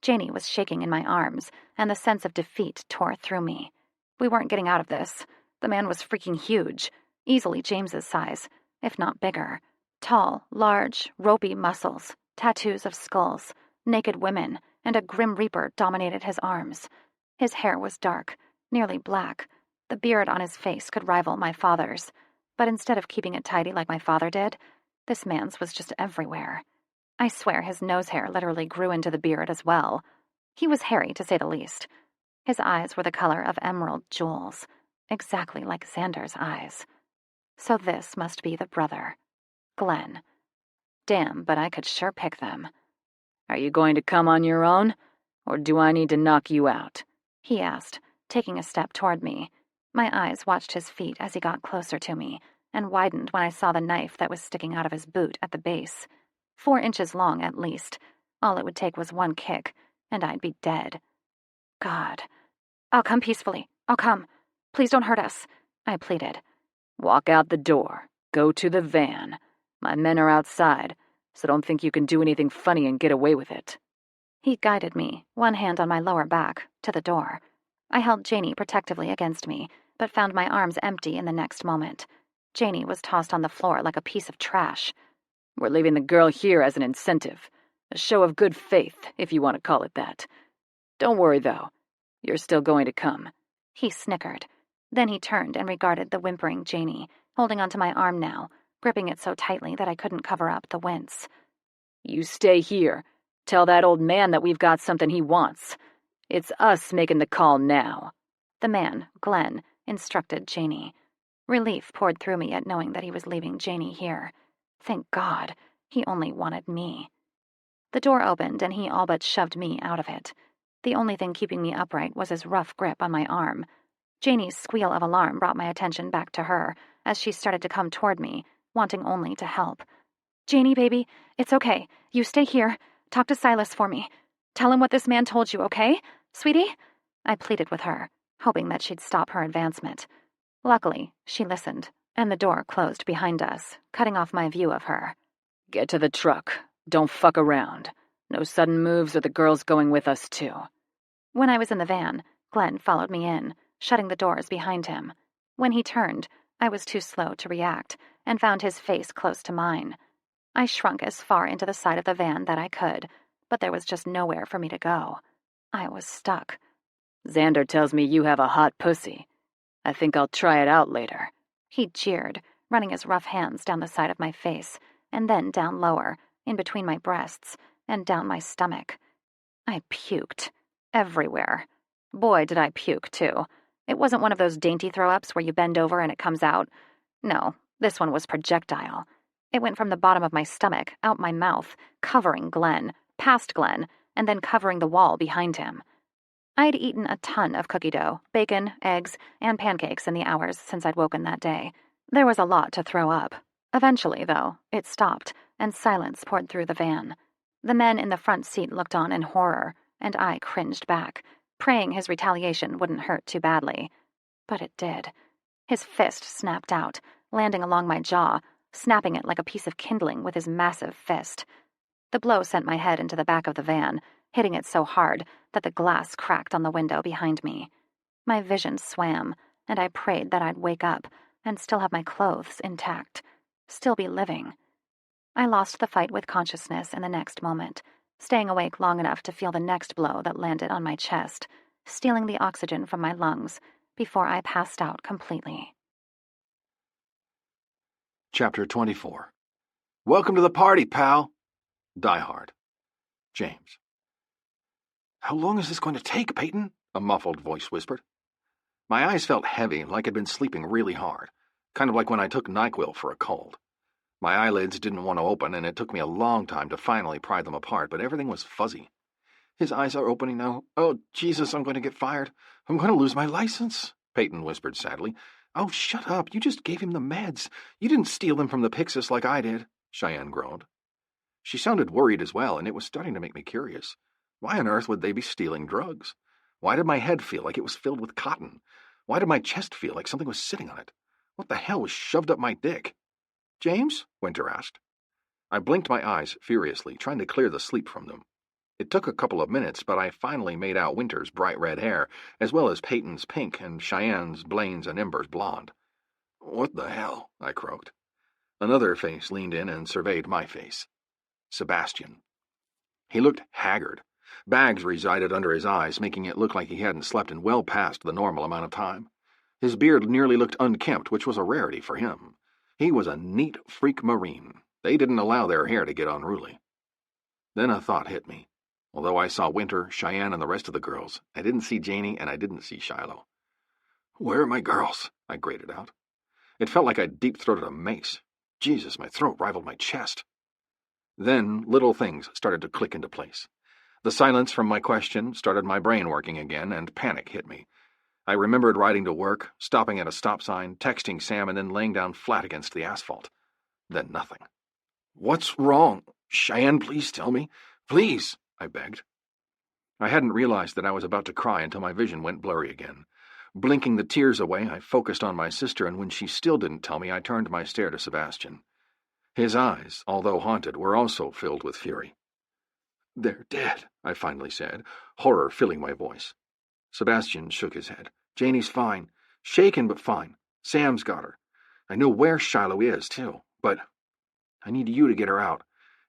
Janie was shaking in my arms, and the sense of defeat tore through me. We weren't getting out of this. The man was freaking huge, easily James's size, if not bigger. Tall, large, ropey muscles, tattoos of skulls, naked women, and a grim reaper dominated his arms. His hair was dark, nearly black. The beard on his face could rival my father's, but instead of keeping it tidy like my father did, this man's was just everywhere. I swear his nose hair literally grew into the beard as well. He was hairy, to say the least. His eyes were the color of emerald jewels, exactly like Xander's eyes. So this must be the brother, Glenn. Damn, but I could sure pick them. "Are you going to come on your own, or do I need to knock you out?" he asked, taking a step toward me. My eyes watched his feet as he got closer to me, and widened when I saw the knife that was sticking out of his boot at the base. 4 inches long, at least. All it would take was one kick, and I'd be dead. God. "I'll come peacefully. I'll come. Please don't hurt us," I pleaded. "Walk out the door. Go to the van. My men are outside, so don't think you can do anything funny and get away with it." He guided me, one hand on my lower back, to the door. I held Janie protectively against me, but found my arms empty in the next moment. Janie was tossed on the floor like a piece of trash. We're leaving the girl here as an incentive. A show of good faith, if you want to call it that. Don't worry, though. You're still going to come. He snickered. Then he turned and regarded the whimpering Janie, holding onto my arm now, gripping it so tightly that I couldn't cover up the wince. You stay here. Tell that old man that we've got something he wants. It's us making the call now. The man, Glenn, instructed Janie. Relief poured through me at knowing that he was leaving Janie here. Thank God, he only wanted me. The door opened and he all but shoved me out of it. The only thing keeping me upright was his rough grip on my arm. Janie's squeal of alarm brought my attention back to her as she started to come toward me, wanting only to help. Janie, baby, it's okay. You stay here. Talk to Silas for me. Tell him what this man told you, okay? Sweetie? I pleaded with her, hoping that she'd stop her advancement. Luckily, she listened, and the door closed behind us, cutting off my view of her. Get to the truck. Don't fuck around. No sudden moves or the girl's going with us, too. When I was in the van, Glenn followed me in, shutting the doors behind him. When he turned, I was too slow to react, and found his face close to mine. I shrunk as far into the side of the van that I could, but there was just nowhere for me to go. I was stuck. Xander tells me you have a hot pussy. I think I'll try it out later. He jeered, running his rough hands down the side of my face, and then down lower, in between my breasts, and down my stomach. I puked. Everywhere. Boy, did I puke, too. It wasn't one of those dainty throw-ups where you bend over and it comes out. No, this one was projectile. It went from the bottom of my stomach, out my mouth, covering Glenn, past Glenn, and then covering the wall behind him. I'd eaten a ton of cookie dough, bacon, eggs, and pancakes in the hours since I'd woken that day. There was a lot to throw up. Eventually, though, it stopped, and silence poured through the van. The men in the front seat looked on in horror, and I cringed back, praying his retaliation wouldn't hurt too badly. But it did. His fist snapped out, landing along my jaw, snapping it like a piece of kindling with his massive fist. The blow sent my head into the back of the van, hitting it so hard that the glass cracked on the window behind me. My vision swam, and I prayed that I'd wake up and still have my clothes intact, still be living. I lost the fight with consciousness in the next moment, staying awake long enough to feel the next blow that landed on my chest, stealing the oxygen from my lungs before I passed out completely. Chapter 24. Welcome to the party, pal. Die Hard. James. How long is this going to take, Peyton? A muffled voice whispered. My eyes felt heavy, like I'd been sleeping really hard, kind of like when I took NyQuil for a cold. My eyelids didn't want to open, and it took me a long time to finally pry them apart, but everything was fuzzy. His eyes are opening now. Oh, Jesus, I'm going to get fired. I'm going to lose my license, Peyton whispered sadly. Oh, shut up. You just gave him the meds. You didn't steal them from the Pyxis like I did, Cheyenne groaned. She sounded worried as well, and it was starting to make me curious. Why on earth would they be stealing drugs? Why did my head feel like it was filled with cotton? Why did my chest feel like something was sitting on it? What the hell was shoved up my dick? James? Winter asked. I blinked my eyes furiously, trying to clear the sleep from them. It took a couple of minutes, but I finally made out Winter's bright red hair, as well as Peyton's pink and Cheyenne's, Blaine's, and Ember's blonde. What the hell? I croaked. Another face leaned in and surveyed my face. Sebastian. He looked haggard. Bags resided under his eyes, making it look like he hadn't slept in well past the normal amount of time. His beard nearly looked unkempt, which was a rarity for him. He was a neat freak marine. They didn't allow their hair to get unruly. Then a thought hit me. Although I saw Winter, Cheyenne, and the rest of the girls, I didn't see Janie and I didn't see Shiloh. Where are my girls? I grated out. It felt like I'd deep-throated a mace. Jesus, my throat rivaled my chest. Then little things started to click into place. The silence from my question started my brain working again, and panic hit me. I remembered riding to work, stopping at a stop sign, texting Sam, and then laying down flat against the asphalt. Then nothing. What's wrong? Cheyenne, please tell me. Please, I begged. I hadn't realized that I was about to cry until my vision went blurry again. Blinking the tears away, I focused on my sister, and when she still didn't tell me, I turned my stare to Sebastian. His eyes, although haunted, were also filled with fury. They're dead, I finally said, horror filling my voice. Sebastian shook his head. Janie's fine. Shaken, but fine. Sam's got her. I know where Shiloh is, too, but I need you to get her out.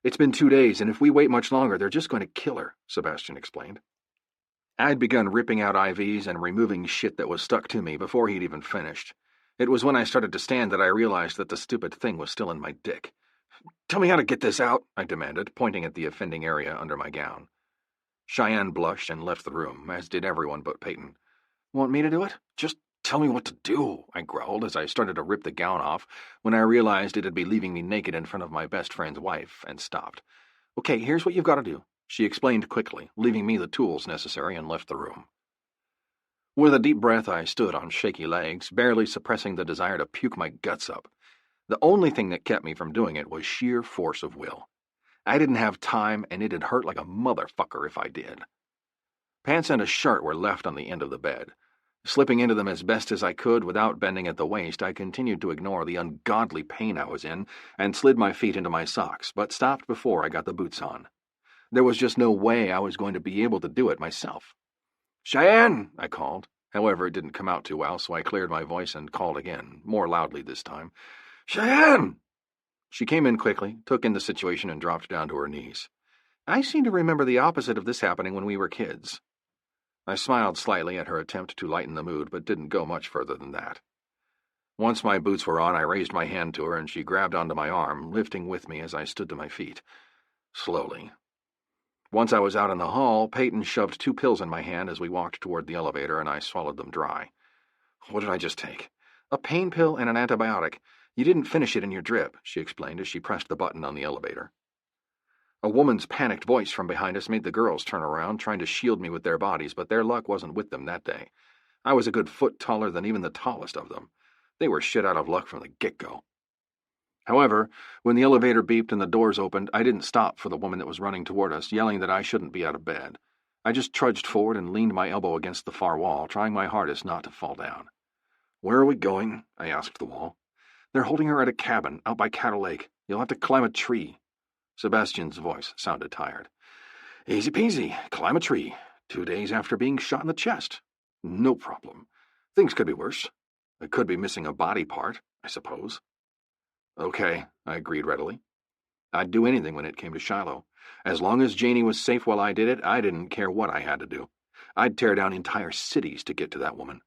It's been 2 days, and if we wait much longer, they're just going to kill her, Sebastian explained. I'd begun ripping out IVs and removing shit that was stuck to me before he'd even finished. It was when I started to stand that I realized that the stupid thing was still in my dick. Tell me how to get this out, I demanded, pointing at the offending area under my gown. Cheyenne blushed and left the room, as did everyone but Peyton. Want me to do it? Just tell me what to do, I growled as I started to rip the gown off when I realized it'd be leaving me naked in front of my best friend's wife, and stopped. Okay, here's what you've got to do, she explained quickly, leaving me the tools necessary, and left the room. With a deep breath, I stood on shaky legs, barely suppressing the desire to puke my guts up. The only thing that kept me from doing it was sheer force of will. I didn't have time, and it'd hurt like a motherfucker if I did. Pants and a shirt were left on the end of the bed. Slipping into them as best as I could without bending at the waist, I continued to ignore the ungodly pain I was in and slid my feet into my socks, but stopped before I got the boots on. There was just no way I was going to be able to do it myself. Cheyenne, I called. However, it didn't come out too well, so I cleared my voice and called again, more loudly this time. Cheyenne! She came in quickly, took in the situation, and dropped down to her knees. I seem to remember the opposite of this happening when we were kids. I smiled slightly at her attempt to lighten the mood, but didn't go much further than that. Once my boots were on, I raised my hand to her, and she grabbed onto my arm, lifting with me as I stood to my feet. Slowly. Once I was out in the hall, Peyton shoved 2 pills in my hand as we walked toward the elevator, and I swallowed them dry. What did I just take? A pain pill and an antibiotic. You didn't finish it in your drip, she explained as she pressed the button on the elevator. A woman's panicked voice from behind us made the girls turn around, trying to shield me with their bodies, but their luck wasn't with them that day. I was a good foot taller than even the tallest of them. They were shit out of luck from the get-go. However, when the elevator beeped and the doors opened, I didn't stop for the woman that was running toward us, yelling that I shouldn't be out of bed. I just trudged forward and leaned my elbow against the far wall, trying my hardest not to fall down. Where are we going? I asked the wall. They're holding her at a cabin out by Cattle Lake. You'll have to climb a tree. Sebastian's voice sounded tired. Easy peasy. Climb a tree. 2 days after being shot in the chest. No problem. Things could be worse. I could be missing a body part, I suppose. Okay, I agreed readily. I'd do anything when it came to Shiloh. As long as Janie was safe while I did it, I didn't care what I had to do. I'd tear down entire cities to get to that woman.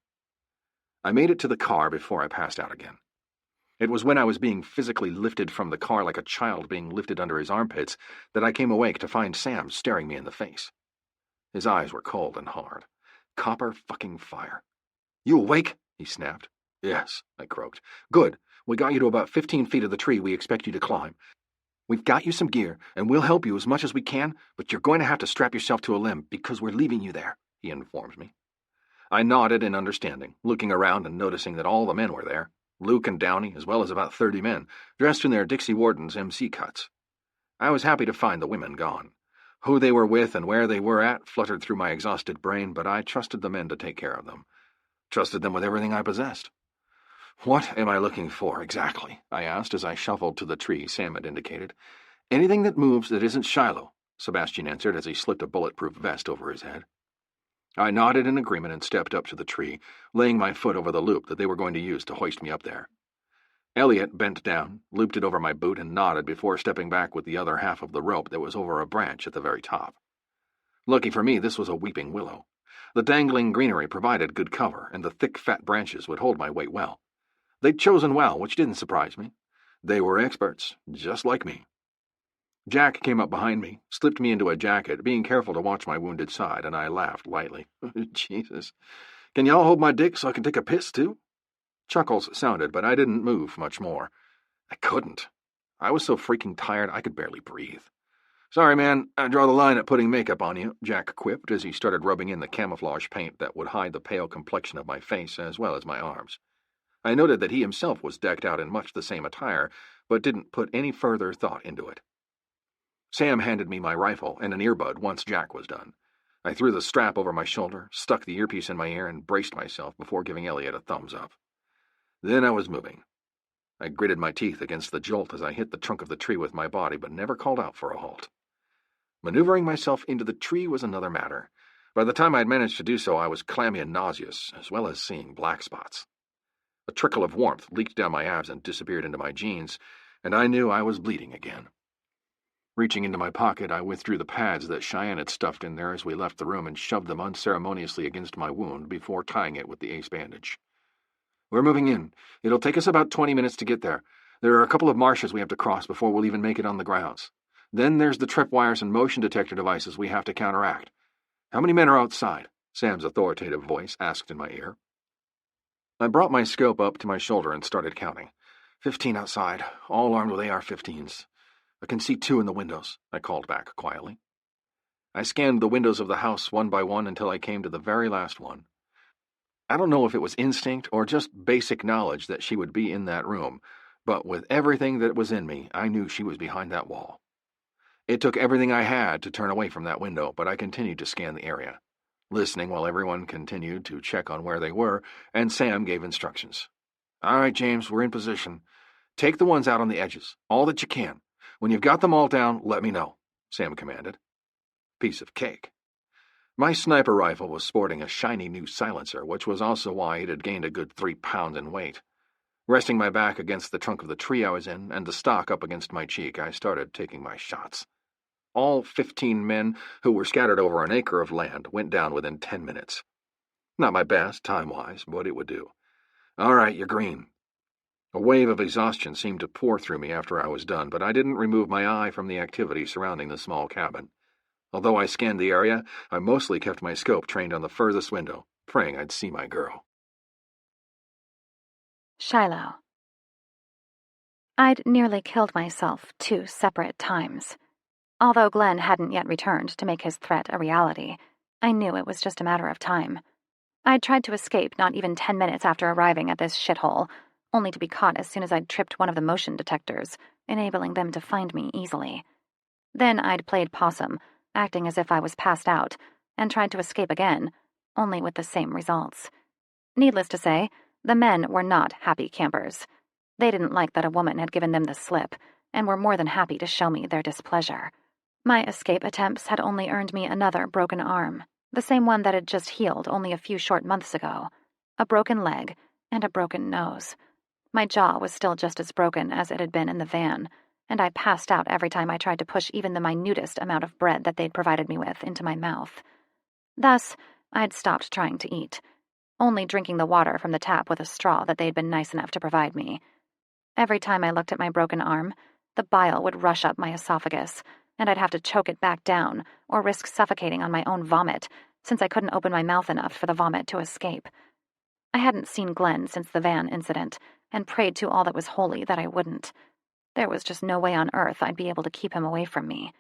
I made it to the car before I passed out again. It was when I was being physically lifted from the car like a child being lifted under his armpits that I came awake to find Sam staring me in the face. His eyes were cold and hard. Copper fucking fire. You awake? He snapped. Yes, I croaked. Good. We got you to about 15 feet of the tree we expect you to climb. We've got you some gear, and we'll help you as much as we can, but you're going to have to strap yourself to a limb because we're leaving you there, he informed me. I nodded in understanding, looking around and noticing that all the men were there. Luke and Downey, as well as about 30 men, dressed in their Dixie Warden's MC cuts. I was happy to find the women gone. Who they were with and where they were at fluttered through my exhausted brain, but I trusted the men to take care of them. Trusted them with everything I possessed. What am I looking for, exactly? I asked as I shuffled to the tree Sam had indicated. Anything that moves that isn't Shiloh, Sebastian answered as he slipped a bulletproof vest over his head. I nodded in agreement and stepped up to the tree, laying my foot over the loop that they were going to use to hoist me up there. Elliot bent down, looped it over my boot, and nodded before stepping back with the other half of the rope that was over a branch at the very top. Lucky for me, this was a weeping willow. The dangling greenery provided good cover, and the thick, fat branches would hold my weight well. They'd chosen well, which didn't surprise me. They were experts, just like me. Jack came up behind me, slipped me into a jacket, being careful to watch my wounded side, and I laughed lightly. Jesus. Can y'all hold my dick so I can take a piss, too? Chuckles sounded, but I didn't move much more. I couldn't. I was so freaking tired I could barely breathe. Sorry, man, I draw the line at putting makeup on you, Jack quipped as he started rubbing in the camouflage paint that would hide the pale complexion of my face as well as my arms. I noted that he himself was decked out in much the same attire, but didn't put any further thought into it. Sam handed me my rifle and an earbud once Jack was done. I threw the strap over my shoulder, stuck the earpiece in my ear, and braced myself before giving Elliot a thumbs up. Then I was moving. I gritted my teeth against the jolt as I hit the trunk of the tree with my body, but never called out for a halt. Maneuvering myself into the tree was another matter. By the time I'd managed to do so, I was clammy and nauseous, as well as seeing black spots. A trickle of warmth leaked down my abs and disappeared into my jeans, and I knew I was bleeding again. Reaching into my pocket, I withdrew the pads that Cheyenne had stuffed in there as we left the room and shoved them unceremoniously against my wound before tying it with the ace bandage. "We're moving in. It'll take us about 20 minutes to get there. There are a couple of marshes we have to cross before we'll even make it on the grounds. Then there's the tripwires and motion detector devices we have to counteract. How many men are outside?" Sam's authoritative voice asked in my ear. I brought my scope up to my shoulder and started counting. 15 outside, all armed with AR-15s. "I can see 2 in the windows," I called back quietly. I scanned the windows of the house one by one until I came to the very last one. I don't know if it was instinct or just basic knowledge that she would be in that room, but with everything that was in me, I knew she was behind that wall. It took everything I had to turn away from that window, but I continued to scan the area, listening while everyone continued to check on where they were, and Sam gave instructions. "All right, James, we're in position. Take the ones out on the edges, all that you can. When you've got them all down, let me know," Sam commanded. Piece of cake. My sniper rifle was sporting a shiny new silencer, which was also why it had gained a good 3 pounds in weight. Resting my back against the trunk of the tree I was in, and the stock up against my cheek, I started taking my shots. All 15 men, who were scattered over an acre of land, went down within 10 minutes. Not my best, time-wise, but it would do. "All right, you're green." A wave of exhaustion seemed to pour through me after I was done, but I didn't remove my eye from the activity surrounding the small cabin. Although I scanned the area, I mostly kept my scope trained on the furthest window, praying I'd see my girl. Shiloh. I'd nearly killed myself 2 separate times. Although Glenn hadn't yet returned to make his threat a reality, I knew it was just a matter of time. I'd tried to escape not even 10 minutes after arriving at this shithole, only to be caught as soon as I'd tripped one of the motion detectors, enabling them to find me easily. Then I'd played possum, acting as if I was passed out, and tried to escape again, only with the same results. Needless to say, the men were not happy campers. They didn't like that a woman had given them the slip, and were more than happy to show me their displeasure. My escape attempts had only earned me another broken arm, the same one that had just healed only a few short months ago, a broken leg, and a broken nose. My jaw was still just as broken as it had been in the van, and I passed out every time I tried to push even the minutest amount of bread that they'd provided me with into my mouth. Thus, I'd stopped trying to eat, only drinking the water from the tap with a straw that they'd been nice enough to provide me. Every time I looked at my broken arm, the bile would rush up my esophagus, and I'd have to choke it back down or risk suffocating on my own vomit, since I couldn't open my mouth enough for the vomit to escape. I hadn't seen Glenn since the van incident, and prayed to all that was holy that I wouldn't. There was just no way on earth I'd be able to keep him away from me.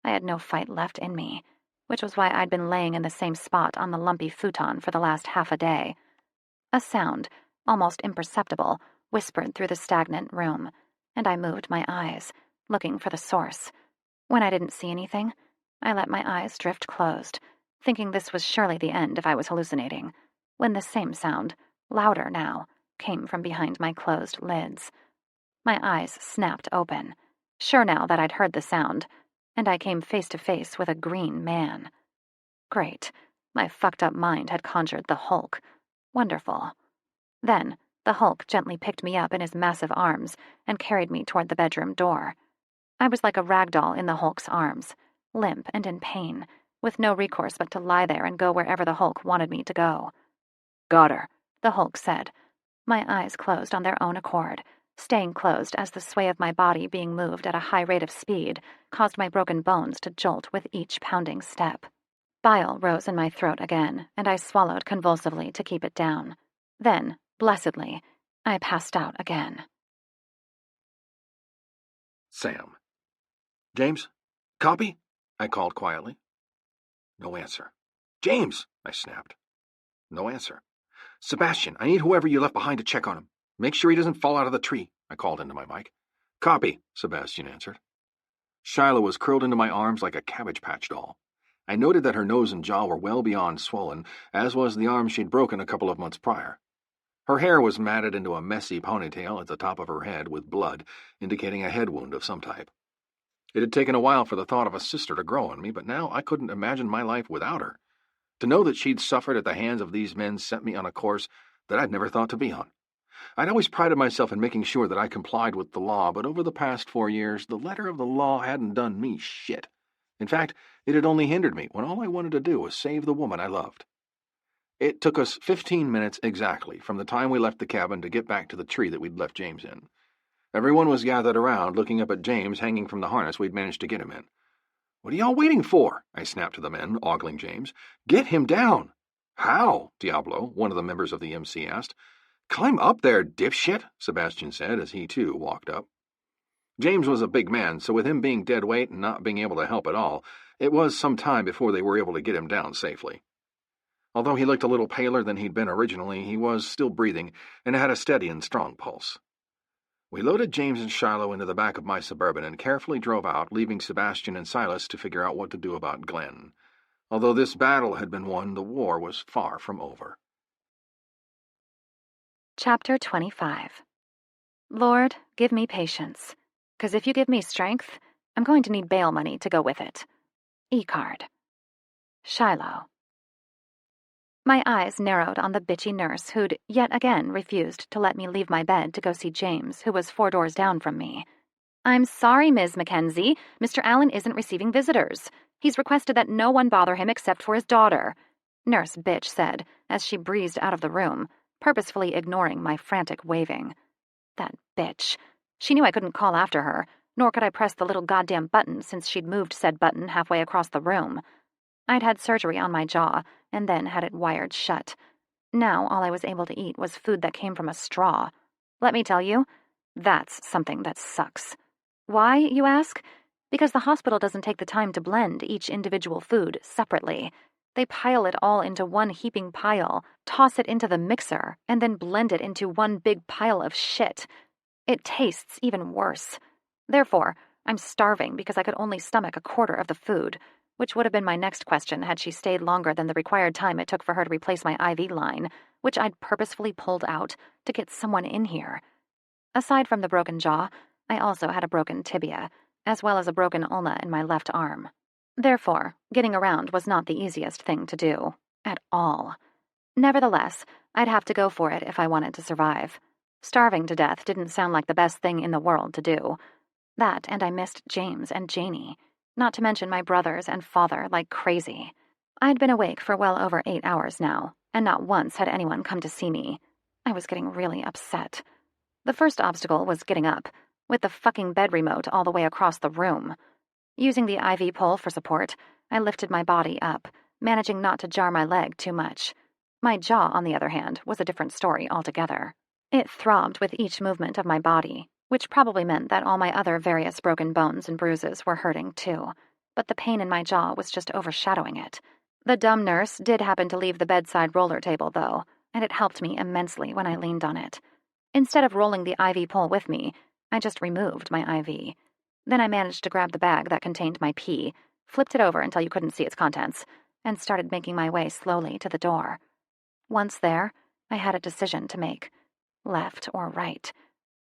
I had no fight left in me, which was why I'd been laying in the same spot on the lumpy futon for the last half a day. A sound, almost imperceptible, whispered through the stagnant room, and I moved my eyes, looking for the source. When I didn't see anything, I let my eyes drift closed, thinking this was surely the end if I was hallucinating, when the same sound, louder now, came from behind my closed lids. My eyes snapped open, sure now that I'd heard the sound, and I came face to face with a green man. Great. My fucked-up mind had conjured the Hulk. Wonderful. Then, the Hulk gently picked me up in his massive arms and carried me toward the bedroom door. I was like a rag doll in the Hulk's arms, limp and in pain, with no recourse but to lie there and go wherever the Hulk wanted me to go. "Got her," the Hulk said. My eyes closed on their own accord, staying closed as the sway of my body being moved at a high rate of speed caused my broken bones to jolt with each pounding step. Bile rose in my throat again, and I swallowed convulsively to keep it down. Then, blessedly, I passed out again. Sam. "James? Copy?" I called quietly. No answer. "James!" I snapped. No answer. "Sebastian, I need whoever you left behind to check on him. Make sure he doesn't fall out of the tree," I called into my mic. "Copy," Sebastian answered. Shiloh was curled into my arms like a Cabbage Patch doll. I noted that her nose and jaw were well beyond swollen, as was the arm she'd broken a couple of months prior. Her hair was matted into a messy ponytail at the top of her head with blood, indicating a head wound of some type. It had taken a while for the thought of a sister to grow on me, but now I couldn't imagine my life without her. To know that she'd suffered at the hands of these men set me on a course that I'd never thought to be on. I'd always prided myself in making sure that I complied with the law, but over the past 4 years, the letter of the law hadn't done me shit. In fact, it had only hindered me when all I wanted to do was save the woman I loved. It took us 15 minutes exactly from the time we left the cabin to get back to the tree that we'd left James in. Everyone was gathered around, looking up at James hanging from the harness we'd managed to get him in. "What are y'all waiting for?" I snapped to the men, ogling James. "Get him down!" "How?" Diablo, one of the members of the MC, asked. "Climb up there, dipshit," Sebastian said as he, too, walked up. James was a big man, so with him being dead weight and not being able to help at all, it was some time before they were able to get him down safely. Although he looked a little paler than he'd been originally, he was still breathing and had a steady and strong pulse. We loaded James and Shiloh into the back of my Suburban and carefully drove out, leaving Sebastian and Silas to figure out what to do about Glenn. Although this battle had been won, the war was far from over. Chapter 25. Lord, give me patience, 'cause if you give me strength, I'm going to need bail money to go with it. E-card. Shiloh. My eyes narrowed on the bitchy nurse who'd yet again refused to let me leave my bed to go see James, who was 4 doors down from me. "I'm sorry, Ms. Mackenzie. Mr. Allen isn't receiving visitors. He's requested that no one bother him except for his daughter," Nurse Bitch said as she breezed out of the room, purposefully ignoring my frantic waving. That bitch. She knew I couldn't call after her, nor could I press the little goddamn button since she'd moved said button halfway across the room. I'd had surgery on my jaw, and then had it wired shut. Now all I was able to eat was food that came from a straw. Let me tell you, that's something that sucks. Why, you ask? Because the hospital doesn't take the time to blend each individual food separately. They pile it all into one heaping pile, toss it into the mixer, and then blend it into one big pile of shit. It tastes even worse. Therefore, I'm starving because I could only stomach a quarter of the food, which would have been my next question had she stayed longer than the required time it took for her to replace my IV line, which I'd purposefully pulled out to get someone in here. Aside from the broken jaw, I also had a broken tibia, as well as a broken ulna in my left arm. Therefore, getting around was not the easiest thing to do. At all. Nevertheless, I'd have to go for it if I wanted to survive. Starving to death didn't sound like the best thing in the world to do. That, and I missed James and Janie. Not to mention my brothers and father like crazy. I'd been awake for well over 8 hours now, and not once had anyone come to see me. I was getting really upset. The first obstacle was getting up, with the fucking bed remote all the way across the room. Using the IV pole for support, I lifted my body up, managing not to jar my leg too much. My jaw, on the other hand, was a different story altogether. It throbbed with each movement of my body, which probably meant that all my other various broken bones and bruises were hurting too, but the pain in my jaw was just overshadowing it. The dumb nurse did happen to leave the bedside roller table, though, and it helped me immensely when I leaned on it. Instead of rolling the IV pole with me, I just removed my IV. Then I managed to grab the bag that contained my pee, flipped it over until you couldn't see its contents, and started making my way slowly to the door. Once there, I had a decision to make. Left or right.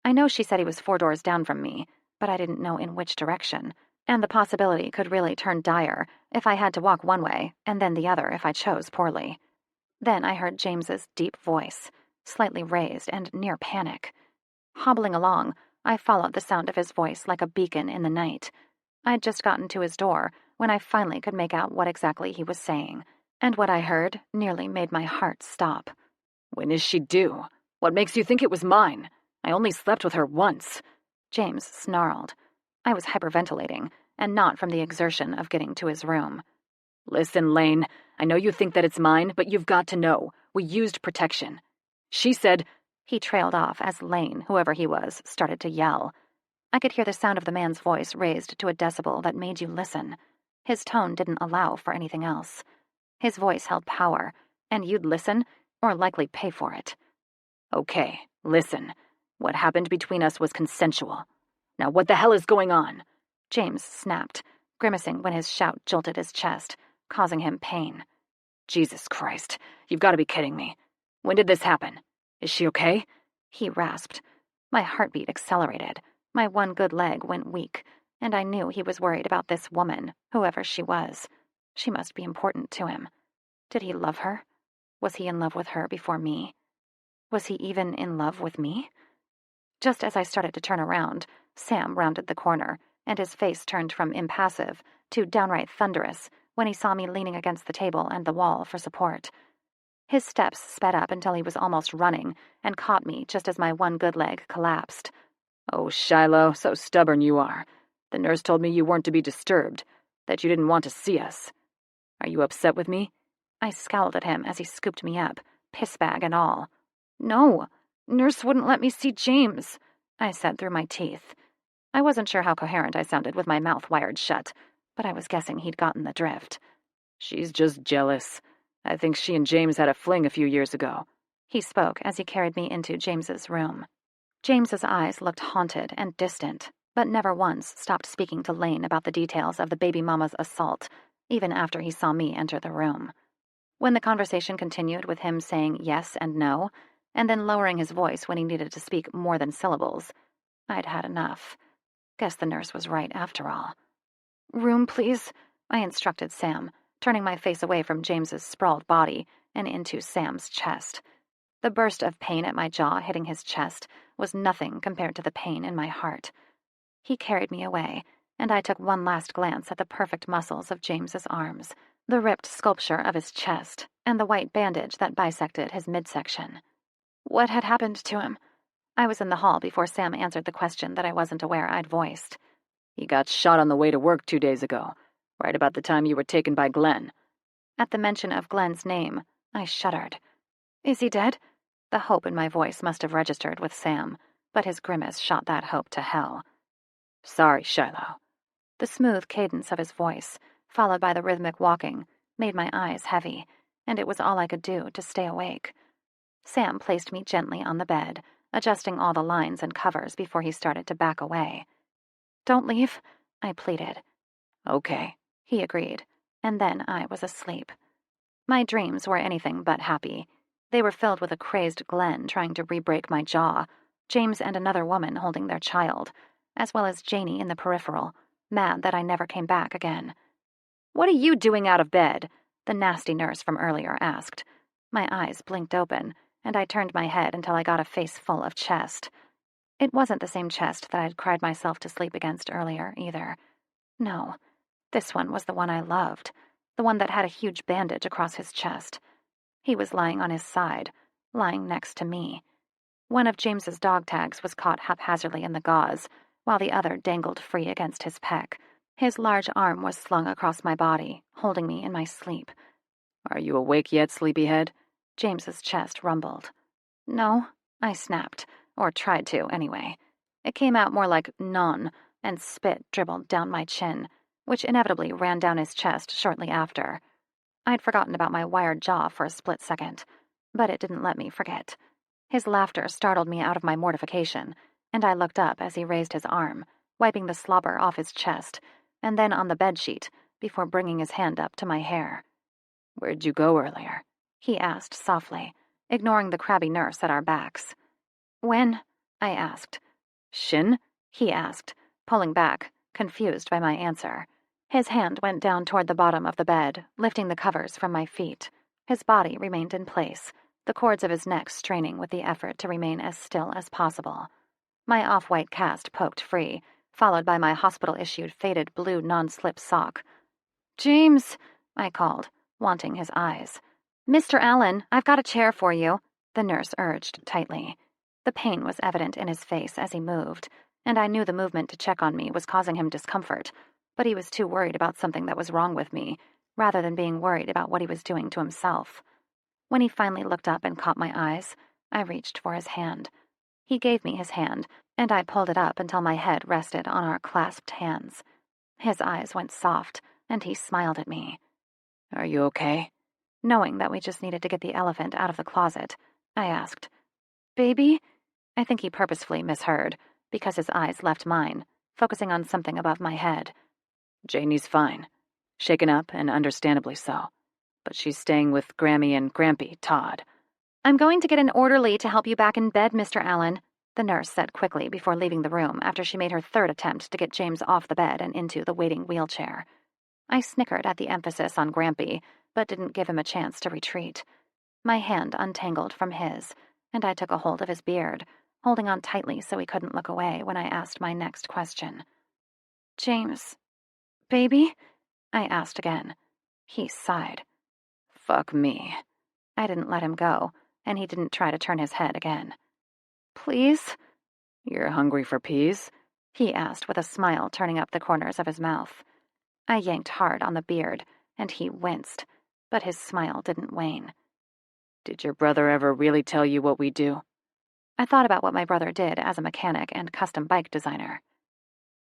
I know she said he was 4 doors down from me, but I didn't know in which direction, and the possibility could really turn dire if I had to walk one way and then the other if I chose poorly. Then I heard James's deep voice, slightly raised and near panic. Hobbling along, I followed the sound of his voice like a beacon in the night. I'd just gotten to his door when I finally could make out what exactly he was saying, and what I heard nearly made my heart stop. "When is she due? What makes you think it was mine? I only slept with her once," James snarled. I was hyperventilating, and not from the exertion of getting to his room. "Listen, Lane, I know you think that it's mine, but you've got to know. We used protection. She said—" He trailed off as Lane, whoever he was, started to yell. I could hear the sound of the man's voice raised to a decibel that made you listen. His tone didn't allow for anything else. His voice held power, and you'd listen, or likely pay for it. "Okay, listen. What happened between us was consensual. Now what the hell is going on?" James snapped, grimacing when his shout jolted his chest, causing him pain. "Jesus Christ, you've got to be kidding me. When did this happen? Is she okay?" He rasped. My heartbeat accelerated. My one good leg went weak. and I knew he was worried about this woman, whoever she was. She must be important to him. Did he love her? Was he in love with her before me? Was he even in love with me? Just as I started to turn around, Sam rounded the corner, and his face turned from impassive to downright thunderous when he saw me leaning against the table and the wall for support. His steps sped up until he was almost running and caught me just as my one good leg collapsed. "Oh, Shiloh, so stubborn you are. The nurse told me you weren't to be disturbed, that you didn't want to see us. Are you upset with me?" I scowled at him as he scooped me up, piss bag and all. "No, nurse wouldn't let me see James," I said through my teeth. I wasn't sure how coherent I sounded with my mouth wired shut, but I was guessing he'd gotten the drift. "She's just jealous. I think she and James had a fling a few years ago." He spoke as he carried me into James's room. James's eyes looked haunted and distant, but never once stopped speaking to Lane about the details of the baby mama's assault, even after he saw me enter the room. When the conversation continued with him saying yes and no, and then lowering his voice when he needed to speak more than syllables, I'd had enough. Guess the nurse was right after all. "Room, please," I instructed Sam, turning my face away from James's sprawled body and into Sam's chest. The burst of pain at my jaw hitting his chest was nothing compared to the pain in my heart. He carried me away, and I took one last glance at the perfect muscles of James's arms, the ripped sculpture of his chest, and the white bandage that bisected his midsection. What had happened to him? I was in the hall before Sam answered the question that I wasn't aware I'd voiced. "He got shot on the way to work 2 days ago, right about the time you were taken by Glenn." At the mention of Glenn's name, I shuddered. "Is he dead?" The hope in my voice must have registered with Sam, but his grimace shot that hope to hell. "Sorry, Shiloh." The smooth cadence of his voice, followed by the rhythmic walking, made my eyes heavy, and it was all I could do to stay awake. Sam placed me gently on the bed, adjusting all the lines and covers before he started to back away. "Don't leave," I pleaded. "Okay," he agreed, and then I was asleep. My dreams were anything but happy. They were filled with a crazed Glenn trying to re-break my jaw, James and another woman holding their child, as well as Janie in the peripheral, mad that I never came back again. "What are you doing out of bed?" the nasty nurse from earlier asked. My eyes blinked open, and I turned my head until I got a face full of chest. It wasn't the same chest that I'd cried myself to sleep against earlier, either. No, this one was the one I loved, the one that had a huge bandage across his chest. He was lying on his side, lying next to me. One of James's dog tags was caught haphazardly in the gauze, while the other dangled free against his pec. His large arm was slung across my body, holding me in my sleep. "Are you awake yet, sleepyhead?" James's chest rumbled. "No," I snapped, or tried to, anyway. It came out more like "non," and spit dribbled down my chin, which inevitably ran down his chest shortly after. I'd forgotten about my wired jaw for a split second, but it didn't let me forget. His laughter startled me out of my mortification, and I looked up as he raised his arm, wiping the slobber off his chest, and then on the bedsheet, before bringing his hand up to my hair. "Where'd you go earlier?" he asked softly, ignoring the crabby nurse at our backs. "When?" I asked. "Shin?" he asked, pulling back, confused by my answer. His hand went down toward the bottom of the bed, lifting the covers from my feet. His body remained in place, the cords of his neck straining with the effort to remain as still as possible. My off-white cast poked free, followed by my hospital-issued faded blue non-slip sock. "James," I called, wanting his eyes. "Mr. Allen, I've got a chair for you," the nurse urged tightly. The pain was evident in his face as he moved, and I knew the movement to check on me was causing him discomfort, but he was too worried about something that was wrong with me, rather than being worried about what he was doing to himself. When he finally looked up and caught my eyes, I reached for his hand. He gave me his hand, and I pulled it up until my head rested on our clasped hands. His eyes went soft, and he smiled at me. "Are you okay?" Knowing that we just needed to get the elephant out of the closet, I asked, "Baby?" I think he purposefully misheard, because his eyes left mine, focusing on something above my head. "Janie's fine. Shaken up, and understandably so. But she's staying with Grammy and Grampy, Todd." "I'm going to get an orderly to help you back in bed, Mr. Allen," the nurse said quickly before leaving the room after she made her third attempt to get James off the bed and into the waiting wheelchair. I snickered at the emphasis on Grampy, but didn't give him a chance to retreat. My hand untangled from his, and I took a hold of his beard, holding on tightly so he couldn't look away when I asked my next question. "James, baby?" I asked again. He sighed. "Fuck me." I didn't let him go, and he didn't try to turn his head again. "Please?" "You're hungry for peas?" he asked with a smile turning up the corners of his mouth. I yanked hard on the beard, and he winced, but his smile didn't wane. "Did your brother ever really tell you what we do?" I thought about what my brother did as a mechanic and custom bike designer.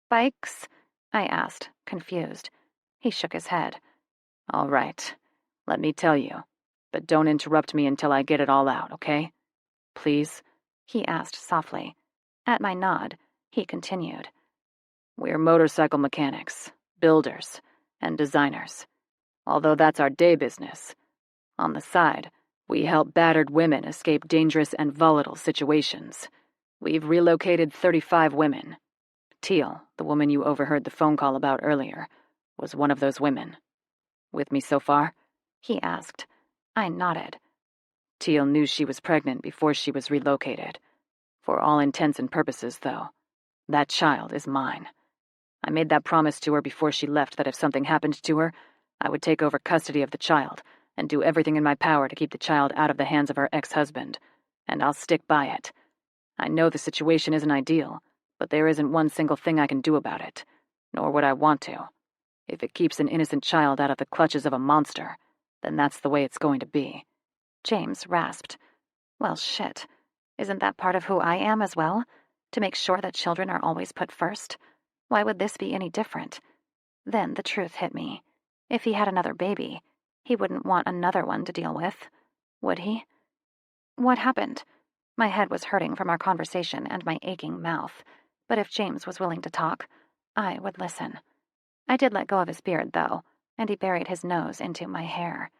"Bikes?" I asked, confused. He shook his head. "All right. Let me tell you. But don't interrupt me until I get it all out, okay? Please?" he asked softly. At my nod, he continued. "We're motorcycle mechanics, builders, and designers. Although that's our day business. On the side, we help battered women escape dangerous and volatile situations. We've relocated 35 women. Teal, the woman you overheard the phone call about earlier, was one of those women. With me so far?" he asked. I nodded. Teal knew she was pregnant before she was relocated. For all intents and purposes, though, that child is mine. I made that promise to her before she left that if something happened to her, I would take over custody of the child and do everything in my power to keep the child out of the hands of her ex-husband, and I'll stick by it. I know the situation isn't ideal, but there isn't one single thing I can do about it, nor would I want to. If it keeps an innocent child out of the clutches of a monster, then that's the way it's going to be." James rasped. Well, shit. Isn't that part of who I am as well? To make sure that children are always put first? Why would this be any different? Then the truth hit me. If he had another baby, he wouldn't want another one to deal with, would he? What happened? My head was hurting from our conversation and my aching mouth, but if James was willing to talk, I would listen. I did let go of his beard, though, and he buried his nose into my hair.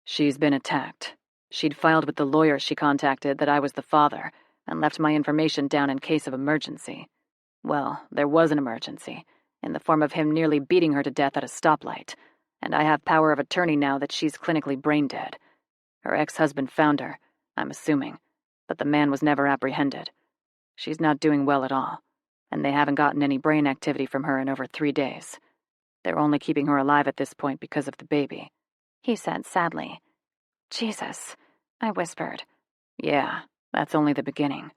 "She's been attacked. She'd filed with the lawyer she contacted that I was the father, and left my information down in case of emergency. Well, there was an emergency, in the form of him nearly beating her to death at a stoplight, and I have power of attorney now that she's clinically brain dead. Her ex-husband found her, I'm assuming, but the man was never apprehended. She's not doing well at all, and they haven't gotten any brain activity from her in over 3 days. They're only keeping her alive at this point because of the baby," he said sadly. "Jesus," I whispered. "Yeah, that's only the beginning.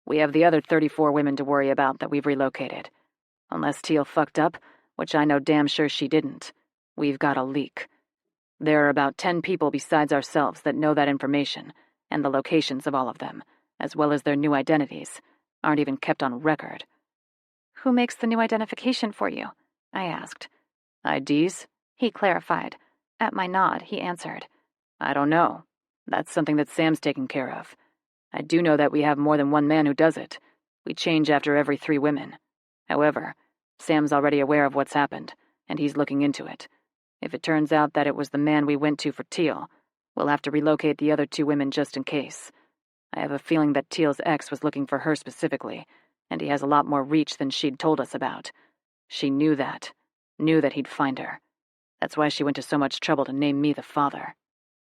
We have the other 34 women to worry about that we've relocated. Unless Teal fucked up, which I know damn sure she didn't, we've got a leak. There are about 10 people besides ourselves that know that information, and the locations of all of them, as well as their new identities, aren't even kept on record." "Who makes the new identification for you?" I asked. "IDs?" he clarified. At my nod, he answered. "I don't know. That's something that Sam's taking care of. I do know that we have more than one man who does it. We change after every 3 women. However, Sam's already aware of what's happened, and he's looking into it. If it turns out that it was the man we went to for Teal, we'll have to relocate the other 2 women just in case. I have a feeling that Teal's ex was looking for her specifically, and he has a lot more reach than she'd told us about. She knew that he'd find her. That's why she went to so much trouble to name me the father."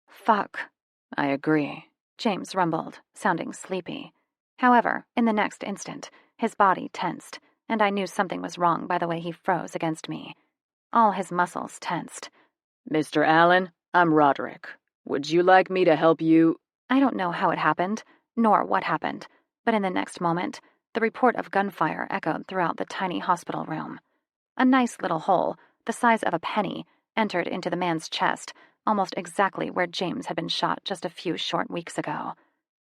"Fuck." "I agree," James rumbled, sounding sleepy. However, in the next instant, his body tensed, and I knew something was wrong by the way he froze against me. All his muscles tensed. "Mr. Allen, I'm Roderick. Would you like me to help you?" I don't know how it happened, nor what happened, but in the next moment, the report of gunfire echoed throughout the tiny hospital room. A nice little hole, the size of a penny, entered into the man's chest, almost exactly where James had been shot just a few short weeks ago.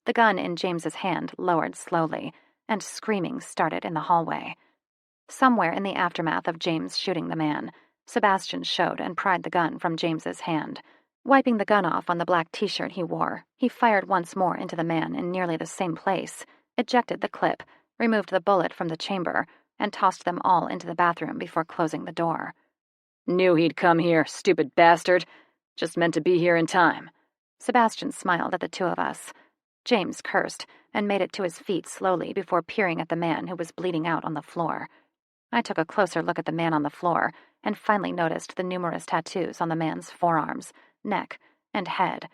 The gun in James's hand lowered slowly, and screaming started in the hallway. Somewhere in the aftermath of James shooting the man, Sebastian showed and pried the gun from James's hand. Wiping the gun off on the black t-shirt he wore, he fired once more into the man in nearly the same place, ejected the clip, removed the bullet from the chamber, and tossed them all into the bathroom before closing the door. "Knew he'd come here, stupid bastard. Just meant to be here in time." Sebastian smiled at the 2 of us. James cursed, and made it to his feet slowly before peering at the man who was bleeding out on the floor. I took a closer look at the man on the floor and finally noticed the numerous tattoos on the man's forearms, neck, and head.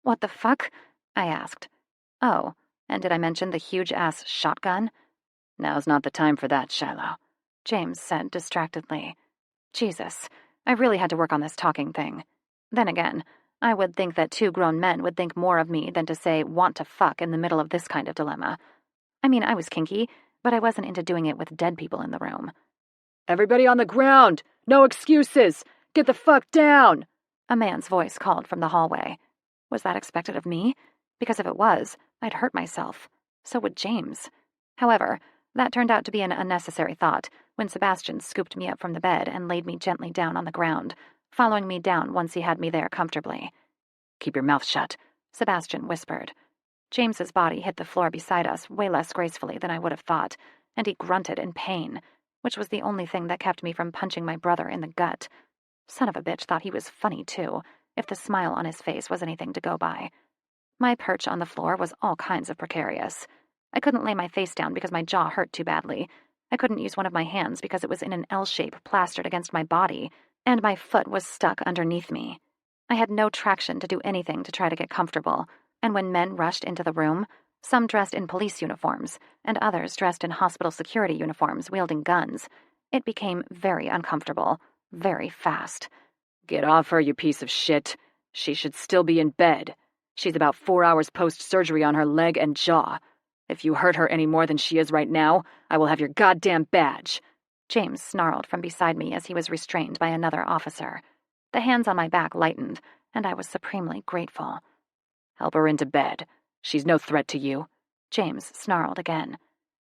"What the fuck?" I asked. "Oh, and did I mention the huge-ass shotgun?" "Now's not the time for that, Shiloh," James said distractedly. Jesus, I really had to work on this talking thing. Then again, I would think that 2 grown men would think more of me than to say want to fuck in the middle of this kind of dilemma. I mean, I was kinky, but I wasn't into doing it with dead people in the room. "Everybody on the ground! No excuses! Get the fuck down!" A man's voice called from the hallway. Was that expected of me? Because if it was, I'd hurt myself. So would James. However, that turned out to be an unnecessary thought when Sebastian scooped me up from the bed and laid me gently down on the ground, following me down once he had me there comfortably. "Keep your mouth shut," Sebastian whispered. James's body hit the floor beside us way less gracefully than I would have thought, and he grunted in pain, which was the only thing that kept me from punching my brother in the gut. Son of a bitch thought he was funny, too, if the smile on his face was anything to go by. My perch on the floor was all kinds of precarious. I couldn't lay my face down because my jaw hurt too badly. I couldn't use one of my hands because it was in an L shape plastered against my body, and my foot was stuck underneath me. I had no traction to do anything to try to get comfortable, and when men rushed into the room, some dressed in police uniforms, and others dressed in hospital security uniforms wielding guns, it became very uncomfortable, very fast. "Get off her, you piece of shit. She should still be in bed. She's about 4 hours post-surgery on her leg and jaw. If you hurt her any more than she is right now, I will have your goddamn badge." James snarled from beside me as he was restrained by another officer. The hands on my back lightened, and I was supremely grateful. "Help her into bed. She's no threat to you," James snarled again.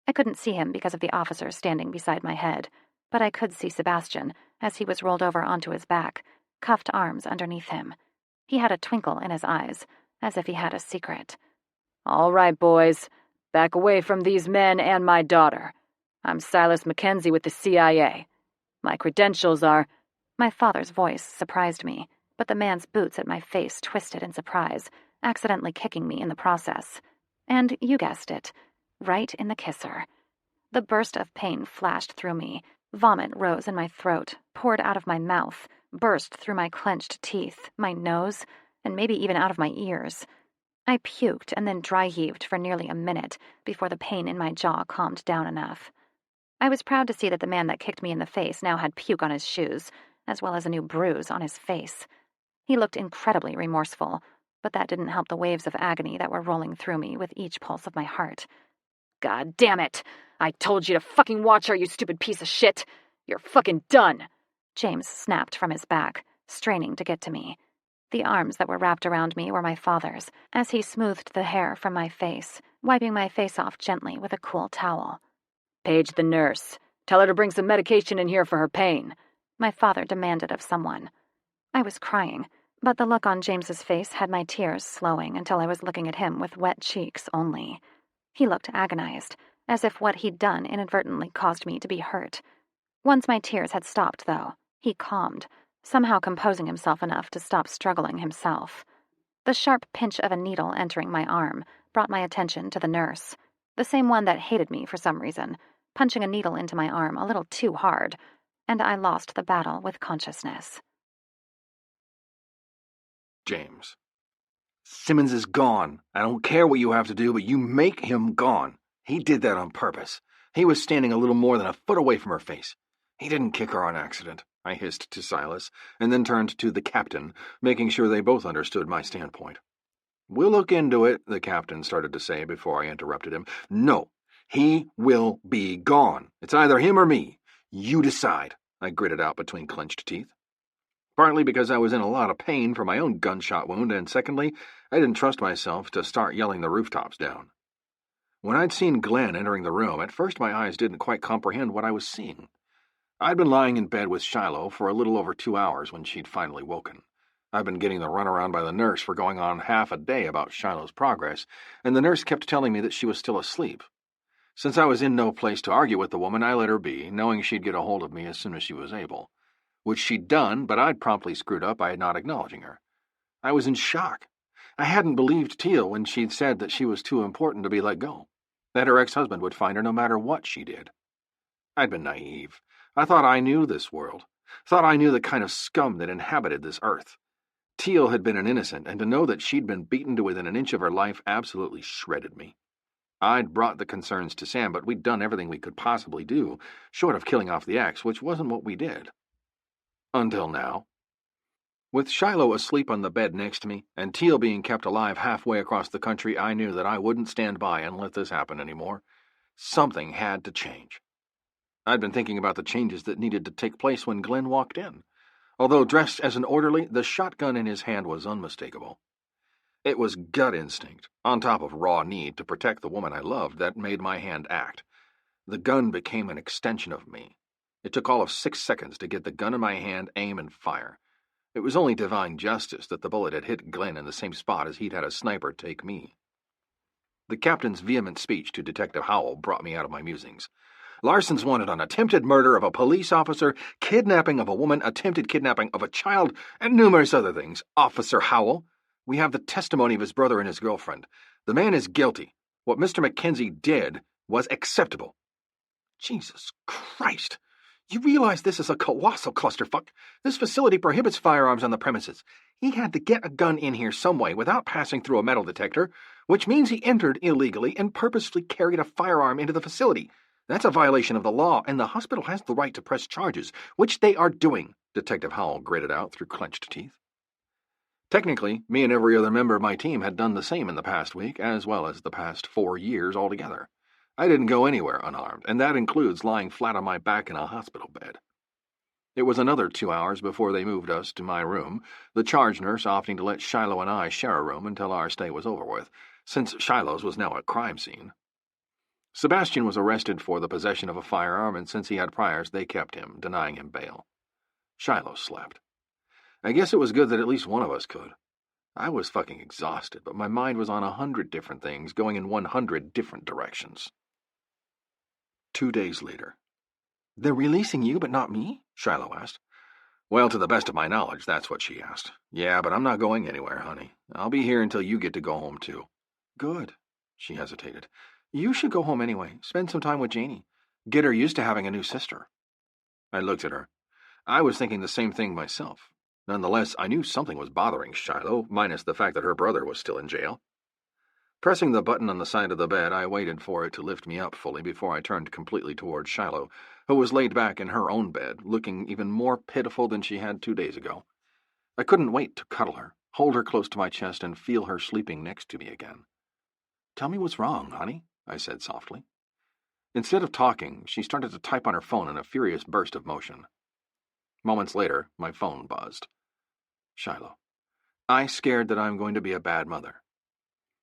I couldn't see him because of the officer standing beside my head, but I could see Sebastian as he was rolled over onto his back, cuffed arms underneath him. He had a twinkle in his eyes, as if he had a secret. "All right, boys. Back away from these men and my daughter. I'm Silas Mackenzie with the CIA. My credentials are—" My father's voice surprised me, but the man's boots at my face twisted in surprise, accidentally kicking me in the process. And you guessed it, right in the kisser. The burst of pain flashed through me. Vomit rose in my throat, poured out of my mouth, burst through my clenched teeth, my nose, and maybe even out of my ears. I puked and then dry-heaved for nearly a minute before the pain in my jaw calmed down enough. I was proud to see that the man that kicked me in the face now had puke on his shoes, as well as a new bruise on his face. He looked incredibly remorseful, but that didn't help the waves of agony that were rolling through me with each pulse of my heart. "God damn it! I told you to fucking watch her, you stupid piece of shit! You're fucking done!" James snapped from his back, straining to get to me. The arms that were wrapped around me were my father's, as he smoothed the hair from my face, wiping my face off gently with a cool towel. "Page the nurse. Tell her to bring some medication in here for her pain," my father demanded of someone. I was crying, but the look on James's face had my tears slowing until I was looking at him with wet cheeks only. He looked agonized, as if what he'd done inadvertently caused me to be hurt. Once my tears had stopped, though, he calmed, somehow composing himself enough to stop struggling himself. The sharp pinch of a needle entering my arm brought my attention to the nurse, the same one that hated me for some reason, punching a needle into my arm a little too hard, and I lost the battle with consciousness. James. Simmons is gone. I don't care what you have to do, but you make him gone. He did that on purpose. He was standing a little more than a foot away from her face. He didn't kick her on accident, I hissed to Silas, and then turned to the captain, making sure they both understood my standpoint. We'll look into it, the captain started to say before I interrupted him. No, he will be gone. It's either him or me. You decide, I gritted out between clenched teeth. Partly because I was in a lot of pain from my own gunshot wound, and secondly, I didn't trust myself to start yelling the rooftops down. When I'd seen Glenn entering the room, at first my eyes didn't quite comprehend what I was seeing. I'd been lying in bed with Shiloh for a little over 2 hours when she'd finally woken. I'd been getting the runaround by the nurse for going on half a day about Shiloh's progress, and the nurse kept telling me that she was still asleep. Since I was in no place to argue with the woman, I let her be, knowing she'd get a hold of me as soon as she was able. Which she'd done, but I'd promptly screwed up by not acknowledging her. I was in shock. I hadn't believed Teal when she'd said that she was too important to be let go, that her ex-husband would find her no matter what she did. I'd been naive. I thought I knew this world, thought I knew the kind of scum that inhabited this earth. Teal had been an innocent, and to know that she'd been beaten to within an inch of her life absolutely shredded me. I'd brought the concerns to Sam, but we'd done everything we could possibly do, short of killing off the ex, which wasn't what we did. Until now. With Shiloh asleep on the bed next to me, and Teal being kept alive halfway across the country, I knew that I wouldn't stand by and let this happen anymore. Something had to change. I'd been thinking about the changes that needed to take place when Glenn walked in. Although dressed as an orderly, the shotgun in his hand was unmistakable. It was gut instinct, on top of raw need to protect the woman I loved, that made my hand act. The gun became an extension of me. It took all of 6 seconds to get the gun in my hand, aim, and fire. It was only divine justice that the bullet had hit Glenn in the same spot as he'd had a sniper take me. The captain's vehement speech to Detective Howell brought me out of my musings. Larson's wanted on attempted murder of a police officer, kidnapping of a woman, attempted kidnapping of a child, and numerous other things. Officer Howell, we have the testimony of his brother and his girlfriend. The man is guilty. What Mr. Mackenzie did was acceptable. Jesus Christ! You realize this is a colossal clusterfuck? This facility prohibits firearms on the premises. He had to get a gun in here some way without passing through a metal detector, which means he entered illegally and purposefully carried a firearm into the facility. That's a violation of the law, and the hospital has the right to press charges, which they are doing, Detective Howell gritted out through clenched teeth. Technically, me and every other member of my team had done the same in the past week, as well as the past 4 years altogether. I didn't go anywhere unarmed, and that includes lying flat on my back in a hospital bed. It was another 2 hours before they moved us to my room, the charge nurse opting to let Shiloh and I share a room until our stay was over with, since Shiloh's was now a crime scene. Sebastian was arrested for the possession of a firearm, and since he had priors, they kept him, denying him bail. Shiloh slept. I guess it was good that at least one of us could. I was fucking exhausted, but my mind was on 100 different things, going in 100 different directions. 2 days later. They're releasing you, but not me? Shiloh asked. Well, to the best of my knowledge, that's what she asked. Yeah, but I'm not going anywhere, honey. I'll be here until you get to go home, too. Good. She hesitated. You should go home anyway. Spend some time with Janie. Get her used to having a new sister. I looked at her. I was thinking the same thing myself. Nonetheless, I knew something was bothering Shiloh, minus the fact that her brother was still in jail. Pressing the button on the side of the bed, I waited for it to lift me up fully before I turned completely toward Shiloh, who was laid back in her own bed, looking even more pitiful than she had 2 days ago. I couldn't wait to cuddle her, hold her close to my chest, and feel her sleeping next to me again. Tell me what's wrong, honey, I said softly. Instead of talking, she started to type on her phone in a furious burst of motion. Moments later, my phone buzzed. Shiloh, I scared that I'm going to be a bad mother.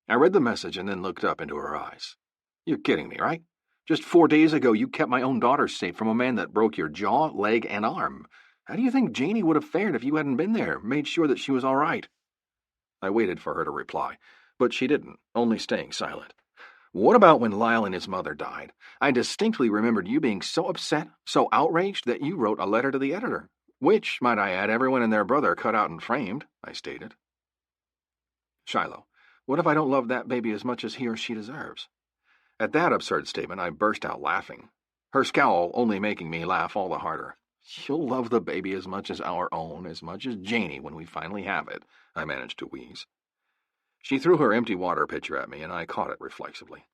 I read the message and then looked up into her eyes. You're kidding me, right? Just 4 days ago, you kept my own daughter safe from a man that broke your jaw, leg, and arm. How do you think Janie would have fared if you hadn't been there, made sure that she was all right? I waited for her to reply, but she didn't, only staying silent. What about when Lyle and his mother died? I distinctly remembered you being so upset, so outraged, that you wrote a letter to the editor, which, might I add, everyone and their brother cut out and framed, I stated. Shiloh, what if I don't love that baby as much as he or she deserves? At that absurd statement, I burst out laughing, her scowl only making me laugh all the harder. You'll love the baby as much as our own, as much as Janie when we finally have it, I managed to wheeze. She threw her empty water pitcher at me, and I caught it reflexively.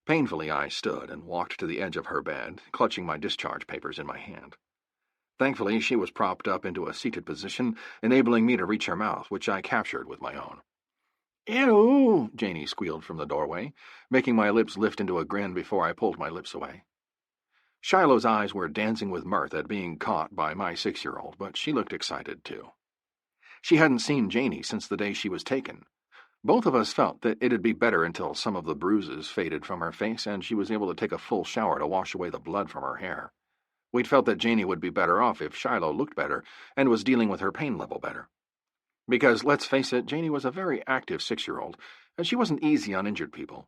Painfully, I stood and walked to the edge of her bed, clutching my discharge papers in my hand. Thankfully, she was propped up into a seated position, enabling me to reach her mouth, which I captured with my own. Ew, Janie squealed from the doorway, making my lips lift into a grin before I pulled my lips away. Shiloh's eyes were dancing with mirth at being caught by my 6-year-old, but she looked excited, too. She hadn't seen Janie since the day she was taken. Both of us felt that it'd be better until some of the bruises faded from her face and she was able to take a full shower to wash away the blood from her hair. We'd felt that Janie would be better off if Shiloh looked better and was dealing with her pain level better. Because, let's face it, Janie was a very active 6-year-old, and she wasn't easy on injured people.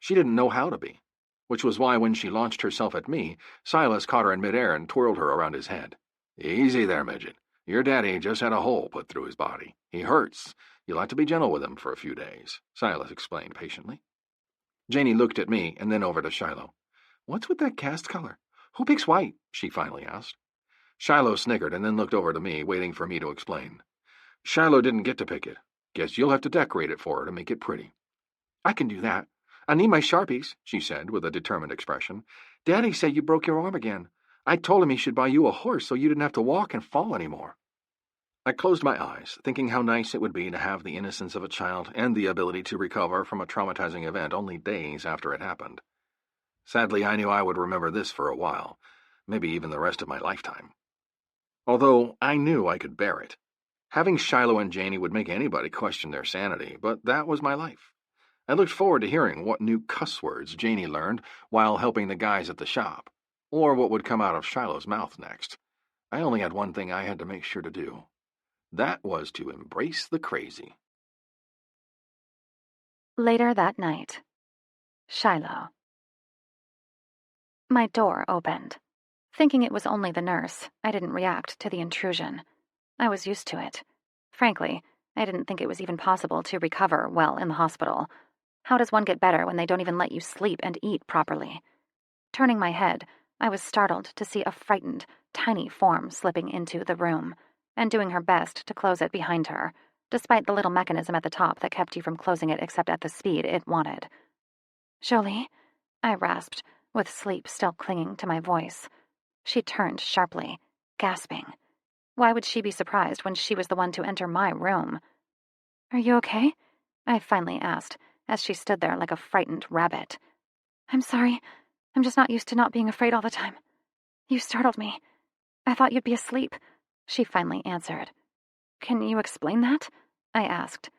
She didn't know how to be, which was why when she launched herself at me, Silas caught her in midair and twirled her around his head. Easy there, midget. Your daddy just had a hole put through his body. He hurts. You'll have to be gentle with him for a few days," Silas explained patiently. Janie looked at me and then over to Shiloh. "What's with that cast color? Who picks white?" she finally asked. Shiloh snickered and then looked over to me, waiting for me to explain. "Shiloh didn't get to pick it. Guess you'll have to decorate it for her to make it pretty." "I can do that. I need my Sharpies," she said with a determined expression. "Daddy said you broke your arm again. I told him he should buy you a horse so you didn't have to walk and fall anymore." I closed my eyes, thinking how nice it would be to have the innocence of a child and the ability to recover from a traumatizing event only days after it happened. Sadly, I knew I would remember this for a while, maybe even the rest of my lifetime. Although I knew I could bear it. Having Shiloh and Janie would make anybody question their sanity, but that was my life. I looked forward to hearing what new cuss words Janie learned while helping the guys at the shop, or what would come out of Shiloh's mouth next. I only had one thing I had to make sure to do. That was to embrace the crazy. Later that night. Shiloh. My door opened. Thinking it was only the nurse, I didn't react to the intrusion. I was used to it. Frankly, I didn't think it was even possible to recover well in the hospital. How does one get better when they don't even let you sleep and eat properly? Turning my head, I was startled to see a frightened, tiny form slipping into the room, and doing her best to close it behind her, despite the little mechanism at the top that kept you from closing it except at the speed it wanted. "Jolie?" I rasped, with sleep still clinging to my voice. She turned sharply, gasping. Why would she be surprised when she was the one to enter my room? "Are you okay?" I finally asked, as she stood there like a frightened rabbit. "I'm sorry. I'm just not used to not being afraid all the time. You startled me. I thought you'd be asleep," she finally answered. "Can you explain that?" I asked.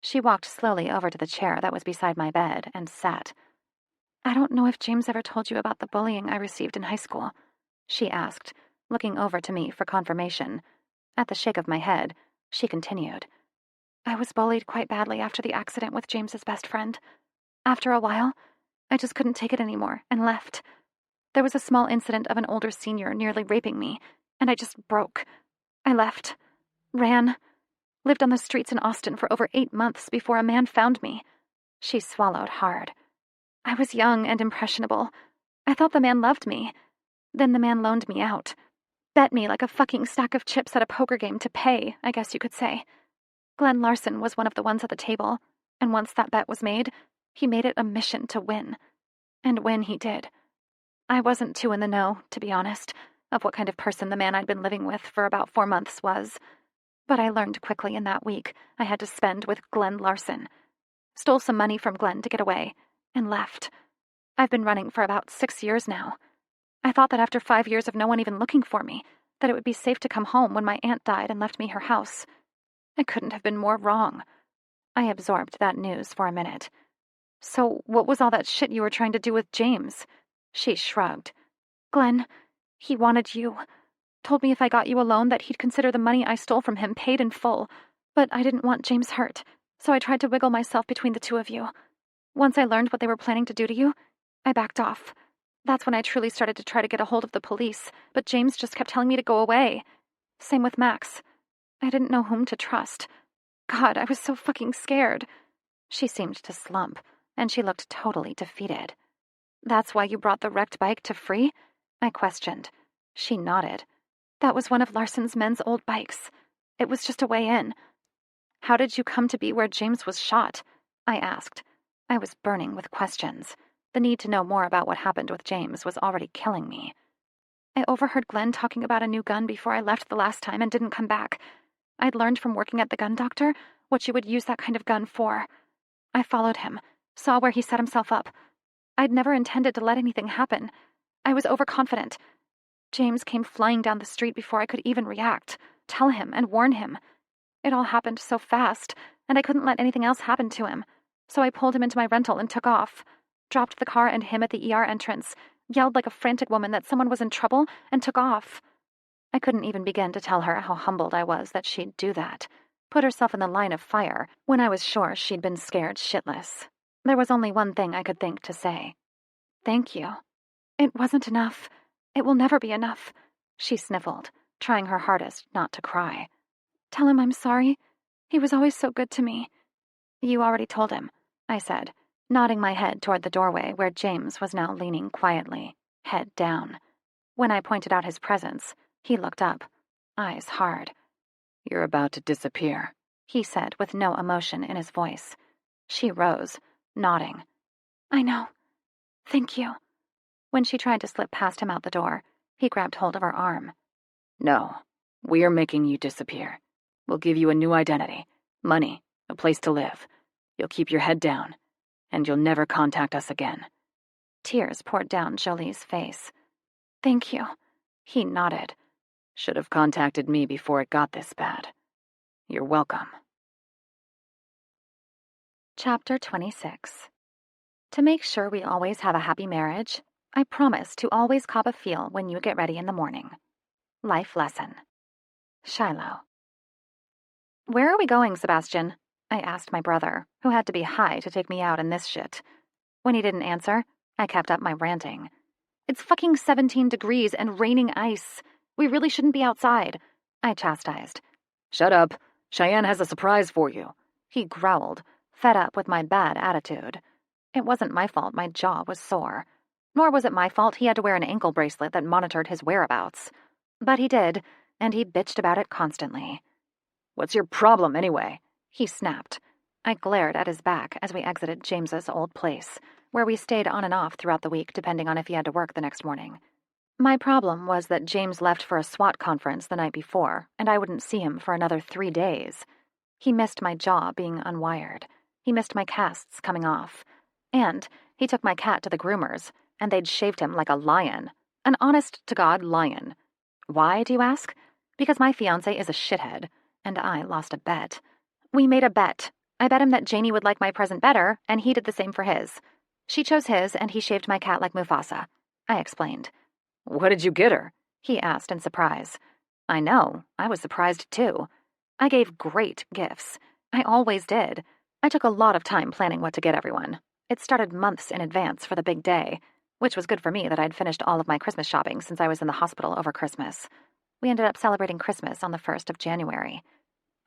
She walked slowly over to the chair that was beside my bed and sat. "I don't know if James ever told you about the bullying I received in high school," she asked, looking over to me for confirmation. At the shake of my head, she continued. "I was bullied quite badly after the accident with James's best friend. After a while, I just couldn't take it anymore and left. There was a small incident of an older senior nearly raping me, and I just broke. I left. Ran. Lived on the streets in Austin for over 8 months before a man found me." She swallowed hard. "I was young and impressionable. I thought the man loved me. Then the man loaned me out. Bet me like a fucking stack of chips at a poker game to pay, I guess you could say. Glenn Larson was one of the ones at the table, and once that bet was made, he made it a mission to win. And win he did. I wasn't too in the know, to be honest, of what kind of person the man I'd been living with for about 4 months was. But I learned quickly in that week I had to spend with Glenn Larson. Stole some money from Glenn to get away, and left. I've been running for about 6 years now. I thought that after 5 years of no one even looking for me, that it would be safe to come home when my aunt died and left me her house. I couldn't have been more wrong." I absorbed that news for a minute. "So what was all that shit you were trying to do with James?" She shrugged. "Glenn, he wanted you. Told me if I got you a loan that he'd consider the money I stole from him paid in full. But I didn't want James hurt, so I tried to wiggle myself between the two of you. Once I learned what they were planning to do to you, I backed off. That's when I truly started to try to get a hold of the police, but James just kept telling me to go away. Same with Max. I didn't know whom to trust. God, I was so fucking scared." She seemed to slump, and she looked totally defeated. "That's why you brought the wrecked bike to free?" I questioned. She nodded. "That was one of Larson's men's old bikes. It was just a way in." "How did you come to be where James was shot?" I asked. I was burning with questions. The need to know more about what happened with James was already killing me. "I overheard Glenn talking about a new gun before I left the last time and didn't come back. I'd learned from working at the gun doctor what you would use that kind of gun for. I followed him, saw where he set himself up. I'd never intended to let anything happen. I was overconfident. James came flying down the street before I could even react, tell him and warn him. It all happened so fast, and I couldn't let anything else happen to him. So I pulled him into my rental and took off. Dropped the car and him at the ER entrance, yelled like a frantic woman that someone was in trouble, and took off." I couldn't even begin to tell her how humbled I was that she'd do that, put herself in the line of fire, when I was sure she'd been scared shitless. There was only one thing I could think to say. "Thank you." "It wasn't enough. It will never be enough," she sniffled. trying her hardest not to cry. "Tell him I'm sorry. He was always so good to me." "You already told him," I said, nodding my head toward the doorway where James was now leaning quietly, head down. When I pointed out his presence, he looked up, eyes hard. "You're about to disappear," he said with no emotion in his voice. She rose, nodding. "I know. Thank you." When she tried to slip past him out the door, he grabbed hold of her arm. "No, we are making you disappear. We'll give you a new identity, money, a place to live. You'll keep your head down, and you'll never contact us again." Tears poured down Jolie's face. "Thank you." He nodded. "Should have contacted me before it got this bad. You're welcome." Chapter 26. To make sure we always have a happy marriage, I promise to always cop a feel when you get ready in the morning. Life lesson. Shiloh. "Where are we going, Sebastian?" I asked my brother, who had to be high to take me out in this shit. When he didn't answer, I kept up my ranting. "It's fucking 17 degrees and raining ice. We really shouldn't be outside," I chastised. "Shut up. Cheyenne has a surprise for you," he growled, fed up with my bad attitude. It wasn't my fault my jaw was sore. Nor was it my fault he had to wear an ankle bracelet that monitored his whereabouts. But he did, and he bitched about it constantly. "What's your problem, anyway?" he snapped. I glared at his back as we exited James's old place, where we stayed on and off throughout the week depending on if he had to work the next morning. My problem was that James left for a SWAT conference the night before, and I wouldn't see him for another 3 days. He missed my jaw being unwired. He missed my casts coming off. And he took my cat to the groomers, and they'd shaved him like a lion. An honest-to-God lion. Why, do you ask? Because my fiancé is a shithead, and I lost a bet. We made a bet. I bet him that Janie would like my present better, and he did the same for his. She chose his, and he shaved my cat like Mufasa, I explained. "What did you get her?" he asked in surprise. I know, I was surprised too. I gave great gifts. I always did. I took a lot of time planning what to get everyone. It started months in advance for the big day, which was good for me that I'd finished all of my Christmas shopping since I was in the hospital over Christmas. We ended up celebrating Christmas on the 1st of January.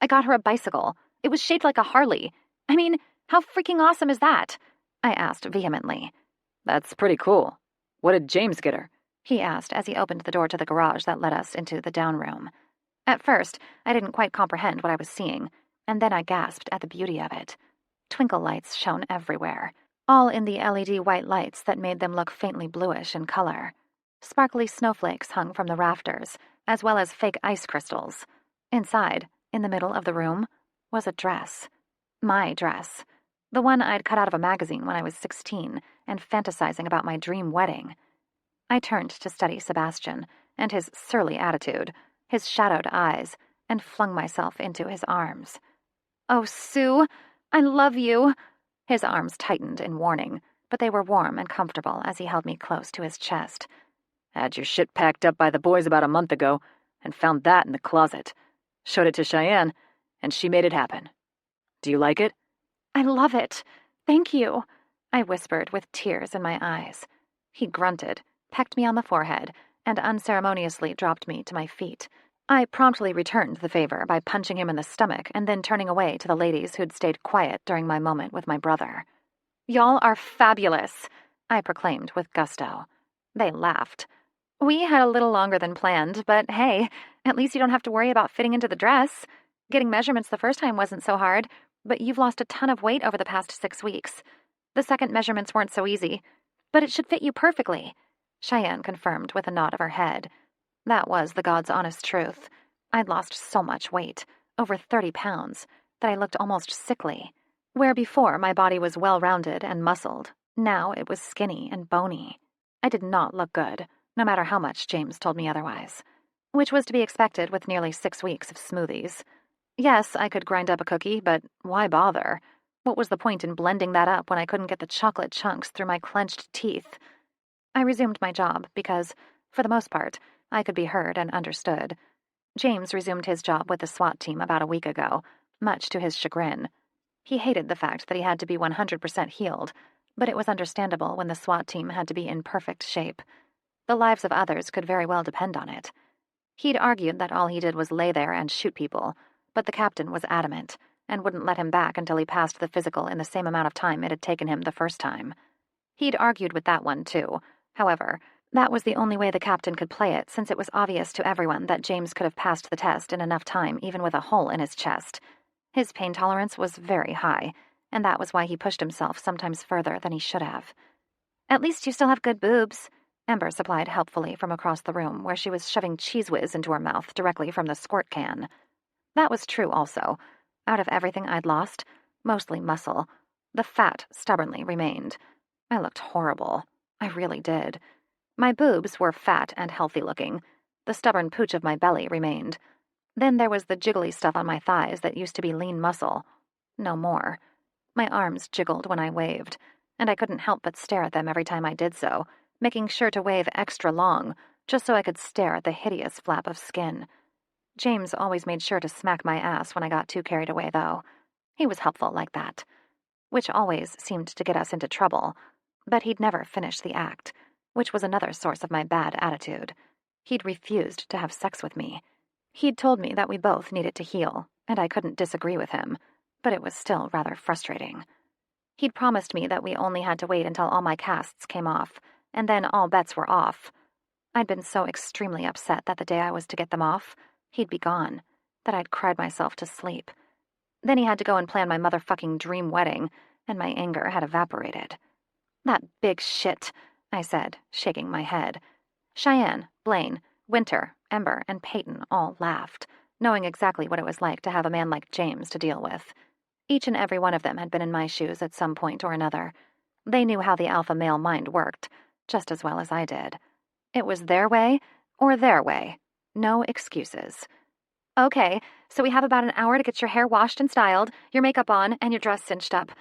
I got her a bicycle. It was shaped like a Harley. I mean, how freaking awesome is that? I asked vehemently. "That's pretty cool. What did James get her?" he asked as he opened the door to the garage that led us into the down room. At first, I didn't quite comprehend what I was seeing, and then I gasped at the beauty of it. Twinkle lights shone everywhere, all in the LED white lights that made them look faintly bluish in color. Sparkly snowflakes hung from the rafters, as well as fake ice crystals. Inside, in the middle of the room, was a dress. My dress. The one I'd cut out of a magazine when I was 16 and fantasizing about my dream wedding. I turned to study Sebastian and his surly attitude, his shadowed eyes, and flung myself into his arms. "Oh, Sue, I love you." His arms tightened in warning, but they were warm and comfortable as he held me close to his chest. "Had your shit packed up by the boys about a month ago, and found that in the closet. Showed it to Cheyenne, and she made it happen. Do you like it?" "I love it. Thank you," I whispered with tears in my eyes. He grunted, pecked me on the forehead, and unceremoniously dropped me to my feet. I promptly returned the favor by punching him in the stomach and then turning away to the ladies who'd stayed quiet during my moment with my brother. "Y'all are fabulous," I proclaimed with gusto. They laughed. "We had a little longer than planned, but hey, at least you don't have to worry about fitting into the dress. Getting measurements the first time wasn't so hard, but you've lost a ton of weight over the past 6 weeks. The second measurements weren't so easy, but it should fit you perfectly," Cheyenne confirmed with a nod of her head. That was the God's honest truth. I'd lost so much weight, over 30 pounds, that I looked almost sickly. Where before my body was well-rounded and muscled, now it was skinny and bony. I did not look good, no matter how much James told me otherwise. Which was to be expected with nearly 6 weeks of smoothies. Yes, I could grind up a cookie, but why bother? What was the point in blending that up when I couldn't get the chocolate chunks through my clenched teeth? I resumed my job because, for the most part, I could be heard and understood. James resumed his job with the SWAT team about a week ago, much to his chagrin. He hated the fact that he had to be 100% healed, but it was understandable when the SWAT team had to be in perfect shape. The lives of others could very well depend on it. He'd argued that all he did was lay there and shoot people, but the captain was adamant and wouldn't let him back until he passed the physical in the same amount of time it had taken him the first time. He'd argued with that one, too. However, that was the only way the captain could play it, since it was obvious to everyone that James could have passed the test in enough time even with a hole in his chest. His pain tolerance was very high, and that was why he pushed himself sometimes further than he should have. "At least you still have good boobs," Ember supplied helpfully from across the room, where she was shoving Cheese Whiz into her mouth directly from the squirt can. That was true also. Out of everything I'd lost, mostly muscle, the fat stubbornly remained. I looked horrible. I really did. My boobs were fat and healthy-looking. The stubborn pooch of my belly remained. Then there was the jiggly stuff on my thighs that used to be lean muscle. No more. My arms jiggled when I waved, and I couldn't help but stare at them every time I did so, making sure to wave extra long, just so I could stare at the hideous flap of skin. James always made sure to smack my ass when I got too carried away, though. He was helpful like that. Which always seemed to get us into trouble, but he'd never finish the act, which was another source of my bad attitude. He'd refused to have sex with me. He'd told me that we both needed to heal, and I couldn't disagree with him, but it was still rather frustrating. He'd promised me that we only had to wait until all my casts came off, and then all bets were off. I'd been so extremely upset that the day I was to get them off, he'd be gone, that I'd cried myself to sleep. Then he had to go and plan my motherfucking dream wedding, and my anger had evaporated. "That big shit," I said, shaking my head. Cheyenne, Blaine, Winter, Ember, and Peyton all laughed, knowing exactly what it was like to have a man like James to deal with. Each and every one of them had been in my shoes at some point or another. They knew how the alpha male mind worked, just as well as I did. It was their way or their way. No excuses. "Okay, so we have about an hour to get your hair washed and styled, your makeup on, and your dress cinched up.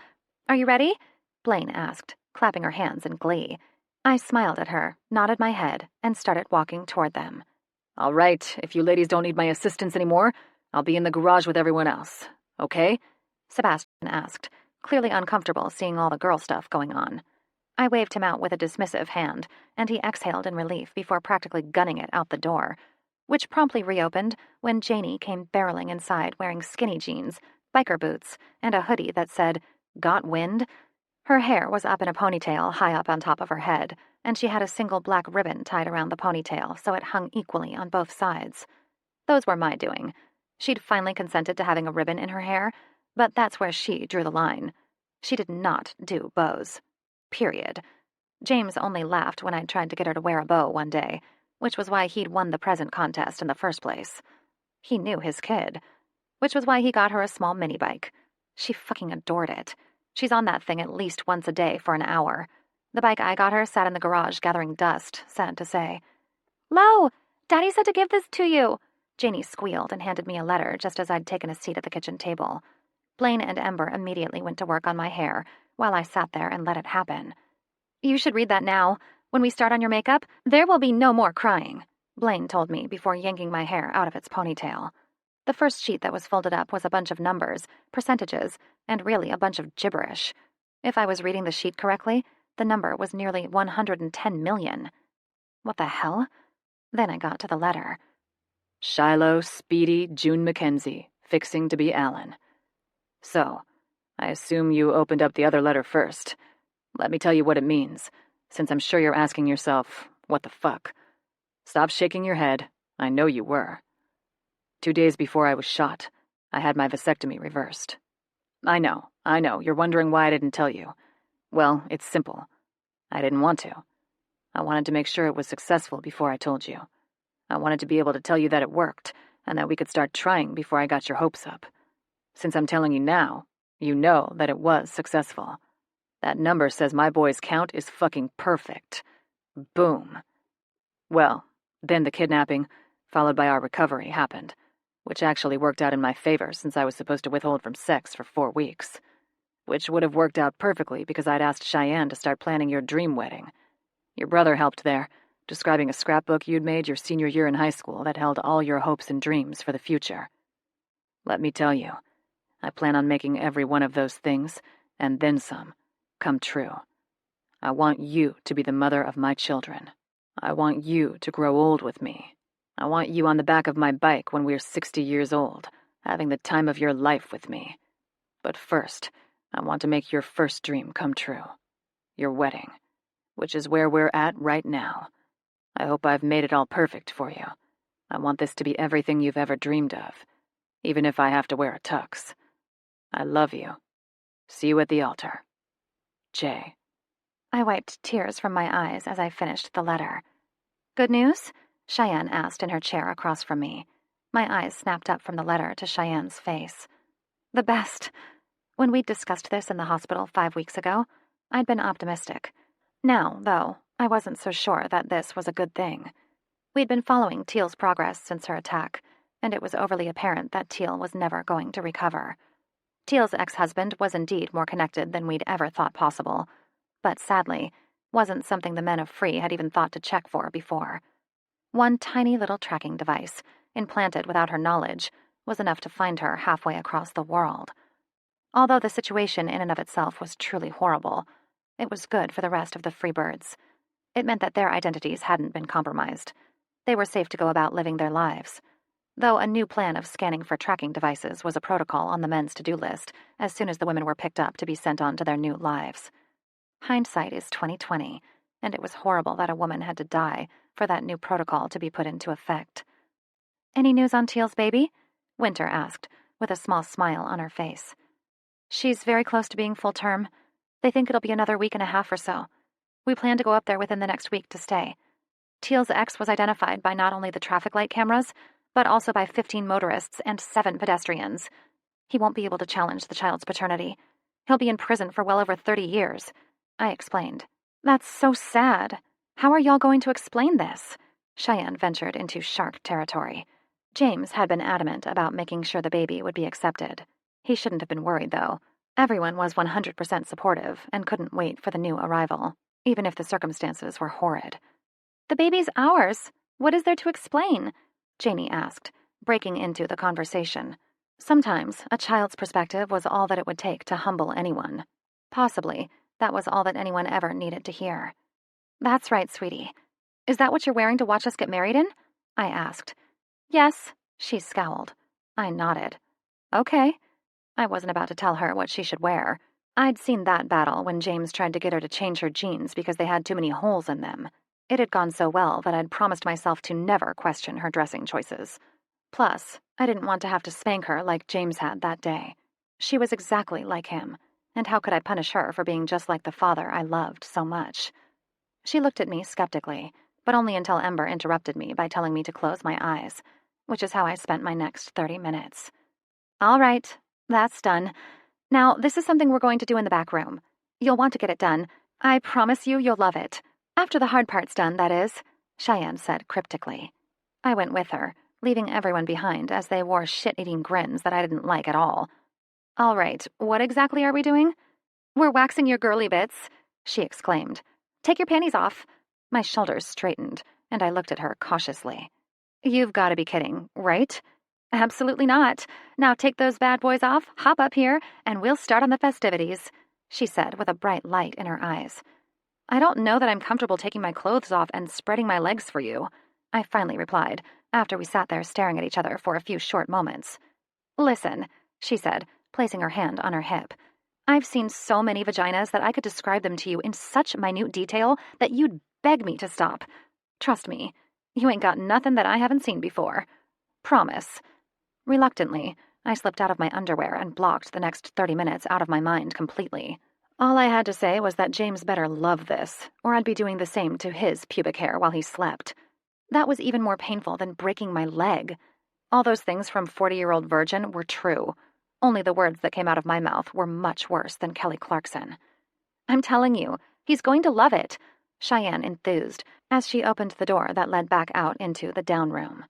Are you ready?" Blaine asked, clapping her hands in glee. I smiled at her, nodded my head, and started walking toward them. "All right, if you ladies don't need my assistance anymore, I'll be in the garage with everyone else. Okay?" Sebastian asked, clearly uncomfortable seeing all the girl stuff going on. I waved him out with a dismissive hand, and he exhaled in relief before practically gunning it out the door, which promptly reopened when Janie came barreling inside wearing skinny jeans, biker boots, and a hoodie that said, "Got wind?" Her hair was up in a ponytail high up on top of her head, and she had a single black ribbon tied around the ponytail so it hung equally on both sides. Those were my doing. She'd finally consented to having a ribbon in her hair, but that's where she drew the line. She did not do bows. Period. James only laughed when I'd tried to get her to wear a bow one day, which was why he'd won the present contest in the first place. He knew his kid, which was why he got her a small mini bike. She fucking adored it. She's on that thing at least once a day for an hour. The bike I got her sat in the garage gathering dust, sad to say. "Lo, Daddy said to give this to you," Janie squealed and handed me a letter just as I'd taken a seat at the kitchen table. Blaine and Ember immediately went to work on my hair, while I sat there and let it happen. "You should read that now. When we start on your makeup, there will be no more crying," Blaine told me before yanking my hair out of its ponytail. The first sheet that was folded up was a bunch of numbers, percentages, and really a bunch of gibberish. If I was reading the sheet correctly, the number was nearly 110 million. What the hell? Then I got to the letter. Shiloh, Speedy, June Mackenzie, fixing to be Alan. So, I assume you opened up the other letter first. Let me tell you what it means, since I'm sure you're asking yourself, what the fuck? Stop shaking your head. I know you were. 2 days before I was shot, I had my vasectomy reversed. I know, you're wondering why I didn't tell you. Well, it's simple. I didn't want to. I wanted to make sure it was successful before I told you. I wanted to be able to tell you that it worked, and that we could start trying before I got your hopes up. Since I'm telling you now, you know that it was successful. That number says my boy's count is fucking perfect. Boom. Well, then the kidnapping, followed by our recovery, happened, which actually worked out in my favor since I was supposed to withhold from sex for 4 weeks. Which would have worked out perfectly because I'd asked Cheyenne to start planning your dream wedding. Your brother helped there, describing a scrapbook you'd made your senior year in high school that held all your hopes and dreams for the future. Let me tell you, I plan on making every one of those things, and then some, come true. I want you to be the mother of my children. I want you to grow old with me. I want you on the back of my bike when we're 60 years old, having the time of your life with me. But first, I want to make your first dream come true. Your wedding, which is where we're at right now. I hope I've made it all perfect for you. I want this to be everything you've ever dreamed of, even if I have to wear a tux. I love you. See you at the altar. Jay. I wiped tears from my eyes as I finished the letter. Good news? Cheyenne asked in her chair across from me. My eyes snapped up from the letter to Cheyenne's face. The best. When we'd discussed this in the hospital 5 weeks ago, I'd been optimistic. Now, though, I wasn't so sure that this was a good thing. We'd been following Teal's progress since her attack, and it was overly apparent that Teal was never going to recover. Teal's ex-husband was indeed more connected than we'd ever thought possible, but sadly, wasn't something the men of Free had even thought to check for before. One tiny little tracking device, implanted without her knowledge, was enough to find her halfway across the world. Although the situation in and of itself was truly horrible, it was good for the rest of the Freebirds. It meant that their identities hadn't been compromised. They were safe to go about living their lives. Though a new plan of scanning for tracking devices was a protocol on the men's to-do list as soon as the women were picked up to be sent on to their new lives. Hindsight is 20/20, and it was horrible that a woman had to die for that new protocol to be put into effect. Any news on Teal's baby? Winter asked, with a small smile on her face. She's very close to being full term. They think it'll be another week and a half or so. We plan to go up there within the next week to stay. Teal's ex was identified by not only the traffic light cameras, but also by 15 motorists and 7 pedestrians. He won't be able to challenge the child's paternity. He'll be in prison for well over 30 years, I explained. That's so sad. How are y'all going to explain this? Cheyenne ventured into shark territory. James had been adamant about making sure the baby would be accepted. He shouldn't have been worried, though. Everyone was 100% supportive and couldn't wait for the new arrival, even if the circumstances were horrid. The baby's ours. What is there to explain? Janie asked, breaking into the conversation. Sometimes a child's perspective was all that it would take to humble anyone. Possibly, that was all that anyone ever needed to hear. That's right, sweetie. Is that what you're wearing to watch us get married in? I asked. Yes, she scowled. I nodded. Okay. I wasn't about to tell her what she should wear. I'd seen that battle when James tried to get her to change her jeans because they had too many holes in them. It had gone so well that I'd promised myself to never question her dressing choices. Plus, I didn't want to have to spank her like James had that day. She was exactly like him, and how could I punish her for being just like the father I loved so much? She looked at me skeptically, but only until Ember interrupted me by telling me to close my eyes, which is how I spent my next 30 minutes. All right, that's done. Now, this is something we're going to do in the back room. You'll want to get it done. I promise you'll love it. After the hard part's done, that is, Cheyenne said cryptically. I went with her, leaving everyone behind as they wore shit-eating grins that I didn't like at all. All right, what exactly are we doing? We're waxing your girly bits, she exclaimed. Take your panties off. My shoulders straightened, and I looked at her cautiously. You've got to be kidding, right? Absolutely not. Now take those bad boys off, hop up here, and we'll start on the festivities, she said with a bright light in her eyes. I don't know that I'm comfortable taking my clothes off and spreading my legs for you, I finally replied, after we sat there staring at each other for a few short moments. Listen, she said, placing her hand on her hip. I've seen so many vaginas that I could describe them to you in such minute detail that you'd beg me to stop. Trust me, you ain't got nothing that I haven't seen before. Promise. Reluctantly, I slipped out of my underwear and blocked the next 30 minutes out of my mind completely. All I had to say was that James better love this, or I'd be doing the same to his pubic hair while he slept. That was even more painful than breaking my leg. All those things from 40-year-old virgin were true. Only the words that came out of my mouth were much worse than Kelly Clarkson. I'm telling you, he's going to love it, Cheyenne enthused, as she opened the door that led back out into the down room.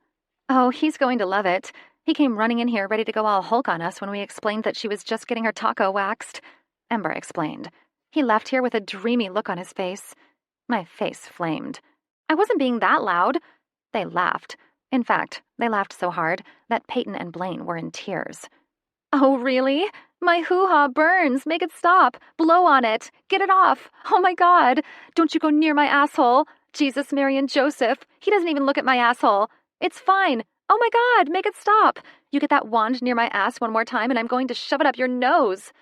Oh, he's going to love it. He came running in here ready to go all Hulk on us when we explained that she was just getting her taco waxed, Ember explained. He left here with a dreamy look on his face. My face flamed. I wasn't being that loud. They laughed. In fact, they laughed so hard that Peyton and Blaine were in tears. Oh, really? My hoo-ha burns. Make it stop. Blow on it. Get it off. Oh, my God. Don't you go near my asshole. Jesus, Mary, and Joseph. He doesn't even look at my asshole. It's fine. Oh my God, make it stop. You get that wand near my ass one more time and I'm going to shove it up your nose.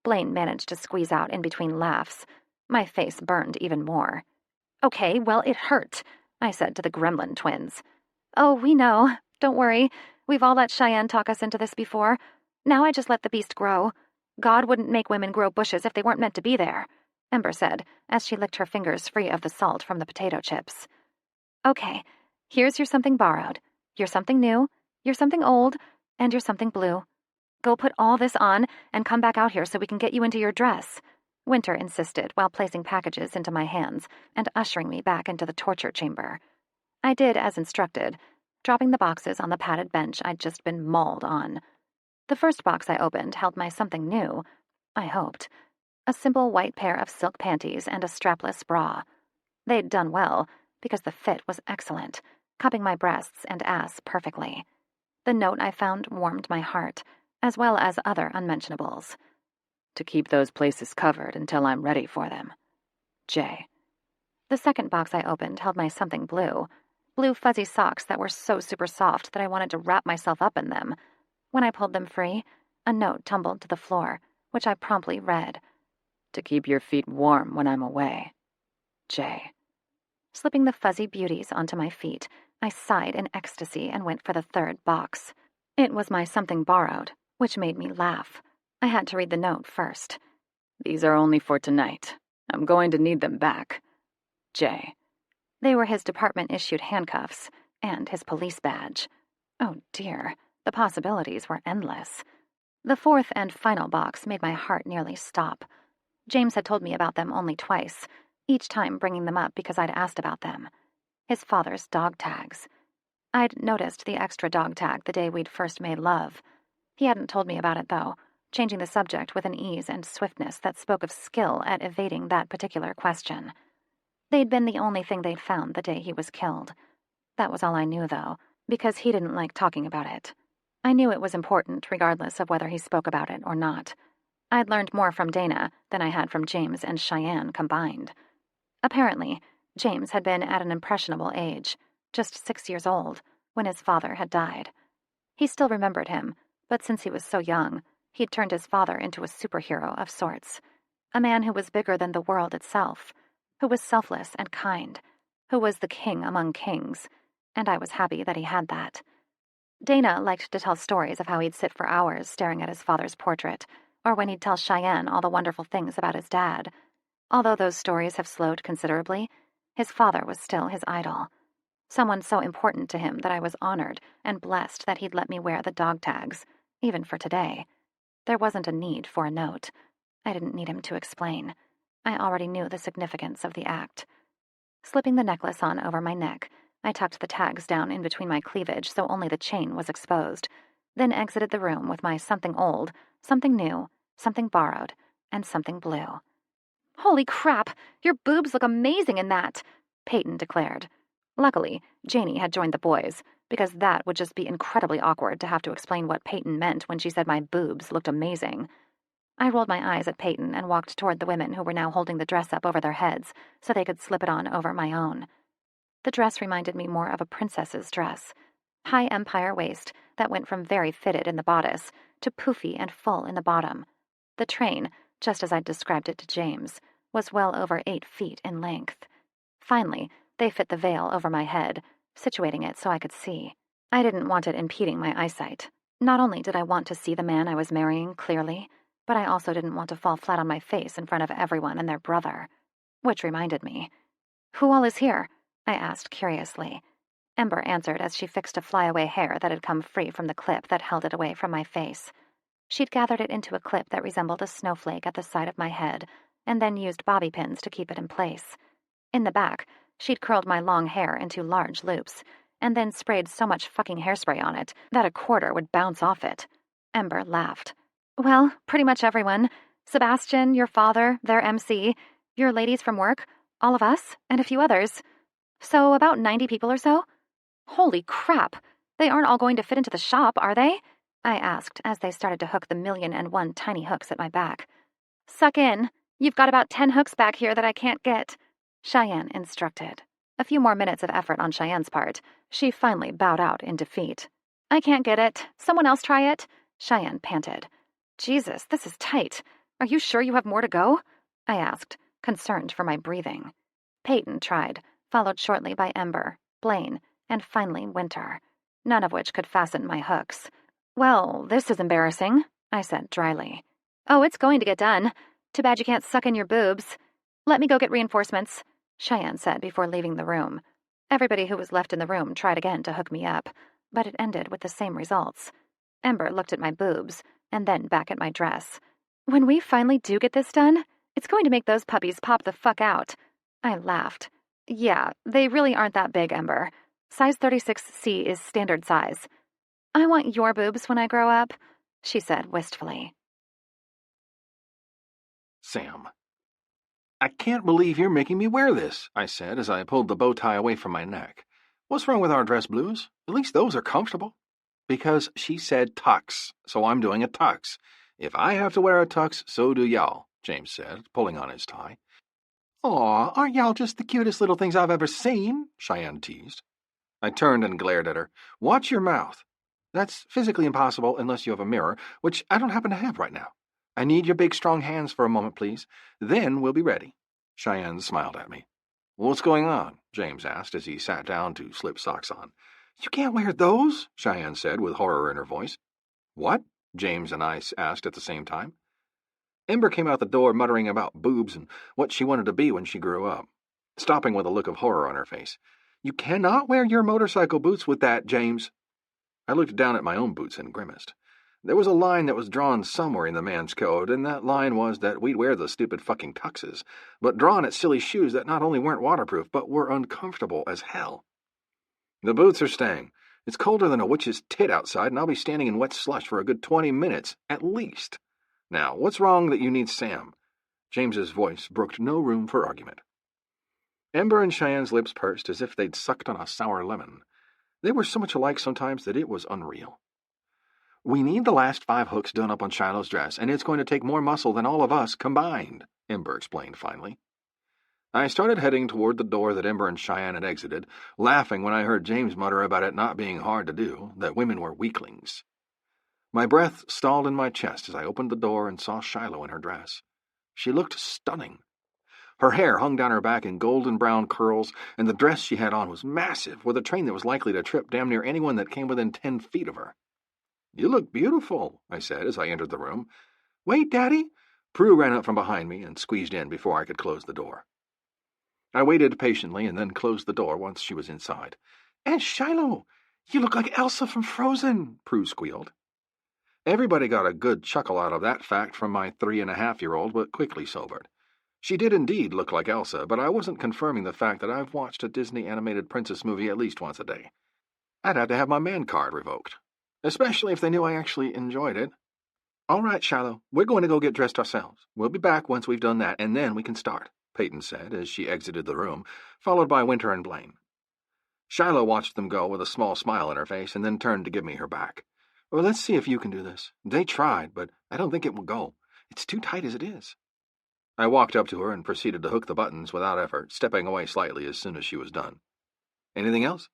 Blaine managed to squeeze out in between laughs. My face burned even more. Okay, well, it hurt, I said to the Gremlin twins. Oh, we know. Don't worry. We've all let Cheyenne talk us into this before. Now I just let the beast grow. God wouldn't make women grow bushes if they weren't meant to be there, Ember said as she licked her fingers free of the salt from the potato chips. Okay, here's your something borrowed. You're something new, you're something old, and you're something blue. Go put all this on and come back out here so we can get you into your dress, Winter insisted while placing packages into my hands and ushering me back into the torture chamber. I did as instructed, dropping the boxes on the padded bench I'd just been mauled on. The first box I opened held my something new, I hoped. A simple white pair of silk panties and a strapless bra. They'd done well, because the fit was excellent, cupping my breasts and ass perfectly. The note I found warmed my heart, as well as other unmentionables. To keep those places covered until I'm ready for them. J. The second box I opened held my something blue fuzzy socks that were so super soft that I wanted to wrap myself up in them. When I pulled them free, a note tumbled to the floor, which I promptly read. To keep your feet warm when I'm away. J. Slipping the fuzzy beauties onto my feet, I sighed in ecstasy and went for the third box. It was my something borrowed, which made me laugh. I had to read the note first. These are only for tonight. I'm going to need them back. J. They were his department-issued handcuffs and his police badge. Oh dear, the possibilities were endless. The fourth and final box made my heart nearly stop. James had told me about them only twice, each time bringing them up because I'd asked about them. His father's dog tags. I'd noticed the extra dog tag the day we'd first made love. He hadn't told me about it, though, changing the subject with an ease and swiftness that spoke of skill at evading that particular question. They'd been the only thing they'd found the day he was killed. That was all I knew, though, because he didn't like talking about it. I knew it was important, regardless of whether he spoke about it or not. I'd learned more from Dana than I had from James and Cheyenne combined. Apparently, James had been at an impressionable age, just 6 years old, when his father had died. He still remembered him, but since he was so young, he'd turned his father into a superhero of sorts. A man who was bigger than the world itself, who was selfless and kind, who was the king among kings, and I was happy that he had that. Dana liked to tell stories of how he'd sit for hours staring at his father's portrait, or when he'd tell Cheyenne all the wonderful things about his dad. Although those stories have slowed considerably, his father was still his idol. Someone so important to him that I was honored and blessed that he'd let me wear the dog tags, even for today. There wasn't a need for a note. I didn't need him to explain. I already knew the significance of the act. Slipping the necklace on over my neck, I tucked the tags down in between my cleavage so only the chain was exposed, then exited the room with my something old, something new, something borrowed, and something blue. Holy crap! Your boobs look amazing in that, Peyton declared. Luckily, Janie had joined the boys, because that would just be incredibly awkward to have to explain what Peyton meant when she said my boobs looked amazing. I rolled my eyes at Peyton and walked toward the women who were now holding the dress up over their heads so they could slip it on over my own. The dress reminded me more of a princess's dress. High empire waist that went from very fitted in the bodice to poofy and full in the bottom. The train, just as I'd described it to James, was well over 8 feet in length. Finally, they fit the veil over my head, situating it so I could see. I didn't want it impeding my eyesight. Not only did I want to see the man I was marrying clearly, but I also didn't want to fall flat on my face in front of everyone and their brother. Which reminded me. Who all is here? I asked curiously. Ember answered as she fixed a flyaway hair that had come free from the clip that held it away from my face. She'd gathered it into a clip that resembled a snowflake at the side of my head, and then used bobby pins to keep it in place. In the back, she'd curled my long hair into large loops, and then sprayed so much fucking hairspray on it that a quarter would bounce off it. Ember laughed. Well, pretty much everyone. Sebastian, your father, their MC, your ladies from work, all of us, and a few others. So about 90 people or so? Holy crap! They aren't all going to fit into the shop, are they? I asked as they started to hook the 1,000,001 tiny hooks at my back. Suck in. You've got about 10 hooks back here that I can't get, Cheyenne instructed. A few more minutes of effort on Cheyenne's part. She finally bowed out in defeat. I can't get it. Someone else try it? Cheyenne panted. Jesus, this is tight. Are you sure you have more to go? I asked, concerned for my breathing. Peyton tried, followed shortly by Ember, Blaine, and finally Winter, none of which could fasten my hooks. Well, this is embarrassing, I said dryly. Oh, it's going to get done. Too bad you can't suck in your boobs. Let me go get reinforcements, Cheyenne said before leaving the room. Everybody who was left in the room tried again to hook me up, but it ended with the same results. Ember looked at my boobs, and then back at my dress. When we finally do get this done, it's going to make those puppies pop the fuck out. I laughed. Yeah, they really aren't that big, Ember. Size 36C is standard size. I want your boobs when I grow up, she said wistfully. Sam. I can't believe you're making me wear this, I said as I pulled the bow tie away from my neck. What's wrong with our dress blues? At least those are comfortable. Because she said tux, so I'm doing a tux. If I have to wear a tux, so do y'all, James said, pulling on his tie. Aw, aren't y'all just the cutest little things I've ever seen? Cheyenne teased. I turned and glared at her. Watch your mouth. That's physically impossible unless you have a mirror, which I don't happen to have right now. I need your big, strong hands for a moment, please. Then we'll be ready. Cheyenne smiled at me. What's going on? James asked as he sat down to slip socks on. You can't wear those, Cheyenne said with horror in her voice. What? James and I asked at the same time. Ember came out the door muttering about boobs and what she wanted to be when she grew up, stopping with a look of horror on her face. You cannot wear your motorcycle boots with that, James. I looked down at my own boots and grimaced. There was a line that was drawn somewhere in the man's code, and that line was that we'd wear the stupid fucking tuxes, but drawn at silly shoes that not only weren't waterproof, but were uncomfortable as hell. The boots are staying. It's colder than a witch's tit outside, and I'll be standing in wet slush for a good 20 minutes, at least. Now, what's wrong that you need Sam? James's voice brooked no room for argument. Ember and Cheyenne's lips pursed as if they'd sucked on a sour lemon. They were so much alike sometimes that it was unreal. We need the last 5 hooks done up on Shiloh's dress, and it's going to take more muscle than all of us combined, Ember explained finally. I started heading toward the door that Ember and Cheyenne had exited, laughing when I heard James mutter about it not being hard to do, that women were weaklings. My breath stalled in my chest as I opened the door and saw Shiloh in her dress. She looked stunning. Her hair hung down her back in golden brown curls, and the dress she had on was massive, with a train that was likely to trip damn near anyone that came within 10 feet of her. You look beautiful, I said as I entered the room. Wait, Daddy! Prue ran up from behind me and squeezed in before I could close the door. I waited patiently and then closed the door once she was inside. Aunt Shiloh, you look like Elsa from Frozen, Prue squealed. Everybody got a good chuckle out of that fact from my 3.5-year-old, but quickly sobered. She did indeed look like Elsa, but I wasn't confirming the fact that I've watched a Disney animated princess movie at least once a day. I'd have to have my man card revoked, especially if they knew I actually enjoyed it. All right, Shiloh, we're going to go get dressed ourselves. We'll be back once we've done that, and then we can start, Peyton said as she exited the room, followed by Winter and Blaine. Shiloh watched them go with a small smile on her face and then turned to give me her back. Well, let's see if you can do this. They tried, but I don't think it will go. It's too tight as it is. I walked up to her and proceeded to hook the buttons without effort, stepping away slightly as soon as she was done. Anything else?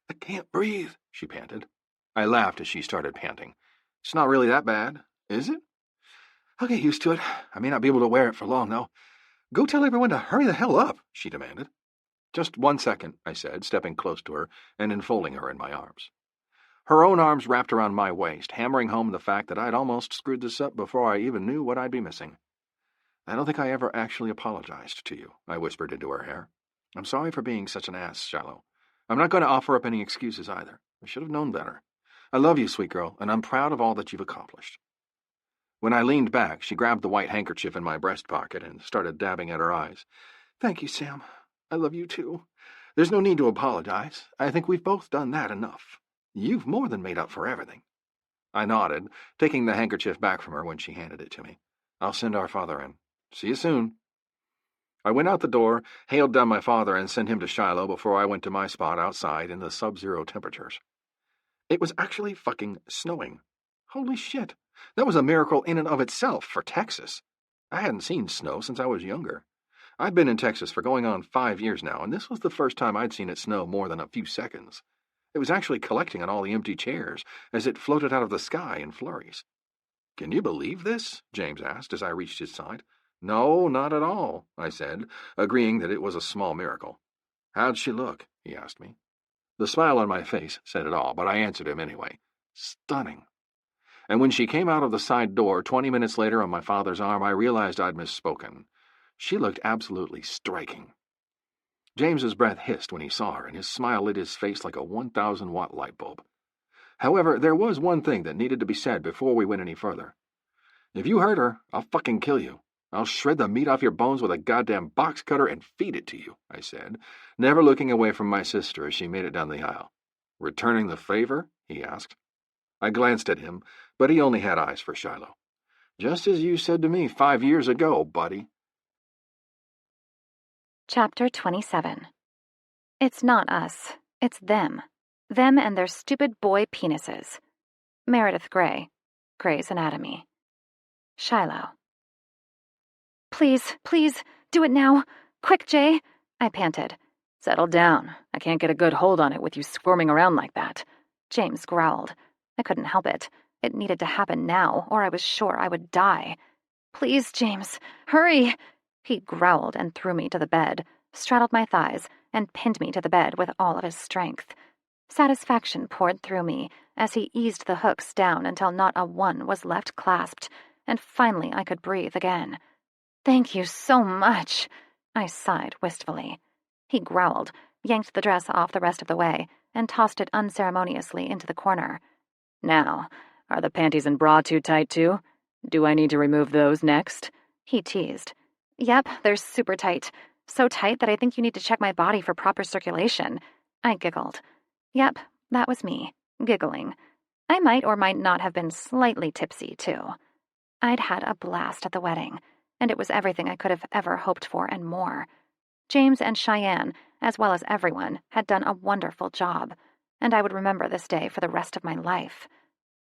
I can't breathe, she panted. I laughed as she started panting. It's not really that bad, is it? I'll get used to it. I may not be able to wear it for long, though. Go tell everyone to hurry the hell up, she demanded. Just 1 second, I said, stepping close to her and enfolding her in my arms. Her own arms wrapped around my waist, hammering home the fact that I'd almost screwed this up before I even knew what I'd be missing. I don't think I ever actually apologized to you, I whispered into her hair. I'm sorry for being such an ass, Shiloh. I'm not going to offer up any excuses either. I should have known better. I love you, sweet girl, and I'm proud of all that you've accomplished. When I leaned back, she grabbed the white handkerchief in my breast pocket and started dabbing at her eyes. Thank you, Sam. I love you, too. There's no need to apologize. I think we've both done that enough. You've more than made up for everything. I nodded, taking the handkerchief back from her when she handed it to me. I'll send our father in. See you soon. I went out the door, hailed down my father, and sent him to Shiloh before I went to my spot outside in the sub-zero temperatures. It was actually fucking snowing. Holy shit. That was a miracle in and of itself for Texas. I hadn't seen snow since I was younger. I'd been in Texas for going on 5 years now, and this was the first time I'd seen it snow more than a few seconds. It was actually collecting on all the empty chairs as it floated out of the sky in flurries. "Can you believe this?" James asked as I reached his side. "No, not at all," I said, agreeing that it was a small miracle. "How'd she look?" he asked me. The smile on my face said it all, but I answered him anyway. Stunning. And when she came out of the side door 20 minutes later on my father's arm, I realized I'd misspoken. She looked absolutely striking. James's breath hissed when he saw her, and his smile lit his face like a 1,000-watt light bulb. However, there was one thing that needed to be said before we went any further. "If you hurt her, I'll fucking kill you. I'll shred the meat off your bones with a goddamn box cutter and feed it to you," I said, never looking away from my sister as she made it down the aisle. "Returning the favor?" he asked. I glanced at him, but he only had eyes for Shiloh. "Just as you said to me 5 years ago, buddy." Chapter 27. It's not us. It's them. Them and their stupid boy penises. Meredith Grey, Grey's Anatomy. Shiloh. "Please, please, do it now. Quick, Jay," I panted. Settle down. I can't get a good hold on it with you squirming around like that. James growled. I couldn't help it. It needed to happen now, or I was sure I would die. "Please, James, hurry!" He growled and threw me to the bed, straddled my thighs, and pinned me to the bed with all of his strength. Satisfaction poured through me as he eased the hooks down until not a one was left clasped, and finally I could breathe again. "Thank you so much," I sighed wistfully. He growled, yanked the dress off the rest of the way, and tossed it unceremoniously into the corner. "Now, are the panties and bra too tight too? Do I need to remove those next?" He teased. "Yep, they're super tight. So tight that I think you need to check my body for proper circulation." I giggled. Yep, that was me, giggling. I might or might not have been slightly tipsy, too. I'd had a blast at the wedding, and it was everything I could have ever hoped for and more. James and Cheyenne, as well as everyone, had done a wonderful job, and I would remember this day for the rest of my life.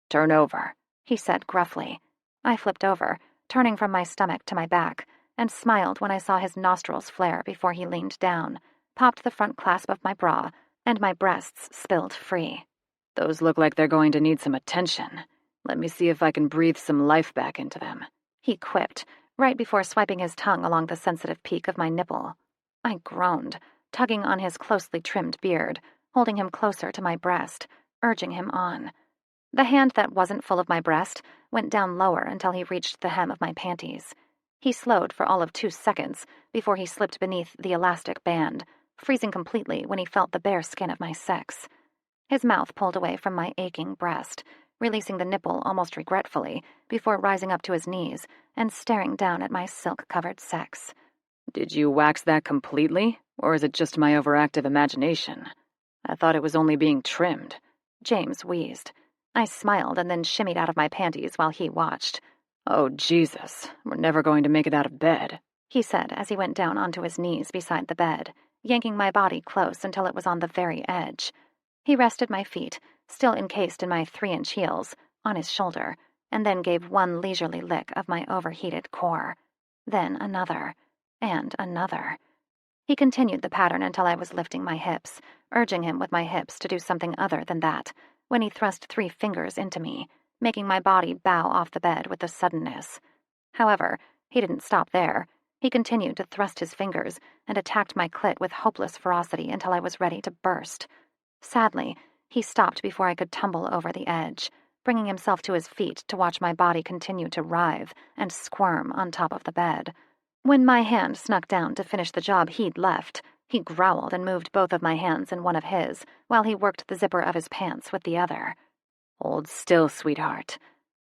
"Turn over," he said gruffly. I flipped over, turning from my stomach to my back, and smiled when I saw his nostrils flare before he leaned down, popped the front clasp of my bra, and my breasts spilled free. "Those look like they're going to need some attention. Let me see if I can breathe some life back into them," he quipped, right before swiping his tongue along the sensitive peak of my nipple. I groaned, tugging on his closely trimmed beard, holding him closer to my breast, urging him on. The hand that wasn't full of my breast went down lower until he reached the hem of my panties. He slowed for all of 2 seconds before he slipped beneath the elastic band, freezing completely when he felt the bare skin of my sex. His mouth pulled away from my aching breast, releasing the nipple almost regretfully before rising up to his knees and staring down at my silk-covered sex. "Did you wax that completely, or is it just my overactive imagination? I thought it was only being trimmed." James wheezed. I smiled and then shimmied out of my panties while he watched. "Oh, Jesus, we're never going to make it out of bed," he said as he went down onto his knees beside the bed, yanking my body close until it was on the very edge. He rested my feet, still encased in my 3-inch heels, on his shoulder, and then gave one leisurely lick of my overheated core. Then another, and another. He continued the pattern until I was lifting my hips, urging him with my hips to do something other than that, when he thrust 3 fingers into me, making my body bow off the bed with a suddenness. However, he didn't stop there. He continued to thrust his fingers and attacked my clit with hopeless ferocity until I was ready to burst. Sadly, he stopped before I could tumble over the edge, bringing himself to his feet to watch my body continue to writhe and squirm on top of the bed. When my hand snuck down to finish the job he'd left, he growled and moved both of my hands in one of his while he worked the zipper of his pants with the other. "Hold still, sweetheart."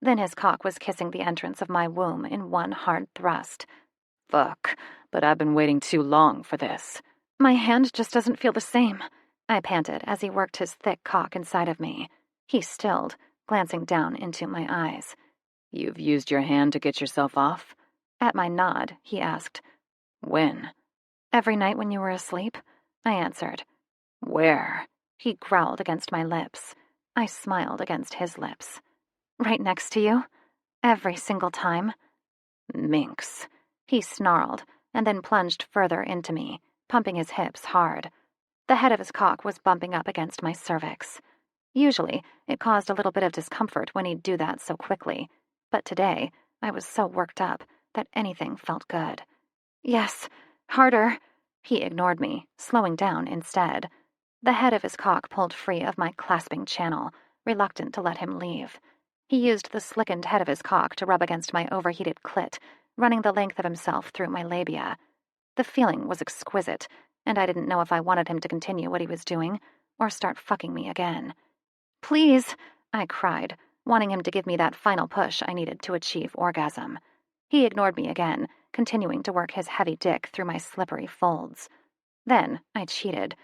Then his cock was kissing the entrance of my womb in one hard thrust. "Fuck, but I've been waiting too long for this." "My hand just doesn't feel the same," I panted as he worked his thick cock inside of me. He stilled, glancing down into my eyes. "You've used your hand to get yourself off?" At my nod, he asked. "When?" "Every night when you were asleep," I answered. "Where?" He growled against my lips. I smiled against his lips. "Right next to you. Every single time." "Minx," he snarled, and then plunged further into me, pumping his hips hard. The head of his cock was bumping up against my cervix. Usually, it caused a little bit of discomfort when he'd do that so quickly, but today, I was so worked up that anything felt good. Yes, harder. He ignored me, slowing down instead. The head of his cock pulled free of my clasping channel, reluctant to let him leave. He used the slickened head of his cock to rub against my overheated clit, running the length of himself through my labia. The feeling was exquisite, and I didn't know if I wanted him to continue what he was doing or start fucking me again. Please, I cried, wanting him to give me that final push I needed to achieve orgasm. He ignored me again, continuing to work his heavy dick through my slippery folds. Then I cheated.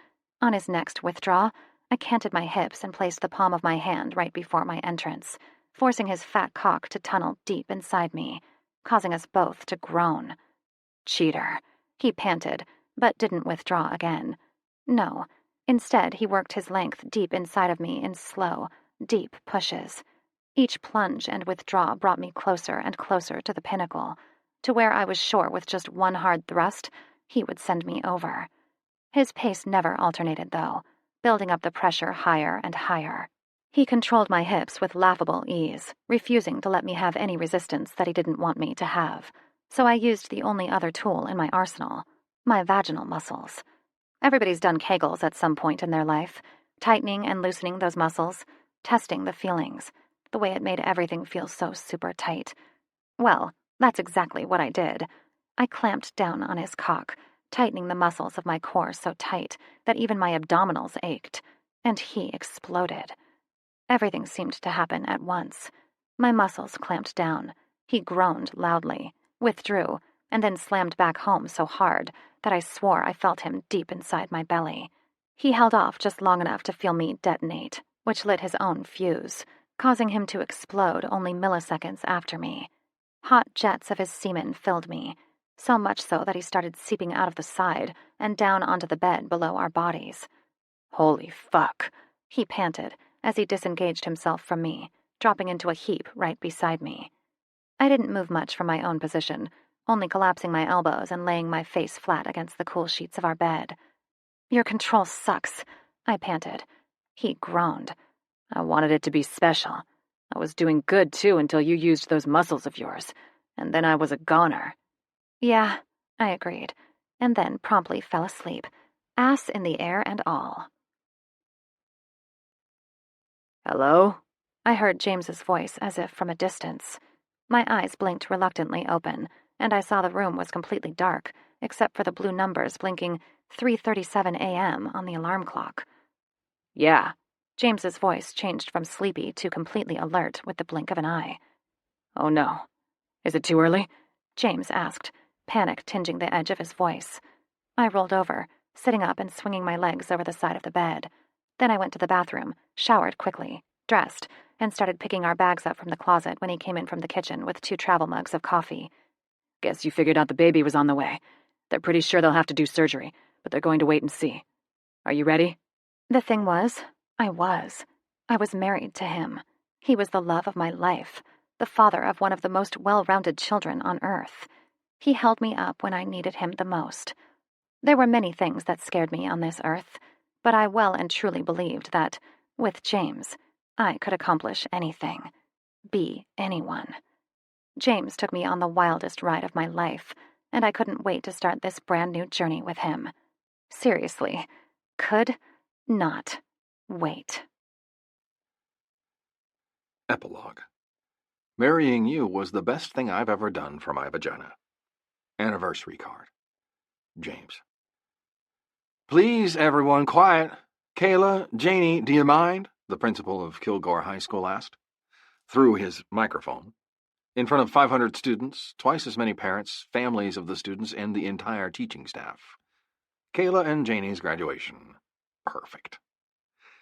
On his next withdrawal, I canted my hips and placed the palm of my hand right before my entrance, forcing his fat cock to tunnel deep inside me, causing us both to groan. Cheater, he panted, but didn't withdraw again. No, instead he worked his length deep inside of me in slow, deep pushes. Each plunge and withdraw brought me closer and closer to the pinnacle, to where I was sure with just one hard thrust, he would send me over. His pace never alternated, though, building up the pressure higher and higher. He controlled my hips with laughable ease, refusing to let me have any resistance that he didn't want me to have. So I used the only other tool in my arsenal, my vaginal muscles. Everybody's done Kegels at some point in their life, tightening and loosening those muscles, testing the feelings, the way it made everything feel so super tight. Well, that's exactly what I did. I clamped down on his cock, tightening the muscles of my core so tight that even my abdominals ached, and he exploded. Everything seemed to happen at once. My muscles clamped down. He groaned loudly, withdrew, and then slammed back home so hard that I swore I felt him deep inside my belly. He held off just long enough to feel me detonate, which lit his own fuse, causing him to explode only milliseconds after me. Hot jets of his semen filled me, so much so that he started seeping out of the side and down onto the bed below our bodies. Holy fuck, he panted as he disengaged himself from me, dropping into a heap right beside me. I didn't move much from my own position, only collapsing my elbows and laying my face flat against the cool sheets of our bed. Your control sucks, I panted. He groaned. I wanted it to be special. I was doing good, too, until you used those muscles of yours, and then I was a goner. Yeah, I agreed, and then promptly fell asleep, ass in the air and all. Hello? I heard James's voice as if from a distance. My eyes blinked reluctantly open, and I saw the room was completely dark, except for the blue numbers blinking 3:37 a.m. on the alarm clock. Yeah. James's voice changed from sleepy to completely alert with the blink of an eye. Oh no. Is it too early? James asked, panic tinging the edge of his voice. I rolled over, sitting up and swinging my legs over the side of the bed. Then I went to the bathroom, showered quickly, dressed, and started picking our bags up from the closet when he came in from the kitchen with 2 travel mugs of coffee. Guess you figured out the baby was on the way. They're pretty sure they'll have to do surgery, but they're going to wait and see. Are you ready? The thing was, I was married to him. He was the love of my life, the father of one of the most well-rounded children on earth. He held me up when I needed him the most. There were many things that scared me on this earth, but I well and truly believed that, with James, I could accomplish anything, be anyone. James took me on the wildest ride of my life, and I couldn't wait to start this brand new journey with him. Seriously, could not wait. Epilogue. Marrying you was the best thing I've ever done for my vagina. Anniversary card. James. Please, everyone, quiet. Kayla, Janie, do you mind? The principal of Kilgore High School asked. Through his microphone. In front of 500 students, twice as many parents, families of the students, and the entire teaching staff. Kayla and Janie's graduation. Perfect.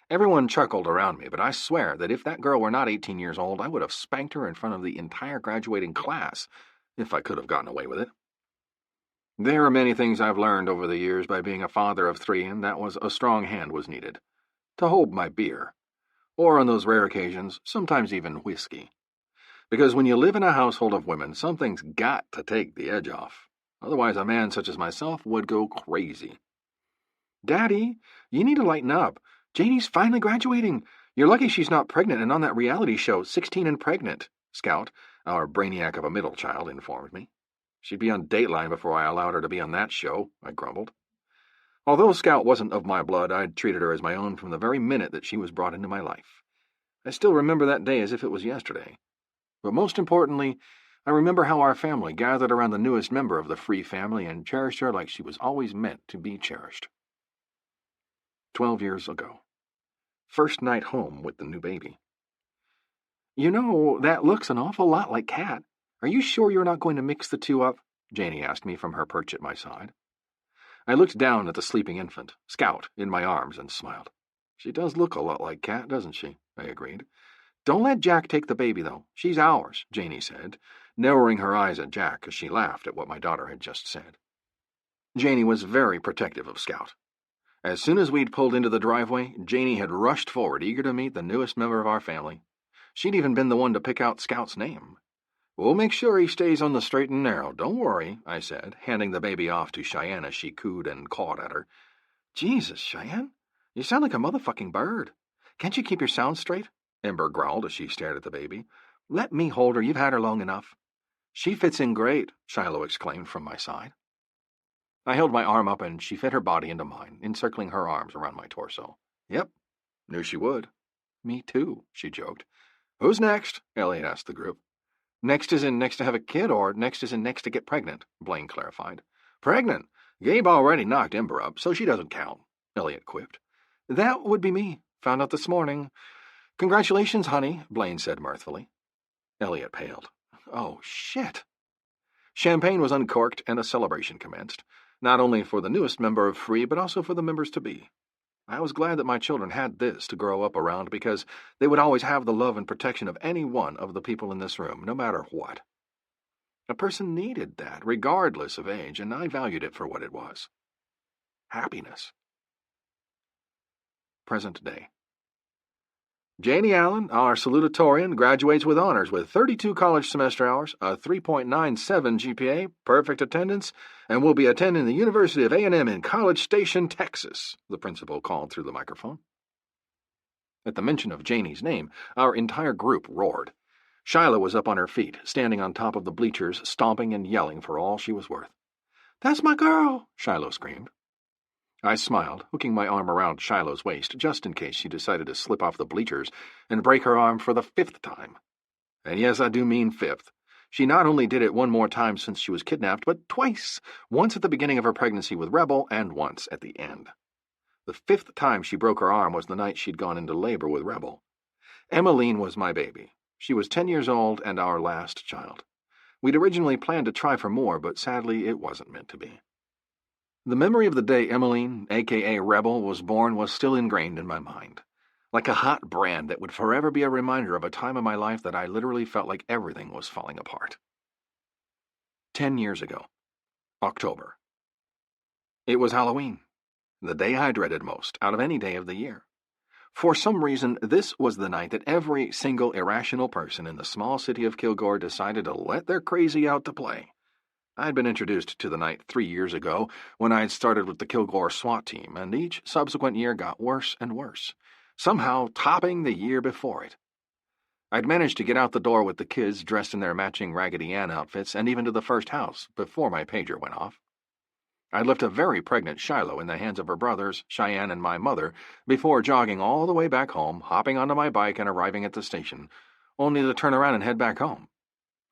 Everyone chuckled around me, but I swear that if that girl were not 18 years old, I would have spanked her in front of the entire graduating class, if I could have gotten away with it. There are many things I've learned over the years by being a father of 3, and that was a strong hand was needed. To hold my beer. Or on those rare occasions, sometimes even whiskey. Because when you live in a household of women, something's got to take the edge off. Otherwise, a man such as myself would go crazy. Daddy, you need to lighten up. Janie's finally graduating. You're lucky she's not pregnant and on that reality show, 16 and Pregnant, Scout, our brainiac of a middle child, informed me. She'd be on Dateline before I allowed her to be on that show, I grumbled. Although Scout wasn't of my blood, I'd treated her as my own from the very minute that she was brought into my life. I still remember that day as if it was yesterday. But most importantly, I remember how our family gathered around the newest member of the Free family and cherished her like she was always meant to be cherished. 12 years ago. First night home with the new baby. You know, that looks an awful lot like Kat. Are you sure you're not going to mix the two up? Janie asked me from her perch at my side. I looked down at the sleeping infant, Scout, in my arms and smiled. She does look a lot like Kat, doesn't she? I agreed. Don't let Jack take the baby, though. She's ours, Janie said, narrowing her eyes at Jack as she laughed at what my daughter had just said. Janie was very protective of Scout. As soon as we'd pulled into the driveway, Janie had rushed forward, eager to meet the newest member of our family. She'd even been the one to pick out Scout's name. We'll make sure he stays on the straight and narrow, don't worry, I said, handing the baby off to Cheyenne as she cooed and cawed at her. Jesus, Cheyenne, you sound like a motherfucking bird. Can't you keep your sound straight? Ember growled as she stared at the baby. Let me hold her, you've had her long enough. She fits in great, Shiloh exclaimed from my side. I held my arm up and she fit her body into mine, encircling her arms around my torso. Yep, knew she would. Me too, she joked. Who's next? Elliot asked the group. Next is in next to have a kid, or next is in next to get pregnant, Blaine clarified. Pregnant? Gabe already knocked Ember up, so she doesn't count, Elliot quipped. That would be me. Found out this morning. Congratulations, honey, Blaine said mirthfully. Elliot paled. Oh, shit. Champagne was uncorked and a celebration commenced, not only for the newest member of Free, but also for the members-to-be. I was glad that my children had this to grow up around because they would always have the love and protection of any one of the people in this room, no matter what. A person needed that, regardless of age, and I valued it for what it was. Happiness. Present day. Janie Allen, our salutatorian, graduates with honors with 32 college semester hours, a 3.97 GPA, perfect attendance, and will be attending the University of A&M in College Station, Texas, the principal called through the microphone. At the mention of Janie's name, our entire group roared. Shiloh was up on her feet, standing on top of the bleachers, stomping and yelling for all she was worth. That's my girl, Shiloh screamed. I smiled, hooking my arm around Shiloh's waist just in case she decided to slip off the bleachers and break her arm for the 5th time. And yes, I do mean 5th. She not only did it one more time since she was kidnapped, but twice, once at the beginning of her pregnancy with Rebel and once at the end. The 5th time she broke her arm was the night she'd gone into labor with Rebel. Emmeline was my baby. She was 10 years old and our last child. We'd originally planned to try for more, but sadly it wasn't meant to be. The memory of the day Emmeline, a.k.a. Rebel, was born was still ingrained in my mind, like a hot brand that would forever be a reminder of a time in my life that I literally felt like everything was falling apart. 10 years ago. October. It was Halloween, the day I dreaded most out of any day of the year. For some reason, this was the night that every single irrational person in the small city of Kilgore decided to let their crazy out to play. I'd been introduced to the night 3 years ago when I'd started with the Kilgore SWAT team, and each subsequent year got worse and worse, somehow topping the year before it. I'd managed to get out the door with the kids dressed in their matching Raggedy Ann outfits and even to the first house before my pager went off. I'd left a very pregnant Shiloh in the hands of her brothers, Cheyenne and my mother, before jogging all the way back home, hopping onto my bike and arriving at the station, only to turn around and head back home.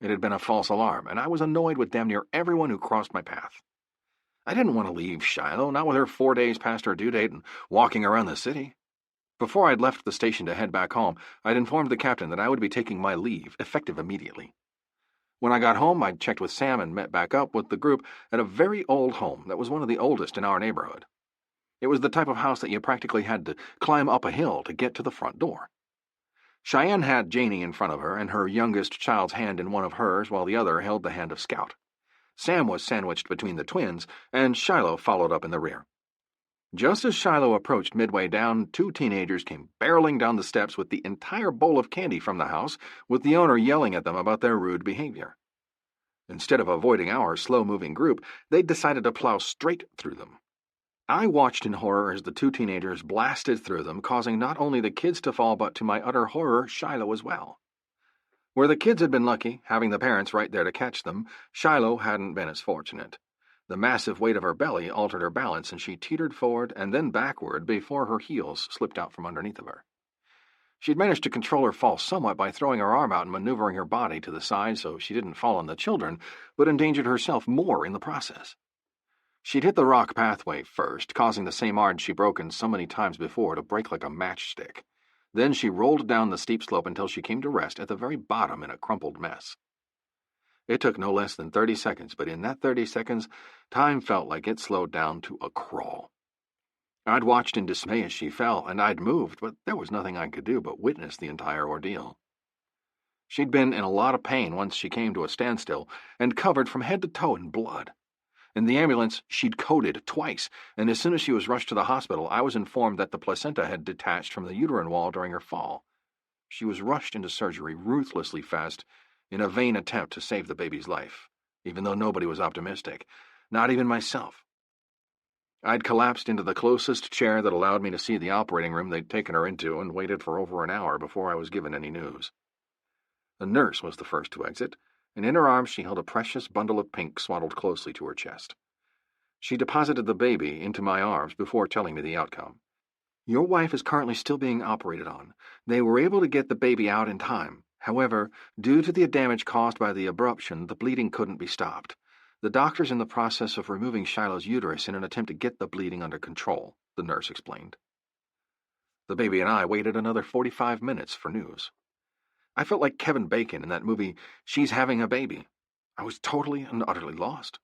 It had been a false alarm, and I was annoyed with damn near everyone who crossed my path. I didn't want to leave Shiloh, not with her 4 days past her due date and walking around the city. Before I'd left the station to head back home, I'd informed the captain that I would be taking my leave, effective immediately. When I got home, I'd checked with Sam and met back up with the group at a very old home that was one of the oldest in our neighborhood. It was the type of house that you practically had to climb up a hill to get to the front door. Cheyenne had Janie in front of her and her youngest child's hand in one of hers while the other held the hand of Scout. Sam was sandwiched between the twins, and Shiloh followed up in the rear. Just as Shiloh approached midway down, 2 teenagers came barreling down the steps with the entire bowl of candy from the house, with the owner yelling at them about their rude behavior. Instead of avoiding our slow-moving group, they'd decided to plow straight through them. I watched in horror as the two teenagers blasted through them, causing not only the kids to fall, but to my utter horror, Shiloh as well. Where the kids had been lucky, having the parents right there to catch them, Shiloh hadn't been as fortunate. The massive weight of her belly altered her balance, and she teetered forward and then backward before her heels slipped out from underneath of her. She'd managed to control her fall somewhat by throwing her arm out and maneuvering her body to the side so she didn't fall on the children, but endangered herself more in the process. She'd hit the rock pathway first, causing the same arch she'd broken so many times before to break like a matchstick. Then she rolled down the steep slope until she came to rest at the very bottom in a crumpled mess. It took no less than 30 seconds, but in that 30 seconds, time felt like it slowed down to a crawl. I'd watched in dismay as she fell, and I'd moved, but there was nothing I could do but witness the entire ordeal. She'd been in a lot of pain once she came to a standstill, and covered from head to toe in blood. In the ambulance, she'd coded twice, and as soon as she was rushed to the hospital, I was informed that the placenta had detached from the uterine wall during her fall. She was rushed into surgery ruthlessly fast in a vain attempt to save the baby's life, even though nobody was optimistic, not even myself. I'd collapsed into the closest chair that allowed me to see the operating room they'd taken her into and waited for over an hour before I was given any news. The nurse was the first to exit, and in her arms she held a precious bundle of pink swaddled closely to her chest. She deposited the baby into my arms before telling me the outcome. "Your wife is currently still being operated on. They were able to get the baby out in time. However, due to the damage caused by the abruption, the bleeding couldn't be stopped. The doctor's in the process of removing Shiloh's uterus in an attempt to get the bleeding under control," the nurse explained. The baby and I waited another 45 minutes for news. I felt like Kevin Bacon in that movie, She's Having a Baby. I was totally and utterly lost.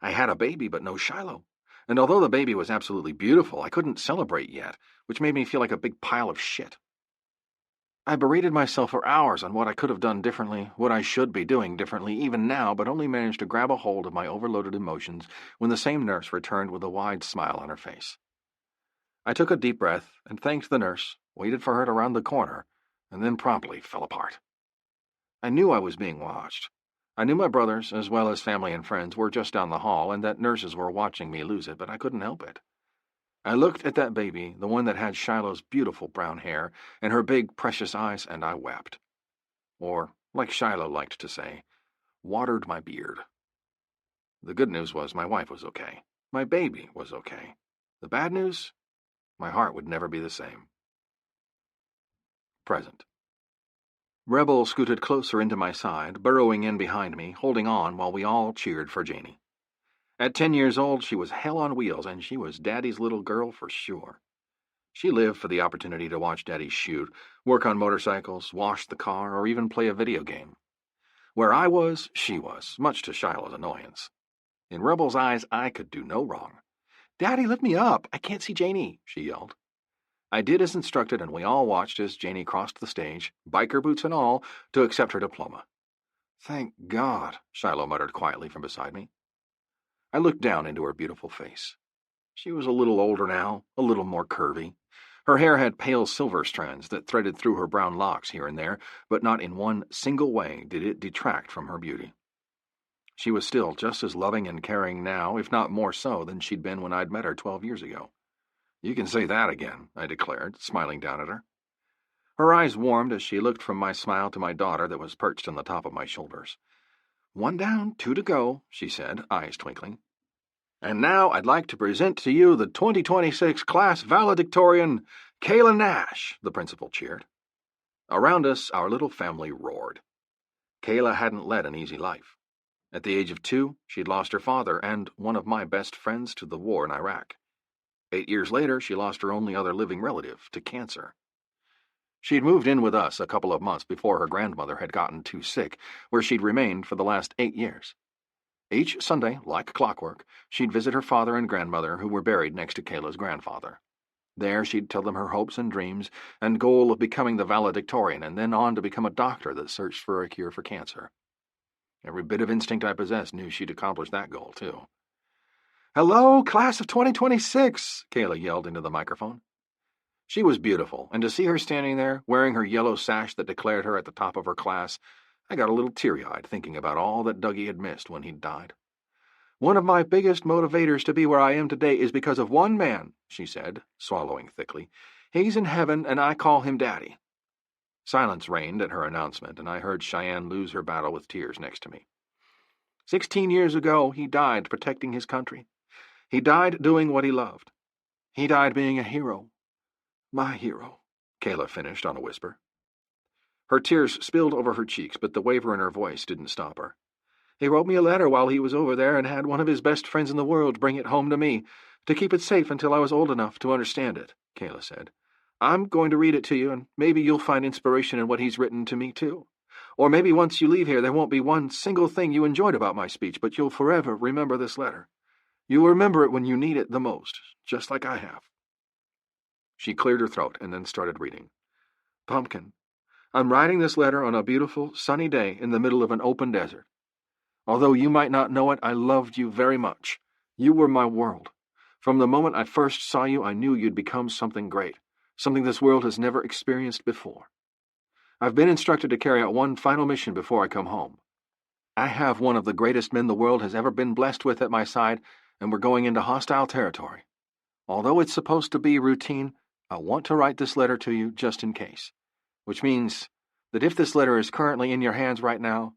I had a baby, but no Shiloh. And although the baby was absolutely beautiful, I couldn't celebrate yet, which made me feel like a big pile of shit. I berated myself for hours on what I could have done differently, what I should be doing differently even now, but only managed to grab a hold of my overloaded emotions when the same nurse returned with a wide smile on her face. I took a deep breath and thanked the nurse, waited for her to round the corner, and then promptly fell apart. I knew I was being watched. I knew my brothers, as well as family and friends, were just down the hall and that nurses were watching me lose it, but I couldn't help it. I looked at that baby, the one that had Shiloh's beautiful brown hair and her big, precious eyes, and I wept. Or, like Shiloh liked to say, watered my beard. The good news was my wife was okay. My baby was okay. The bad news? My heart would never be the same. Present. Rebel scooted closer into my side, burrowing in behind me, holding on while we all cheered for Janie. At 10 years old, she was hell on wheels, and she was Daddy's little girl for sure. She lived for the opportunity to watch Daddy shoot, work on motorcycles, wash the car, or even play a video game. Where I was, she was, much to Shiloh's annoyance. In Rebel's eyes, I could do no wrong. "Daddy, let me up! I can't see Janie!" she yelled. I did as instructed, and we all watched as Janie crossed the stage, biker boots and all, to accept her diploma. "Thank God," Shiloh muttered quietly from beside me. I looked down into her beautiful face. She was a little older now, a little more curvy. Her hair had pale silver strands that threaded through her brown locks here and there, but not in one single way did it detract from her beauty. She was still just as loving and caring now, if not more so, than she'd been when I'd met her 12 years ago. "You can say that again," I declared, smiling down at her. Her eyes warmed as she looked from my smile to my daughter that was perched on the top of my shoulders. "One down, 2 to go," she said, eyes twinkling. "And now I'd like to present to you the 2026 class valedictorian, Kayla Nash," the principal cheered. Around us, our little family roared. Kayla hadn't led an easy life. At the age of 2, she'd lost her father and one of my best friends to the war in Iraq. 8 years later, she lost her only other living relative to cancer. She'd moved in with us a couple of months before her grandmother had gotten too sick, where she'd remained for the last 8 years. Each Sunday, like clockwork, she'd visit her father and grandmother, who were buried next to Kayla's grandfather. There she'd tell them her hopes and dreams and goal of becoming the valedictorian, and then on to become a doctor that searched for a cure for cancer. Every bit of instinct I possessed knew she'd accomplish that goal, too. "Hello, class of 2026, Kayla yelled into the microphone. She was beautiful, and to see her standing there, wearing her yellow sash that declared her at the top of her class, I got a little teary-eyed thinking about all that Dougie had missed when he'd died. "One of my biggest motivators to be where I am today is because of one man," she said, swallowing thickly. "He's in heaven, and I call him Daddy." Silence reigned at her announcement, and I heard Cheyenne lose her battle with tears next to me. 16 years ago, he died protecting his country. He died doing what he loved. He died being a hero. My hero, Kayla finished on a whisper. Her tears spilled over her cheeks, but the waver in her voice didn't stop her. "He wrote me a letter while he was over there and had one of his best friends in the world bring it home to me, to keep it safe until I was old enough to understand it," Kayla said. "I'm going to read it to you, and maybe you'll find inspiration in what he's written to me, too. Or maybe once you leave here there won't be one single thing you enjoyed about my speech, but you'll forever remember this letter. You'll remember it when you need it the most, just like I have." She cleared her throat and then started reading. "Pumpkin, I'm writing this letter on a beautiful, sunny day in the middle of an open desert. Although you might not know it, I loved you very much. You were my world. From the moment I first saw you, I knew you'd become something great, something this world has never experienced before. I've been instructed to carry out one final mission before I come home. I have one of the greatest men the world has ever been blessed with at my side, and we're going into hostile territory. Although it's supposed to be routine, I want to write this letter to you just in case, which means that if this letter is currently in your hands right now,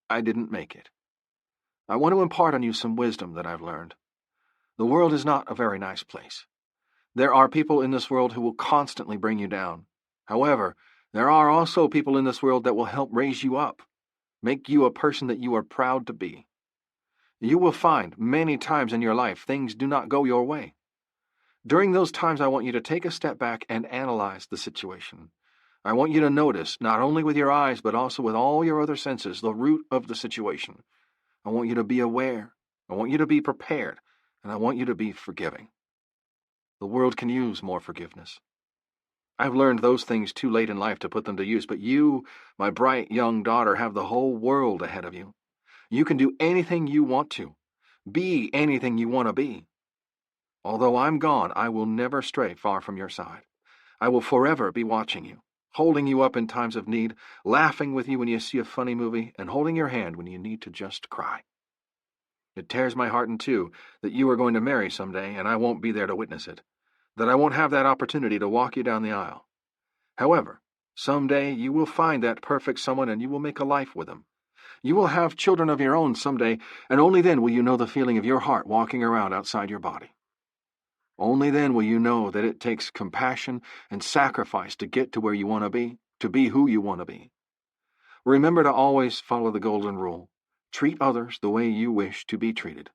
I didn't make it. I want to impart on you some wisdom that I've learned. The world is not a very nice place. There are people in this world who will constantly bring you down. However, there are also people in this world that will help raise you up, make you a person that you are proud to be. You will find many times in your life things do not go your way. During those times, I want you to take a step back and analyze the situation. I want you to notice, not only with your eyes, but also with all your other senses, the root of the situation. I want you to be aware. I want you to be prepared. And I want you to be forgiving. The world can use more forgiveness. I've learned those things too late in life to put them to use, but you, my bright young daughter, have the whole world ahead of you. You can do anything you want to. Be anything you want to be. Although I'm gone, I will never stray far from your side. I will forever be watching you, holding you up in times of need, laughing with you when you see a funny movie, and holding your hand when you need to just cry. It tears my heart in two that you are going to marry someday, and I won't be there to witness it, that I won't have that opportunity to walk you down the aisle. However, someday you will find that perfect someone and you will make a life with them. You will have children of your own someday, and only then will you know the feeling of your heart walking around outside your body. Only then will you know that it takes compassion and sacrifice to get to where you want to be who you want to be. Remember to always follow the golden rule. Treat others the way you wish to be treated.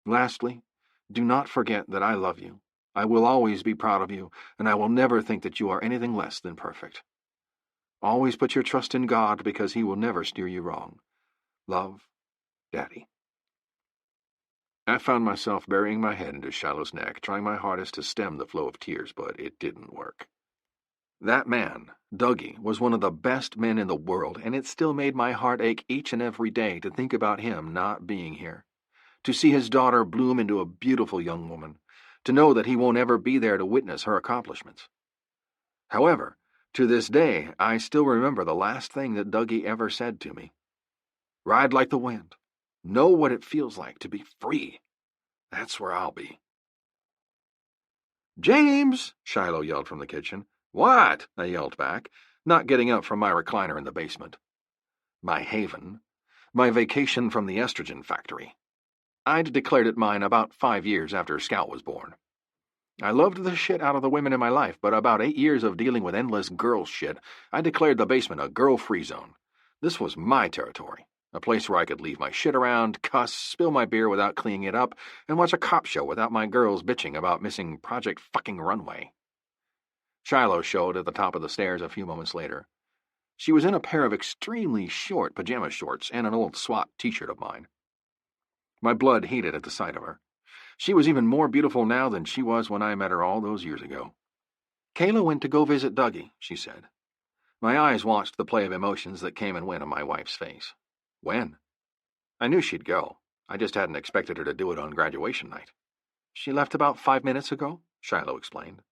Lastly, do not forget that I love you. I will always be proud of you, and I will never think that you are anything less than perfect. Always put your trust in God, because He will never steer you wrong. Love, Daddy. I found myself burying my head into Shiloh's neck, trying my hardest to stem the flow of tears, but it didn't work. That man, Dougie, was one of the best men in the world, and it still made my heart ache each and every day to think about him not being here, to see his daughter bloom into a beautiful young woman, to know that he won't ever be there to witness her accomplishments. However, to this day, I still remember the last thing that Dougie ever said to me. Ride like the wind. Know what it feels like to be free. That's where I'll be. "James!" Shiloh yelled from the kitchen. "What?" I yelled back, not getting up from my recliner in the basement. My haven. My vacation from the estrogen factory. I'd declared it mine about 5 years after Scout was born. I loved the shit out of the women in my life, but about 8 years of dealing with endless girl shit, I declared the basement a girl-free zone. This was my territory, a place where I could leave my shit around, cuss, spill my beer without cleaning it up, and watch a cop show without my girls bitching about missing Project fucking Runway. Shiloh showed at the top of the stairs a few moments later. She was in a pair of extremely short pajama shorts and an old SWAT t-shirt of mine. My blood heated at the sight of her. She was even more beautiful now than she was when I met her all those years ago. "Kayla went to go visit Dougie," she said. My eyes watched the play of emotions that came and went on my wife's face. When? I knew she'd go. I just hadn't expected her to do it on graduation night. "She left about 5 minutes ago," Shiloh explained.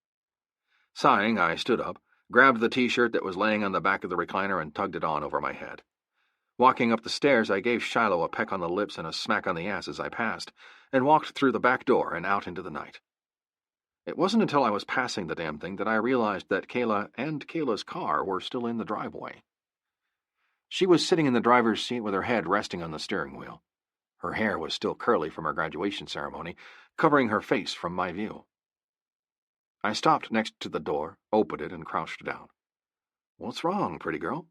Sighing, I stood up, grabbed the t-shirt that was laying on the back of the recliner, and tugged it on over my head. Walking up the stairs, I gave Shiloh a peck on the lips and a smack on the ass as I passed, and walked through the back door and out into the night. It wasn't until I was passing the damn thing that I realized that Kayla and Kayla's car were still in the driveway. She was sitting in the driver's seat with her head resting on the steering wheel. Her hair was still curly from her graduation ceremony, covering her face from my view. I stopped next to the door, opened it, and crouched down. "What's wrong, pretty girl?"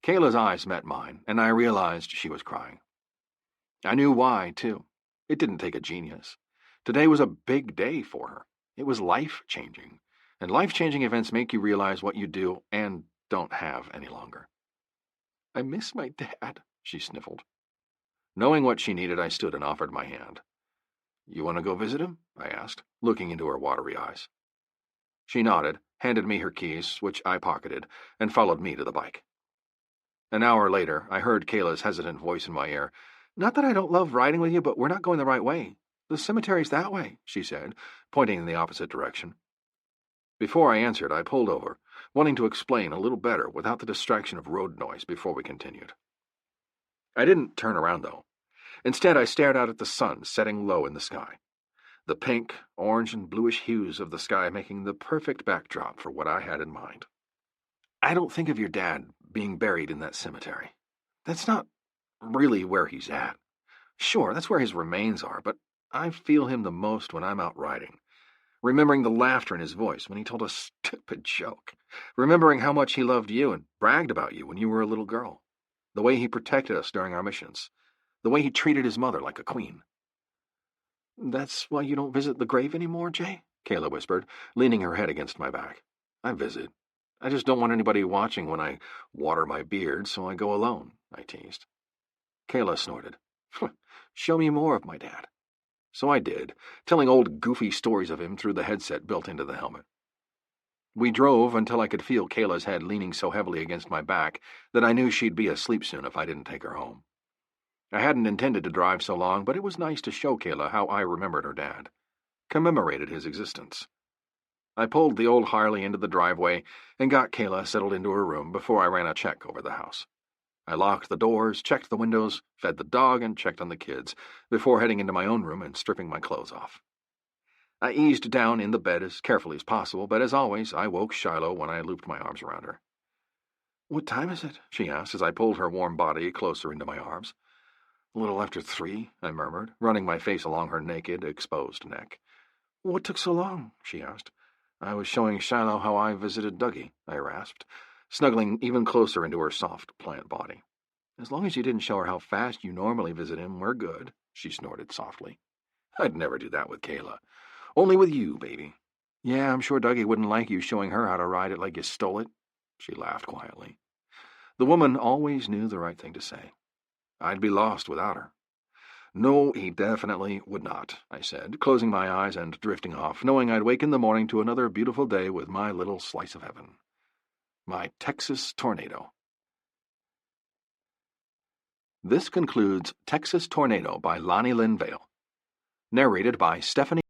Kayla's eyes met mine, and I realized she was crying. I knew why, too. It didn't take a genius. Today was a big day for her. It was life-changing, and life-changing events make you realize what you do and don't have any longer. "I miss my dad," she sniffled. Knowing what she needed, I stood and offered my hand. "You want to go visit him?" I asked, looking into her watery eyes. She nodded, handed me her keys, which I pocketed, and followed me to the bike. An hour later, I heard Kayla's hesitant voice in my ear. "Not that I don't love riding with you, but we're not going the right way. The cemetery's that way," she said, pointing in the opposite direction. Before I answered, I pulled over, wanting to explain a little better without the distraction of road noise before we continued. I didn't turn around, though. Instead, I stared out at the sun setting low in the sky, the pink, orange, and bluish hues of the sky making the perfect backdrop for what I had in mind. "I don't think of your dad being buried in that cemetery. That's not really where he's at. Sure, that's where his remains are, but I feel him the most when I'm out riding, remembering the laughter in his voice when he told a stupid joke, remembering how much he loved you and bragged about you when you were a little girl, the way he protected us during our missions, the way he treated his mother like a queen." "That's why you don't visit the grave anymore, Jay?" Kayla whispered, leaning her head against my back. "I visit. I just don't want anybody watching when I water my beard, so I go alone," I teased. Kayla snorted. "Show me more of my dad." So I did, telling old goofy stories of him through the headset built into the helmet. We drove until I could feel Kayla's head leaning so heavily against my back that I knew she'd be asleep soon if I didn't take her home. I hadn't intended to drive so long, but it was nice to show Kayla how I remembered her dad, commemorated his existence. I pulled the old Harley into the driveway and got Kayla settled into her room before I ran a check over the house. I locked the doors, checked the windows, fed the dog, and checked on the kids, before heading into my own room and stripping my clothes off. I eased down in the bed as carefully as possible, but as always, I woke Shiloh when I looped my arms around her. "What time is it?" she asked as I pulled her warm body closer into my arms. "A little after 3, I murmured, running my face along her naked, exposed neck. "What took so long?" she asked. "I was showing Shiloh how I visited Dougie," I rasped, snuggling even closer into her soft plant body. "As long as you didn't show her how fast you normally visit him, we're good," she snorted softly. "I'd never do that with Kayla. Only with you, baby." "Yeah, I'm sure Dougie wouldn't like you showing her how to ride it like you stole it," she laughed quietly. The woman always knew the right thing to say. I'd be lost without her. "No, he definitely would not," I said, closing my eyes and drifting off, knowing I'd wake in the morning to another beautiful day with my little slice of heaven. My Texas Tornado. This concludes Texas Tornado by Lani Lynn Vale. Narrated by Stephanie